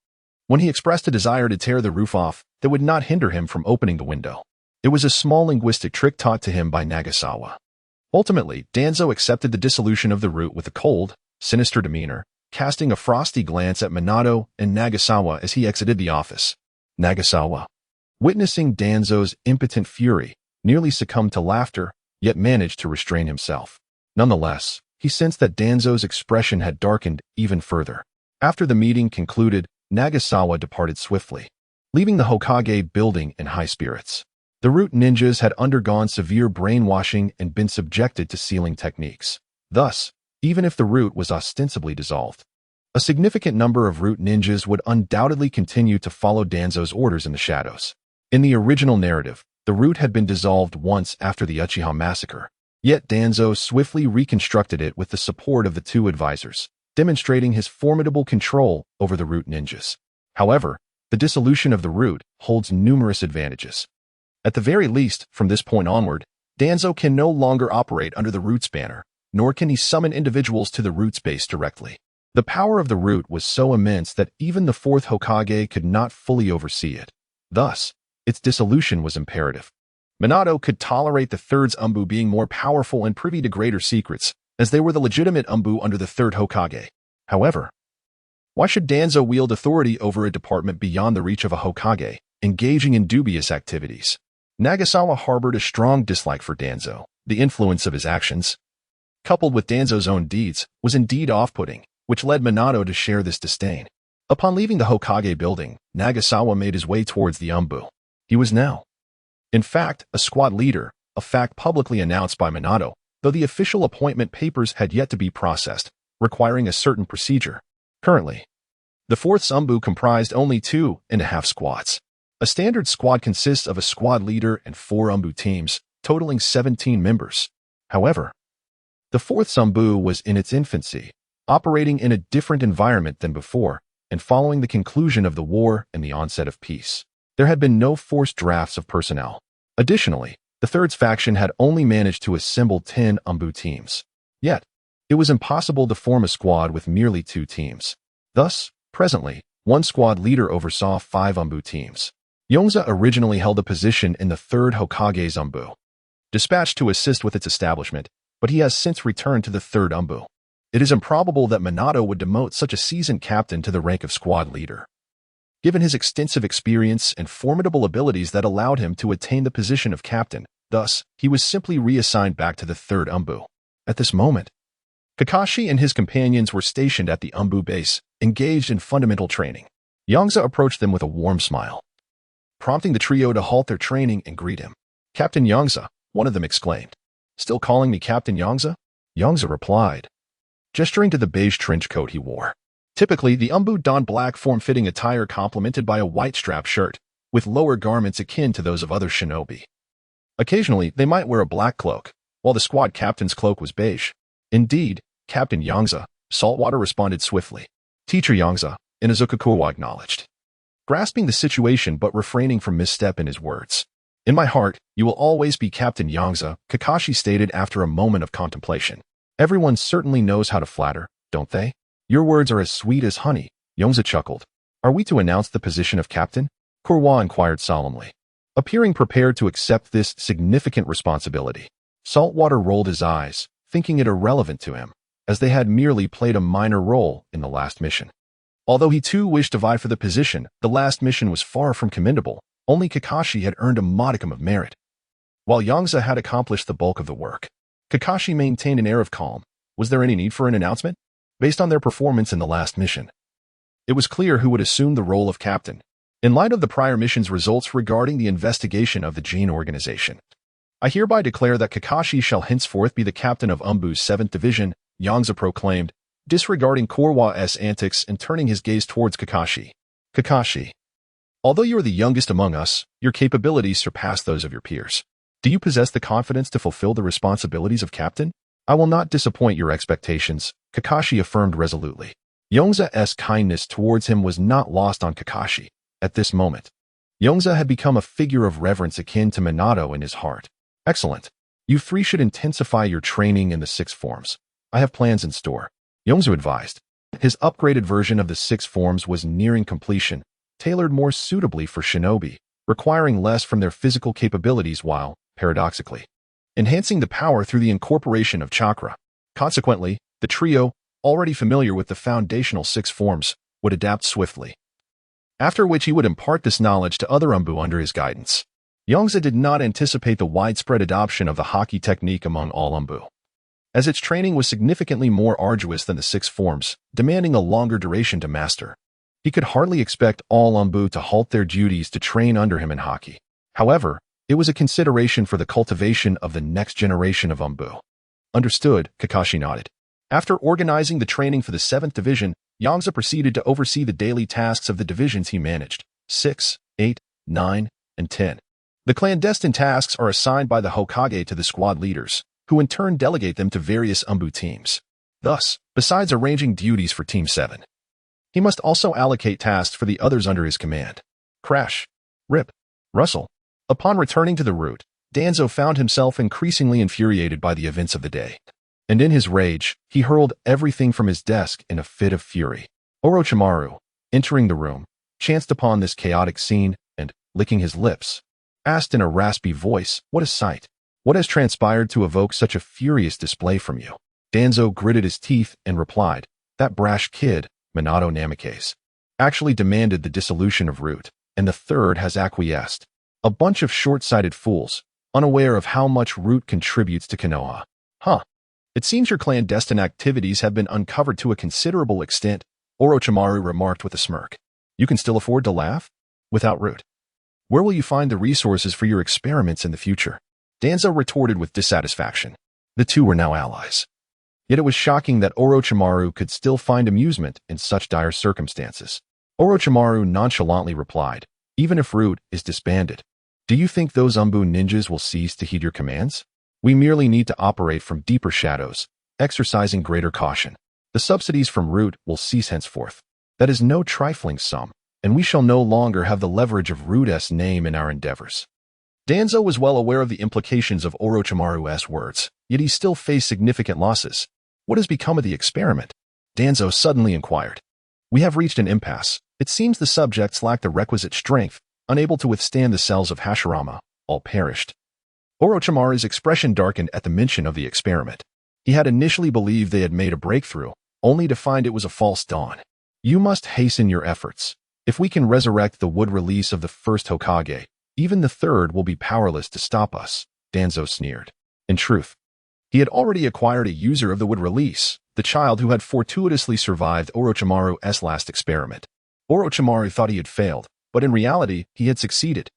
When he expressed a desire to tear the roof off, that would not hinder him from opening the window. It was a small linguistic trick taught to him by Nagasawa. Ultimately, Danzo accepted the dissolution of the root with a cold, sinister demeanor, casting a frosty glance at Minato and Nagasawa as he exited the office. Nagasawa, witnessing Danzo's impotent fury, nearly succumbed to laughter, yet managed to restrain himself. Nonetheless, he sensed that Danzo's expression had darkened even further. After the meeting concluded, Nagasawa departed swiftly, leaving the Hokage building in high spirits. The root ninjas had undergone severe brainwashing and been subjected to sealing techniques. Thus, even if the root was ostensibly dissolved, a significant number of root ninjas would undoubtedly continue to follow Danzo's orders in the shadows. In the original narrative, the root had been dissolved once after the Uchiha massacre, yet Danzo swiftly reconstructed it with the support of the two advisors, demonstrating his formidable control over the root ninjas. However, the dissolution of the root holds numerous advantages. At the very least, from this point onward, Danzo can no longer operate under the root's banner, nor can he summon individuals to the root's base directly. The power of the root was so immense that even the fourth Hokage could not fully oversee it. Thus, its dissolution was imperative. Minato could tolerate the third's Umbu being more powerful and privy to greater secrets, as they were the legitimate Umbu under the third Hokage. However, why should Danzo wield authority over a department beyond the reach of a Hokage, engaging in dubious activities? Nagasawa harbored a strong dislike for Danzo. The influence of his actions, coupled with Danzo's own deeds, was indeed off-putting, which led Minato to share this disdain. Upon leaving the Hokage building, Nagasawa made his way towards the Umbu. He was now, in fact, a squad leader, a fact publicly announced by Minato, though the official appointment papers had yet to be processed, requiring a certain procedure. Currently, the fourth Umbu comprised only 2.5 squads. A standard squad consists of a squad leader and 4 Umbu teams, totaling 17 members. However, the fourth Umbu was in its infancy, operating in a different environment than before, and following the conclusion of the war and the onset of peace, there had been no forced drafts of personnel. Additionally, the third's faction had only managed to assemble 10 Umbu teams. Yet, it was impossible to form a squad with merely 2 teams. Thus, presently, one squad leader oversaw 5 Umbu teams. Yongze originally held a position in the third Hokage's Umbu, dispatched to assist with its establishment, but he has since returned to the third Umbu. It is improbable that Minato would demote such a seasoned captain to the rank of squad leader, given his extensive experience and formidable abilities that allowed him to attain the position of captain. Thus, he was simply reassigned back to the third Umbu. At this moment, Kakashi and his companions were stationed at the Umbu base, engaged in fundamental training. Yongze approached them with a warm smile, prompting the trio to halt their training and greet him. "Captain Yongze," one of them exclaimed. "Still calling me Captain Yongze?" Yongze replied, gesturing to the beige trench coat he wore. Typically, the Umbu donned black form-fitting attire complemented by a white strap shirt, with lower garments akin to those of other shinobi. Occasionally, they might wear a black cloak, while the squad captain's cloak was beige. Indeed, Captain Yongze, Saltwater responded swiftly. Teacher Yongze, Inazuka acknowledged, grasping the situation but refraining from misstep in his words. In my heart, you will always be Captain Yongze, Kakashi stated after a moment of contemplation. Everyone certainly knows how to flatter, don't they? Your words are as sweet as honey, Yongze chuckled. Are we to announce the position of captain? Kurwa inquired solemnly, appearing prepared to accept this significant responsibility. Saltwater rolled his eyes, thinking it irrelevant to him, as they had merely played a minor role in the last mission. Although he too wished to vie for the position, the last mission was far from commendable. Only Kakashi had earned a modicum of merit. While Yongze had accomplished the bulk of the work, Kakashi maintained an air of calm. Was there any need for an announcement? Based on their performance in the last mission, it was clear who would assume the role of captain. In light of the prior mission's results regarding the investigation of the Gene organization, I hereby declare that Kakashi shall henceforth be the captain of Umbu's 7th Division, Yongze proclaimed, disregarding Kurwa's antics and turning his gaze towards Kakashi. Kakashi, although you are the youngest among us, your capabilities surpass those of your peers. Do you possess the confidence to fulfill the responsibilities of captain? I will not disappoint your expectations, Kakashi affirmed resolutely. Yongze's kindness towards him was not lost on Kakashi. At this moment, Yongze had become a figure of reverence akin to Minato in his heart. Excellent. You three should intensify your training in the 6 forms. I have plans in store, Yongze advised. His upgraded version of the 6 forms was nearing completion, tailored more suitably for shinobi, requiring less from their physical capabilities while, paradoxically, enhancing the power through the incorporation of chakra. Consequently, the trio, already familiar with the foundational 6 forms, would adapt swiftly. After which he would impart this knowledge to other Umbu under his guidance. Yongze did not anticipate the widespread adoption of the Haki technique among all Umbu, as its training was significantly more arduous than the 6 forms, demanding a longer duration to master. He could hardly expect all Umbu to halt their duties to train under him in Haki. However, it was a consideration for the cultivation of the next generation of Umbu. Understood, Kakashi nodded. After organizing the training for the 7th Division, Yongze proceeded to oversee the daily tasks of the divisions he managed, 6, 8, 9, and 10. The clandestine tasks are assigned by the Hokage to the squad leaders, who in turn delegate them to various Umbu teams. Thus, besides arranging duties for Team 7, he must also allocate tasks for the others under his command. Crash. Rip. Rustle. Upon returning to the route, Danzo found himself increasingly infuriated by the events of the day. And in his rage, he hurled everything from his desk in a fit of fury. Orochimaru, entering the room, chanced upon this chaotic scene and, licking his lips, asked in a raspy voice, "What a sight! What has transpired to evoke such a furious display from you?" Danzo gritted his teeth and replied, "That brash kid, Minato Namikaze, actually demanded the dissolution of Root, and the third has acquiesced. A bunch of short-sighted fools, unaware of how much Root contributes to Konoha." Huh. It seems your clandestine activities have been uncovered to a considerable extent, Orochimaru remarked with a smirk. You can still afford to laugh? Without Root. Where will you find the resources for your experiments in the future? Danzo retorted with dissatisfaction. The two were now allies. Yet it was shocking that Orochimaru could still find amusement in such dire circumstances. Orochimaru nonchalantly replied, "Even if Root is disbanded, do you think those Umbu ninjas will cease to heed your commands? We merely need to operate from deeper shadows, exercising greater caution. The subsidies from Root will cease henceforth. That is no trifling sum, and we shall no longer have the leverage of Root's name in our endeavors." Danzo was well aware of the implications of Orochimaru's words, yet he still faced significant losses. What has become of the experiment? Danzo suddenly inquired. We have reached an impasse. It seems the subjects lack the requisite strength, unable to withstand the cells of Hashirama. All perished. Orochimaru's expression darkened at the mention of the experiment. He had initially believed they had made a breakthrough, only to find it was a false dawn. You must hasten your efforts. If we can resurrect the wood release of the first Hokage, even the third will be powerless to stop us, Danzo sneered. In truth, he had already acquired a user of the wood release, the child who had fortuitously survived Orochimaru's last experiment. Orochimaru thought he had failed, but in reality, he had succeeded.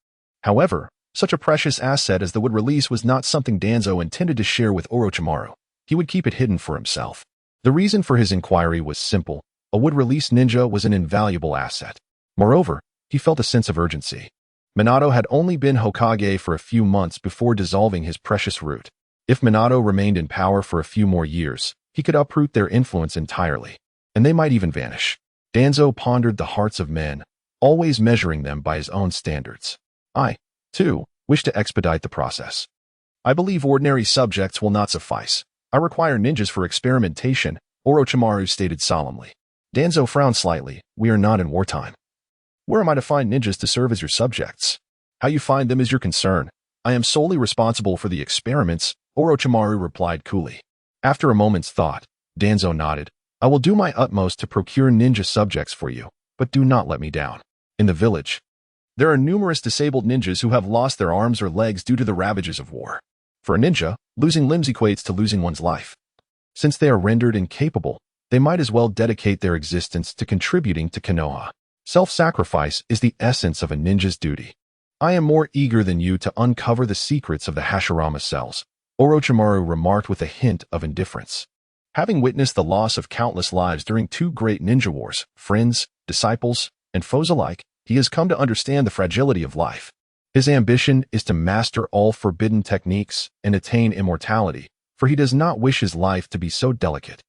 However, such a precious asset as the wood release was not something Danzo intended to share with Orochimaru. He would keep it hidden for himself. The reason for his inquiry was simple. A wood-release ninja was an invaluable asset. Moreover, he felt a sense of urgency. Minato had only been Hokage for a few months before dissolving his precious root. If Minato remained in power for a few more years, he could uproot their influence entirely, and they might even vanish. Danzo pondered the hearts of men, always measuring them by his own standards. I, too, wish to expedite the process. I believe ordinary subjects will not suffice. I require ninjas for experimentation, Orochimaru stated solemnly. Danzo frowned slightly. We are not in wartime. Where am I to find ninjas to serve as your subjects? How you find them is your concern. I am solely responsible for the experiments, Orochimaru replied coolly. After a moment's thought, Danzo nodded. I will do my utmost to procure ninja subjects for you, but do not let me down. In the village, there are numerous disabled ninjas who have lost their arms or legs due to the ravages of war. For a ninja, losing limbs equates to losing one's life. Since they are rendered incapable, they might as well dedicate their existence to contributing to Konoha. Self-sacrifice is the essence of a ninja's duty. I am more eager than you to uncover the secrets of the Hashirama cells, Orochimaru remarked with a hint of indifference. Having witnessed the loss of countless lives during two great ninja wars, friends, disciples, and foes alike, he has come to understand the fragility of life. His ambition is to master all forbidden techniques and attain immortality, for he does not wish his life to be so delicate,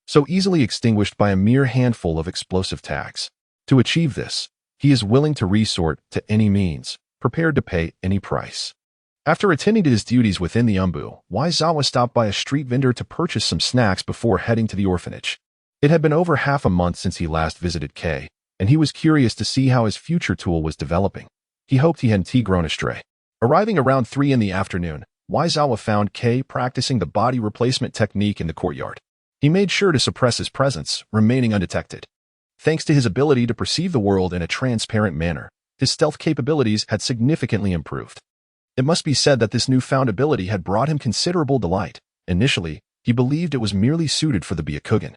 so easily extinguished by a mere handful of explosive tags. To achieve this, he is willing to resort to any means, prepared to pay any price. After attending to his duties within the Umbu, Waizawa stopped by a street vendor to purchase some snacks before heading to the orphanage. It had been over half a month since he last visited Kei, and he was curious to see how his future tool was developing. He hoped he hadn't grown astray. Arriving around 3 in the afternoon, Waizawa found Kei practicing the body replacement technique in the courtyard. He made sure to suppress his presence, remaining undetected. Thanks to his ability to perceive the world in a transparent manner, his stealth capabilities had significantly improved. It must be said that this newfound ability had brought him considerable delight. Initially, he believed it was merely suited for the Byakugan.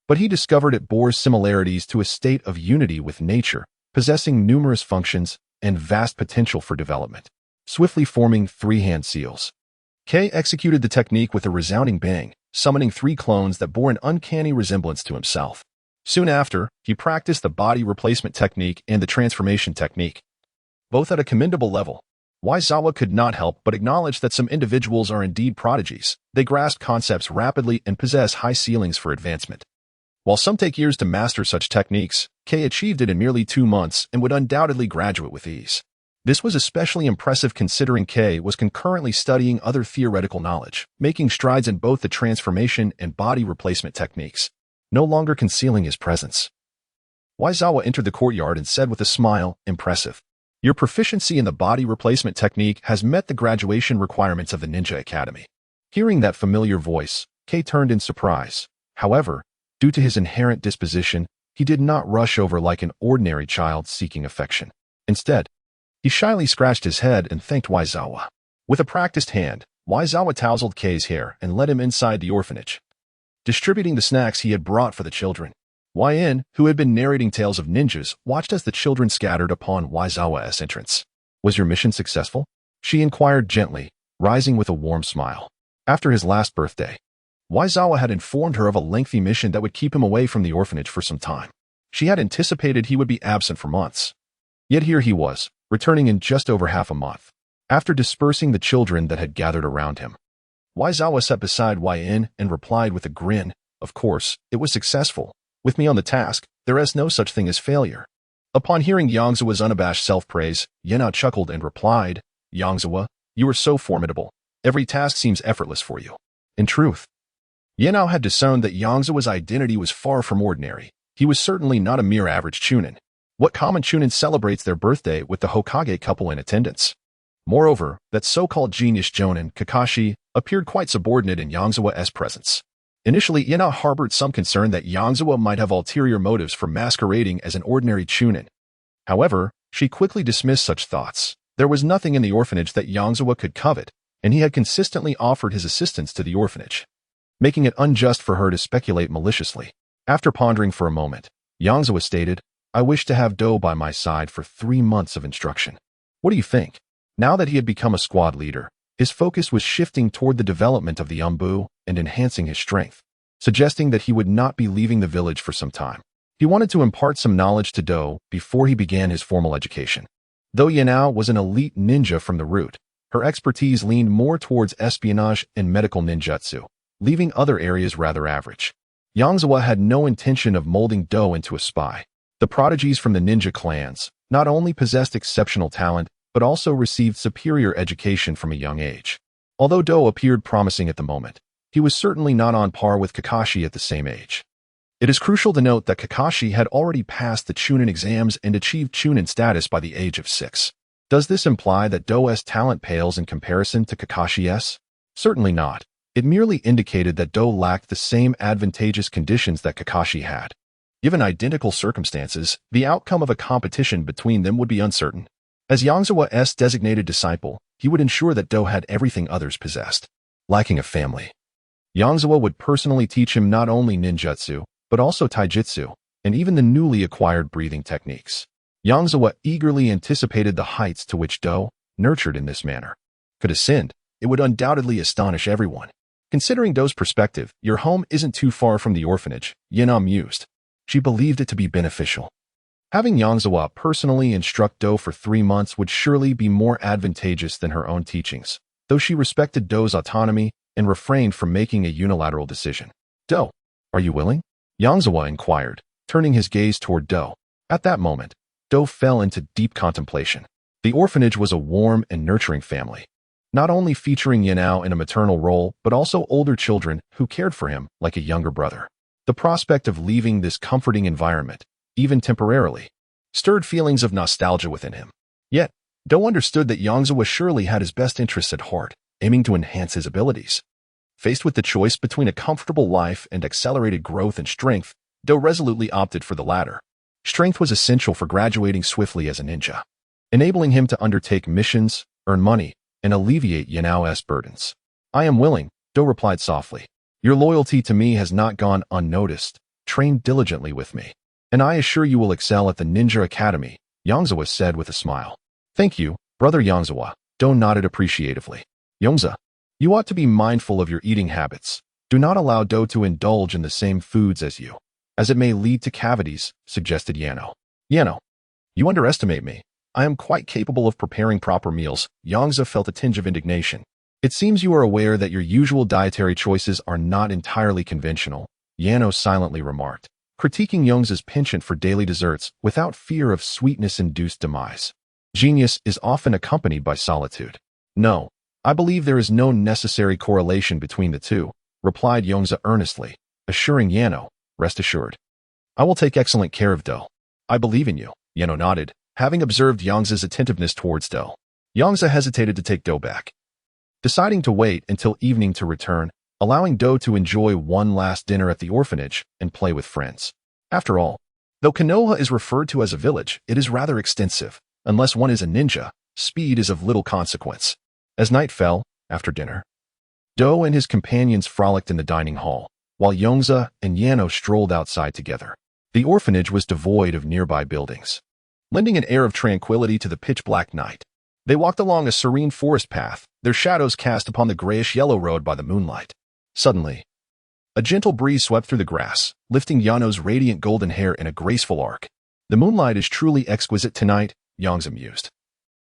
But he discovered it bore similarities to a state of unity with nature, possessing numerous functions and vast potential for development, swiftly forming 3-hand seals. Kei executed the technique with a resounding bang, summoning 3 clones that bore an uncanny resemblance to himself. Soon after, he practiced the body replacement technique and the transformation technique, both at a commendable level. Waizawa could not help but acknowledge that some individuals are indeed prodigies. They grasp concepts rapidly and possess high ceilings for advancement. While some take years to master such techniques, Kei achieved it in merely 2 months and would undoubtedly graduate with ease. This was especially impressive considering Kei was concurrently studying other theoretical knowledge, making strides in both the transformation and body replacement techniques, no longer concealing his presence. Waizawa entered the courtyard and said with a smile, "Impressive. Your proficiency in the body replacement technique has met the graduation requirements of the Ninja Academy." Hearing that familiar voice, Kei turned in surprise. However, due to his inherent disposition, he did not rush over like an ordinary child seeking affection. Instead, he shyly scratched his head and thanked Waizawa. With a practiced hand, Waizawa tousled Kei's hair and led him inside the orphanage, distributing the snacks he had brought for the children. Yin, who had been narrating tales of ninjas, watched as the children scattered upon Waizawa's entrance. "Was your mission successful?" she inquired gently, rising with a warm smile. After his last birthday, Waizawa had informed her of a lengthy mission that would keep him away from the orphanage for some time. She had anticipated he would be absent for months. Yet here he was, returning in just over half a month. After dispersing the children that had gathered around him, Waizawa sat beside Yin and replied with a grin, "Of course, it was successful. With me on the task, there is no such thing as failure." Upon hearing Yongze's unabashed self-praise, Yena chuckled and replied, "Yongze, you are so formidable. Every task seems effortless for you." In truth, Yena had discerned that Yongze's identity was far from ordinary. He was certainly not a mere average chunin. What common chunin celebrates their birthday with the Hokage couple in attendance? Moreover, that so-called genius Jonin, Kakashi, appeared quite subordinate in Yongze's presence. Initially, Yena harbored some concern that Yongze might have ulterior motives for masquerading as an ordinary chunin. However, she quickly dismissed such thoughts. There was nothing in the orphanage that Yongze could covet, and he had consistently offered his assistance to the orphanage, making it unjust for her to speculate maliciously. After pondering for a moment, Yongze stated, "I wish to have Do by my side for 3 months of instruction. What do you think?" Now that he had become a squad leader, his focus was shifting toward the development of the Umbu and enhancing his strength, suggesting that he would not be leaving the village for some time. He wanted to impart some knowledge to Do before he began his formal education. Though Yanao was an elite ninja from the root, her expertise leaned more towards espionage and medical ninjutsu, leaving other areas rather average. Yongze had no intention of molding Do into a spy. The prodigies from the ninja clans not only possessed exceptional talent, but also received superior education from a young age. Although Do appeared promising at the moment, he was certainly not on par with Kakashi at the same age. It is crucial to note that Kakashi had already passed the Chunin exams and achieved Chunin status by the age of 6. Does this imply that Do's talent pales in comparison to Kakashi's? Certainly not. It merely indicated that Do lacked the same advantageous conditions that Kakashi had. Given identical circumstances, the outcome of a competition between them would be uncertain. As Yongze's designated disciple, he would ensure that Do had everything others possessed. Lacking a family, Yongze would personally teach him not only ninjutsu, but also taijutsu, and even the newly acquired breathing techniques. Yongze eagerly anticipated the heights to which Do, nurtured in this manner, could ascend. It would undoubtedly astonish everyone. Considering Do's perspective, your home isn't too far from the orphanage, Yana mused. She believed it to be beneficial. Having Yongze personally instruct Do for 3 months would surely be more advantageous than her own teachings, though she respected Do's autonomy and refrained from making a unilateral decision. Do, are you willing? Yongze inquired, turning his gaze toward Do. At that moment, Do fell into deep contemplation. The orphanage was a warm and nurturing family, not only featuring Yanao in a maternal role, but also older children who cared for him like a younger brother. The prospect of leaving this comforting environment, even temporarily, stirred feelings of nostalgia within him. Yet, Do understood that Yongze surely had his best interests at heart, aiming to enhance his abilities. Faced with the choice between a comfortable life and accelerated growth and strength, Do resolutely opted for the latter. Strength was essential for graduating swiftly as a ninja, enabling him to undertake missions, earn money, and alleviate Yanao's burdens. I am willing, Do replied softly. Your loyalty to me has not gone unnoticed. Train diligently with me, and I assure you will excel at the Ninja Academy, Yongze said with a smile. Thank you, brother Yongze, Do nodded appreciatively. Yongze, you ought to be mindful of your eating habits. Do not allow Do to indulge in the same foods as you, as it may lead to cavities, suggested Yano. Yano, you underestimate me. I am quite capable of preparing proper meals. Yongze felt a tinge of indignation. It seems you are aware that your usual dietary choices are not entirely conventional, Yano silently remarked, critiquing Yongze's penchant for daily desserts without fear of sweetness-induced demise. Genius is often accompanied by solitude. No, I believe there is no necessary correlation between the two, replied Yongze earnestly, assuring Yano, rest assured. I will take excellent care of Do. I believe in you, Yano nodded, having observed Yongze's attentiveness towards Do. Yongze hesitated to take Do back, deciding to wait until evening to return, allowing Do to enjoy one last dinner at the orphanage and play with friends. After all, though Konoha is referred to as a village, it is rather extensive. Unless one is a ninja, speed is of little consequence. As night fell, after dinner, Do and his companions frolicked in the dining hall, while Yongze and Yano strolled outside together. The orphanage was devoid of nearby buildings, lending an air of tranquility to the pitch-black night. They walked along a serene forest path, their shadows cast upon the grayish-yellow road by the moonlight. Suddenly, a gentle breeze swept through the grass, lifting Yano's radiant golden hair in a graceful arc. The moonlight is truly exquisite tonight, Yongze mused,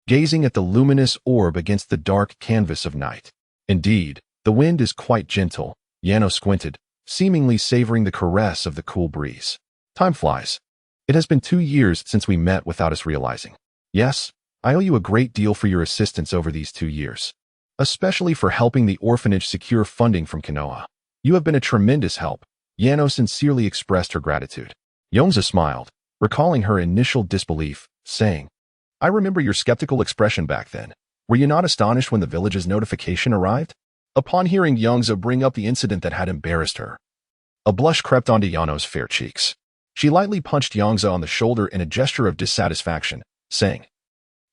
gazing at the luminous orb against the dark canvas of night. Indeed, the wind is quite gentle, Yano squinted, seemingly savoring the caress of the cool breeze. Time flies. It has been 2 years since we met without us realizing. Yes, I owe you a great deal for your assistance over these 2 years, especially for helping the orphanage secure funding from Konoha. You have been a tremendous help. Yano sincerely expressed her gratitude. Yongze smiled, recalling her initial disbelief, saying, I remember your skeptical expression back then. Were you not astonished when the village's notification arrived? Upon hearing Yongze bring up the incident that had embarrassed her, a blush crept onto Yano's fair cheeks. She lightly punched Yongze on the shoulder in a gesture of dissatisfaction, saying,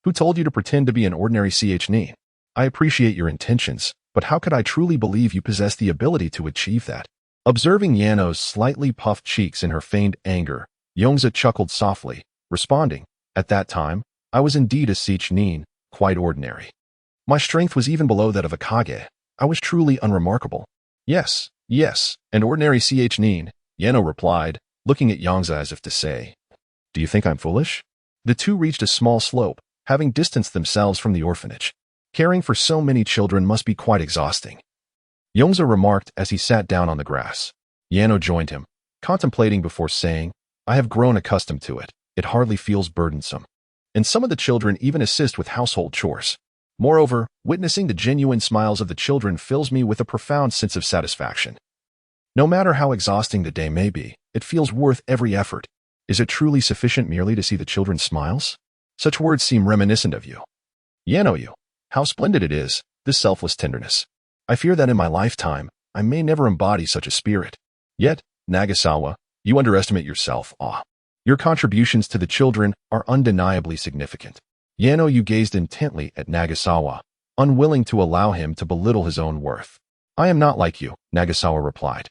Who told you to pretend to be an ordinary nin? I appreciate your intentions, but how could I truly believe you possess the ability to achieve that? Observing Yano's slightly puffed cheeks in her feigned anger, Yongze chuckled softly, responding, At that time, I was indeed a nin, quite ordinary. My strength was even below that of a Kage. I was truly unremarkable. Yes, an ordinary nin, Yano replied, looking at Yongze as if to say, "Do you think I'm foolish?" The two reached a small slope, having distanced themselves from the orphanage. Caring for so many children must be quite exhausting, Yongze remarked as he sat down on the grass. Yano joined him, contemplating before saying, "I have grown accustomed to it. It hardly feels burdensome. And some of the children even assist with household chores. Moreover, witnessing the genuine smiles of the children fills me with a profound sense of satisfaction. No matter how exhausting the day may be, it feels worth every effort. Is it truly sufficient merely to see the children's smiles?" Such words seem reminiscent of you. Yano, how splendid it is, this selfless tenderness. I fear that in my lifetime, I may never embody such a spirit. Yet, Nagasawa, you underestimate yourself. Your contributions to the children are undeniably significant. Yano gazed intently at Nagasawa, unwilling to allow him to belittle his own worth. "I am not like you," Nagasawa replied,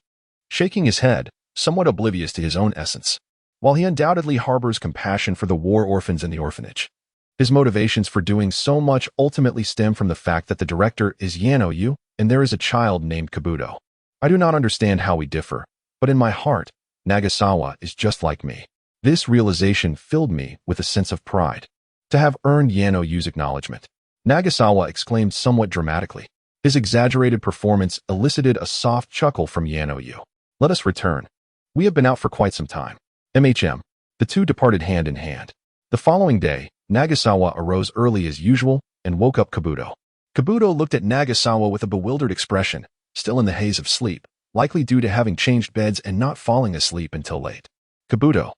shaking his head, somewhat oblivious to his own essence. While he undoubtedly harbors compassion for the war orphans in the orphanage, his motivations for doing so much ultimately stem from the fact that the director is Yano and there is a child named Kabuto. I do not understand how we differ, but in my heart, Nagasawa is just like me. This realization filled me with a sense of pride. To have earned Yano's acknowledgement, Nagasawa exclaimed somewhat dramatically. His exaggerated performance elicited a soft chuckle from Yano. "Let us return. We have been out for quite some time." The two departed hand in hand. The following day, Nagasawa arose early as usual and woke up Kabuto. Kabuto looked at Nagasawa with a bewildered expression, still in the haze of sleep, likely due to having changed beds and not falling asleep until late. "Kabuto,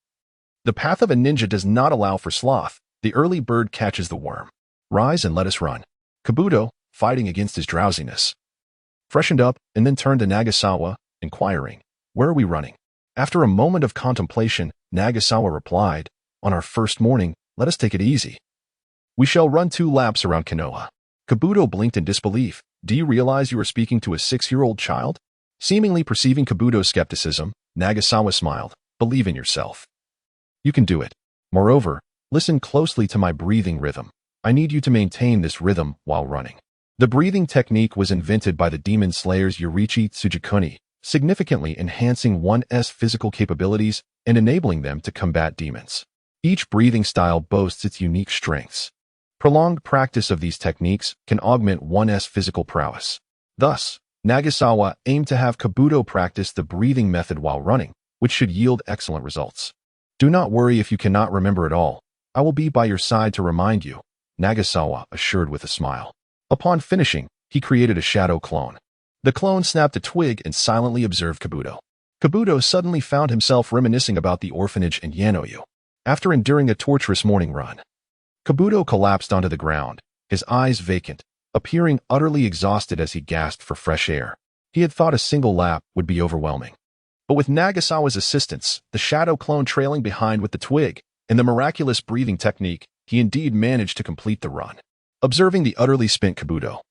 the path of a ninja does not allow for sloth. The early bird catches the worm. Rise and let us run." Kabuto, fighting against his drowsiness, freshened up and then turned to Nagasawa, inquiring, "Where are we running?" After a moment of contemplation, Nagasawa replied, "On our first morning, let us take it easy. We shall run 2 laps around Konoha." Kabuto blinked in disbelief. "Do you realize you are speaking to a 6-year-old child?" Seemingly perceiving Kabuto's skepticism, Nagasawa smiled. "Believe in yourself. You can do it. Moreover, listen closely to my breathing rhythm. I need you to maintain this rhythm while running." The breathing technique was invented by the demon slayers Yoriichi Tsujikuni, significantly enhancing one's physical capabilities and enabling them to combat demons. Each breathing style boasts its unique strengths. Prolonged practice of these techniques can augment one's physical prowess. Thus, Nagasawa aimed to have Kabuto practice the breathing method while running, which should yield excellent results. "Do not worry if you cannot remember it all. I will be by your side to remind you," Nagasawa assured with a smile. Upon finishing, he created a shadow clone. The clone snapped a twig and silently observed Kabuto. Kabuto suddenly found himself reminiscing about the orphanage and Yano. After enduring a torturous morning run, Kabuto collapsed onto the ground, his eyes vacant, appearing utterly exhausted as he gasped for fresh air. He had thought a single lap would be overwhelming. But with Nagasawa's assistance, the shadow clone trailing behind with the twig, and the miraculous breathing technique, he indeed managed to complete the run. Observing the utterly spent Kabuto,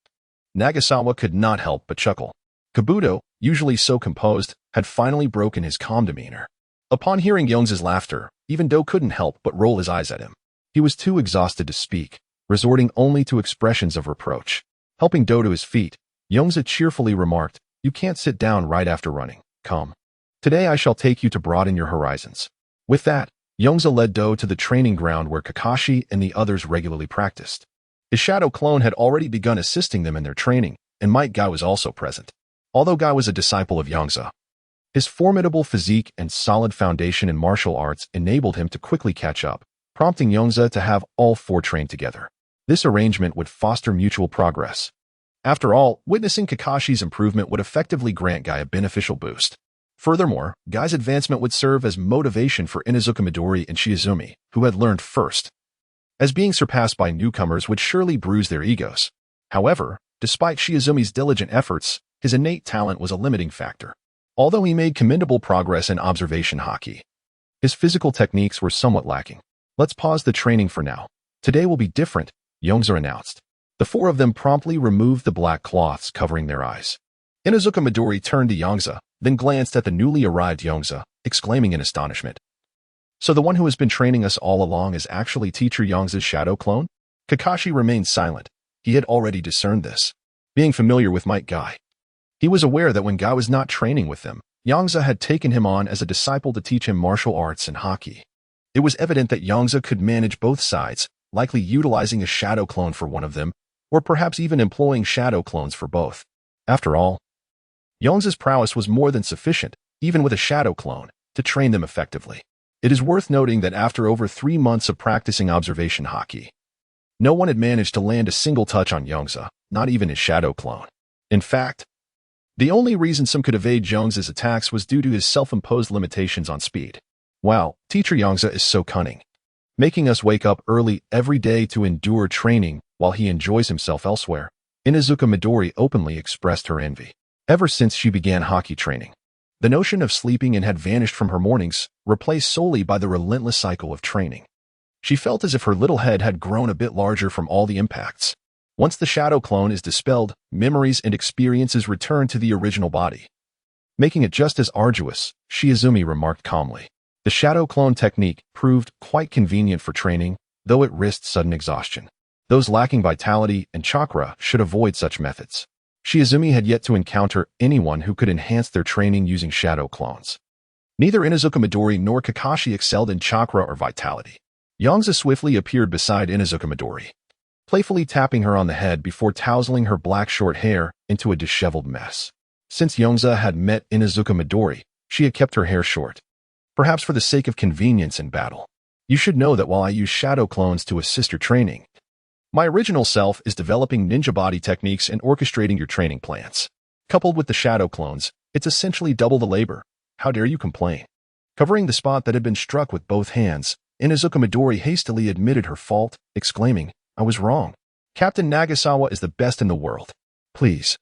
Nagasawa could not help but chuckle. Kabuto, usually so composed, had finally broken his calm demeanor. Upon hearing Yongze's laughter, even Do couldn't help but roll his eyes at him. He was too exhausted to speak, resorting only to expressions of reproach. Helping Do to his feet, Yongze cheerfully remarked, "You can't sit down right after running. Come. Today I shall take you to broaden your horizons." With that, Yongze led Do to the training ground where Kakashi and the others regularly practiced. His shadow clone had already begun assisting them in their training, and Might Guy was also present. Although Guy was a disciple of Yongze, his formidable physique and solid foundation in martial arts enabled him to quickly catch up, prompting Yongze to have all 4 train together. This arrangement would foster mutual progress. After all, witnessing Kakashi's improvement would effectively grant Guy a beneficial boost. Furthermore, Guy's advancement would serve as motivation for Inuzuka Midori and Shiizumi, who had learned first, as being surpassed by newcomers would surely bruise their egos. However, despite Shiizumi's diligent efforts, his innate talent was a limiting factor. Although he made commendable progress in observation haki, his physical techniques were somewhat lacking. "Let's pause the training for now. Today will be different," Yongze announced. The 4 of them promptly removed the black cloths covering their eyes. Inuzuka Midori turned to Yongze, then glanced at the newly arrived Yongze, exclaiming in astonishment, "So the one who has been training us all along is actually teacher Yongze's shadow clone?" Kakashi remained silent. He had already discerned this. Being familiar with Might Guy, he was aware that when Guy was not training with them, Yongze had taken him on as a disciple to teach him martial arts and hockey. It was evident that Yongze could manage both sides, likely utilizing a shadow clone for one of them, or perhaps even employing shadow clones for both. After all, Yongze's prowess was more than sufficient, even with a shadow clone, to train them effectively. It is worth noting that after over 3 months of practicing observation hockey, no one had managed to land a single touch on Yongze, not even his shadow clone. In fact, the only reason some could evade Yongze's attacks was due to his self-imposed limitations on speed. Wow, Teacher Yongze is so cunning, making us wake up early every day to endure training while he enjoys himself elsewhere. Inuzuka Midori openly expressed her envy. Ever since she began hockey training, the notion of sleeping in had vanished from her mornings, replaced solely by the relentless cycle of training. She felt as if her little head had grown a bit larger from all the impacts. Once the shadow clone is dispelled, memories and experiences return to the original body, making it just as arduous, Shiizumi remarked calmly. The shadow clone technique proved quite convenient for training, though it risked sudden exhaustion. Those lacking vitality and chakra should avoid such methods. Shiizumi had yet to encounter anyone who could enhance their training using shadow clones. Neither Inuzuka Midori nor Kakashi excelled in chakra or vitality. Yongze swiftly appeared beside Inuzuka Midori, playfully tapping her on the head before tousling her black short hair into a disheveled mess. Since Yongze had met Inuzuka Midori, she had kept her hair short, perhaps for the sake of convenience in battle. You should know that while I use shadow clones to assist your training, my original self is developing ninja body techniques and orchestrating your training plans. Coupled with the shadow clones, it's essentially double the labor. How dare you complain? Covering the spot that had been struck with both hands, Inuzuka Midori hastily admitted her fault, exclaiming, I was wrong. Captain Nagasawa is the best in the world. Please.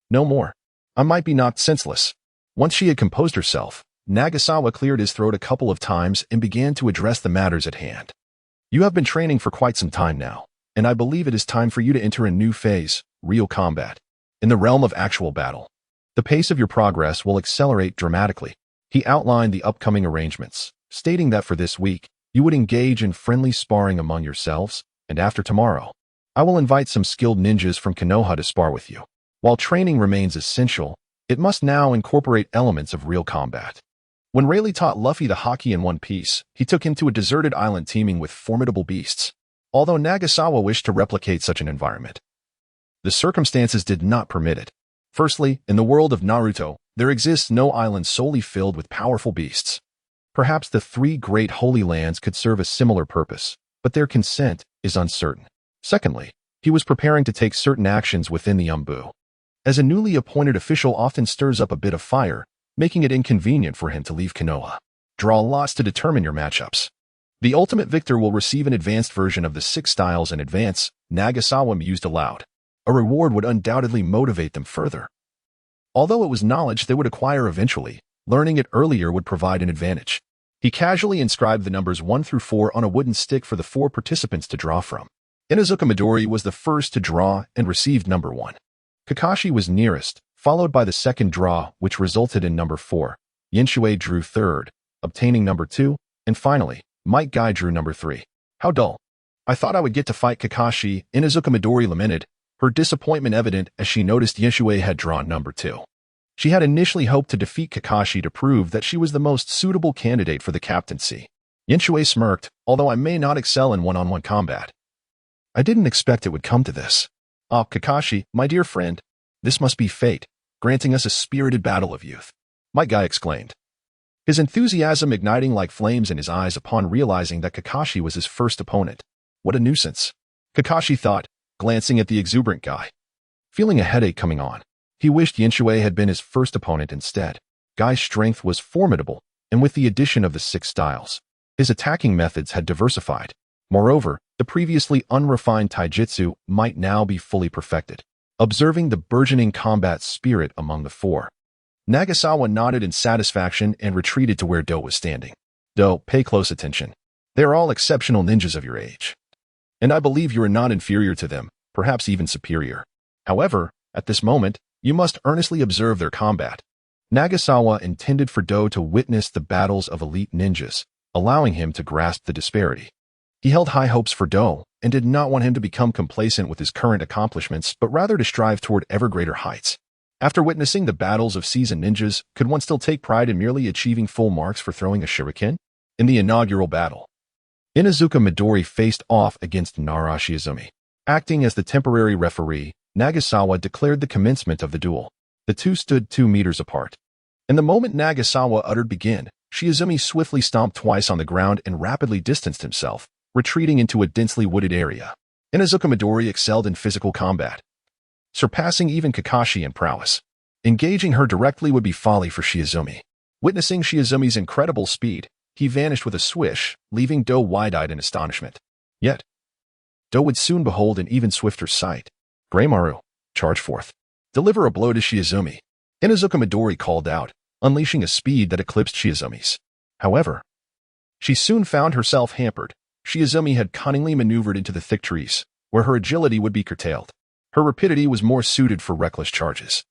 No more. I might be knocked senseless. Once she had composed herself, Nagasawa cleared his throat a couple of times and began to address the matters at hand. You have been training for quite some time now, and I believe it is time for you to enter a new phase, real combat. In the realm of actual battle, the pace of your progress will accelerate dramatically. He outlined the upcoming arrangements, stating that for this week, you would engage in friendly sparring among yourselves, and after tomorrow, I will invite some skilled ninjas from Konoha to spar with you. While training remains essential, it must now incorporate elements of real combat. When Rayleigh taught Luffy the hockey in One Piece, he took him to a deserted island teeming with formidable beasts. Although Nagasawa wished to replicate such an environment, the circumstances did not permit it. Firstly, in the world of Naruto, there exists no island solely filled with powerful beasts. Perhaps the 3 great holy lands could serve a similar purpose, but their consent is uncertain. Secondly, he was preparing to take certain actions within the Umbu, as a newly appointed official often stirs up a bit of fire, making it inconvenient for him to leave Konoha. Draw lots to determine your matchups. The ultimate victor will receive an advanced version of the 6 styles in advance, Nagasawa mused aloud. A reward would undoubtedly motivate them further. Although it was knowledge they would acquire eventually, learning it earlier would provide an advantage. He casually inscribed the numbers 1 through 4 on a wooden stick for the 4 participants to draw from. Inuzuka Midori was the first to draw and received number 1. Kakashi was nearest, followed by the second draw, which resulted in number 4. Yenshui drew third, obtaining number 2, and finally, Might Guy drew number 3. How dull. I thought I would get to fight Kakashi, Inuzuka Midori lamented, her disappointment evident as she noticed Yenshui had drawn number 2. She had initially hoped to defeat Kakashi to prove that she was the most suitable candidate for the captaincy. Yenshui smirked, although I may not excel in one-on-one combat. I didn't expect it would come to this. Ah, Kakashi, my dear friend, this must be fate, granting us a spirited battle of youth. Might Guy exclaimed, his enthusiasm igniting like flames in his eyes upon realizing that Kakashi was his first opponent. What a nuisance, Kakashi thought, glancing at the exuberant guy. Feeling a headache coming on, he wished Yenshui had been his first opponent instead. Guy's strength was formidable, and with the addition of the 6 styles, his attacking methods had diversified. Moreover, the previously unrefined taijutsu might now be fully perfected. Observing the burgeoning combat spirit among the 4, Nagasawa nodded in satisfaction and retreated to where Do was standing. Do, pay close attention. They are all exceptional ninjas of your age, and I believe you are not inferior to them, perhaps even superior. However, at this moment, you must earnestly observe their combat. Nagasawa intended for Do to witness the battles of elite ninjas, allowing him to grasp the disparity. He held high hopes for Do and did not want him to become complacent with his current accomplishments, but rather to strive toward ever greater heights. After witnessing the battles of seasoned ninjas, could one still take pride in merely achieving full marks for throwing a shuriken? In the inaugural battle, Inuzuka Midori faced off against Nara Shiizumi. Acting as the temporary referee, Nagasawa declared the commencement of the duel. The two stood 2 meters apart. And the moment Nagasawa uttered begin, Shiizumi swiftly stomped twice on the ground and rapidly distanced himself, retreating into a densely wooded area. Inuzuka Midori excelled in physical combat, surpassing even Kakashi in prowess. Engaging her directly would be folly for Shiizumi. Witnessing Shiizumi's incredible speed, he vanished with a swish, leaving Do wide-eyed in astonishment. Yet, Do would soon behold an even swifter sight. Greymaru, charge forth. Deliver a blow to Shiizumi. Inuzuka Midori called out, unleashing a speed that eclipsed Shiizumi's. However, she soon found herself hampered. Shiizumi had cunningly maneuvered into the thick trees, where her agility would be curtailed. Her rapidity was more suited for reckless charges,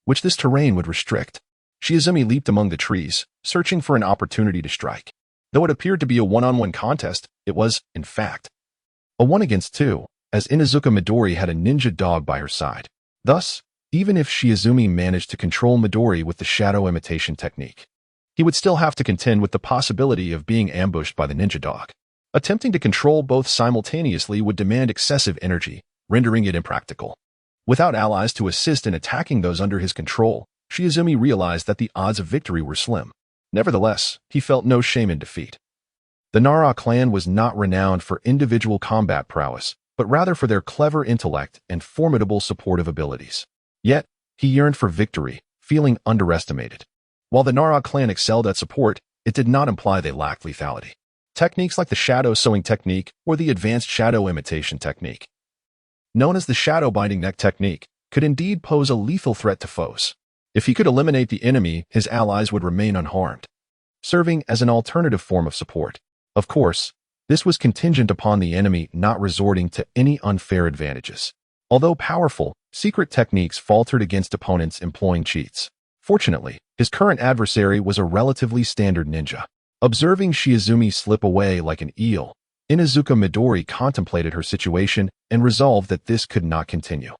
which this terrain would restrict. Shiizumi leaped among the trees, searching for an opportunity to strike. Though it appeared to be a one-on-one contest, it was, in fact, a 1 against 2, as Inuzuka Midori had a ninja dog by her side. Thus, even if Shiizumi managed to control Midori with the shadow imitation technique, he would still have to contend with the possibility of being ambushed by the ninja dog. Attempting to control both simultaneously would demand excessive energy, rendering it impractical. Without allies to assist in attacking those under his control, Shiizumi realized that the odds of victory were slim. Nevertheless, he felt no shame in defeat. The Nara clan was not renowned for individual combat prowess, but rather for their clever intellect and formidable supportive abilities. Yet, he yearned for victory, feeling underestimated. While the Nara clan excelled at support, it did not imply they lacked lethality. Techniques like the shadow sewing technique or the advanced shadow imitation technique, known as the shadow binding neck technique, could indeed pose a lethal threat to foes. If he could eliminate the enemy, his allies would remain unharmed, serving as an alternative form of support. Of course, this was contingent upon the enemy not resorting to any unfair advantages. Although powerful, secret techniques faltered against opponents employing cheats. Fortunately, his current adversary was a relatively standard ninja. Observing Shiizumi slip away like an eel, Inuzuka Midori contemplated her situation and resolved that this could not continue.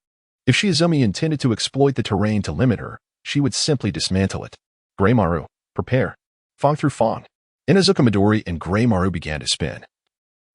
If Shiizumi intended to exploit the terrain to limit her, she would simply dismantle it. Greymaru, prepare. Fang through Fang. Inuzuka Midori and Greymaru began to spin,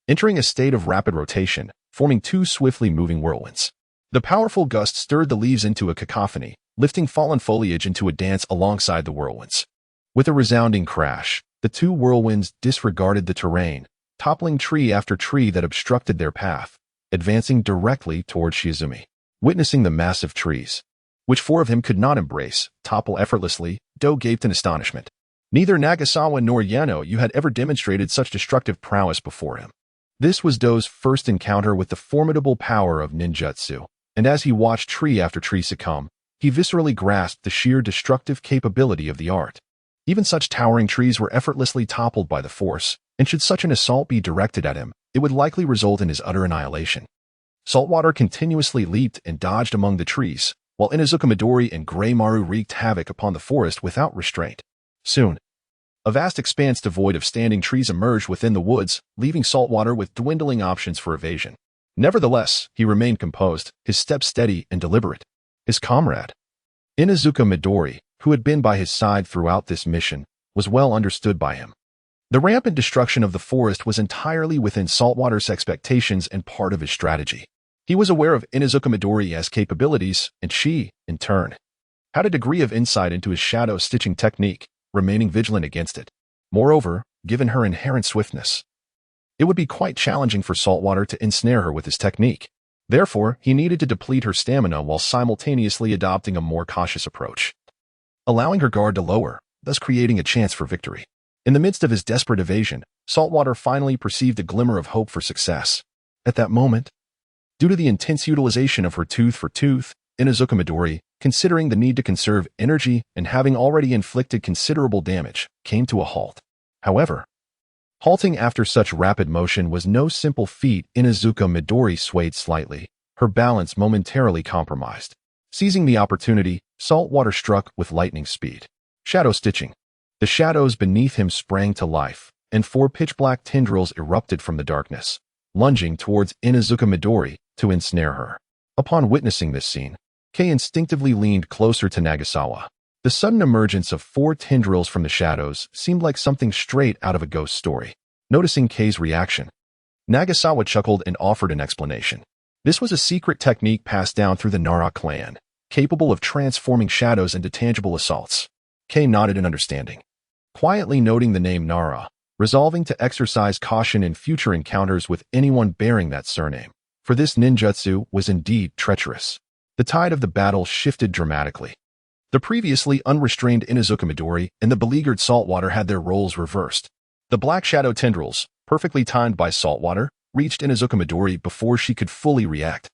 entering a state of rapid rotation, forming 2 swiftly moving whirlwinds. The powerful gust stirred the leaves into a cacophony, lifting fallen foliage into a dance alongside the whirlwinds. With a resounding crash, the 2 whirlwinds disregarded the terrain, toppling tree after tree that obstructed their path, advancing directly toward Shiizumi. Witnessing the massive trees, which 4 of him could not embrace, topple effortlessly, Do gaped in astonishment. Neither Nagasawa nor Yano had ever demonstrated such destructive prowess before him. This was Do's first encounter with the formidable power of ninjutsu, and as he watched tree after tree succumb, he viscerally grasped the sheer destructive capability of the art. Even such towering trees were effortlessly toppled by the force, and should such an assault be directed at him, it would likely result in his utter annihilation. Saltwater continuously leaped and dodged among the trees, while Inuzuka Midori and Greymaru wreaked havoc upon the forest without restraint. Soon, a vast expanse devoid of standing trees emerged within the woods, leaving Saltwater with dwindling options for evasion. Nevertheless, he remained composed, his steps steady and deliberate. His comrade, Inuzuka Midori, who had been by his side throughout this mission, was well understood by him. The rampant destruction of the forest was entirely within Saltwater's expectations and part of his strategy. He was aware of Inuzuka Midori's capabilities, and she, in turn, had a degree of insight into his shadow stitching technique, remaining vigilant against it. Moreover, given her inherent swiftness, it would be quite challenging for Saltwater to ensnare her with his technique. Therefore, he needed to deplete her stamina while simultaneously adopting a more cautious approach, allowing her guard to lower, thus creating a chance for victory. In the midst of his desperate evasion, Saltwater finally perceived a glimmer of hope for success. At that moment, due to the intense utilization of her tooth for tooth, Inuzuka Midori, considering the need to conserve energy and having already inflicted considerable damage, came to a halt. However, halting after such rapid motion was no simple feat. Inuzuka Midori swayed slightly, her balance momentarily compromised. Seizing the opportunity, Saltwater struck with lightning speed. Shadow stitching. The shadows beneath him sprang to life, and 4 pitch-black tendrils erupted from the darkness, lunging towards Inuzuka Midori to ensnare her. Upon witnessing this scene, Kei instinctively leaned closer to Nagasawa. The sudden emergence of 4 tendrils from the shadows seemed like something straight out of a ghost story. Noticing Kei's reaction, Nagasawa chuckled and offered an explanation. This was a secret technique passed down through the Nara clan, capable of transforming shadows into tangible assaults. Kei nodded in understanding, quietly noting the name Nara, resolving to exercise caution in future encounters with anyone bearing that surname, for this ninjutsu was indeed treacherous. The tide of the battle shifted dramatically. The previously unrestrained Inuzuka Midori and the beleaguered Saltwater had their roles reversed. The black shadow tendrils, perfectly timed by Saltwater, reached Inuzuka Midori before she could fully react.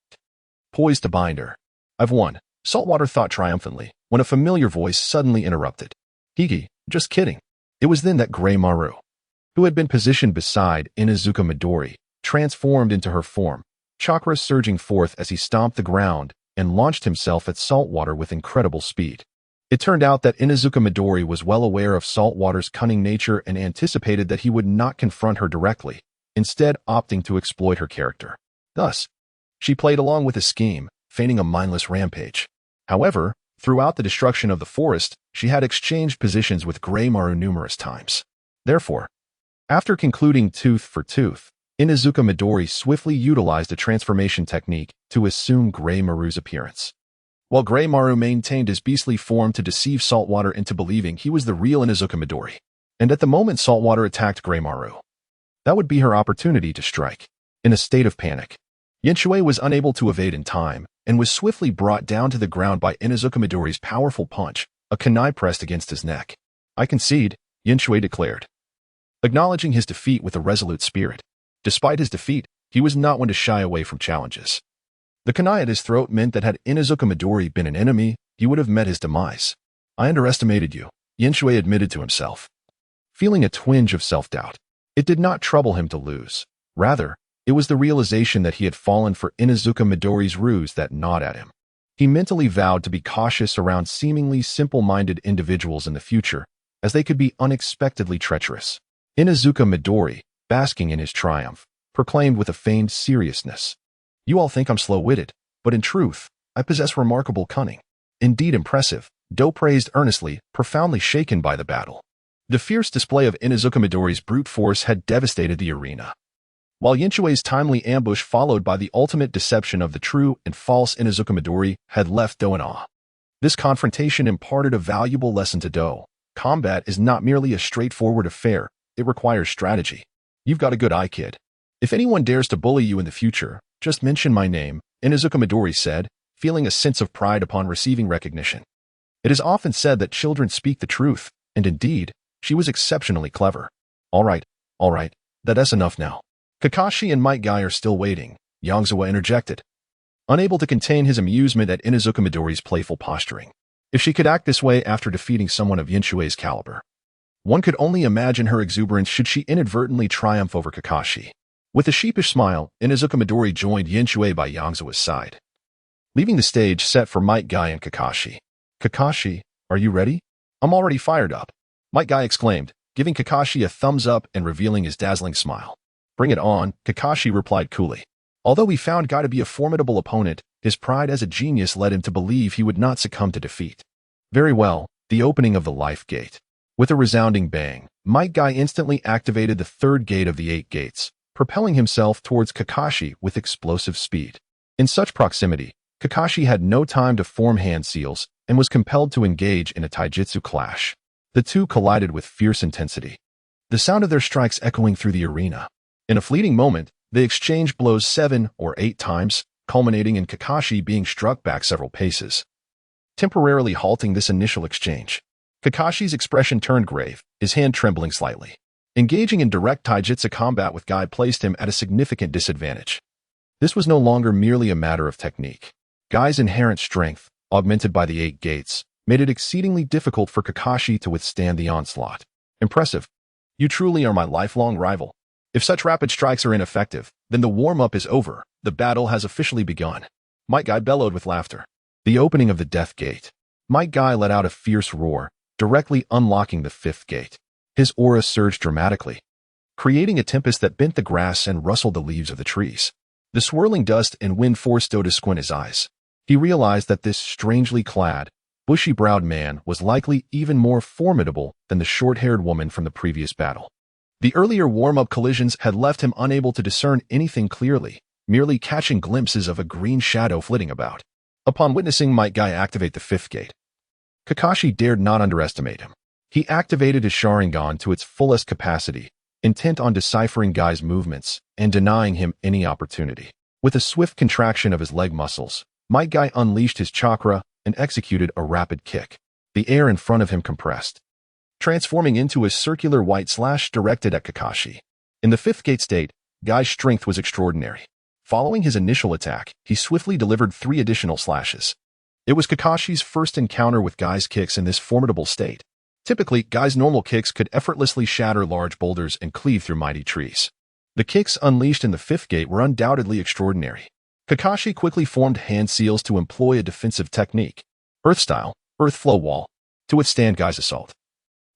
Poised to bind her. "I've won," Saltwater thought triumphantly, when a familiar voice suddenly interrupted. "Hiki, just kidding." It was then that Grey Maru, who had been positioned beside Inuzuka Midori, transformed into her form, chakra surging forth as he stomped the ground and launched himself at Saltwater with incredible speed. It turned out that Inuzuka Midori was well aware of Saltwater's cunning nature and anticipated that he would not confront her directly, instead opting to exploit her character. Thus, she played along with his scheme, feigning a mindless rampage. However, throughout the destruction of the forest, she had exchanged positions with Grey Maru numerous times. Therefore, after concluding tooth for tooth, Inuzuka Midori swiftly utilized a transformation technique to assume Grey Maru's appearance. While Grey Maru maintained his beastly form to deceive Saltwater into believing he was the real Inuzuka Midori. And at the moment Saltwater attacked Grey Maru, that would be her opportunity to strike. In a state of panic, Yongze was unable to evade in time and was swiftly brought down to the ground by Inuzuka Midori's powerful punch, a kunai pressed against his neck. "I concede," Yongze declared, acknowledging his defeat with a resolute spirit. Despite his defeat, he was not one to shy away from challenges. The kunai at his throat meant that had Inuzuka Midori been an enemy, he would have met his demise. "I underestimated you," Yongze admitted to himself. Feeling a twinge of self-doubt, it did not trouble him to lose. Rather, it was the realization that he had fallen for Inuzuka Midori's ruse that gnawed at him. He mentally vowed to be cautious around seemingly simple-minded individuals in the future, as they could be unexpectedly treacherous. Inuzuka Midori, basking in his triumph, proclaimed with a feigned seriousness, "You all think I'm slow-witted, but in truth, I possess remarkable cunning. Indeed impressive," Do praised earnestly, profoundly shaken by the battle. The fierce display of Inuzuka Midori's brute force had devastated the arena. While Yongze's timely ambush followed by the ultimate deception of the true and false Inuzuka Midori had left Do in awe. This confrontation imparted a valuable lesson to Do. Combat is not merely a straightforward affair, it requires strategy. "You've got a good eye, kid. If anyone dares to bully you in the future, just mention my name," Inuzuka Midori said, feeling a sense of pride upon receiving recognition. It is often said that children speak the truth, and indeed, she was exceptionally clever. All right, that's enough now. Kakashi and Might Guy are still waiting," Yongze interjected, unable to contain his amusement at Inuzuka Midori's playful posturing. If she could act this way after defeating someone of Yongze's caliber, one could only imagine her exuberance should she inadvertently triumph over Kakashi. With a sheepish smile, Inuzuka Midori joined Yongze by Yongze's side, leaving the stage set for Might Guy and Kakashi. "Kakashi, are you ready?" "I'm already fired up," Might Guy exclaimed, giving Kakashi a thumbs up and revealing his dazzling smile. "Bring it on," Kakashi replied coolly. Although he found Guy to be a formidable opponent, his pride as a genius led him to believe he would not succumb to defeat. Very well, the opening of the life gate. With a resounding bang, Might Guy instantly activated the third gate of the 8 gates, propelling himself towards Kakashi with explosive speed. In such proximity, Kakashi had no time to form hand seals and was compelled to engage in a taijutsu clash. The two collided with fierce intensity, the sound of their strikes echoing through the arena. In a fleeting moment, they exchanged blows 7 or 8 times, culminating in Kakashi being struck back several paces, temporarily halting this initial exchange. Kakashi's expression turned grave, his hand trembling slightly. Engaging in direct taijutsu combat with Guy placed him at a significant disadvantage. This was no longer merely a matter of technique. Guy's inherent strength, augmented by the 8 gates, made it exceedingly difficult for Kakashi to withstand the onslaught. "Impressive. You truly are my lifelong rival. If such rapid strikes are ineffective, then the warm-up is over. The battle has officially begun." Might Guy bellowed with laughter. The opening of the death gate. Might Guy let out a fierce roar, directly unlocking the 5th gate. His aura surged dramatically, creating a tempest that bent the grass and rustled the leaves of the trees. The swirling dust and wind forced Do to squint his eyes. He realized that this strangely clad, bushy-browed man was likely even more formidable than the short-haired woman from the previous battle. The earlier warm-up collisions had left him unable to discern anything clearly, merely catching glimpses of a green shadow flitting about. Upon witnessing Might Guy activate the fifth gate, Kakashi dared not underestimate him. He activated his Sharingan to its fullest capacity, intent on deciphering Guy's movements and denying him any opportunity. With a swift contraction of his leg muscles, Might Guy unleashed his chakra and executed a rapid kick. The air in front of him compressed, transforming into a circular white slash directed at Kakashi. In the fifth gate state, Guy's strength was extraordinary. Following his initial attack, he swiftly delivered 3 additional slashes. It was Kakashi's first encounter with Guy's kicks in this formidable state. Typically, Guy's normal kicks could effortlessly shatter large boulders and cleave through mighty trees. The kicks unleashed in the fifth gate were undoubtedly extraordinary. Kakashi quickly formed hand seals to employ a defensive technique, Earth-style, Earth Flow Wall, to withstand Guy's assault.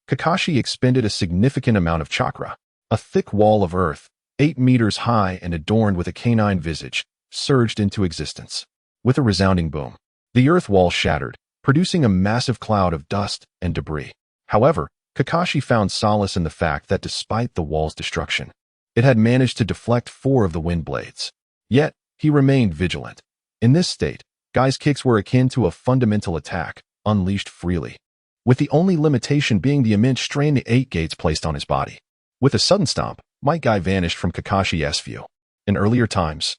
Kakashi expended a significant amount of chakra. A thick wall of earth, 8 meters high and adorned with a canine visage, surged into existence. With a resounding boom, the earth wall shattered, producing a massive cloud of dust and debris. However, Kakashi found solace in the fact that despite the wall's destruction, it had managed to deflect 4 of the wind blades. Yet, he remained vigilant. In this state, Guy's kicks were akin to a fundamental attack, unleashed freely, with the only limitation being the immense strain the 8 gates placed on his body. With a sudden stomp, Might Guy vanished from Kakashi's view. In earlier times,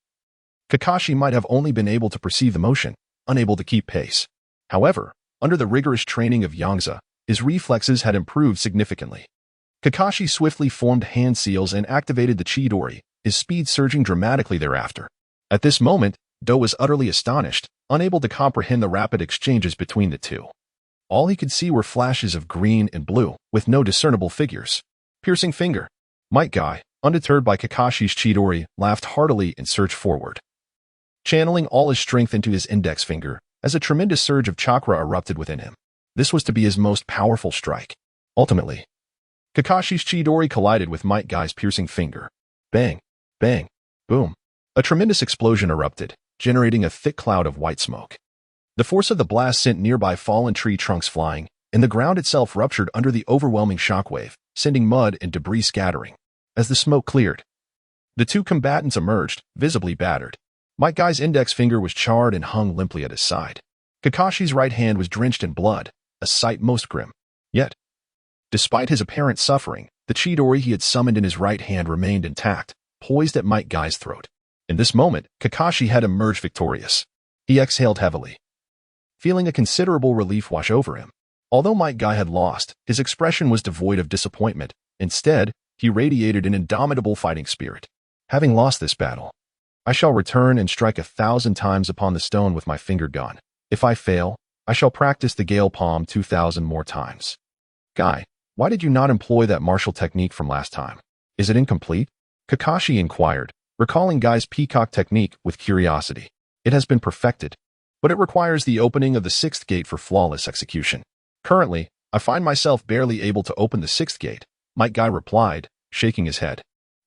Kakashi might have only been able to perceive the motion, unable to keep pace. However, under the rigorous training of Yongze, his reflexes had improved significantly. Kakashi swiftly formed hand seals and activated the Chidori, his speed surging dramatically thereafter. At this moment, Do was utterly astonished, unable to comprehend the rapid exchanges between the two. All he could see were flashes of green and blue, with no discernible figures. Piercing finger. Might Guy, undeterred by Kakashi's Chidori, laughed heartily and surged forward, channeling all his strength into his index finger, as a tremendous surge of chakra erupted within him. This was to be his most powerful strike. Ultimately, Kakashi's Chidori collided with Might Guy's piercing finger. Bang, bang, boom. A tremendous explosion erupted, generating a thick cloud of white smoke. The force of the blast sent nearby fallen tree trunks flying, and the ground itself ruptured under the overwhelming shockwave, sending mud and debris scattering. As the smoke cleared, the two combatants emerged, visibly battered. Might Guy's index finger was charred and hung limply at his side. Kakashi's right hand was drenched in blood, a sight most grim. Yet, despite his apparent suffering, the Chidori he had summoned in his right hand remained intact, poised at Might Guy's throat. In this moment, Kakashi had emerged victorious. He exhaled heavily, feeling a considerable relief wash over him. Although Might Guy had lost, his expression was devoid of disappointment. Instead, he radiated an indomitable fighting spirit. Having lost this battle, I shall return and strike 1,000 times upon the stone with my finger gun. If I fail, I shall practice the Gale Palm 2,000 more times. Guy, why did you not employ that martial technique from last time? Is it incomplete? Kakashi inquired, recalling Guy's peacock technique with curiosity. It has been perfected, but it requires the opening of the 6th gate for flawless execution. Currently, I find myself barely able to open the 6th gate, Might Guy replied, shaking his head.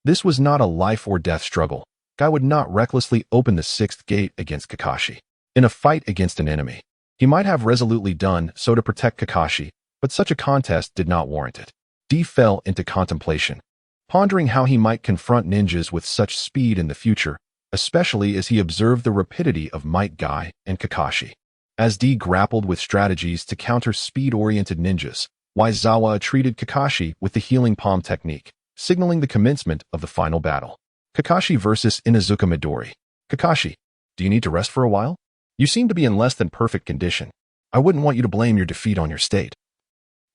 This was not a life-or-death struggle. Guy would not recklessly open the 6th gate against Kakashi. In a fight against an enemy, he might have resolutely done so to protect Kakashi, but such a contest did not warrant it. D fell into contemplation, pondering how he might confront ninjas with such speed in the future, especially as he observed the rapidity of Might Guy and Kakashi. As D grappled with strategies to counter speed-oriented ninjas, Waizawa treated Kakashi with the healing palm technique, signaling the commencement of the final battle. Kakashi versus Inuzuka Midori. Kakashi, do you need to rest for a while? You seem to be in less than perfect condition. I wouldn't want you to blame your defeat on your state.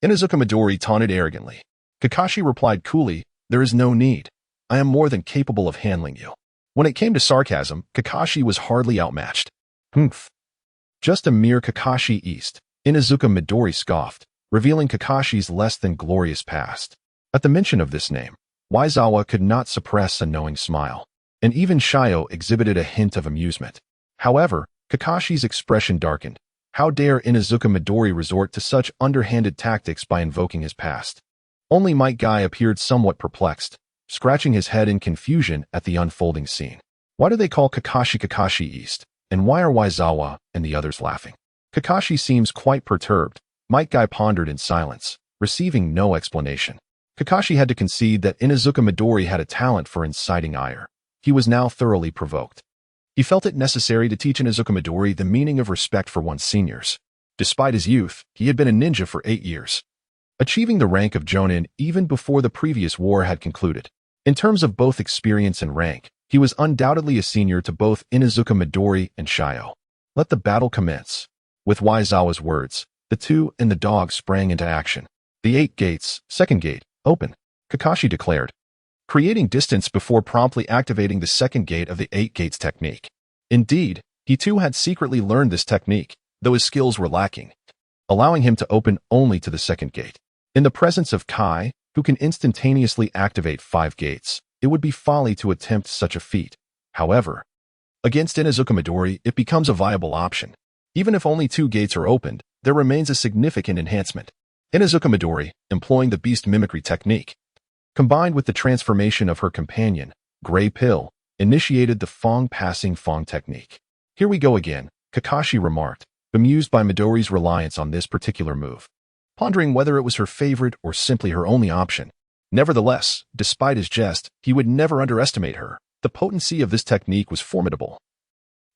Inuzuka Midori taunted arrogantly. Kakashi replied coolly, there is no need. I am more than capable of handling you. When it came to sarcasm, Kakashi was hardly outmatched. Humph. Just a mere Kakashi East, Inuzuka Midori scoffed, revealing Kakashi's less than glorious past. At the mention of this name, Waizawa could not suppress a knowing smile, and even Shio exhibited a hint of amusement. However, Kakashi's expression darkened. How dare Inuzuka Midori resort to such underhanded tactics by invoking his past? Only Might Guy appeared somewhat perplexed, scratching his head in confusion at the unfolding scene. Why do they call Kakashi Kakashi East? And why are Waizawa and the others laughing? Kakashi seems quite perturbed. Might Guy pondered in silence, receiving no explanation. Kakashi had to concede that Inuzuka Midori had a talent for inciting ire. He was now thoroughly provoked. He felt it necessary to teach Inuzuka Midori the meaning of respect for one's seniors. Despite his youth, he had been a ninja for 8 years, achieving the rank of Jonin even before the previous war had concluded. In terms of both experience and rank, he was undoubtedly a senior to both Inuzuka Midori and Shio. Let the battle commence. With Waizawa's words, the two and the dog sprang into action. The 8 gates, second gate, open, Kakashi declared, creating distance before promptly activating the second gate of the 8 gates technique. Indeed, he too had secretly learned this technique, though his skills were lacking, allowing him to open only to the second gate. In the presence of Kai, who can instantaneously activate 5 gates, it would be folly to attempt such a feat. However, against Inuzuka Midori, it becomes a viable option. Even if only 2 gates are opened, there remains a significant enhancement. Inuzuka Midori, employing the beast mimicry technique, combined with the transformation of her companion, Grey Pill, initiated the Fong passing Fong technique. Here we go again, Kakashi remarked, bemused by Midori's reliance on this particular move, pondering whether it was her favorite or simply her only option. Nevertheless, despite his jest, he would never underestimate her. The potency of this technique was formidable,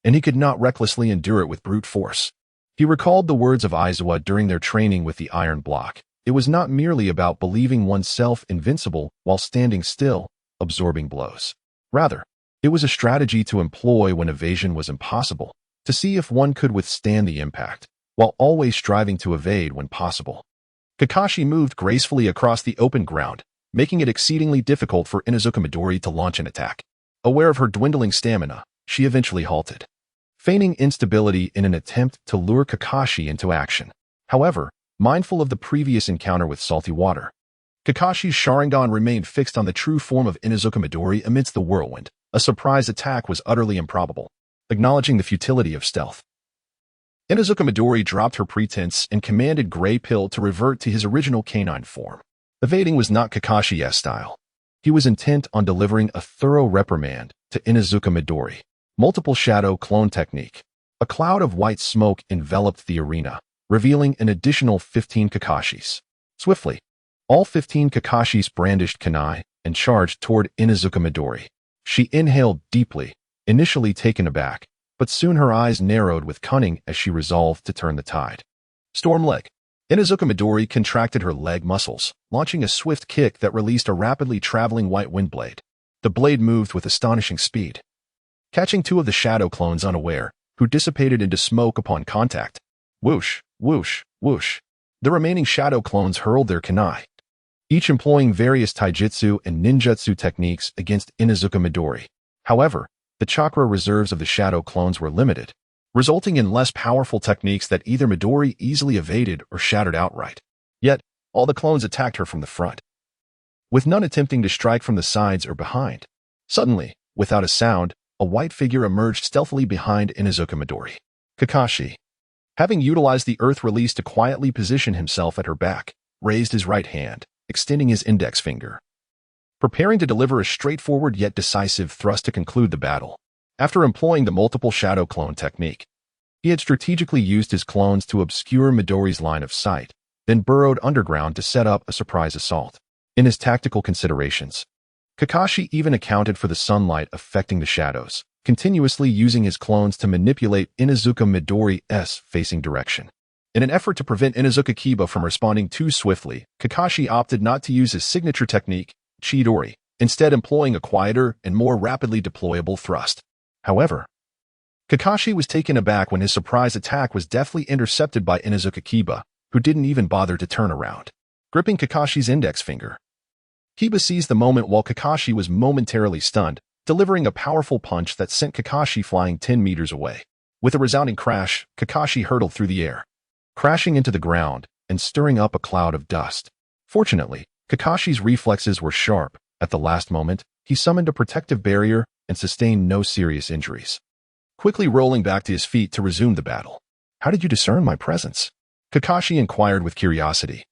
and he could not recklessly endure it with brute force. He recalled the words of Aizawa during their training with the iron block. It was not merely about believing oneself invincible while standing still, absorbing blows. Rather, it was a strategy to employ when evasion was impossible, to see if one could withstand the impact, while always striving to evade when possible. Kakashi moved gracefully across the open ground, making it exceedingly difficult for Inuzuka Midori to launch an attack. Aware of her dwindling stamina, she eventually halted, feigning instability in an attempt to lure Kakashi into action. However, mindful of the previous encounter with salty water, Kakashi's Sharingan remained fixed on the true form of Inuzuka Midori amidst the whirlwind. A surprise attack was utterly improbable. Acknowledging the futility of stealth, Inuzuka Midori dropped her pretense and commanded Grey Pill to revert to his original canine form. Evading was not Kakashi's style. He was intent on delivering a thorough reprimand to Inuzuka Midori. Multiple shadow clone technique. A cloud of white smoke enveloped the arena, revealing an additional 15 Kakashis. Swiftly, all 15 Kakashis brandished kunai and charged toward Inuzuka Midori. She inhaled deeply, initially taken aback, but soon her eyes narrowed with cunning as she resolved to turn the tide. Storm leg. Inuzuka Midori contracted her leg muscles, launching a swift kick that released a rapidly traveling white wind blade. The blade moved with astonishing speed, catching 2 of the shadow clones unaware, who dissipated into smoke upon contact. Whoosh, whoosh, whoosh. The remaining shadow clones hurled their kunai, each employing various taijutsu and ninjutsu techniques against Inuzuka Midori. However, the chakra reserves of the shadow clones were limited, resulting in less powerful techniques that either Midori easily evaded or shattered outright. Yet, all the clones attacked her from the front, with none attempting to strike from the sides or behind. Suddenly, without a sound, a white figure emerged stealthily behind Inuzuka Midori. Kakashi, having utilized the earth release to quietly position himself at her back, raised his right hand, extending his index finger, preparing to deliver a straightforward yet decisive thrust to conclude the battle. After employing the multiple shadow clone technique, he had strategically used his clones to obscure Midori's line of sight, then burrowed underground to set up a surprise assault. In his tactical considerations, Kakashi even accounted for the sunlight affecting the shadows, continuously using his clones to manipulate Inuzuka Midori's facing direction. In an effort to prevent Inuzuka Kiba from responding too swiftly, Kakashi opted not to use his signature technique, Chidori, instead employing a quieter and more rapidly deployable thrust. However, Kakashi was taken aback when his surprise attack was deftly intercepted by Inuzuka Kiba, who didn't even bother to turn around. Gripping Kakashi's index finger, Kiba seized the moment while Kakashi was momentarily stunned, delivering a powerful punch that sent Kakashi flying 10 meters away. With a resounding crash, Kakashi hurtled through the air, crashing into the ground and stirring up a cloud of dust. Fortunately, Kakashi's reflexes were sharp. At the last moment, he summoned a protective barrier and sustained no serious injuries, quickly rolling back to his feet to resume the battle. How did you discern my presence? Kakashi inquired with curiosity,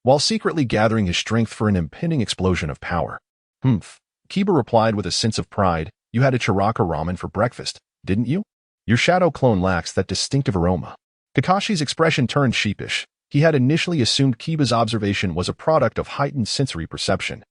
while secretly gathering his strength for an impending explosion of power. Kiba replied with a sense of pride, you had a chiraka ramen for breakfast, didn't you? Your shadow clone lacks that distinctive aroma. Kakashi's expression turned sheepish. He had initially assumed Kiba's observation was a product of heightened sensory perception,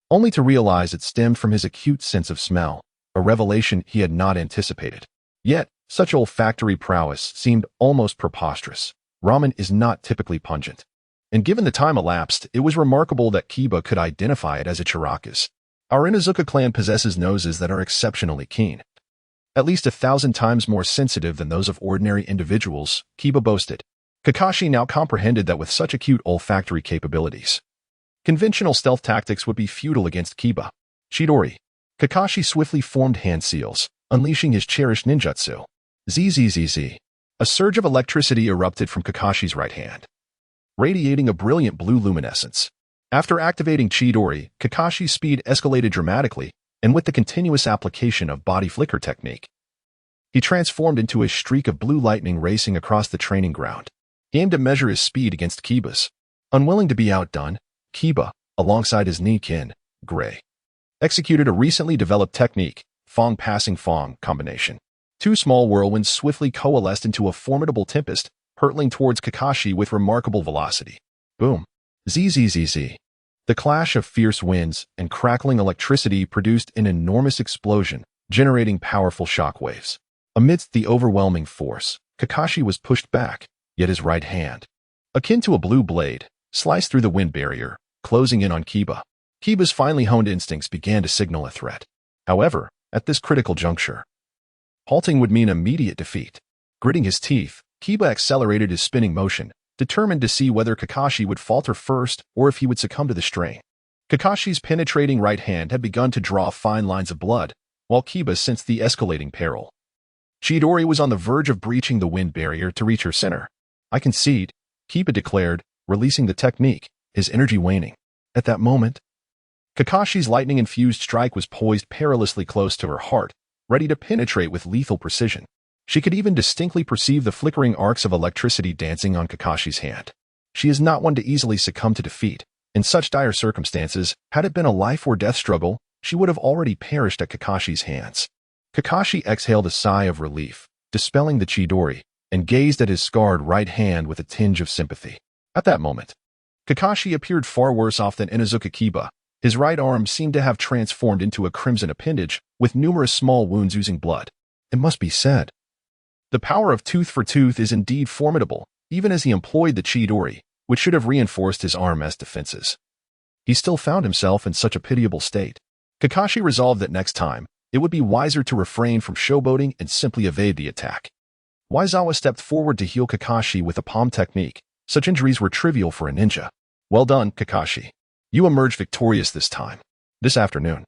only to realize it stemmed from his acute sense of smell, a revelation he had not anticipated. Yet, such olfactory prowess seemed almost preposterous. Ramen is not typically pungent, and given the time elapsed, it was remarkable that Kiba could identify it as a chirakas. Our Inuzuka clan possesses noses that are exceptionally keen, at least 1,000 times more sensitive than those of ordinary individuals, Kiba boasted. Kakashi now comprehended that with such acute olfactory capabilities, conventional stealth tactics would be futile against Kiba. Chidori. Kakashi swiftly formed hand seals, unleashing his cherished ninjutsu. Zzz. A surge of electricity erupted from Kakashi's right hand, radiating a brilliant blue luminescence. After activating Chidori, Kakashi's speed escalated dramatically, and with the continuous application of body flicker technique, he transformed into a streak of blue lightning racing across the training ground. He aimed to measure his speed against Kiba's. Unwilling to be outdone, Kiba, alongside his Nikin, Gray, executed a recently developed technique, Fong Passing Fong combination. Two small whirlwinds swiftly coalesced into a formidable tempest, hurtling towards Kakashi with remarkable velocity. Boom. Zzz. The clash of fierce winds and crackling electricity produced an enormous explosion, generating powerful shockwaves. Amidst the overwhelming force, Kakashi was pushed back, yet his right hand, akin to a blue blade, sliced through the wind barrier, closing in on Kiba. Kiba's finely honed instincts began to signal a threat. However, at this critical juncture, halting would mean immediate defeat. Gritting his teeth, Kiba accelerated his spinning motion, determined to see whether Kakashi would falter first or if he would succumb to the strain. Kakashi's penetrating right hand had begun to draw fine lines of blood, while Kiba sensed the escalating peril. Chidori was on the verge of breaching the wind barrier to reach her center. I concede, Kiba declared, releasing the technique, his energy waning. At that moment, Kakashi's lightning-infused strike was poised perilously close to her heart, ready to penetrate with lethal precision. She could even distinctly perceive the flickering arcs of electricity dancing on Kakashi's hand. She is not one to easily succumb to defeat. In such dire circumstances, had it been a life-or-death struggle, she would have already perished at Kakashi's hands. Kakashi exhaled a sigh of relief, dispelling the Chidori, and gazed at his scarred right hand with a tinge of sympathy. At that moment, Kakashi appeared far worse off than Inuzuka Kiba. His right arm seemed to have transformed into a crimson appendage, with numerous small wounds oozing blood. It must be said, the power of tooth for tooth is indeed formidable, even as he employed the Chidori, which should have reinforced his arm as defenses. He still found himself in such a pitiable state. Kakashi resolved that next time, it would be wiser to refrain from showboating and simply evade the attack. Waizawa stepped forward to heal Kakashi with a palm technique. Such injuries were trivial for a ninja. Well done, Kakashi. You emerged victorious this time. This afternoon,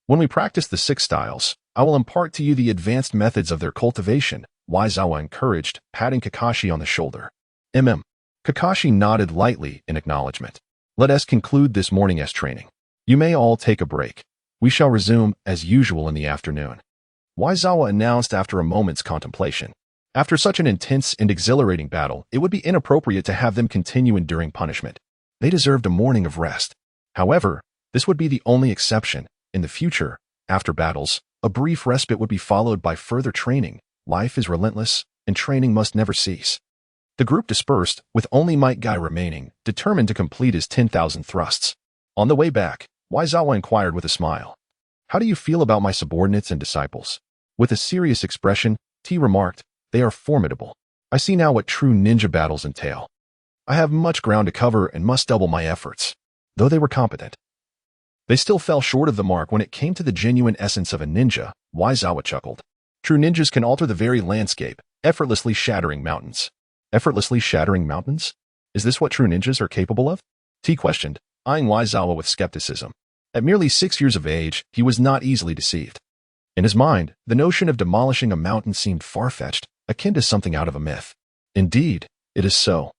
when we practice the 6 styles, I will impart to you the advanced methods of their cultivation, Waizawa encouraged, patting Kakashi on the shoulder. Kakashi nodded lightly in acknowledgement. Let us conclude this morning's training. You may all take a break. We shall resume as usual in the afternoon, Waizawa announced after a moment's contemplation. After such an intense and exhilarating battle, it would be inappropriate to have them continue enduring punishment. They deserved a morning of rest. However, this would be the only exception. In the future, after battles, a brief respite would be followed by further training. Life is relentless, and training must never cease. The group dispersed, with only Might Guy remaining, determined to complete his 10,000 thrusts. On the way back, Waizawa inquired with a smile. How do you feel about my subordinates and disciples? With a serious expression, T remarked, they are formidable. I see now what true ninja battles entail. I have much ground to cover and must double my efforts. Though they were competent, they still fell short of the mark when it came to the genuine essence of a ninja, Waizawa chuckled. True ninjas can alter the very landscape, effortlessly shattering mountains. Effortlessly shattering mountains? Is this what true ninjas are capable of? T questioned, eyeing Waizawa with skepticism. At merely 6 years of age, he was not easily deceived. In his mind, the notion of demolishing a mountain seemed far-fetched, akin to something out of a myth. Indeed, it is so.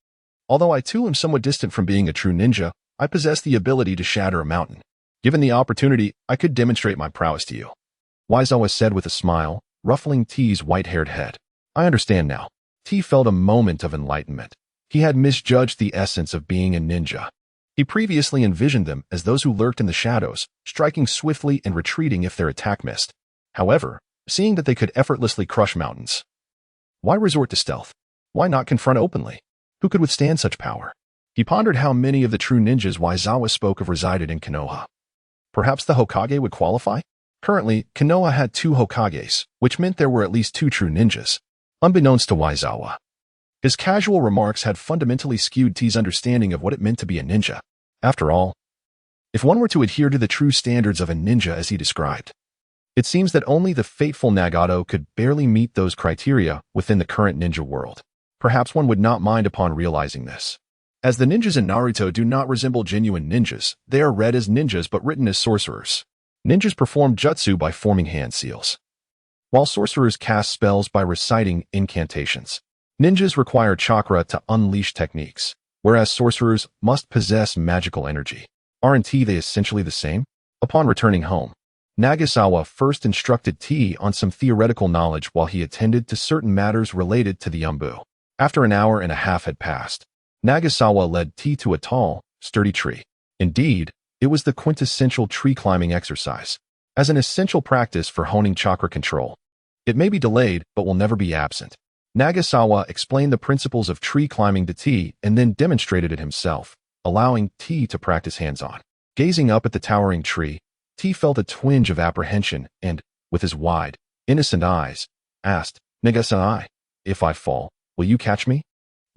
Although I too am somewhat distant from being a true ninja, I possess the ability to shatter a mountain. Given the opportunity, I could demonstrate my prowess to you. Waizawa said with a smile, ruffling T's white-haired head. I understand now. T felt a moment of enlightenment. He had misjudged the essence of being a ninja. He previously envisioned them as those who lurked in the shadows, striking swiftly and retreating if their attack missed. However, seeing that they could effortlessly crush mountains, Why resort to stealth? Why not confront openly? Who could withstand such power? He pondered how many of the true ninjas Waizawa spoke of resided in Konoha. Perhaps the Hokage would qualify? Currently, Konoha had 2 Hokages, which meant there were at least 2 true ninjas, unbeknownst to Waizawa. His casual remarks had fundamentally skewed T's understanding of what it meant to be a ninja. After all, if one were to adhere to the true standards of a ninja as he described, it seems that only the fateful Nagato could barely meet those criteria within the current ninja world. Perhaps one would not mind upon realizing this. As the ninjas in Naruto do not resemble genuine ninjas, they are read as ninjas but written as sorcerers. Ninjas perform jutsu by forming hand seals, while sorcerers cast spells by reciting incantations. Ninjas require chakra to unleash techniques, whereas sorcerers must possess magical energy. Aren't they essentially the same? Upon returning home, Nagasawa first instructed T on some theoretical knowledge while he attended to certain matters related to the Yumbu. After an hour and a half had passed, Nagasawa led T to a tall, sturdy tree. Indeed, it was the quintessential tree climbing exercise, as an essential practice for honing chakra control. It may be delayed, but will never be absent. Nagasawa explained the principles of tree climbing to T and then demonstrated it himself, allowing T to practice hands-on. Gazing up at the towering tree, T felt a twinge of apprehension and, with his wide, innocent eyes, asked, "Nagasawa, if I fall, will you catch me?"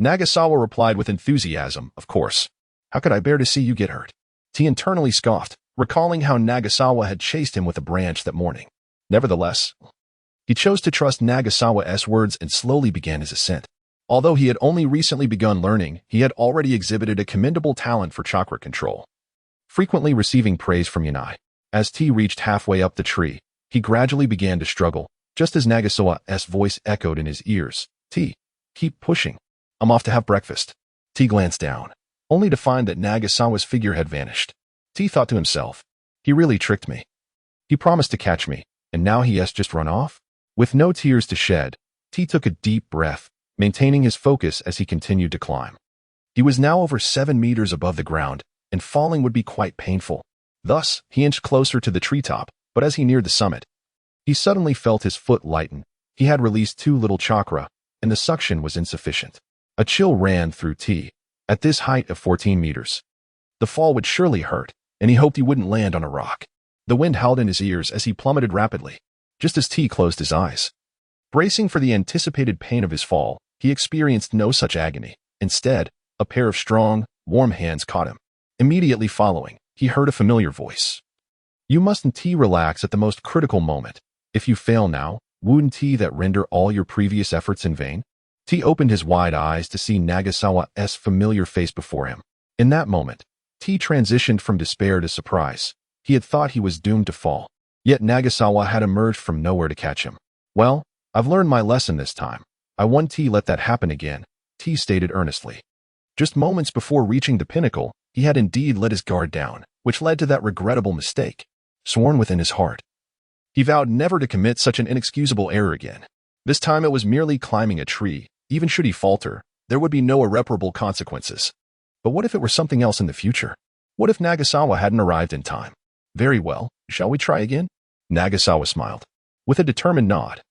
Nagasawa replied with enthusiasm, "Of course. How could I bear to see you get hurt?" T internally scoffed, recalling how Nagasawa had chased him with a branch that morning. Nevertheless, he chose to trust Nagasawa's words and slowly began his ascent. Although he had only recently begun learning, he had already exhibited a commendable talent for chakra control, frequently receiving praise from Yanai. As T reached halfway up the tree, he gradually began to struggle, just as Nagasawa's voice echoed in his ears. "T, keep pushing. I'm off to have breakfast." T glanced down, only to find that Nagasawa's figure had vanished. T thought to himself, he really tricked me. He promised to catch me, and now he has just run off? With no tears to shed, T took a deep breath, maintaining his focus as he continued to climb. He was now over 7 meters above the ground, and falling would be quite painful. Thus, he inched closer to the treetop, but as he neared the summit, he suddenly felt his foot lighten. He had released too little chakra, and the suction was insufficient. A chill ran through T. At this height of 14 meters, the fall would surely hurt, and he hoped he wouldn't land on a rock. The wind howled in his ears as he plummeted rapidly, just as T closed his eyes. Bracing for the anticipated pain of his fall, he experienced no such agony. Instead, a pair of strong, warm hands caught him. Immediately following, he heard a familiar voice. "You mustn't T relax at the most critical moment. If you fail now, wouldn't T that render all your previous efforts in vain?" T opened his wide eyes to see Nagasawa's familiar face before him. In that moment, T transitioned from despair to surprise. He had thought he was doomed to fall, yet Nagasawa had emerged from nowhere to catch him. "Well, I've learned my lesson this time. I won't let that happen again," T stated earnestly. Just moments before reaching the pinnacle, he had indeed let his guard down, which led to that regrettable mistake. Sworn within his heart, he vowed never to commit such an inexcusable error again. This time it was merely climbing a tree. Even should he falter, there would be no irreparable consequences. But what if it were something else in the future? What if Nagasawa hadn't arrived in time? "Very well, shall we try again?" Nagasawa smiled. With a determined nod,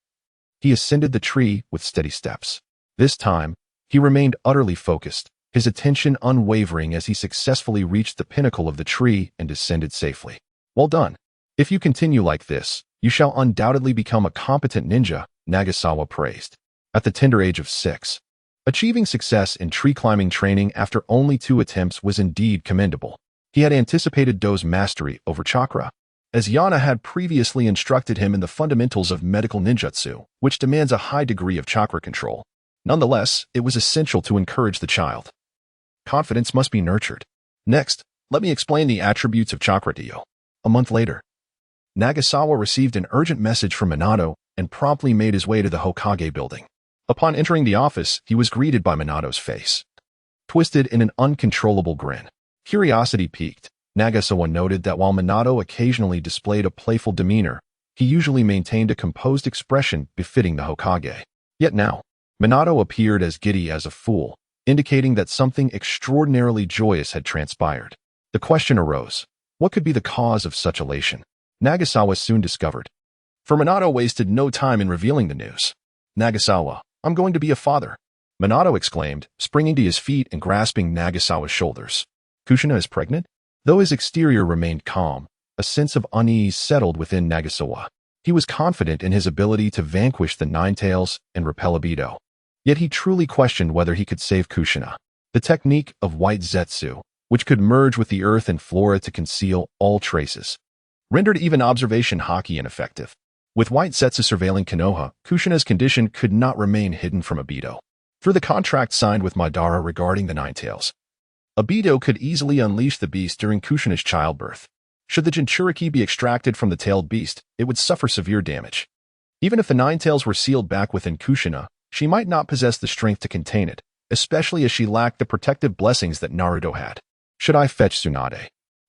he ascended the tree with steady steps. This time, he remained utterly focused, his attention unwavering as he successfully reached the pinnacle of the tree and descended safely. "Well done. If you continue like this, you shall undoubtedly become a competent ninja," Nagasawa praised. At the tender age of 6, achieving success in tree climbing training after only 2 attempts was indeed commendable. He had anticipated Do's mastery over chakra, as Yana had previously instructed him in the fundamentals of medical ninjutsu, which demands a high degree of chakra control. Nonetheless, it was essential to encourage the child. Confidence must be nurtured. Next, let me explain the attributes of chakra to you. A month later, Nagasawa received an urgent message from Minato and promptly made his way to the Hokage building. Upon entering the office, he was greeted by Minato's face, twisted in an uncontrollable grin. Curiosity piqued, Nagasawa noted that while Minato occasionally displayed a playful demeanor, he usually maintained a composed expression befitting the Hokage. Yet now, Minato appeared as giddy as a fool, indicating that something extraordinarily joyous had transpired. The question arose, what could be the cause of such elation? Nagasawa soon discovered, for Minato wasted no time in revealing the news. "Nagasawa, I'm going to be a father. Minato exclaimed, springing to his feet and grasping Nagasawa's shoulders. Kushina is pregnant? Though his exterior remained calm, a sense of unease settled within Nagasawa. He was confident in his ability to vanquish the Nine-Tails and repel Obito. Yet he truly questioned whether he could save Kushina. The technique of white zetsu, which could merge with the earth and flora to conceal all traces, rendered even observation haki ineffective. With white zetsu surveilling Konoha, Kushina's condition could not remain hidden from Obito. Through the contract signed with Madara regarding the Nine-Tails, Obito could easily unleash the beast during Kushina's childbirth. Should the Jinchuriki be extracted from the tailed beast, it would suffer severe damage. Even if the Nine-Tails were sealed back within Kushina, she might not possess the strength to contain it, especially as she lacked the protective blessings that Naruto had. Should I fetch Tsunade?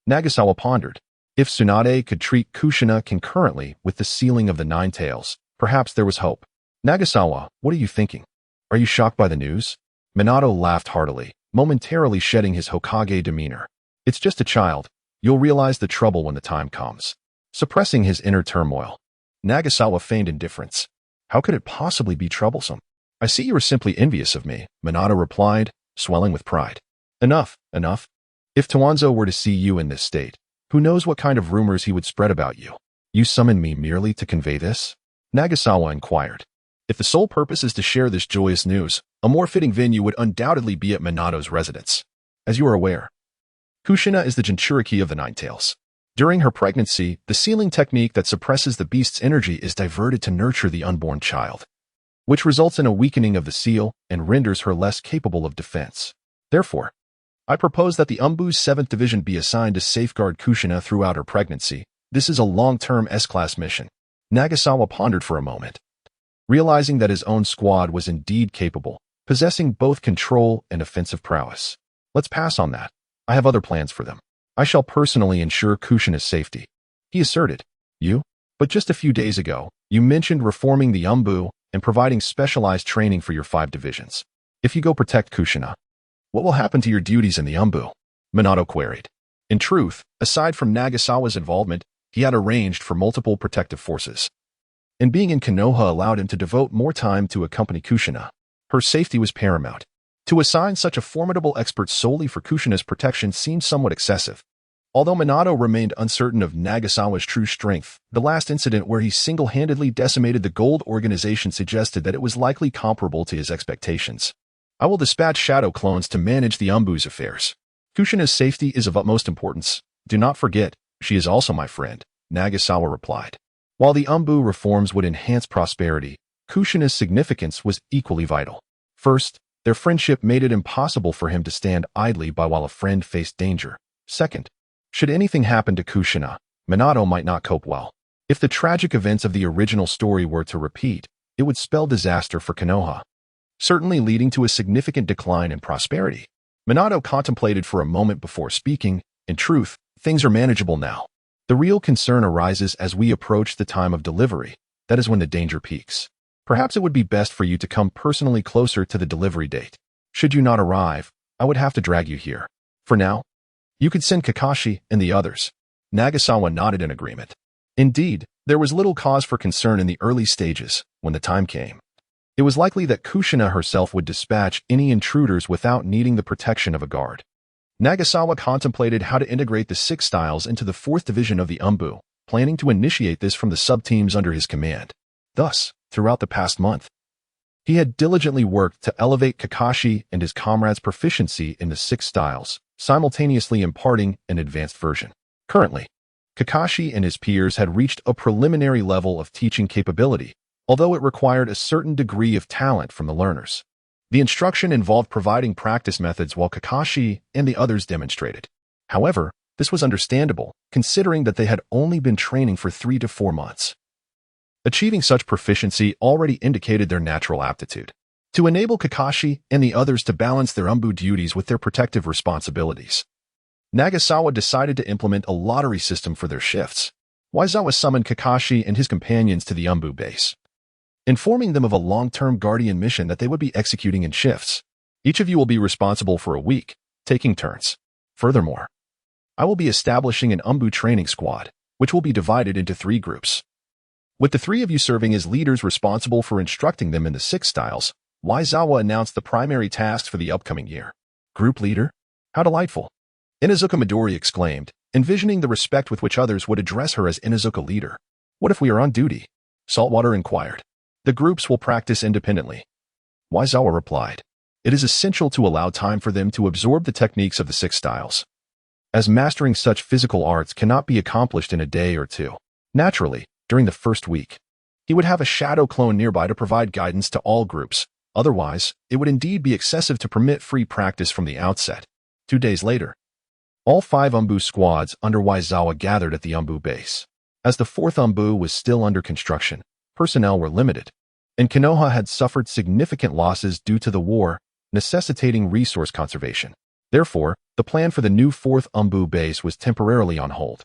Nagasawa pondered. If Tsunade could treat Kushina concurrently with the sealing of the Nine-Tails, perhaps there was hope. Nagasawa, what are you thinking? Are you shocked by the news? Minato laughed heartily, momentarily shedding his Hokage demeanor. It's just a child. You'll realize the trouble when the time comes. Suppressing his inner turmoil, Nagasawa feigned indifference. How could it possibly be troublesome? I see you are simply envious of me, Minato replied, swelling with pride. Enough, enough. If Tuanzo were to see you in this state, who knows what kind of rumors he would spread about you? You summoned me merely to convey this? Nagasawa inquired. If the sole purpose is to share this joyous news, a more fitting venue would undoubtedly be at Minato's residence. As you are aware, Kushina is the Jinchuriki of the Nine-Tails. During her pregnancy, the sealing technique that suppresses the beast's energy is diverted to nurture the unborn child, which results in a weakening of the seal and renders her less capable of defense. Therefore, I propose that the Umbu's 7th Division be assigned to safeguard Kushina throughout her pregnancy. This is a long-term S-class mission. Nagasawa pondered for a moment, realizing that his own squad was indeed capable, possessing both control and offensive prowess. Let's pass on that. I have other plans for them. I shall personally ensure Kushina's safety. He asserted. You? But just a few days ago, you mentioned reforming the Umbu and providing specialized training for your 5 divisions. If you go protect Kushina, what will happen to your duties in the Umbu? Minato queried. In truth, aside from Nagasawa's involvement, he had arranged for multiple protective forces. And being in Konoha allowed him to devote more time to accompany Kushina. Her safety was paramount. To assign such a formidable expert solely for Kushina's protection seemed somewhat excessive. Although Minato remained uncertain of Nagasawa's true strength, the last incident where he single-handedly decimated the Gold Organization suggested that it was likely comparable to his expectations. I will dispatch shadow clones to manage the Umbu's affairs. Kushina's safety is of utmost importance. Do not forget, she is also my friend, Nagasawa replied. While the Umbu reforms would enhance prosperity, Kushina's significance was equally vital. First, their friendship made it impossible for him to stand idly by while a friend faced danger. Second, should anything happen to Kushina, Minato might not cope well. If the tragic events of the original story were to repeat, it would spell disaster for Konoha, certainly leading to a significant decline in prosperity. Minato contemplated for a moment before speaking. In truth, things are manageable now. The real concern arises as we approach the time of delivery. That is when the danger peaks. Perhaps it would be best for you to come personally closer to the delivery date. Should you not arrive, I would have to drag you here. For now, you could send Kakashi and the others. Nagasawa nodded in agreement. Indeed, there was little cause for concern in the early stages. When the time came, it was likely that Kushina herself would dispatch any intruders without needing the protection of a guard. Nagasawa contemplated how to integrate the 6 styles into the 4th division of the Umbu, planning to initiate this from the sub-teams under his command. Thus, throughout the past month, he had diligently worked to elevate Kakashi and his comrades' proficiency in the 6 styles, simultaneously imparting an advanced version. Currently, Kakashi and his peers had reached a preliminary level of teaching capability, although it required a certain degree of talent from the learners. The instruction involved providing practice methods while Kakashi and the others demonstrated. However, this was understandable, considering that they had only been training for 3 to 4 months. Achieving such proficiency already indicated their natural aptitude to enable Kakashi and the others to balance their Umbu duties with their protective responsibilities. Nagasawa decided to implement a lottery system for their shifts. Waizawa summoned Kakashi and his companions to the Umbu base, informing them of a long-term guardian mission that they would be executing in shifts. Each of you will be responsible for a week, taking turns. Furthermore, I will be establishing an Umbu training squad, which will be divided into 3 groups, with the 3 of you serving as leaders responsible for instructing them in the 6 styles, Waizawa announced the primary tasks for the upcoming year. Group leader? How delightful. Inuzuka Midori exclaimed, envisioning the respect with which others would address her as Inuzuka leader. What if we are on duty? Saltwater inquired. The groups will practice independently. Waizawa replied. It is essential to allow time for them to absorb the techniques of the 6 styles, as mastering such physical arts cannot be accomplished in a day or two. Naturally, during the first week, he would have a shadow clone nearby to provide guidance to all groups. Otherwise, it would indeed be excessive to permit free practice from the outset. 2 days later, all 5 Umbu squads under Waizawa gathered at the Umbu base. As the 4th Umbu was still under construction, personnel were limited, and Konoha had suffered significant losses due to the war, necessitating resource conservation. Therefore, the plan for the new 4th Umbu base was temporarily on hold,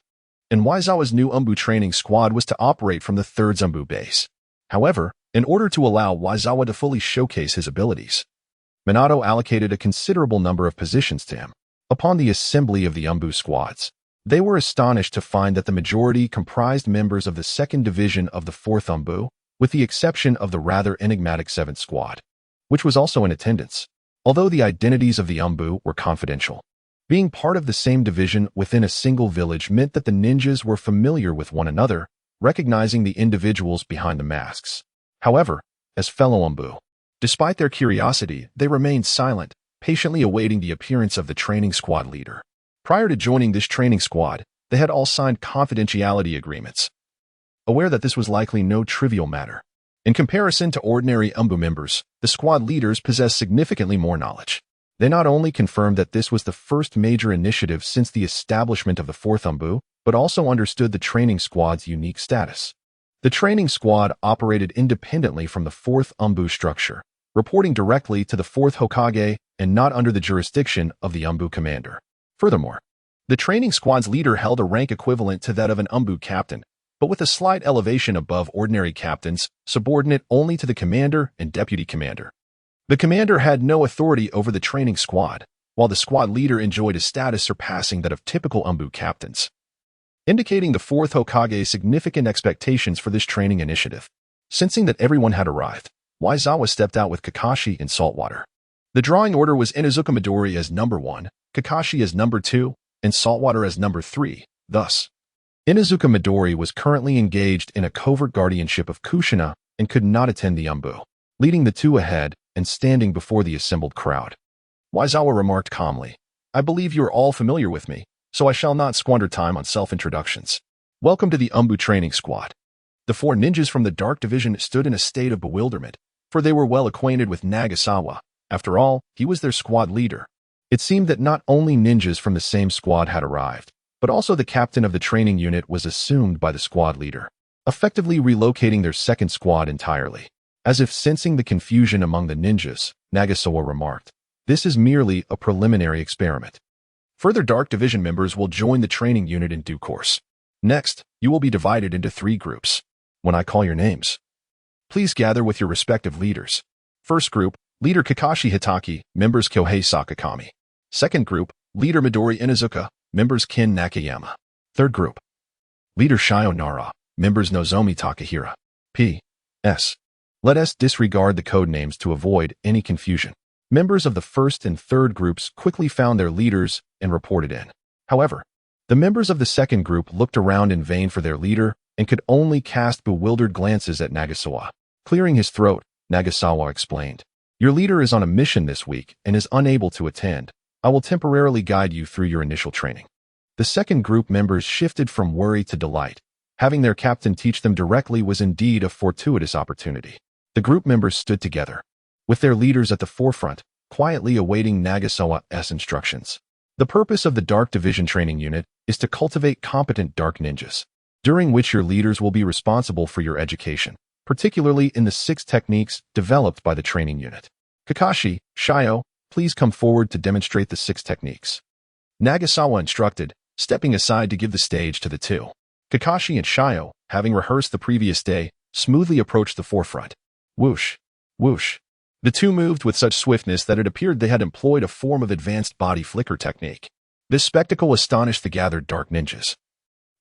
and Waizawa's new Umbu training squad was to operate from the 3rd Umbu base. However, in order to allow Waizawa to fully showcase his abilities, Minato allocated a considerable number of positions to him. Upon the assembly of the Umbu squads, they were astonished to find that the majority comprised members of the 2nd Division of the 4th Umbu, with the exception of the rather enigmatic 7th Squad, which was also in attendance. Although the identities of the Umbu were confidential, being part of the same division within a single village meant that the ninjas were familiar with one another, recognizing the individuals behind the masks. However, as fellow Umbu, despite their curiosity, they remained silent, patiently awaiting the appearance of the training squad leader. Prior to joining this training squad, they had all signed confidentiality agreements, aware that this was likely no trivial matter. In comparison to ordinary Umbu members, the squad leaders possessed significantly more knowledge. They not only confirmed that this was the first major initiative since the establishment of the 4th Umbu, but also understood the training squad's unique status. The training squad operated independently from the 4th Umbu structure, reporting directly to the 4th Hokage and not under the jurisdiction of the Umbu commander. Furthermore, the training squad's leader held a rank equivalent to that of an Umbu captain, but with a slight elevation above ordinary captains, subordinate only to the commander and deputy commander. The commander had no authority over the training squad, while the squad leader enjoyed a status surpassing that of typical Umbu captains, indicating the 4th Hokage's significant expectations for this training initiative. Sensing that everyone had arrived, Waizawa stepped out with Kakashi in Saltwater. The drawing order was Inuzuka Midori as number 1, Kakashi as number 2, and Saltwater as number 3. Thus, Inuzuka Midori was currently engaged in a covert guardianship of Kushina and could not attend the Umbu, leading the 2 ahead and standing before the assembled crowd. Waizawa remarked calmly, I believe you are all familiar with me, so I shall not squander time on self-introductions. Welcome to the Umbu training squad. The 4 ninjas from the Dark Division stood in a state of bewilderment, for they were well acquainted with Nagasawa. After all, he was their squad leader. It seemed that not only ninjas from the same squad had arrived, but also the captain of the training unit was assumed by the squad leader, effectively relocating their 2nd squad entirely. As if sensing the confusion among the ninjas, Nagasawa remarked, this is merely a preliminary experiment. Further Dark Division members will join the training unit in due course. Next, you will be divided into 3 groups. When I call your names, please gather with your respective leaders. First group, Leader Kakashi Hitaki, members Kyohei Sakakami. Second group, Leader Midori Inuzuka, members Kin Nakayama. Third group, Leader Shio Nara, members Nozomi Takahira. P.S. Let us disregard the code names to avoid any confusion. Members of the 1st and 3rd groups quickly found their leaders and reported in. However, the members of the 2nd group looked around in vain for their leader and could only cast bewildered glances at Nagasawa. Clearing his throat, Nagasawa explained, your leader is on a mission this week and is unable to attend. I will temporarily guide you through your initial training. The 2nd group members shifted from worry to delight. Having their captain teach them directly was indeed a fortuitous opportunity. The group members stood together, with their leaders at the forefront, quietly awaiting Nagasawa's instructions. The purpose of the Dark Division training unit is to cultivate competent dark ninjas, during which your leaders will be responsible for your education, particularly in the 6 techniques developed by the training unit. Kakashi, Shio, please come forward to demonstrate the 6 techniques. Nagasawa instructed, stepping aside to give the stage to the 2. Kakashi and Shio, having rehearsed the previous day, smoothly approached the forefront. Whoosh, whoosh. The 2 moved with such swiftness that it appeared they had employed a form of advanced body flicker technique. This spectacle astonished the gathered dark ninjas,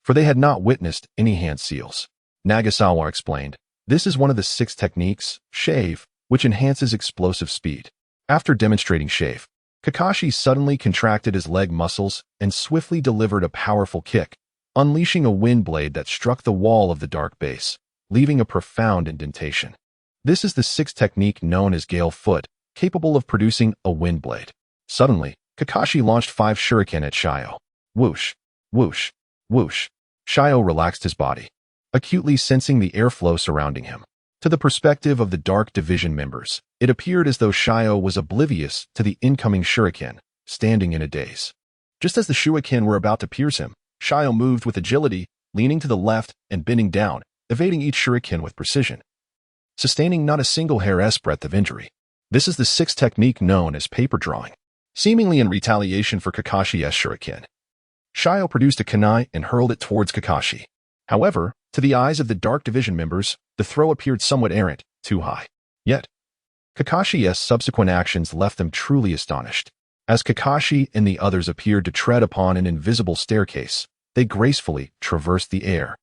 for they had not witnessed any hand seals. Nagasawa explained, this is one of the 6 techniques, shave, which enhances explosive speed. After demonstrating shave, Kakashi suddenly contracted his leg muscles and swiftly delivered a powerful kick, unleashing a wind blade that struck the wall of the dark base, leaving a profound indentation. This is the sixth technique known as Gale Foot, capable of producing a wind blade. Suddenly, Kakashi launched 5 shuriken at Shio. Whoosh, whoosh, whoosh. Shio relaxed his body, acutely sensing the airflow surrounding him. To the perspective of the Dark Division members, it appeared as though Shio was oblivious to the incoming shuriken, standing in a daze. Just as the shuriken were about to pierce him, Shio moved with agility, leaning to the left and bending down, evading each shuriken with precision, sustaining not a single hair's breadth of injury. This is the sixth technique known as paper drawing. Seemingly in retaliation for Kakashi's shuriken, Shio produced a kunai and hurled it towards Kakashi. However, to the eyes of the Dark Division members, the throw appeared somewhat errant, too high. Yet, Kakashi's subsequent actions left them truly astonished. As Kakashi and the others appeared to tread upon an invisible staircase, they gracefully traversed the air,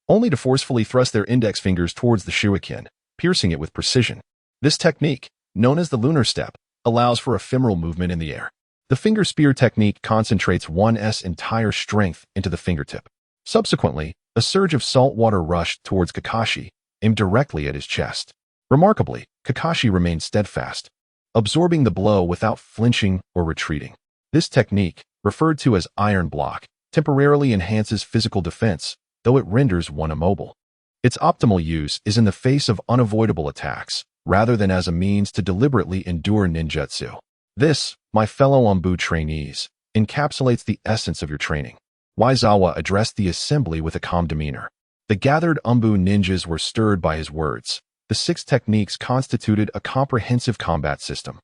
only to forcefully thrust their index fingers towards the shuriken, piercing it with precision. This technique, known as the lunar step, allows for ephemeral movement in the air. The finger spear technique concentrates one's entire strength into the fingertip. Subsequently, a surge of salt water rushed towards Kakashi, aimed directly at his chest. Remarkably, Kakashi remained steadfast, absorbing the blow without flinching or retreating. This technique, referred to as iron block, temporarily enhances physical defense, though it renders one immobile. Its optimal use is in the face of unavoidable attacks, rather than as a means to deliberately endure ninjutsu. This, my fellow Anbu trainees, encapsulates the essence of your training. Waizawa addressed the assembly with a calm demeanor. The gathered Anbu ninjas were stirred by his words. The 6 techniques constituted a comprehensive combat system,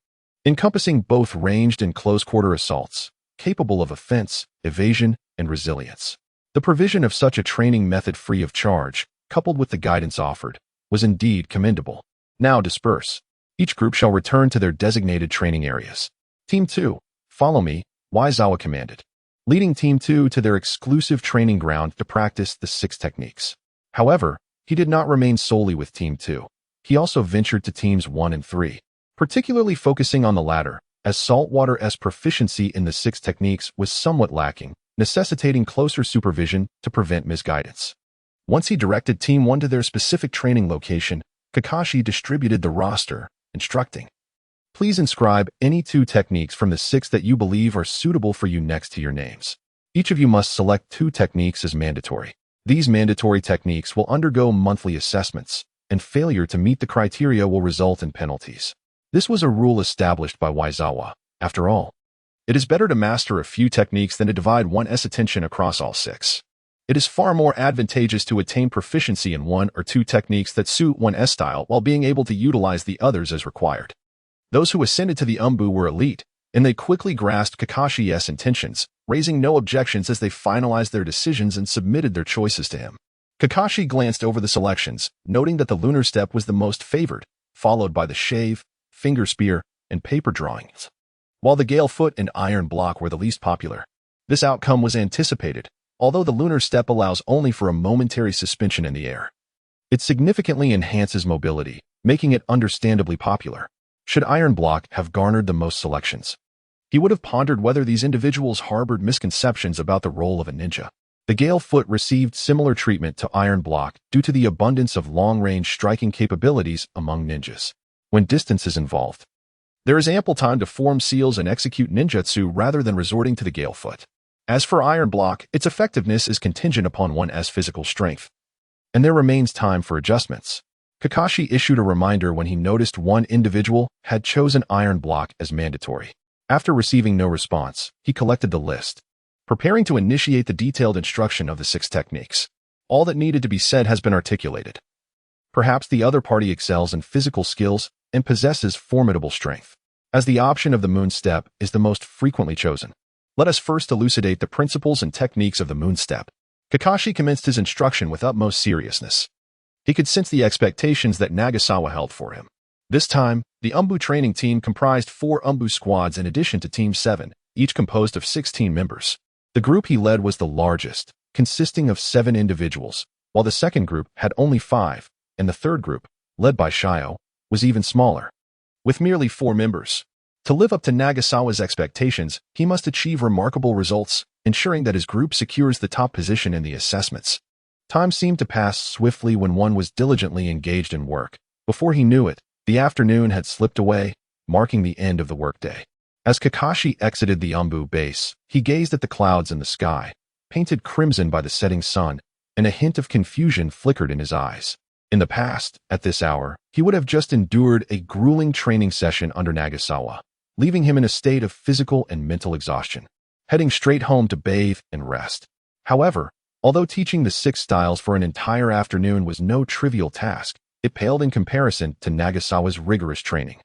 encompassing both ranged and close-quarter assaults, capable of offense, evasion, and resilience. The provision of such a training method free of charge, coupled with the guidance offered, was indeed commendable. Now disperse. Each group shall return to their designated training areas. Team 2, follow me, Waizawa commanded, leading Team 2 to their exclusive training ground to practice the 6 techniques. However, he did not remain solely with Team 2. He also ventured to Teams 1 and 3, particularly focusing on the latter, as Saltwater's proficiency in the 6 techniques was somewhat lacking, necessitating closer supervision to prevent misguidance. Once he directed Team 1 to their specific training location, Kakashi distributed the roster, instructing, "Please inscribe any 2 techniques from the 6 that you believe are suitable for you next to your names. Each of you must select 2 techniques as mandatory. These mandatory techniques will undergo monthly assessments, and failure to meet the criteria will result in penalties." This was a rule established by Waizawa. After all, it is better to master a few techniques than to divide one's attention across all 6. It is far more advantageous to attain proficiency in 1 or 2 techniques that suit one's style while being able to utilize the others as required. Those who ascended to the Anbu were elite, and they quickly grasped Kakashi's intentions, raising no objections as they finalized their decisions and submitted their choices to him. Kakashi glanced over the selections, noting that the lunar step was the most favored, followed by the shave, finger spear, and paper drawings, while the Gale Foot and iron block were the least popular. This outcome was anticipated, although the lunar step allows only for a momentary suspension in the air. It significantly enhances mobility, making it understandably popular. Should iron block have garnered the most selections, he would have pondered whether these individuals harbored misconceptions about the role of a ninja. The Gale Foot received similar treatment to iron block due to the abundance of long-range striking capabilities among ninjas. When distance is involved, there is ample time to form seals and execute ninjutsu rather than resorting to the Gale Foot. As for iron block, its effectiveness is contingent upon one's physical strength, and there remains time for adjustments. Kakashi issued a reminder when he noticed one individual had chosen iron block as mandatory. After receiving no response, he collected the list, preparing to initiate the detailed instruction of the 6 techniques. All that needed to be said has been articulated. Perhaps the other party excels in physical skills and possesses formidable strength. As the option of the moon step is the most frequently chosen, let us first elucidate the principles and techniques of the moon step. Kakashi commenced his instruction with utmost seriousness. He could sense the expectations that Nagasawa held for him. This time, the Anbu training team comprised 4 Anbu squads in addition to Team 7, each composed of 16 members. The group he led was the largest, consisting of 7 individuals, while the second group had only 5, and the third group, led by Shio, was even smaller, with merely 4 members. To live up to Nagasawa's expectations, he must achieve remarkable results, ensuring that his group secures the top position in the assessments. Time seemed to pass swiftly when one was diligently engaged in work. Before he knew it, the afternoon had slipped away, marking the end of the workday. As Kakashi exited the Umbu base, he gazed at the clouds in the sky, painted crimson by the setting sun, and a hint of confusion flickered in his eyes. In the past, at this hour, he would have just endured a grueling training session under Nagasawa, leaving him in a state of physical and mental exhaustion, heading straight home to bathe and rest. However, although teaching the 6 styles for an entire afternoon was no trivial task, it paled in comparison to Nagasawa's rigorous training,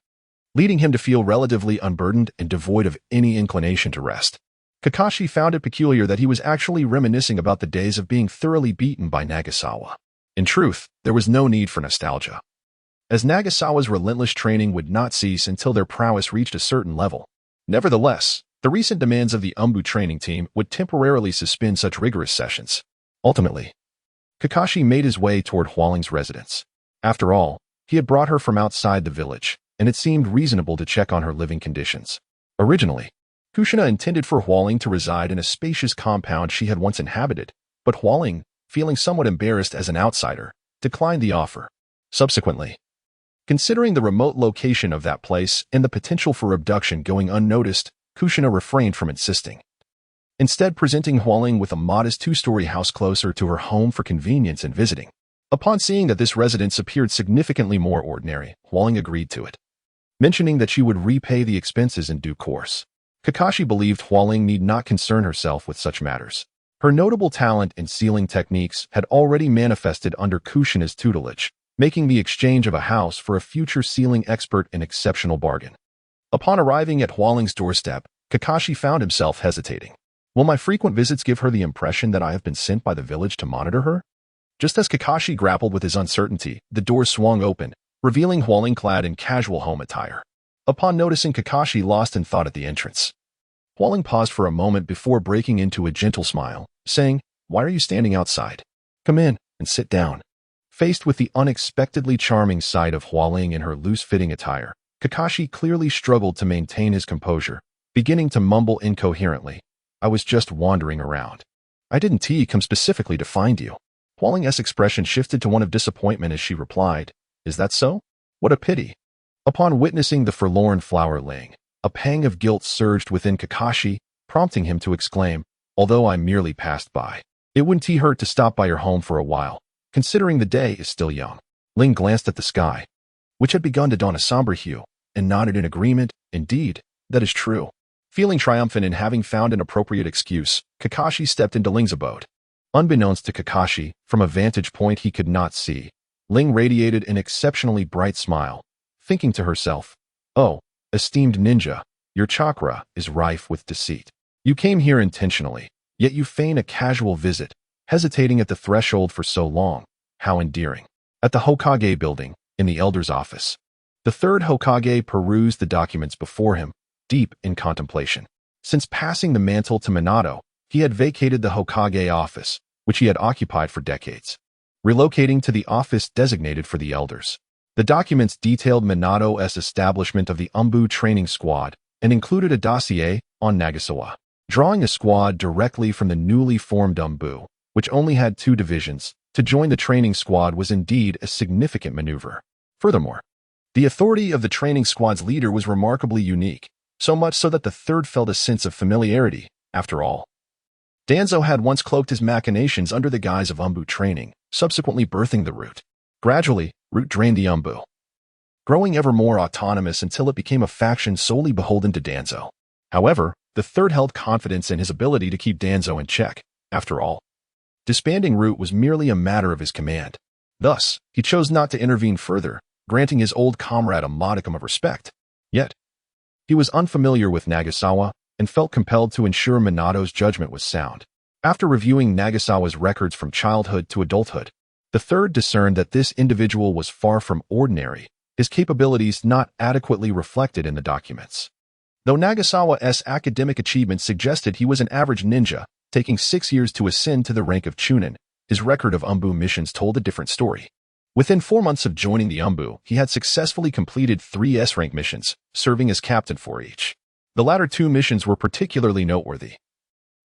leading him to feel relatively unburdened and devoid of any inclination to rest. Kakashi found it peculiar that he was actually reminiscing about the days of being thoroughly beaten by Nagasawa. In truth, there was no need for nostalgia, as Nagasawa's relentless training would not cease until their prowess reached a certain level. Nevertheless, the recent demands of the Umbu training team would temporarily suspend such rigorous sessions. Ultimately, Kakashi made his way toward Hualing's residence. After all, he had brought her from outside the village, and it seemed reasonable to check on her living conditions. Originally, Kushina intended for Hualing to reside in a spacious compound she had once inhabited, but Hualing, feeling somewhat embarrassed as an outsider, declined the offer. Subsequently, considering the remote location of that place and the potential for abduction going unnoticed, Kushina refrained from insisting, instead presenting Hualing with a modest 2-story house closer to her home for convenience in visiting. Upon seeing that this residence appeared significantly more ordinary, Hualing agreed to it, mentioning that she would repay the expenses in due course. Kakashi believed Hualing need not concern herself with such matters. Her notable talent in sealing techniques had already manifested under Kushina's tutelage, making the exchange of a house for a future sealing expert an exceptional bargain. Upon arriving at Hualing's doorstep, Kakashi found himself hesitating. Will my frequent visits give her the impression that I have been sent by the village to monitor her? Just as Kakashi grappled with his uncertainty, the door swung open, revealing Hualing clad in casual home attire. Upon noticing Kakashi lost in thought at the entrance, Hualing paused for a moment before breaking into a gentle smile, saying, "Why are you standing outside? Come in and sit down." Faced with the unexpectedly charming sight of Hualing in her loose-fitting attire, Kakashi clearly struggled to maintain his composure, beginning to mumble incoherently, "I was just wandering around. I didn't come specifically to find you." Hualing's expression shifted to one of disappointment as she replied, "Is that so? What a pity." Upon witnessing the forlorn flower laying, a pang of guilt surged within Kakashi, prompting him to exclaim, "Although I merely passed by, it wouldn't hurt to stop by your home for a while, considering the day is still young." Ling glanced at the sky, which had begun to don a somber hue, and nodded in agreement. "Indeed, that is true." Feeling triumphant in having found an appropriate excuse, Kakashi stepped into Ling's abode. Unbeknownst to Kakashi, from a vantage point he could not see, Ling radiated an exceptionally bright smile, thinking to herself, "Oh, esteemed ninja, your chakra is rife with deceit. You came here intentionally, yet you feign a casual visit, hesitating at the threshold for so long. How endearing." At the Hokage building, in the elder's office, the 3rd Hokage perused the documents before him, deep in contemplation. Since passing the mantle to Minato, he had vacated the Hokage office, which he had occupied for decades, relocating to the office designated for the elders. The documents detailed Minato's establishment of the Umbu training squad and included a dossier on Nagasawa. Drawing a squad directly from the newly formed Umbu, which only had 2 divisions, to join the training squad was indeed a significant maneuver. Furthermore, the authority of the training squad's leader was remarkably unique, so much so that the 3rd felt a sense of familiarity. After all, Danzo had once cloaked his machinations under the guise of Umbu training, subsequently birthing the Root. Gradually, Root drained the Umbu, growing ever more autonomous until it became a faction solely beholden to Danzo. However, the 3rd held confidence in his ability to keep Danzo in check. After all, disbanding Root was merely a matter of his command. Thus, he chose not to intervene further, granting his old comrade a modicum of respect. Yet, he was unfamiliar with Nagasawa and felt compelled to ensure Minato's judgment was sound. After reviewing Nagasawa's records from childhood to adulthood, the 3rd discerned that this individual was far from ordinary, his capabilities not adequately reflected in the documents. Though Nagasawa's academic achievements suggested he was an average ninja, taking 6 years to ascend to the rank of Chunin, his record of Umbu missions told a different story. Within 4 months of joining the Umbu, he had successfully completed 3 S-rank missions, serving as captain for each. The latter 2 missions were particularly noteworthy.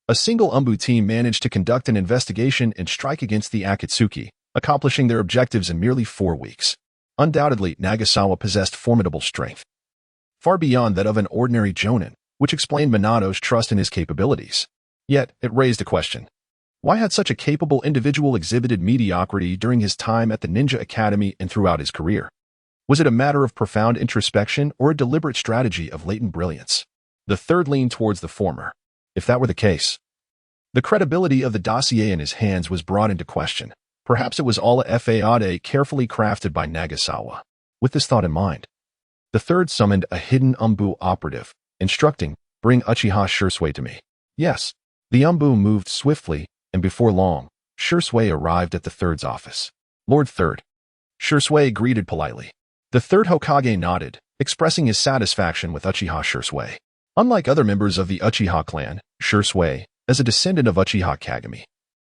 A single Umbu team managed to conduct an investigation and strike against the Akatsuki, accomplishing their objectives in merely 4 weeks. Undoubtedly, Nagasawa possessed formidable strength, far beyond that of an ordinary jonin, which explained Minato's trust in his capabilities. Yet, it raised a question. Why had such a capable individual exhibited mediocrity during his time at the Ninja Academy and throughout his career? Was it a matter of profound introspection or a deliberate strategy of latent brilliance? The third leaned towards the former. If that were the case, the credibility of the dossier in his hands was brought into question. Perhaps it was all a fade carefully crafted by Nagasawa. With this thought in mind, the third summoned a hidden Umbu operative, instructing, "Bring Uchiha Shursui to me." Yes, the Umbu moved swiftly, and before long, Shursui arrived at the third's office. "Lord Third." Shursui greeted politely. The third Hokage nodded, expressing his satisfaction with Uchiha Shursui. Unlike other members of the Uchiha clan, Shursui, as a descendant of Uchiha Kagami,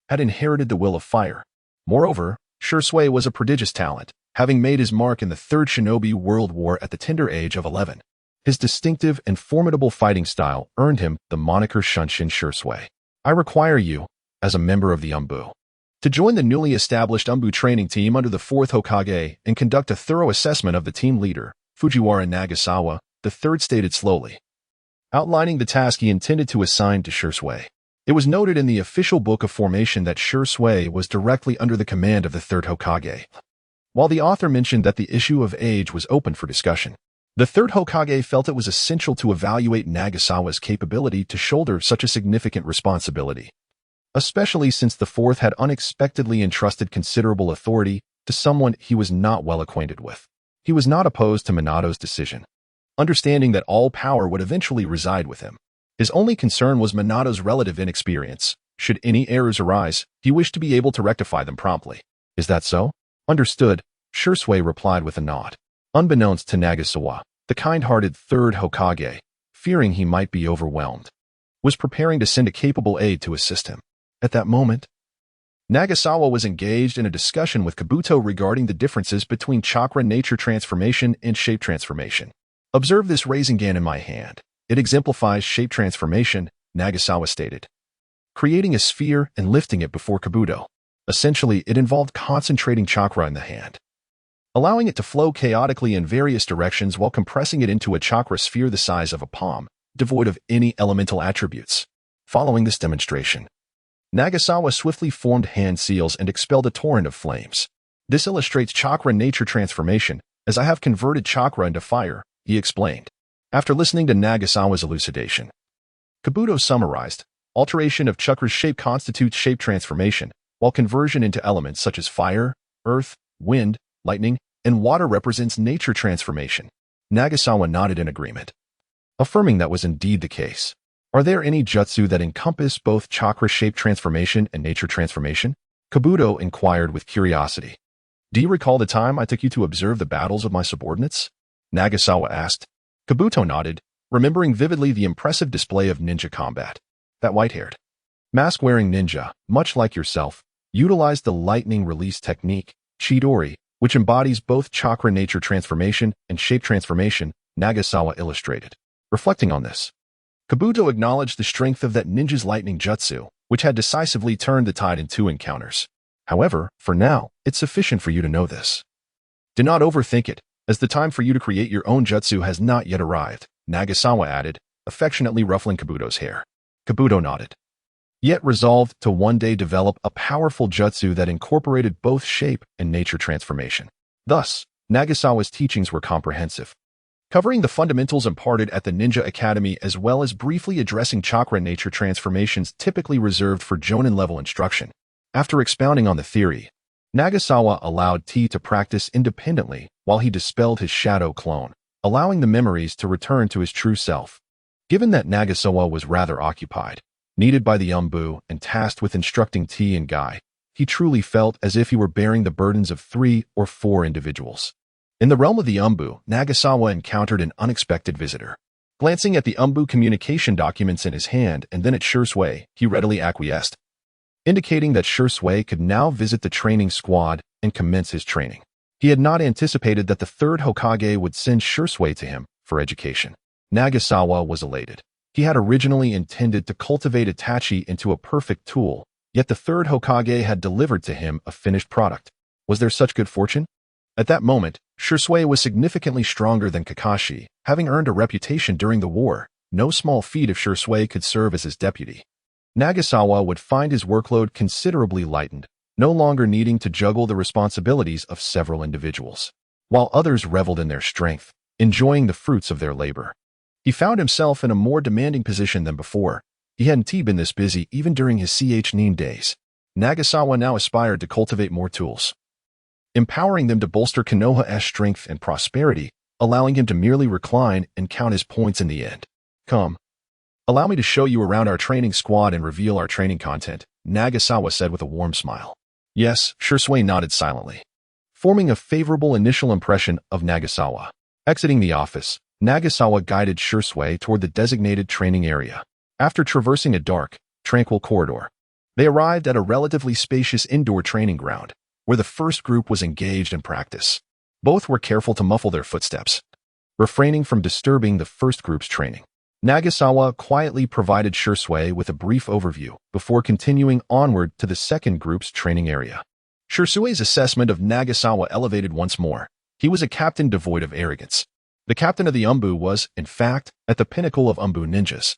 had inherited the will of fire. Moreover, Shursui was a prodigious talent, having made his mark in the Third Shinobi World War at the tender age of 11. His distinctive and formidable fighting style earned him the moniker Shunshin Shursui. "I require you, as a member of the Umbu, to join the newly established Umbu training team under the 4th Hokage and conduct a thorough assessment of the team leader, Fujiwara Nagasawa," the third stated slowly, outlining the task he intended to assign to Shursui. It was noted in the official book of formation that Shursui was directly under the command of the third Hokage. While the author mentioned that the issue of age was open for discussion, the third Hokage felt it was essential to evaluate Nagasawa's capability to shoulder such a significant responsibility, especially since the fourth had unexpectedly entrusted considerable authority to someone he was not well acquainted with. He was not opposed to Minato's decision, understanding that all power would eventually reside with him. His only concern was Minato's relative inexperience. Should any errors arise, he wished to be able to rectify them promptly. "Is that so?" "Understood," Shursui replied with a nod. Unbeknownst to Nagasawa, the kind-hearted third Hokage, fearing he might be overwhelmed, was preparing to send a capable aide to assist him. At that moment, Nagasawa was engaged in a discussion with Kabuto regarding the differences between chakra nature transformation and shape transformation. "Observe this Rasengan in my hand. It exemplifies shape transformation," Nagasawa stated, creating a sphere and lifting it before Kabuto. Essentially, it involved concentrating chakra in the hand, allowing it to flow chaotically in various directions while compressing it into a chakra sphere the size of a palm, devoid of any elemental attributes. Following this demonstration, Nagasawa swiftly formed hand seals and expelled a torrent of flames. "This illustrates chakra nature transformation, as I have converted chakra into fire," he explained. After listening to Nagasawa's elucidation, Kabuto summarized, "Alteration of chakra's shape constitutes shape transformation, while conversion into elements such as fire, earth, wind, lightning, and water represents nature transformation." Nagasawa nodded in agreement, affirming that was indeed the case. "Are there any jutsu that encompass both chakra shape transformation and nature transformation?" Kabuto inquired with curiosity. "Do you recall the time I took you to observe the battles of my subordinates?" Nagasawa asked. Kabuto nodded, remembering vividly the impressive display of ninja combat. That white-haired, mask-wearing ninja, much like yourself, utilized the lightning release technique, Chidori, which embodies both chakra nature transformation and shape transformation, Nagasawa illustrated. Reflecting on this, Kabuto acknowledged the strength of that ninja's lightning jutsu, which had decisively turned the tide in 2 encounters. "However, for now, it's sufficient for you to know this. Do not overthink it, as the time for you to create your own jutsu has not yet arrived," Nagasawa added, affectionately ruffling Kabuto's hair. Kabuto nodded, yet resolved to one day develop a powerful jutsu that incorporated both shape and nature transformation. Thus, Nagasawa's teachings were comprehensive, covering the fundamentals imparted at the Ninja Academy as well as briefly addressing chakra nature transformations typically reserved for Jonin-level instruction. After expounding on the theory, Nagasawa allowed T to practice independently while he dispelled his shadow clone, allowing the memories to return to his true self. Given that Nagasawa was rather occupied, needed by the Umbu, and tasked with instructing T and Guy, he truly felt as if he were bearing the burdens of 3 or 4 individuals. In the realm of the Umbu, Nagasawa encountered an unexpected visitor. Glancing at the Umbu communication documents in his hand and then at Shursui, he readily acquiesced, indicating that Shursui could now visit the training squad and commence his training. He had not anticipated that the third Hokage would send Shisui to him for education. Nagasawa was elated. He had originally intended to cultivate Itachi into a perfect tool, yet the third Hokage had delivered to him a finished product. Was there such good fortune? At that moment, Shisui was significantly stronger than Kakashi, having earned a reputation during the war. No small feat if Shisui could serve as his deputy. Nagasawa would find his workload considerably lightened, no longer needing to juggle the responsibilities of several individuals, while others reveled in their strength, enjoying the fruits of their labor. He found himself in a more demanding position than before. He hadn't been this busy even during his Nin days. Nagasawa now aspired to cultivate more tools, empowering them to bolster Konoha's strength and prosperity, allowing him to merely recline and count his points in the end. Come. Allow me to show you around our training squad and reveal our training content, Nagasawa said with a warm smile. Yes, Shisui nodded silently, forming a favorable initial impression of Nagasawa. Exiting the office, Nagasawa guided Shisui toward the designated training area. After traversing a dark, tranquil corridor, they arrived at a relatively spacious indoor training ground, where the first group was engaged in practice. Both were careful to muffle their footsteps, refraining from disturbing the first group's training. Nagasawa quietly provided Shisui with a brief overview before continuing onward to the second group's training area. Shisui's assessment of Nagasawa elevated once more. He was a captain devoid of arrogance. The captain of the Umbu was, in fact, at the pinnacle of Umbu ninjas.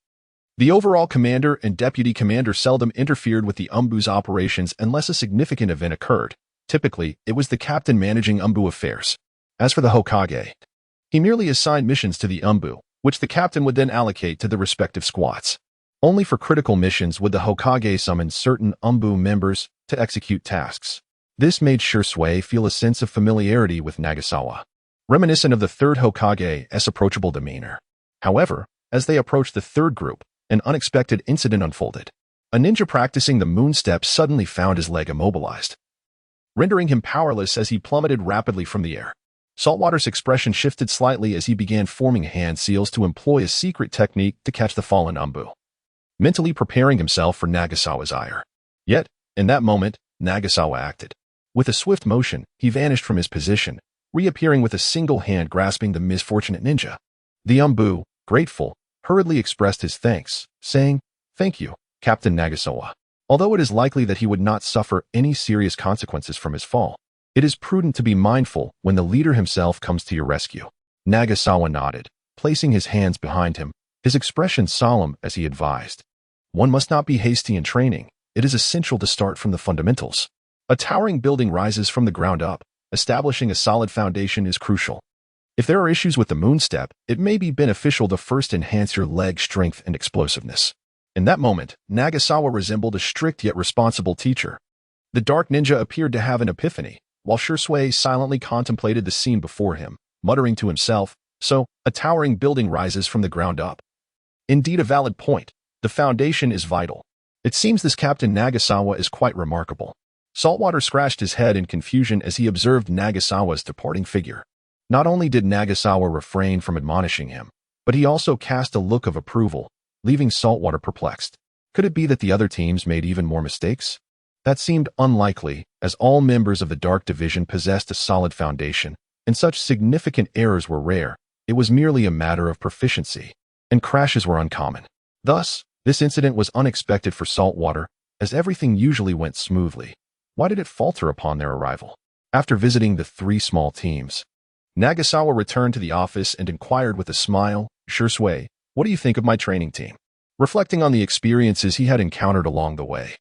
The overall commander and deputy commander seldom interfered with the Umbu's operations unless a significant event occurred. Typically, it was the captain managing Umbu affairs. As for the Hokage, he merely assigned missions to the Umbu, which the captain would then allocate to the respective squads. Only for critical missions would the Hokage summon certain Umbu members to execute tasks. This made Shisui feel a sense of familiarity with Nagasawa, reminiscent of the third Hokage's approachable demeanor. However, as they approached the third group, an unexpected incident unfolded. A ninja practicing the moon step suddenly found his leg immobilized, rendering him powerless as he plummeted rapidly from the air. Saltwater's expression shifted slightly as he began forming hand seals to employ a secret technique to catch the fallen Umbu, mentally preparing himself for Nagasawa's ire. Yet, in that moment, Nagasawa acted. With a swift motion, he vanished from his position, reappearing with a single hand grasping the misfortunate ninja. The Umbu, grateful, hurriedly expressed his thanks, saying, "Thank you, Captain Nagasawa. Although it is likely that he would not suffer any serious consequences from his fall, it is prudent to be mindful when the leader himself comes to your rescue." Nagasawa nodded, placing his hands behind him, his expression solemn as he advised. One must not be hasty in training. It is essential to start from the fundamentals. A towering building rises from the ground up. Establishing a solid foundation is crucial. If there are issues with the moon step, it may be beneficial to first enhance your leg strength and explosiveness. In that moment, Nagasawa resembled a strict yet responsible teacher. The dark ninja appeared to have an epiphany, while Shisui silently contemplated the scene before him, muttering to himself, "So, a towering building rises from the ground up. Indeed a valid point. The foundation is vital. It seems this Captain Nagasawa is quite remarkable." Saltwater scratched his head in confusion as he observed Nagasawa's departing figure. Not only did Nagasawa refrain from admonishing him, but he also cast a look of approval, leaving Saltwater perplexed. Could it be that the other teams made even more mistakes? That seemed unlikely, as all members of the Dark Division possessed a solid foundation, and such significant errors were rare. It was merely a matter of proficiency, and crashes were uncommon. Thus, this incident was unexpected for Saltwater, as everything usually went smoothly. Why did it falter upon their arrival? After visiting the three small teams, Nagasawa returned to the office and inquired with a smile, "Shisui, what do you think of my training team?" Reflecting on the experiences he had encountered along the way,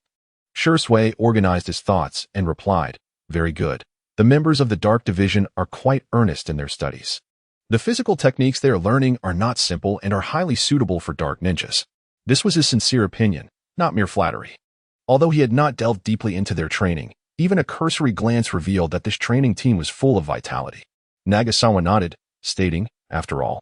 Shisui organized his thoughts and replied, "Very good. The members of the Dark Division are quite earnest in their studies. The physical techniques they are learning are not simple and are highly suitable for dark ninjas." This was his sincere opinion, not mere flattery. Although he had not delved deeply into their training, even a cursory glance revealed that this training team was full of vitality. Nagasawa nodded, stating, "After all,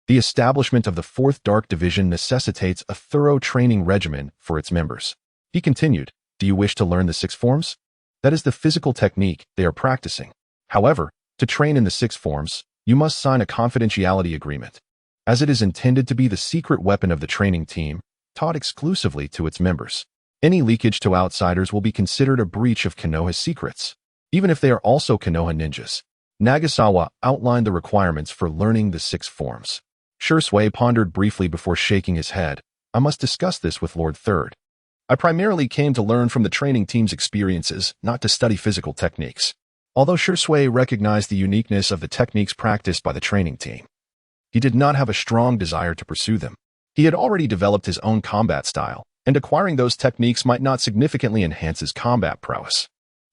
the establishment of the 4th Dark Division necessitates a thorough training regimen for its members." He continued, "Do you wish to learn the 6 forms? That is the physical technique they are practicing. However, to train in the 6 forms, you must sign a confidentiality agreement, as it is intended to be the secret weapon of the training team, taught exclusively to its members. Any leakage to outsiders will be considered a breach of Konoha's secrets." even if they are also Konoha ninjas. Nagasawa outlined the requirements for learning the 6 forms. Shursui pondered briefly before shaking his head. I must discuss this with Lord Third. I primarily came to learn from the training team's experiences, not to study physical techniques. Although Shursui recognized the uniqueness of the techniques practiced by the training team, he did not have a strong desire to pursue them. He had already developed his own combat style, and acquiring those techniques might not significantly enhance his combat prowess.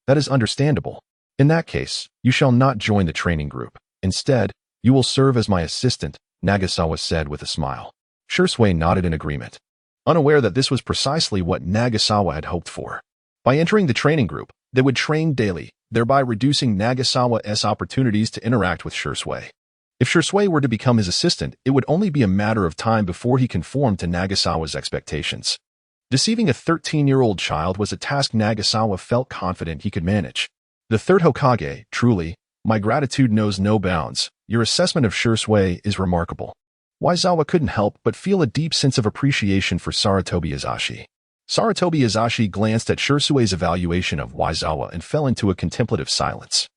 That is understandable. In that case, you shall not join the training group. Instead, you will serve as my assistant, Nagasawa said with a smile. Shursui nodded in agreement, unaware that this was precisely what Nagasawa had hoped for. By entering the training group, they would train daily, thereby reducing Nagasawa's opportunities to interact with Shursui. If Shursui were to become his assistant, it would only be a matter of time before he conformed to Nagasawa's expectations. Deceiving a 13-year-old child was a task Nagasawa felt confident he could manage. The third Hokage, truly, my gratitude knows no bounds. Your assessment of Shursui is remarkable. Waizawa couldn't help but feel a deep sense of appreciation for Sarutobi Izashi. Sarutobi Izashi glanced at Shursui's evaluation of Waizawa and fell into a contemplative silence.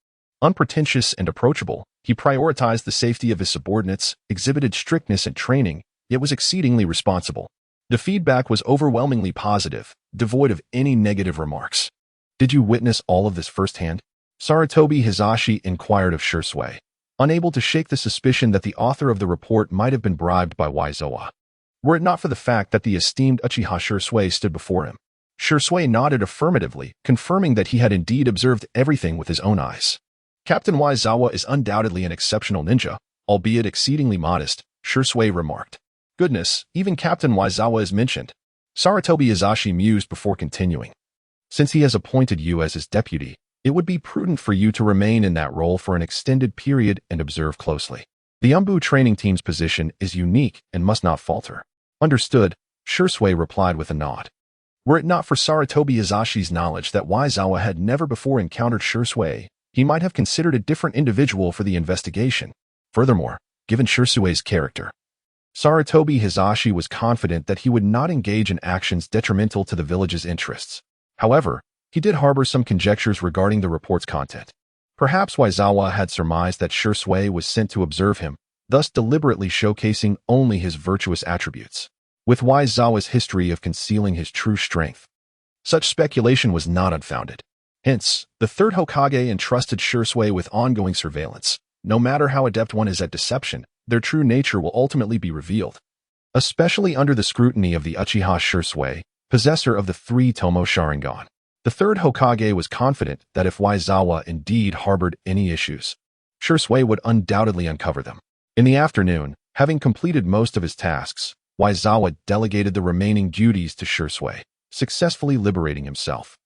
Unpretentious and approachable, he prioritized the safety of his subordinates, exhibited strictness in training, yet was exceedingly responsible. The feedback was overwhelmingly positive, devoid of any negative remarks. Did you witness all of this firsthand? Sarutobi Hizashi inquired of Shursui, unable to shake the suspicion that the author of the report might have been bribed by Waizawa. Were it not for the fact that the esteemed Uchiha Shursui stood before him. Shursui nodded affirmatively, confirming that he had indeed observed everything with his own eyes. Captain Waizawa is undoubtedly an exceptional ninja, albeit exceedingly modest, Shursui remarked. Goodness, even Captain Waizawa is mentioned. Sarutobi Izashi mused before continuing. Since he has appointed you as his deputy, it would be prudent for you to remain in that role for an extended period and observe closely. The Umbu training team's position is unique and must not falter. Understood, Shursui replied with a nod. Were it not for Sarutobi Izashi's knowledge that Waizawa had never before encountered Shursui, he might have considered a different individual for the investigation. Furthermore, given Shursui's character, Sarutobi Hizashi was confident that he would not engage in actions detrimental to the village's interests. However, he did harbor some conjectures regarding the report's content. Perhaps Waizawa had surmised that Shursui was sent to observe him, thus deliberately showcasing only his virtuous attributes, with Waizawa's history of concealing his true strength. Such speculation was not unfounded. Hence, the third Hokage entrusted Shursui with ongoing surveillance. No matter how adept one is at deception, their true nature will ultimately be revealed, especially under the scrutiny of the Uchiha Shursui, possessor of the 3 Tomo Sharingan. The third Hokage was confident that if Waizawa indeed harbored any issues, Shursui would undoubtedly uncover them. In the afternoon, having completed most of his tasks, Waizawa delegated the remaining duties to Shursui, successfully liberating himself.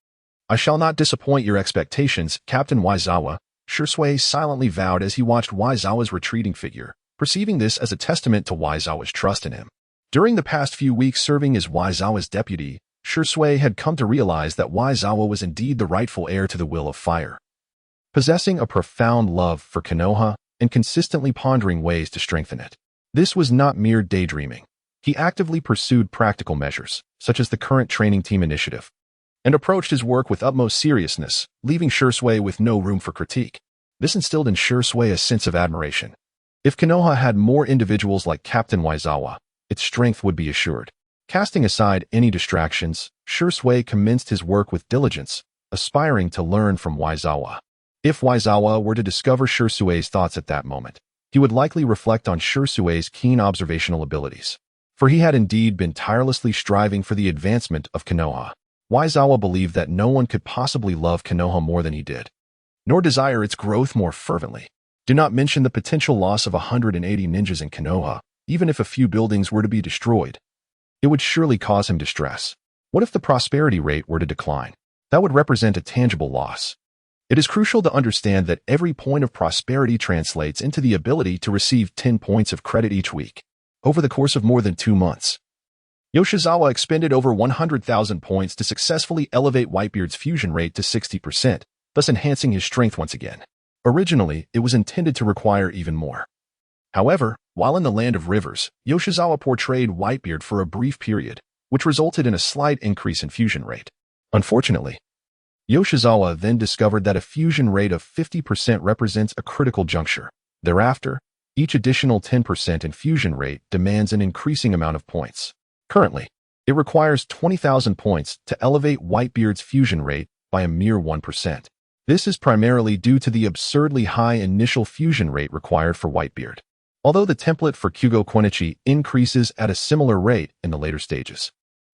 I shall not disappoint your expectations, Captain Waizawa, Shursui silently vowed as he watched Waizawa's retreating figure, perceiving this as a testament to Waizawa's trust in him. During the past few weeks serving as Waizawa's deputy, Shursui had come to realize that Waizawa was indeed the rightful heir to the Will of Fire. Possessing a profound love for Konoha and consistently pondering ways to strengthen it. This was not mere daydreaming. He actively pursued practical measures, such as the current training team initiative, and approached his work with utmost seriousness, leaving Shursui with no room for critique. This instilled in Shursui a sense of admiration. If Konoha had more individuals like Captain Waizawa, its strength would be assured. Casting aside any distractions, Shursui commenced his work with diligence, aspiring to learn from Waizawa. If Waizawa were to discover Shursui's thoughts at that moment, he would likely reflect on Shursui's keen observational abilities. For he had indeed been tirelessly striving for the advancement of Konoha. Waizawa believed that no one could possibly love Konoha more than he did, nor desire its growth more fervently. Do not mention the potential loss of 180 ninjas in Konoha, even if a few buildings were to be destroyed. It would surely cause him distress. What if the prosperity rate were to decline? That would represent a tangible loss. It is crucial to understand that every point of prosperity translates into the ability to receive 10 points of credit each week, over the course of more than 2 months. Yoshizawa expended over 100,000 points to successfully elevate Whitebeard's fusion rate to 60%, thus enhancing his strength once again. Originally, it was intended to require even more. However, while in the Land of Rivers, Yoshizawa portrayed Whitebeard for a brief period, which resulted in a slight increase in fusion rate. Unfortunately, Yoshizawa then discovered that a fusion rate of 50% represents a critical juncture. Thereafter, each additional 10% in fusion rate demands an increasing amount of points. Currently, it requires 20,000 points to elevate Whitebeard's fusion rate by a mere 1%. This is primarily due to the absurdly high initial fusion rate required for Whitebeard, although the template for Kyugo Quinichi increases at a similar rate in the later stages.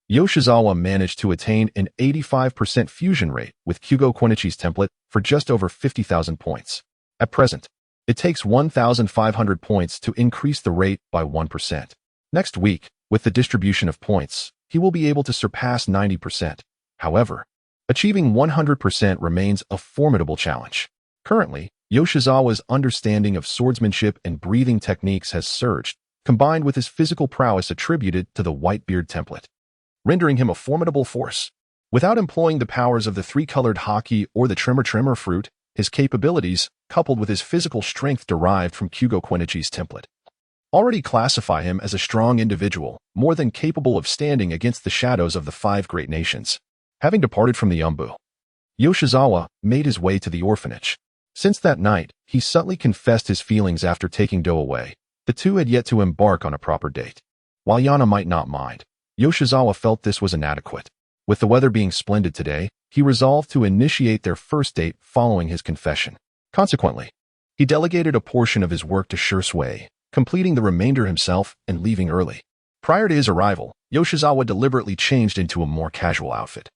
Yoshizawa managed to attain an 85% fusion rate with Kyugo Quinichi's template for just over 50,000 points. At present, it takes 1,500 points to increase the rate by 1%. Next week, with the distribution of points, he will be able to surpass 90%. However, achieving 100% remains a formidable challenge. Currently, Yoshizawa's understanding of swordsmanship and breathing techniques has surged, combined with his physical prowess attributed to the Whitebeard template, rendering him a formidable force. Without employing the powers of the three-colored haki or the tremor fruit, his capabilities, coupled with his physical strength derived from Kyugo Quinichi's template, already classify him as a strong individual, more than capable of standing against the shadows of the five great nations. Having departed from the Umbu, Yoshizawa made his way to the orphanage. Since that night, he subtly confessed his feelings after taking Do away. The two had yet to embark on a proper date. While Yana might not mind, Yoshizawa felt this was inadequate. With the weather being splendid today, he resolved to initiate their first date following his confession. Consequently, he delegated a portion of his work to Shui, completing the remainder himself and leaving early. Prior to his arrival, Yoshizawa deliberately changed into a more casual outfit,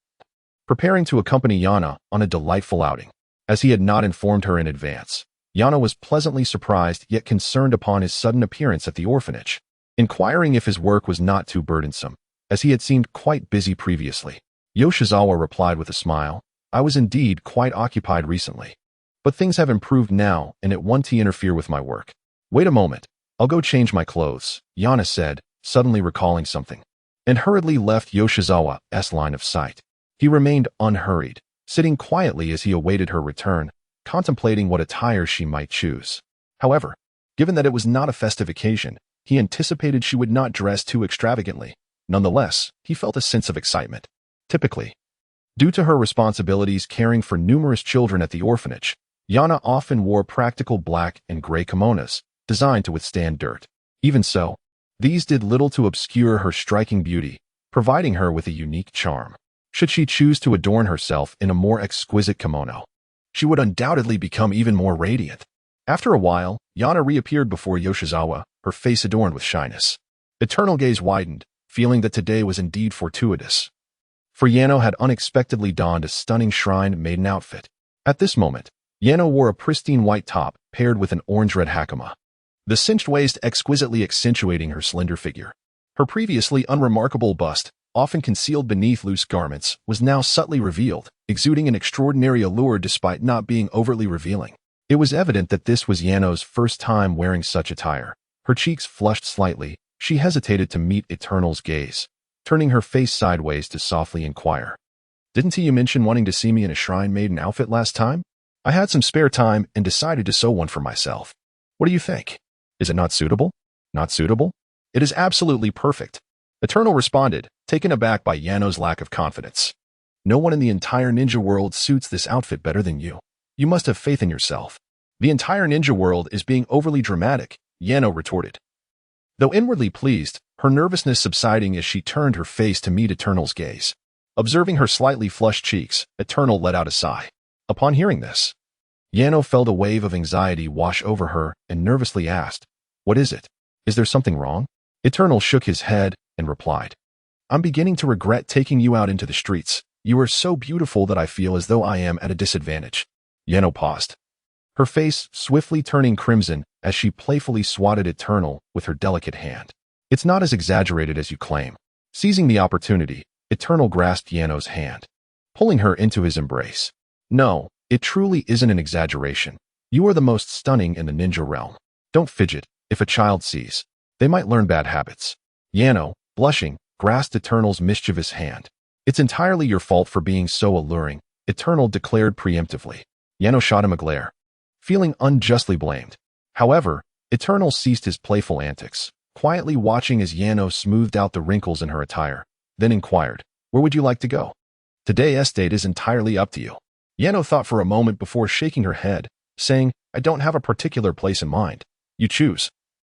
preparing to accompany Yana on a delightful outing. As he had not informed her in advance, Yana was pleasantly surprised yet concerned upon his sudden appearance at the orphanage, inquiring if his work was not too burdensome, as he had seemed quite busy previously. Yoshizawa replied with a smile, "I was indeed quite occupied recently, but things have improved now and it won't interfere with my work." "Wait a moment, I'll go change my clothes," Yana said, suddenly recalling something, and hurriedly left Yoshizawa's line of sight. He remained unhurried, sitting quietly as he awaited her return, contemplating what attire she might choose. However, given that it was not a festive occasion, he anticipated she would not dress too extravagantly. Nonetheless, he felt a sense of excitement. Typically, due to her responsibilities caring for numerous children at the orphanage, Yana often wore practical black and gray kimonos, designed to withstand dirt. Even so, these did little to obscure her striking beauty, providing her with a unique charm. Should she choose to adorn herself in a more exquisite kimono, she would undoubtedly become even more radiant. After a while, Yana reappeared before Yoshizawa, her face adorned with shyness. Eternal gaze widened, feeling that today was indeed fortuitous, for Yano had unexpectedly donned a stunning shrine maiden outfit. At this moment, Yano wore a pristine white top paired with an orange-red hakama, the cinched waist exquisitely accentuating her slender figure. Her previously unremarkable bust, often concealed beneath loose garments, was now subtly revealed, exuding an extraordinary allure despite not being overtly revealing. It was evident that this was Yano's first time wearing such attire. Her cheeks flushed slightly. She hesitated to meet Eternal's gaze, turning her face sideways to softly inquire, "Didn't you mention wanting to see me in a shrine maiden outfit last time? I had some spare time and decided to sew one for myself. What do you think? Is it not suitable?" "Not suitable? It is absolutely perfect," Eternal responded, taken aback by Yano's lack of confidence. "No one in the entire ninja world suits this outfit better than you. You must have faith in yourself." "The entire ninja world is being overly dramatic," Yano retorted, though inwardly pleased, her nervousness subsiding as she turned her face to meet Eternal's gaze. Observing her slightly flushed cheeks, Eternal let out a sigh. Upon hearing this, Yano felt a wave of anxiety wash over her and nervously asked, "What is it? Is there something wrong?" Eternal shook his head and replied, "I'm beginning to regret taking you out into the streets. You are so beautiful that I feel as though I am at a disadvantage." Yano paused, her face swiftly turning crimson as she playfully swatted Eternal with her delicate hand. "It's not as exaggerated as you claim." Seizing the opportunity, Eternal grasped Yano's hand, pulling her into his embrace. "No, it truly isn't an exaggeration. You are the most stunning in the ninja realm. Don't fidget. If a child sees, they might learn bad habits." Yano, blushing, grasped Eternal's mischievous hand. "It's entirely your fault for being so alluring," Eternal declared preemptively. Yano shot him a glare, feeling unjustly blamed. However, Eternal ceased his playful antics, quietly watching as Yano smoothed out the wrinkles in her attire, then inquired, "Where would you like to go? Today's date is entirely up to you." Yano thought for a moment before shaking her head, saying, I don't have a particular place in mind. You choose.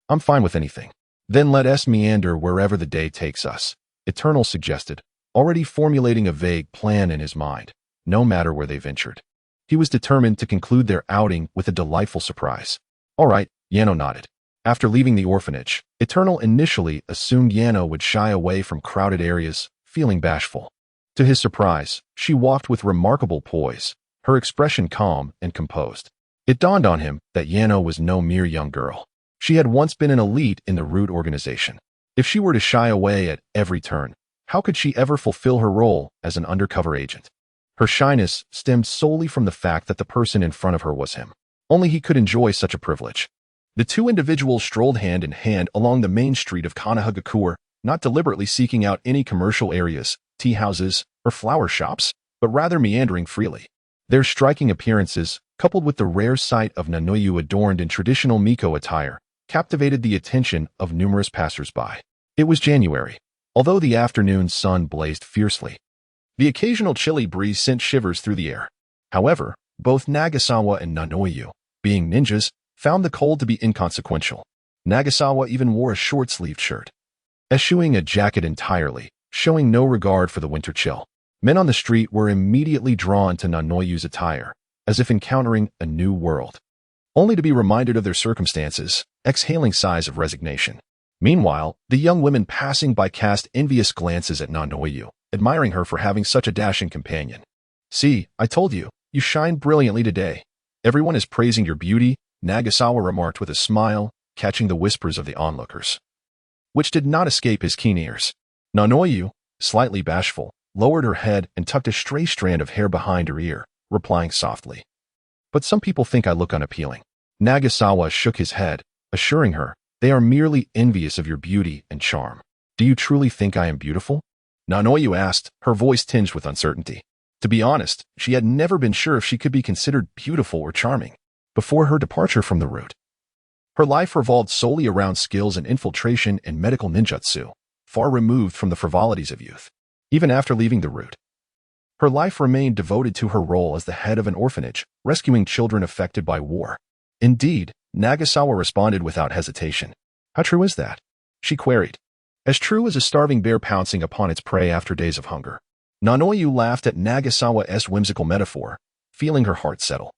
I'm fine with anything. Then let us meander wherever the day takes us, Eternal suggested, already formulating a vague plan in his mind, no matter where they ventured. He was determined to conclude their outing with a delightful surprise. All right, Yano nodded. After leaving the orphanage, Eternal initially assumed Yano would shy away from crowded areas, feeling bashful. To his surprise, she walked with remarkable poise, her expression calm and composed. It dawned on him that Yano was no mere young girl. She had once been an elite in the Root organization. If she were to shy away at every turn, how could she ever fulfill her role as an undercover agent? Her shyness stemmed solely from the fact that the person in front of her was him. Only he could enjoy such a privilege. The two individuals strolled hand in hand along the main street of Konoha, not deliberately seeking out any commercial areas, tea houses, or flower shops, but rather meandering freely. Their striking appearances, coupled with the rare sight of Nanoyu adorned in traditional Miko attire, captivated the attention of numerous passers-by. It was January, although the afternoon sun blazed fiercely. The occasional chilly breeze sent shivers through the air. However, both Nagasawa and Nanoyu, being ninjas, found the cold to be inconsequential. Nagasawa even wore a short-sleeved shirt, eschewing a jacket entirely, showing no regard for the winter chill. Men on the street were immediately drawn to Nanoyu's attire, as if encountering a new world, only to be reminded of their circumstances, exhaling sighs of resignation. Meanwhile, the young women passing by cast envious glances at Nanoyu, admiring her for having such a dashing companion. See, I told you, you shine brilliantly today. Everyone is praising your beauty, Nagasawa remarked with a smile, catching the whispers of the onlookers, which did not escape his keen ears. Nanoyu, slightly bashful, lowered her head and tucked a stray strand of hair behind her ear, replying softly. But some people think I look unappealing. Nagasawa shook his head, assuring her, they are merely envious of your beauty and charm. Do you truly think I am beautiful? Nanoyu asked, her voice tinged with uncertainty. To be honest, she had never been sure if she could be considered beautiful or charming. Before her departure from the Root, her life revolved solely around skills and infiltration in medical ninjutsu, far removed from the frivolities of youth. Even after leaving the Root, her life remained devoted to her role as the head of an orphanage, rescuing children affected by war. Indeed, Nagasawa responded without hesitation. How true is that? She queried. As true as a starving bear pouncing upon its prey after days of hunger. Nanoyu laughed at Nagasawa's whimsical metaphor, feeling her heart settle.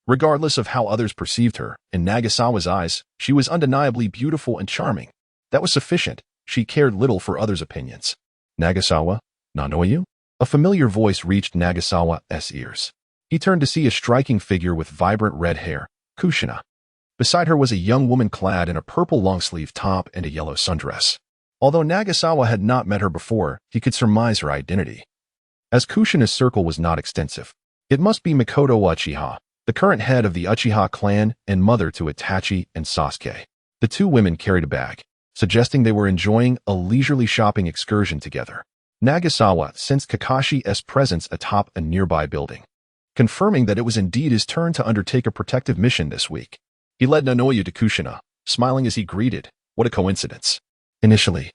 Regardless of how others perceived her, in Nagasawa's eyes, she was undeniably beautiful and charming. That was sufficient. She cared little for others' opinions. Nagasawa? Nanoyu? A familiar voice reached Nagasawa's ears. He turned to see a striking figure with vibrant red hair, Kushina. Beside her was a young woman clad in a purple long-sleeved top and a yellow sundress. Although Nagasawa had not met her before, he could surmise her identity. As Kushina's circle was not extensive, it must be Mikoto Uchiha, the current head of the Uchiha clan and mother to Itachi and Sasuke. The two women carried a bag, suggesting they were enjoying a leisurely shopping excursion together. Nagasawa sensed Kakashi's presence atop a nearby building, confirming that it was indeed his turn to undertake a protective mission this week. He led Nanoyu to Kushina, smiling as he greeted. What a coincidence. Initially,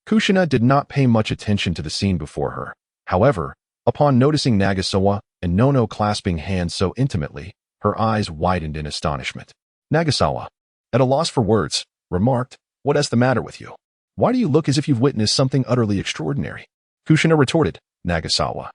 Kushina did not pay much attention to the scene before her. However, upon noticing Nagasawa and Nono clasping hands so intimately, her eyes widened in astonishment. Nagasawa, at a loss for words, remarked, What is the matter with you? Why do you look as if you've witnessed something utterly extraordinary? Kushina retorted, Nagasawa.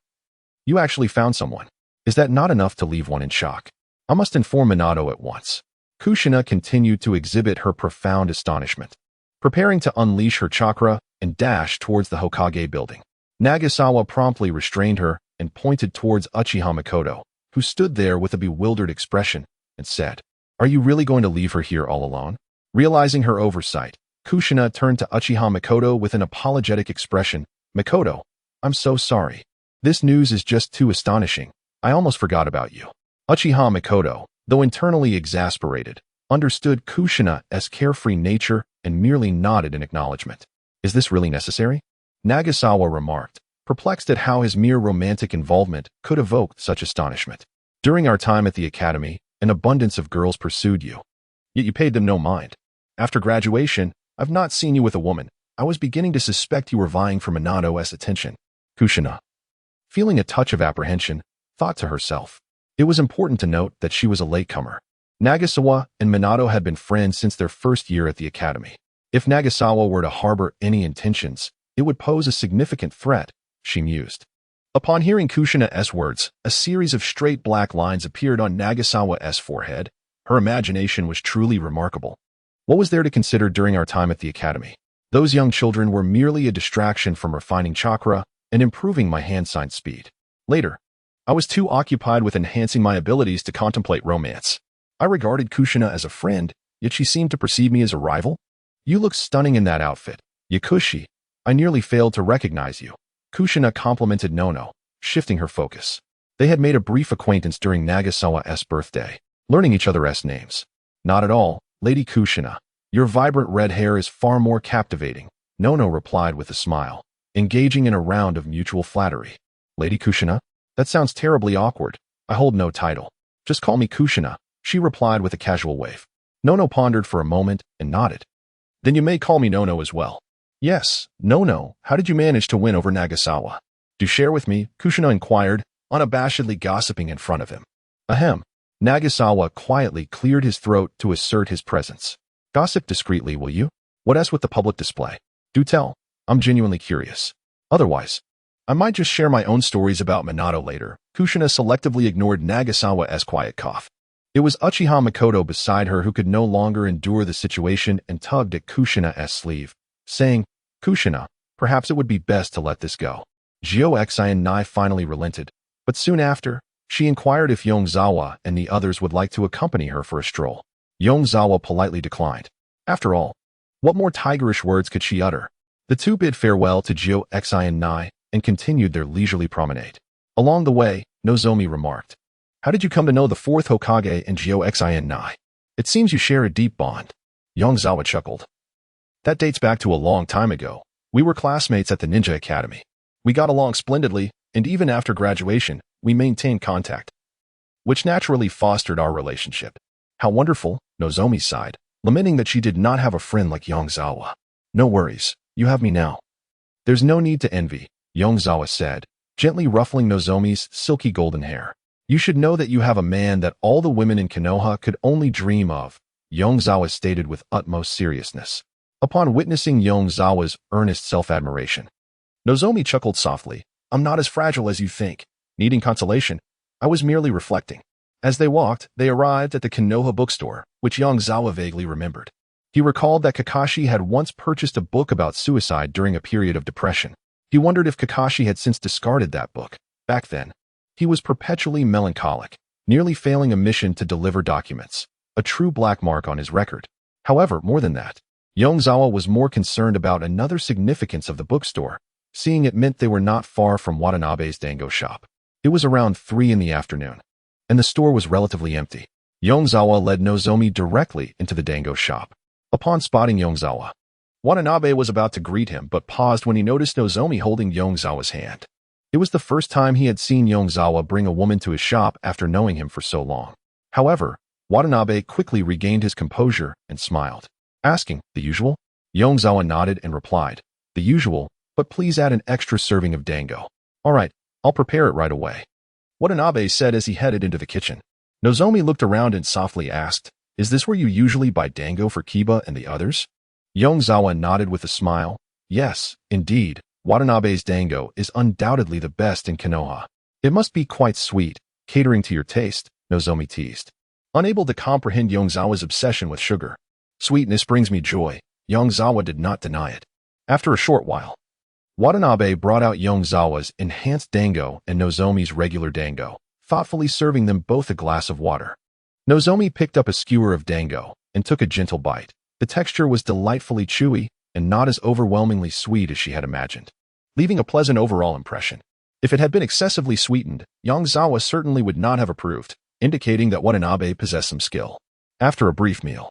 You actually found someone. Is that not enough to leave one in shock? I must inform Minato at once. Kushina continued to exhibit her profound astonishment, preparing to unleash her chakra and dash towards the Hokage building. Nagasawa promptly restrained her and pointed towards Uchiha Mikoto, who stood there with a bewildered expression, and said, Are you really going to leave her here all alone? Realizing her oversight, Kushina turned to Uchiha Mikoto with an apologetic expression. Mikoto, I'm so sorry. This news is just too astonishing. I almost forgot about you. Uchiha Mikoto, though internally exasperated, understood Kushina's carefree nature and merely nodded in acknowledgement. Is this really necessary? Nagasawa remarked, perplexed at how his mere romantic involvement could evoke such astonishment. During our time at the academy, an abundance of girls pursued you. Yet you paid them no mind. After graduation, I've not seen you with a woman. I was beginning to suspect you were vying for Minato's attention. Kushina, feeling a touch of apprehension, thought to herself, It was important to note that she was a latecomer. Nagasawa and Minato had been friends since their first year at the academy. If Nagasawa were to harbor any intentions, it would pose a significant threat, she mused. Upon hearing Kushina's words, a series of straight black lines appeared on Nagasawa's forehead. Her imagination was truly remarkable. What was there to consider during our time at the academy? Those young children were merely a distraction from refining chakra and improving my hand sign speed. Later, I was too occupied with enhancing my abilities to contemplate romance. I regarded Kushina as a friend, yet she seemed to perceive me as a rival. You look stunning in that outfit, Yakushi. I nearly failed to recognize you. Kushina complimented Nono, shifting her focus. They had made a brief acquaintance during Nagasawa's birthday, learning each other's names. Not at all, Lady Kushina. Your vibrant red hair is far more captivating, Nono replied with a smile, engaging in a round of mutual flattery. Lady Kushina? That sounds terribly awkward. I hold no title. Just call me Kushina, she replied with a casual wave. Nono pondered for a moment and nodded. Then you may call me Nono as well. Yes, Nono, how did you manage to win over Nagasawa? Do share with me, Kushina inquired, unabashedly gossiping in front of him. Ahem. Nagasawa quietly cleared his throat to assert his presence. Gossip discreetly, will you? What else with the public display? Do tell. I'm genuinely curious. Otherwise, I might just share my own stories about Minato later. Kushina selectively ignored Nagasawa's quiet cough. It was Uchiha Makoto beside her who could no longer endure the situation and tugged at Kushina's sleeve, saying, Kushina, perhaps it would be best to let this go. Yongze Nai finally relented, but soon after, she inquired if Yongzawa and the others would like to accompany her for a stroll. Yongzawa politely declined. After all, what more tigerish words could she utter? The two bid farewell to Yongze Nai and continued their leisurely promenade. Along the way, Nozomi remarked, How did you come to know the fourth Hokage and Yongze Nai? It seems you share a deep bond. Yongzawa chuckled. That dates back to a long time ago. We were classmates at the Ninja Academy. We got along splendidly, and even after graduation, we maintained contact, which naturally fostered our relationship. How wonderful, Nozomi sighed, lamenting that she did not have a friend like Yongzawa. No worries, you have me now. There's no need to envy, Yongzawa said, gently ruffling Nozomi's silky golden hair. You should know that you have a man that all the women in Konoha could only dream of, Yongzawa stated with utmost seriousness. Upon witnessing Yongzawa's earnest self-admiration, Nozomi chuckled softly. I'm not as fragile as you think. Needing consolation, I was merely reflecting. As they walked, they arrived at the Konoha bookstore, which Yongzawa vaguely remembered. He recalled that Kakashi had once purchased a book about suicide during a period of depression. He wondered if Kakashi had since discarded that book. Back then, he was perpetually melancholic, nearly failing a mission to deliver documents, a true black mark on his record. However, more than that, Yongzawa was more concerned about another significance of the bookstore, seeing it meant they were not far from Watanabe's dango shop. It was around 3 in the afternoon, and the store was relatively empty. Yongzawa led Nozomi directly into the dango shop. Upon spotting Yongzawa, Watanabe was about to greet him but paused when he noticed Nozomi holding Yongzawa's hand. It was the first time he had seen Yongzawa bring a woman to his shop after knowing him for so long. However, Watanabe quickly regained his composure and smiled, asking, the usual? Yongzawa nodded and replied, the usual, but please add an extra serving of dango. All right, I'll prepare it right away. Watanabe said as he headed into the kitchen. Nozomi looked around and softly asked, is this where you usually buy dango for Kiba and the others? Yongzawa nodded with a smile. Yes, indeed, Watanabe's dango is undoubtedly the best in Konoha. It must be quite sweet, catering to your taste, Nozomi teased, unable to comprehend Yongzawa's obsession with sugar. Sweetness brings me joy, Yongzawa did not deny it. After a short while, Watanabe brought out Yongzawa's enhanced dango and Nozomi's regular dango, thoughtfully serving them both a glass of water. Nozomi picked up a skewer of dango and took a gentle bite. The texture was delightfully chewy and not as overwhelmingly sweet as she had imagined, leaving a pleasant overall impression. If it had been excessively sweetened, Yongzawa certainly would not have approved, indicating that Watanabe possessed some skill. After a brief meal,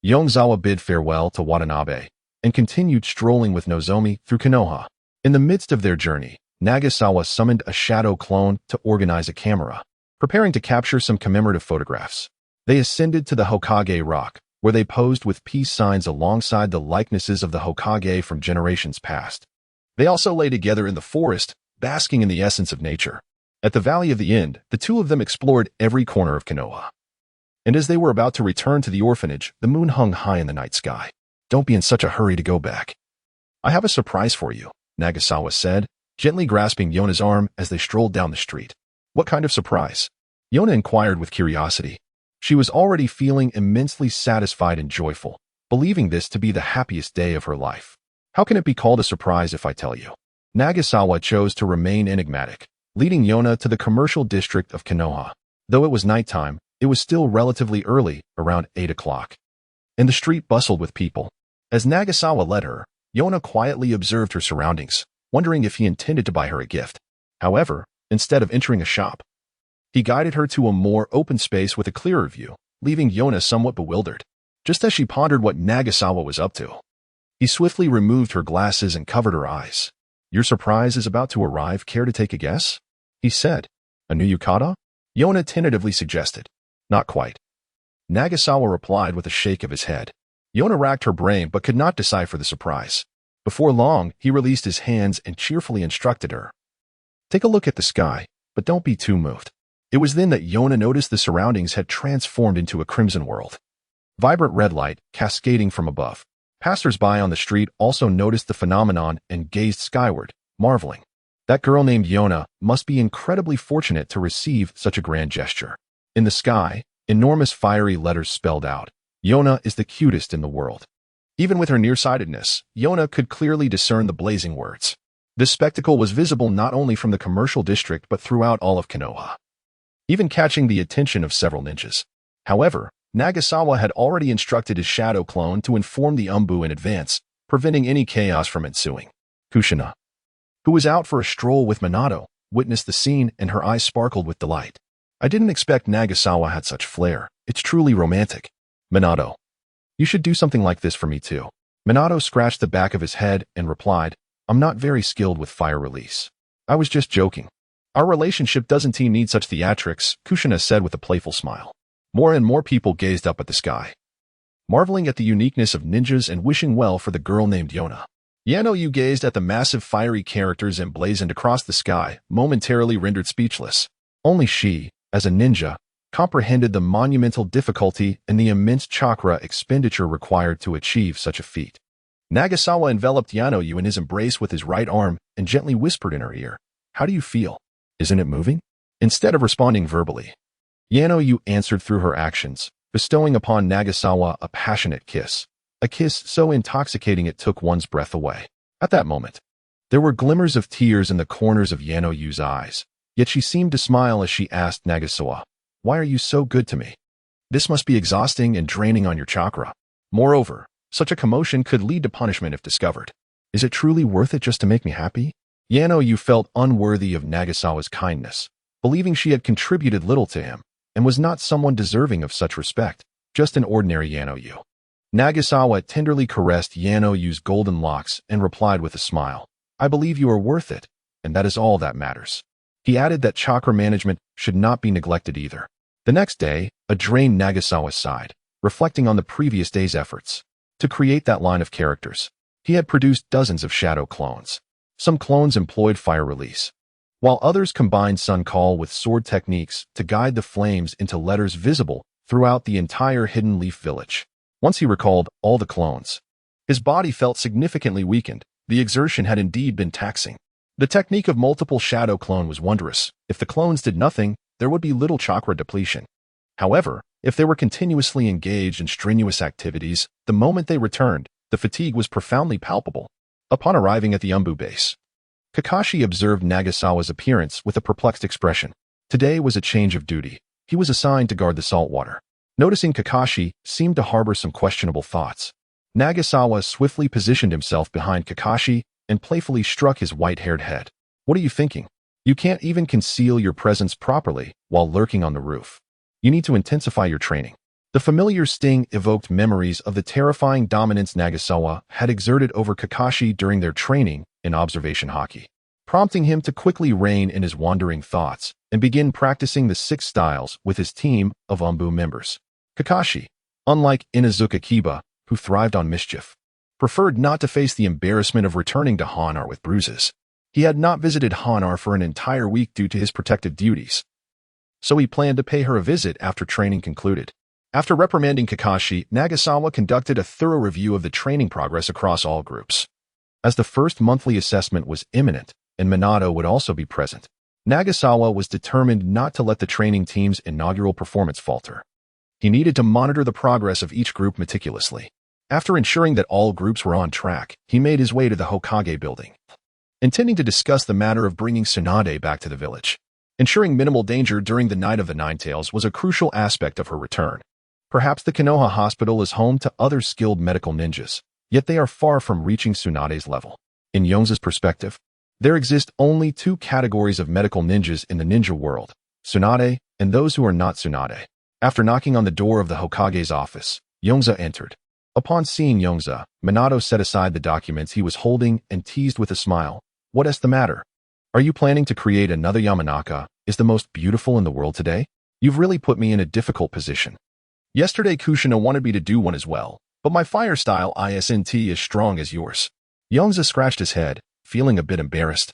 Yongzawa bid farewell to Watanabe and continued strolling with Nozomi through Konoha. In the midst of their journey, Nagasawa summoned a shadow clone to organize a camera, preparing to capture some commemorative photographs. They ascended to the Hokage Rock, where they posed with peace signs alongside the likenesses of the Hokage from generations past. They also lay together in the forest, basking in the essence of nature. At the Valley of the End, the two of them explored every corner of Konoha. And as they were about to return to the orphanage, the moon hung high in the night sky. Don't be in such a hurry to go back. I have a surprise for you, Nagasawa said, gently grasping Yona's arm as they strolled down the street. What kind of surprise? Yona inquired with curiosity. She was already feeling immensely satisfied and joyful, believing this to be the happiest day of her life. How can it be called a surprise if I tell you? Nagasawa chose to remain enigmatic, leading Yona to the commercial district of Konoha. Though it was nighttime, it was still relatively early, around 8 o'clock. And the street bustled with people. As Nagasawa led her, Yona quietly observed her surroundings, wondering if he intended to buy her a gift. However, instead of entering a shop, he guided her to a more open space with a clearer view, leaving Yona somewhat bewildered. Just as she pondered what Nagasawa was up to, he swiftly removed her glasses and covered her eyes. Your surprise is about to arrive, care to take a guess? He said. A new yukata? Yona tentatively suggested. Not quite. Nagasawa replied with a shake of his head. Yona racked her brain but could not decipher the surprise. Before long, he released his hands and cheerfully instructed her. Take a look at the sky, but don't be too moved. It was then that Yona noticed the surroundings had transformed into a crimson world. Vibrant red light cascading from above. Passers-by on the street also noticed the phenomenon and gazed skyward, marveling. That girl named Yona must be incredibly fortunate to receive such a grand gesture. In the sky, enormous fiery letters spelled out, Yona is the cutest in the world. Even with her nearsightedness, Yona could clearly discern the blazing words. This spectacle was visible not only from the commercial district but throughout all of Konoha, even catching the attention of several ninjas. However, Nagasawa had already instructed his shadow clone to inform the Umbu in advance, preventing any chaos from ensuing. Kushina, who was out for a stroll with Minato, witnessed the scene and her eyes sparkled with delight. I didn't expect Nagasawa had such flair. It's truly romantic. Minato, you should do something like this for me too. Minato scratched the back of his head and replied, I'm not very skilled with fire release. I was just joking. Our relationship doesn't need such theatrics, Kushina said with a playful smile. More and more people gazed up at the sky, marveling at the uniqueness of ninjas and wishing well for the girl named Yona. Yano gazed at the massive fiery characters emblazoned across the sky, momentarily rendered speechless. Only she, as a ninja, comprehended the monumental difficulty and the immense chakra expenditure required to achieve such a feat. Nagasawa enveloped Yano in his embrace with his right arm and gently whispered in her ear, How do you feel? Isn't it moving? Instead of responding verbally, Yano answered through her actions, bestowing upon Nagasawa a passionate kiss. A kiss so intoxicating it took one's breath away. At that moment, there were glimmers of tears in the corners of Yano's eyes, yet she seemed to smile as she asked Nagasawa, Why are you so good to me? This must be exhausting and draining on your chakra. Moreover, such a commotion could lead to punishment if discovered. Is it truly worth it just to make me happy? Yano felt unworthy of Nagasawa's kindness, believing she had contributed little to him, and was not someone deserving of such respect, just an ordinary Yano. Nagasawa tenderly caressed Yano's golden locks and replied with a smile, I believe you are worth it, and that is all that matters. He added that chakra management should not be neglected either. The next day, a drained Nagasawa sighed, reflecting on the previous day's efforts. To create that line of characters, he had produced dozens of shadow clones. Some clones employed fire release, while others combined sun call with sword techniques to guide the flames into letters visible throughout the entire Hidden Leaf Village. Once he recalled all the clones, his body felt significantly weakened. The exertion had indeed been taxing. The technique of multiple shadow clone was wondrous. If the clones did nothing, there would be little chakra depletion. However, if they were continuously engaged in strenuous activities, the moment they returned, the fatigue was profoundly palpable. Upon arriving at the Umbu base, Kakashi observed Nagasawa's appearance with a perplexed expression. Today was a change of duty. He was assigned to guard the saltwater. Noticing Kakashi seemed to harbor some questionable thoughts, Nagasawa swiftly positioned himself behind Kakashi and playfully struck his white-haired head. What are you thinking? You can't even conceal your presence properly while lurking on the roof. You need to intensify your training. The familiar sting evoked memories of the terrifying dominance Nagasawa had exerted over Kakashi during their training in observation hockey, prompting him to quickly rein in his wandering thoughts and begin practicing the 6 styles with his team of Umbu members. Kakashi, unlike Inuzuka Kiba, who thrived on mischief, preferred not to face the embarrassment of returning to Hanar with bruises. He had not visited Hanar for an entire week due to his protective duties, so he planned to pay her a visit after training concluded. After reprimanding Kakashi, Nagasawa conducted a thorough review of the training progress across all groups. As the first monthly assessment was imminent, and Minato would also be present, Nagasawa was determined not to let the training team's inaugural performance falter. He needed to monitor the progress of each group meticulously. After ensuring that all groups were on track, he made his way to the Hokage building, intending to discuss the matter of bringing Tsunade back to the village. Ensuring minimal danger during the Night of the Nine Tails was a crucial aspect of her return. Perhaps the Konoha Hospital is home to other skilled medical ninjas, yet they are far from reaching Tsunade's level. In Yongze's perspective, there exist only two categories of medical ninjas in the ninja world, Tsunade and those who are not Tsunade. After knocking on the door of the Hokage's office, Yongze entered. Upon seeing Yongze, Minato set aside the documents he was holding and teased with a smile. "What is the matter? Are you planning to create another Yamanaka? Is the most beautiful in the world today? You've really put me in a difficult position. Yesterday Kushina wanted me to do one as well, but my fire style isn't as strong as yours." Yongze scratched his head, feeling a bit embarrassed,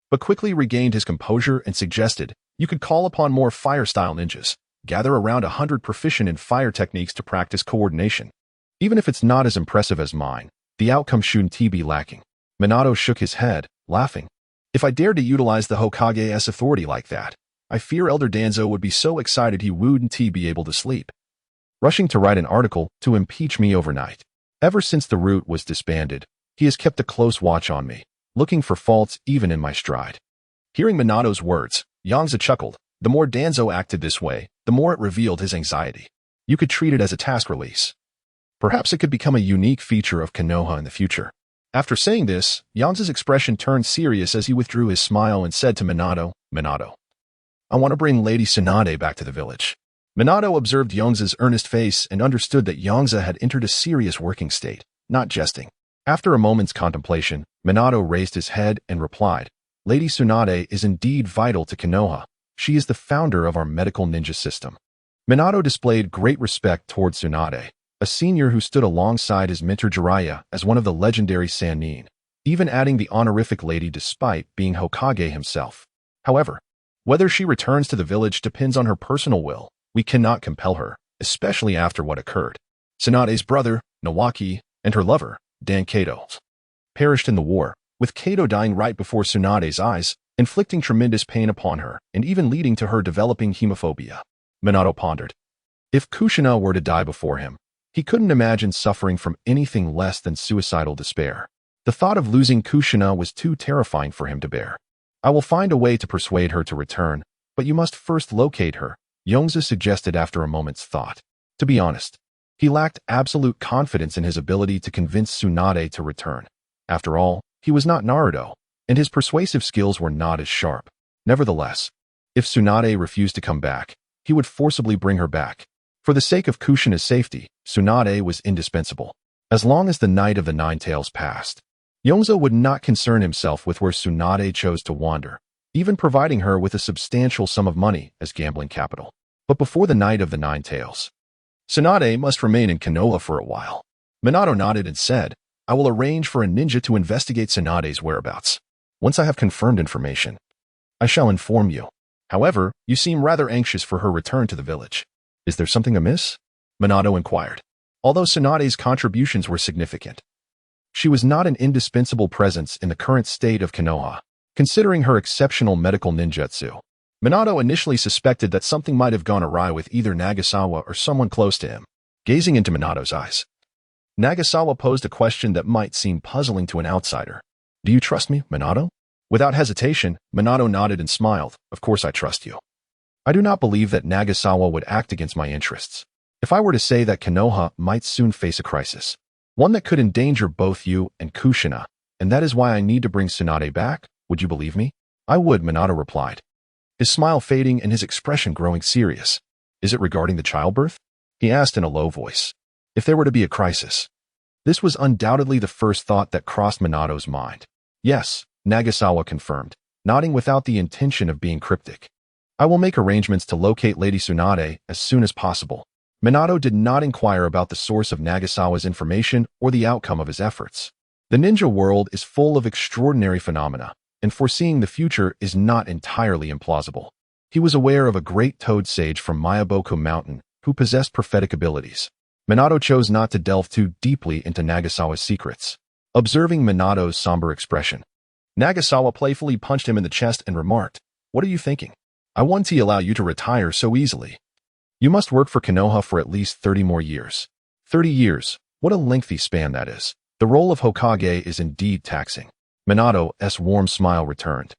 but quickly regained his composure and suggested, "You could call upon more fire style ninjas. Gather around 100 proficient in fire techniques to practice coordination. Even if it's not as impressive as mine, the outcome shouldn't be lacking." Minato shook his head, laughing. "If I dared to utilize the Hokage's authority like that, I fear Elder Danzo would be so excited he wouldn't be able to sleep, rushing to write an article to impeach me overnight. Ever since the route was disbanded, he has kept a close watch on me, looking for faults even in my stride." Hearing Minato's words, Yongze chuckled. The more Danzo acted this way, the more it revealed his anxiety. You could treat it as a task release. Perhaps it could become a unique feature of Konoha in the future. After saying this, Yongze's expression turned serious as he withdrew his smile and said to Minato, "Minato, I want to bring Lady Tsunade back to the village." Minato observed Yongze's earnest face and understood that Yongze had entered a serious working state, not jesting. After a moment's contemplation, Minato raised his head and replied, "Lady Tsunade is indeed vital to Konoha. She is the founder of our medical ninja system." Minato displayed great respect towards Tsunade, a senior who stood alongside his mentor Jiraiya as one of the legendary Sannin, even adding the honorific lady despite being Hokage himself. However, whether she returns to the village depends on her personal will. We cannot compel her, especially after what occurred. Tsunade's brother, Nawaki, and her lover, Dan Kato, perished in the war, with Kato dying right before Tsunade's eyes, inflicting tremendous pain upon her and even leading to her developing hemophobia. Minato pondered. If Kushina were to die before him, he couldn't imagine suffering from anything less than suicidal despair. The thought of losing Kushina was too terrifying for him to bear. "I will find a way to persuade her to return, but you must first locate her," Yongze suggested after a moment's thought. To be honest, he lacked absolute confidence in his ability to convince Tsunade to return. After all, he was not Naruto, and his persuasive skills were not as sharp. Nevertheless, if Tsunade refused to come back, he would forcibly bring her back. For the sake of Kushina's safety, Tsunade was indispensable. As long as the Night of the Nine Tails passed, Yongze would not concern himself with where Tsunade chose to wander, even providing her with a substantial sum of money as gambling capital. But before the Night of the Nine Tails, Tsunade must remain in Konoha for a while. Minato nodded and said, "I will arrange for a ninja to investigate Tsunade's whereabouts. Once I have confirmed information, I shall inform you. However, you seem rather anxious for her return to the village. Is there something amiss?" Minato inquired. Although Tsunade's contributions were significant, she was not an indispensable presence in the current state of Konoha. Considering her exceptional medical ninjutsu, Minato initially suspected that something might have gone awry with either Nagasawa or someone close to him. Gazing into Minato's eyes, Nagasawa posed a question that might seem puzzling to an outsider. "Do you trust me, Minato?" Without hesitation, Minato nodded and smiled. "Of course I trust you. I do not believe that Nagasawa would act against my interests. If I were to say that Konoha might soon face a crisis, one that could endanger both you and Kushina, and that is why I need to bring Tsunade back, would you believe me?" "I would," Minato replied, his smile fading and his expression growing serious. "Is it regarding the childbirth?" he asked in a low voice. If there were to be a crisis, this was undoubtedly the first thought that crossed Minato's mind. "Yes," Nagasawa confirmed, nodding without the intention of being cryptic. "I will make arrangements to locate Lady Tsunade as soon as possible." Minato did not inquire about the source of Nagasawa's information or the outcome of his efforts. The ninja world is full of extraordinary phenomena, and foreseeing the future is not entirely implausible. He was aware of a great toad sage from Mayaboko Mountain who possessed prophetic abilities. Minato chose not to delve too deeply into Nagasawa's secrets. Observing Minato's somber expression, Nagasawa playfully punched him in the chest and remarked, "What are you thinking? I won't allow you to retire so easily. You must work for Konoha for at least 30 more years. 30 years, what a lengthy span that is. The role of Hokage is indeed taxing." Minato's warm smile returned.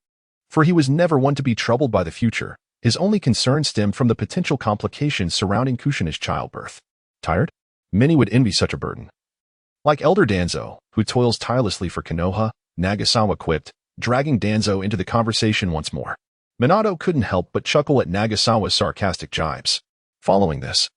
For he was never one to be troubled by the future. His only concern stemmed from the potential complications surrounding Kushina's childbirth. Tired? Many would envy such a burden. Like Elder Danzo, who toils tirelessly for Konoha, Nagasawa quipped, dragging Danzo into the conversation once more. Minato couldn't help but chuckle at Nagasawa's sarcastic jibes. Following this,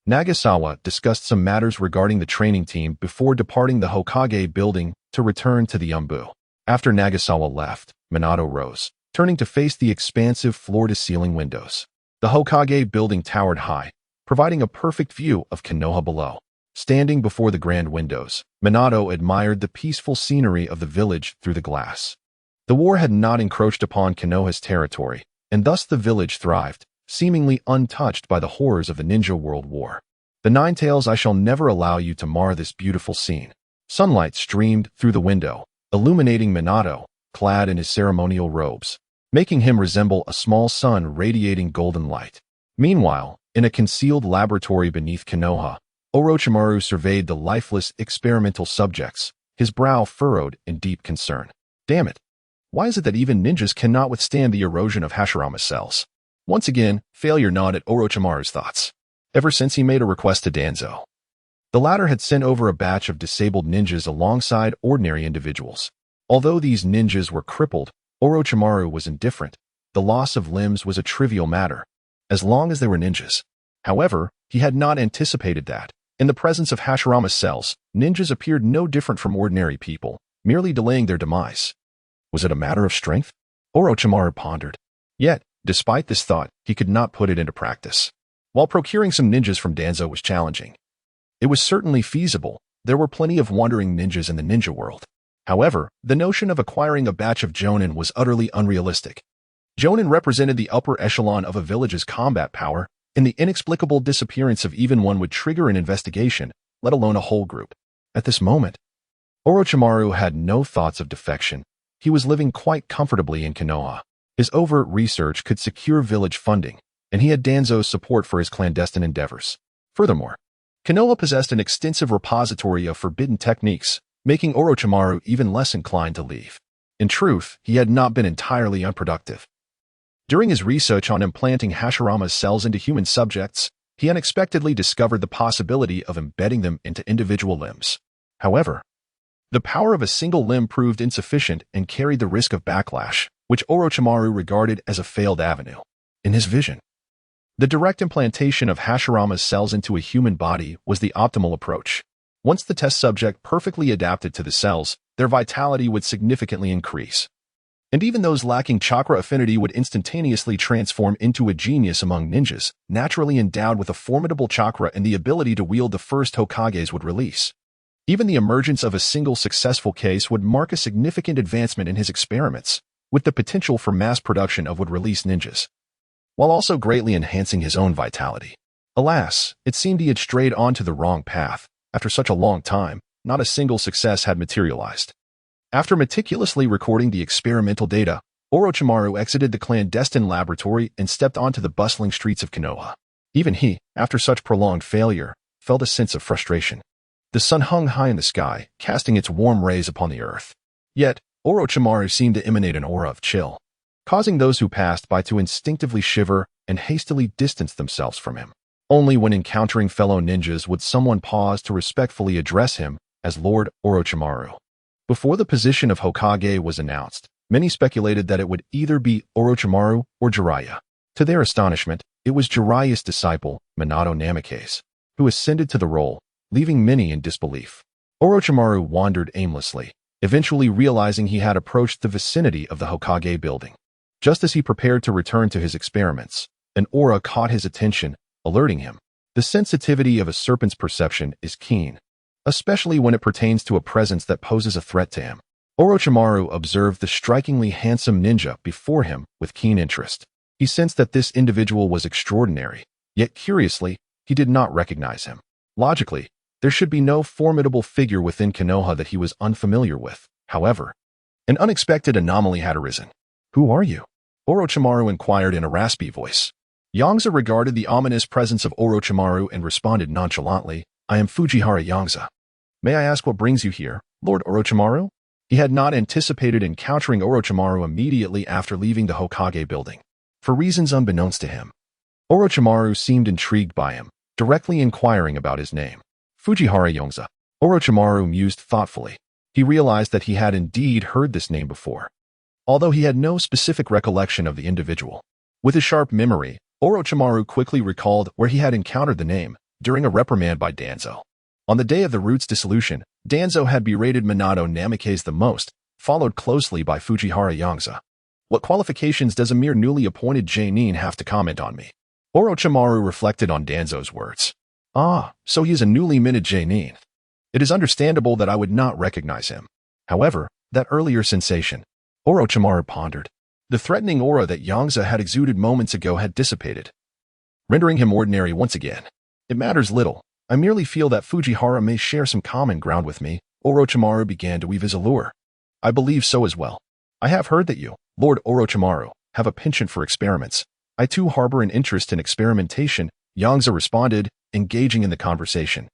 Nagasawa discussed some matters regarding the training team before departing the Hokage building to return to the Yumbu. After Nagasawa left, Minato rose, turning to face the expansive floor-to-ceiling windows. The Hokage building towered high, providing a perfect view of Konoha below. Standing before the grand windows, Minato admired the peaceful scenery of the village through the glass. The war had not encroached upon Konoha's territory, and thus the village thrived, seemingly untouched by the horrors of the Ninja World War. The Nine Tails, I shall never allow you to mar this beautiful scene. Sunlight streamed through the window, illuminating Minato, clad in his ceremonial robes, making him resemble a small sun radiating golden light. Meanwhile, in a concealed laboratory beneath Konoha, Orochimaru surveyed the lifeless experimental subjects, his brow furrowed in deep concern. Damn it! Why is it that even ninjas cannot withstand the erosion of Hashirama's cells? Once again, failure gnawed at Orochimaru's thoughts. Ever since he made a request to Danzo, the latter had sent over a batch of disabled ninjas alongside ordinary individuals. Although these ninjas were crippled, Orochimaru was indifferent. The loss of limbs was a trivial matter, as long as they were ninjas. However, he had not anticipated that, in the presence of Hashirama's cells, ninjas appeared no different from ordinary people, merely delaying their demise. Was it a matter of strength? Orochimaru pondered. Yet, despite this thought, he could not put it into practice. While procuring some ninjas from Danzo was challenging, it was certainly feasible. There were plenty of wandering ninjas in the ninja world. However, the notion of acquiring a batch of Jonin was utterly unrealistic. Jonin represented the upper echelon of a village's combat power, and the inexplicable disappearance of even one would trigger an investigation, let alone a whole group. At this moment, Orochimaru had no thoughts of defection. He was living quite comfortably in Konoha. His overt research could secure village funding, and he had Danzo's support for his clandestine endeavors. Furthermore, Konoha possessed an extensive repository of forbidden techniques, making Orochimaru even less inclined to leave. In truth, he had not been entirely unproductive. During his research on implanting Hashirama's cells into human subjects, he unexpectedly discovered the possibility of embedding them into individual limbs. However, the power of a single limb proved insufficient and carried the risk of backlash, which Orochimaru regarded as a failed avenue. In his vision, the direct implantation of Hashirama's cells into a human body was the optimal approach. Once the test subject perfectly adapted to the cells, their vitality would significantly increase. And even those lacking chakra affinity would instantaneously transform into a genius among ninjas, naturally endowed with a formidable chakra and the ability to wield the first Hokages would release. Even the emergence of a single successful case would mark a significant advancement in his experiments, with the potential for mass production of would-release ninjas, while also greatly enhancing his own vitality. Alas, it seemed he had strayed onto the wrong path. After such a long time, not a single success had materialized. After meticulously recording the experimental data, Orochimaru exited the clandestine laboratory and stepped onto the bustling streets of Konoha. Even he, after such prolonged failure, felt a sense of frustration. The sun hung high in the sky, casting its warm rays upon the earth. Yet, Orochimaru seemed to emanate an aura of chill, causing those who passed by to instinctively shiver and hastily distance themselves from him. Only when encountering fellow ninjas would someone pause to respectfully address him as Lord Orochimaru. Before the position of Hokage was announced, many speculated that it would either be Orochimaru or Jiraiya. To their astonishment, it was Jiraiya's disciple, Minato Namikaze, who ascended to the role, leaving many in disbelief. Orochimaru wandered aimlessly, eventually realizing he had approached the vicinity of the Hokage building. Just as he prepared to return to his experiments, an aura caught his attention, alerting him. The sensitivity of a serpent's perception is keen, especially when it pertains to a presence that poses a threat to him. Orochimaru observed the strikingly handsome ninja before him with keen interest. He sensed that this individual was extraordinary, yet curiously, he did not recognize him. Logically, there should be no formidable figure within Konoha that he was unfamiliar with. However, an unexpected anomaly had arisen. "Who are you?" Orochimaru inquired in a raspy voice. Yongze regarded the ominous presence of Orochimaru and responded nonchalantly, "I am Fujihara Yongze. May I ask what brings you here, Lord Orochimaru?" He had not anticipated encountering Orochimaru immediately after leaving the Hokage building. For reasons unbeknownst to him, Orochimaru seemed intrigued by him, directly inquiring about his name. "Fujihara Yongze." Orochimaru mused thoughtfully. He realized that he had indeed heard this name before, although he had no specific recollection of the individual. With a sharp memory, Orochimaru quickly recalled where he had encountered the name, during a reprimand by Danzo. On the day of the Root's dissolution, Danzo had berated Minato Namikaze the most, followed closely by Fujihara Yongze. What qualifications does a mere newly appointed Genin have to comment on me? Orochimaru reflected on Danzo's words. Ah, so he is a newly minted Genin. It is understandable that I would not recognize him. However, that earlier sensation, Orochimaru pondered. The threatening aura that Yongze had exuded moments ago had dissipated, rendering him ordinary once again. It matters little. I merely feel that Fujihara may share some common ground with me. Orochimaru began to weave his allure. I believe so as well. I have heard that you, Lord Orochimaru, have a penchant for experiments. I too harbor an interest in experimentation, Yongze responded, engaging in the conversation.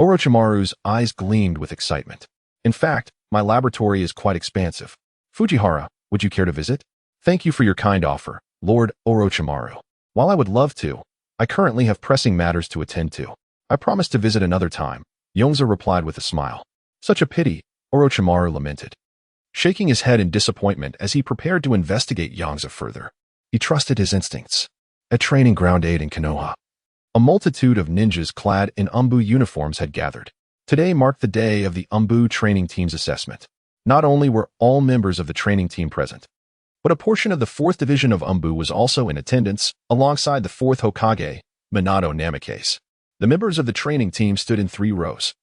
Orochimaru's eyes gleamed with excitement. In fact, my laboratory is quite expansive. Fujihara, would you care to visit? Thank you for your kind offer, Lord Orochimaru. While I would love to, I currently have pressing matters to attend to. I promise to visit another time, Yongze replied with a smile. Such a pity, Orochimaru lamented, shaking his head in disappointment as he prepared to investigate Yongze further. He trusted his instincts. At Training Ground 8 in Konoha, a multitude of ninjas clad in Umbu uniforms had gathered. Today marked the day of the Umbu training team's assessment. Not only were all members of the training team present, but a portion of the 4th Division of Umbu was also in attendance, alongside the 4th Hokage, Minato Namikaze. The members of the training team stood in 3 rows,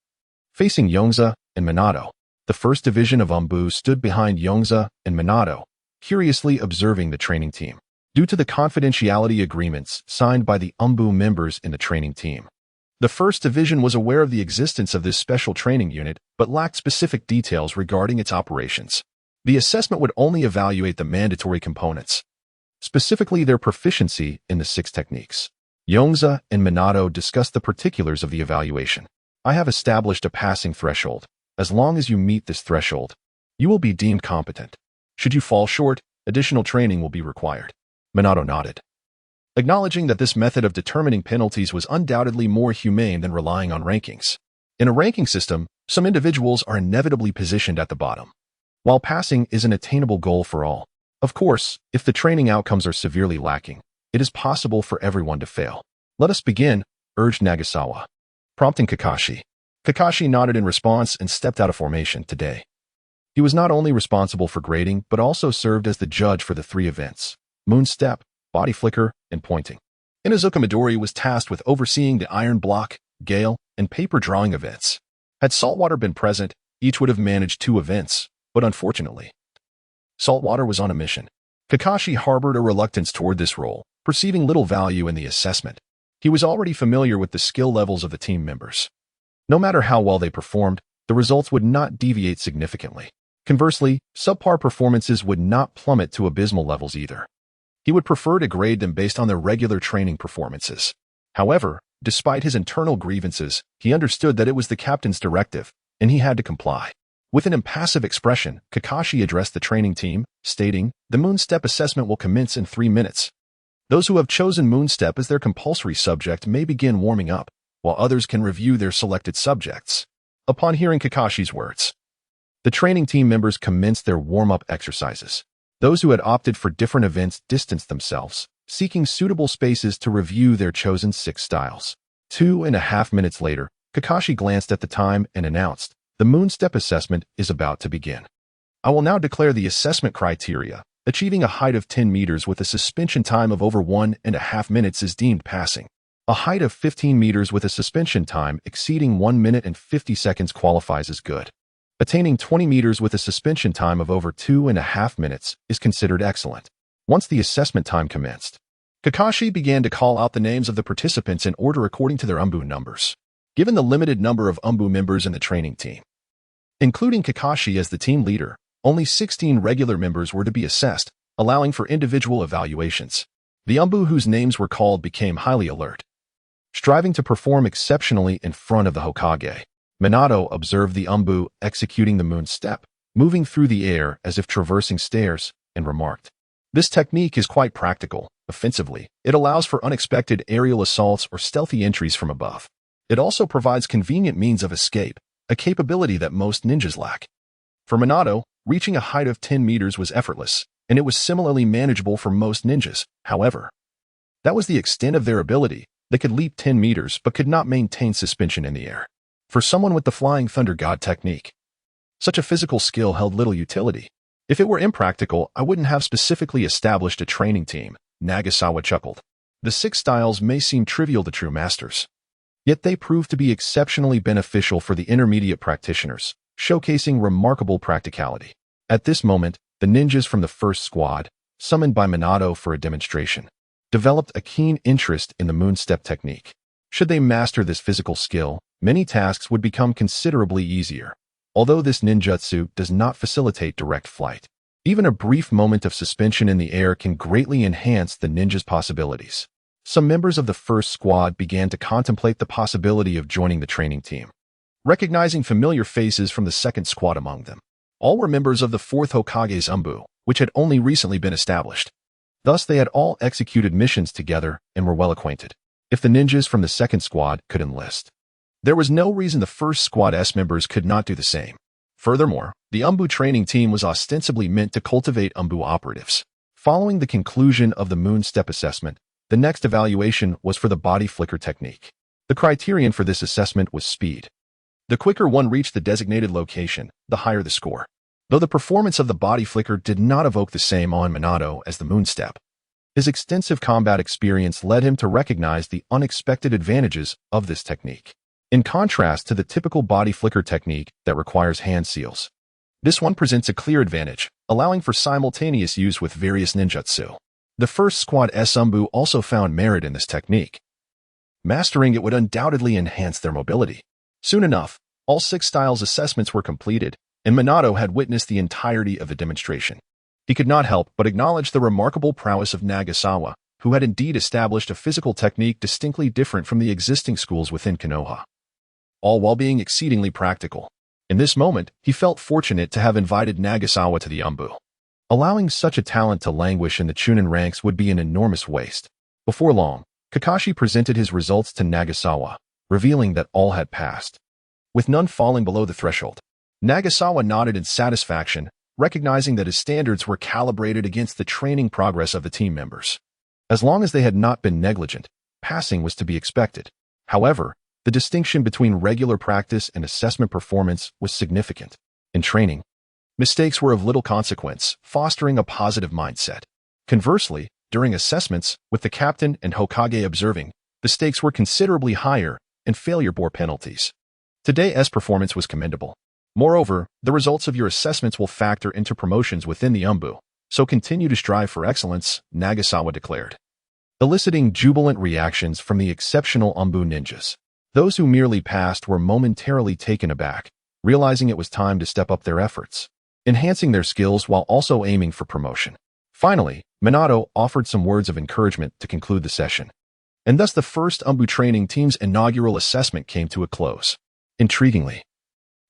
facing Yongze and Minato. The 1st Division of Umbu stood behind Yongze and Minato, curiously observing the training team. Due to the confidentiality agreements signed by the Umbu members in the training team, the 1st Division was aware of the existence of this special training unit, but lacked specific details regarding its operations. The assessment would only evaluate the mandatory components, specifically their proficiency in the 6 techniques. Yongze and Minato discussed the particulars of the evaluation. I have established a passing threshold. As long as you meet this threshold, you will be deemed competent. Should you fall short, additional training will be required. Minato nodded, acknowledging that this method of determining penalties was undoubtedly more humane than relying on rankings. In a ranking system, some individuals are inevitably positioned at the bottom, while passing is an attainable goal for all. Of course, if the training outcomes are severely lacking, it is possible for everyone to fail. Let us begin, urged Nagasawa, prompting Kakashi. Kakashi nodded in response and stepped out of formation today. He was not only responsible for grading, but also served as the judge for the 3 events: Moon Step, Body Flicker, and Pointing. Inuzuka Midori was tasked with overseeing the Iron Block, Gale, and Paper Drawing events. Had Saltwater been present, each would have managed 2 events, but unfortunately, Saltwater was on a mission. Kakashi harbored a reluctance toward this role, perceiving little value in the assessment. He was already familiar with the skill levels of the team members. No matter how well they performed, the results would not deviate significantly. Conversely, subpar performances would not plummet to abysmal levels either. He would prefer to grade them based on their regular training performances. However, despite his internal grievances, he understood that it was the captain's directive, and he had to comply. With an impassive expression, Kakashi addressed the training team, stating, "The Moon Step assessment will commence in 3 minutes. Those who have chosen Moon Step as their compulsory subject may begin warming up, while others can review their selected subjects." Upon hearing Kakashi's words, the training team members commenced their warm-up exercises. Those who had opted for different events distanced themselves, seeking suitable spaces to review their chosen 6 styles. 2.5 minutes later, Kakashi glanced at the time and announced, "The Moon Step assessment is about to begin. I will now declare the assessment criteria. Achieving a height of 10 meters with a suspension time of over 1.5 minutes is deemed passing. A height of 15 meters with a suspension time exceeding 1 minute and 50 seconds qualifies as good. Attaining 20 meters with a suspension time of over 2.5 minutes is considered excellent. Once the assessment time commenced, Kakashi began to call out the names of the participants in order according to their Umbu numbers. Given the limited number of Umbu members in the training team, including Kakashi as the team leader, only 16 regular members were to be assessed, allowing for individual evaluations. The Umbu whose names were called became highly alert, striving to perform exceptionally in front of the Hokage. Minato observed the Umbu executing the moon step, moving through the air as if traversing stairs, and remarked, "This technique is quite practical. Offensively, it allows for unexpected aerial assaults or stealthy entries from above. It also provides convenient means of escape, a capability that most ninjas lack." For Minato, reaching a height of 10 meters was effortless, and it was similarly manageable for most ninjas. However, that was the extent of their ability. They could leap 10 meters but could not maintain suspension in the air. For someone with the Flying Thunder God technique, such a physical skill held little utility. "If it were impractical, I wouldn't have specifically established a training team," Nagasawa chuckled. The 6 styles may seem trivial to true masters, yet they proved to be exceptionally beneficial for the intermediate practitioners, showcasing remarkable practicality. At this moment, the ninjas from the first squad, summoned by Minato for a demonstration, developed a keen interest in the moon step technique. Should they master this physical skill, many tasks would become considerably easier. Although this ninjutsu does not facilitate direct flight, even a brief moment of suspension in the air can greatly enhance the ninja's possibilities. Some members of the first squad began to contemplate the possibility of joining the training team, recognizing familiar faces from the second squad among them. All were members of the 4th Hokage's Umbu, which had only recently been established. Thus, they had all executed missions together and were well acquainted. If the ninjas from the second squad could enlist, there was no reason the first squad's members could not do the same. Furthermore, the Umbu training team was ostensibly meant to cultivate Umbu operatives. Following the conclusion of the moon step assessment, the next evaluation was for the body flicker technique. The criterion for this assessment was speed. The quicker one reached the designated location, the higher the score. Though the performance of the body flicker did not evoke the same on Minato as the moon step, his extensive combat experience led him to recognize the unexpected advantages of this technique. In contrast to the typical body flicker technique that requires hand seals, this one presents a clear advantage, allowing for simultaneous use with various ninjutsu. The first squad's Umbu also found merit in this technique. Mastering it would undoubtedly enhance their mobility. Soon enough, all 6 styles assessments were completed, and Minato had witnessed the entirety of the demonstration. He could not help but acknowledge the remarkable prowess of Nagasawa, who had indeed established a physical technique distinctly different from the existing schools within Konoha, all while being exceedingly practical. In this moment, he felt fortunate to have invited Nagasawa to the Umbu. Allowing such a talent to languish in the Chunin ranks would be an enormous waste. Before long, Kakashi presented his results to Nagasawa, revealing that all had passed, with none falling below the threshold. Nagasawa nodded in satisfaction, recognizing that his standards were calibrated against the training progress of the team members. As long as they had not been negligent, passing was to be expected. However, the distinction between regular practice and assessment performance was significant. In training, mistakes were of little consequence, fostering a positive mindset. Conversely, during assessments, with the captain and Hokage observing, the stakes were considerably higher, and failure bore penalties. Today's performance was commendable. Moreover, the results of your assessments will factor into promotions within the Umbu, so continue to strive for excellence, Nagasawa declared, eliciting jubilant reactions from the exceptional Umbu ninjas. Those who merely passed were momentarily taken aback, realizing it was time to step up their efforts, enhancing their skills while also aiming for promotion. Finally, Minato offered some words of encouragement to conclude the session, and thus the first Umbu training team's inaugural assessment came to a close. Intriguingly,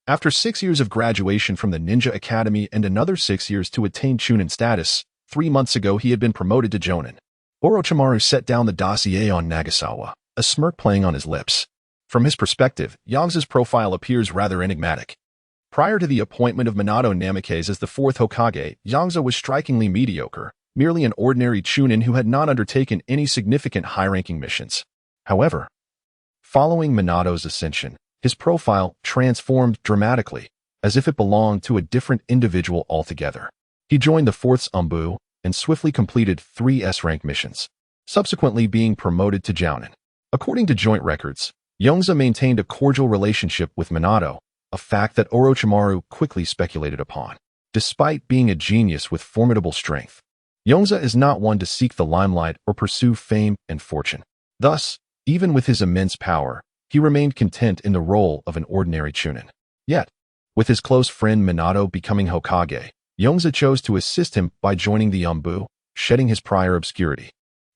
after 6 years of graduation from the Ninja Academy and another 6 years to attain Chunin status, 3 months ago he had been promoted to Jonin. Orochimaru set down the dossier on Nagasawa, a smirk playing on his lips. From his perspective, Yongze's profile appears rather enigmatic. Prior to the appointment of Minato Namikaze as the 4th Hokage, Yongze was strikingly mediocre, merely an ordinary Chunin who had not undertaken any significant high-ranking missions. However, following Minato's ascension, his profile transformed dramatically, as if it belonged to a different individual altogether. He joined the 4th Umbu and swiftly completed 3 S-rank missions, subsequently being promoted to Jounin. According to joint records, Yongze maintained a cordial relationship with Minato, a fact that Orochimaru quickly speculated upon. Despite being a genius with formidable strength, Yongze is not one to seek the limelight or pursue fame and fortune. Thus, even with his immense power, he remained content in the role of an ordinary chunin. Yet, with his close friend Minato becoming Hokage, Yongze chose to assist him by joining the Anbu, shedding his prior obscurity.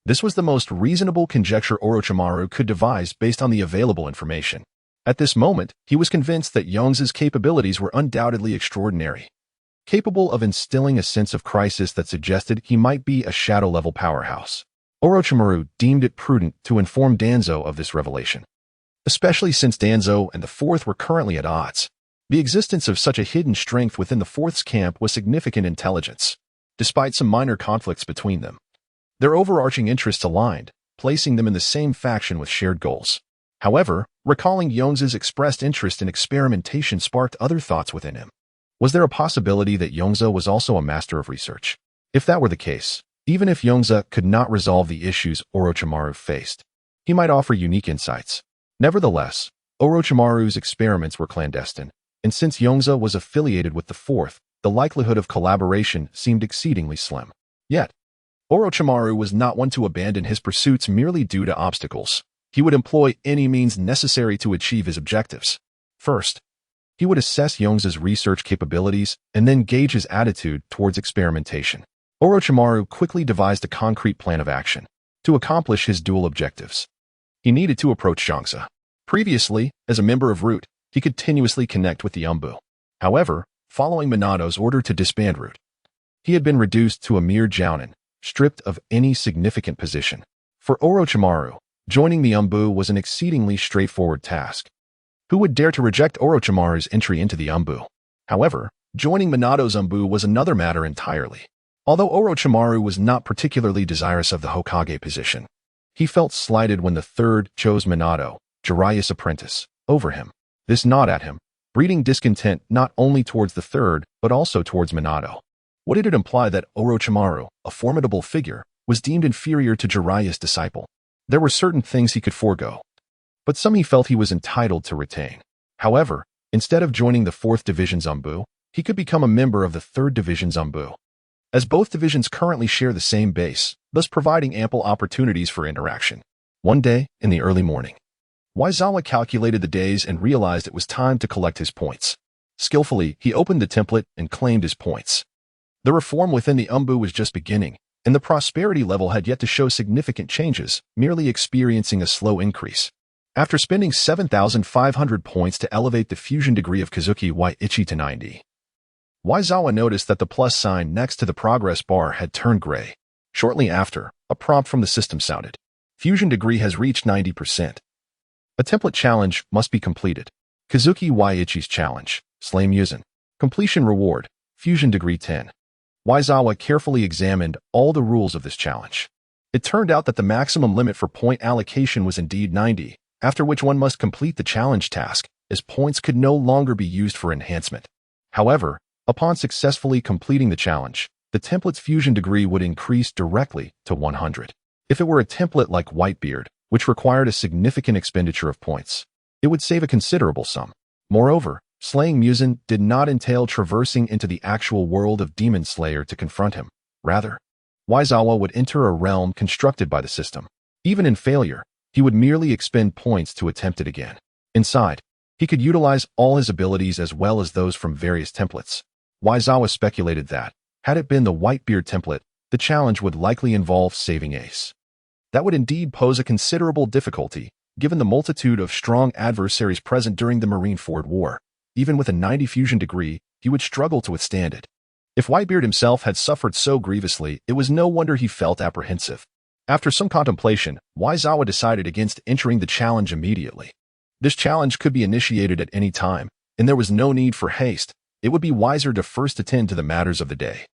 This was the most reasonable conjecture Orochimaru could devise based on the available information. At this moment, he was convinced that Yongze's capabilities were undoubtedly extraordinary, capable of instilling a sense of crisis that suggested he might be a shadow-level powerhouse. Orochimaru deemed it prudent to inform Danzo of this revelation, especially since Danzo and the Fourth were currently at odds. The existence of such a hidden strength within the Fourth's camp was significant intelligence, despite some minor conflicts between them. Their overarching interests aligned, placing them in the same faction with shared goals. However, recalling Yongze's expressed interest in experimentation sparked other thoughts within him. Was there a possibility that Yongze was also a master of research? If that were the case, even if Yongze could not resolve the issues Orochimaru faced, he might offer unique insights. Nevertheless, Orochimaru's experiments were clandestine, and since Yongze was affiliated with the Fourth, the likelihood of collaboration seemed exceedingly slim. Yet, Orochimaru was not one to abandon his pursuits merely due to obstacles. He would employ any means necessary to achieve his objectives. First, he would assess Yongze's research capabilities and then gauge his attitude towards experimentation. Orochimaru quickly devised a concrete plan of action to accomplish his dual objectives. He needed to approach Yongze. Previously, as a member of Root, he continuously connect with the Anbu. However, following Minato's order to disband Root, he had been reduced to a mere jounin, stripped of any significant position. For Orochimaru, joining the Anbu was an exceedingly straightforward task. Who would dare to reject Orochimaru's entry into the Anbu? However, joining Minato's Anbu was another matter entirely. Although Orochimaru was not particularly desirous of the Hokage position, he felt slighted when the Third chose Minato, Jiraiya's apprentice, over him. This gnawed at him, breeding discontent not only towards the Third, but also towards Minato. What did it imply that Orochimaru, a formidable figure, was deemed inferior to Jiraiya's disciple? There were certain things he could forego, but some he felt he was entitled to retain. However, instead of joining the 4th Division's Anbu, he could become a member of the 3rd Division's Anbu, as both divisions currently share the same base, thus providing ample opportunities for interaction. One day, in the early morning, Waizawa calculated the days and realized it was time to collect his points. Skillfully, he opened the template and claimed his points. The reform within the Anbu was just beginning, and the prosperity level had yet to show significant changes, merely experiencing a slow increase. After spending 7,500 points to elevate the fusion degree of Kazuki Waiichi to 90, Waizawa noticed that the plus sign next to the progress bar had turned gray. Shortly after, a prompt from the system sounded. Fusion degree has reached 90%. A template challenge must be completed. Kazuki Waiichi's challenge, Slay Musen. Completion reward, fusion degree 10. Waizawa carefully examined all the rules of this challenge. It turned out that the maximum limit for point allocation was indeed 90, after which one must complete the challenge task, as points could no longer be used for enhancement. However, upon successfully completing the challenge, the template's fusion degree would increase directly to 100. If it were a template like Whitebeard, which required a significant expenditure of points, it would save a considerable sum. Moreover, slaying Musen did not entail traversing into the actual world of Demon Slayer to confront him. Rather, Waizawa would enter a realm constructed by the system. Even in failure, he would merely expend points to attempt it again. Inside, he could utilize all his abilities as well as those from various templates. Waizawa speculated that, had it been the Whitebeard template, the challenge would likely involve saving Ace. That would indeed pose a considerable difficulty, given the multitude of strong adversaries present during the Marineford War. Even with a 90 fusion degree, he would struggle to withstand it. If Whitebeard himself had suffered so grievously, it was no wonder he felt apprehensive. After some contemplation, Waizawa decided against entering the challenge immediately. This challenge could be initiated at any time, and there was no need for haste. It would be wiser to first attend to the matters of the day.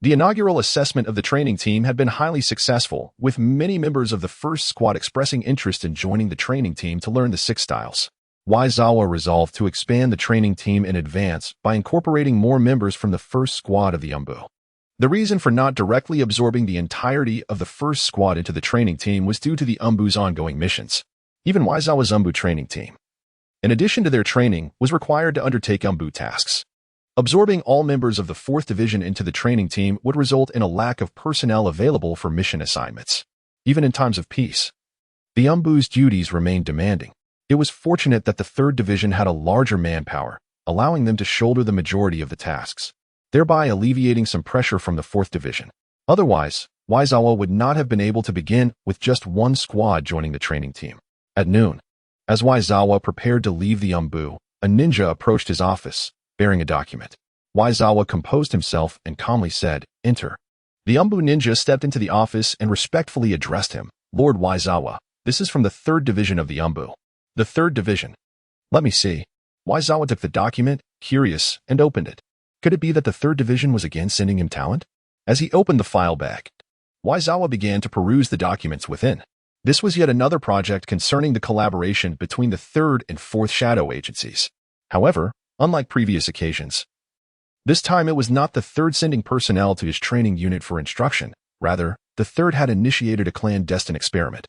The inaugural assessment of the training team had been highly successful, with many members of the first squad expressing interest in joining the training team to learn the 6 styles. Waizawa resolved to expand the training team in advance by incorporating more members from the first squad of the Anbu. The reason for not directly absorbing the entirety of the first squad into the training team was due to the Anbu's ongoing missions. Even Waizawa's Anbu training team, in addition to their training, was required to undertake Umbu tasks. Absorbing all members of the 4th Division into the training team would result in a lack of personnel available for mission assignments, even in times of peace. The Umbu's duties remained demanding. It was fortunate that the 3rd Division had a larger manpower, allowing them to shoulder the majority of the tasks, thereby alleviating some pressure from the 4th Division. Otherwise, Waizawa would not have been able to begin with just one squad joining the training team. At noon, as Waizawa prepared to leave the Umbu, a ninja approached his office, bearing a document. Waizawa composed himself and calmly said, "Enter." The Umbu ninja stepped into the office and respectfully addressed him. "Lord Waizawa, this is from the 3rd Division of the Umbu." "The 3rd Division? Let me see." Waizawa took the document, curious, and opened it. Could it be that the 3rd Division was again sending him talent? As he opened the file bag, Waizawa began to peruse the documents within. This was yet another project concerning the collaboration between the 3rd and 4th Shadow Agencies. However, unlike previous occasions, this time it was not the 3rd sending personnel to his training unit for instruction. Rather, the 3rd had initiated a clandestine experiment,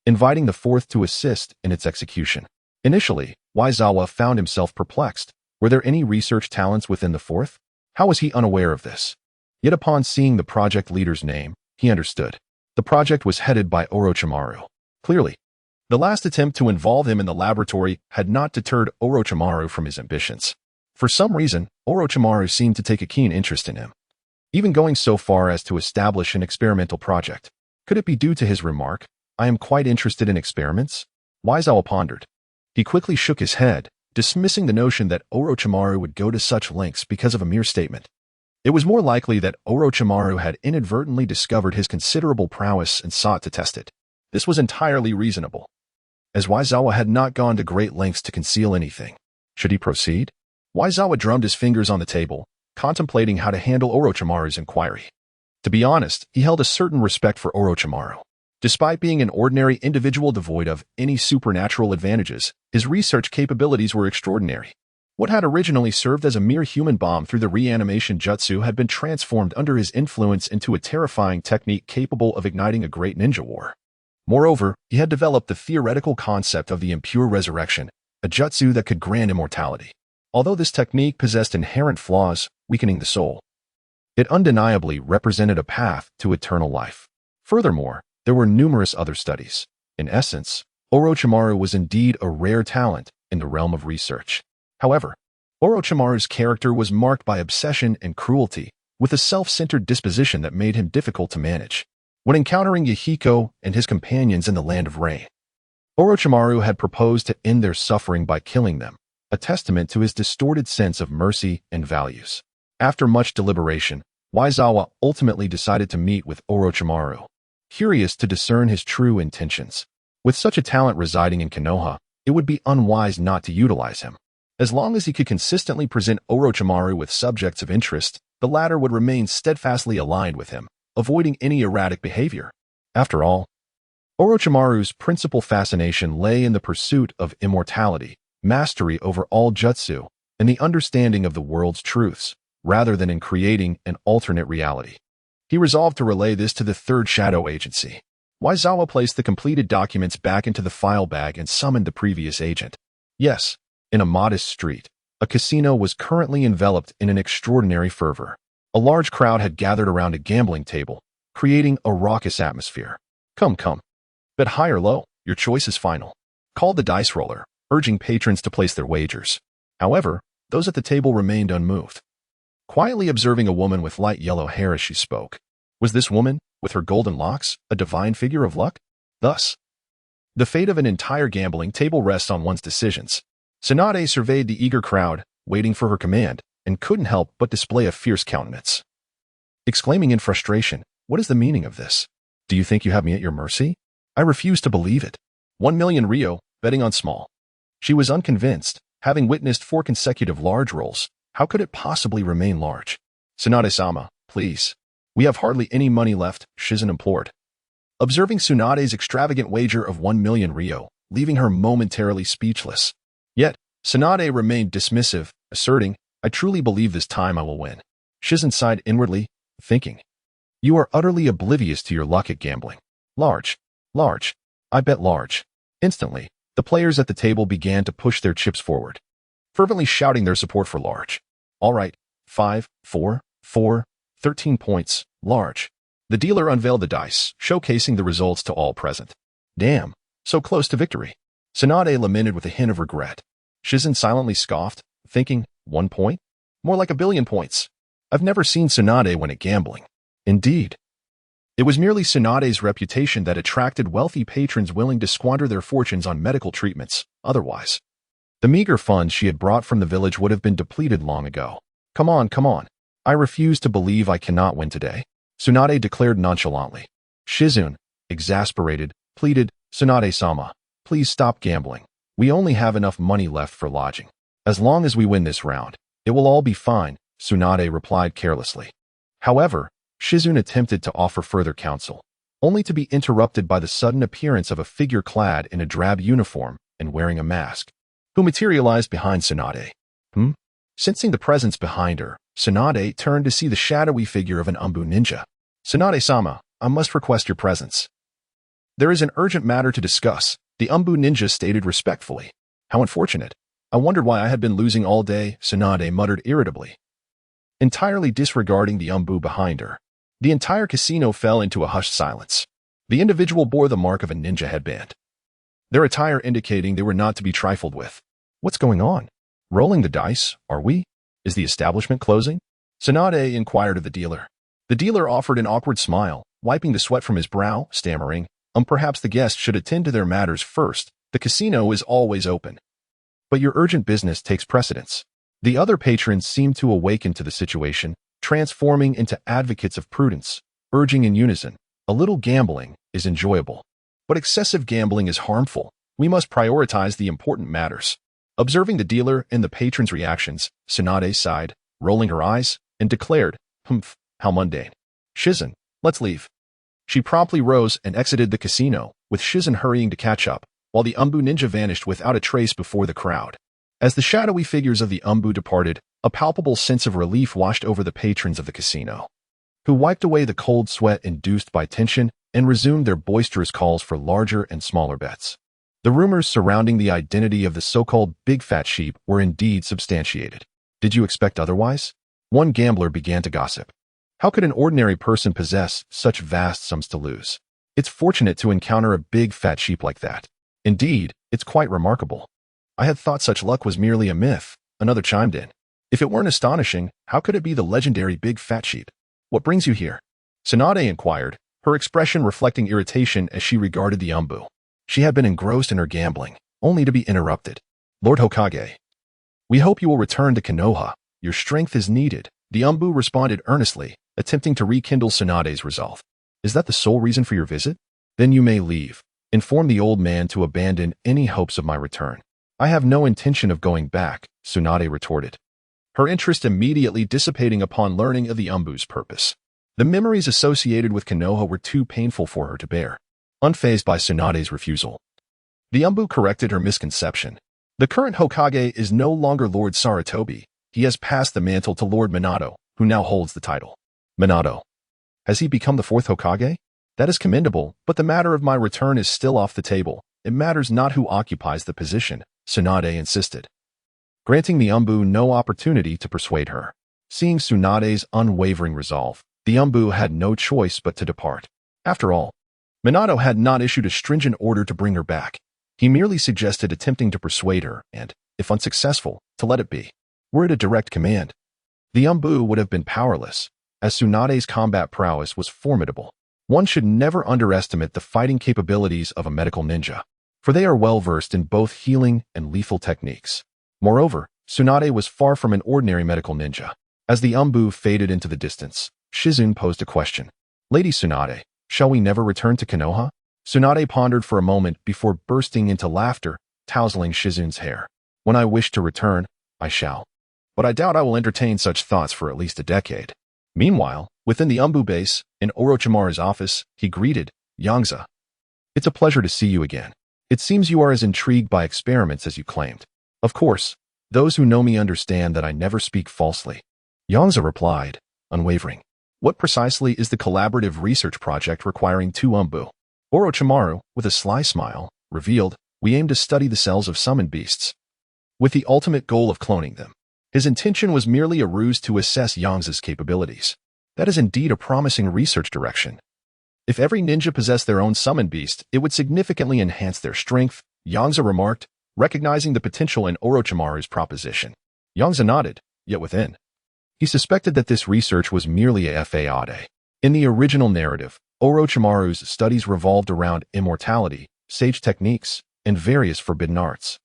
inviting the 4th to assist in its execution. Initially, Waizawa found himself perplexed. Were there any research talents within the 4th? How was he unaware of this? Yet upon seeing the project leader's name, he understood. The project was headed by Orochimaru. Clearly, the last attempt to involve him in the laboratory had not deterred Orochimaru from his ambitions. For some reason, Orochimaru seemed to take a keen interest in him, even going so far as to establish an experimental project. Could it be due to his remark, "I am quite interested in experiments"? Waizawa pondered. He quickly shook his head, dismissing the notion that Orochimaru would go to such lengths because of a mere statement. It was more likely that Orochimaru had inadvertently discovered his considerable prowess and sought to test it. This was entirely reasonable, as Waizawa had not gone to great lengths to conceal anything. Should he proceed? Waizawa drummed his fingers on the table, contemplating how to handle Orochimaru's inquiry. To be honest, he held a certain respect for Orochimaru. Despite being an ordinary individual devoid of any supernatural advantages, his research capabilities were extraordinary. What had originally served as a mere human bomb through the reanimation jutsu had been transformed under his influence into a terrifying technique capable of igniting a great ninja war. Moreover, he had developed the theoretical concept of the impure resurrection, a jutsu that could grant immortality. Although this technique possessed inherent flaws, weakening the soul, it undeniably represented a path to eternal life. Furthermore, there were numerous other studies. In essence, Orochimaru was indeed a rare talent in the realm of research. However, Orochimaru's character was marked by obsession and cruelty, with a self-centered disposition that made him difficult to manage. When encountering Yahiko and his companions in the Land of Rain, Orochimaru had proposed to end their suffering by killing them, a testament to his distorted sense of mercy and values. After much deliberation, Waizawa ultimately decided to meet with Orochimaru, curious to discern his true intentions. With such a talent residing in Konoha, it would be unwise not to utilize him. As long as he could consistently present Orochimaru with subjects of interest, the latter would remain steadfastly aligned with him, avoiding any erratic behavior. After all, Orochimaru's principal fascination lay in the pursuit of immortality, mastery over all jutsu, and the understanding of the world's truths, rather than in creating an alternate reality. He resolved to relay this to the 3rd Shadow Agency. Waizawa placed the completed documents back into the file bag and summoned the previous agent. Yes, in a modest street, a casino was currently enveloped in an extraordinary fervor. A large crowd had gathered around a gambling table, creating a raucous atmosphere. Come. Bet high or low, your choice is final," called the dice roller, urging patrons to place their wagers. However, those at the table remained unmoved, quietly observing a woman with light yellow hair as she spoke. Was this woman, with her golden locks, a divine figure of luck? Thus, the fate of an entire gambling table rests on one's decisions. Tsunade surveyed the eager crowd, waiting for her command, and couldn't help but display a fierce countenance. Exclaiming in frustration, "What is the meaning of this? Do you think you have me at your mercy? I refuse to believe it." 1,000,000 Ryo, betting on small. She was unconvinced, having witnessed 4 consecutive large rolls. How could it possibly remain large? "Tsunade-sama, please. We have hardly any money left," Shizen implored. Observing Tsunade's extravagant wager of 1,000,000 Ryo, leaving her momentarily speechless. Yet, Tsunade remained dismissive, asserting, "I truly believe this time I will win." Shizen sighed inwardly, thinking, "You are utterly oblivious to your luck at gambling. Large. I bet large." Instantly, The players at the table began to push their chips forward, fervently shouting their support for large. All right, 5, 4, 4, 13 points, large. The dealer unveiled the dice, showcasing the results to all present. Damn, so close to victory. Tsunade lamented with a hint of regret. Shizen silently scoffed, thinking, 1 point? More like 1,000,000,000 points. I've never seen Tsunade win at gambling. Indeed. It was merely Tsunade's reputation that attracted wealthy patrons willing to squander their fortunes on medical treatments. Otherwise, the meager funds she had brought from the village would have been depleted long ago. Come on, come on. I refuse to believe I cannot win today, Tsunade declared nonchalantly. Shizune, exasperated, pleaded, Tsunade-sama, please stop gambling. We only have enough money left for lodging. As long as we win this round, it will all be fine, Tsunade replied carelessly. However, Shizune attempted to offer further counsel, only to be interrupted by the sudden appearance of a figure clad in a drab uniform and wearing a mask, who materialized behind Tsunade. Sensing the presence behind her, Tsunade turned to see the shadowy figure of an Umbu ninja. Tsunade-sama, I must request your presence. There is an urgent matter to discuss, the Umbu ninja stated respectfully. How unfortunate. I wondered why I had been losing all day, Tsunade muttered irritably. Entirely disregarding the Umbu behind her, the entire casino fell into a hushed silence. The individual bore the mark of a ninja headband, their attire indicating they were not to be trifled with. What's going on? Rolling the dice, are we? Is the establishment closing? Tsunade inquired of the dealer. The dealer offered an awkward smile, wiping the sweat from his brow, stammering, perhaps the guests should attend to their matters first. The casino is always open. But your urgent business takes precedence. The other patrons seemed to awaken to the situation, transforming into advocates of prudence, urging in unison, a little gambling is enjoyable. But excessive gambling is harmful. We must prioritize the important matters. Observing the dealer and the patrons' reactions, Tsunade sighed, rolling her eyes, and declared, Humph, how mundane. Shizen, let's leave. She promptly rose and exited the casino, with Shizen hurrying to catch up, while the Umbu ninja vanished without a trace before the crowd. As the shadowy figures of the Umbu departed, a palpable sense of relief washed over the patrons of the casino, who wiped away the cold sweat induced by tension and resumed their boisterous calls for larger and smaller bets. The rumors surrounding the identity of the so-called Big Fat Sheep were indeed substantiated. Did you expect otherwise? One gambler began to gossip. How could an ordinary person possess such vast sums to lose? It's fortunate to encounter a big fat sheep like that. Indeed, it's quite remarkable. I had thought such luck was merely a myth, another chimed in. If it weren't astonishing, how could it be the legendary Big Fat Sheep? What brings you here? Tsunade inquired, her expression reflecting irritation as she regarded the Umbu. She had been engrossed in her gambling, only to be interrupted. Lord Hokage, we hope you will return to Konoha. Your strength is needed, the Umbu responded earnestly, attempting to rekindle Tsunade's resolve. Is that the sole reason for your visit? Then you may leave. Inform the old man to abandon any hopes of my return. I have no intention of going back, Tsunade retorted, her interest immediately dissipating upon learning of the Umbu's purpose. The memories associated with Konoha were too painful for her to bear. Unfazed by Tsunade's refusal, the Umbu corrected her misconception. The current Hokage is no longer Lord Sarutobi. He has passed the mantle to Lord Minato, who now holds the title. Minato. Has he become the fourth Hokage? That is commendable, but the matter of my return is still off the table. It matters not who occupies the position, Tsunade insisted, granting the Umbu no opportunity to persuade her. Seeing Tsunade's unwavering resolve, the Umbu had no choice but to depart. After all, Minato had not issued a stringent order to bring her back. He merely suggested attempting to persuade her and, if unsuccessful, to let it be. Were it a direct command, the Umbu would have been powerless, as Tsunade's combat prowess was formidable. One should never underestimate the fighting capabilities of a medical ninja, for they are well-versed in both healing and lethal techniques. Moreover, Tsunade was far from an ordinary medical ninja. As the Umbu faded into the distance, Shizune posed a question. Lady Tsunade, shall we never return to Konoha? Tsunade pondered for a moment before bursting into laughter, tousling Shizune's hair. When I wish to return, I shall. But I doubt I will entertain such thoughts for at least a decade. Meanwhile, within the Umbu base, in Orochimaru's office, he greeted Yongze. It's a pleasure to see you again. It seems you are as intrigued by experiments as you claimed. Of course, those who know me understand that I never speak falsely. Yongze replied, unwavering. What precisely is the collaborative research project requiring two Umbu? Orochimaru, with a sly smile, revealed, We aim to study the cells of summoned beasts, with the ultimate goal of cloning them. His intention was merely a ruse to assess Yongze's capabilities. That is indeed a promising research direction. If every ninja possessed their own summoned beast, it would significantly enhance their strength, Yongze remarked, recognizing the potential in Orochimaru's proposition. Yongze nodded, yet within, he suspected that this research was merely a fade. In the original narrative, Orochimaru's studies revolved around immortality, sage techniques, and various forbidden arts.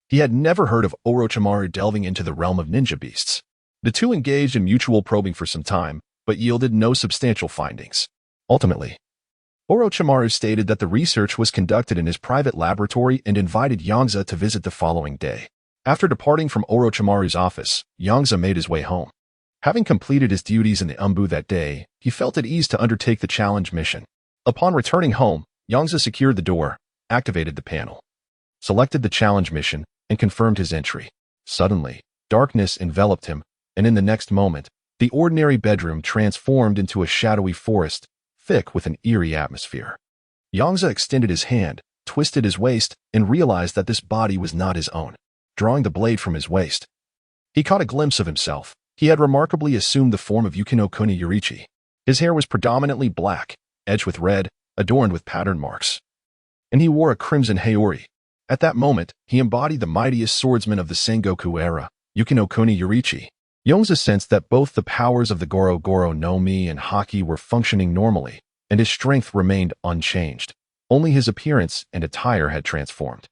He had never heard of Orochimaru delving into the realm of ninja beasts. The two engaged in mutual probing for some time, but yielded no substantial findings. Ultimately, Orochimaru stated that the research was conducted in his private laboratory and invited Yongze to visit the following day. After departing from Orochimaru's office, Yongze made his way home. Having completed his duties in the Umbu that day, he felt at ease to undertake the challenge mission. Upon returning home, Yongze secured the door, activated the panel, selected the challenge mission, and confirmed his entry. Suddenly, darkness enveloped him, and in the next moment, the ordinary bedroom transformed into a shadowy forest, thick with an eerie atmosphere. Yongze extended his hand, twisted his waist, and realized that this body was not his own. Drawing the blade from his waist, he caught a glimpse of himself. He had remarkably assumed the form of Yukino-kuni Yoriichi. His hair was predominantly black, edged with red, adorned with pattern marks, and he wore a crimson haori. At that moment, he embodied the mightiest swordsman of the Sengoku era, Yukino-kuni Yoriichi. Yongze sensed that both the powers of the Goro no Mi and Haki were functioning normally, and his strength remained unchanged. Only his appearance and attire had transformed.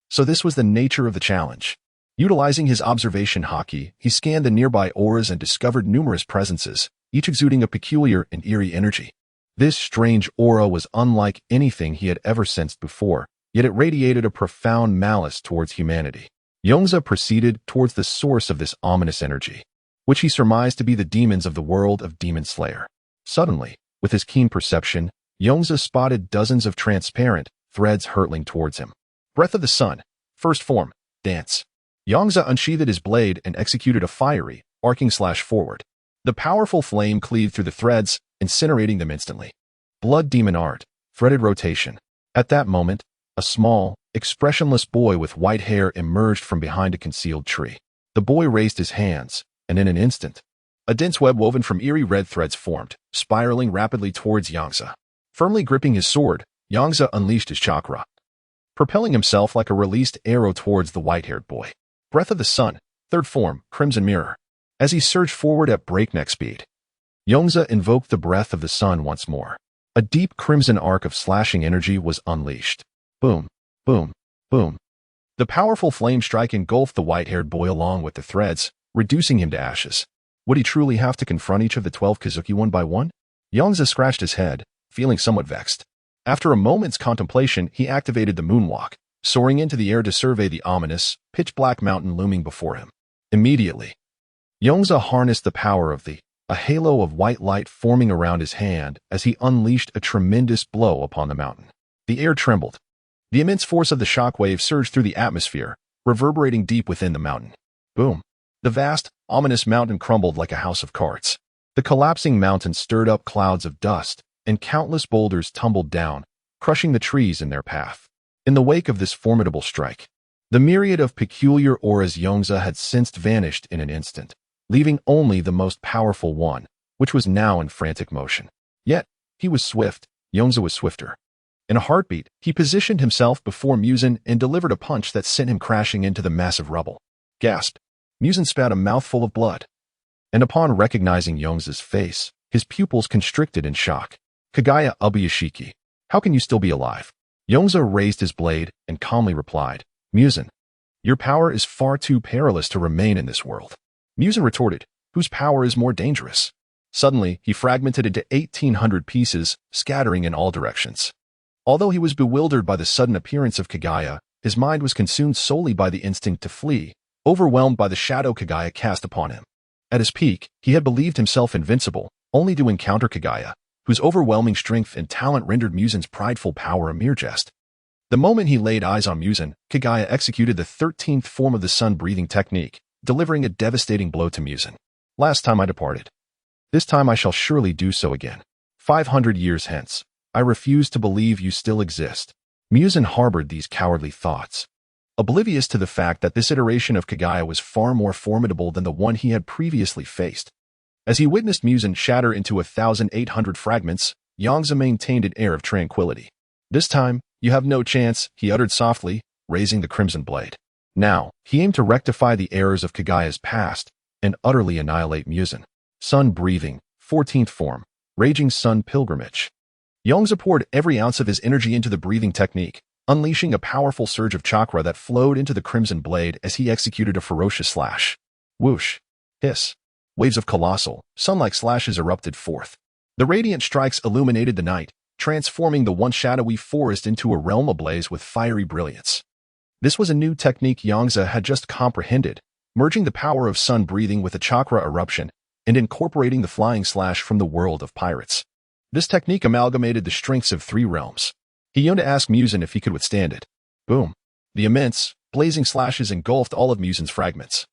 So this was the nature of the challenge. Utilizing his observation Haki, he scanned the nearby auras and discovered numerous presences, each exuding a peculiar and eerie energy. This strange aura was unlike anything he had ever sensed before, yet it radiated a profound malice towards humanity. Yongze proceeded towards the source of this ominous energy, which he surmised to be the demons of the world of Demon Slayer. Suddenly, with his keen perception, Yongze spotted dozens of transparent threads hurtling towards him. Breath of the Sun, first form, dance. Yongze unsheathed his blade and executed a fiery, arcing slash forward. The powerful flame cleaved through the threads, incinerating them instantly. Blood Demon Art, threaded rotation. At that moment, a small, expressionless boy with white hair emerged from behind a concealed tree. The boy raised his hands, and in an instant, a dense web woven from eerie red threads formed, spiraling rapidly towards Yongze. Firmly gripping his sword, Yongze unleashed his chakra, propelling himself like a released arrow towards the white-haired boy. Breath of the Sun, third form, Crimson Mirror. As he surged forward at breakneck speed, Yongze invoked the Breath of the Sun once more. A deep crimson arc of slashing energy was unleashed. Boom, boom, boom. The powerful flame strike engulfed the white-haired boy along with the threads, reducing him to ashes. Would he truly have to confront each of the 12 Kazuki one by one? Yongze scratched his head, feeling somewhat vexed. After a moment's contemplation, he activated the moonwalk, soaring into the air to survey the ominous, pitch-black mountain looming before him. Immediately, Yongze harnessed the power of a halo of white light forming around his hand as he unleashed a tremendous blow upon the mountain. The air trembled. The immense force of the shockwave surged through the atmosphere, reverberating deep within the mountain. Boom. The vast, ominous mountain crumbled like a house of cards. The collapsing mountain stirred up clouds of dust, and countless boulders tumbled down, crushing the trees in their path. In the wake of this formidable strike, the myriad of peculiar auras Yongze had since vanished in an instant, leaving only the most powerful one, which was now in frantic motion. Yet, he was swift. Yongze was swifter. In a heartbeat, he positioned himself before Muzan and delivered a punch that sent him crashing into the massive rubble. Gasp! Muzan spat a mouthful of blood, and upon recognizing Yongze's face, his pupils constricted in shock. Kagaya Ubuyashiki, how can you still be alive? Yongze raised his blade and calmly replied, Muzan, your power is far too perilous to remain in this world. Muzan retorted, whose power is more dangerous? Suddenly, he fragmented into 1,800 pieces, scattering in all directions. Although he was bewildered by the sudden appearance of Kagaya, his mind was consumed solely by the instinct to flee, overwhelmed by the shadow Kagaya cast upon him. At his peak, he had believed himself invincible, only to encounter Kagaya, whose overwhelming strength and talent rendered Muzan's prideful power a mere jest. The moment he laid eyes on Muzan, Kagaya executed the 13th form of the sun-breathing technique, delivering a devastating blow to Muzan. Last time I departed. This time I shall surely do so again. 500 years hence. I refuse to believe you still exist. Muzan harbored these cowardly thoughts, oblivious to the fact that this iteration of Kaguya was far more formidable than the one he had previously faced. As he witnessed Muzan shatter into 1,800 fragments, Yongze maintained an air of tranquility. "This time, you have no chance," he uttered softly, raising the crimson blade. Now, he aimed to rectify the errors of Kaguya's past and utterly annihilate Muzan. Sun breathing, 14th form, raging sun pilgrimage. Yongze poured every ounce of his energy into the breathing technique, unleashing a powerful surge of chakra that flowed into the crimson blade as he executed a ferocious slash. Whoosh! Hiss! Waves of colossal, sun-like slashes erupted forth. The radiant strikes illuminated the night, transforming the once shadowy forest into a realm ablaze with fiery brilliance. This was a new technique Yongze had just comprehended, merging the power of sun breathing with a chakra eruption and incorporating the flying slash from the world of pirates. This technique amalgamated the strengths of 3 realms. He yearned to ask Muzan if he could withstand it. Boom! The immense, blazing slashes engulfed all of Muzan's fragments,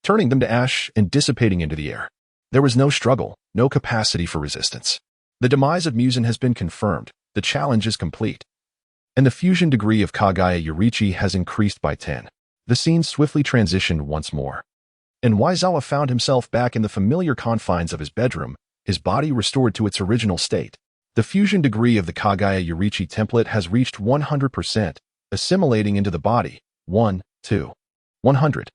turning them to ash and dissipating into the air. There was no struggle, no capacity for resistance. The demise of Muzan has been confirmed, the challenge is complete. And the fusion degree of Kaguya Yurichi has increased by 10. The scene swiftly transitioned once more. And Waizawa found himself back in the familiar confines of his bedroom, his body restored to its original state. The fusion degree of the Kaguya Yurichi template has reached 100%, assimilating into the body. 1, 2, 100.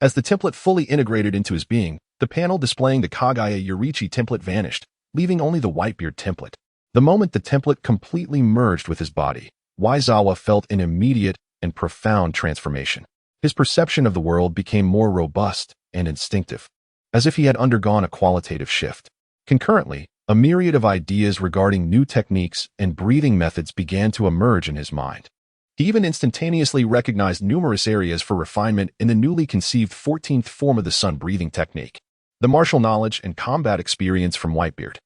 As the template fully integrated into his being, the panel displaying the Kaguya Yurichi template vanished, leaving only the Whitebeard template. The moment the template completely merged with his body, Waizawa felt an immediate and profound transformation. His perception of the world became more robust and instinctive, as if he had undergone a qualitative shift. Concurrently, a myriad of ideas regarding new techniques and breathing methods began to emerge in his mind. He even instantaneously recognized numerous areas for refinement in the newly conceived 14th form of the sun breathing technique. The martial knowledge and combat experience from Whitebeard,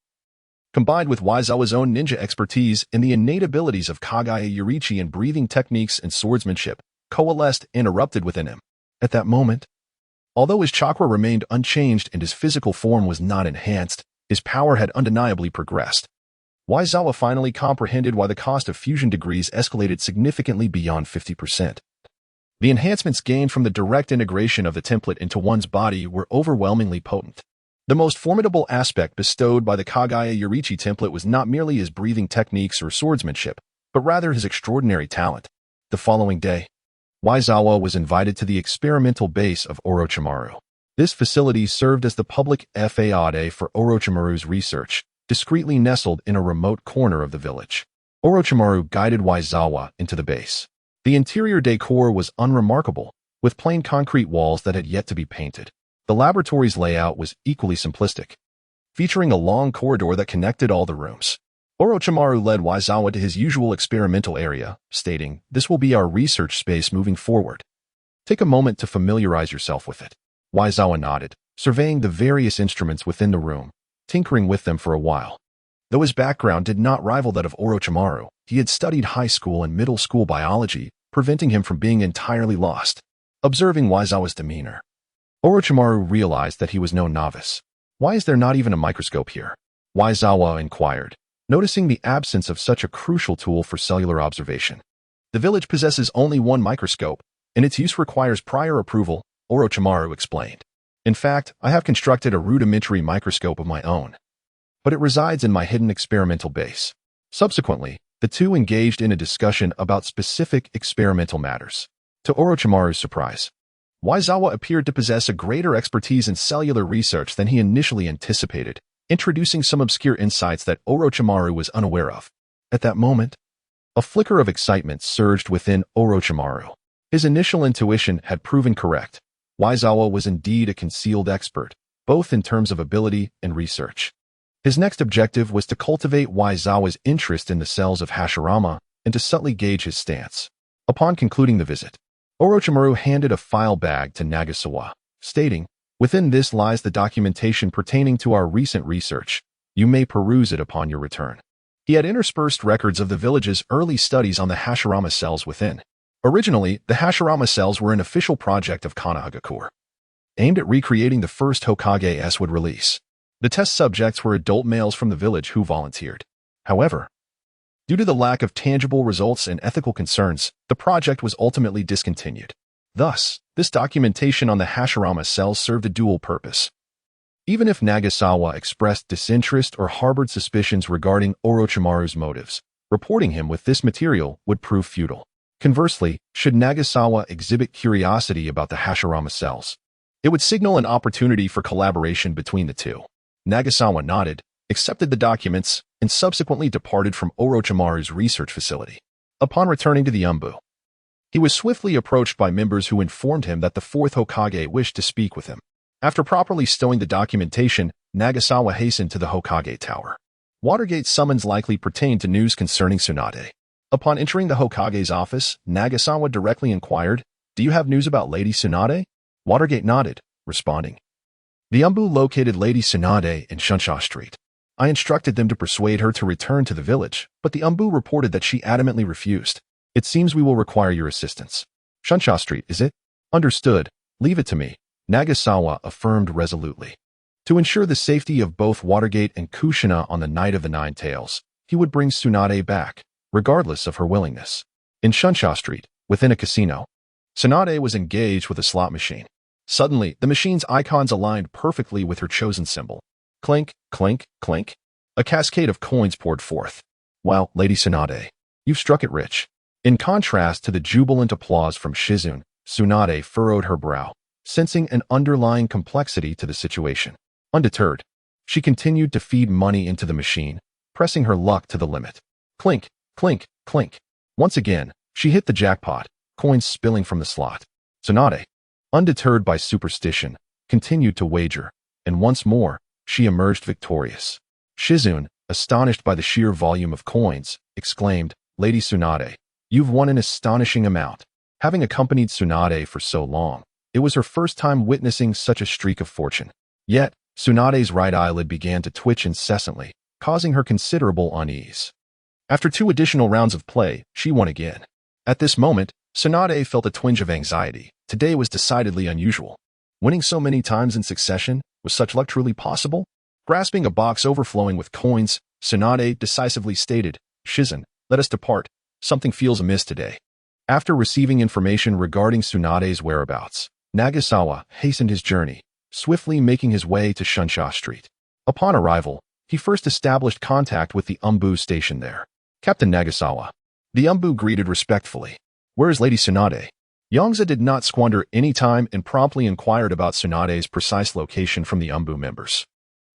combined with Waizawa's own ninja expertise and the innate abilities of Kaguya Yurichi in breathing techniques and swordsmanship, coalesced and erupted within him. At that moment, although his chakra remained unchanged and his physical form was not enhanced, his power had undeniably progressed. Waizawa finally comprehended why the cost of fusion degrees escalated significantly beyond 50%. The enhancements gained from the direct integration of the template into one's body were overwhelmingly potent. The most formidable aspect bestowed by the Kaguya Yurichi template was not merely his breathing techniques or swordsmanship, but rather his extraordinary talent. The following day, Waizawa was invited to the experimental base of Orochimaru. This facility served as the public FAAD for Orochimaru's research, discreetly nestled in a remote corner of the village. Orochimaru guided Waizawa into the base. The interior decor was unremarkable, with plain concrete walls that had yet to be painted. The laboratory's layout was equally simplistic, featuring a long corridor that connected all the rooms. Orochimaru led Waizawa to his usual experimental area, stating, "This will be our research space moving forward. Take a moment to familiarize yourself with it." Waizawa nodded, surveying the various instruments within the room, tinkering with them for a while. Though his background did not rival that of Orochimaru, he had studied high school and middle school biology, preventing him from being entirely lost. Observing Waizawa's demeanor, Orochimaru realized that he was no novice. "Why is there not even a microscope here?" Waizawa inquired, noticing the absence of such a crucial tool for cellular observation. "The village possesses only one microscope, and its use requires prior approval," Orochimaru explained. "In fact, I have constructed a rudimentary microscope of my own, but it resides in my hidden experimental base." Subsequently, the two engaged in a discussion about specific experimental matters. To Orochimaru's surprise, Waizawa appeared to possess a greater expertise in cellular research than he initially anticipated, introducing some obscure insights that Orochimaru was unaware of. At that moment, a flicker of excitement surged within Orochimaru. His initial intuition had proven correct. Waizawa was indeed a concealed expert, both in terms of ability and research. His next objective was to cultivate Waizawa's interest in the cells of Hashirama and to subtly gauge his stance. Upon concluding the visit, Orochimaru handed a file bag to Nagasawa, stating, "Within this lies the documentation pertaining to our recent research. You may peruse it upon your return." He had interspersed records of the village's early studies on the Hashirama cells within. Originally, the Hashirama cells were an official project of Konoha, aimed at recreating the first Hokage S-would release. The test subjects were adult males from the village who volunteered. However, Due to the lack of tangible results and ethical concerns, the project was ultimately discontinued. Thus, this documentation on the Hashirama cells served a dual purpose. Even if Nagasawa expressed disinterest or harbored suspicions regarding Orochimaru's motives, reporting him with this material would prove futile. Conversely, should Nagasawa exhibit curiosity about the Hashirama cells, it would signal an opportunity for collaboration between the two. Nagasawa nodded, accepted the documents, and subsequently departed from Orochimaru's research facility. Upon returning to the Umbu, he was swiftly approached by members who informed him that the fourth Hokage wished to speak with him. After properly stowing the documentation, Nagasawa hastened to the Hokage Tower. Watergate's summons likely pertained to news concerning Tsunade. Upon entering the Hokage's office, Nagasawa directly inquired, "Do you have news about Lady Tsunade?" Watergate nodded, responding, "The Umbu located Lady Tsunade in Shunsha Street. I instructed them to persuade her to return to the village, but the Umbu reported that she adamantly refused. It seems we will require your assistance." "Shunsha Street, is it?" "Understood. Leave it to me," Nagasawa affirmed resolutely. To ensure the safety of both Watergate and Kushina on the night of the Nine Tails, he would bring Tsunade back, regardless of her willingness. In Shunsha Street, within a casino, Tsunade was engaged with a slot machine. Suddenly, the machine's icons aligned perfectly with her chosen symbol. Clink, clink, clink. A cascade of coins poured forth. "Wow, Lady Tsunade, you've struck it rich." In contrast to the jubilant applause from Shizune, Tsunade furrowed her brow, sensing an underlying complexity to the situation. Undeterred, she continued to feed money into the machine, pressing her luck to the limit. Clink, clink, clink. Once again, she hit the jackpot, coins spilling from the slot. Tsunade, undeterred by superstition, continued to wager, and once more, she emerged victorious. Shizune, astonished by the sheer volume of coins, exclaimed, "Lady Tsunade, you've won an astonishing amount." Having accompanied Tsunade for so long, it was her first time witnessing such a streak of fortune. Yet, Tsunade's right eyelid began to twitch incessantly, causing her considerable unease. After 2 additional rounds of play, she won again. At this moment, Tsunade felt a twinge of anxiety. Today was decidedly unusual. Winning so many times in succession, was such luck truly possible? Grasping a box overflowing with coins, Tsunade decisively stated, "Shizune, let us depart. Something feels amiss today." After receiving information regarding Tsunade's whereabouts, Nagasawa hastened his journey, swiftly making his way to Shunsha Street. Upon arrival, he first established contact with the Umbu station there. "Captain Nagasawa." The Umbu greeted respectfully. "Where is Lady Tsunade?" Yongze did not squander any time and promptly inquired about Tsunade's precise location from the Umbu members.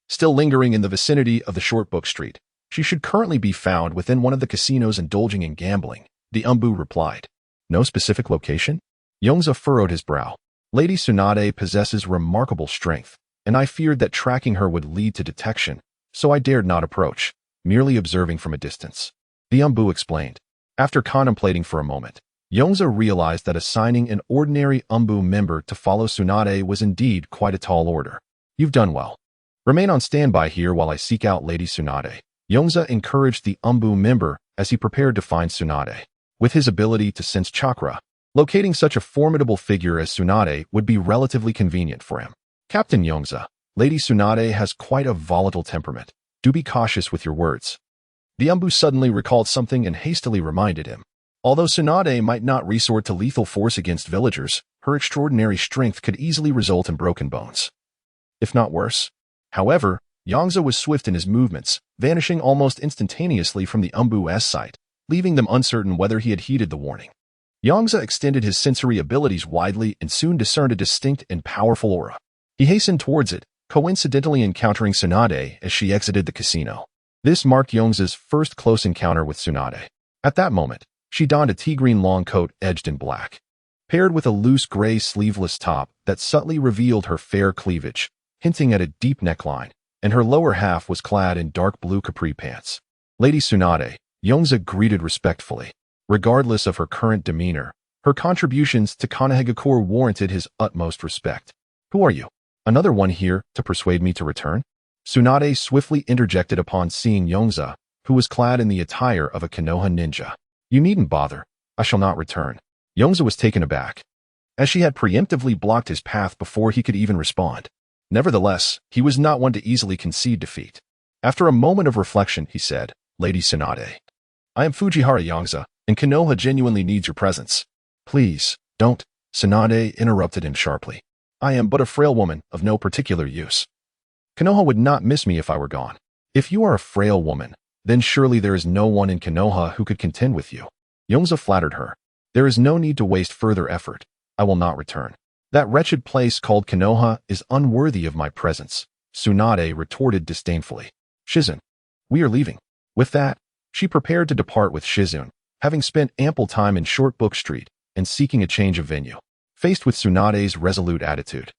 Still lingering in the vicinity of the Short Book Street, she should currently be found within one of the casinos indulging in gambling, the Umbu replied. "No specific location?" Yongze furrowed his brow. "Lady Tsunade possesses remarkable strength, and I feared that tracking her would lead to detection, so I dared not approach, merely observing from a distance," the Umbu explained. After contemplating for a moment, Yongze realized that assigning an ordinary Umbu member to follow Tsunade was indeed quite a tall order. "You've done well. Remain on standby here while I seek out Lady Tsunade," Yongze encouraged the Umbu member as he prepared to find Tsunade. With his ability to sense chakra, locating such a formidable figure as Tsunade would be relatively convenient for him. "Captain Yongze, Lady Tsunade has quite a volatile temperament. Do be cautious with your words." The Umbu suddenly recalled something and hastily reminded him. Although Tsunade might not resort to lethal force against villagers, her extraordinary strength could easily result in broken bones, if not worse. However, Yongze was swift in his movements, vanishing almost instantaneously from the Umbu's sight, leaving them uncertain whether he had heeded the warning. Yongze extended his sensory abilities widely and soon discerned a distinct and powerful aura. He hastened towards it, coincidentally encountering Tsunade as she exited the casino. This marked Yongze's first close encounter with Tsunade. At that moment, she donned a tea-green long coat edged in black, paired with a loose gray sleeveless top that subtly revealed her fair cleavage, hinting at a deep neckline, and her lower half was clad in dark blue capri pants. "Lady Tsunade," Yongze greeted respectfully. Regardless of her current demeanor, her contributions to Konoha warranted his utmost respect. "Who are you? Another one here to persuade me to return?" Tsunade swiftly interjected upon seeing Yongze, who was clad in the attire of a Konoha ninja. "You needn't bother. I shall not return." Yongze was taken aback, as she had preemptively blocked his path before he could even respond. Nevertheless, he was not one to easily concede defeat. After a moment of reflection, he said, "Lady Tsunade, I am Fujihara Yongze, and Konoha genuinely needs your presence. Please, don't, Tsunade interrupted him sharply. I am but a frail woman of no particular use. Konoha would not miss me if I were gone. If you are a frail woman, then surely there is no one in Konoha who could contend with you. Yongze flattered her. There is no need to waste further effort. I will not return. That wretched place called Konoha is unworthy of my presence, Tsunade retorted disdainfully. Shizune, we are leaving. With that, she prepared to depart with Shizune, having spent ample time in Short Book Street and seeking a change of venue. Faced with Tsunade's resolute attitude,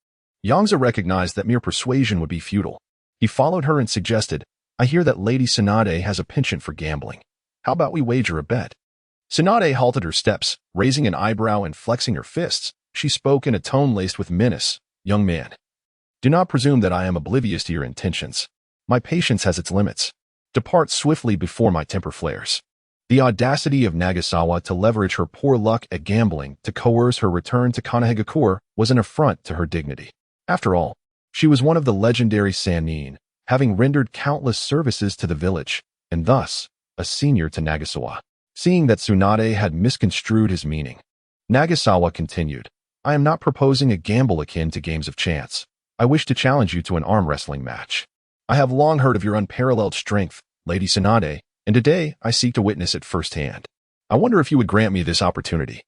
Yongze recognized that mere persuasion would be futile. He followed her and suggested, I hear that Lady Tsunade has a penchant for gambling. How about we wager a bet? Tsunade halted her steps, raising an eyebrow and flexing her fists. She spoke in a tone laced with menace. Young man, do not presume that I am oblivious to your intentions. My patience has its limits. Depart swiftly before my temper flares. The audacity of Nagasawa to leverage her poor luck at gambling to coerce her return to Konoha was an affront to her dignity. After all, she was one of the legendary Sannin, having rendered countless services to the village, and thus, a senior to Nagasawa. Seeing that Tsunade had misconstrued his meaning, Nagasawa continued, I am not proposing a gamble akin to games of chance. I wish to challenge you to an arm wrestling match. I have long heard of your unparalleled strength, Lady Tsunade, and today I seek to witness it firsthand. I wonder if you would grant me this opportunity.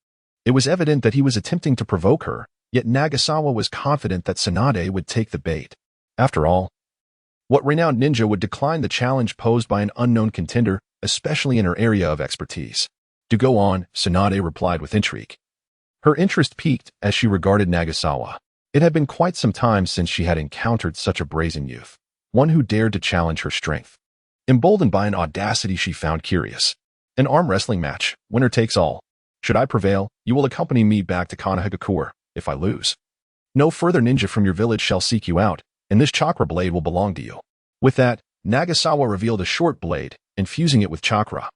It was evident that he was attempting to provoke her, yet Nagasawa was confident that Tsunade would take the bait. After all, what renowned ninja would decline the challenge posed by an unknown contender, especially in her area of expertise? To go on, Tsunade replied with intrigue. Her interest piqued as she regarded Nagasawa. It had been quite some time since she had encountered such a brazen youth, one who dared to challenge her strength. Emboldened by an audacity she found curious. An arm wrestling match, winner takes all. Should I prevail, you will accompany me back to Konoha. If I lose, no further ninja from your village shall seek you out, and this chakra blade will belong to you. With that, Nagasawa revealed a short blade, infusing it with chakra,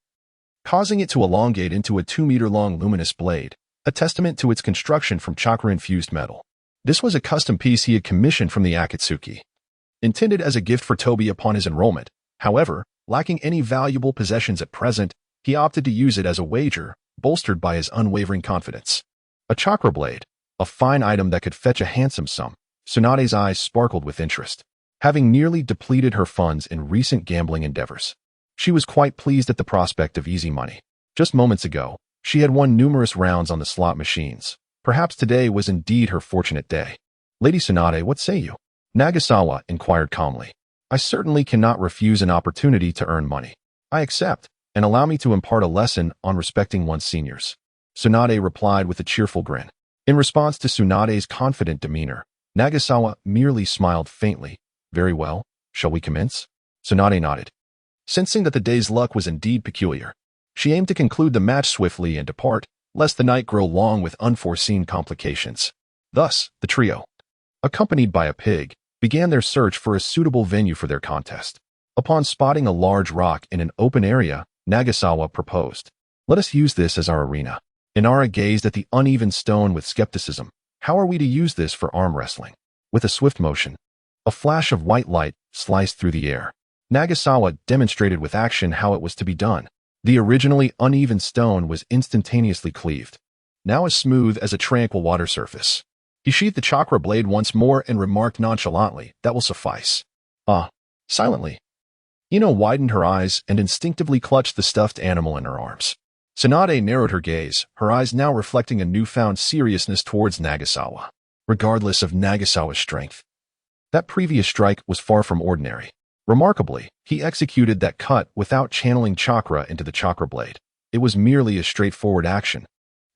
causing it to elongate into a 2-meter-long luminous blade, a testament to its construction from chakra-infused metal. This was a custom piece he had commissioned from the Akatsuki, intended as a gift for Toby upon his enrollment. However, lacking any valuable possessions at present, he opted to use it as a wager, bolstered by his unwavering confidence. A chakra blade, a fine item that could fetch a handsome sum. Tsunade's eyes sparkled with interest. Having nearly depleted her funds in recent gambling endeavors, she was quite pleased at the prospect of easy money. Just moments ago, she had won numerous rounds on the slot machines. Perhaps today was indeed her fortunate day. Lady Tsunade, what say you? Nagasawa inquired calmly. I certainly cannot refuse an opportunity to earn money. I accept, and allow me to impart a lesson on respecting one's seniors. Tsunade replied with a cheerful grin. In response to Tsunade's confident demeanor, Nagasawa merely smiled faintly. Very well, shall we commence? Tsunade nodded. Sensing that the day's luck was indeed peculiar, she aimed to conclude the match swiftly and depart, lest the night grow long with unforeseen complications. Thus, the trio, accompanied by a pig, began their search for a suitable venue for their contest. Upon spotting a large rock in an open area, Nagasawa proposed, let us use this as our arena. Inara gazed at the uneven stone with skepticism. How are we to use this for arm wrestling? With a swift motion, a flash of white light sliced through the air. Nagasawa demonstrated with action how it was to be done. The originally uneven stone was instantaneously cleaved, now as smooth as a tranquil water surface. He sheathed the chakra blade once more and remarked nonchalantly, that will suffice. Silently. Ino widened her eyes and instinctively clutched the stuffed animal in her arms. Tsunade narrowed her gaze, her eyes now reflecting a newfound seriousness towards Nagasawa. Regardless of Nagasawa's strength, that previous strike was far from ordinary. Remarkably, he executed that cut without channeling chakra into the chakra blade. It was merely a straightforward action,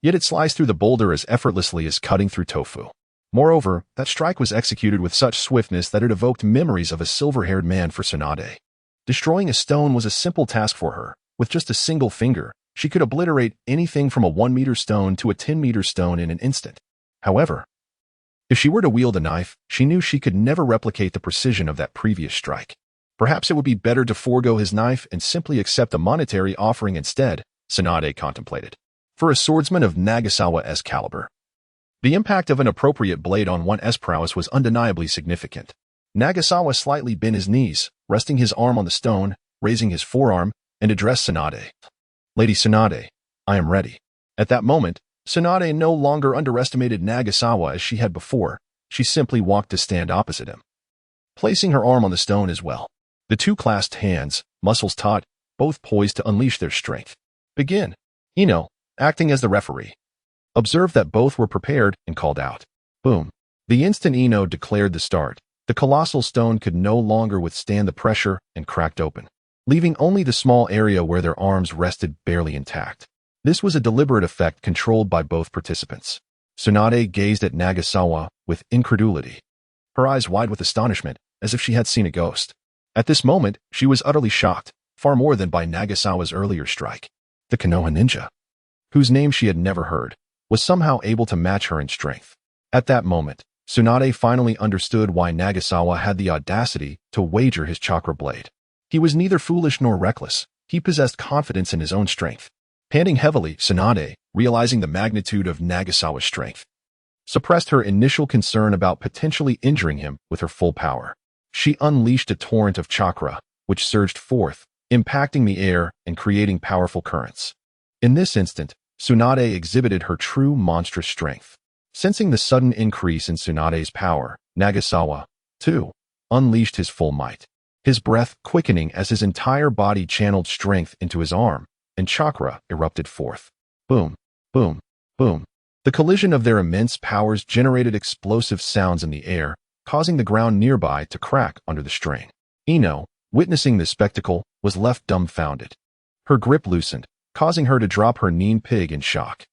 yet it sliced through the boulder as effortlessly as cutting through tofu. Moreover, that strike was executed with such swiftness that it evoked memories of a silver-haired man for Tsunade. Destroying a stone was a simple task for her. With just a single finger, she could obliterate anything from a 1-meter stone to a 10-meter stone in an instant. However, if she were to wield a knife, she knew she could never replicate the precision of that previous strike. Perhaps it would be better to forego his knife and simply accept a monetary offering instead, Tsunade contemplated. For a swordsman of Nagasawa's caliber, the impact of an appropriate blade on one's prowess was undeniably significant. Nagasawa slightly bent his knees, resting his arm on the stone, raising his forearm, and addressed Tsunade. Lady Tsunade, I am ready. At that moment, Tsunade no longer underestimated Nagasawa as she had before. She simply walked to stand opposite him, placing her arm on the stone as well. The two clasped hands, muscles taut, both poised to unleash their strength. Begin. Ino, acting as the referee, observed that both were prepared and called out. Boom. The instant Ino declared the start, the colossal stone could no longer withstand the pressure and cracked open, leaving only the small area where their arms rested barely intact. This was a deliberate effect controlled by both participants. Tsunade gazed at Nagasawa with incredulity, her eyes wide with astonishment, as if she had seen a ghost. At this moment, she was utterly shocked, far more than by Nagasawa's earlier strike. The Konoha ninja, whose name she had never heard, was somehow able to match her in strength. At that moment, Tsunade finally understood why Nagasawa had the audacity to wager his chakra blade. He was neither foolish nor reckless. He possessed confidence in his own strength. Panting heavily, Tsunade, realizing the magnitude of Nagasawa's strength, suppressed her initial concern about potentially injuring him with her full power. She unleashed a torrent of chakra, which surged forth, impacting the air and creating powerful currents. In this instant, Tsunade exhibited her true monstrous strength. Sensing the sudden increase in Tsunade's power, Nagasawa, too, unleashed his full might, his breath quickening as his entire body channeled strength into his arm, and chakra erupted forth. Boom, boom, boom. The collision of their immense powers generated explosive sounds in the air, causing the ground nearby to crack under the strain. Ino, witnessing this spectacle, was left dumbfounded. Her grip loosened, causing her to drop her nean pig in shock.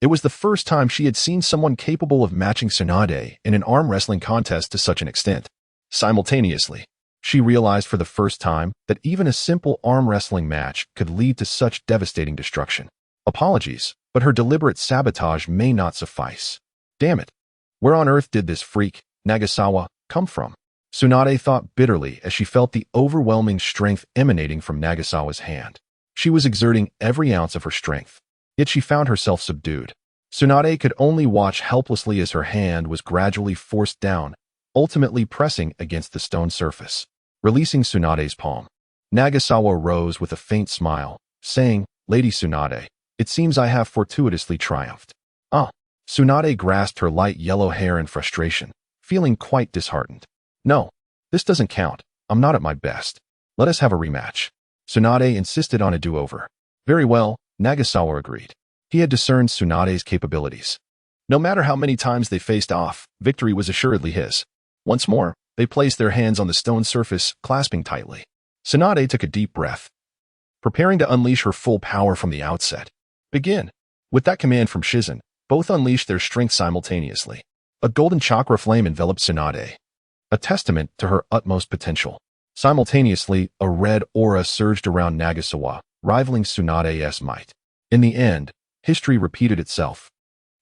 It was the first time she had seen someone capable of matching Tsunade in an arm wrestling contest to such an extent. Simultaneously, she realized for the first time that even a simple arm wrestling match could lead to such devastating destruction. Apologies, but her deliberate sabotage may not suffice. Damn it. Where on earth did this freak, Nagasawa, come from? Tsunade thought bitterly as she felt the overwhelming strength emanating from Nagasawa's hand. She was exerting every ounce of her strength, yet she found herself subdued. Tsunade could only watch helplessly as her hand was gradually forced down, ultimately pressing against the stone surface, releasing Tsunade's palm. Nagasawa rose with a faint smile, saying, Lady Tsunade, it seems I have fortuitously triumphed. Ah. Tsunade grasped her light yellow hair in frustration, feeling quite disheartened. No, this doesn't count. I'm not at my best. Let us have a rematch. Tsunade insisted on a do-over. Very well, Nagasawa agreed. He had discerned Tsunade's capabilities. No matter how many times they faced off, victory was assuredly his. Once more, they placed their hands on the stone surface, clasping tightly. Tsunade took a deep breath, preparing to unleash her full power from the outset. Begin. With that command from Shizen, both unleashed their strength simultaneously. A golden chakra flame enveloped Tsunade, a testament to her utmost potential. Simultaneously, a red aura surged around Nagasawa, rivaling Tsunade's might. In the end, history repeated itself,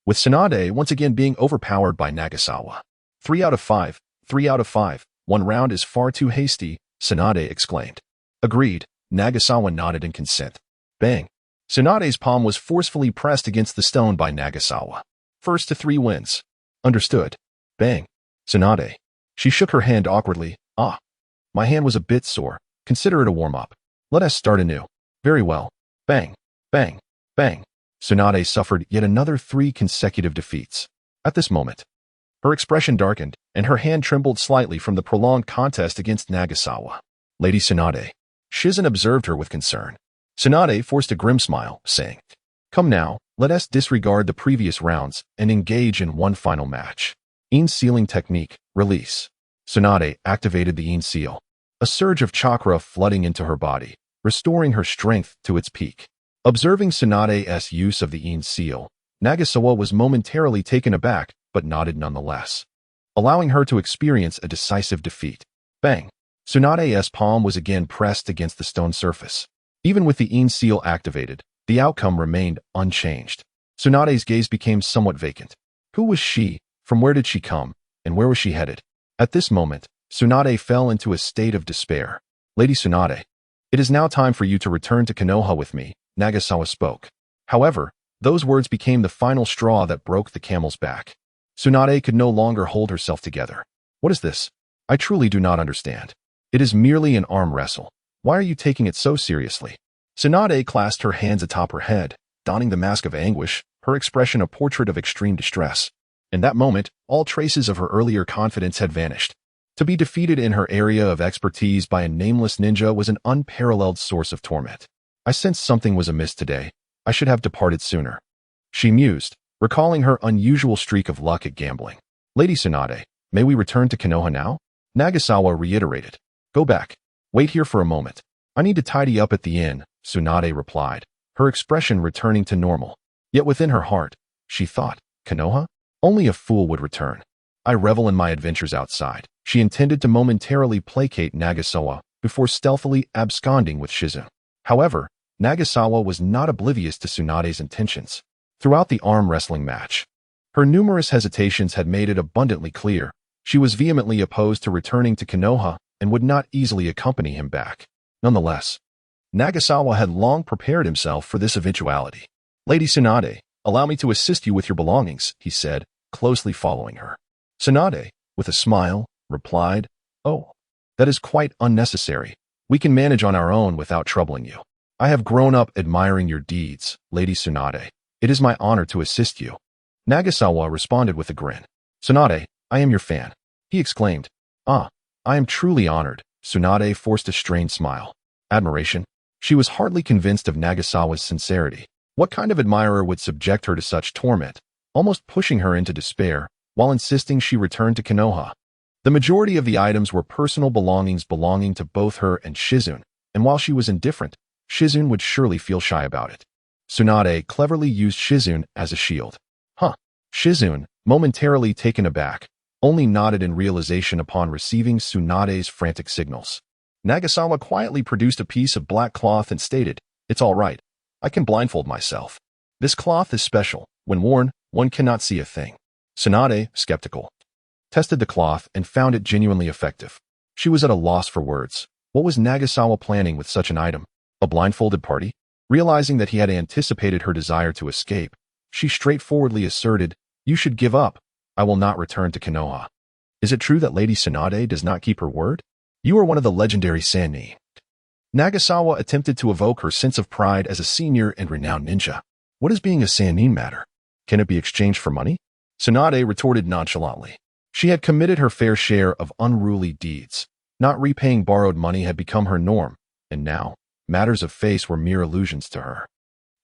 with Tsunade once again being overpowered by Nagasawa. 3 out of 5, 3 out of 5, one round is far too hasty, Tsunade exclaimed. Agreed, Nagasawa nodded in consent. Bang. Tsunade's palm was forcefully pressed against the stone by Nagasawa. First to 3 wins. Understood. Bang. Tsunade. She shook her hand awkwardly. Ah. My hand was a bit sore. Consider it a warm-up. Let us start anew. Very well. Bang. Bang. Bang. Tsunade suffered yet another 3 consecutive defeats. At this moment, her expression darkened, and her hand trembled slightly from the prolonged contest against Nagasawa. Lady Tsunade. Shizen observed her with concern. Tsunade forced a grim smile, saying, Come now, let us disregard the previous rounds and engage in one final match. Yin sealing technique, release. Tsunade activated the Yin seal, a surge of chakra flooding into her body, restoring her strength to its peak. Observing Tsunade's use of the Yin seal, Nagasawa was momentarily taken aback, but nodded nonetheless, allowing her to experience a decisive defeat. Bang! Tsunade's palm was again pressed against the stone surface. Even with the Yin seal activated, the outcome remained unchanged. Tsunade's gaze became somewhat vacant. Who was she? From where did she come? And where was she headed? At this moment, Tsunade fell into a state of despair. Lady Tsunade, it is now time for you to return to Konoha with me, Nagasawa spoke. However, those words became the final straw that broke the camel's back. Tsunade could no longer hold herself together. What is this? I truly do not understand. It is merely an arm wrestle. Why are you taking it so seriously? Tsunade clasped her hands atop her head, donning the mask of anguish, her expression a portrait of extreme distress. In that moment, all traces of her earlier confidence had vanished. To be defeated in her area of expertise by a nameless ninja was an unparalleled source of torment. I sensed something was amiss today. I should have departed sooner. She mused, recalling her unusual streak of luck at gambling. Lady Tsunade, may we return to Konoha now? Nagasawa reiterated. Go back. Wait here for a moment. I need to tidy up at the inn, Tsunade replied, her expression returning to normal. Yet within her heart, she thought, Konoha? Only a fool would return. I revel in my adventures outside. She intended to momentarily placate Nagasawa before stealthily absconding with Shizune. However, Nagasawa was not oblivious to Tsunade's intentions. Throughout the arm wrestling match, her numerous hesitations had made it abundantly clear she was vehemently opposed to returning to Konoha and would not easily accompany him back. Nonetheless, Nagasawa had long prepared himself for this eventuality. Lady Tsunade, allow me to assist you with your belongings, he said, closely following her. Tsunade, with a smile, replied, Oh, that is quite unnecessary. We can manage on our own without troubling you. I have grown up admiring your deeds, Lady Tsunade. It is my honor to assist you. Nagasawa responded with a grin. Tsunade, I am your fan, he exclaimed. Ah, I am truly honored. Tsunade forced a strained smile. Admiration? She was hardly convinced of Nagasawa's sincerity. What kind of admirer would subject her to such torment, almost pushing her into despair, while insisting she return to Konoha? The majority of the items were personal belongings belonging to both her and Shizune, and while she was indifferent, Shizune would surely feel shy about it. Tsunade cleverly used Shizune as a shield. Shizune, momentarily taken aback, only nodded in realization upon receiving Tsunade's frantic signals. Nagasawa quietly produced a piece of black cloth and stated, It's all right. I can blindfold myself. This cloth is special. When worn, one cannot see a thing. Tsunade, skeptical, tested the cloth and found it genuinely effective. She was at a loss for words. What was Nagasawa planning with such an item? A blindfolded party? Realizing that he had anticipated her desire to escape, she straightforwardly asserted, You should give up. I will not return to Konoha. Is it true that Lady Tsunade does not keep her word? You are one of the legendary Sannin. Nagasawa attempted to evoke her sense of pride as a senior and renowned ninja. What does being a Sannin matter? Can it be exchanged for money? Tsunade retorted nonchalantly. She had committed her fair share of unruly deeds. Not repaying borrowed money had become her norm, and now, matters of face were mere illusions to her.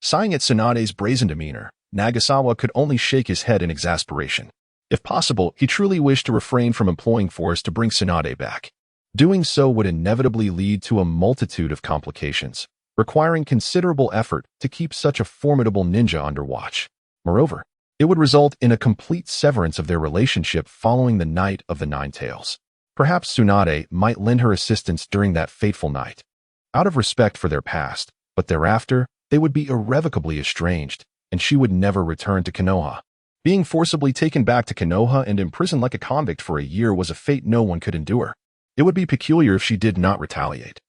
Sighing at Tsunade's brazen demeanor, Nagasawa could only shake his head in exasperation. If possible, he truly wished to refrain from employing force to bring Tsunade back. Doing so would inevitably lead to a multitude of complications, requiring considerable effort to keep such a formidable ninja under watch. Moreover, it would result in a complete severance of their relationship following the Night of the Nine Tails. Perhaps Tsunade might lend her assistance during that fateful night, out of respect for their past, but thereafter, they would be irrevocably estranged, and she would never return to Konoha. Being forcibly taken back to Konoha and imprisoned like a convict for a year was a fate no one could endure. It would be peculiar if she did not retaliate.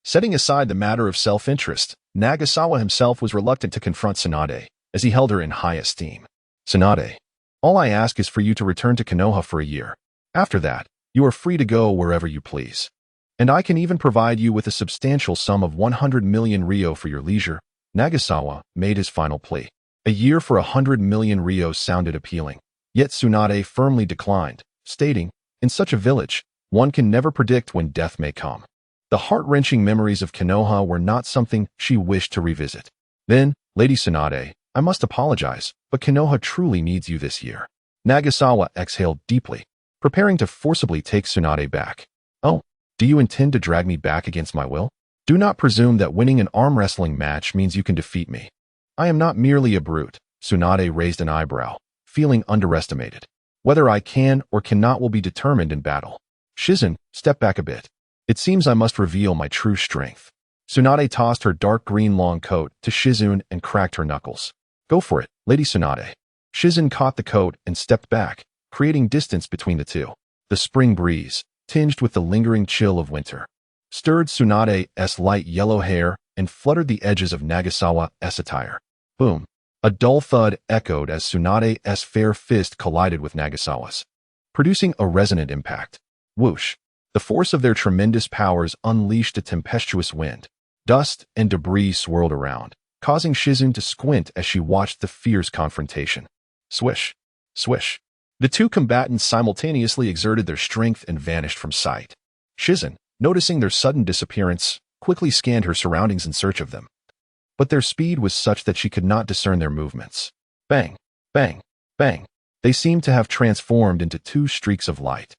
Setting aside the matter of self-interest, Nagasawa himself was reluctant to confront Tsunade, as he held her in high esteem. Tsunade, all I ask is for you to return to Konoha for a year. After that, you are free to go wherever you please. And I can even provide you with a substantial sum of 100 million ryo for your leisure. Nagasawa made his final plea. A year for 100 million ryo sounded appealing, yet Tsunade firmly declined, stating, In such a village, one can never predict when death may come. The heart-wrenching memories of Konoha were not something she wished to revisit. Then, Lady Tsunade, I must apologize, but Konoha truly needs you this year. Nagasawa exhaled deeply, preparing to forcibly take Tsunade back. Oh, do you intend to drag me back against my will? Do not presume that winning an arm wrestling match means you can defeat me. I am not merely a brute. Tsunade raised an eyebrow, feeling underestimated. Whether I can or cannot will be determined in battle. Shizune, step back a bit. It seems I must reveal my true strength. Tsunade tossed her dark green long coat to Shizune and cracked her knuckles. Go for it, Lady Tsunade. Shizune caught the coat and stepped back, creating distance between the two. The spring breeze, tinged with the lingering chill of winter, stirred Tsunade's light yellow hair and fluttered the edges of Nagasawa's attire. Boom! A dull thud echoed as Tsunade's fair fist collided with Nagasawa's, producing a resonant impact. Whoosh! The force of their tremendous powers unleashed a tempestuous wind, Dust and debris swirled around, causing Shizun to squint as she watched the fierce confrontation. Swish, swish. The two combatants simultaneously exerted their strength and vanished from sight. Shizun, noticing their sudden disappearance, quickly scanned her surroundings in search of them. But their speed was such that she could not discern their movements. Bang, bang, bang. They seemed to have transformed into two streaks of light,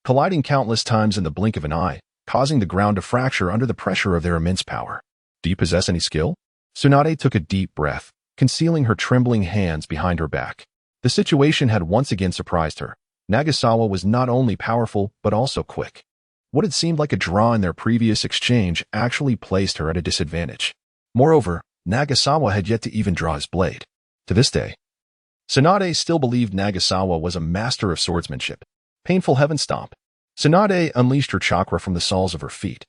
colliding countless times in the blink of an eye, causing the ground to fracture under the pressure of their immense power. Do you possess any skill? Tsunade took a deep breath, concealing her trembling hands behind her back. The situation had once again surprised her. Nagasawa was not only powerful, but also quick. What had seemed like a draw in their previous exchange actually placed her at a disadvantage. Moreover, Nagasawa had yet to even draw his blade. To this day, Tsunade still believed Nagasawa was a master of swordsmanship. Painful heaven stomp. Tsunade unleashed her chakra from the soles of her feet,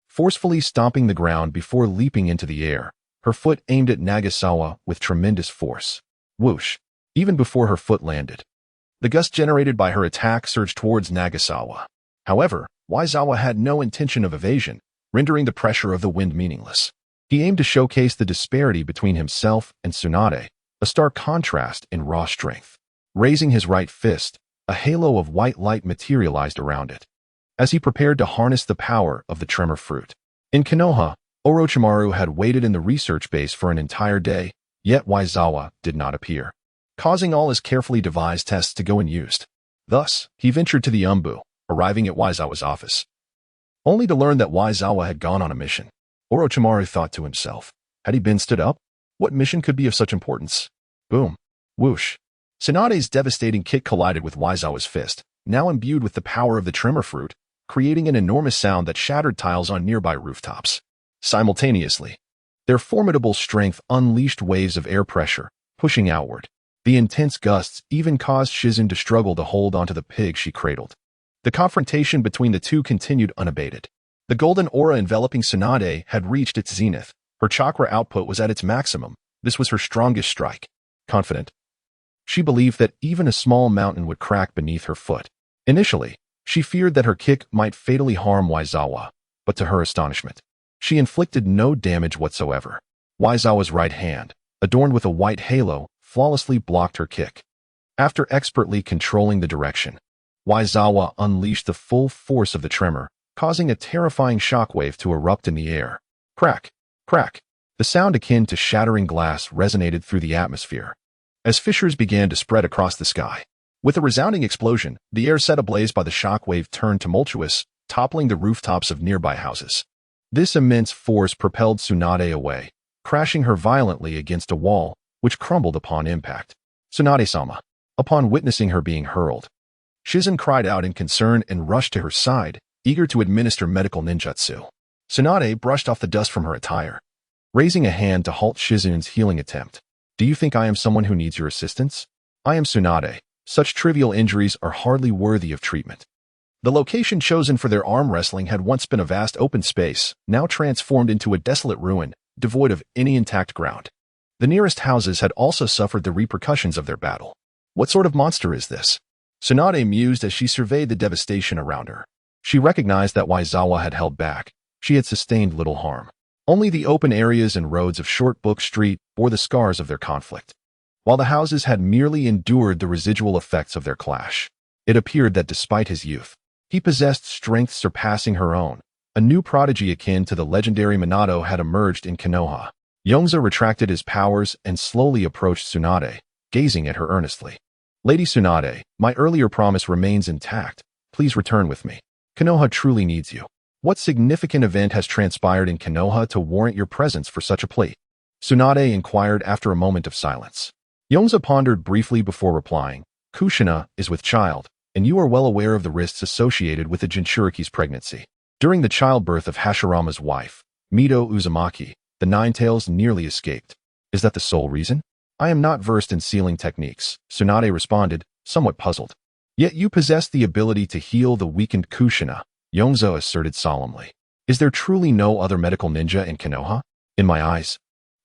forcefully stomping the ground before leaping into the air, her foot aimed at Nagasawa with tremendous force. Whoosh! Even before her foot landed, the gust generated by her attack surged towards Nagasawa. However, Waizawa had no intention of evasion, rendering the pressure of the wind meaningless. He aimed to showcase the disparity between himself and Tsunade, a stark contrast in raw strength. Raising his right fist, a halo of white light materialized around it, as he prepared to harness the power of the tremor fruit. In Konoha, Orochimaru had waited in the research base for an entire day, yet Waizawa did not appear, causing all his carefully devised tests to go unused. Thus, he ventured to the Umbu, arriving at Waizawa's office, only to learn that Waizawa had gone on a mission. Orochimaru thought to himself, had he been stood up? What mission could be of such importance? Boom. Whoosh. Tsunade's devastating kick collided with Waizawa's fist, now imbued with the power of the tremor fruit, creating an enormous sound that shattered tiles on nearby rooftops. Simultaneously, their formidable strength unleashed waves of air pressure, pushing outward. The intense gusts even caused Shizun to struggle to hold onto the pig she cradled. The confrontation between the two continued unabated. The golden aura enveloping Tsunade had reached its zenith. Her chakra output was at its maximum. This was her strongest strike. Confident, she believed that even a small mountain would crack beneath her foot. Initially, she feared that her kick might fatally harm Waizawa, but to her astonishment, she inflicted no damage whatsoever. Waizawa's right hand, adorned with a white halo, flawlessly blocked her kick. After expertly controlling the direction, Waizawa unleashed the full force of the tremor, causing a terrifying shockwave to erupt in the air. Crack, crack. The sound akin to shattering glass resonated through the atmosphere, as fissures began to spread across the sky. With a resounding explosion, the air set ablaze by the shockwave turned tumultuous, toppling the rooftops of nearby houses. This immense force propelled Tsunade away, crashing her violently against a wall, which crumbled upon impact. Tsunade-sama. Upon witnessing her being hurled, Shizun cried out in concern and rushed to her side, eager to administer medical ninjutsu. Tsunade brushed off the dust from her attire, raising a hand to halt Shizun's healing attempt. Do you think I am someone who needs your assistance? I am Tsunade. Such trivial injuries are hardly worthy of treatment. The location chosen for their arm wrestling had once been a vast open space, now transformed into a desolate ruin, devoid of any intact ground. The nearest houses had also suffered the repercussions of their battle. What sort of monster is this? Tsunade mused as she surveyed the devastation around her. She recognized that Waizawa had held back. She had sustained little harm. Only the open areas and roads of Short Book Street bore the scars of their conflict, while the houses had merely endured the residual effects of their clash. It appeared that despite his youth, he possessed strength surpassing her own. A new prodigy akin to the legendary Minato had emerged in Konoha. Yongze retracted his powers and slowly approached Tsunade, gazing at her earnestly. Lady Tsunade, my earlier promise remains intact. Please return with me. Konoha truly needs you. What significant event has transpired in Konoha to warrant your presence for such a plea? Tsunade inquired after a moment of silence. Yongze pondered briefly before replying. Kushina is with child, and you are well aware of the risks associated with the Jinchuriki's pregnancy. During the childbirth of Hashirama's wife, Mito Uzumaki, the Ninetales nearly escaped. Is that the sole reason? I am not versed in sealing techniques, Tsunade responded, somewhat puzzled. Yet you possess the ability to heal the weakened Kushina, Yongze asserted solemnly. Is there truly no other medical ninja in Konoha? In my eyes,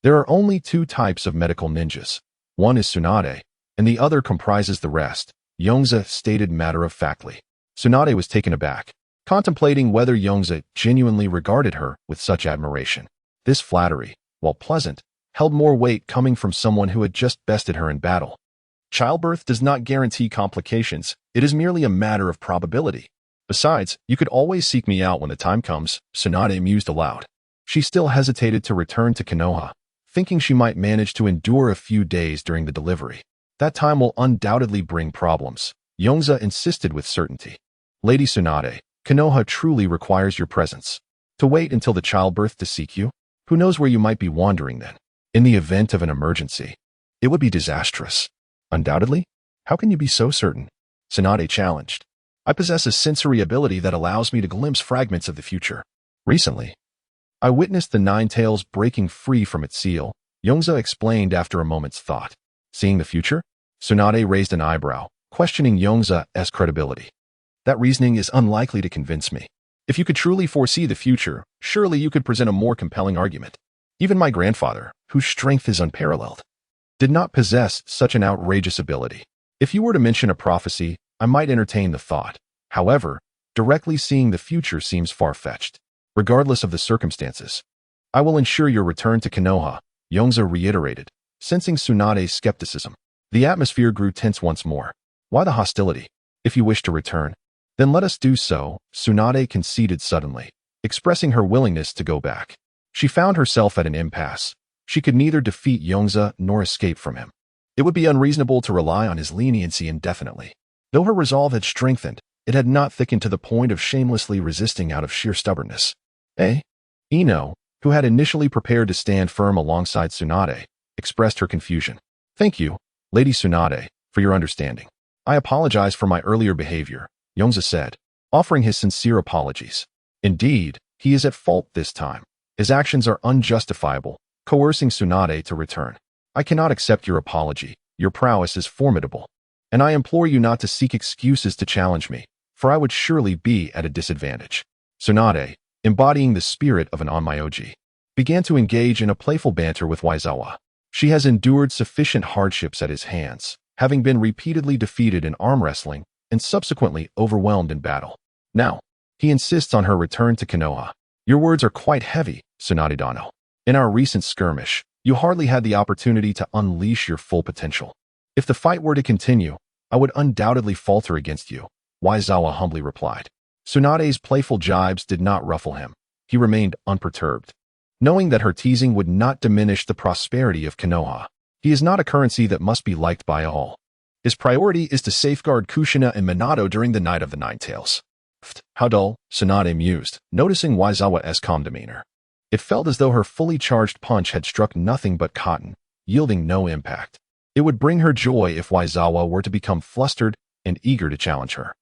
there are only two types of medical ninjas. One is Tsunade, and the other comprises the rest, Yongze stated matter-of-factly. Tsunade was taken aback, contemplating whether Yongze genuinely regarded her with such admiration. This flattery, while pleasant, held more weight coming from someone who had just bested her in battle. Childbirth does not guarantee complications, it is merely a matter of probability. Besides, you could always seek me out when the time comes, Tsunade mused aloud. She still hesitated to return to Konoha, thinking she might manage to endure a few days during the delivery. That time will undoubtedly bring problems, Yongze insisted with certainty. Lady Tsunade, Konoha truly requires your presence. To wait until the childbirth to seek you? Who knows where you might be wandering then? In the event of an emergency, it would be disastrous. Undoubtedly? How can you be so certain? Tsunade challenged. I possess a sensory ability that allows me to glimpse fragments of the future. Recently, I witnessed the Nine Tails breaking free from its seal, Yongze explained after a moment's thought. Seeing the future? Tsunade raised an eyebrow, questioning Yongze's credibility. That reasoning is unlikely to convince me. If you could truly foresee the future, surely you could present a more compelling argument. Even my grandfather, whose strength is unparalleled, did not possess such an outrageous ability. If you were to mention a prophecy, I might entertain the thought. However, directly seeing the future seems far-fetched. Regardless of the circumstances, I will ensure your return to Konoha, Yongze reiterated, sensing Tsunade's skepticism. The atmosphere grew tense once more. Why the hostility? If you wish to return, then let us do so, Tsunade conceded suddenly, expressing her willingness to go back. She found herself at an impasse. She could neither defeat Yongze nor escape from him. It would be unreasonable to rely on his leniency indefinitely. Though her resolve had strengthened, it had not thickened to the point of shamelessly resisting out of sheer stubbornness. Ino, who had initially prepared to stand firm alongside Tsunade, expressed her confusion. Thank you, Lady Tsunade, for your understanding. I apologize for my earlier behavior, Yongze said, offering his sincere apologies. Indeed, he is at fault this time. His actions are unjustifiable, coercing Tsunade to return. I cannot accept your apology. Your prowess is formidable. And I implore you not to seek excuses to challenge me, for I would surely be at a disadvantage. Tsunade, embodying the spirit of an onmyoji, began to engage in a playful banter with Waizawa. She has endured sufficient hardships at his hands, having been repeatedly defeated in arm wrestling and subsequently overwhelmed in battle. Now, he insists on her return to Konoha. Your words are quite heavy, Tsunade-dano. In our recent skirmish, you hardly had the opportunity to unleash your full potential. If the fight were to continue, I would undoubtedly falter against you, Waizawa humbly replied. Tsunade's playful jibes did not ruffle him. He remained unperturbed, knowing that her teasing would not diminish the prosperity of Konoha. He is not a currency that must be liked by all. His priority is to safeguard Kushina and Minato during the Night of the Nine Tails. How dull, Tsunade mused, noticing Waizawa's calm demeanor. It felt as though her fully charged punch had struck nothing but cotton, yielding no impact. It would bring her joy if Waizawa were to become flustered and eager to challenge her.